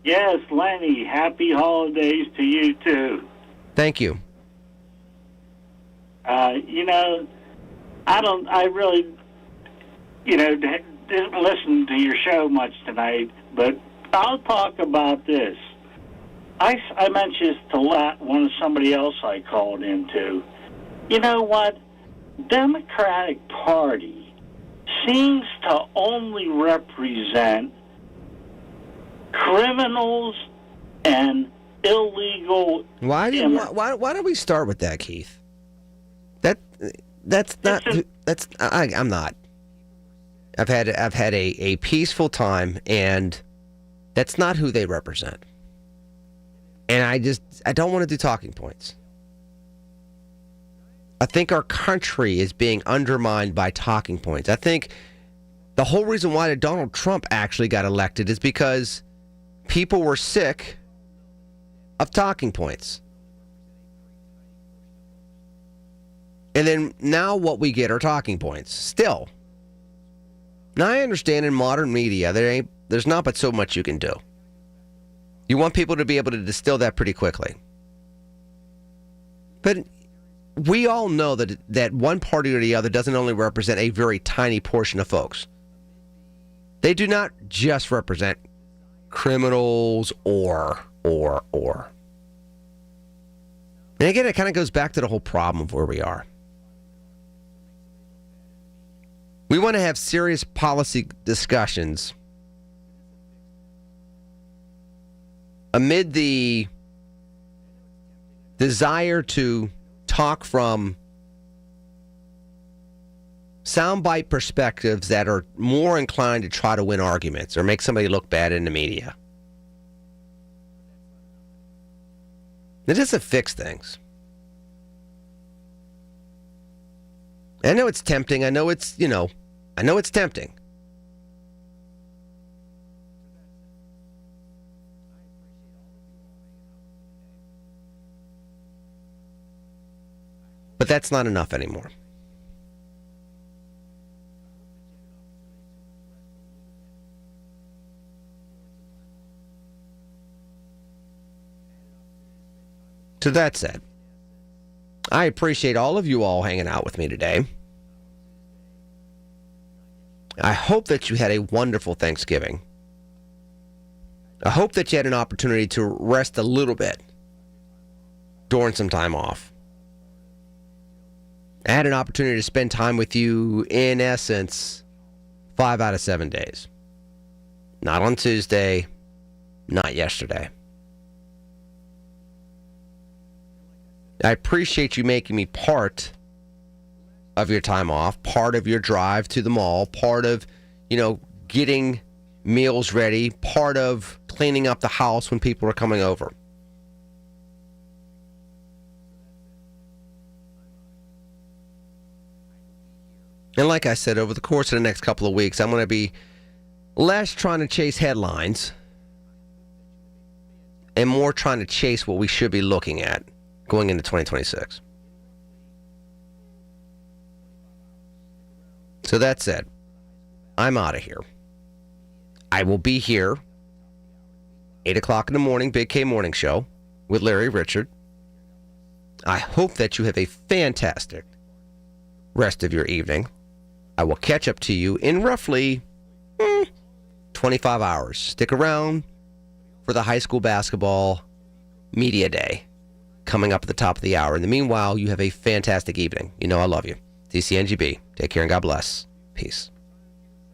Yes, Lenny, happy holidays to you too. Thank you. I really, didn't listen to your show much tonight, but I'll talk about this. I mentioned this to somebody else I called into. You know what? Democratic Party seems to only represent criminals and illegal. Why don't we start with that, Keith? I'm not. I've had a peaceful time, and that's not who they represent. And I don't want to do talking points. I think our country is being undermined by talking points. I think the whole reason why Donald Trump actually got elected is because people were sick of talking points. And then now what we get are talking points. Still. Now I understand in modern media there's not but so much you can do. You want people to be able to distill that pretty quickly. But we all know that one party or the other doesn't only represent a very tiny portion of folks. They do not just represent criminals or. And again, it kind of goes back to the whole problem of where we are. We want to have serious policy discussions amid the desire to talk from soundbite perspectives that are more inclined to try to win arguments or make somebody look bad in the media. It doesn't fix things. I know it's tempting. I know it's tempting. But that's not enough anymore. To that said, I appreciate all of you all hanging out with me today. I hope that you had a wonderful Thanksgiving. I hope that you had an opportunity to rest a little bit during some time off. I had an opportunity to spend time with you, in essence, 5 out of 7 days. Not on Tuesday, not yesterday. I appreciate you making me part of your time off, part of your drive to the mall, part of, getting meals ready, part of cleaning up the house when people are coming over. And like I said, over the course of the next couple of weeks, I'm going to be less trying to chase headlines and more trying to chase what we should be looking at going into 2026. So that said, I'm out of here. I will be here 8 o'clock in the morning, Big K Morning Show with Larry Richard. I hope that you have a fantastic rest of your evening. I will catch up to you in roughly 25 hours. Stick around for the high school basketball media day coming up at the top of the hour. In the meanwhile, you have a fantastic evening. You know I love you. TCNGB. Take care and God bless. Peace.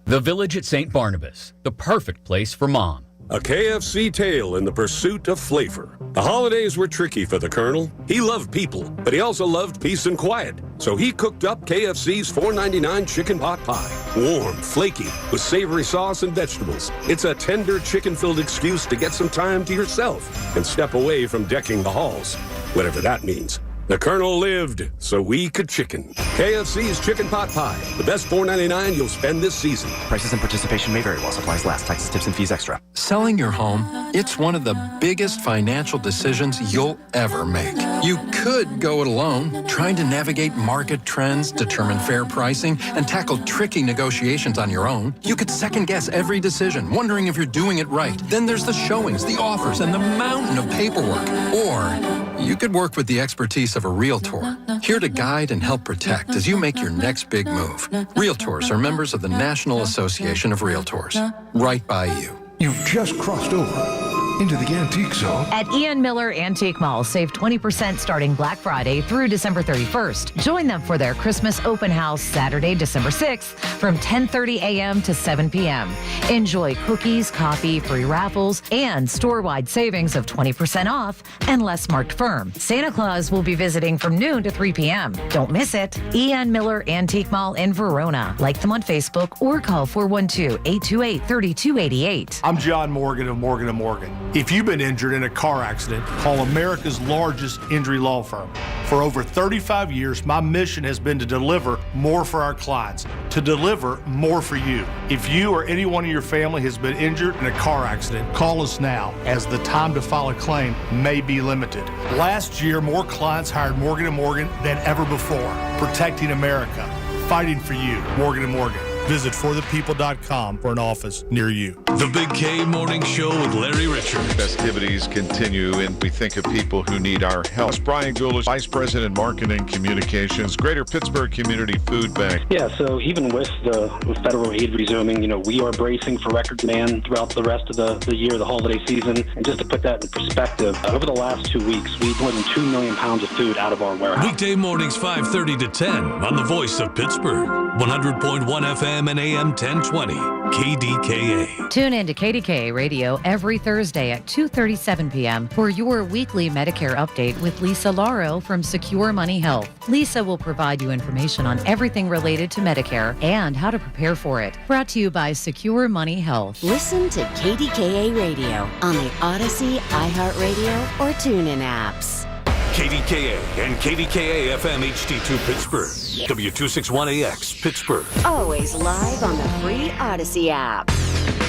The Village at St. Barnabas, the perfect place for mom. A KFC tale in the pursuit of flavor. The holidays were tricky for the Colonel. He loved people, but he also loved peace and quiet. So he cooked up KFC's $4.99 chicken pot pie. Warm, flaky, with savory sauce and vegetables. It's a tender chicken-filled excuse to get some time to yourself and step away from decking the halls. Whatever that means. The Colonel lived so we could chicken. KFC's Chicken Pot Pie. The best $4.99 you'll spend this season. Prices and participation may vary while supplies last. Taxes, tips, and fees extra. Selling your home, it's one of the biggest financial decisions you'll ever make. You could go it alone, trying to navigate market trends, determine fair pricing, and tackle tricky negotiations on your own. You could second-guess every decision, wondering if you're doing it right. Then there's the showings, the offers, and the mountain of paperwork. Or you could work with the expertise of a Realtor, here to guide and help protect as you make your next big move. Realtors are members of the National Association of Realtors. Right by you. You've just crossed over into the antique zone. At Ian Miller Antique Mall, save 20% starting Black Friday through December 31st. Join them for their Christmas open house Saturday, December 6th from 10:30 a.m. to 7 p.m. Enjoy cookies, coffee, free raffles, and store-wide savings of 20% off and less marked firm. Santa Claus will be visiting from noon to 3 p.m. Don't miss it. Ian Miller Antique Mall in Verona. Like them on Facebook or call 412-828-3288. I'm John Morgan of Morgan & Morgan. If you've been injured in a car accident, call America's largest injury law firm. For over 35 years, my mission has been to deliver more for our clients, to deliver more for you. If you or anyone in your family has been injured in a car accident, call us now, as the time to file a claim may be limited. Last year, more clients hired Morgan & Morgan than ever before, protecting America, fighting for you. Morgan & Morgan. Visit forthepeople.com for an office near you. The Big K Morning Show with Larry Richard. Festivities continue, and we think of people who need our help. Brian Gould, Vice President, Marketing Communications, Greater Pittsburgh Community Food Bank. Yeah, so even with the federal aid resuming, we are bracing for record demand throughout the rest of the year, the holiday season. And just to put that in perspective, over the last 2 weeks, we've more than 2 million pounds of food out of our warehouse. Weekday mornings 5:30 to 10 on the Voice of Pittsburgh. 100.1 FM and AM 1020, KDKA. Tune in to KDKA Radio every Thursday at 2:37 p.m. for your weekly Medicare update with Lisa Lauro from Secure Money Health. Lisa will provide you information on everything related to Medicare and how to prepare for it. Brought to you by Secure Money Health. Listen to KDKA Radio on the Odyssey, iHeartRadio, or TuneIn apps. KDKA and KDKA-FM HD2 Pittsburgh. W261AX Pittsburgh. Always live on the free Odyssey app.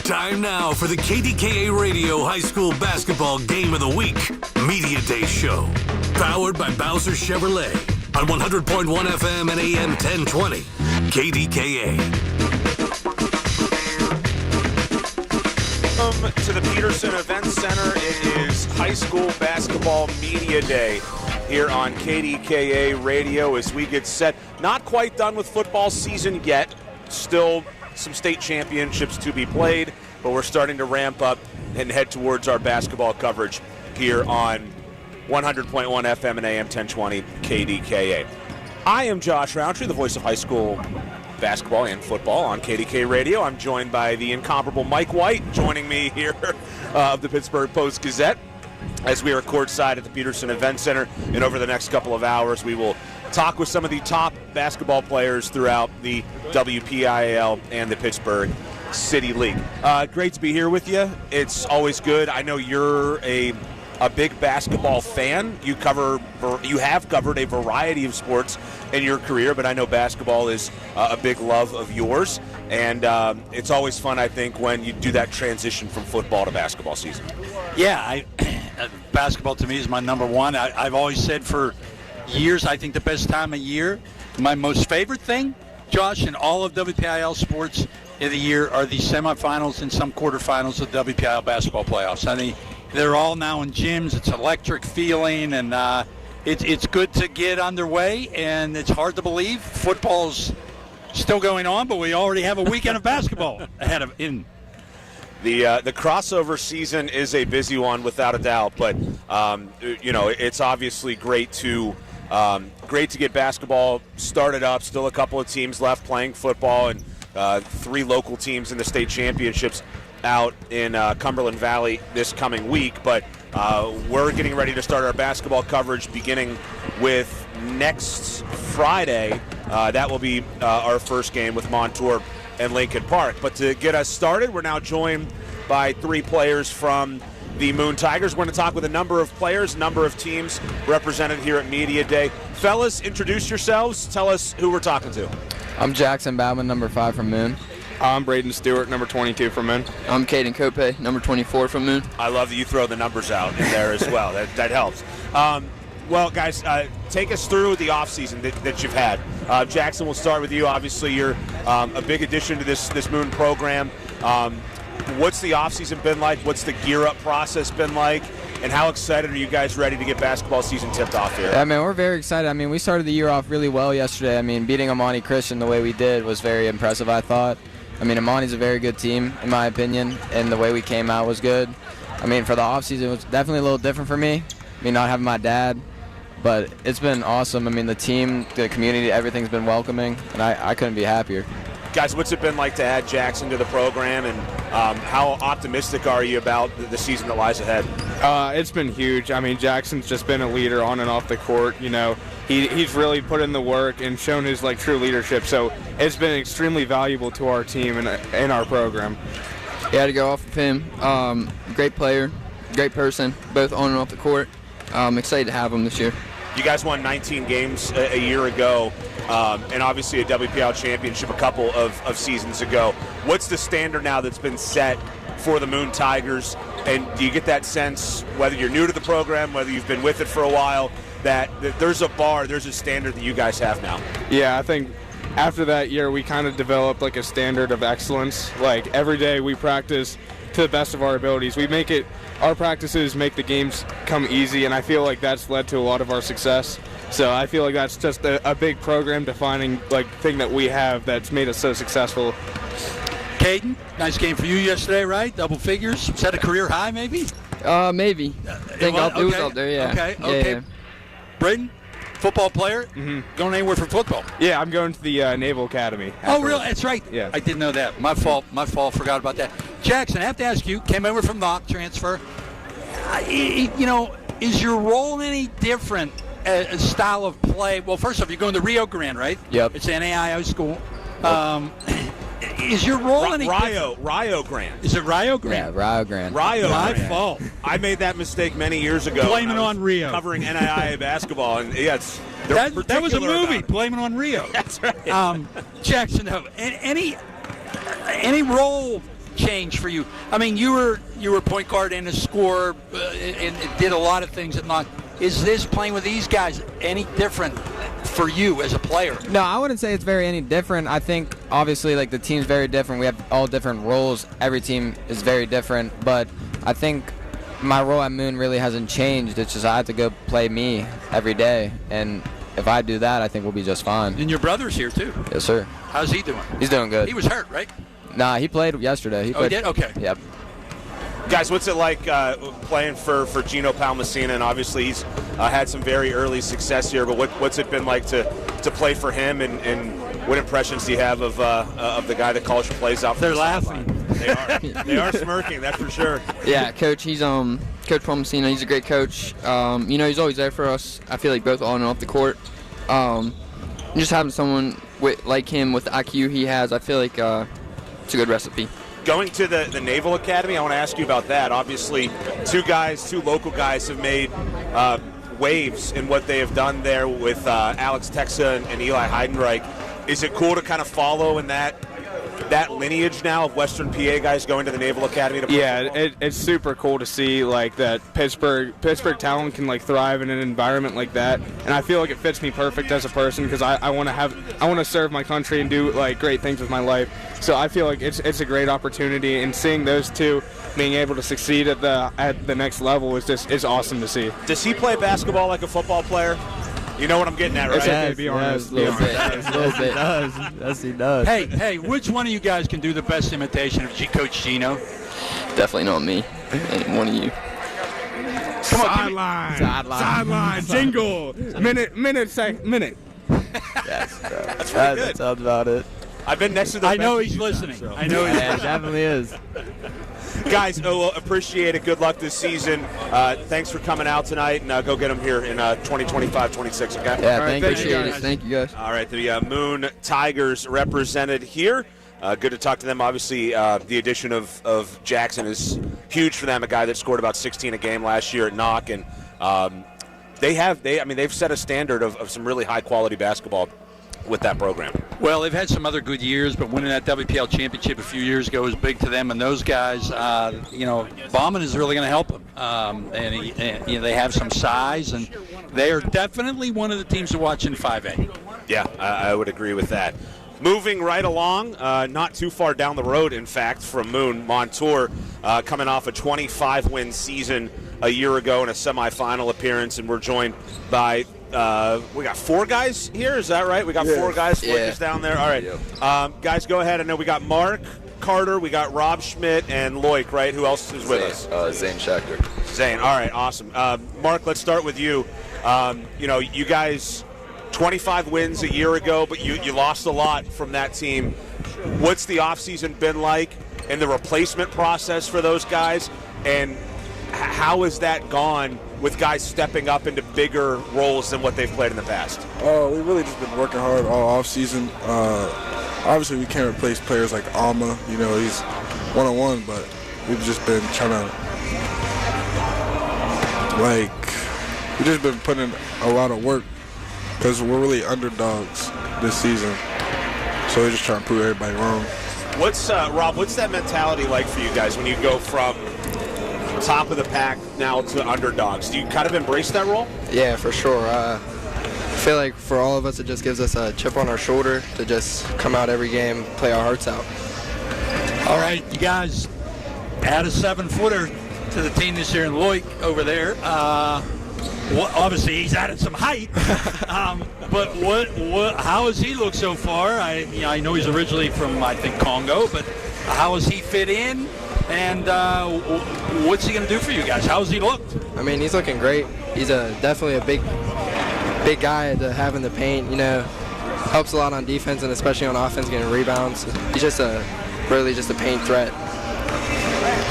Time now for the KDKA Radio High School Basketball Game of the Week Media Day Show. Powered by Bowser Chevrolet on 100.1 FM and AM 1020. KDKA. Welcome to the Peterson Event Center. It is High School Basketball Media Day here on KDKA Radio as we get set. Not quite done with football season yet. Still some state championships to be played, but we're starting to ramp up and head towards our basketball coverage here on 100.1 FM and AM 1020 KDKA. I am Josh Roundtree, the voice of high school basketball and football on KDK Radio. I'm joined by the incomparable Mike White, joining me here of the Pittsburgh Post-Gazette as we are courtside at the Peterson Event Center. And over the next couple of hours, we will talk with some of the top basketball players throughout the WPIAL and the Pittsburgh City League. Great to be here with you. It's always good. I know you're a big basketball fan. You have covered a variety of sports in your career, but I know basketball is a big love of yours. And it's always fun, I think, when you do that transition from football to basketball season. Yeah, basketball to me is my number one. I've always said for years, I think the best time of year, my most favorite thing, Josh, in all of WPIL sports of the year are the semifinals and some quarterfinals of WPIL basketball playoffs. I mean, they're all now in gyms. It's electric feeling, and it's good to get underway, and it's hard to believe football's still going on, but we already have a weekend of basketball ahead of in. The crossover season is a busy one without a doubt, but it's obviously great to get basketball started up. Still a couple of teams left playing football, and 3 local teams in the state championships out in Cumberland Valley this coming week. But we're getting ready to start our basketball coverage beginning with next Friday. That will be our first game with Montour and Lincoln Park. But to get us started, we're now joined by 3 players from the Moon Tigers. We're going to talk with a number of players, a number of teams represented here at Media Day. Fellas, introduce yourselves. Tell us who we're talking to. I'm Jackson Bauman, number 5 from Moon. I'm Braden Stewart, number 22 from Moon. I'm Caden Cope, number 24 from Moon. I love that you throw the numbers out in there as well. That helps. Well, guys, take us through the offseason that you've had. Jackson, we'll start with you. Obviously, you're a big addition to this Moon program. What's the offseason been like? What's the gear-up process been like? And how excited are you guys ready to get basketball season tipped off here? Yeah, man, we're very excited. I mean, we started the year off really well yesterday. I mean, beating Amani Christian the way we did was very impressive, I thought. I mean, Amani's a very good team, in my opinion, and the way we came out was good. I mean, for the offseason, it was definitely a little different for me. I mean, not having my dad. But it's been awesome. I mean, the team, the community, everything's been welcoming, and I couldn't be happier. Guys, what's it been like to add Jackson to the program, and how optimistic are you about the season that lies ahead? It's been huge. I mean, Jackson's just been a leader on and off the court. You know, he's really put in the work and shown his true leadership. So it's been extremely valuable to our team and our program. Yeah, to go off of him, great player, great person, both on and off the court. I'm excited to have him this year. You guys won 19 games a year ago, and obviously a WPL championship a couple of seasons ago. What's the standard now that's been set for the Moon Tigers? And do you get that sense, whether you're new to the program, whether you've been with it for a while, that there's a bar, there's a standard that you guys have now? Yeah, I think after that year we kind of developed a standard of excellence. Every day we practice to the best of our abilities. Our practices make the games come easy, and I feel like that's led to a lot of our success. So I feel like that's just a big program-defining thing that we have that's made us so successful. Caden, nice game for you yesterday, right? Double figures, set a career high, maybe? Maybe. It was up there, yeah. Okay. Yeah. Braden, football player, going anywhere for football? Yeah, I'm going to the Naval Academy. Afterwards. Oh, really? That's right. Yeah. I didn't know that. My fault. Forgot about that. Jackson, I have to ask you, came over from the transfer. Is your role any different, style of play? Well, first off, you're going to Rio Grande, right? Yep. It's an AIO school. Is your role any different? Rio Grande. Is it Rio Grande? Yeah, Rio Grande. My fault. I made that mistake many years ago. Blame it on Rio. Covering NAIA basketball, and that was a movie. Blame it on Rio. That's right. Jackson, any role change for you? I mean, you were point guard and a scorer, and did a lot of things at Knox. Is this playing with these guys any different for you as a player? No, I wouldn't say it's any different. I think obviously the team's very different. We have all different roles. Every team is very different, but I think my role at Moon really hasn't changed. It's just I have to go play me every day, and if I do that, I think we'll be just fine. And your brother's here too. Yes, sir. How's he doing? He's doing good. He was hurt, right? Nah, he played yesterday. He did? Okay. Yep. Guys, what's it like playing for Gino Palmacina? And obviously he's had some very early success here, but what's it been like to play for him, and what impressions do you have of the guy that calls your plays out? They're laughing. They are smirking, that's for sure. Yeah, Coach, he's Coach Palmacina. He's a great coach. He's always there for us. I feel like both on and off the court. Just having someone like him with the IQ he has, I feel like it's a good recipe. Going to the Naval Academy, I want to ask you about that. Obviously, two local guys have made waves in what they have done there with Alex Texa and Eli Heidenreich. Is it cool to kind of follow in that that lineage now of Western PA guys going to the Naval Academy to play football? It's super cool to see like that Pittsburgh talent can like thrive in an environment like that, and I feel like it fits me perfect as a person because I want to serve my country and do like great things with my life. So I feel like it's a great opportunity, and seeing those two being able to succeed at the next level is awesome to see. Does he play basketball like a football player? You know what I'm getting at, right? It's okay to be honest. A little bit. Yes, he does. Hey, which one of you guys can do the best imitation of Coach Gino? Definitely not me. One of you. Sideline, jingle, minute. That's pretty good. That sounds about it. I've been next to the I know bench he's a few listening. times, so. I know he's Yeah, it definitely is. Guys, appreciate it. Good luck this season. Thanks for coming out tonight, and go get them here in 2025-26, okay? Yeah, All right, appreciate it. Thank you, guys. All right, the Moon Tigers represented here. Good to talk to them. Obviously, the addition of Jackson is huge for them, a guy that scored about 16 a game last year at Knock, and they've set a standard of some really high-quality basketball with that program. Well, they've had some other good years, but winning that WPL championship a few years ago was big to them. And those guys, Bauman is really going to help them. They have some size, and they are definitely one of the teams to watch in 5A. Yeah, I would agree with that. Moving right along, not too far down the road, in fact, from Moon, Montour, coming off a 25-win season a year ago in a semifinal appearance, and we're joined by we got 4 guys here, is that right? We got 4 guys. Look us down there. All right. Guys, go ahead. I know we got Mark Carter, we got Rob Schmidt, and Loic, right? Who else is with us? Zane Schechter. Zane. All right, awesome. Mark, let's start with you. You guys, 25 wins a year ago, but you lost a lot from that team. What's the offseason been like and the replacement process for those guys? And how has that gone with guys stepping up into bigger roles than what they've played in the past? We've really just been working hard all offseason. Obviously, we can't replace players like Alma. He's one-on-one, but we've just been trying to, we've just been putting in a lot of work because we're really underdogs this season. So we're just trying to prove everybody wrong. Rob, what's that mentality like for you guys when you go from top of the pack now to underdogs? Do you kind of embrace that role? Yeah, for sure. I feel like for all of us, it just gives us a chip on our shoulder to just come out every game, play our hearts out. All right, you guys add a 7-footer to the team this year in Loic over there. Obviously, he's added some height, but how has he looked so far? I know he's originally from, I think, Congo, but how has he fit in? And what's he going to do for you guys? How has he looked? I mean, he's looking great. He's definitely a big guy to have in the paint. Helps a lot on defense and especially on offense, getting rebounds. He's just really just a paint threat.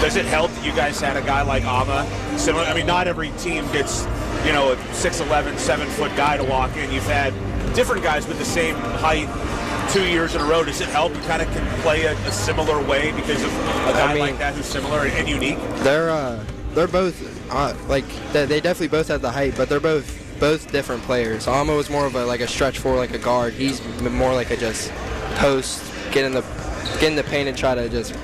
Does it help that you guys had a guy like Ama? Similar. I mean, not every team gets a 6'11", 7-foot guy to walk in. You've had different guys with the same height 2 years in a row. Does it help you kind of can play a similar way because of a guy like that who's similar and unique? They're both they definitely both have the height, but they're both different players. Alma was more of a stretch four, like a guard. He's more like a just post, get in the paint and try to just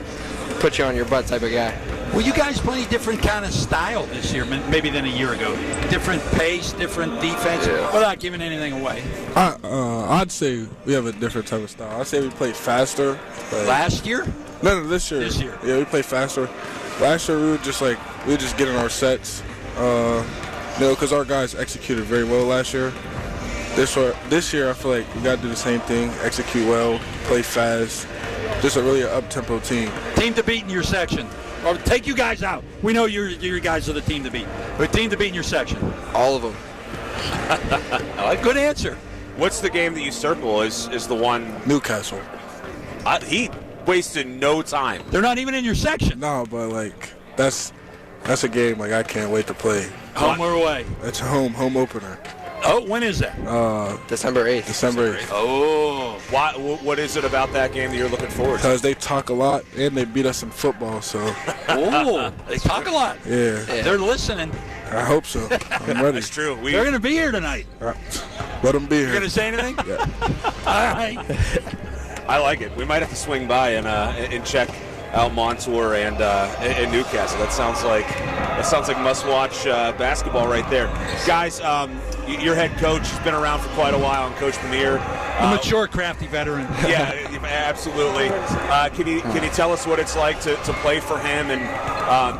put you on your butt type of guy. Well, you guys play a different kind of style this year, maybe than a year ago. Different pace, different defense, without giving anything away. I'd say we have a different type of style. I'd say we play faster. Last year? No, this year. This year. Yeah, we play faster. Last year we were just getting our sets. Because our guys executed very well last year. This year I feel like we got to do the same thing, execute well, play fast. Just a really up-tempo team. Team to beat in your section. Or take you guys out. We know your guys are the team to beat. But team to beat in your section. All of them. Good answer. What's the game that you circle is the one? Newcastle. He wasted no time. They're not even in your section. No, but that's a game I can't wait to play. Home or away? It's a home opener. Oh, when is that? December 8th. December 8th. Oh. What is it about that game that you're looking forward to? Because they talk a lot, and they beat us in football, so. Oh, they talk a lot. Yeah. They're listening. I hope so. I'm ready. That's true. They're going to be here tonight. Let them be here. You going to say anything? Yeah. All right. I like it. We might have to swing by and check out Montour and Newcastle. That sounds like must-watch basketball right there, guys. Your head coach has been around for quite a while, and Coach Premiere, a mature, crafty veteran. Yeah, absolutely. Can you tell us what it's like to play for him, and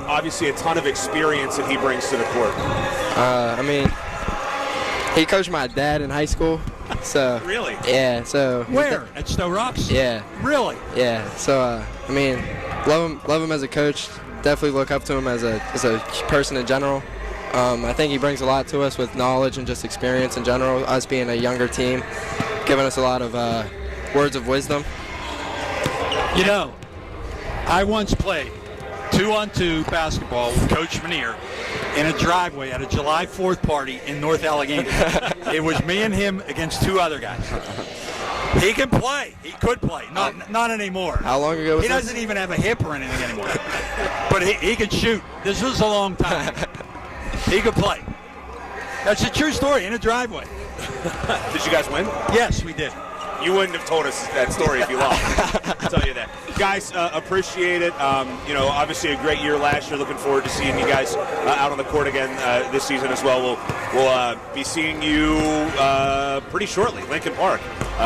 obviously a ton of experience that he brings to the court? I mean, he coached my dad in high school. So really? Yeah. So where? At Stowe Rocks? Yeah. Really? Yeah. So I mean, love him as a coach. Definitely look up to him as a person in general. I think he brings a lot to us with knowledge and just experience in general. Us being a younger team, giving us a lot of words of wisdom. You know, I once played 2-on-2 basketball with Coach Manier in a driveway at a July 4th party in North Allegheny. It was me and him against two other guys. He can play. He could play. Not anymore. How long ago was He doesn't even have a hip or anything anymore. But he could shoot. This was a long time. He could play. That's a true story, in a driveway. Did you guys win? Yes, we did. You wouldn't have told us that story if you lost. I'll tell you that. Guys, appreciate it. Obviously a great year last year. Looking forward to seeing you guys out on the court again this season as well. We'll be seeing you pretty shortly. Lincoln Park.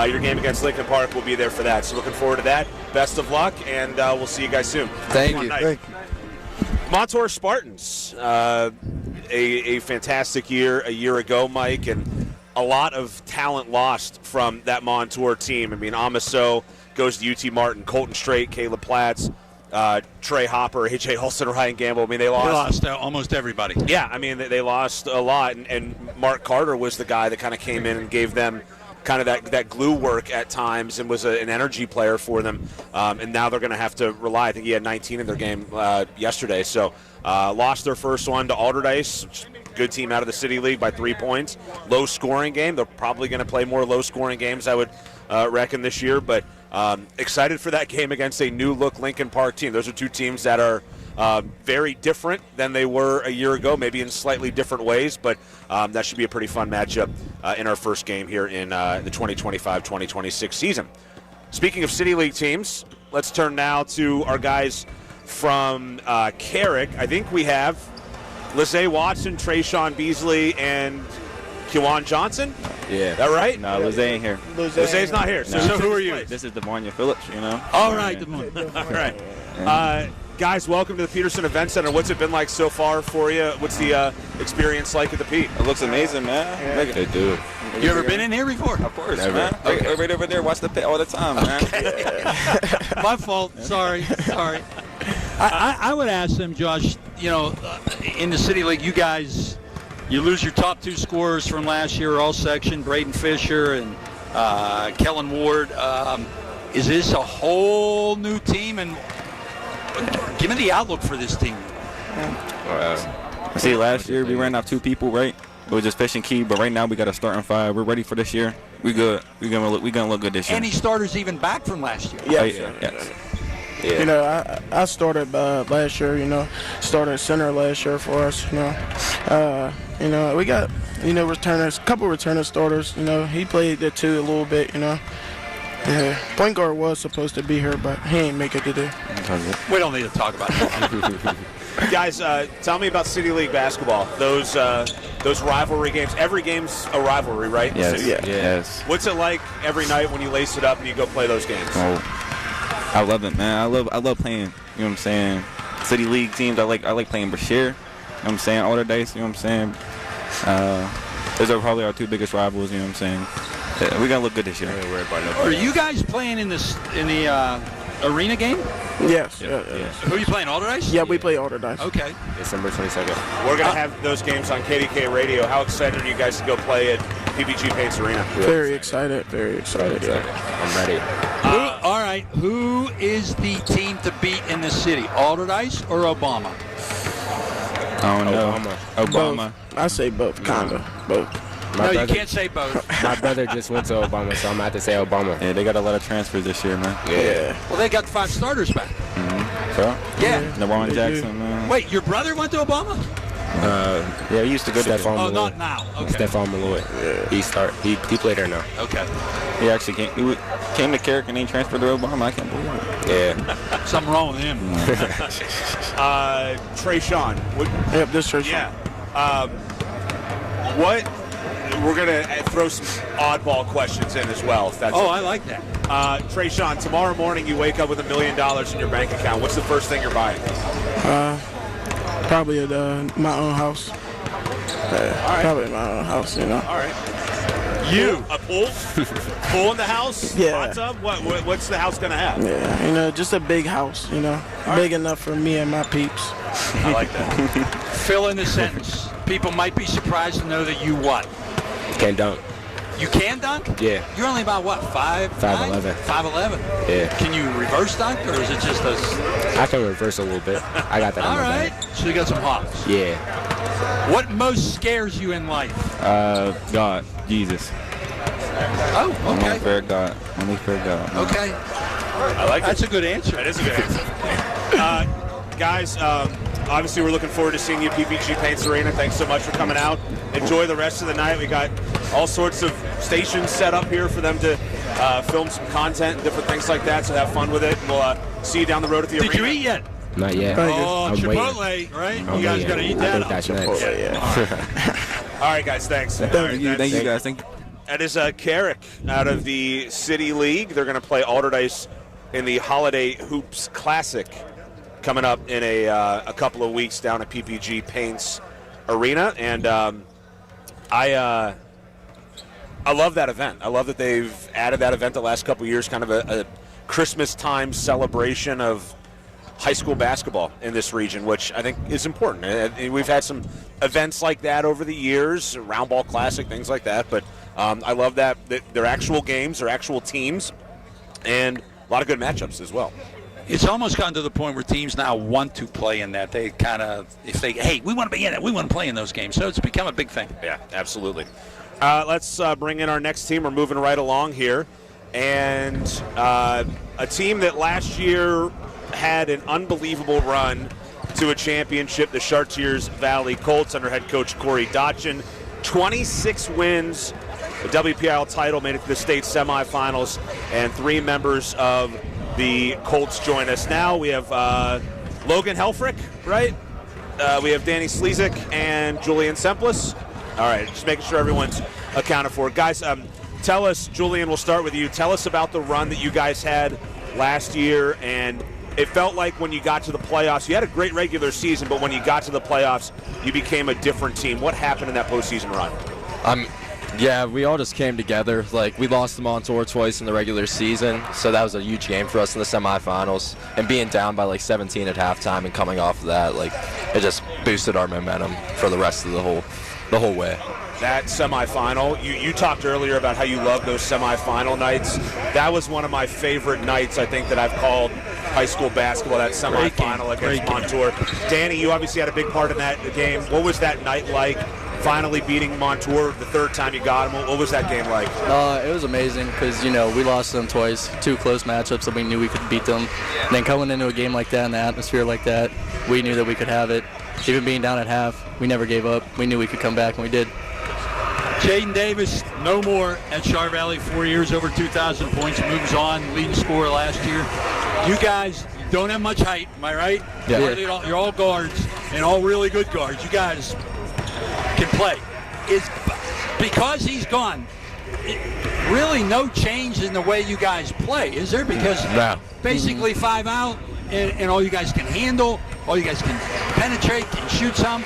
Your game against Lincoln Park will be there for that. So looking forward to that. Best of luck, and we'll see you guys soon. Thank you. Thank you. Montour Spartans. A fantastic year a year ago, Mike, and a lot of talent lost from that Montour team. I mean, Amaso goes to UT Martin, Colton Strait, Caleb Platts, Trey Hopper, AJ Holston, Ryan Gamble. I mean, they lost almost everybody. Yeah, I mean, they lost a lot, and Mark Carter was the guy that kind of came in and gave them kind of that glue work at times and was an energy player for them. And now they're going to have to rely. I think he had 19 in their game yesterday. So lost their first one to Alderdice, which is a good team out of the City League, by 3 points. Low-scoring game. They're probably going to play more low-scoring games, I would reckon, this year. But excited for that game against a new-look Lincoln Park team. Those are two teams that are very different than they were a year ago, maybe in slightly different ways, but that should be a pretty fun matchup in our first game here in the 2025-2026 season. Speaking of City League teams, let's turn now to our guys from Carrick. I think we have Lizzie Watson, Trayshawn Beasley, and Kewan Johnson? Yeah. That right? No, Lizzie ain't here. Lizzie's not here. So who are you? This is Demarnia Phillips, you know. All right, Demarnia. All right. Guys, welcome to the Peterson Event Center. What's it been like so far for you? What's the experience like at the Pete? It looks amazing, man. Look at it, dude. You ever been in here before? Of course, Never. man. Okay. Right over there, watch the pit all the time, man. My fault. Sorry. I would ask them, Josh, in the City League, you guys, you lose your top two scorers from last year, all section, Braden Fisher and Kellen Ward. Is this a whole new team? And give me the outlook for this team. See, last year we ran off two people, right? It was just Fish and Key, but right now we got a starting five. We're ready for this year. We good. We gonna look good this year. Any starters even back from last year? Yes. Yeah. I started last year, started center last year for us, we got, returners, a couple returning starters, he played the two a little bit, Yeah, point guard was supposed to be here, but he ain't make it today. We don't need to talk about it. Guys, tell me about City League basketball. Those rivalry games. Every game's a rivalry, right? Yes. Yes. What's it like every night when you lace it up and you go play those games? Oh, I love it, man. I love playing. You know what I'm saying? City League teams. I like playing Brashear. You know what I'm saying? Alderdice. You know what I'm saying? Those are probably our two biggest rivals. You know what I'm saying? Yeah, we're gonna look good this year. Are you guys playing in the arena game? Yes. Who are you playing, Alderdice? Yeah, we play Alderdice. Okay. December 22nd. We're going to have those games on KDKA Radio. How excited are you guys to go play at PPG Paints Arena? Very excited. I'm ready. All right. Who is the team to beat in the city, Alderdice or Obama? I don't know. Obama. Both. I say both, kinda. Both. You can't say both. My brother just went to Obama, so I'm going to have to say Obama. Yeah, they got a lot of transfers this year, man. Yeah. Well, they got 5 starters back. Mm-hmm. So? Yeah. LeBron Jackson, man. Wait, your brother went to Obama? Yeah, he used to go to Oh, not now. Okay. Stephon Malloy. Yeah. He played there now. Okay. He actually came to Carrick and then transferred to Obama. I can't believe it. Yeah. Something wrong with him. Trayshawn. Yep, this Trayshawn. Yeah. What? We're gonna throw some oddball questions in as well. If that's I like that. Trayshawn, tomorrow morning you wake up with $1 million in your bank account. What's the first thing you're buying? Probably my own house. Probably my own house, you know. All right. You a pool? Pool in the house? Yeah. Hot tub? What's the house gonna have? Yeah, you know, just a big house, you know, big enough for me and my peeps. I like that. Fill in the sentence. People might be surprised to know that you what? Can't dunk. You can dunk? Yeah. You're only about what, 5'11"? 5'11". Yeah. Can you reverse dunk, or is it just a... I can reverse a little bit. I got that. All right. So you got some hops. Yeah. What most scares you in life? God, Jesus. Oh, okay. Only fair God. Only fair God. Okay. I like That's a good answer. That is a good answer. Guys, obviously we're looking forward to seeing you at PPG Paints Arena. Thanks so much for coming out. Enjoy the rest of the night. We got all sorts of stations set up here for them to film some content and different things like that, so have fun with it. And we'll see you down the road at the arena. Did you eat yet? Not yet. Oh, I'm Chipotle, waiting. right? I'm You guys waiting. got to eat I that think up. that's next. Yeah. All right, guys, thanks. Thank you, guys. Thank you. That is Carrick out of the City League. They're going to play Alderdice in the Holiday Hoops Classic coming up in a couple of weeks down at PPG Paints Arena. And I love that event. I love that they've added that event the last couple of years, kind of a Christmas time celebration of high school basketball in this region, which I think is important. And we've had some events like that over the years, Round Ball Classic, things like that. But I love that they're actual games, they're actual teams, and a lot of good matchups as well. It's almost gotten to the point where teams now want to play in that. They kind of, hey, we want to be in it. We want to play in those games. So it's become a big thing. Yeah, absolutely. Let's bring in our next team. We're moving right along here. And a team that last year had an unbelievable run to a championship, the Chartiers Valley Colts under head coach Corey Dotchin. 26 wins, the WPIL title, made it to the state semifinals, and 3 members of the Colts join us now. We have Logan Helfrich, right? We have Danny Slezik and Julian Semplis. All right, just making sure everyone's accounted for. Guys, tell us, Julian, we'll start with you. Tell us about the run that you guys had last year, and it felt like when you got to the playoffs, you had a great regular season, but when you got to the playoffs, you became a different team. What happened in that postseason run? Yeah, we all just came together. Like, we lost to Montour twice in the regular season, so that was a huge game for us in the semifinals. And being down by like 17 at halftime and coming off of that, like, it just boosted our momentum for the rest of the whole way. That semifinal, you talked earlier about how you love those semifinal nights. That was one of my favorite nights, I think, that I've called high school basketball, that semifinal against Montour. Danny, you obviously had a big part in that game. What was that night like, finally beating Montour the third time you got him? What was that game like? It was amazing because, we lost them twice, 2 close matchups that we knew we could beat them. And then coming into a game like that, in an atmosphere like that, we knew that we could have it. Even being down at half, we never gave up. We knew we could come back, and we did. Jaden Davis, no more at Char Valley, 4 years, over 2,000 points, moves on, leading scorer last year. You guys don't have much height, am I right? Yeah. You're all guards, and all really good guards. You guys can play. Is because he's gone, really no change in the way you guys play, is there? Because basically 5 out, and all you guys can handle, all you guys can penetrate, can shoot some.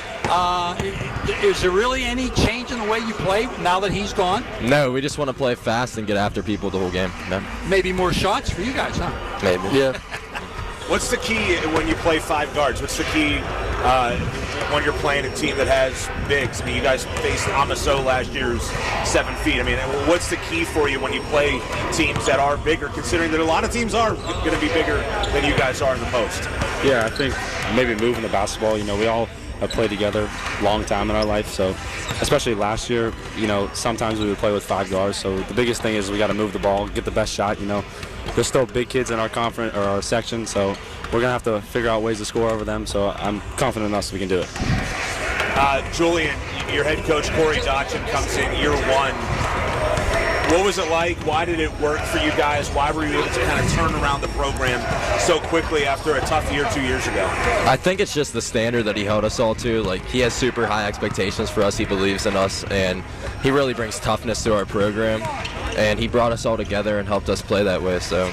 Is there really any change in the way you play now that he's gone? No, we just want to play fast and get after people the whole game. No. Maybe more shots for you guys, huh? Maybe. Yeah. What's the key when you play 5 guards? What's the key when you're playing a team that has bigs? I mean, you guys faced Amaso last year's 7 feet. I mean, what's the key for you when you play teams that are bigger, considering that a lot of teams are going to be bigger than you guys are in the post? Yeah, I think maybe moving the basketball, we all have played together a long time in our life, so especially last year, sometimes we would play with 5 guards, so the biggest thing is we got to move the ball, get the best shot. There's still big kids in our conference or our section, so we're going to have to figure out ways to score over them, so I'm confident in us we can do it. Julian, your head coach, Corey Dotchin, comes in year one. What was it like? Why did it work for you guys? Why were you able to kind of turn around the program so quickly after a tough year 2 years ago? I think it's just the standard that he held us all to. Like, he has super high expectations for us. He believes in us, and he really brings toughness to our program. And he brought us all together and helped us play that way. So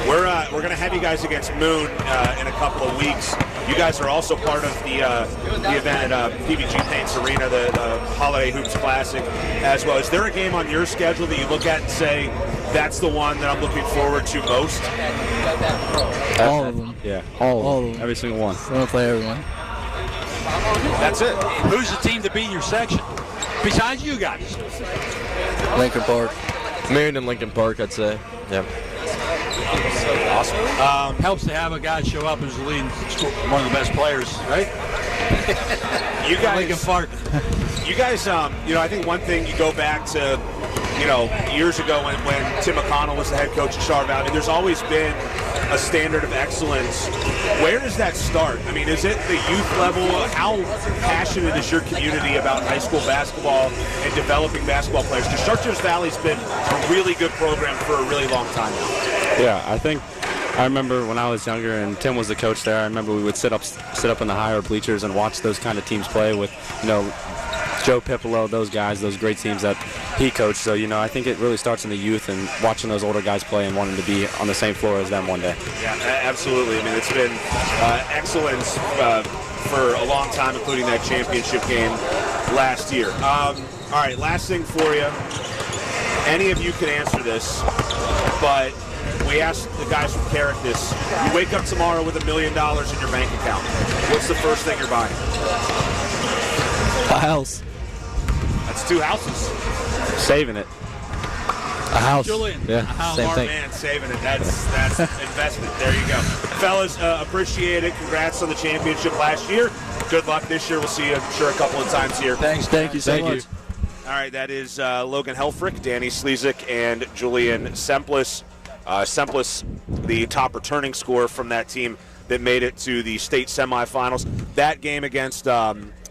we're going to have you guys against Moon in a couple of weeks. You guys are also part of the event at PVG Paints Arena, the Holiday Hoops Classic as well. Is there a game on your schedule that you look at and say, that's the one that I'm looking forward to most? All of them. Yeah, All of them. every single one. We're going to play everyone. That's it. Who's the team to beat in your section besides you guys? Lincoln Park. Moon and Lincoln Park, I'd say. Yeah. Awesome. Helps to have a guy show up who's the leading, one of the best players, right? You guys, Lincoln Park. You guys, I think one thing, you go back to, years ago when Tim McConnell was the head coach at Char Valley, there's always been a standard of excellence. Where does that start? I mean, is it the youth level? How passionate is your community about high school basketball and developing basketball players? Because Chartiers Valley's been a really good program for a really long time now. Yeah, I remember when I was younger and Tim was the coach there, I remember we would sit up in the higher bleachers and watch those kind of teams play with, Joe Pipolo, those guys, those great teams that he coached. So, I think it really starts in the youth and watching those older guys play and wanting to be on the same floor as them one day. Yeah, absolutely. I mean, it's been excellence for a long time, including that championship game last year. All right, last thing for you. Any of you can answer this, but we asked the guys from Carrick this. You wake up tomorrow with $1 million in your bank account. What's the first thing you're buying? A house. That's 2 houses. Saving it. A house. Julian, Yeah, same smart thing. man, saving it. That's investment. There you go. Fellas, appreciate it. Congrats on the championship last year. Good luck this year. We'll see you, I'm sure, a couple of times here. Thanks. Thank you so much. All right, that is Logan Helfrich, Danny Slezik, and Julian Semplis. Semplis, the top returning scorer from that team that made it to the state semifinals. That game against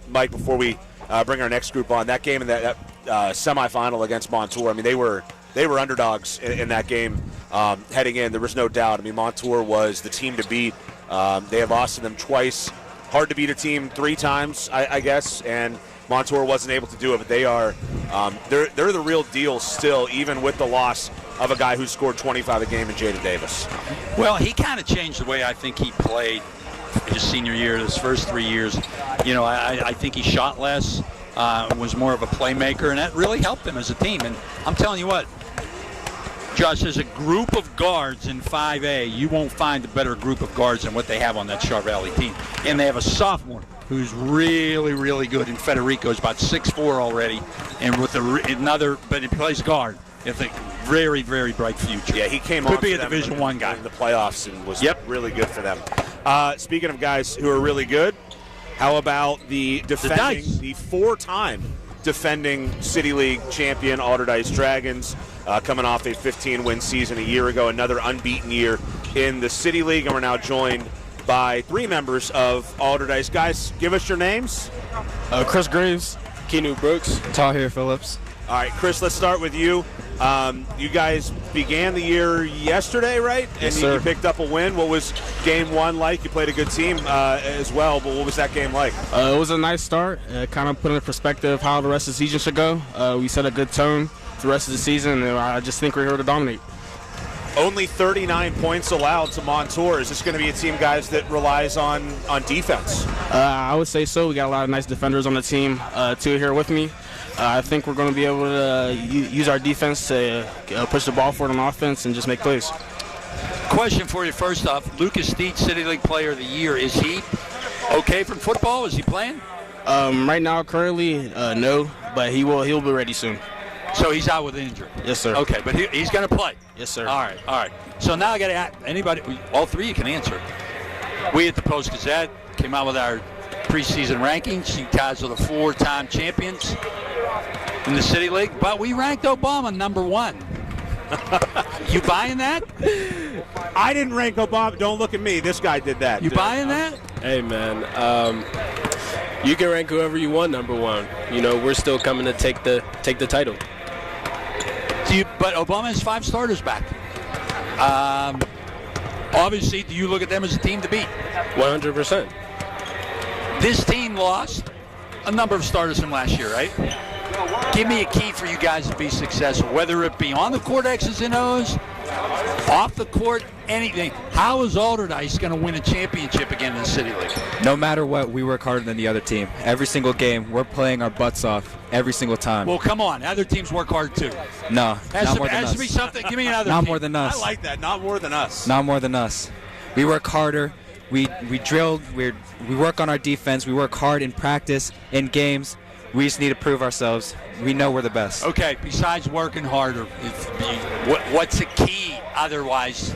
Mike, before we bring our next group on, that game in that semifinal against Montour, I mean, they were underdogs in that game heading in. There was no doubt. I mean, Montour was the team to beat. They had lost to them twice. Hard to beat a team 3 times, I guess, and Montour wasn't able to do it, but they are they're the real deal still, even with the loss of a guy who scored 25 a game in Jaden Davis. Well, he kind of changed the way I think he played his senior year, his first 3 years. I think he shot less, was more of a playmaker, and that really helped him as a team. And I'm telling you what, Josh, there's a group of guards in 5A. You won't find a better group of guards than what they have on that Char Valley team. And they have a sophomore who's really, really good. And Federico is about 6'4" already, and with but he plays guard. It's a very, very bright future. Yeah, he came Could on be for a them Division I guy in the playoffs and was really good for them. Speaking of guys who are really good, how about the 4-time defending City League champion Alderdice Dragons, coming off a 15-win season a year ago, another unbeaten year in the City League, and we're now joined by 3 members of Alderdice. Guys, give us your names. Chris Graves, Keanu Brooks, Tahir Phillips. All right, Chris, let's start with you. You guys began the year yesterday, right? Yes, and sir. You picked up a win. What was game 1 like? You played a good team as well, but what was that game like? It was a nice start. Kind of put in perspective how the rest of the season should go. We set a good tone for the rest of the season, and I just think we're here to dominate. Only 39 points allowed to Montour. Is this going to be a team, guys, that relies on defense? I would say so. We got a lot of nice defenders on the team. 2 here with me. I think we're going to be able to use our defense to push the ball forward on offense and just make plays. Question for you first off. Lucas Steed, City League Player of the Year. Is he okay from football? Is he playing? Right now, currently, no, but he'll be ready soon. So he's out with injury? Yes, sir. Okay, but he's going to play? Yes, sir. All right. So now I got to ask anybody, all 3 you can answer. We at the Post-Gazette came out with our preseason rankings. You guys are the 4-time champions in the City League, but we ranked Obama number 1. You buying that? I didn't rank Obama. Don't look at me. This guy did that. You buying that? Hey, man. You can rank whoever you want number one. You know, we're still coming to take the title. But Obama has 5 starters back. Obviously, do you look at them as a team to beat? 100%. This team lost a number of starters from last year, right? Give me a key for you guys to be successful, whether it be on the court X's and O's, off the court, anything. How is Alderdice going to win a championship again in the City League? No matter what, we work harder than the other team. Every single game, we're playing our butts off every single time. Well, come on. Other teams work hard, too. No, not more than has us. to be something. Give me another Not team. more than us. I like that. Not more than us. Not more than us. We work harder. We drill. We work on our defense. We work hard in practice, in games. We just need to prove ourselves. We know we're the best. Okay, besides working harder, what's the key otherwise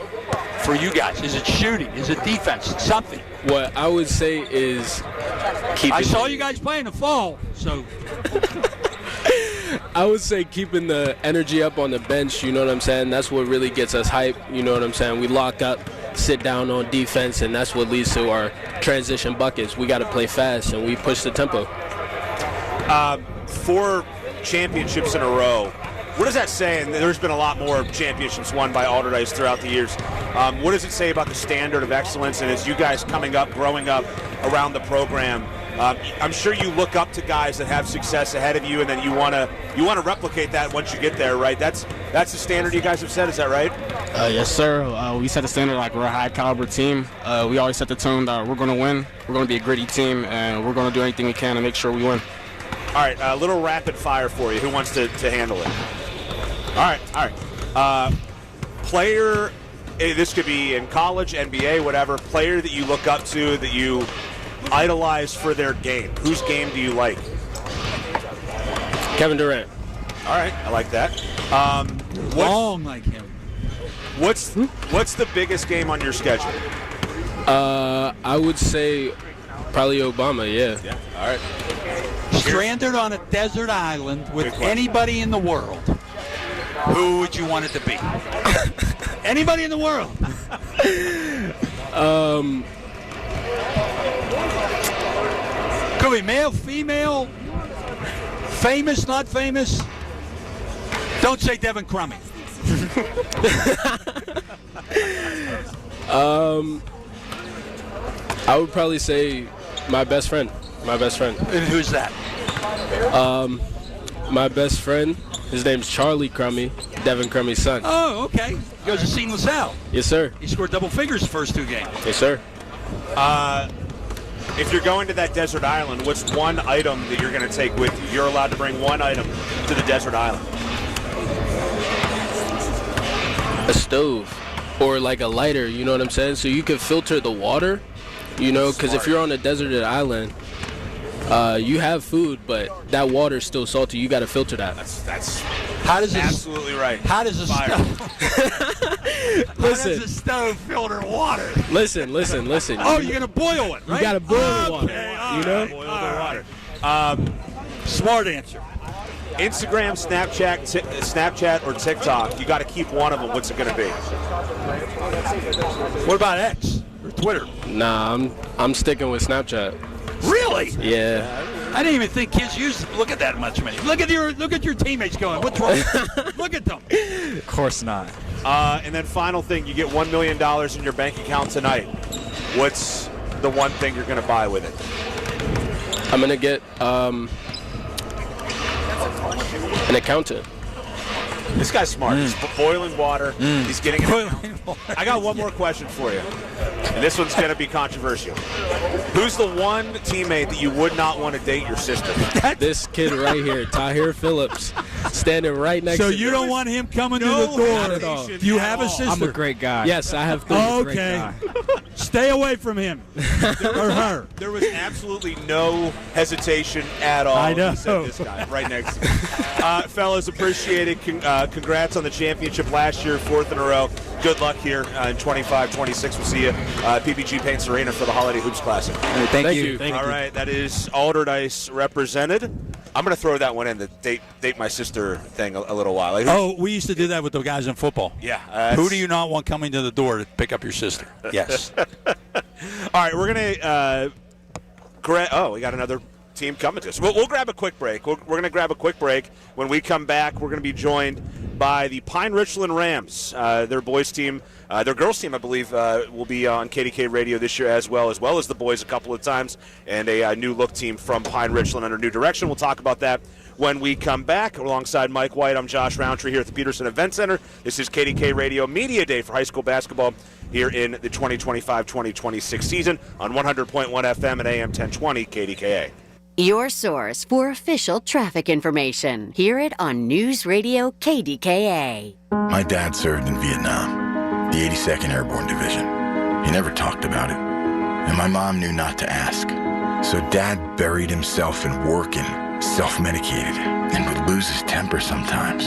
for you guys? Is it shooting? Is it defense? Something. What I would say is keeping. I saw you guys play in the fall, so. I would say keeping the energy up on the bench, you know what I'm saying? That's what really gets us hype, you know what I'm saying? We lock up, sit down on defense, and that's what leads to our transition buckets. We got to play fast, and we push the tempo. 4 championships in a row. What does that say? And there's been a lot more championships won by Alderdice throughout the years. What does it say about the standard of excellence and as you guys coming up, growing up around the program? I'm sure you look up to guys that have success ahead of you, and then you want to replicate that once you get there, right? That's the standard you guys have set. Is that right? Yes, sir. We set the standard like we're a high-caliber team. We always set the tone that we're going to win. We're going to be a gritty team, and we're going to do anything we can to make sure we win. All right, a little rapid fire for you. Who wants to handle it? All right. Player, this could be in college, NBA, whatever. Player that you look up to, that you idolize for their game. Whose game do you like? Kevin Durant. All right, I like that. Long like him. What's the biggest game on your schedule? I would say probably Obama, yeah. Yeah, all right. Stranded on a desert island with anybody in the world, who would you want it to be? Anybody in the world. Could be male, female, famous, not famous. Don't say Devin Crummy. I would probably say my best friend. And who's that? My best friend, his name's Charlie Crummy, Devin Crummy's son. Oh, okay. He goes to St. LaSalle. Yes, sir. He scored double figures the first 2 games. Yes, sir. If you're going to that desert island, what's one item that you're going to take with you? You're allowed to bring one item to the desert island. A stove or like a lighter, you know what I'm saying? So you can filter the water, you know, because if you're on a deserted island, you have food, but that water's still salty. You got to filter that. That's absolutely right. How does a stove? Listen. How does a stove filter water? Listen. Oh, you're gonna boil it, right? You got to boil the water. You know? Boil the water. Smart answer. Instagram, Snapchat, or TikTok. You got to keep one of them. What's it going to be? What about X or Twitter? Nah, I'm sticking with Snapchat. Really? Yeah. I didn't even think kids used to look at that much money. Look at your teammates going. What's wrong? Look at them. Of course not. And then final thing, you get $1 million in your bank account tonight. What's the one thing you're going to buy with it? I'm going to get an accountant. This guy's smart. He's boiling water. He's getting it. I got one more question for you. And this one's going to be controversial. Who's the one teammate that you would not want to date your sister? This kid right here, Tahir Phillips, standing right next to me. So you don't want him coming to the door at all? Do you have a sister? I'm a great guy. Yes, I have 3. Okay. Stay away from him or her. There was absolutely no hesitation at all. I know. He said this guy right next to me. Fellas, appreciate it. Congrats on the championship last year, 4th in a row. Good luck here in 25-26. We'll see you at PPG Paints Arena for the Holiday Hoops Classic. Thank you. All right, that is Alderdice represented. I'm going to throw that one in, the date my sister thing a little while. Oh, we used to do that with the guys in football. Yeah. Who do you not want coming to the door to pick up your sister? Yes. All right, we're going to we got another team coming to us. We'll grab a quick break. We're going to grab a quick break. When we come back, we're going to be joined by the Pine Richland Rams. Their boys team, their girls team, I believe, will be on KDK Radio this year as well as the boys a couple of times, and a new look team from Pine Richland under new direction. We'll talk about that when we come back. Alongside Mike White, I'm Josh Roundtree here at the Peterson Event Center. This is KDK Radio Media Day for high school basketball here in the 2025-2026 season on 100.1 FM and AM 1020 KDKA. Your source for official traffic information. Hear it on News Radio KDKA. My dad served in Vietnam, the 82nd Airborne Division. He never talked about it, and my mom knew not to ask. So Dad buried himself in work and self-medicated, and would lose his temper sometimes.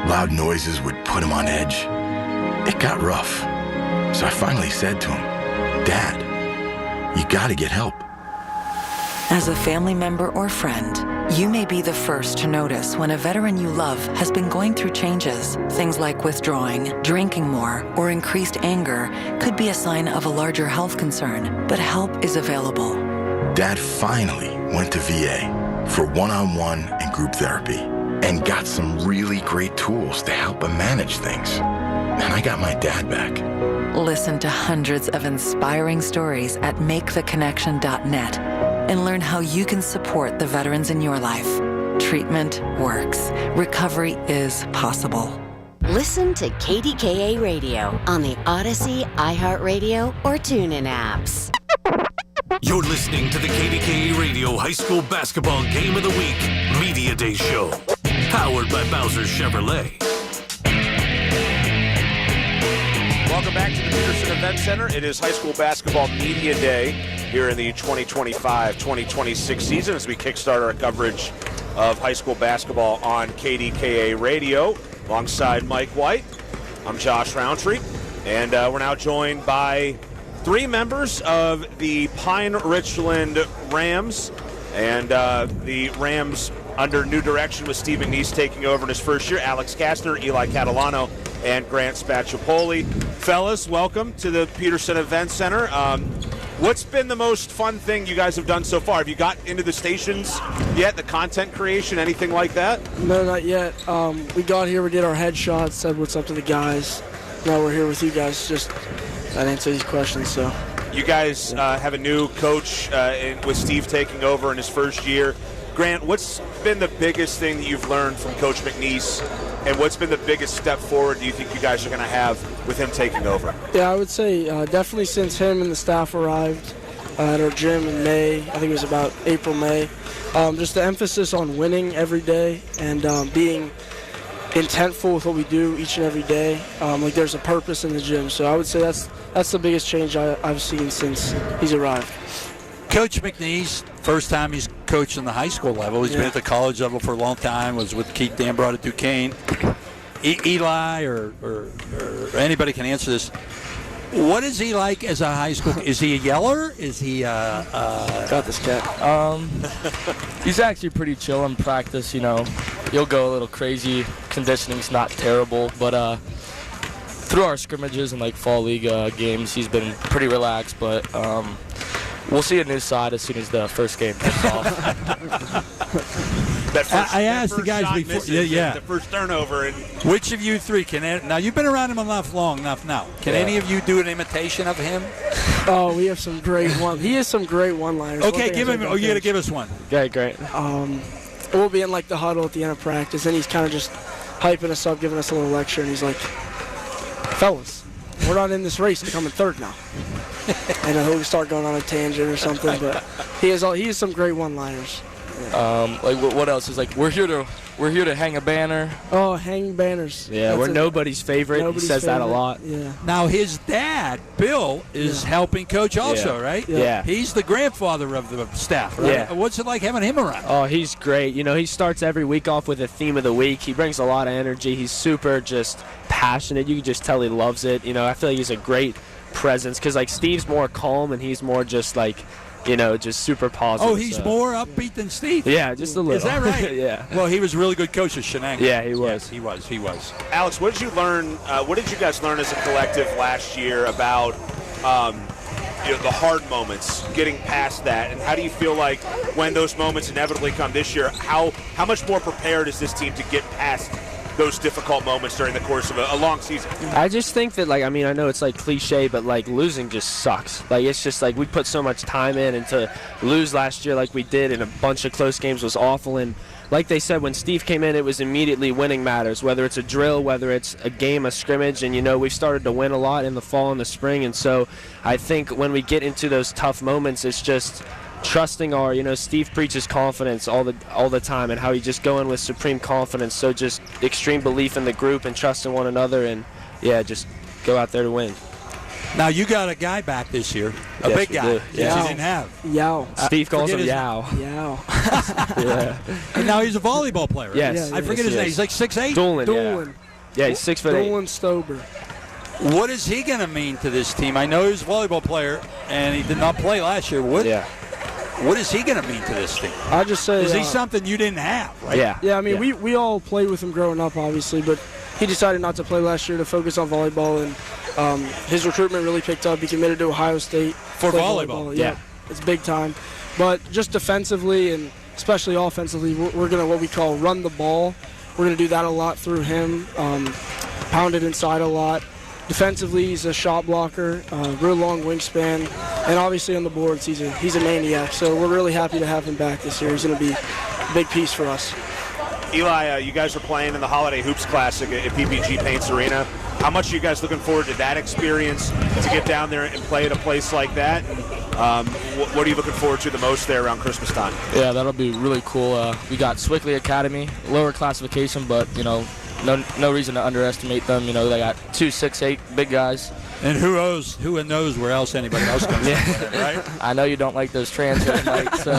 Loud noises would put him on edge. It got rough. So I finally said to him, Dad, you gotta get help. As a family member or friend, you may be the first to notice when a veteran you love has been going through changes. Things like withdrawing, drinking more, or increased anger could be a sign of a larger health concern, but help is available. Dad finally went to VA for one-on-one and group therapy and got some really great tools to help him manage things. And I got my dad back. Listen to hundreds of inspiring stories at maketheconnection.net and learn how you can support the veterans in your life. Treatment works. Recovery is possible. Listen to KDKA Radio on the Odyssey, iHeartRadio, or TuneIn apps. You're listening to the KDKA Radio High School Basketball Game of the Week Media Day Show, powered by Bowser Chevrolet. Welcome back to the Peterson Event Center. It is High School Basketball Media Day here in the 2025-2026 season as we kickstart our coverage of high school basketball on KDKA Radio. Alongside Mike White, I'm Josh Roundtree, and we're now joined by three members of the Pine Richland Rams, and the Rams under new direction with Steve McNeese taking over in his first year. Alex Kastner, Eli Catalano, and Grant Spacciopoli. Fellas, welcome to the Peterson Event Center. What's been the most fun thing you guys have done so far? Have you got into the stations yet, the content creation, anything like that? No, not yet. We got here, we did our headshots, said what's up to the guys. Now we're here with you guys just to answer these questions. So, you guys have a new coach with Steve taking over in his first year. Grant, what's been the biggest thing that you've learned from Coach McNeese, and what's been the biggest step forward do you think you guys are going to have with him taking over? Yeah, I would say definitely since him and the staff arrived at our gym in May, I think it was about April, May, just the emphasis on winning every day and being intentful with what we do each and every day. Like there's a purpose in the gym. So I would say that's the biggest change I've seen since he's arrived. Coach McNeese, first time he's coached on the high school level. He's been at the college level for a long time, was with Keith Dambrot at Duquesne. Eli or anybody can answer this. What is he like as a high school? Is he a yeller? Is he got this cat? He's actually pretty chill in practice, you know. He'll go a little crazy. Conditioning's not terrible, but through our scrimmages and like fall league games, he's been pretty relaxed, but we'll see a new side as soon as the first game kicks off. I asked the guys before. The first turnover. And which of you three can? Now you've been around him long enough now. Can any of you do an imitation of him? Oh, we have some great one. He has some great one-liners. Okay, give him. You got to give us one. Okay, great. We'll be in like the huddle at the end of practice, and he's kind of just hyping us up, giving us a little lecture, and he's like, "Fellas, we're not in this race to come in third now." And he'll start going on a tangent or something, but he has some great one-liners. Like what else is like? We're here to hang a banner. Oh, hang banners. Yeah, we're nobody's favorite. He says that a lot. Yeah. Now his dad, Bill, is helping coach also, right? Yeah. He's the grandfather of the staff, right? Yeah. What's it like having him around? Oh, he's great. You know, he starts every week off with a theme of the week. He brings a lot of energy. He's super just passionate. You can just tell he loves it. You know, I feel like he's a great presence because like Steve's more calm and he's more just like, you know, just super positive. Oh, he's more upbeat than Steve? Yeah, just a little. Is that right? Yeah. Well, he was a really good coach at Shenango. Yeah, he was. Yes, he was. Alex, what did you learn? What did you guys learn as a collective last year about the hard moments, getting past that, and how do you feel like when those moments inevitably come this year, how much more prepared is this team to get past those difficult moments during the course of a long season? I just think that, I know it's cliche, but losing just sucks. It's just we put so much time in, and to lose last year like we did in a bunch of close games was awful. And like they said, when Steve came in, it was immediately winning matters, whether it's a drill, whether it's a game, a scrimmage. And, we've started to win a lot in the fall and the spring. And so I think when we get into those tough moments, it's just trusting Steve preaches confidence all the time, and how he just go in with supreme confidence. So just extreme belief in the group and trust in one another, and just go out there to win. Now you got a guy back this year, a Yes, big we guy do. that Yeah. you didn't have. Yao. Steve calls him his- Yao. Yao. Yeah. And now he's a volleyball player. Right? Yes. I forget his name. He's 6'8". Doolin. Yeah, he's 6'8". Doolin Stober. What is he going to mean to this team? I know he's a volleyball player, and he did not play last year. What is he going to mean to this team? I just say Is he something you didn't have? Right? Yeah, I mean, we all played with him growing up, obviously, but he decided not to play last year to focus on volleyball, and his recruitment really picked up. He committed to Ohio State. For played volleyball. Yeah, it's big time. But just defensively and especially offensively, we're going to what we call run the ball. We're going to do that a lot through him, pound it inside a lot. Defensively, he's a shot blocker, real long wingspan, and obviously on the boards, he's a maniac. So we're really happy to have him back this year. He's going to be a big piece for us. Eli, you guys are playing in the Holiday Hoops Classic at PPG Paints Arena. How much are you guys looking forward to that experience, to get down there and play at a place like that? What are you looking forward to the most there around Christmas time? Yeah, that'll be really cool. We got Swickley Academy, lower classification, but, no reason to underestimate them. They got 2 6'8" big guys. And who knows where else anybody else comes from, right? I know you don't like those transfers, Mike. So,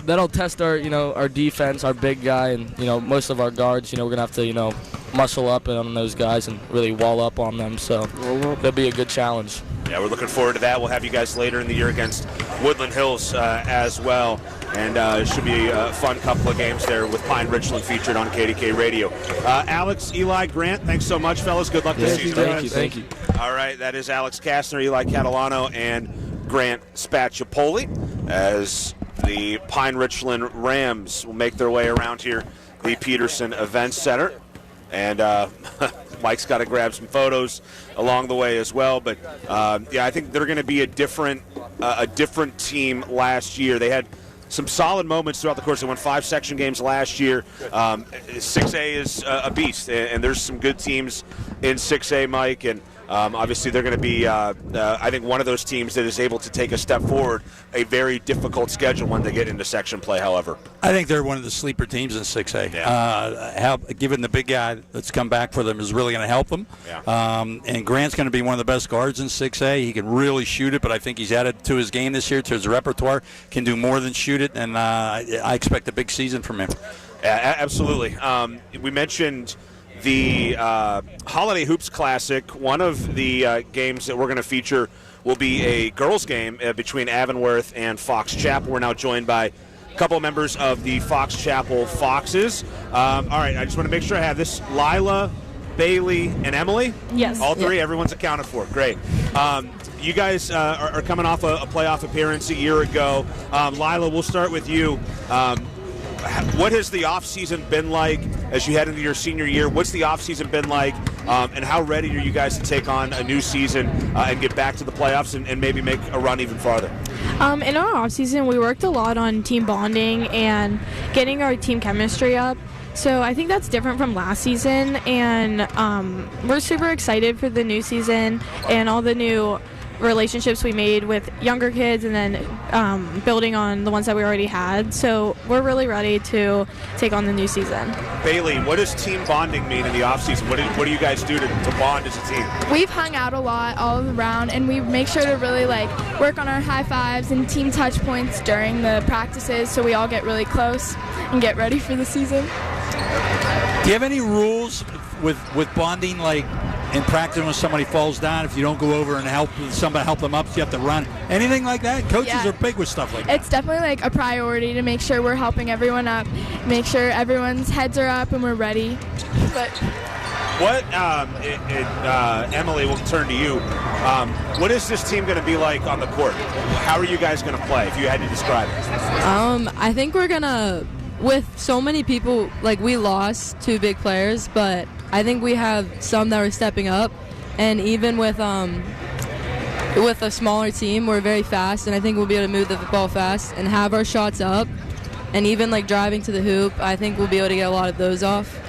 that'll test our defense, our big guy, and most of our guards. We're gonna have to muscle up on those guys and really wall up on them. So that'll be a good challenge. Yeah, we're looking forward to that. We'll have you guys later in the year against Woodland Hills as well. And it should be a fun couple of games there with Pine Richland featured on KDK Radio. Alex, Eli, Grant, thanks so much, fellas. Good luck this season. Thank you. All right, that is Alex Kastner, Eli Catalano, and Grant Spatchapoli as the Pine Richland Rams will make their way around here, the Peterson Events Center. And Mike's got to grab some photos along the way as well. But, I think they're going to be a different team last year. They had some solid moments throughout the course. They won 5 section games last year. 6A is a beast, and there's some good teams in 6A, Mike. And obviously they're going to be, I think, one of those teams that is able to take a step forward. A very difficult schedule when they get into section play, however. I think they're one of the sleeper teams in 6A. Yeah. Given the big guy that's come back for them is really going to help them. Yeah. And Grant's going to be one of the best guards in 6A. He can really shoot it, but I think he's added to his game this year, to his repertoire. Can do more than shoot it, and I expect a big season from him. Yeah, absolutely. We mentioned the Holiday Hoops Classic. One of the games that we're going to feature will be a girls' game between Avonworth and Fox Chapel. We're now joined by a couple of members of the Fox Chapel Foxes. All right, I just want to make sure I have this. Lila, Bailey, and Emily? Yes. All three? Yeah. Everyone's accounted for. Great. You guys are coming off a playoff appearance a year ago. Lila, we'll start with you. What has the offseason been like as you head into your senior year? What's the offseason been like, and how ready are you guys to take on a new season and get back to the playoffs and maybe make a run even farther? In our offseason, we worked a lot on team bonding and getting our team chemistry up. So I think that's different from last season, and we're super excited for the new season and all the new relationships we made with younger kids, and then building on the ones that we already had. So we're really ready to take on the new season. Bailey, what does team bonding mean in the offseason? What do you guys do to bond as a team? We've hung out a lot all around, and we make sure to really work on our high fives and team touch points during the practices, so we all get really close and get ready for the season. Do you have any rules with bonding, like in practice when somebody falls down, if you don't go over and help them up, you have to run? Anything like that? Coaches are big with stuff like that. It's definitely a priority to make sure we're helping everyone up, make sure everyone's heads are up and we're ready. But What, Emily, we'll turn to you. What is this team going to be like on the court? How are you guys going to play, if you had to describe it? I think we're going to, with so many people, like we lost 2 big players, but I think we have some that are stepping up. And even with a smaller team, we're very fast, and I think we'll be able to move the ball fast and have our shots up. And even like driving to the hoop, I think we'll be able to get a lot of those off.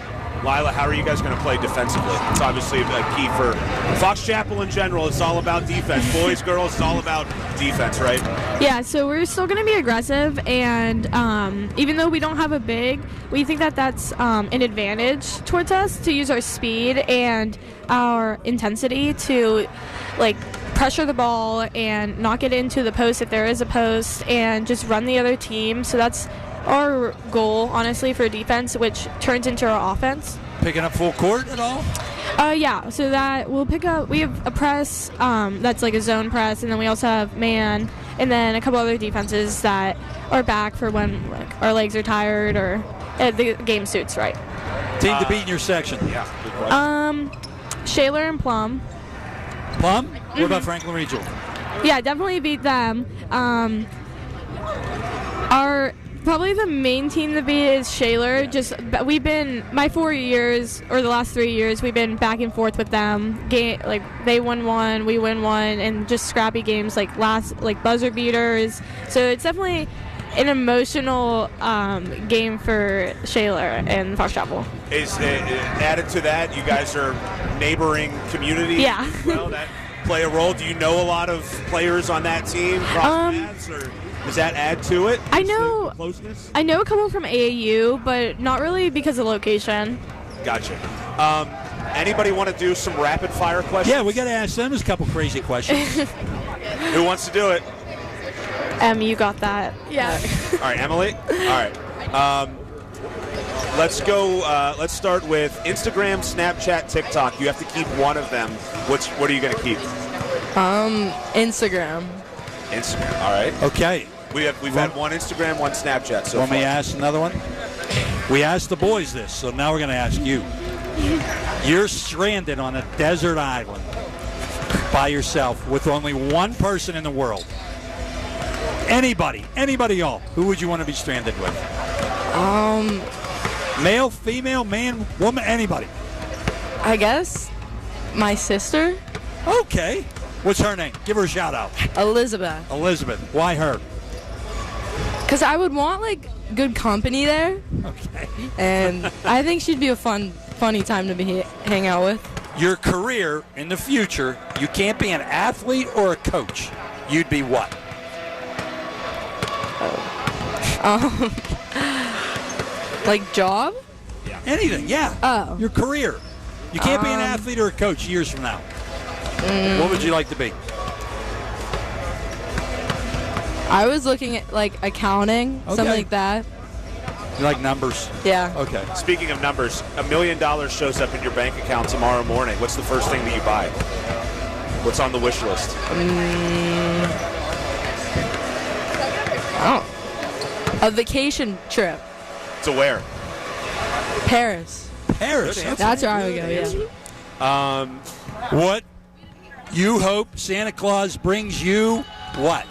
Lila, how are you guys going to play defensively? It's obviously a key for Fox Chapel in general. It's all about defense. Boys, girls, it's all about defense, right? Yeah, so we're still going to be aggressive, and even though we don't have a big, we think that that's an advantage towards us to use our speed and our intensity to like pressure the ball and not get into the post if there is a post and just run the other team. So that's our goal, honestly, for defense, which turns into our offense. Picking up full court at all? Yeah, so that we'll pick up, we have a press that's like a zone press, and then we also have man, and then a couple other defenses that are back for when like our legs are tired or the game suits right. Team to beat in your section? Yeah, good question. Shaler and Plum. Plum? What about Franklin Regional? Yeah, definitely beat them. Our probably the main team to beat is Shaler. Just we've been my 4 years or the last 3 years we've been back and forth with them. Like they won one, we win one, and just scrappy games like buzzer beaters. So it's definitely an emotional game for Shaler and Fox Chapel. Is added to that, you guys are neighboring communities as well that play a role. Do you know a lot of players on that team? Cross paths, or does that add to it? I know a couple from AAU, but not really because of location. Gotcha. Anybody want to do some rapid fire questions? Yeah, we got to ask them a couple crazy questions. Who wants to do it? You got that. Yeah. All right, Emily. All right. Let's go. Let's start with Instagram, Snapchat, TikTok. You have to keep one of them. What are you going to keep? Instagram. Instagram. All right. Okay. We've had one Instagram, one Snapchat so Want far. me to ask another one? We asked the boys this, so now we're going to ask you. You're stranded on a desert island by yourself with only one person in the world. Anybody at all. Who would you want to be stranded with? Male, female, man, woman, anybody. I guess my sister. Okay. What's her name? Give her a shout out. Elizabeth. Elizabeth. Why her? Because I would want like good company there. Okay. And I think she'd be a funny time to be hang out with. Your career in the future, you can't be an athlete or a coach. You'd be what? Like job? Yeah. Anything, yeah. Oh. Your career. You can't be an athlete or a coach years from now. What would you like to be? I was looking at like accounting, something like that. You like numbers? Yeah. Okay. Speaking of numbers, $1 million shows up in your bank account tomorrow morning. What's the first thing that you buy? What's on the wish list? A vacation trip. To where? Paris. Paris. That's where I would go, yeah. What you hope Santa Claus brings you what?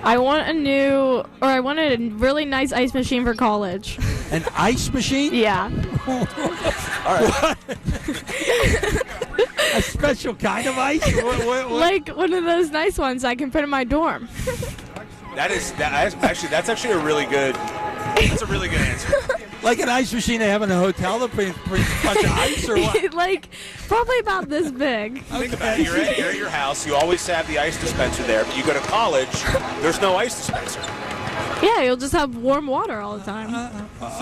I want a really nice ice machine for college. An ice machine? Yeah. All right. A special kind of ice? What? Like one of those nice ones I can put in my dorm. That's actually a really good. That's a really good answer. Like an ice machine they have in a hotel that brings a bunch of ice, or what? Like probably about this big. Think about it. You're at your house. You always have the ice dispenser there. But you go to college, there's no ice dispenser. Yeah, you'll just have warm water all the time.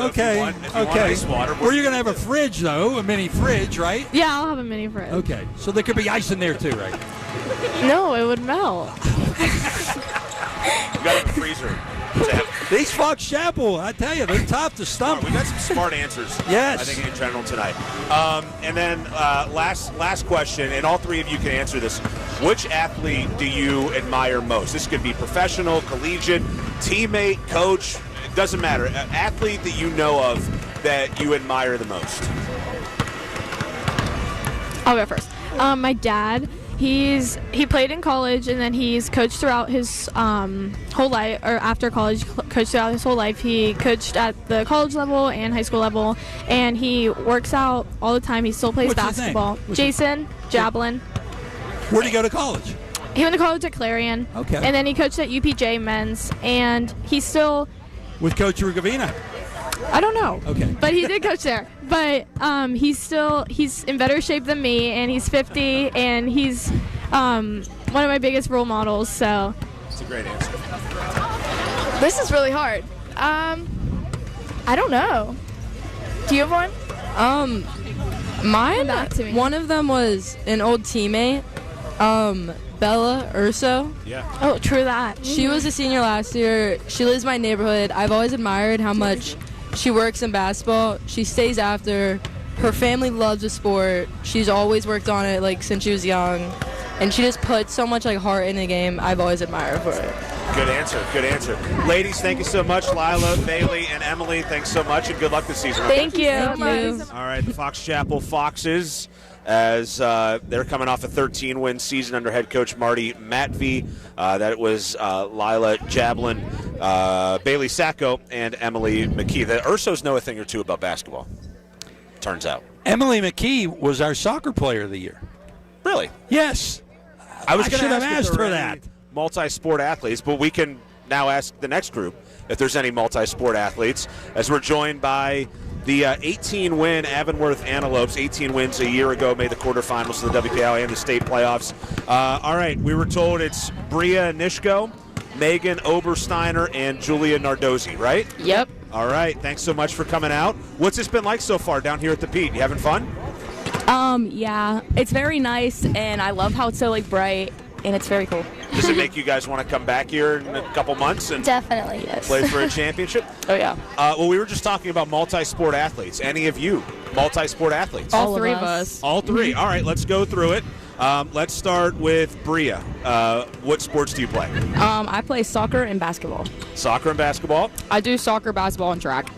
Okay. If you want ice water, Well, you're gonna have a fridge though, a mini fridge, right? Yeah, I'll have a mini fridge. Okay. So there could be ice in there too, right? No, it would melt. You got a freezer. These Fox Chapel, I tell you, they're tough to stump. We got some smart answers. Yes. I think in general tonight. And then last question, and all three of you can answer this. Which athlete do you admire most? This could be professional, collegiate, teammate, coach. It doesn't matter. An athlete that you know of that you admire the most. I'll go first. My dad. He played in college, and then he's coached throughout his whole life, or after college, coached throughout his whole life. He coached at the college level and high school level, and he works out all the time. He still plays What's his basketball. name? Jason Jablin. Where did he go to college? He went to college at Clarion. Okay. And then he coached at UPJ men's, and he's still, With Coach Rugavina. I don't know. Okay. But he did coach there. But he's in better shape than me, and he's 50, and he's one of my biggest role models. So It's a great answer. This is really hard. I don't know. Do you have one? Mine. Come back to me. One of them was an old teammate, Bella Urso. Yeah. Oh, true that. She was a senior last year. She lives in my neighborhood. I've always admired how much she works in basketball. She stays after. Her family loves the sport. She's always worked on it since she was young, and she just puts so much heart in the game. I've always admired her for it. Good answer. Good answer. Ladies, thank you so much. Lila, Bailey, and Emily, thanks so much, and good luck this season. Thank you. Thank you. All right, the Fox Chapel Foxes, as they're coming off a 13-win season under head coach Marty Matvey. That was Lila Jablin, Bailey Sacco, and Emily McKee. The Ursos know a thing or two about basketball, turns out. Emily McKee was our soccer player of the year. Really? Yes. I was should going to have ask if asked there her were that. any multi-sport athletes, but we can now ask the next group if there's any multi-sport athletes, as we're joined by the 18-win Avonworth Antelopes. 18 wins a year ago, made the quarterfinals of the WPIAL and the state playoffs. All right, we were told it's Bria Nishko, Megan Obersteiner, and Julia Nardozzi, right? Yep. All right, thanks so much for coming out. What's this been like so far down here at the Pete? You having fun? Yeah, it's very nice, and I love how it's so bright, and it's very cool. Does it make you guys want to come back here in a couple months and Definitely, yes. play for a championship? Oh, yeah. Well, we were just talking about multi-sport athletes. Any of you multi-sport athletes? All three of us. All three. All right, let's go through it. Let's start with Bria. What sports do you play? I play soccer and basketball. Soccer and basketball. I do soccer, basketball, and track.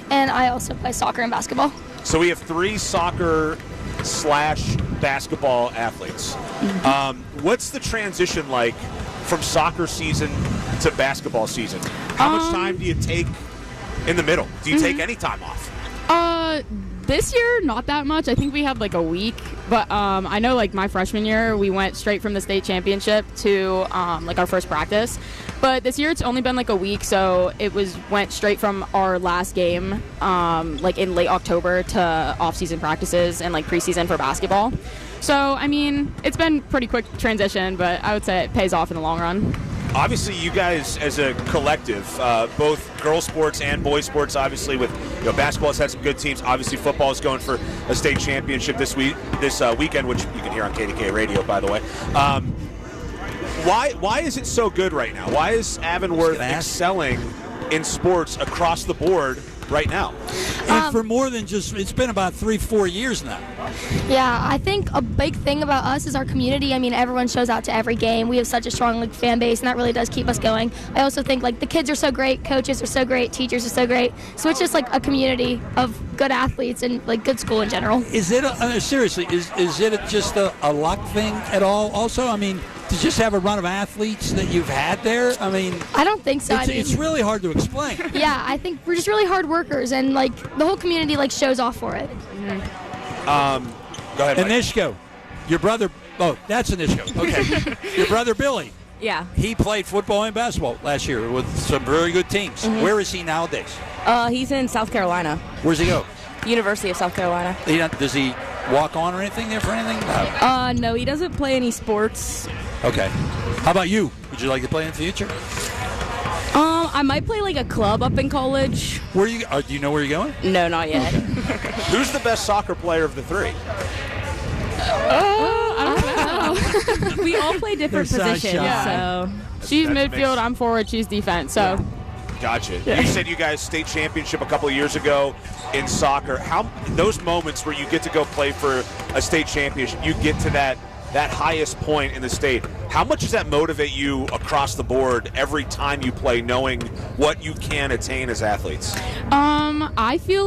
And I also play soccer and basketball. So we have 3 soccer/basketball athletes. What's the transition like from soccer season to basketball season? How much time do you take in the middle? Do you take any time off? This year, not that much. I think we have a week, but I know my freshman year, we went straight from the state championship to our first practice. But this year, it's only been a week, so it went straight from our last game, in late October, to off-season practices and preseason for basketball. So I mean, it's been pretty quick transition, but I would say it pays off in the long run. Obviously, you guys as a collective, both girls sports and boys sports, obviously with basketball has had some good teams. Obviously, football is going for a state championship this weekend, which you can hear on KDKA Radio, by the way. Why is it so good right now? Why is Avonworth excelling in sports across the board right now? And for more than just, it's been about 3-4 years now. Yeah, I think a big thing about us is our community. I mean, everyone shows out to every game. We have such a strong fan base, and that really does keep us going. I also think the kids are so great, coaches are so great, teachers are so great. So it's just a community of good athletes and good school in general. Is it seriously? Is it just a luck thing at all? Also, I mean, to just have a run of athletes that you've had there. I mean, I don't think so. It's really hard to explain. Yeah, I think we're just really hard workers, and the whole community shows off for it. Go ahead, Mike. Anishko, your brother. Oh, that's Anishko. Okay, your brother Billy. Yeah. He played football and basketball last year with some very good teams. Mhm. Where is he nowadays? He's in South Carolina. Where's he go? University of South Carolina. Does he walk on or anything there for anything? No. No, he doesn't play any sports. Okay. How about you? Would you like to play in the future? I might play a club up in college. Where you? Do you know where you're going? No, not yet. Who's the best soccer player of the 3? I don't know. We all play different positions. Yeah. So she's That midfield, makes- I'm forward, she's defense. So Gotcha. Yeah. You said you guys state championship a couple of years ago in soccer. How those moments where you get to go play for a state championship, you get to that highest point in the state. How much does that motivate you across the board every time you play, knowing what you can attain as athletes? I feel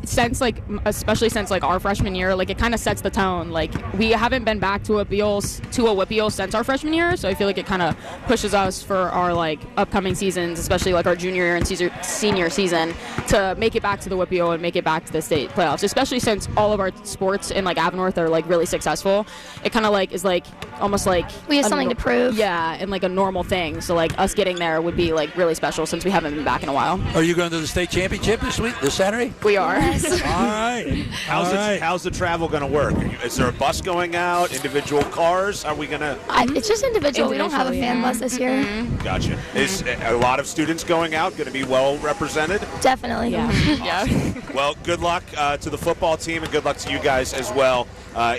especially since like our freshman year, like it kind of sets the tone. Like we haven't been back to a WPIAL since our freshman year, so I feel like it kind of pushes us for our like upcoming seasons, especially like our junior year and senior season, to make it back to the WPIAL and make it back to the state playoffs. Especially since all of our sports in like Avonworth are like really successful, it kind of like is like almost like we have something to prove. Yeah, and like a normal thing. So like us getting there would be like really special since we haven't been back in a while. Are you going to the state championship this Saturday? We are. All right. How's the travel going to work? Is there a bus going out? Individual cars? Are we going to? It's just individual. We don't have a fan bus this year. Gotcha. Is a lot of students going out going to be well represented? Definitely. Yeah. Awesome. Well, good luck to the football team and good luck to you guys as well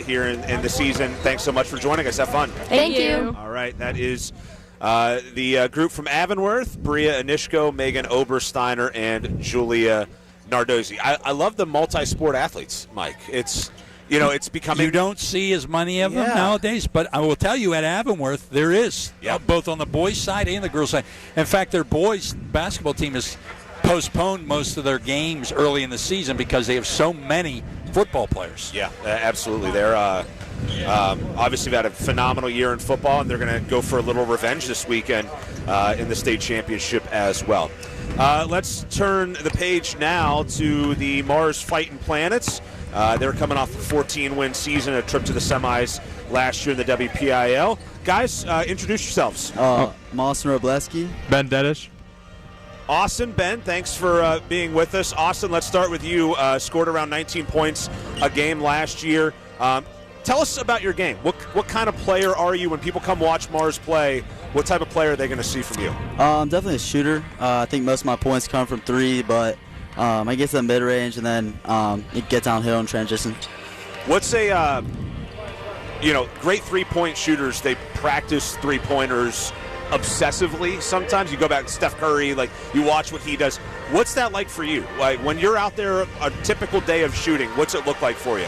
here in the season. Thanks so much for joining us. Have fun. Thank you. All right. That is the group from Avonworth: Bria Anishko, Megan Obersteiner, and Julia Nardozzi. I love the multi-sport athletes, Mike. It's becoming. You don't see as many of them nowadays, but I will tell you at Avonworth there is, both on the boys' side and the girls' side. In fact, their boys' basketball team has postponed most of their games early in the season because they have so many football players. Yeah, absolutely. They're obviously had a phenomenal year in football, and they're going to go for a little revenge this weekend in the state championship as well. Let's turn the page now to the Mars Fightin' Planets. They're coming off a 14-win season, a trip to the semis last year in the WPIAL. Guys, introduce yourselves. Austin Robleski. Ben Dedish. Austin, Ben, thanks for being with us. Austin, let's start with you. Scored around 19 points a game last year. Tell us about your game. What kind of player are you when people come watch Mars play? What type of player are they going to see from you? I'm definitely a shooter. I think most of my points come from three, but I get to the mid-range and then it gets downhill and transition. What's a great three-point shooters? They practice three-pointers obsessively. Sometimes you go back to Steph Curry, like you watch what he does. What's that like for you? Like when you're out there, a typical day of shooting, what's it look like for you?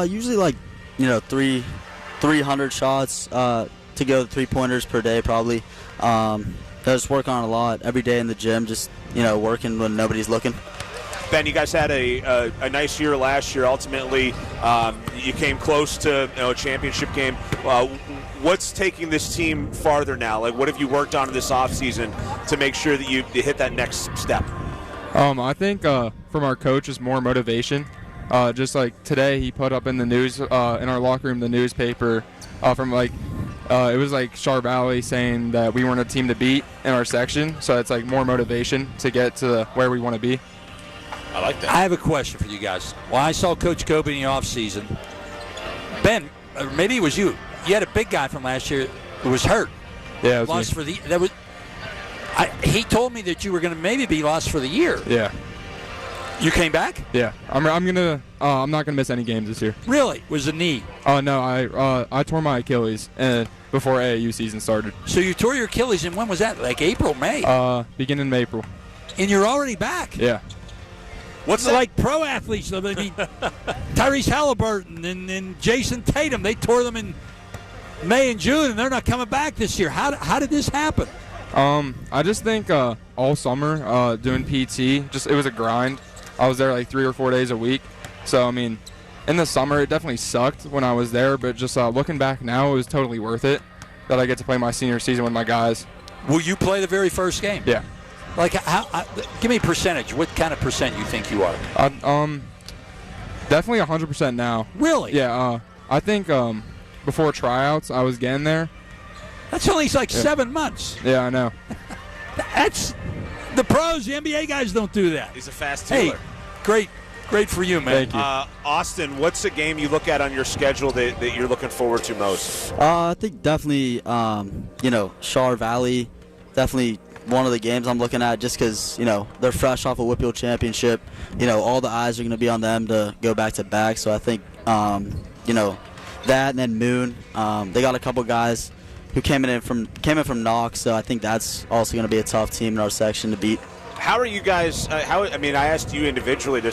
Usually like 300 shots to go 3-pointers per day probably. I just work on a lot every day in the gym, just working when nobody's looking. Ben, you guys had a nice year last year. Ultimately, you came close to a championship game. What's taking this team farther now? Like, what have you worked on in this offseason to make sure that you hit that next step? I think from our coach is more motivation. Just like today, he put up in the news in our locker room the newspaper from it was like Char Valley saying that we weren't a team to beat in our section. So it's like more motivation to get to where we want to be. I like that. I have a question for you guys. Well, I saw Coach Kobe in the offseason. Ben, or maybe it was you. You had a big guy from last year who was hurt. Yeah, it was lost me. for the. He told me that you were going to maybe be lost for the year. Yeah. You came back? Yeah. I'm not gonna miss any games this year. Really? Was the knee? Oh no, I tore my Achilles before AAU season started. So you tore your Achilles, and when was that? Like April, May? Beginning of April. And you're already back? Yeah. What's it like pro athletes? I mean, Tyrese Halliburton and Jason Tatum, they tore them in May and June, and they're not coming back this year. How did this happen? I just think all summer doing PT, it was a grind. I was there like 3 or 4 days a week. So, I mean, in the summer, it definitely sucked when I was there, but just looking back now, it was totally worth it that I get to play my senior season with my guys. Will you play the very first game? Yeah. Like, give me a percentage. What kind of percent you think you are? Definitely 100% now. Really? Yeah. I think before tryouts, I was getting there. That's only like 7 months. Yeah, I know. That's the pros. The NBA guys don't do that. He's a fast healer. Hey, great for you, man. Thank you. Austin, what's a game you look at on your schedule that you're looking forward to most? I think definitely, Char Valley, definitely one of the games I'm looking at just because, they're fresh off a WPIAL championship. All the eyes are going to be on them to go back-to-back. So I think, that and then Moon. They got a couple guys who came in from Knox, so I think that's also going to be a tough team in our section to beat. How are you guys? I asked you individually to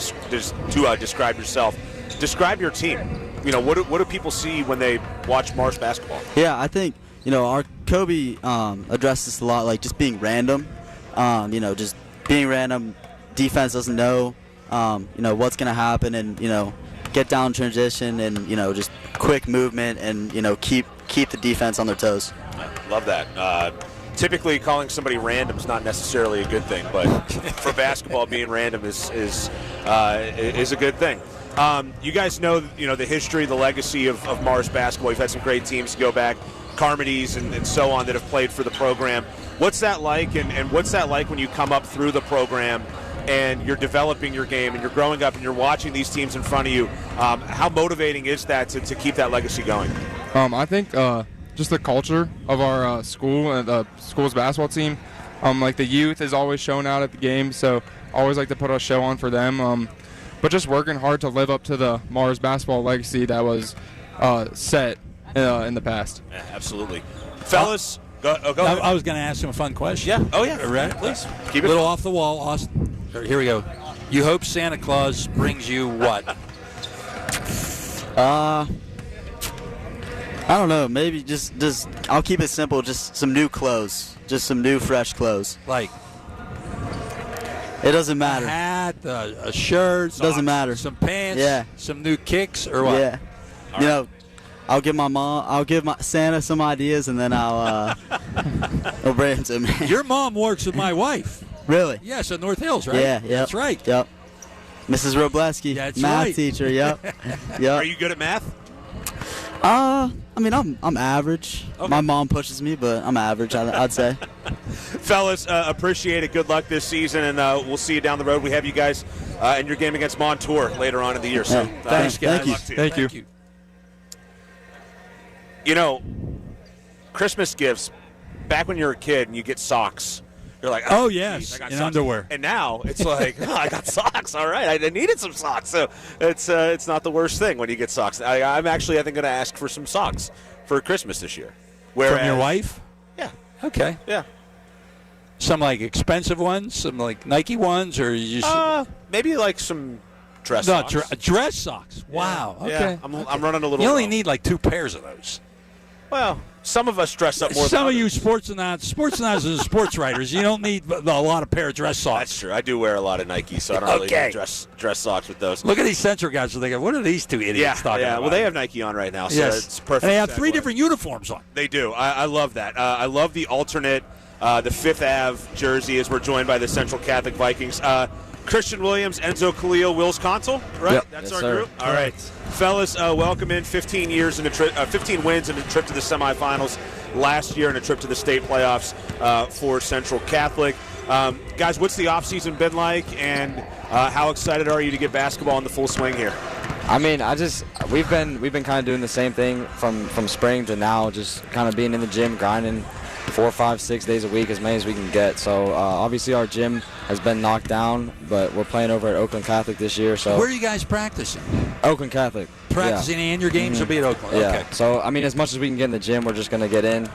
describe yourself. Describe your team. What do people see when they watch Mars basketball? Yeah, I think our Kobe addressed this a lot, like just being random. Just being random. Defense doesn't know what's going to happen and, get down transition and, just quick movement and, keep the defense on their toes. Love that. Typically, calling somebody random is not necessarily a good thing, but for basketball, being random is a good thing. You guys know, the history, the legacy of Mars basketball. You've had some great teams to go back, Carmody's and so on, that have played for the program. What's that like, and what's that like when you come up through the program and you're developing your game and you're growing up and you're watching these teams in front of you? How motivating is that to keep that legacy going? I think just the culture of our school and the school's basketball team. Like the youth is always shown out at the game, so I always like to put a show on for them. But just working hard to live up to the Mars basketball legacy that was set in the past. Yeah, absolutely. Fellas, go ahead. I was going to ask him a fun question. Yeah. Oh, yeah. Right? Please. Keep it a little off the wall, Austin. Here we go. You hope Santa Claus brings you what? I don't know. Maybe just I'll keep it simple. Just some new clothes. Just some new, fresh clothes. Like? It doesn't matter. A hat, a shirt. Doesn't matter. Some pants. Yeah. Some new kicks or what? Yeah. I'll give my Santa some ideas, and then I'll bring them to me. Your mom works with my wife. Really? Yes, at North Hills, right? Yeah. Yep. That's right. Yep. Mrs. Robleski, That's math right. teacher. Yep. Yep. Are you good at math? I mean, I'm average. Okay. My mom pushes me, but I'm average, I'd say. Fellas, appreciate it. Good luck this season, and we'll see you down the road. We have you guys in your game against Montour later on in the year. So thanks, guys. Thank you. Christmas gifts, back when you were a kid and you get socks, you're like, oh yes, geez, I got in socks. underwear. And now it's like, I got socks. All right, I needed some socks. So it's not the worst thing when you get socks. I'm actually, I think, going to ask for some socks for Christmas this year. From your wife? Yeah. Okay. Yeah. Some like expensive ones, some like Nike ones, or you just maybe like some dress socks. Dress socks. Wow. Yeah. Okay. Yeah. I'm running a little. You only low. need like 2 pairs of those. Well, some of us dress up more Some than of you others. sports announcers and sports writers, you don't need a lot of pair of dress socks. That's true. I do wear a lot of Nike, so I don't really Okay. need dress socks with those. Look at these Central guys. They're thinking, what are these two idiots talking about? Well, they have Nike on right now, so Yes. it's perfect. And they have 3 segue. different uniforms on. They do. I love that. I love the alternate, the Fifth Ave jersey as we're joined by the Central Catholic Vikings. Christian Williams, Enzo Khalil, Wills Consul, right? Yep. That's Yes, our sir. group. All right, fellas, welcome in. 15 years and 15 wins and a trip to the semifinals last year and a trip to the state playoffs for Central Catholic. Guys, what's the offseason been like, and how excited are you to get basketball in the full swing here? I mean, we've been kind of doing the same thing from spring to now, just kind of being in the gym, grinding 4, 5, 6 days a week, as many as we can get. So obviously our gym has been knocked down, but we're playing over at Oakland Catholic this year. So Where are you guys practicing? Oakland Catholic. Practicing, and your games will be at Oakland. Yeah. Okay. So I mean, as much as we can get in the gym, we're just gonna get in,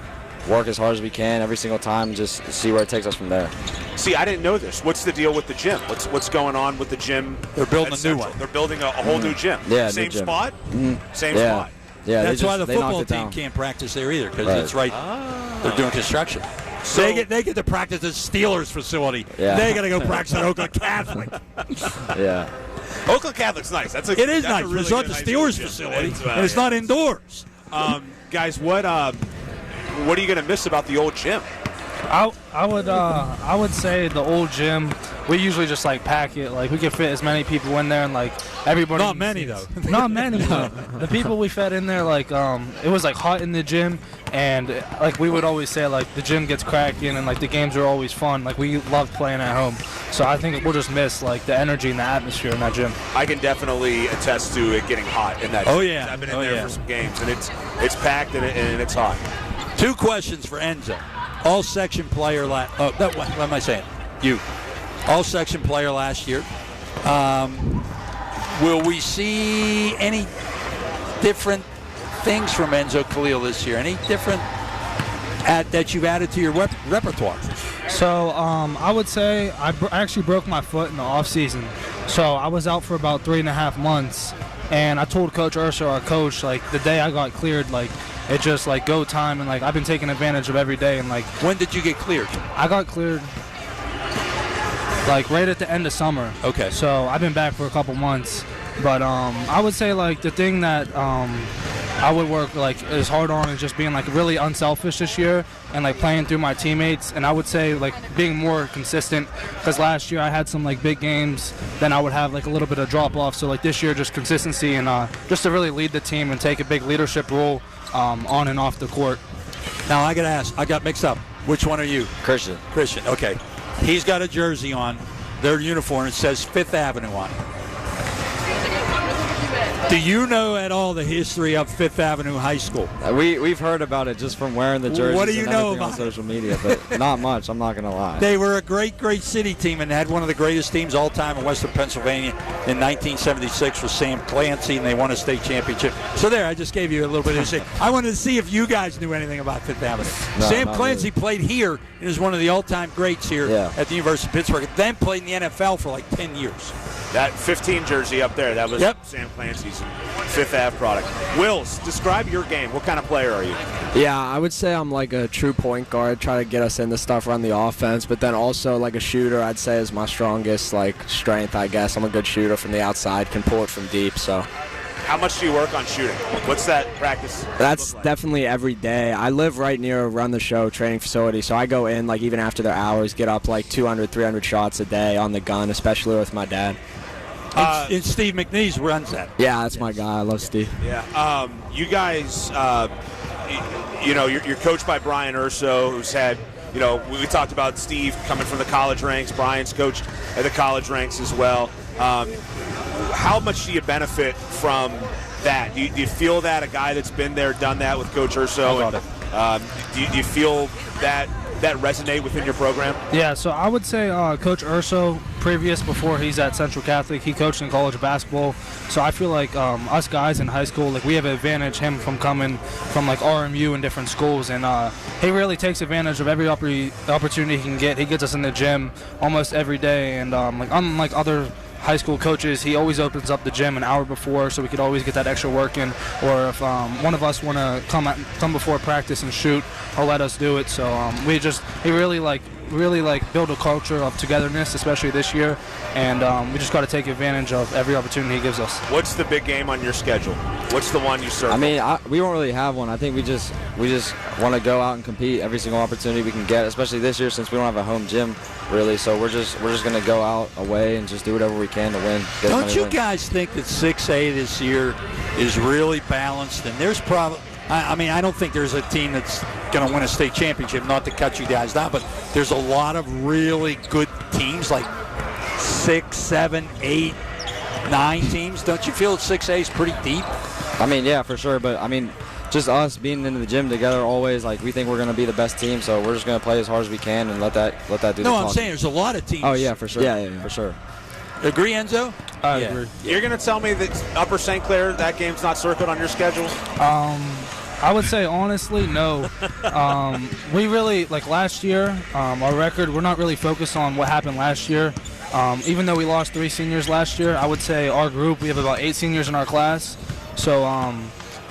work as hard as we can every single time, and just see where it takes us from there. See, I didn't know this. What's the deal with the gym? What's going on with the gym? They're building at a new Central? one. They're building a whole new gym. Yeah, Same new gym. spot? Same Yeah. spot. Yeah. That's why the they knocked football it team down. can't practice there either, because Right. it's right. They're doing construction. So they get to practice at Steelers facility. Yeah. They got to go practice at Oakland Catholic. Yeah. Oakland Catholic's nice. It is that's nice. A really It's not good the high Steelers school gym. facility, It's, and it's not indoors. Guys, what are you going to miss about the old gym? I would say the old gym. We usually just like pack it. Like we could fit as many people in there, and like everybody. Not many though. Not many. The people we fed in there, like it was like hot in the gym, and like we would always say, like the gym gets cracking, and like the games are always fun. Like we love playing at home. So I think we'll just miss like the energy and the atmosphere in that gym. I can definitely attest to it getting hot in that Oh, gym. yeah. I've been in Oh, there yeah. for some games, and it's packed and it's hot. 2 questions for Enzo. All section player what am I saying? You. All section player last year. Will we see any different things from Enzo Khalil this year? Any different that you've added to your repertoire? So I would say I actually broke my foot in the off season. So I was out for about 3.5 months, and I told Coach Ursa, our coach, like the day I got cleared, like it just like go time, and like I've been taking advantage of every day. And like, when did you get cleared? I got cleared like right at the end of summer. Okay. So I've been back for a couple months, but I would say like the thing that I would work like as hard on is just being like really unselfish this year and like playing through my teammates. And I would say like being more consistent, because last year I had some like big games, then I would have like a little bit of drop off. So like this year, just consistency and just to really lead the team and take a big leadership role on and off the court. Now I got to ask, I got mixed up. Which one are you? Christian. Christian, okay. He's got a jersey on, their uniform, it says 5th Avenue on it. Do you know at all the history of 5th Avenue High School? We've heard about it just from wearing the jerseys What do you and know everything on about social media, but not much, I'm not going to lie. They were a great, great city team and had one of the greatest teams all time in Western Pennsylvania in 1976 with Sam Clancy, and they won a state championship. So there, I just gave you a little bit of history. I wanted to see if you guys knew anything about 5th Avenue. No, Sam not Clancy really. played here and is one of the all-time greats here at the University of Pittsburgh, then played in the NFL for like 10 years. That 15 jersey up there, that was Sam Clancy's 5th Ave product. Wills, describe your game. What kind of player are you? Yeah, I would say I'm like a true point guard, try to get us into stuff, run the offense, but then also like a shooter, I'd say is my strongest like strength, I guess. I'm a good shooter from the outside, can pull it from deep, so. How much do you work on shooting? What's that practice? That's definitely every day. I live right near a Run the Show training facility, so I go in like even after their hours, get up like 200, 300 shots a day on the gun, especially with my dad. And Steve McNeese runs that. Yeah, that's my guy. I love Steve. Yeah. You guys, you're coached by Brian Urso, who's had, we talked about Steve coming from the college ranks. Brian's coached at the college ranks as well. How much do you benefit from that? Do you feel that a guy that's been there, done that with Coach Urso? Do you feel that resonate within your program? Yeah, so I would say Coach Urso, before he's at Central Catholic, he coached in college basketball. So I feel like us guys in high school, like we have an advantage, him from coming from like RMU and different schools, and he really takes advantage of every opportunity he can get. He gets us in the gym almost every day, and like unlike other high school coaches, he always opens up the gym an hour before so we could always get that extra work in, or if one of us want to come before practice and shoot, he'll let us do it. So he really build a culture of togetherness, especially this year, and we just got to take advantage of every opportunity he gives us. What's the big game on your schedule? What's the one you serve? I mean, we don't really have one. I think we just want to go out and compete every single opportunity we can get, especially this year since we don't have a home gym really. So we're just going to go out away and just do whatever we can to win. Don't you guys think that 6A this year is really balanced? And there's probably, I don't think there's a team that's going to win a state championship, not to cut you guys down, but there's a lot of really good teams, like 6, 7, 8, 9 teams. Don't you feel that 6A is pretty deep? I mean, yeah, for sure. But, I mean, just us being in the gym together always, like, we think we're going to be the best team, so we're just going to play as hard as we can and let that do the talking. No, I'm saying there's a lot of teams. Oh, yeah, for sure. Yeah, for sure. Agree, Enzo? I agree. You're going to tell me that Upper St. Clair, that game's not circled on your schedule? I would say, honestly, no. We really, like last year, our record, we're not really focused on what happened last year. Even though we lost 3 seniors last year, I would say our group, we have about 8 seniors in our class. So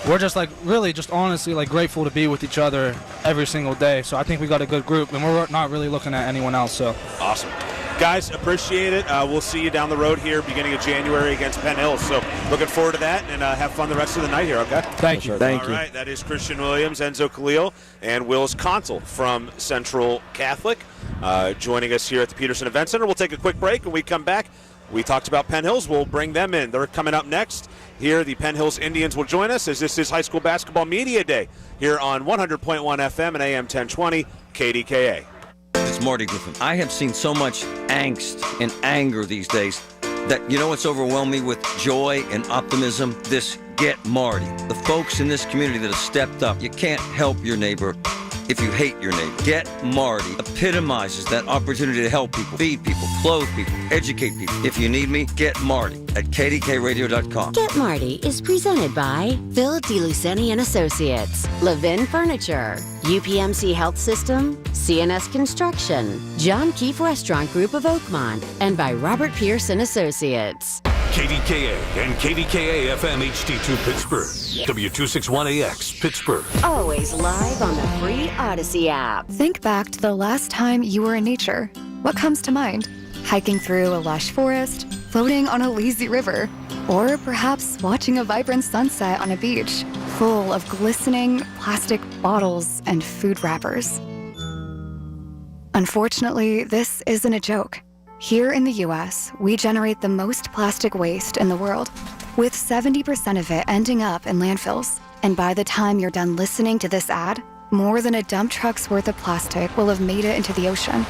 we're just honestly grateful to be with each other every single day. So I think we got a good group, and we're not really looking at anyone else. So awesome. Guys, appreciate it. We'll see you down the road here beginning of January against Penn Hills. So looking forward to that, and have fun the rest of the night here, okay? Thank you. All right, that is Christian Williams, Enzo Khalil, and Wills Consul from Central Catholic joining us here at the Peterson Event Center. We'll take a quick break. When we come back, we talked about Penn Hills. We'll bring them in. They're coming up next. Here, the Penn Hills Indians will join us as this is High School Basketball Media Day here on 100.1 FM and AM 1020 KDKA. It's Marty Griffin. I have seen so much angst and anger these days that, what's overwhelmed me with joy and optimism? This Get Marty. The folks in this community that have stepped up. You can't help your neighbor if you hate your neighbor. Get Marty epitomizes that opportunity to help people, feed people, clothe people, educate people. If you need me, get Marty at kdkradio.com. Get Marty is presented by Phil DeLuceni and Associates, Levin Furniture, UPMC Health System, CNS Construction, John Keefe Restaurant Group of Oakmont, and by Robert Pierce and Associates. KDKA and KDKA-FM HD2 Pittsburgh. W261AX Pittsburgh. Always live on the free Odyssey app. Think back to the last time you were in nature. What comes to mind? hiking through a lush forest, floating on a lazy river, or perhaps watching a vibrant sunset on a beach full of glistening plastic bottles and food wrappers. Unfortunately, this isn't a joke. Here in the US, we generate the most plastic waste in the world, with 70% of it ending up in landfills. And by the time you're done listening to this ad, more than a dump truck's worth of plastic will have made it into the ocean.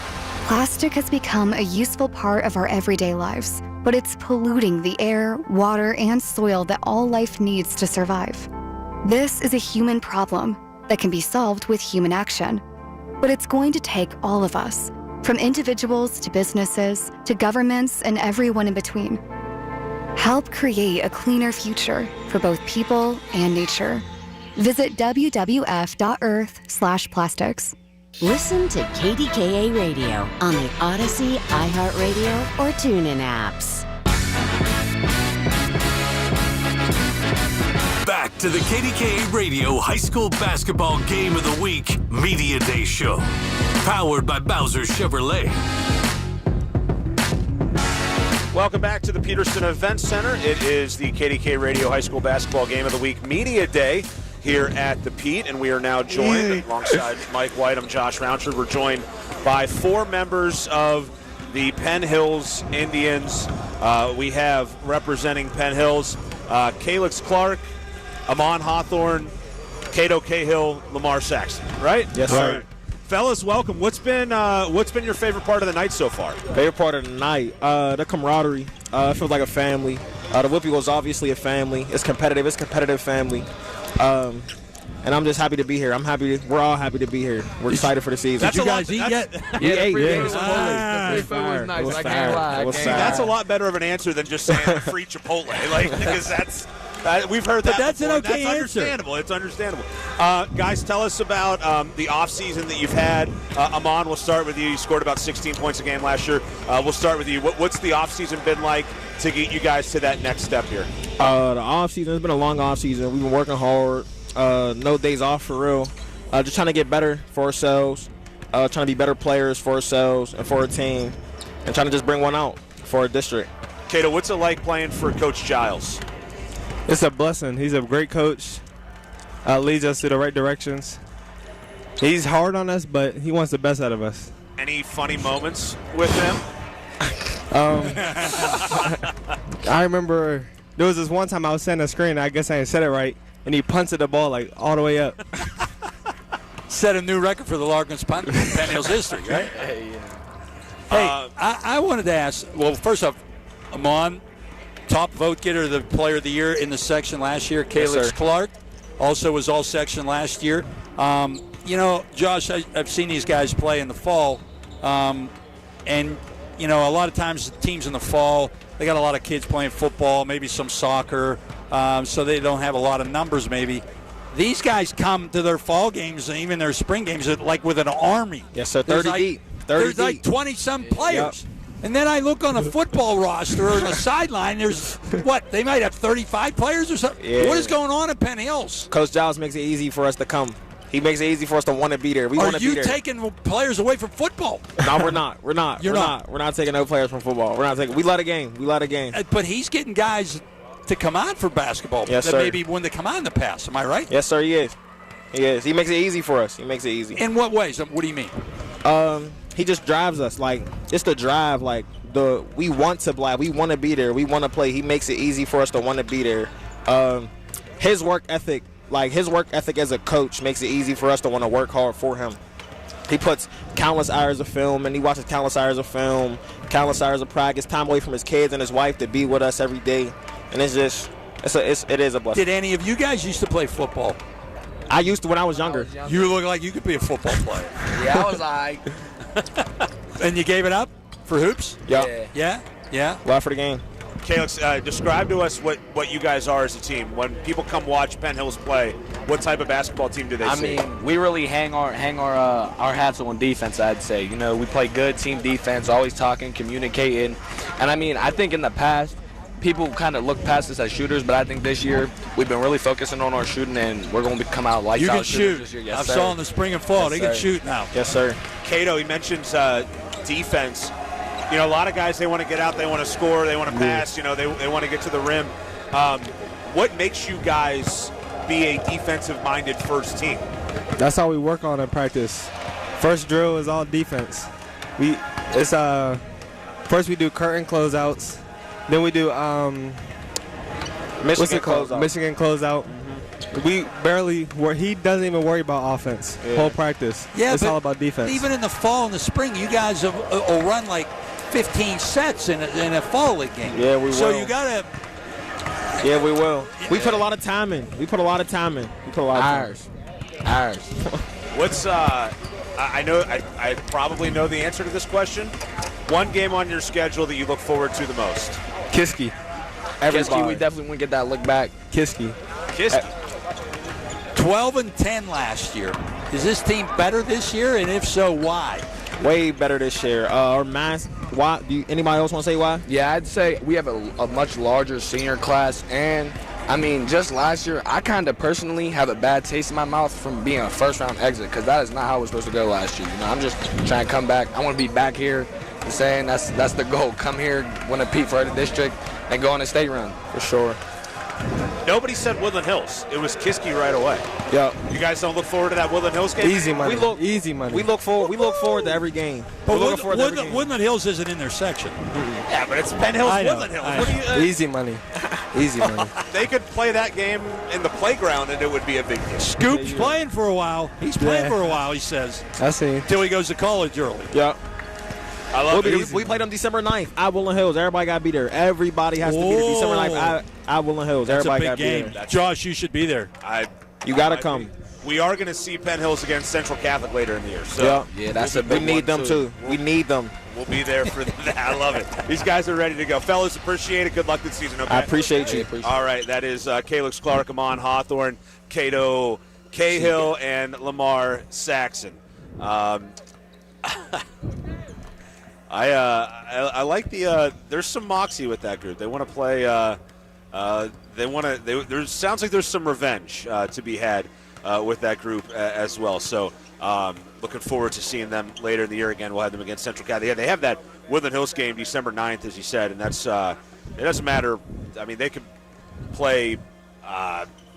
Plastic has become a useful part of our everyday lives, but it's polluting the air, water, and soil that all life needs to survive. This is a human problem that can be solved with human action. But it's going to take all of us, from individuals to businesses to governments and everyone in between. Help create a cleaner future for both people and nature. Visit wwf.earth/plastics. Listen to KDKA Radio on the Odyssey, iHeartRadio, or TuneIn apps. Back to the KDKA Radio High School Basketball Game of the Week Media Day Show. Powered by Bowser Chevrolet. Welcome back to the Peterson Event Center. It is the KDKA Radio High School Basketball Game of the Week Media Day here at the Pete, and we are now joined alongside Mike White. I'm Josh Roundtree. We're joined by 4 members of the Penn Hills Indians. We have representing Penn Hills, Calix Clark, Amon Hawthorne, Cato Cahill, Lamar Saxton, right? Yes, sir. Right. Fellas, welcome. What's been your favorite part of the night so far? Favorite part of the night, the camaraderie. It feels like a family. The Whippy was obviously a family. It's competitive. It's a competitive family. And I'm just happy to be here. We're all happy to be here. We're excited for the season. Did you guys eat yet? We ate. The free food was nice. I can't lie. That's a lot better of an answer than just saying free Chipotle, because that's we've heard that. But that's before. an okay That's answer. understandable. It's understandable. Guys, tell us about the off season that you've had. Amon, we'll start with you. You scored about 16 points a game last year. We'll start with you. What's the off season been like to get you guys to that next step here? The off season, it's been a long off season. We've been working hard. No days off for real. Just trying to get better for ourselves. Trying to be better players for ourselves and for our team. And trying to just bring one out for our district. Cato, what's it like playing for Coach Giles? It's a blessing. He's a great coach. Leads us to the right directions. He's hard on us, but he wants the best out of us. Any funny moments with him? I remember there was this one time I was setting a screen. I guess I didn't set it right, and he punted the ball like all the way up. Set a new record for the Larkins punt in Penn Hills history, right? Hey, I wanted to ask. Well, first off, Amon, top vote getter, the Player of the Year in the section last year. Calix Clark also was all section last year. Josh, I've seen these guys play in the fall, and a lot of times the teams in the fall, they got a lot of kids playing football, maybe some soccer, so they don't have a lot of numbers maybe. These guys come to their fall games and even their spring games like with an army. Yes, sir. 30 deep. There's like 20-some players. Yep. And then I look on a football roster or on the sideline, there's, they might have 35 players or something? Yeah. What is going on at Penn Hills? Coach Giles makes it easy for us to come. He makes it easy for us to want to be there. We want to be there. Are you taking players away from football? No, we're not. We're not. We're not taking no players from football. We're not taking. We love a game. But he's getting guys to come on for basketball. Yes, that sir. Maybe wouldn't have come on in the past. Am I right? Yes, sir. He is. He is. He makes it easy for us. He makes it easy. In what ways? What do you mean? He just drives us. Like, it's the drive. Like, we want to play. We want to be there. We want to play. He makes it easy for us to want to be there. His work ethic as a coach makes it easy for us to want to work hard for him. He puts countless hours of film, and he watches countless hours of film, countless hours of practice, time away from his kids and his wife to be with us every day. And it is a blessing. Did any of you guys used to play football? I used to when I was younger. You look like you could be a football player. Yeah, I was all right. And you gave it up for hoops? Yeah. Yeah. Love for the game. Calix, describe to us what you guys are as a team. When people come watch Penn Hills play, what type of basketball team do they see? I mean, we really hang our hats on defense, I'd say. We play good team defense, always talking, communicating. And, I think in the past, people kind of look past us as shooters, but I think this year we've been really focusing on our shooting, and we're going to come out lights out shooters this year. Yes, I sir. saw in the spring and fall. Yes, they sir. can shoot now. Yes, sir. Cato, he mentions defense. You know, a lot of guys, they want to get out, they want to score, they want to pass, you know, they want to get to the rim. What makes you guys be a defensive-minded first team? That's how we work on in practice. First drill is all defense. First we do curtain closeouts, then we do Michigan closeout. Michigan closeout. We barely he doesn't even worry about offense. Whole practice. Yeah, it's but all about defense. Even in the fall and the spring, you guys will run like 15 sets in a fall league game. Yeah, we will. So you gotta. Yeah, we will. We put a lot of time in. Ours. What's I know I probably know the answer to this question. One game on your schedule that you look forward to the most? Kiski. Kiski, we definitely want to get that look back. Kiski. 12-10 last year. Is this team better this year, and if so, why? Way better this year. Our mass. Why? Anybody else want to say why? Yeah, I'd say we have a much larger senior class, and I mean, just last year, I kind of personally have a bad taste in my mouth from being a first-round exit, because that is not how it was supposed to go last year. You know, I'm just trying to come back. I want to be back here and saying that's the goal. Come here, win a Pete for the district, and go on a state run for sure. Nobody said Woodland Hills. It was Kiski right away. Yeah. You guys don't look forward to that Woodland Hills game? Easy money. Easy money. We look forward to every game. But Woodland Hills isn't in their section. Yeah, but it's Penn Hills, Woodland Hills. What do you, Easy money. Easy money. They could play that game in the playground, and it would be a big deal. Scoop's playing for a while. He's playing for a while, he says. I see. Until he goes to college early. Yeah. I love it. We played them December 9th at Woodland Hills. Everybody got to be there. Everybody has to be there December 9th at Woodland Hills. That's Everybody a big game. Be there. Josh, you should be there. You got to come. We are going to see Penn Hills against Central Catholic later in the year. So yeah, that's we need them too. We need them. We'll be there for that. I love it. These guys are ready to go. Fellas, appreciate it. Good luck this season, okay? I appreciate you. All right, that is Calix Clark, Amon Hawthorne, Cato Cahill, and Lamar Saxon. I like the there's some moxie with that group. They want to play there sounds like there's some revenge to be had with that group as well. So looking forward to seeing them later in the year again. We'll have them against Central Catholic. Yeah, they have that Woodland Hills game December 9th, as you said, and that's it doesn't matter. I mean, they could play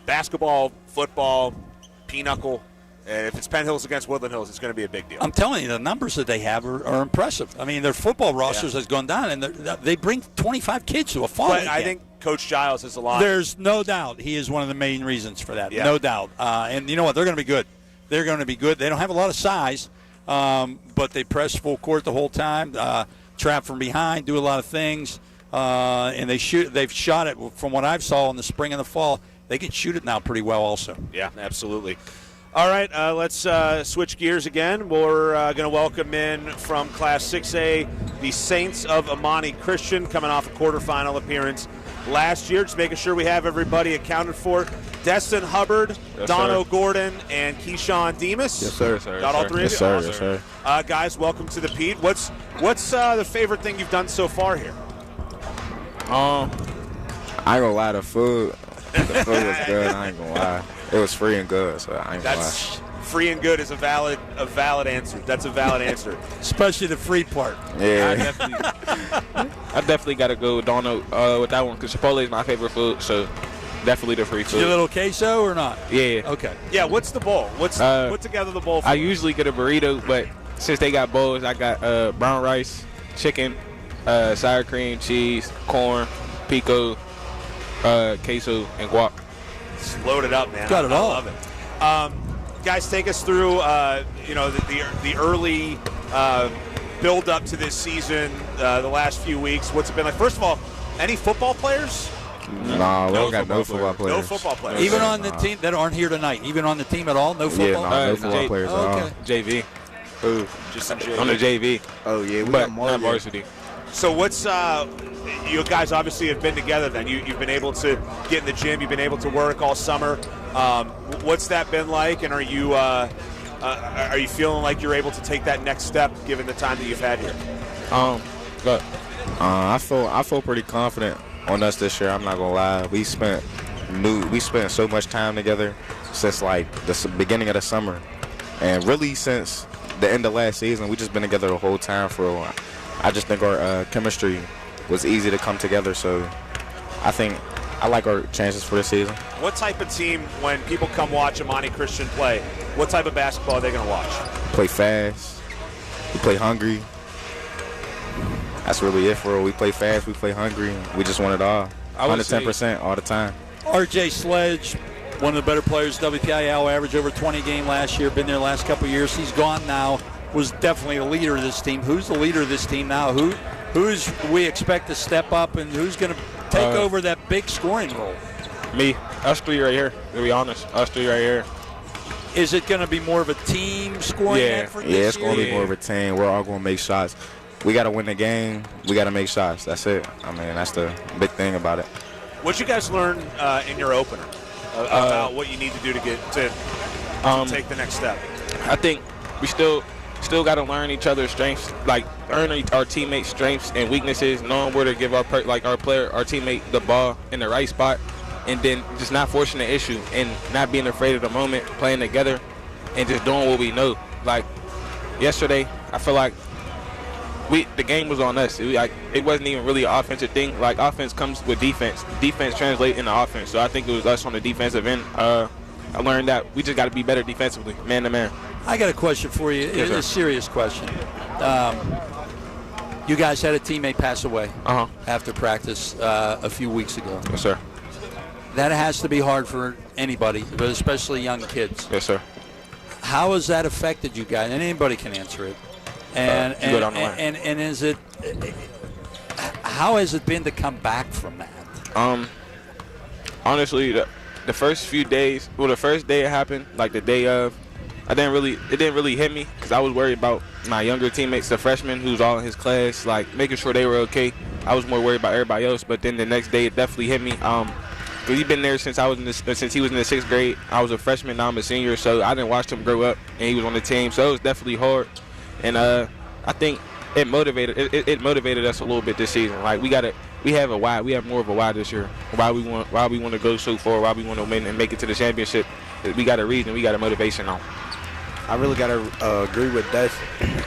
basketball, football, pinochle. And if it's Penn Hills against Woodland Hills, it's going to be a big deal. I'm telling you, the numbers that they have are impressive. I mean, their football rosters has gone down, and they bring 25 kids to a fall But league I game. think Coach Giles has a lot. There's no doubt he is one of the main reasons for that. Yeah. No doubt. And you know what? They're going to be good. They're going to be good. They don't have a lot of size, but they press full court the whole time, trap from behind, do a lot of things, and they shoot. They've shot it from what I've saw in the spring and the fall. They can shoot it now pretty well also. Yeah, absolutely. All right, let's switch gears again. We're going to welcome in from Class 6A the Saints of Amani Christian, coming off a quarterfinal appearance last year. Just making sure we have everybody accounted for. Destin Hubbard, Yes, Dono sir. Gordon, and Keyshawn Demas. Yes, sir. Yes, sir. Got all three of you? Yes, sir. Awesome. Yes, sir. Guys, welcome to the Pete. What's the favorite thing you've done so far here? I ain't gonna lie, the food was good. I ain't gonna lie. It was free and good, so I ain't gonna That's free and good is a valid answer. That's a valid answer. Especially the free part. Yeah. I definitely got to go with Dono with that one because Chipotle is my favorite food, so definitely the free food. Your little queso or not? Yeah. Okay. Yeah, what's the bowl? Put together the bowl for I me. usually get a burrito, but since they got bowls, I got brown rice, chicken, sour cream, cheese, corn, pico, queso, and guac. It's loaded up, man. Got it all. I love it. Guys, take us through the early build up to this season, the last few weeks. What's it been like? First of all, any football players? Nah, we don't got no football players. No football players. Even on the team that aren't here tonight? Even on the team at all? No football? Yeah, no football players at all. JV. Ooh. Just some JV. On the JV. Oh, yeah, we but got more not here. varsity. So what's you guys obviously have been together then. You've been able to get in the gym. You've been able to work all summer. What's that been like? And are you feeling like you're able to take that next step given the time that you've had here? Good. I feel pretty confident on us this year. I'm not gonna lie. We spent so much time together since like the beginning of the summer, and really since the end of last season. We just been together the whole time for a while. I just think our chemistry was easy to come together. So I think I like our chances for this season. What type of team, when people come watch Amani Christian play, what type of basketball are they going to watch? Play fast. We play hungry. That's really it for us. We play fast. We play hungry. We just want it all. 110% all the time. RJ Sledge, one of the better players, WPIAL average over 20 game last year, been there the last couple of years. He's gone now, was definitely the leader of this team. Who's the leader of this team now? Who's we expect to step up, and who's going to take over that big scoring role? Me. Us three right here, to be honest. Us three right here. Is it going to be more of a team scoring effort this year? Yeah, it's going to be more of a team. We're all going to make shots. We got to win the game. We got to make shots. That's it. I mean, that's the big thing about it. What'd you guys learn in your opener about what you need to do to get to take the next step? I think we still got to learn each other's strengths, like learn our teammates' strengths and weaknesses, knowing where to give our teammate the ball in the right spot, and then just not forcing the issue and not being afraid of the moment, playing together, and just doing what we know. Like yesterday, I feel like the game was on us. It wasn't even really an offensive thing. Like, offense comes with defense. Defense translates into offense. So I think it was us on the defensive end. I learned that we just got to be better defensively, man to man. I got a question for you. Yes, It's a serious question. You guys had a teammate pass away after practice a few weeks ago. Yes, sir. That has to be hard for anybody, but especially young kids. Yes, sir. How has that affected you guys? And anybody can answer it. And is it? How has it been to come back from that? Honestly, the first few days, the first day it happened, like the day of, it didn't really hit me because I was worried about my younger teammates, the freshmen who's all in his class, like making sure they were okay. I was more worried about everybody else. But then the next day, it definitely hit me. Because he's been there since since he was in the 6th grade. I was a freshman, now I'm a senior, so I didn't watch him grow up, and he was on the team, so it was definitely hard. And I think it motivated us a little bit this season. Like we have a why. We have more of a why this year. Why we want to go so far. Why we want to win and make it to the championship. We got a reason. We got a motivation now. I really got to agree with Des.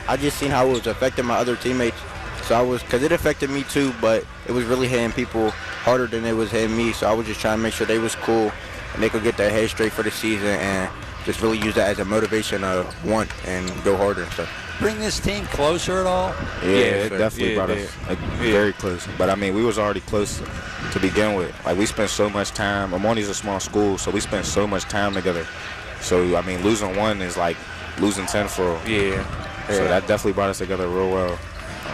I just seen how it was affecting my other teammates. So because it affected me too, but it was really hitting people harder than it was hitting me. So I was just trying to make sure they was cool and they could get their head straight for the season and just really use that as a motivation to want and go harder and stuff. Bring this team closer at all? Yeah, it definitely brought us very close. But I mean, we was already close to begin with. Like, we spent so much time. Amoni's a small school, so we spent so much time together. So I mean, losing one is like losing 10 for. Yeah. So that definitely brought us together real well.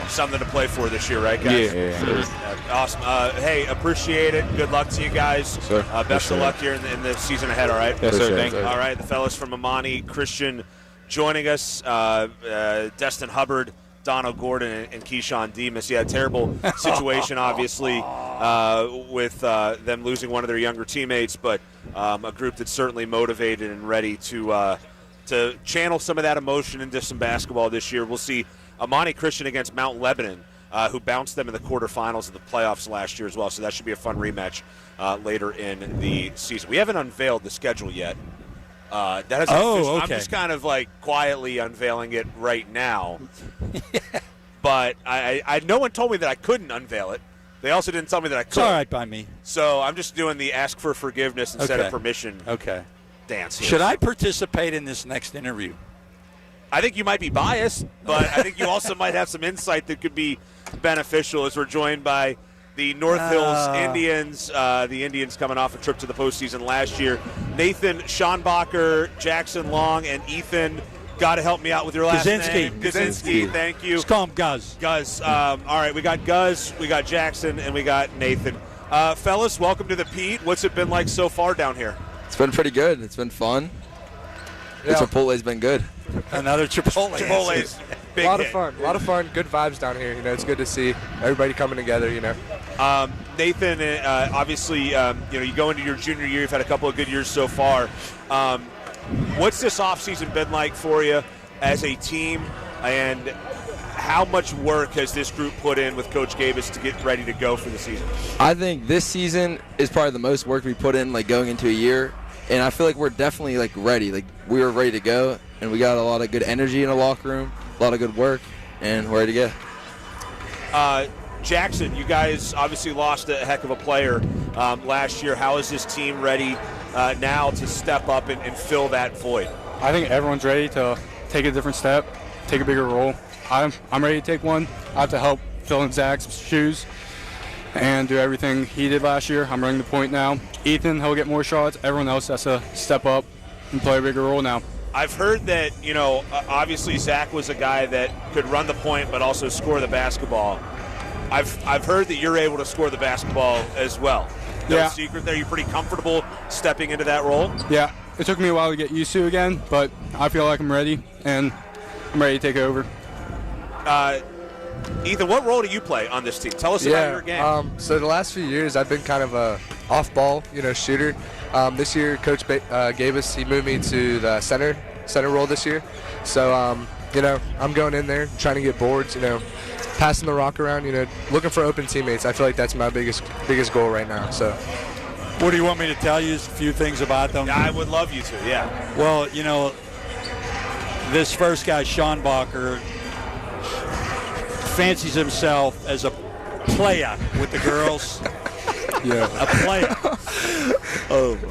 Something to play for this year, right, guys? Yeah. Awesome. Hey, appreciate it. Good luck to you guys. Sir. Best of luck here in the season ahead, all right? Yes, sir. Thank you. All right, the fellas from Amani Christian joining us. Destin Hubbard, Donald Gordon, and Keyshawn Demas. Yeah, terrible situation, obviously, with them losing one of their younger teammates, but a group that's certainly motivated and ready to channel some of that emotion into some basketball this year. We'll see Amani Christian against Mount Lebanon, who bounced them in the quarterfinals of the playoffs last year as well. So that should be a fun rematch later in the season. We haven't unveiled the schedule yet. Okay. I'm just kind of like quietly unveiling it right now. But I no one told me that I couldn't unveil it. They also didn't tell me that I could. It's all right by me. So I'm just doing the ask for forgiveness instead of permission dance here. Should I participate in this next interview? I think you might be biased, but I think you also might have some insight that could be beneficial as we're joined by the North Hills Indians. The Indians coming off a trip to the postseason last year. Nathan Schonbacher, Jackson Long, and Ethan. Got to help me out with your last name. Kaczynski, thank you. Let's call him Guz. Guz. All right, we got Guz, we got Jackson, and we got Nathan. Fellas, welcome to the Pete. What's it been like so far down here? It's been pretty good. It's been fun. The Chipotle's been good. Another Chipotle. Chipotle's big A lot hit. of fun. A lot of fun. Good vibes down here. You know, it's good to see everybody coming together. You know. Nathan, obviously, you go into your junior year. You've had a couple of good years so far. What's this offseason been like for you as a team, and how much work has this group put in with Coach Gabus to get ready to go for the season? I think this season is probably the most work we put in, like, going into a year. And I feel like we're definitely, like, ready. Like, we were ready to go, and we got a lot of good energy in the locker room, a lot of good work, and we're ready to go. Jackson, you guys obviously lost a heck of a player last year. How is this team ready now to step up and fill that void? I think everyone's ready to take a different step, take a bigger role. I'm ready to take one. I have to help fill in Zach's shoes and do everything he did last year. I'm running the point now. Ethan, he'll get more shots. Everyone else has to step up and play a bigger role now. I've heard that, obviously Zach was a guy that could run the point but also score the basketball. I've heard that you're able to score the basketball as well. No secret there. You're pretty comfortable stepping into that role? Yeah. It took me a while to get used to again, but I feel like I'm ready, and I'm ready to take over. Ethan, what role do you play on this team? Tell us about your game. So the last few years, I've been kind of a off-ball, shooter. This year, Coach he moved me to the center role this year. So, I'm going in there, trying to get boards, passing the rock around, looking for open teammates. I feel like that's my biggest goal right now. So, what do you want me to tell you? A few things about them. I would love you to. Yeah. Well, this first guy, Sean Bacher, fancies himself as a player with the girls. A player.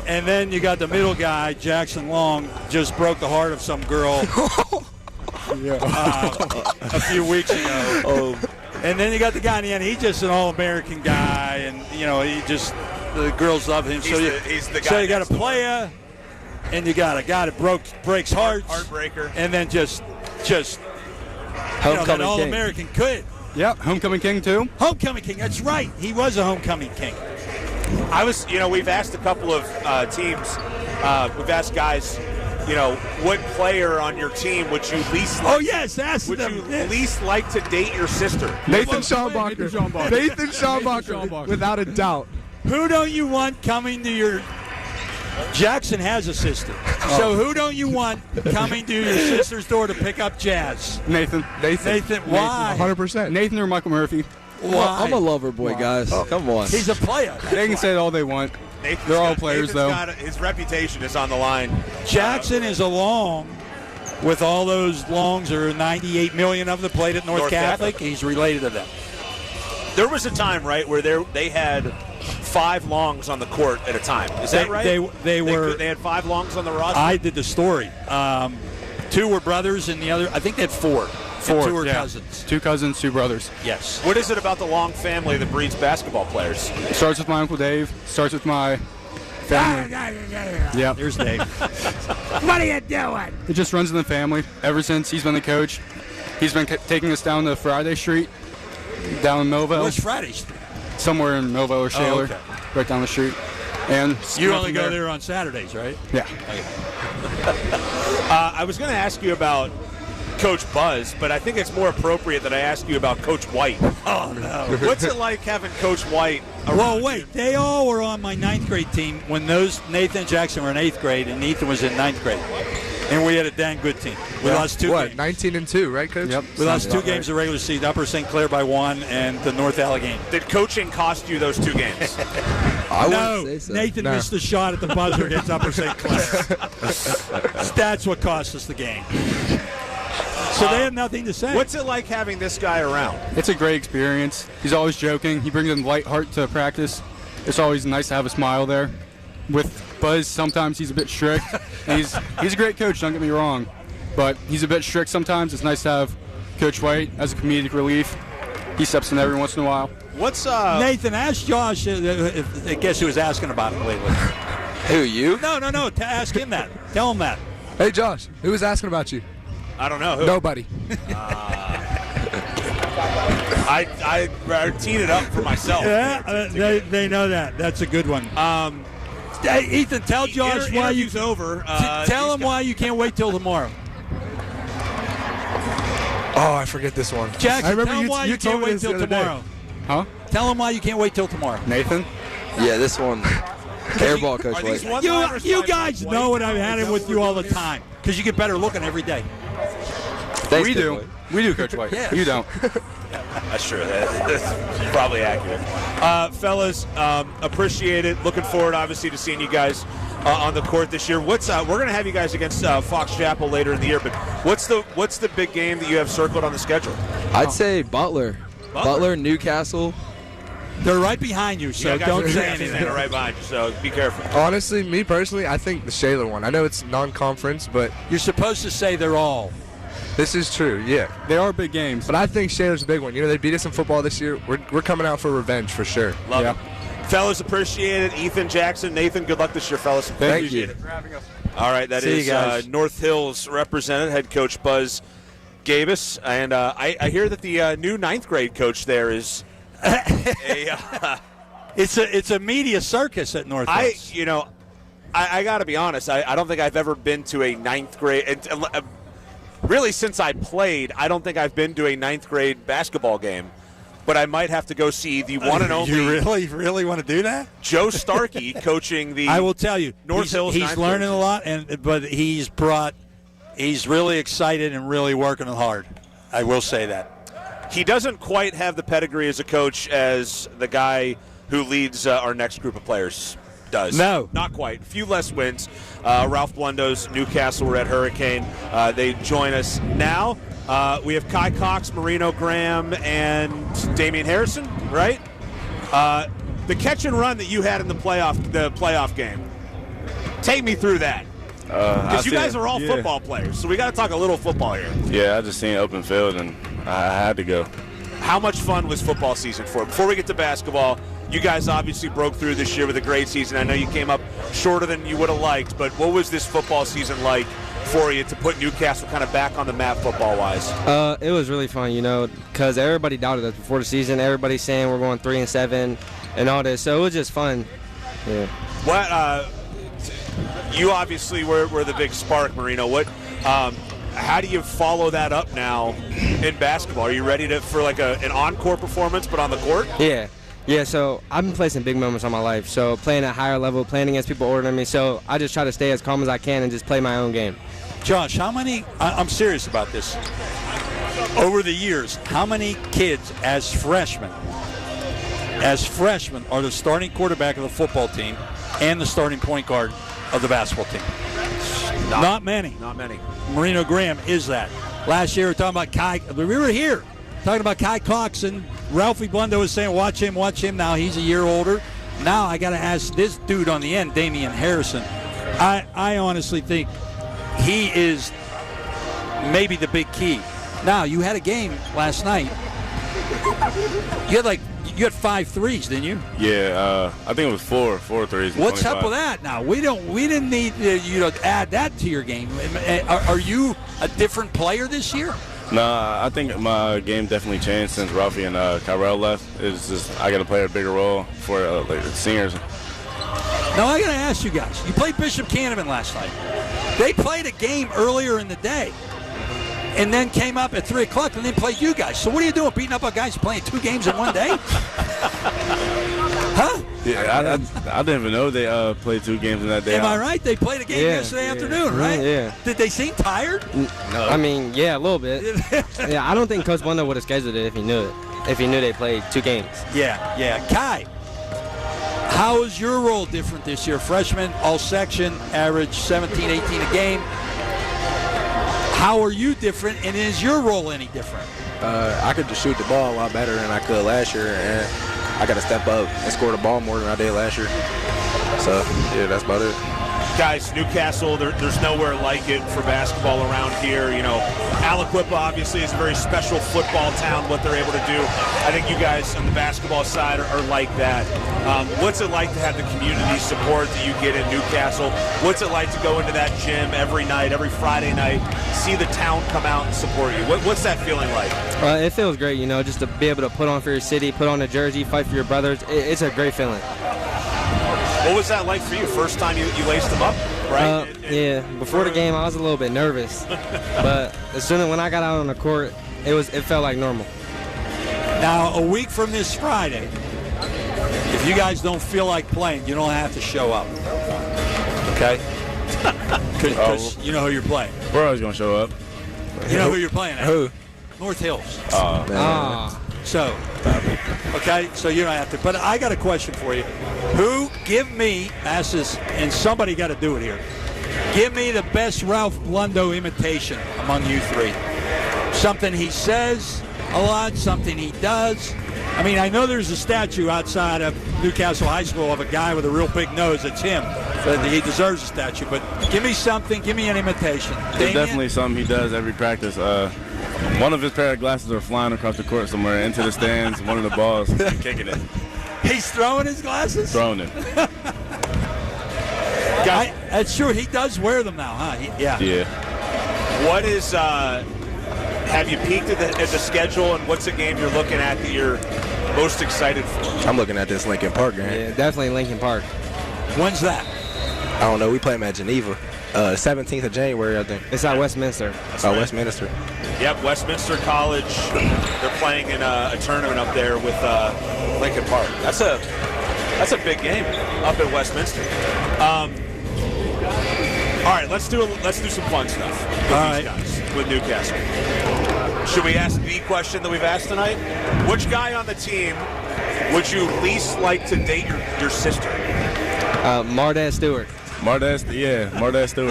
And then you got the middle guy, Jackson Long, just broke the heart of some girl a few weeks ago. And then you got the guy in the end. He's just an all-American guy, and the girls love him. He's the guy. So you got a player, and you got a guy that breaks hearts, heartbreaker, and then just Homecoming an all-American kid. Yep, homecoming king too. Homecoming king. That's right. He was a homecoming king. We've asked a couple of teams. We've asked guys, what player on your team would you least like? Oh, yes, ask would them. you least like to date your sister? Nathan Schaubacher, without a doubt. Who don't you want coming to your... Jackson has a sister. So who don't you want coming to your sister's door to pick up Jazz? Nathan. Why? 100%. Nathan or Michael Murphy. Why? I'm a lover boy, guys. Come on. He's a player. They can say it all they want. They're all players, though. His reputation is on the line. Jackson is a long with all those longs. There are 98 million of them played at North Catholic. He's related to them. There was a time, right, where they had 5 longs on the court at a time. Is that right? They had 5 longs on the roster? I did the story. 2 were brothers, and the other, I think they had 4. 2 were cousins. 2 cousins, 2 brothers. Yes. What is it about the Long family that breeds basketball players? It starts with my Uncle Dave. Starts with my family. Yeah. There's Dave. What are you doing? It just runs in the family. Ever since he's been the coach, he's been taking us down to Friday Street, down in Millville. Where's Friday Street? Somewhere in Millville or Shaler, right down the street. And you only go there on Saturdays, right? Yeah. I was going to ask you about Coach Buzz, but I think it's more appropriate that I ask you about Coach White. Oh, no. What's it like having Coach White around? Well, wait. They all were on my 9th grade team when Nathan and Jackson were in 8th grade, and Ethan was in 9th grade. And we had a dang good team. We lost 2 games. 19-2, right, Coach? Yep. We lost 2 games of regular season, Upper St. Clair by 1 and the North Allegheny. Did coaching cost you those 2 games? No, say so. Nathan missed the shot at the buzzer against Upper St. Clair. That's what cost us the game. So they have nothing to say. What's it like having this guy around? It's a great experience. He's always joking. He brings a light heart to practice. It's always nice to have a smile there. With Buzz, sometimes he's a bit strict. He's a great coach, don't get me wrong. But he's a bit strict sometimes. It's nice to have Coach White as a comedic relief. He steps in every once in a while. What's Nathan, ask Josh, guess who was asking about him lately? Who, you? No. Ask him that. Tell him that. Hey, Josh, who was asking about you? I don't know. Who? Nobody. I teed it up for myself. Yeah, they know that. That's a good one. Hey, Ethan, tell Josh why you're over. Tell him why you can't wait till tomorrow. Oh, I forget this one. Jackson, I remember tell him why you can't wait till tomorrow. Huh? Tell him why you can't wait till tomorrow. Nathan? Yeah, this one. Airball, Coach White. You guys know it. I've had it with you all the time because you get better looking every day. Thanks, we do. We do, Coach White. Yes. You don't. That's true. That's probably accurate. Fellas, appreciate it. Looking forward, obviously, to seeing you guys on the court this year. We're going to have you guys against Fox Chapel later in the year, but what's the big game that you have circled on the schedule? I'd say Butler. Butler, Newcastle. They're right behind you, so don't say anything. They're right behind you, so be careful. Honestly, me personally, I think the Shaler one. I know it's non-conference, but you're supposed to say they're all. This is true, yeah. They are big games. But I think Shaler's a big one. You know, they beat us in football this year. We're coming out for revenge for sure. Love it. Fellas, appreciate it. Ethan, Jackson, Nathan, good luck this year, fellas. Thank you. Appreciate it. All right, that See is you guys. North Hills representative, head coach Buzz Gabus. And I hear that the new 9th grade coach there is It's a media circus at North Hills. I got to be honest. I don't think I've ever been to a 9th grade. Really, since I played, I don't think I've been to a 9th grade basketball game. But I might have to go see the one and only. You really want to do that? Joe Starkey coaching the. I will tell you, North Hills. He's learning a lot, but he's really excited and really working hard. I will say that. He doesn't quite have the pedigree as a coach as the guy who leads our next group of players does. No. Not quite. A few less wins. Ralph Blundo's Newcastle Red Hurricane. They join us now. We have Kai Cox, Marino Graham, and Damian Harrison, right? The catch and run that you had in the playoff game. Take me through that. Because you guys are all football players, so we got to talk a little football here. Yeah, I just seen open field, and I had to go. How much fun was football season for? Before we get to basketball, you guys obviously broke through this year with a great season. I know you came up shorter than you would have liked, but what was this football season like for you to put Newcastle kind of back on the map football-wise? It was really fun, because everybody doubted us before the season. Everybody's saying we're going 3-7 and all this, so it was just fun. Yeah. What? You obviously were the big spark, Marino. How do you follow that up now in basketball? Are you ready for like an encore performance, but on the court? Yeah, so I've been placing big moments on my life. So playing at higher level, playing against people older than me. So I just try to stay as calm as I can and just play my own game. Josh, I'm serious about this. Over the years, how many kids as freshmen are the starting quarterback of the football team and the starting point guard of the basketball team? Not many. Not many. Marino Graham is that. Last year we were talking about Kai. We were here talking about Kai Cox, and Ralphie Blundo was saying, watch him. Now he's a year older. Now I got to ask this dude on the end, Damian Harrison. I honestly think he is maybe the big key. Now, you had a game last night. You had 5 threes, didn't you? Yeah, I think it was four threes. What's 25. Up with that now? We didn't need you to add that to your game. Are you a different player this year? Nah, I think my game definitely changed since Ralphie and Kyrell left. It's just I got to play a bigger role for the seniors. Now I got to ask you guys. You played Bishop Canevin last night. They played a game earlier in the day, and then came up at 3 o'clock and then played you guys. So what are you doing, beating up on guys playing 2 games in one day? Huh? Yeah, I didn't even know they played 2 games in that day. Am I right? They played a game yesterday afternoon, right? Yeah. Did they seem tired? No. I mean, yeah, a little bit. Yeah, I don't think Coach Blundo would have scheduled it if he knew it. If he knew they played 2 games. Yeah. Kai, how is your role different this year? Freshman, all section, average 17, 18 a game. How are you different, and is your role any different? I could just shoot the ball a lot better than I could last year, and I got to step up and score the ball more than I did last year. So, yeah, that's about it. Guys, Newcastle, there's nowhere like it for basketball around here. Aliquippa obviously is a very special football town, what they're able to do. I think you guys on the basketball side are like that. What's it like to have the community support that you get in Newcastle? What's it like to go into that gym every night, every Friday night, see the town come out and support you? What's that feeling like? It feels great, just to be able to put on for your city, put on a jersey, fight for your brothers. It's a great feeling. What was that like for you? First time you laced them up, right? Yeah. Before the game, I was a little bit nervous, but when I got out on the court, it felt like normal. Now, a week from this Friday, if you guys don't feel like playing, you don't have to show up. Okay? Because you know who you're playing. We're always going to show up. You know who you're playing at? Who? North Hills. Oh, man. So, okay, so you don't have to. But I got a question for you. And somebody got to do it here. Give me the best Ralph Blundo imitation among you 3. Something he says, a lot, something he does. I mean, I know there's a statue outside of Newcastle High School of a guy with a real big nose. It's him. But he deserves a statue. But give me something. Give me an imitation. It's definitely something he does every practice. One of his pair of glasses are flying across the court somewhere into the stands. One of the balls kicking it. He's throwing his glasses? Throwing it. That's true. He does wear them now, huh? Yeah. What is, have you peeked at the schedule, and what's a game you're looking at that you're most excited for? I'm looking at this Lincoln Park game. Yeah, definitely Lincoln Park. When's that? I don't know. We play them at Geneva. 17th of January, I think. It's at Westminster. Westminster. Yep, Westminster College. They're playing in a tournament up there with Lincoln Park. That's a big game up at Westminster. All right, let's do some fun stuff with these guys, with Newcastle. Should we ask the question that we've asked tonight? Which guy on the team would you least like to date your sister? Mardez Stewart. Mardez Stewart.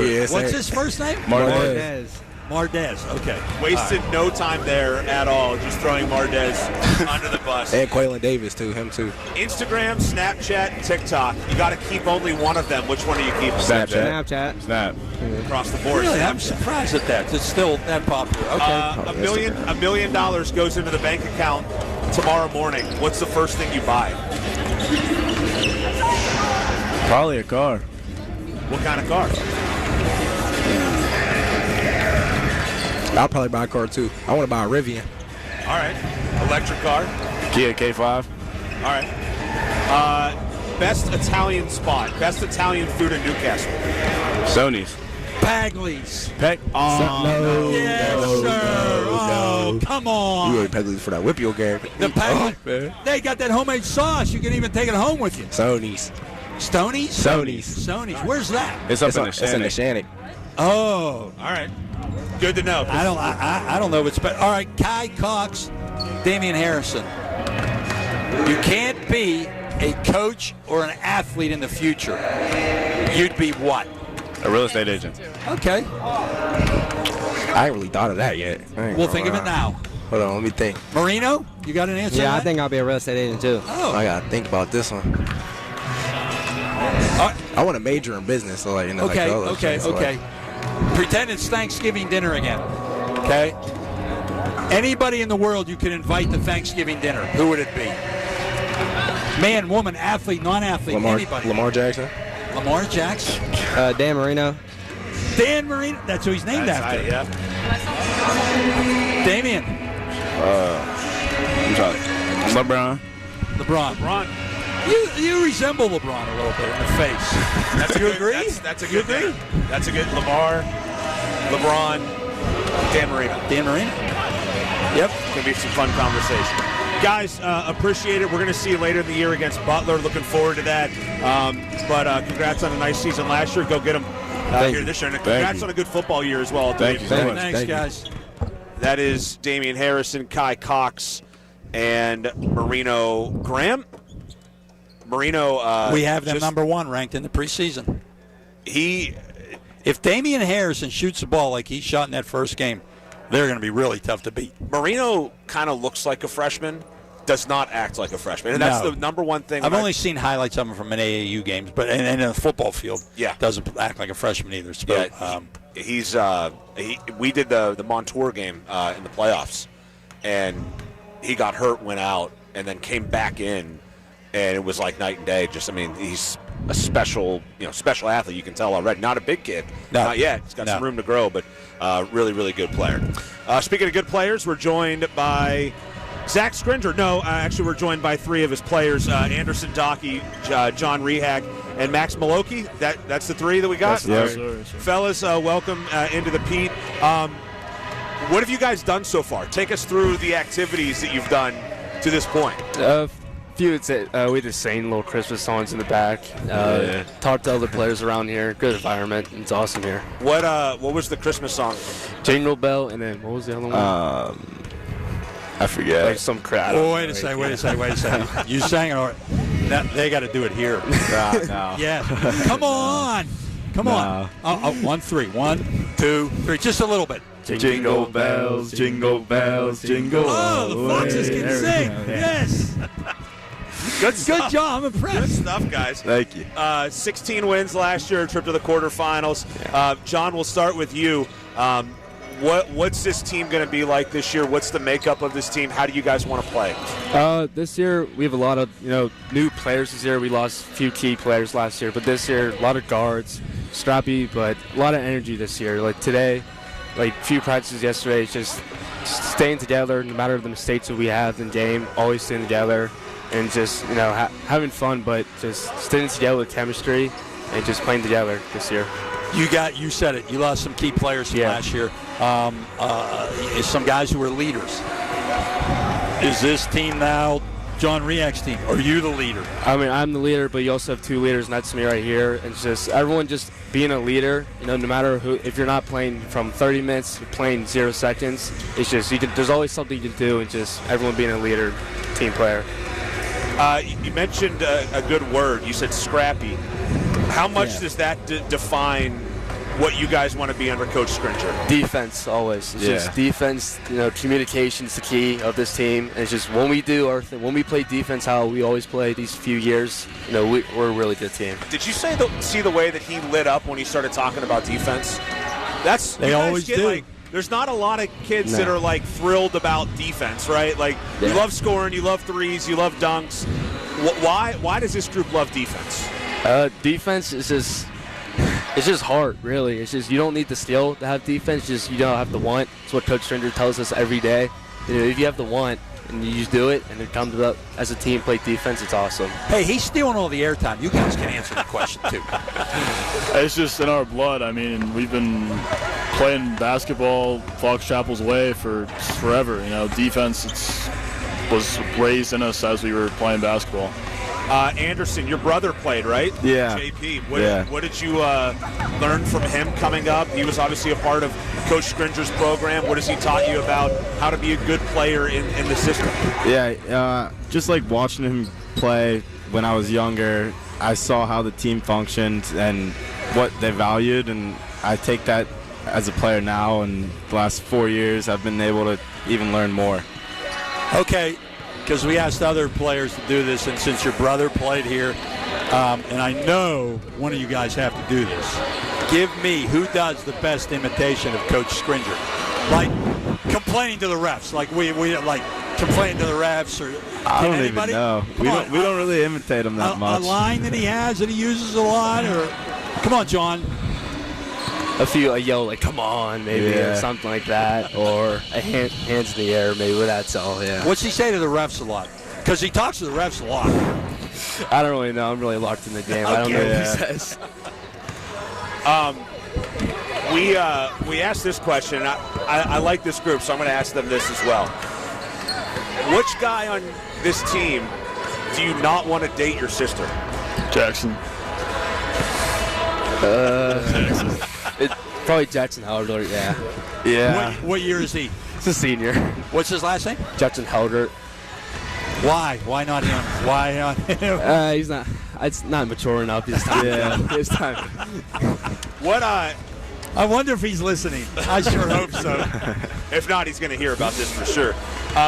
Yeah, what's his first name? Mardez. Mardez, okay. Wasted no time there at all, just throwing Mardez under the bus. And Quaylon Davis, too. Him, too. Instagram, Snapchat, TikTok. You got to keep only one of them. Which one are you keeping? Snapchat. Snap. Across the board. Really, Snapchat. I'm surprised at that. It's still that popular. Okay. $1 million goes into the bank account tomorrow morning. What's the first thing you buy? Probably a car. What kind of car? I'll probably buy a car, too. I want to buy a Rivian. All right. Electric car? Kia K5. All right. Best Italian spot. Best Italian food in Newcastle. Sony's. Pagli's. No. Yes, sir. Oh, come on. You were Pegley's for that Whippeal game. The Pagli, they got that homemade sauce. You can even take it home with you. Sony's. Sony's. Where's that? It's up in the It's in the Shannock. Oh. All right. Good to know. I don't know if it's better. All right, Kai Cox, Damian Harrison. You can't be a coach or an athlete in the future. You'd be what? A real estate agent. Okay. I ain't really thought of that yet. We'll think of it now. Hold on, let me think. Marino, you got an answer? Yeah, I think I'll be a real estate agent too. Oh. I gotta think about this one. I want to major in business, so like, Okay. like those things, so Okay. Pretend it's Thanksgiving dinner again. Okay. Anybody in the world you could invite to Thanksgiving dinner, who would it be? Man, woman, athlete, non-athlete, anybody. Lamar Jackson. Lamar Jackson. Dan Marino. Dan Marino. That's who he's named after. Right, yeah. Damien. I'm sorry. LeBron. You resemble LeBron a little bit in the face. That's you good, agree? That's a good dinner. That's a good Lamar, LeBron, Dan Marino. Yep. Gonna be some fun conversation. Guys, appreciate it. We're going to see you later in the year against Butler. Looking forward to that. But congrats on a nice season last year. Go get them here this year. And congrats on a good football year as well. Thank you so much. Thanks, guys. That is Damian Harrison, Kai Cox, and Marino Graham. Marino. We have them number one ranked in the preseason. If Damian Harrison shoots the ball like he shot in that first game, they're going to be really tough to beat. Marino kind of looks like a freshman, does not act like a freshman. And that's the number one thing. I've only seen highlights of him from an AAU games, but and in a football field, doesn't act like a freshman either. So, we did the Montour game in the playoffs, and he got hurt, went out, and then came back in, and it was like night and day. He's a special athlete. You can tell already. Not a big kid, not yet. He's got some room to grow, but really, really good player. Speaking of good players, we're joined by Zach Scringer. No, actually, we're joined by three of his players: Anderson Dockey, John Rehag, and Max Maloki. That's the three that we got. Yes, Fellas, welcome into the Pete. What have you guys done so far? Take us through the activities that you've done to this point. We just sang little Christmas songs in the back. Talked to other players around here. Good environment. It's awesome here. What was the Christmas song? Jingle Bell, and then what was the other one? I forget. Like some crap. Oh, wait a second. You sang it, or they got to do it here. No. Yeah. Come on. 1, 3. 1, 2, 3. Just a little bit. Jingle bells, jingle bells, jingle. Oh, the Foxes can sing. Yes. Good stuff. Good job. I'm impressed. Good stuff, guys. Thank you. 16 wins last year, trip to the quarterfinals. John, we'll start with you. What's this team going to be like this year? What's the makeup of this team? How do you guys want to play? This year we have a lot of new players. This year we lost a few key players last year, but this year a lot of guards, strappy, but a lot of energy this year. Like today, like few practices yesterday, it's just staying together no matter the mistakes that we have in game. Always staying together and just having fun, but just staying together with chemistry and just playing together this year. You said it. You lost some key players from last year. Some guys who were leaders. Is this team now John Riak's team? Are you the leader? I mean, I'm the leader, but you also have two leaders, and that's me right here. And it's just everyone just being a leader. No matter who. If you're not playing from 30 minutes, you're playing 0 seconds. It's just there's always something you can do, and just everyone being a leader, team player. You mentioned a good word. You said scrappy. How much does that define what you guys want to be under Coach Scringer? Defense, always. It's just defense. Communication's the key of this team. And it's just when we do our thing, when we play defense, how we always play these few years. We're a really good team. Did you see the way that he lit up when he started talking about defense? They always do. There's not a lot of kids that are thrilled about defense, right? You love scoring, you love threes, you love dunks. Why does this group love defense? Defense is just hard, really. It's just you don't need the skill to have defense. Just you don't have the want. It's what Coach Stringer tells us every day. If you have the want and you just do it, and it comes up as a team play defense, it's awesome. Hey, he's stealing all the airtime. You guys can answer the question too. It's just in our blood. I mean, we've been playing basketball Fox Chapel's way for forever. Defense was raised in us as we were playing basketball. Anderson, your brother played, right? Yeah. JP, what did you learn from him coming up? He was obviously a part of Coach Scringer's program. What has he taught you about how to be a good player in the system? Yeah, just like watching him play when I was younger, I saw how the team functioned and what they valued, and I take that as a player now, and the last 4 years I've been able to even learn more. Okay. Because we asked other players to do this, and since your brother played here, and I know one of you guys have to do this, give me who does the best imitation of Coach Scringer. Like complaining to the refs, like we complain to the refs, or I don't anybody? even know. We don't really imitate him that much. A line that he has that he uses a lot, or come on, John. A yell like "come on" maybe or something like that, or a hands in the air maybe. That's all. Yeah. What's he say to the refs a lot? Because he talks to the refs a lot. I don't really know. I'm really locked in the game. I don't know what he says. We asked this question. I like this group, so I'm going to ask them this as well. Which guy on this team do you not want to date your sister? Jackson. It's probably Jackson Helder, Yeah. What year is he? He's a senior. What's his last name? Jackson Helder. Why? Why not him? Why not him? He's not. It's not mature enough. His time. His time. What? I wonder if he's listening. I sure hope so. If not, he's going to hear about this for sure.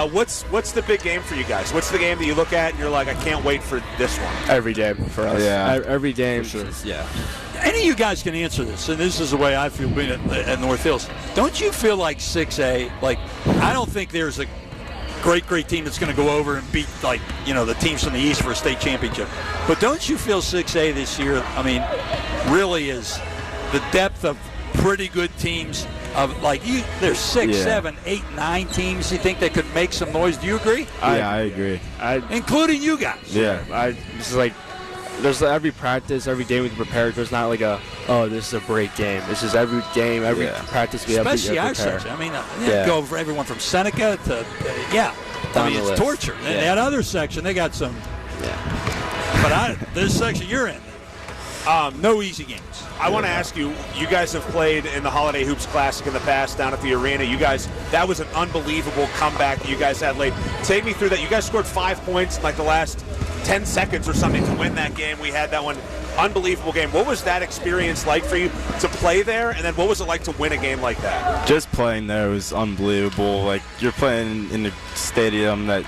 What's the big game for you guys? What's the game that you look at and you're like, I can't wait for this one? Every game for us. Yeah. Every game. For sure. Any of you guys can answer this, and this is the way I feel being at North Hills. Don't you feel like 6A, I don't think there's a great team that's going to go over and beat, the teams from the East for a state championship. But don't you feel 6A this year, really is the depth of pretty good teams of there's 6, 7, 8, 9 teams you think that could make some noise. Do you agree? I agree. Including you guys. Yeah. This is there's every practice, every game we can prepare. There's not this is a break game. It's just every game, every practice we have to prepare. Especially our section. Go for everyone from Seneca to, it's torture. And that other section, they got some. Yeah. But this section you're in, no easy games. I want to ask you, you guys have played in the Holiday Hoops Classic in the past down at the arena. You guys, that was an unbelievable comeback that you guys had late. Take me through that. You guys scored 5 points in the last 10 seconds or something to win that game. We had that one unbelievable game. What was that experience like for you to play there, and then what was it like to win a game like that? Just playing there was unbelievable. Like, you're playing in a stadium that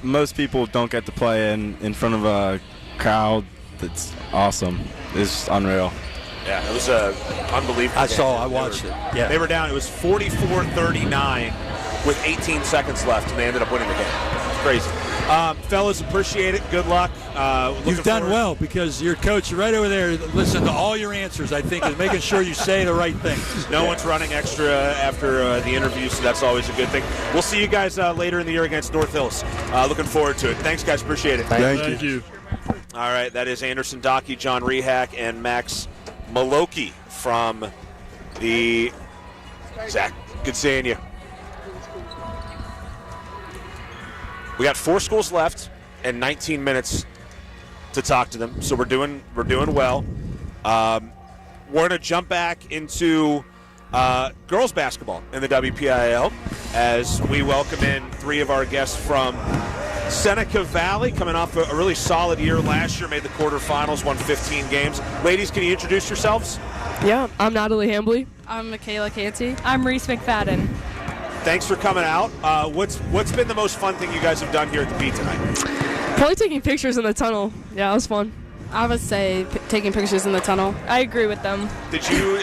most people don't get to play in front of a crowd. That's awesome. It's unreal. Yeah, it was unbelievable. I watched it. Yeah. They were down. It was 44-39 with 18 seconds left, and they ended up winning the game. It's crazy. Fellas, appreciate it. Good luck. You've done well because your coach right over there, listen to all your answers, I think, is making sure you say the right things. No one's running extra after the interview, so that's always a good thing. We'll see you guys later in the year against North Hills. Looking forward to it. Thanks, guys. Appreciate it. Thank you. All right, that is Anderson Dockey, John Rehak, and Max Maloki from the Zach. Good seeing you. We got 4 schools left and 19 minutes to talk to them, so we're doing well. We're going to jump back into girls basketball in the WPIAL as we welcome in 3 of our guests from Seneca Valley, coming off a really solid year last year, made the quarterfinals, won 15 games. Ladies, can you introduce yourselves? Yeah, I'm Natalie Hambley. I'm Michaela Canty. I'm Reese McFadden. Thanks for coming out. What's been the most fun thing you guys have done here at the P tonight? Probably taking pictures in the tunnel. Yeah, it was fun. I would say taking pictures in the tunnel. I agree with them. Did you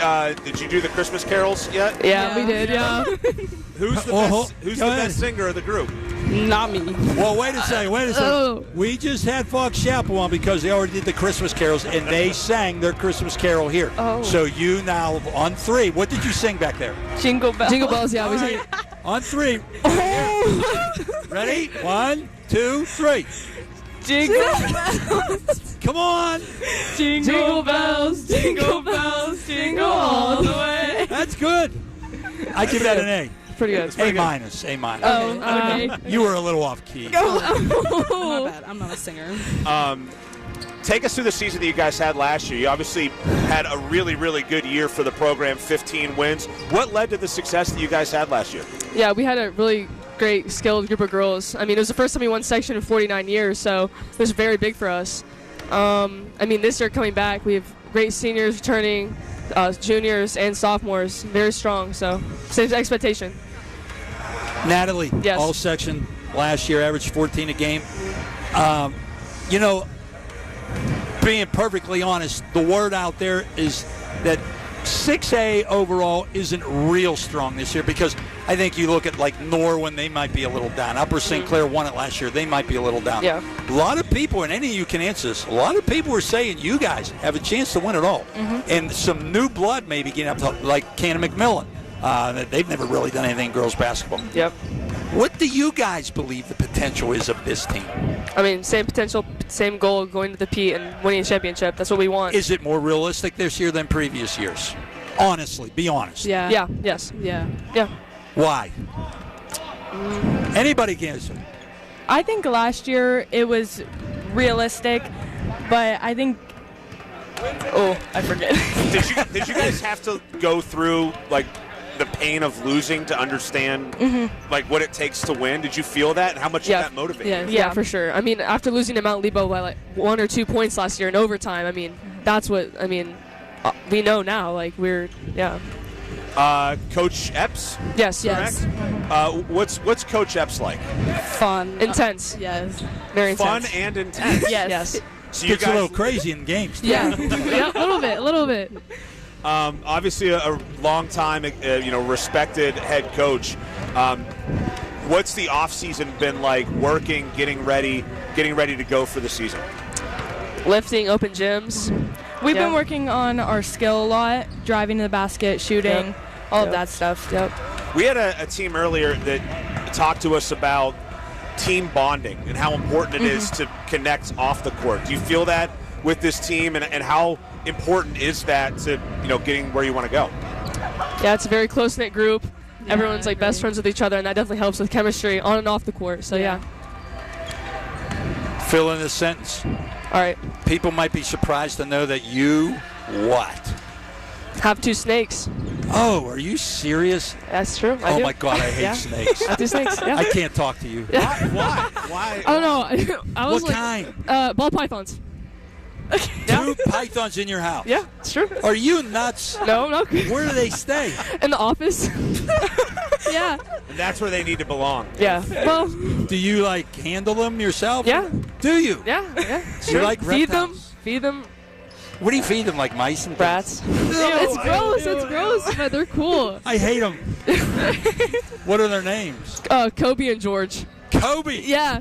do the Christmas carols yet? Yeah. We did. Yeah. Who's the best singer of the group? Not me. Well, wait a second. Oh. We just had Fox Chapel on because they already did the Christmas carols, and they sang their Christmas carol here. Oh. So you now, on 3, what did you sing back there? Jingle bells. Jingle bells, yeah. We sang. On 3. Ready? 1, 2, 3. Jingle bells. Come on. Jingle bells, jingle bells, jingle all the way. That's good. I give that an A. Pretty good. A minus. Oh, okay. You were a little off key. My bad. I'm not a singer. Take us through the season that you guys had last year. You obviously had a really, really good year for the program, 15 wins. What led to the success that you guys had last year? Yeah, we had a really great, skilled group of girls. I mean, it was the first time we won section in 49 years, so it was very big for us. This year coming back, we have great seniors returning, juniors and sophomores, very strong, so same expectation. Natalie, yes. All section last year, averaged 14 a game. Being perfectly honest, the word out there is that 6A overall isn't real strong this year because I think you look at like Norwin, they might be a little down. Upper St. Clair won it last year. They might be a little down. Yeah. A lot of people, and any of you can answer this, a lot of people are saying you guys have a chance to win it all. Mm-hmm. And some new blood maybe getting up to like Cannon McMillan. They've never really done anything in girls basketball. Yep. What do you guys believe the potential is of this team? I mean, same potential, same goal, going to the P and winning a championship. That's what we want. Is it more realistic this year than previous years? Honestly, be honest. Yeah. Yeah. Yes. Yeah. Yeah. Why? Anybody can answer. I think last year it was realistic, but I think. Oh, I forget. Did you guys have to go through like the pain of losing to understand like what it takes to win? Did you feel that, and how much did that motivate you? Yeah, for sure. I mean, after losing to Mount Lebo by like 1 or 2 points last year in overtime, I mean, that's what we know now. Like Coach Epps? Yes. Correct? Yes. What's Coach Epps like? Fun. Intense. Yes. Very Fun intense. and intense. Yes. So you Gets guys, a little crazy in games. Yeah. Yeah. A little bit. Obviously, a long-time, respected head coach. What's the off-season been like? Working, getting ready to go for the season. Lifting, open gyms. We've been working on our skill a lot, driving to the basket, shooting, all of that stuff. Yep. We had a team earlier that talked to us about team bonding and how important it is to connect off the court. Do you feel that with this team, and how important is that to getting where you want to go? Yeah, it's a very close-knit group. Everyone's like best friends with each other, and that definitely helps with chemistry on and off the court. So yeah. Fill in the sentence. All right. People might be surprised to know that you what? Have 2 snakes. Oh, are you serious? That's true. Oh my God, I hate snakes. I have 2 snakes. Yeah. I can't talk to you. Why? I don't know. I was what kind? Ball pythons. 2 pythons in your house? Yeah, it's true. Are you nuts? No, no. Where do they stay? In the office. Yeah. And that's where they need to belong. Yeah. Well, do you like handle them yourself? Yeah. Do you? Yeah. You like feed reptiles? Feed them. What do you feed them? Like mice and rats? It's gross. It's gross, but they're cool. I hate them. What are their names? Kobe and George. Kobe. Yeah.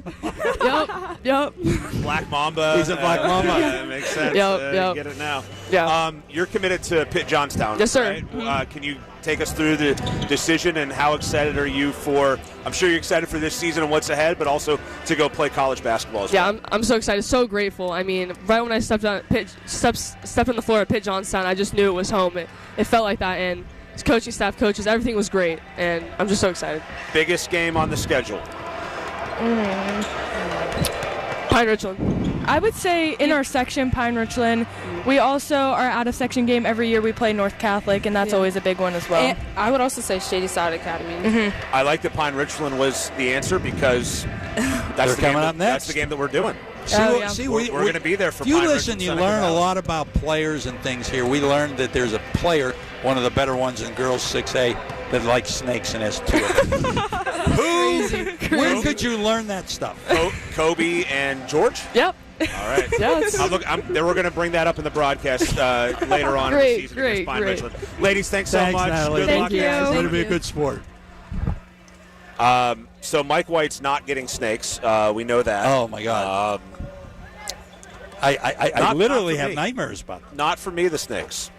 Yep. Black Mamba. He's a Black Mamba. That makes sense. Yep. Get it now. Yeah. You're committed to Pitt Johnstown. Yes, sir. Right? Mm-hmm. Can you take us through the decision and how excited are you for? I'm sure you're excited for this season and what's ahead, but also to go play college basketball as well. Yeah, I'm so excited, so grateful. I mean, right when I stepped on stepped on the floor at Pitt Johnstown, I just knew it was home. It felt like that, and his coaching staff, coaches, everything was great, and I'm just so excited. Biggest game on the schedule? Pine Richland. I would say in our section, Pine Richland. We also are out of section game every year. We play North Catholic, and that's always a big one as well. And I would also say Shady Side Academy. I like that Pine Richland was the answer because that's coming up next. That's the game that we're doing. We're going to be there for If you Pine listen, Richland, you Seneca learn a Valley. lot about players and things here. We learned that there's a player, one of the better ones in girls 6A, that likes snakes and has 2 of them. Where could you learn that stuff? Kobe and George? Yep. All right. Yes. We're going to bring that up in the broadcast later on in the season against Pine Richland. Ladies, thanks so much. Natalie. Good luck. It's going to be a good sport. So Mike White's not getting snakes. We know that. Oh, my God. I literally have nightmares about them. Not for me, the snakes.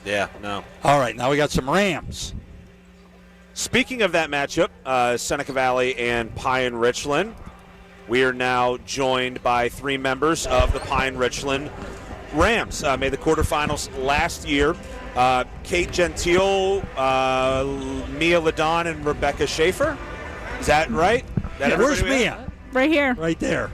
Yeah, no. All right, now we got some Rams. Speaking of that matchup, Seneca Valley and Pine Richland, we are now joined by 3 members of the Pine Richland Rams. Made the quarterfinals last year. Kate Gentile, Mia Ladon, and Rebecca Schaefer. Is that right? Where's Mia? Right here. Right there.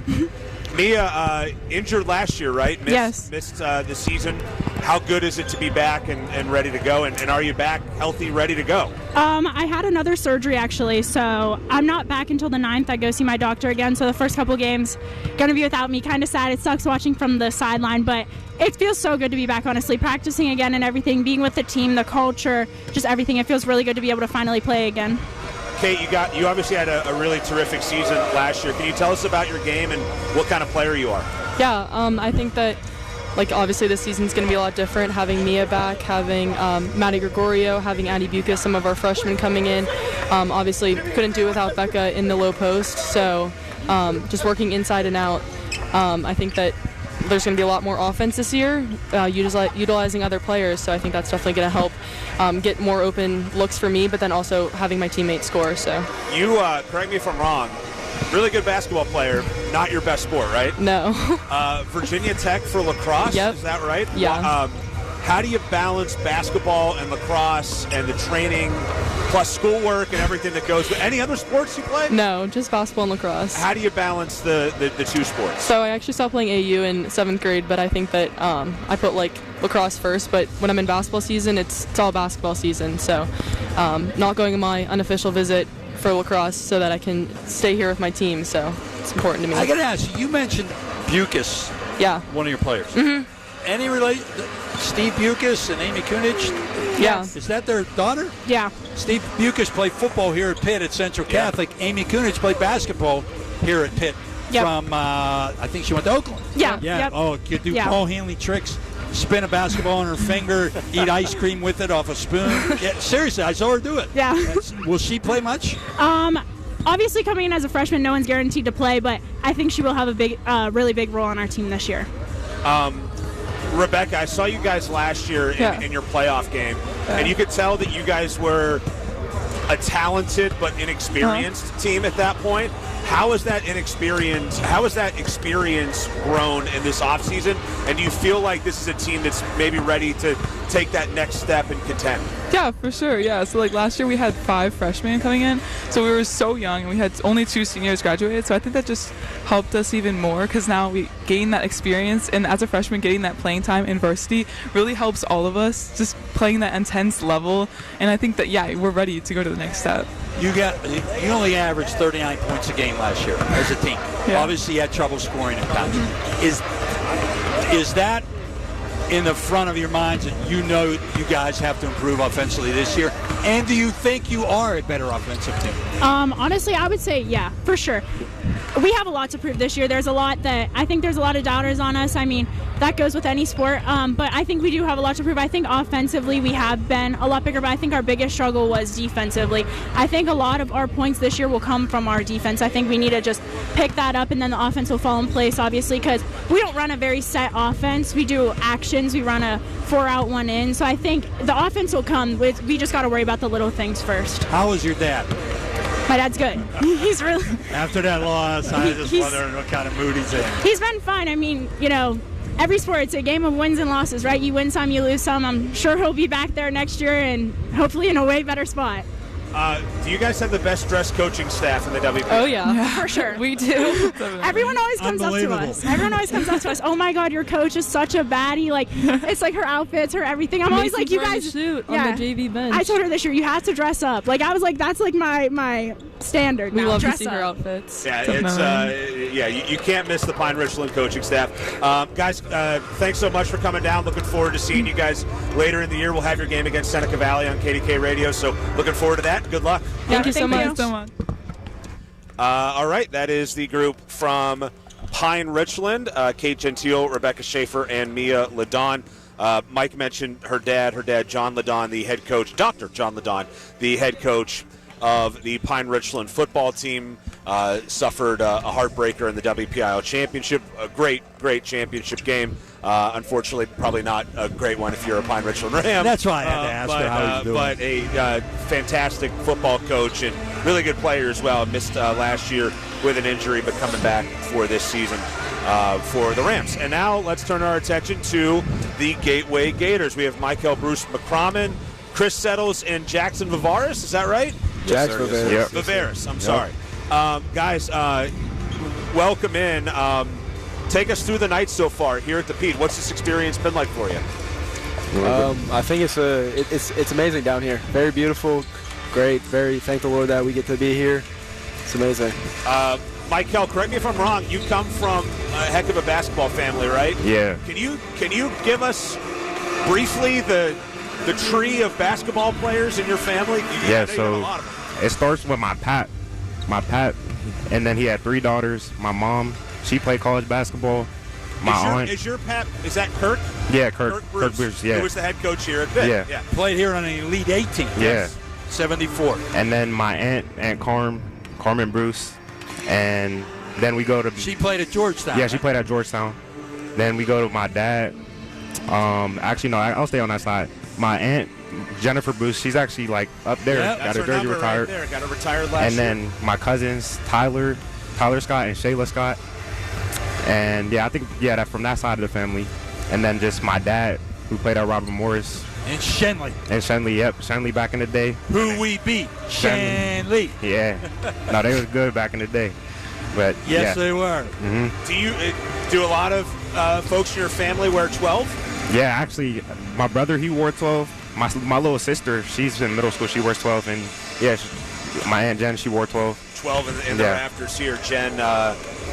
Mia, injured last year, right? Yes. Missed the season. How good is it to be back and ready to go? And are you back healthy, ready to go? I had another surgery, actually, so I'm not back until the 9th. I go see my doctor again, so the first couple games going to be without me. Kind of sad. It sucks watching from the sideline, but it feels so good to be back, honestly. Practicing again and everything, being with the team, the culture, just everything. It feels really good to be able to finally play again. Kate, you obviously had a really terrific season last year. Can you tell us about your game and what kind of player you are? Yeah, I think that, obviously this season's going to be a lot different, having Mia back, having Maddie Gregorio, having Addie Bucas, some of our freshmen coming in. Obviously couldn't do without Becca in the low post, so just working inside and out. I think that there's going to be a lot more offense this year, utilizing other players, so I think that's definitely going to help get more open looks for me, but then also having my teammates score. So you, correct me if I'm wrong, really good basketball player, not your best sport, right? No. Virginia Tech for lacrosse, Yep. Is that right? Yeah. How do you balance basketball and lacrosse and the training plus schoolwork and everything that goes with any other sports you play? No, just basketball and lacrosse. How do you balance the 2 sports? So I actually stopped playing AU in 7th grade, but I think that I put lacrosse first, but when I'm in basketball season, it's all basketball season. So not going on my unofficial visit for lacrosse so that I can stay here with my team, so it's important to me. I got to ask you mentioned Bucas. Yeah. One of your players. Mm-hmm. Any Steve Bucas and Amy Kunich? Yeah. Is that their daughter? Yeah. Steve Bucas played football here at Pitt at Central Catholic. Amy Kunich played basketball here at Pitt from, I think she went to Oakland. Yeah. Yeah. Yep. Oh, could do ball handling tricks, spin a basketball on her finger, eat ice cream with it off a spoon. Yeah, seriously, I saw her do it. Yeah. Will she play much? Obviously, coming in as a freshman, no one's guaranteed to play, but I think she will have a really big role on our team this year. Rebecca, I saw you guys last year in your playoff game, and you could tell that you guys were a talented but inexperienced team at that point. How has that experience grown in this offseason? And do you feel like this is a team that's maybe ready to take that next step and contend? Yeah, for sure. Yeah. So last year we had 5 freshmen coming in, so we were so young, and we had only 2 seniors graduated. So I think that just helped us even more because now we gain that experience, and as a freshman, getting that playing time in varsity really helps all of us. Just playing that intense level, and I think that we're ready to go to the next step. You only averaged 39 points a game last year as a team. Yeah. Obviously, you had trouble scoring in college. Is that in the front of your minds, and you know you guys have to improve offensively this year? And do you think you are a better offensive team? Honestly, I would say yeah, for sure. We have a lot to prove this year. There's a lot of doubters on us. I mean, that goes with any sport. But I think we do have a lot to prove. I think offensively we have been a lot bigger, but I think our biggest struggle was defensively. I think a lot of our points this year will come from our defense. I think we need to just pick that up, and then the offense will fall in place, obviously, because we don't run a very set offense. We do actions. We run a 4 out, 1 in. So I think the offense will come. We just got to worry about the little things first. How is your dad? My dad's good. He's really... After that loss, I was just wondering what kind of mood he's in. He's been fine. I mean, every sport, it's a game of wins and losses, right? You win some, you lose some. I'm sure he'll be back there next year and hopefully in a way better spot. Do you guys have the best dressed coaching staff in the WP? Oh, yeah. For sure. We do. Everyone always comes up to us. Oh, my God, your coach is such a baddie. Like, it's like her outfits, her everything. I'm always like, you guys. Shoot on the JV bench. I told her this year, you have to dress up. Like, I was like, that's like my standard. We now. love dress to see up. her outfits. Yeah, you can't miss the Pine Richland coaching staff. Guys, thanks so much for coming down. Looking forward to seeing you guys later in the year. We'll have your game against Seneca Valley on KDK Radio, so looking forward to that. Good luck. Thank you so much. All right, that is the group from Pine Richland, Kate Gentile, Rebecca Schaefer, and Mia Ladon. Mike mentioned her dad, John Ladon, the head coach, Dr. John Ladon, the head coach of the Pine Richland football team, suffered a heartbreaker in the WPIL championship. A great championship game. Unfortunately, probably not a great one if you're a Pine Richland Ram. That's why I had to ask her how he's doing. But a fantastic football coach and really good player as well. Missed last year with an injury, but coming back for this season for the Rams. And now let's turn our attention to the Gateway Gators. We have Michael Bruce McCromin, Chris Settles, and Jackson Vivaris. Is that right? Jax Vivaris. Yep. Vivaris, I'm sorry. Guys, welcome in. Take us through the night so far here at the Pete. What's this experience been like for you? I think it's amazing down here. Very beautiful, great. Very thank the Lord that we get to be here. It's amazing. Michael, correct me if I'm wrong. You come from a heck of a basketball family, right? Yeah. Can you give us briefly the tree of basketball players in your family? Yeah. So it starts with my Pat, and then he had 3 daughters. My mom. She played college basketball. My aunt. Is your Pat, is that Kirk? Yeah, Kirk Bruce, yeah. Who was the head coach here at Pitt. Yeah. Played here on an Elite 18. Yeah. 74. And then my Aunt Carmen Bruce. And then we go to... She played at Georgetown. Yeah, she played at Georgetown. Then we go to my dad. Actually, no, I'll stay on that side. My aunt, Jennifer Bruce, she's actually like up there. Yep, got her jersey retired. Right there. Got her retired last year. And then my cousins, Tyler Scott and Shayla Scott. And yeah, I think that from that side of the family. And then just my dad, who played at Robert Morris. And Shenley. Yep. Shenley back in the day. Who we beat. Shenley. Yeah. No, they was good back in the day. But yes, they were. Mm-hmm. Do a lot of folks in your family wear 12? Yeah, actually, my brother, he wore 12. My little sister, she's in middle school. She wears 12. And yeah, my Aunt Jen, she wore 12. 12 in the rafters here. Jen,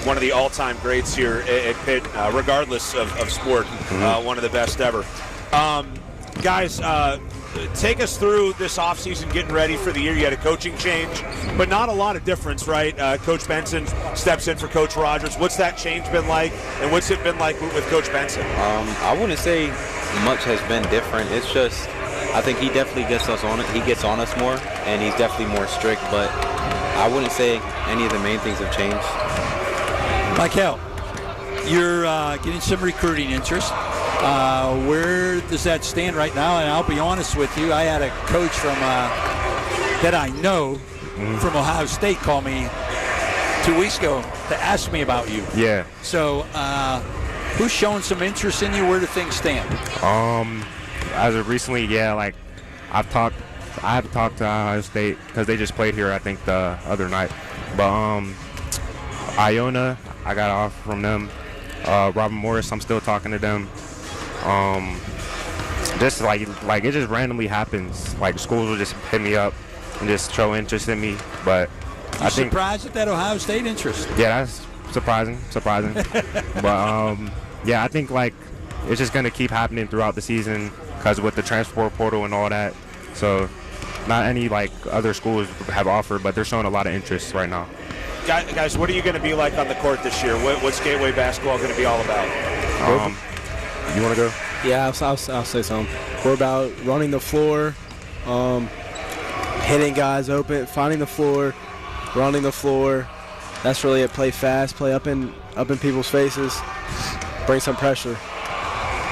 one of the all-time greats here at Pitt, regardless of sport, one of the best ever. Guys, take us through this offseason, getting ready for the year. You had a coaching change, but not a lot of difference, right? Coach Benson steps in for Coach Rogers. What's that change been like, and what's it been like with Coach Benson? I wouldn't say much has been different. It's just I think he definitely gets us on it. He gets on us more, and he's definitely more strict, but I wouldn't say any of the main things have changed. Michael, you're getting some recruiting interest. Where does that stand right now? And I'll be honest with you, I had a coach from that I know from Ohio State call me 2 weeks ago to ask me about you. Yeah. So who's showing some interest in you? Where do things stand? As of recently, yeah, like I have talked to Ohio State because they just played here, I think, the other night. But Iona, I got off from them. Robert Morris, I'm still talking to them. Just like it just randomly happens. Like schools will just hit me up and just show interest in me. But I think surprised at that Ohio State interest. Yeah, that's surprising. But I think like it's just going to keep happening throughout the season because with the transfer portal and all that. So not any like other schools have offered, but they're showing a lot of interest right now. Guys, what are you going to be like on the court this year? What's Gateway basketball going to be all about? You want to go? Yeah, I'll say something. We're about running the floor, hitting guys open, finding the floor, running the floor. That's really it. Play fast, play up in people's faces, bring some pressure.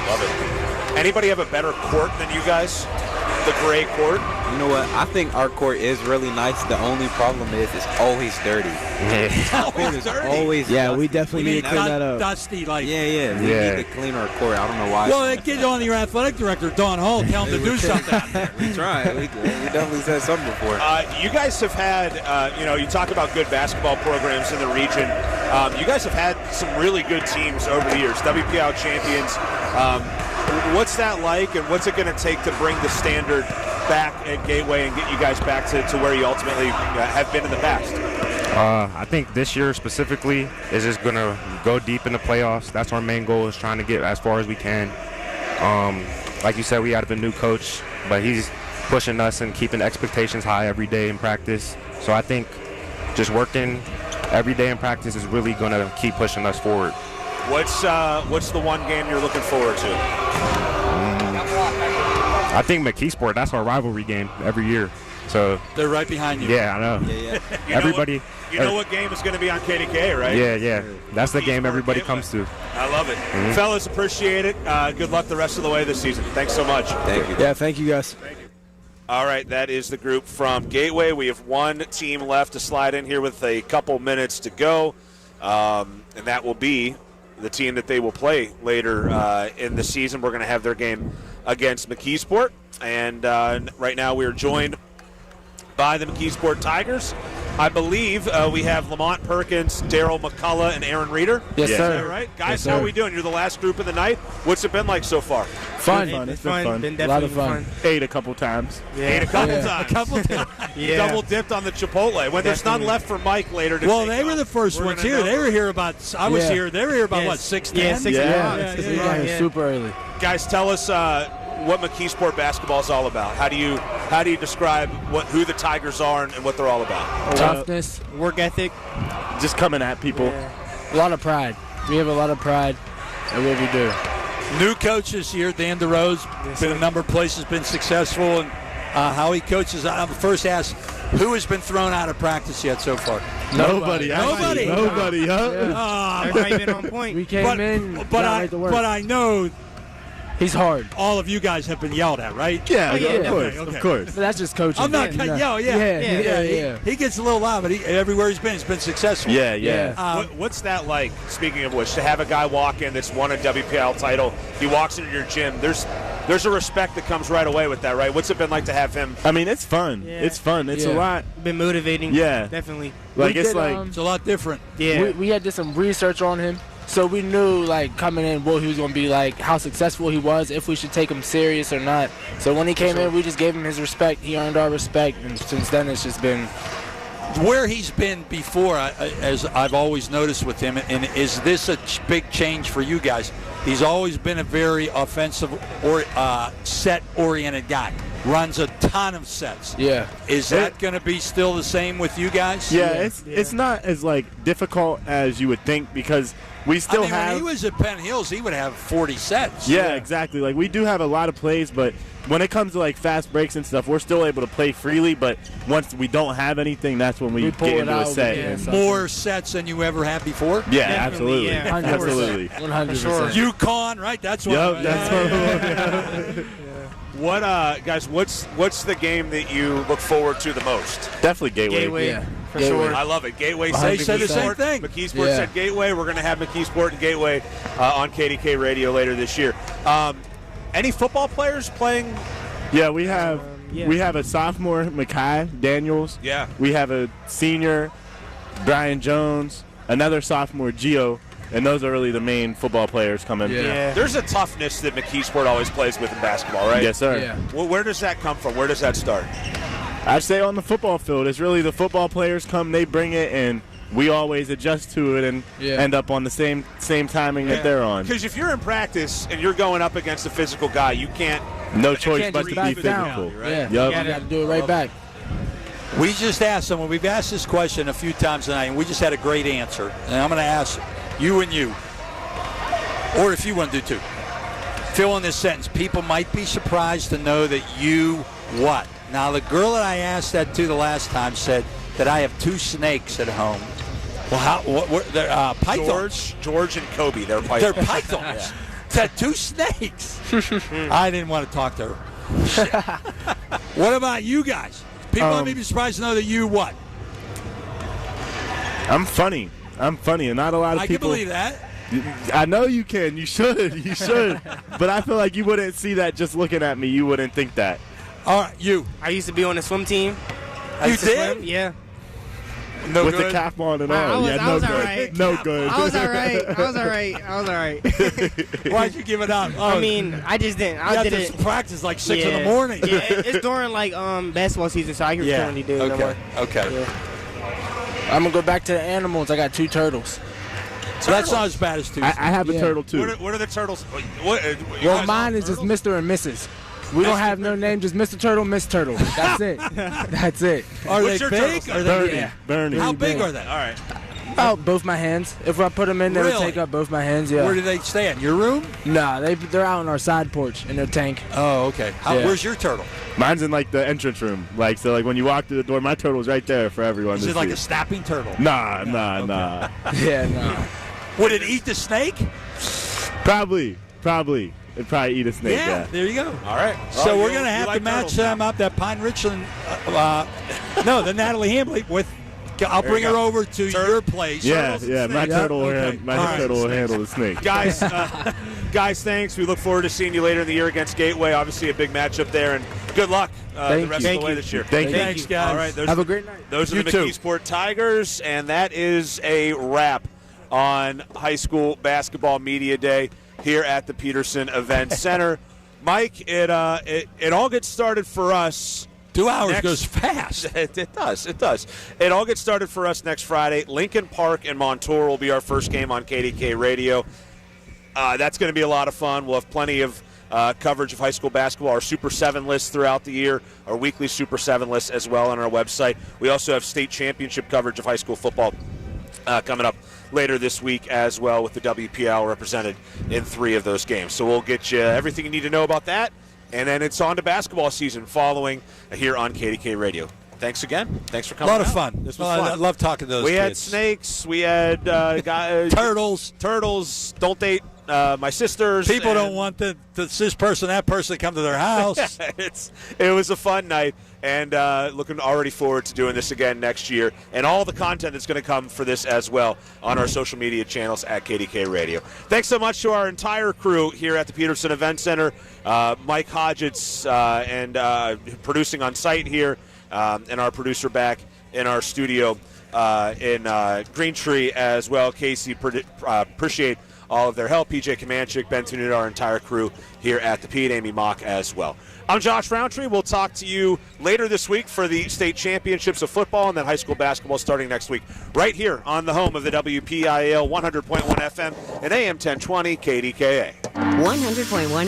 Love it. Anybody have a better court than you guys? The gray court? You know what? I think our court is really nice. The only problem is it's always dirty. Always dirty. Always Yeah, we dusty. definitely need to clean that up. Dusty, like. Yeah. We need to clean our court. I don't know why. Well, get on your athletic director, Don Hall, tell him to do something out there. We tried. We definitely said something before. You guys have had, you talk about good basketball programs in the region. You guys have had some really good teams over the years, WPL champions. What's that like, and what's it going to take to bring the standard back at Gateway and get you guys back to where you ultimately have been in the past? I think this year specifically is just going to go deep in the playoffs. That's our main goal, is trying to get as far as we can. Like you said, we have a new coach, but he's pushing us and keeping expectations high every day in practice. So I think just working every day in practice is really going to keep pushing us forward. What's the one game you're looking forward to? I think McKeesport, that's our rivalry game every year. So they're right behind you. Yeah, I know. Yeah. Everybody. You know what game is going to be on KDKA, right? Yeah. That's the game everybody comes to. I love it. Mhm. Fellas, appreciate it. Good luck the rest of the way this season. Thanks so much. Thank you. Yeah, thank you guys. All right, that is the group from Gateway. We have one team left to slide in here with a couple minutes to go, and that will be the team that they will play later in the season. We're going to have their game against McKeesport, and right now we are joined by the McKeesport Tigers. I believe we have Lamont Perkins, Daryl McCullough, and Aaron Reeder. Yes, Is sir. that right? Guys, Yes, how sir. are we doing? You're the last group of the night. What's it been like so far? Fun. It's been fun. A lot of fun. Ate a couple times. Ate a couple times. A couple times. You double dipped on the Chipotle. When there's none left for Mike later to Well, take they were off, the first we're ones gonna here. know. They were here about. I was Yeah. here. They were here about Yes. what 6:10. Yeah, 6 We got here super early. Guys, tell us what McKeesport basketball is all about. How do you describe who the Tigers are and what they're all about? Toughness, work ethic, just coming at people. A lot of pride. We have a lot of pride in what we do. New coach this year, Dan DeRose. Been a number of places, been successful, and how he coaches. I'm first asked, who has been thrown out of practice yet so far? Nobody. Nobody. Everybody been on point. We came in, but got right to work. I know He's hard. all of you guys have been yelled at, right? Yeah, yeah, of course, okay. of course. But that's just coaching. I'm not cutting. Yeah. He gets a little loud, but everywhere he's been successful. Yeah. What's that like, speaking of which, to have a guy walk in that's won a WPL title, he walks into your gym, there's a respect that comes right away with that, right? What's it been like to have him? I mean, it's fun. Yeah. It's fun. It's a lot. Been motivating. Yeah. Definitely. Like, We it's did, like, It's a lot different. Yeah. We had did some research on him, so we knew like coming in what he was gonna be like, how successful he was, if we should take him serious or not. So when he came in, we just gave him his respect. He earned our respect, and since then it's just been. Where he's been before, as I've always noticed with him, and is this a big change for you guys? He's always been a very offensive or set-oriented guy. Runs a ton of sets. Yeah. Is that going to be still the same with you guys? yeah, it's not as like difficult as you would think because we still have. When he was at Penn Hills, he would have 40 sets. Yeah, exactly. Like we do have a lot of plays, but when it comes to like fast breaks and stuff, we're still able to play freely. But once we don't have anything, that's when we pull get it into out, a set. yeah. and- More sets than you ever had before? Yeah, Definitely, absolutely. yeah. Absolutely. 100%. UConn, right? That's what. Yep, that's what. What, guys, what's the game that you look forward to the most? Definitely Gateway. Gateway. Yeah. For Gateway. sure. I love it. Gateway They said said the same McKeesport. thing. McKeesport Yeah. said Gateway. We're going to have McKeesport and Gateway on KDK Radio later this year. Any football players playing? Yeah, we have a sophomore, Makai Daniels. Yeah. We have a senior, Brian Jones, another sophomore, Gio, and those are really the main football players coming. Yeah. There's a toughness that McKeesport always plays with in basketball, right? Yes, sir. Yeah. Well, where does that come from? Where does that start? I'd say on the football field, it's really the football players come, they bring it, and we always adjust to it and end up on the same timing that they're on. Because if you're in practice and you're going up against a physical guy, you can't. No choice but to be physical. Right? Yeah, You got to do it right back. We just asked someone. We've asked this question a few times tonight, and we just had a great answer. And I'm going to ask you and you, or if you want to do too. Fill in this sentence. People might be surprised to know that you what? Now, the girl that I asked that to the last time said that I have 2 snakes at home. Well, they're pythons. George and Kobe. They're pythons. They're pythons. Said 2 snakes. I didn't want to talk to her. What about you guys? People might be surprised to know that you what? I'm funny, and not a lot of people. I can believe that. I know you can. You should. You should. But I feel like you wouldn't see that just looking at me. You wouldn't think that. All right, you. I used to be on the swim team. You did? Swim. Yeah. No with good? The cap on and all. I was all right. No good. I was all right. Why'd you give it up? I mean, I just didn't. I did it. Practice like 6 in the morning. Yeah, it's during like basketball season, so I can currently do it. Okay. Okay. Yeah. I'm gonna go back to the animals. I got 2 turtles. So that's not as bad as 2. I have a turtle too. What are the turtles? Well, mine is just Mr. and Mrs. We don't have no name, just Mr. Turtle, Miss Turtle. That's it. That's it. Are What's they your big? turtle? Are they Yeah. Bernie. How big are they? All right. About both my hands. If I put them in, they would take up both my hands. Yeah. Where do they stay? In your room? Nah, they're out on our side porch in their tank. Oh, okay. Where's your turtle? Mine's in like the entrance room. Like when you walk through the door, my turtle's right there for everyone to see. Is it like a snapping turtle? Nah. Yeah, nah. Would it eat the snake? Probably. It'd probably eat a snake. Yeah. There you go. All right. So we're gonna have to match them up. That Pine Richland, the Natalie Hambley with. I'll bring her over to your place. Yeah. My turtle will handle the snake. Guys, thanks. We look forward to seeing you later in the year against Gateway. Obviously, a big matchup there, and good luck the rest of the way this year. Thanks, guys. All right. Have a great night. Those are the McKeesport Tigers, and that is a wrap on High School Basketball Media Day here at the Peterson Event Center. Mike, it all gets started for us. 2 hours goes fast. It does. It all gets started for us next Friday. Lincoln Park and Montour will be our first game on KDKA Radio. That's going to be a lot of fun. We'll have plenty of coverage of high school basketball, our Super 7 list throughout the year, our weekly Super 7 list as well on our website. We also have state championship coverage of high school football coming up later this week as well, with the WPL represented in 3 of those games. So we'll get you everything you need to know about that. And then it's on to basketball season following here on KDK Radio. Thanks again. Thanks for coming. A lot of fun. This was fun. I love talking to those kids. We had snakes. We had turtles. Don't date my sisters. People don't want this person, that person to come to their house. It was a fun night, and looking already forward to doing this again next year, and all the content that's going to come for this as well on our social media channels at KDK Radio. Thanks so much to our entire crew here at the Peterson Event Center, Mike Hodgetts and producing on site here, and our producer back in our studio in Green Tree as well. Casey, appreciate all of their help. PJ Comanchic, Ben Tunit, our entire crew here at the Pete, Amy Mock as well. I'm Josh Roundtree. We'll talk to you later this week for the state championships of football and then high school basketball starting next week, right here on the home of the WPIAL 100.1 FM and AM 1020 KDKA. 100.1 FM.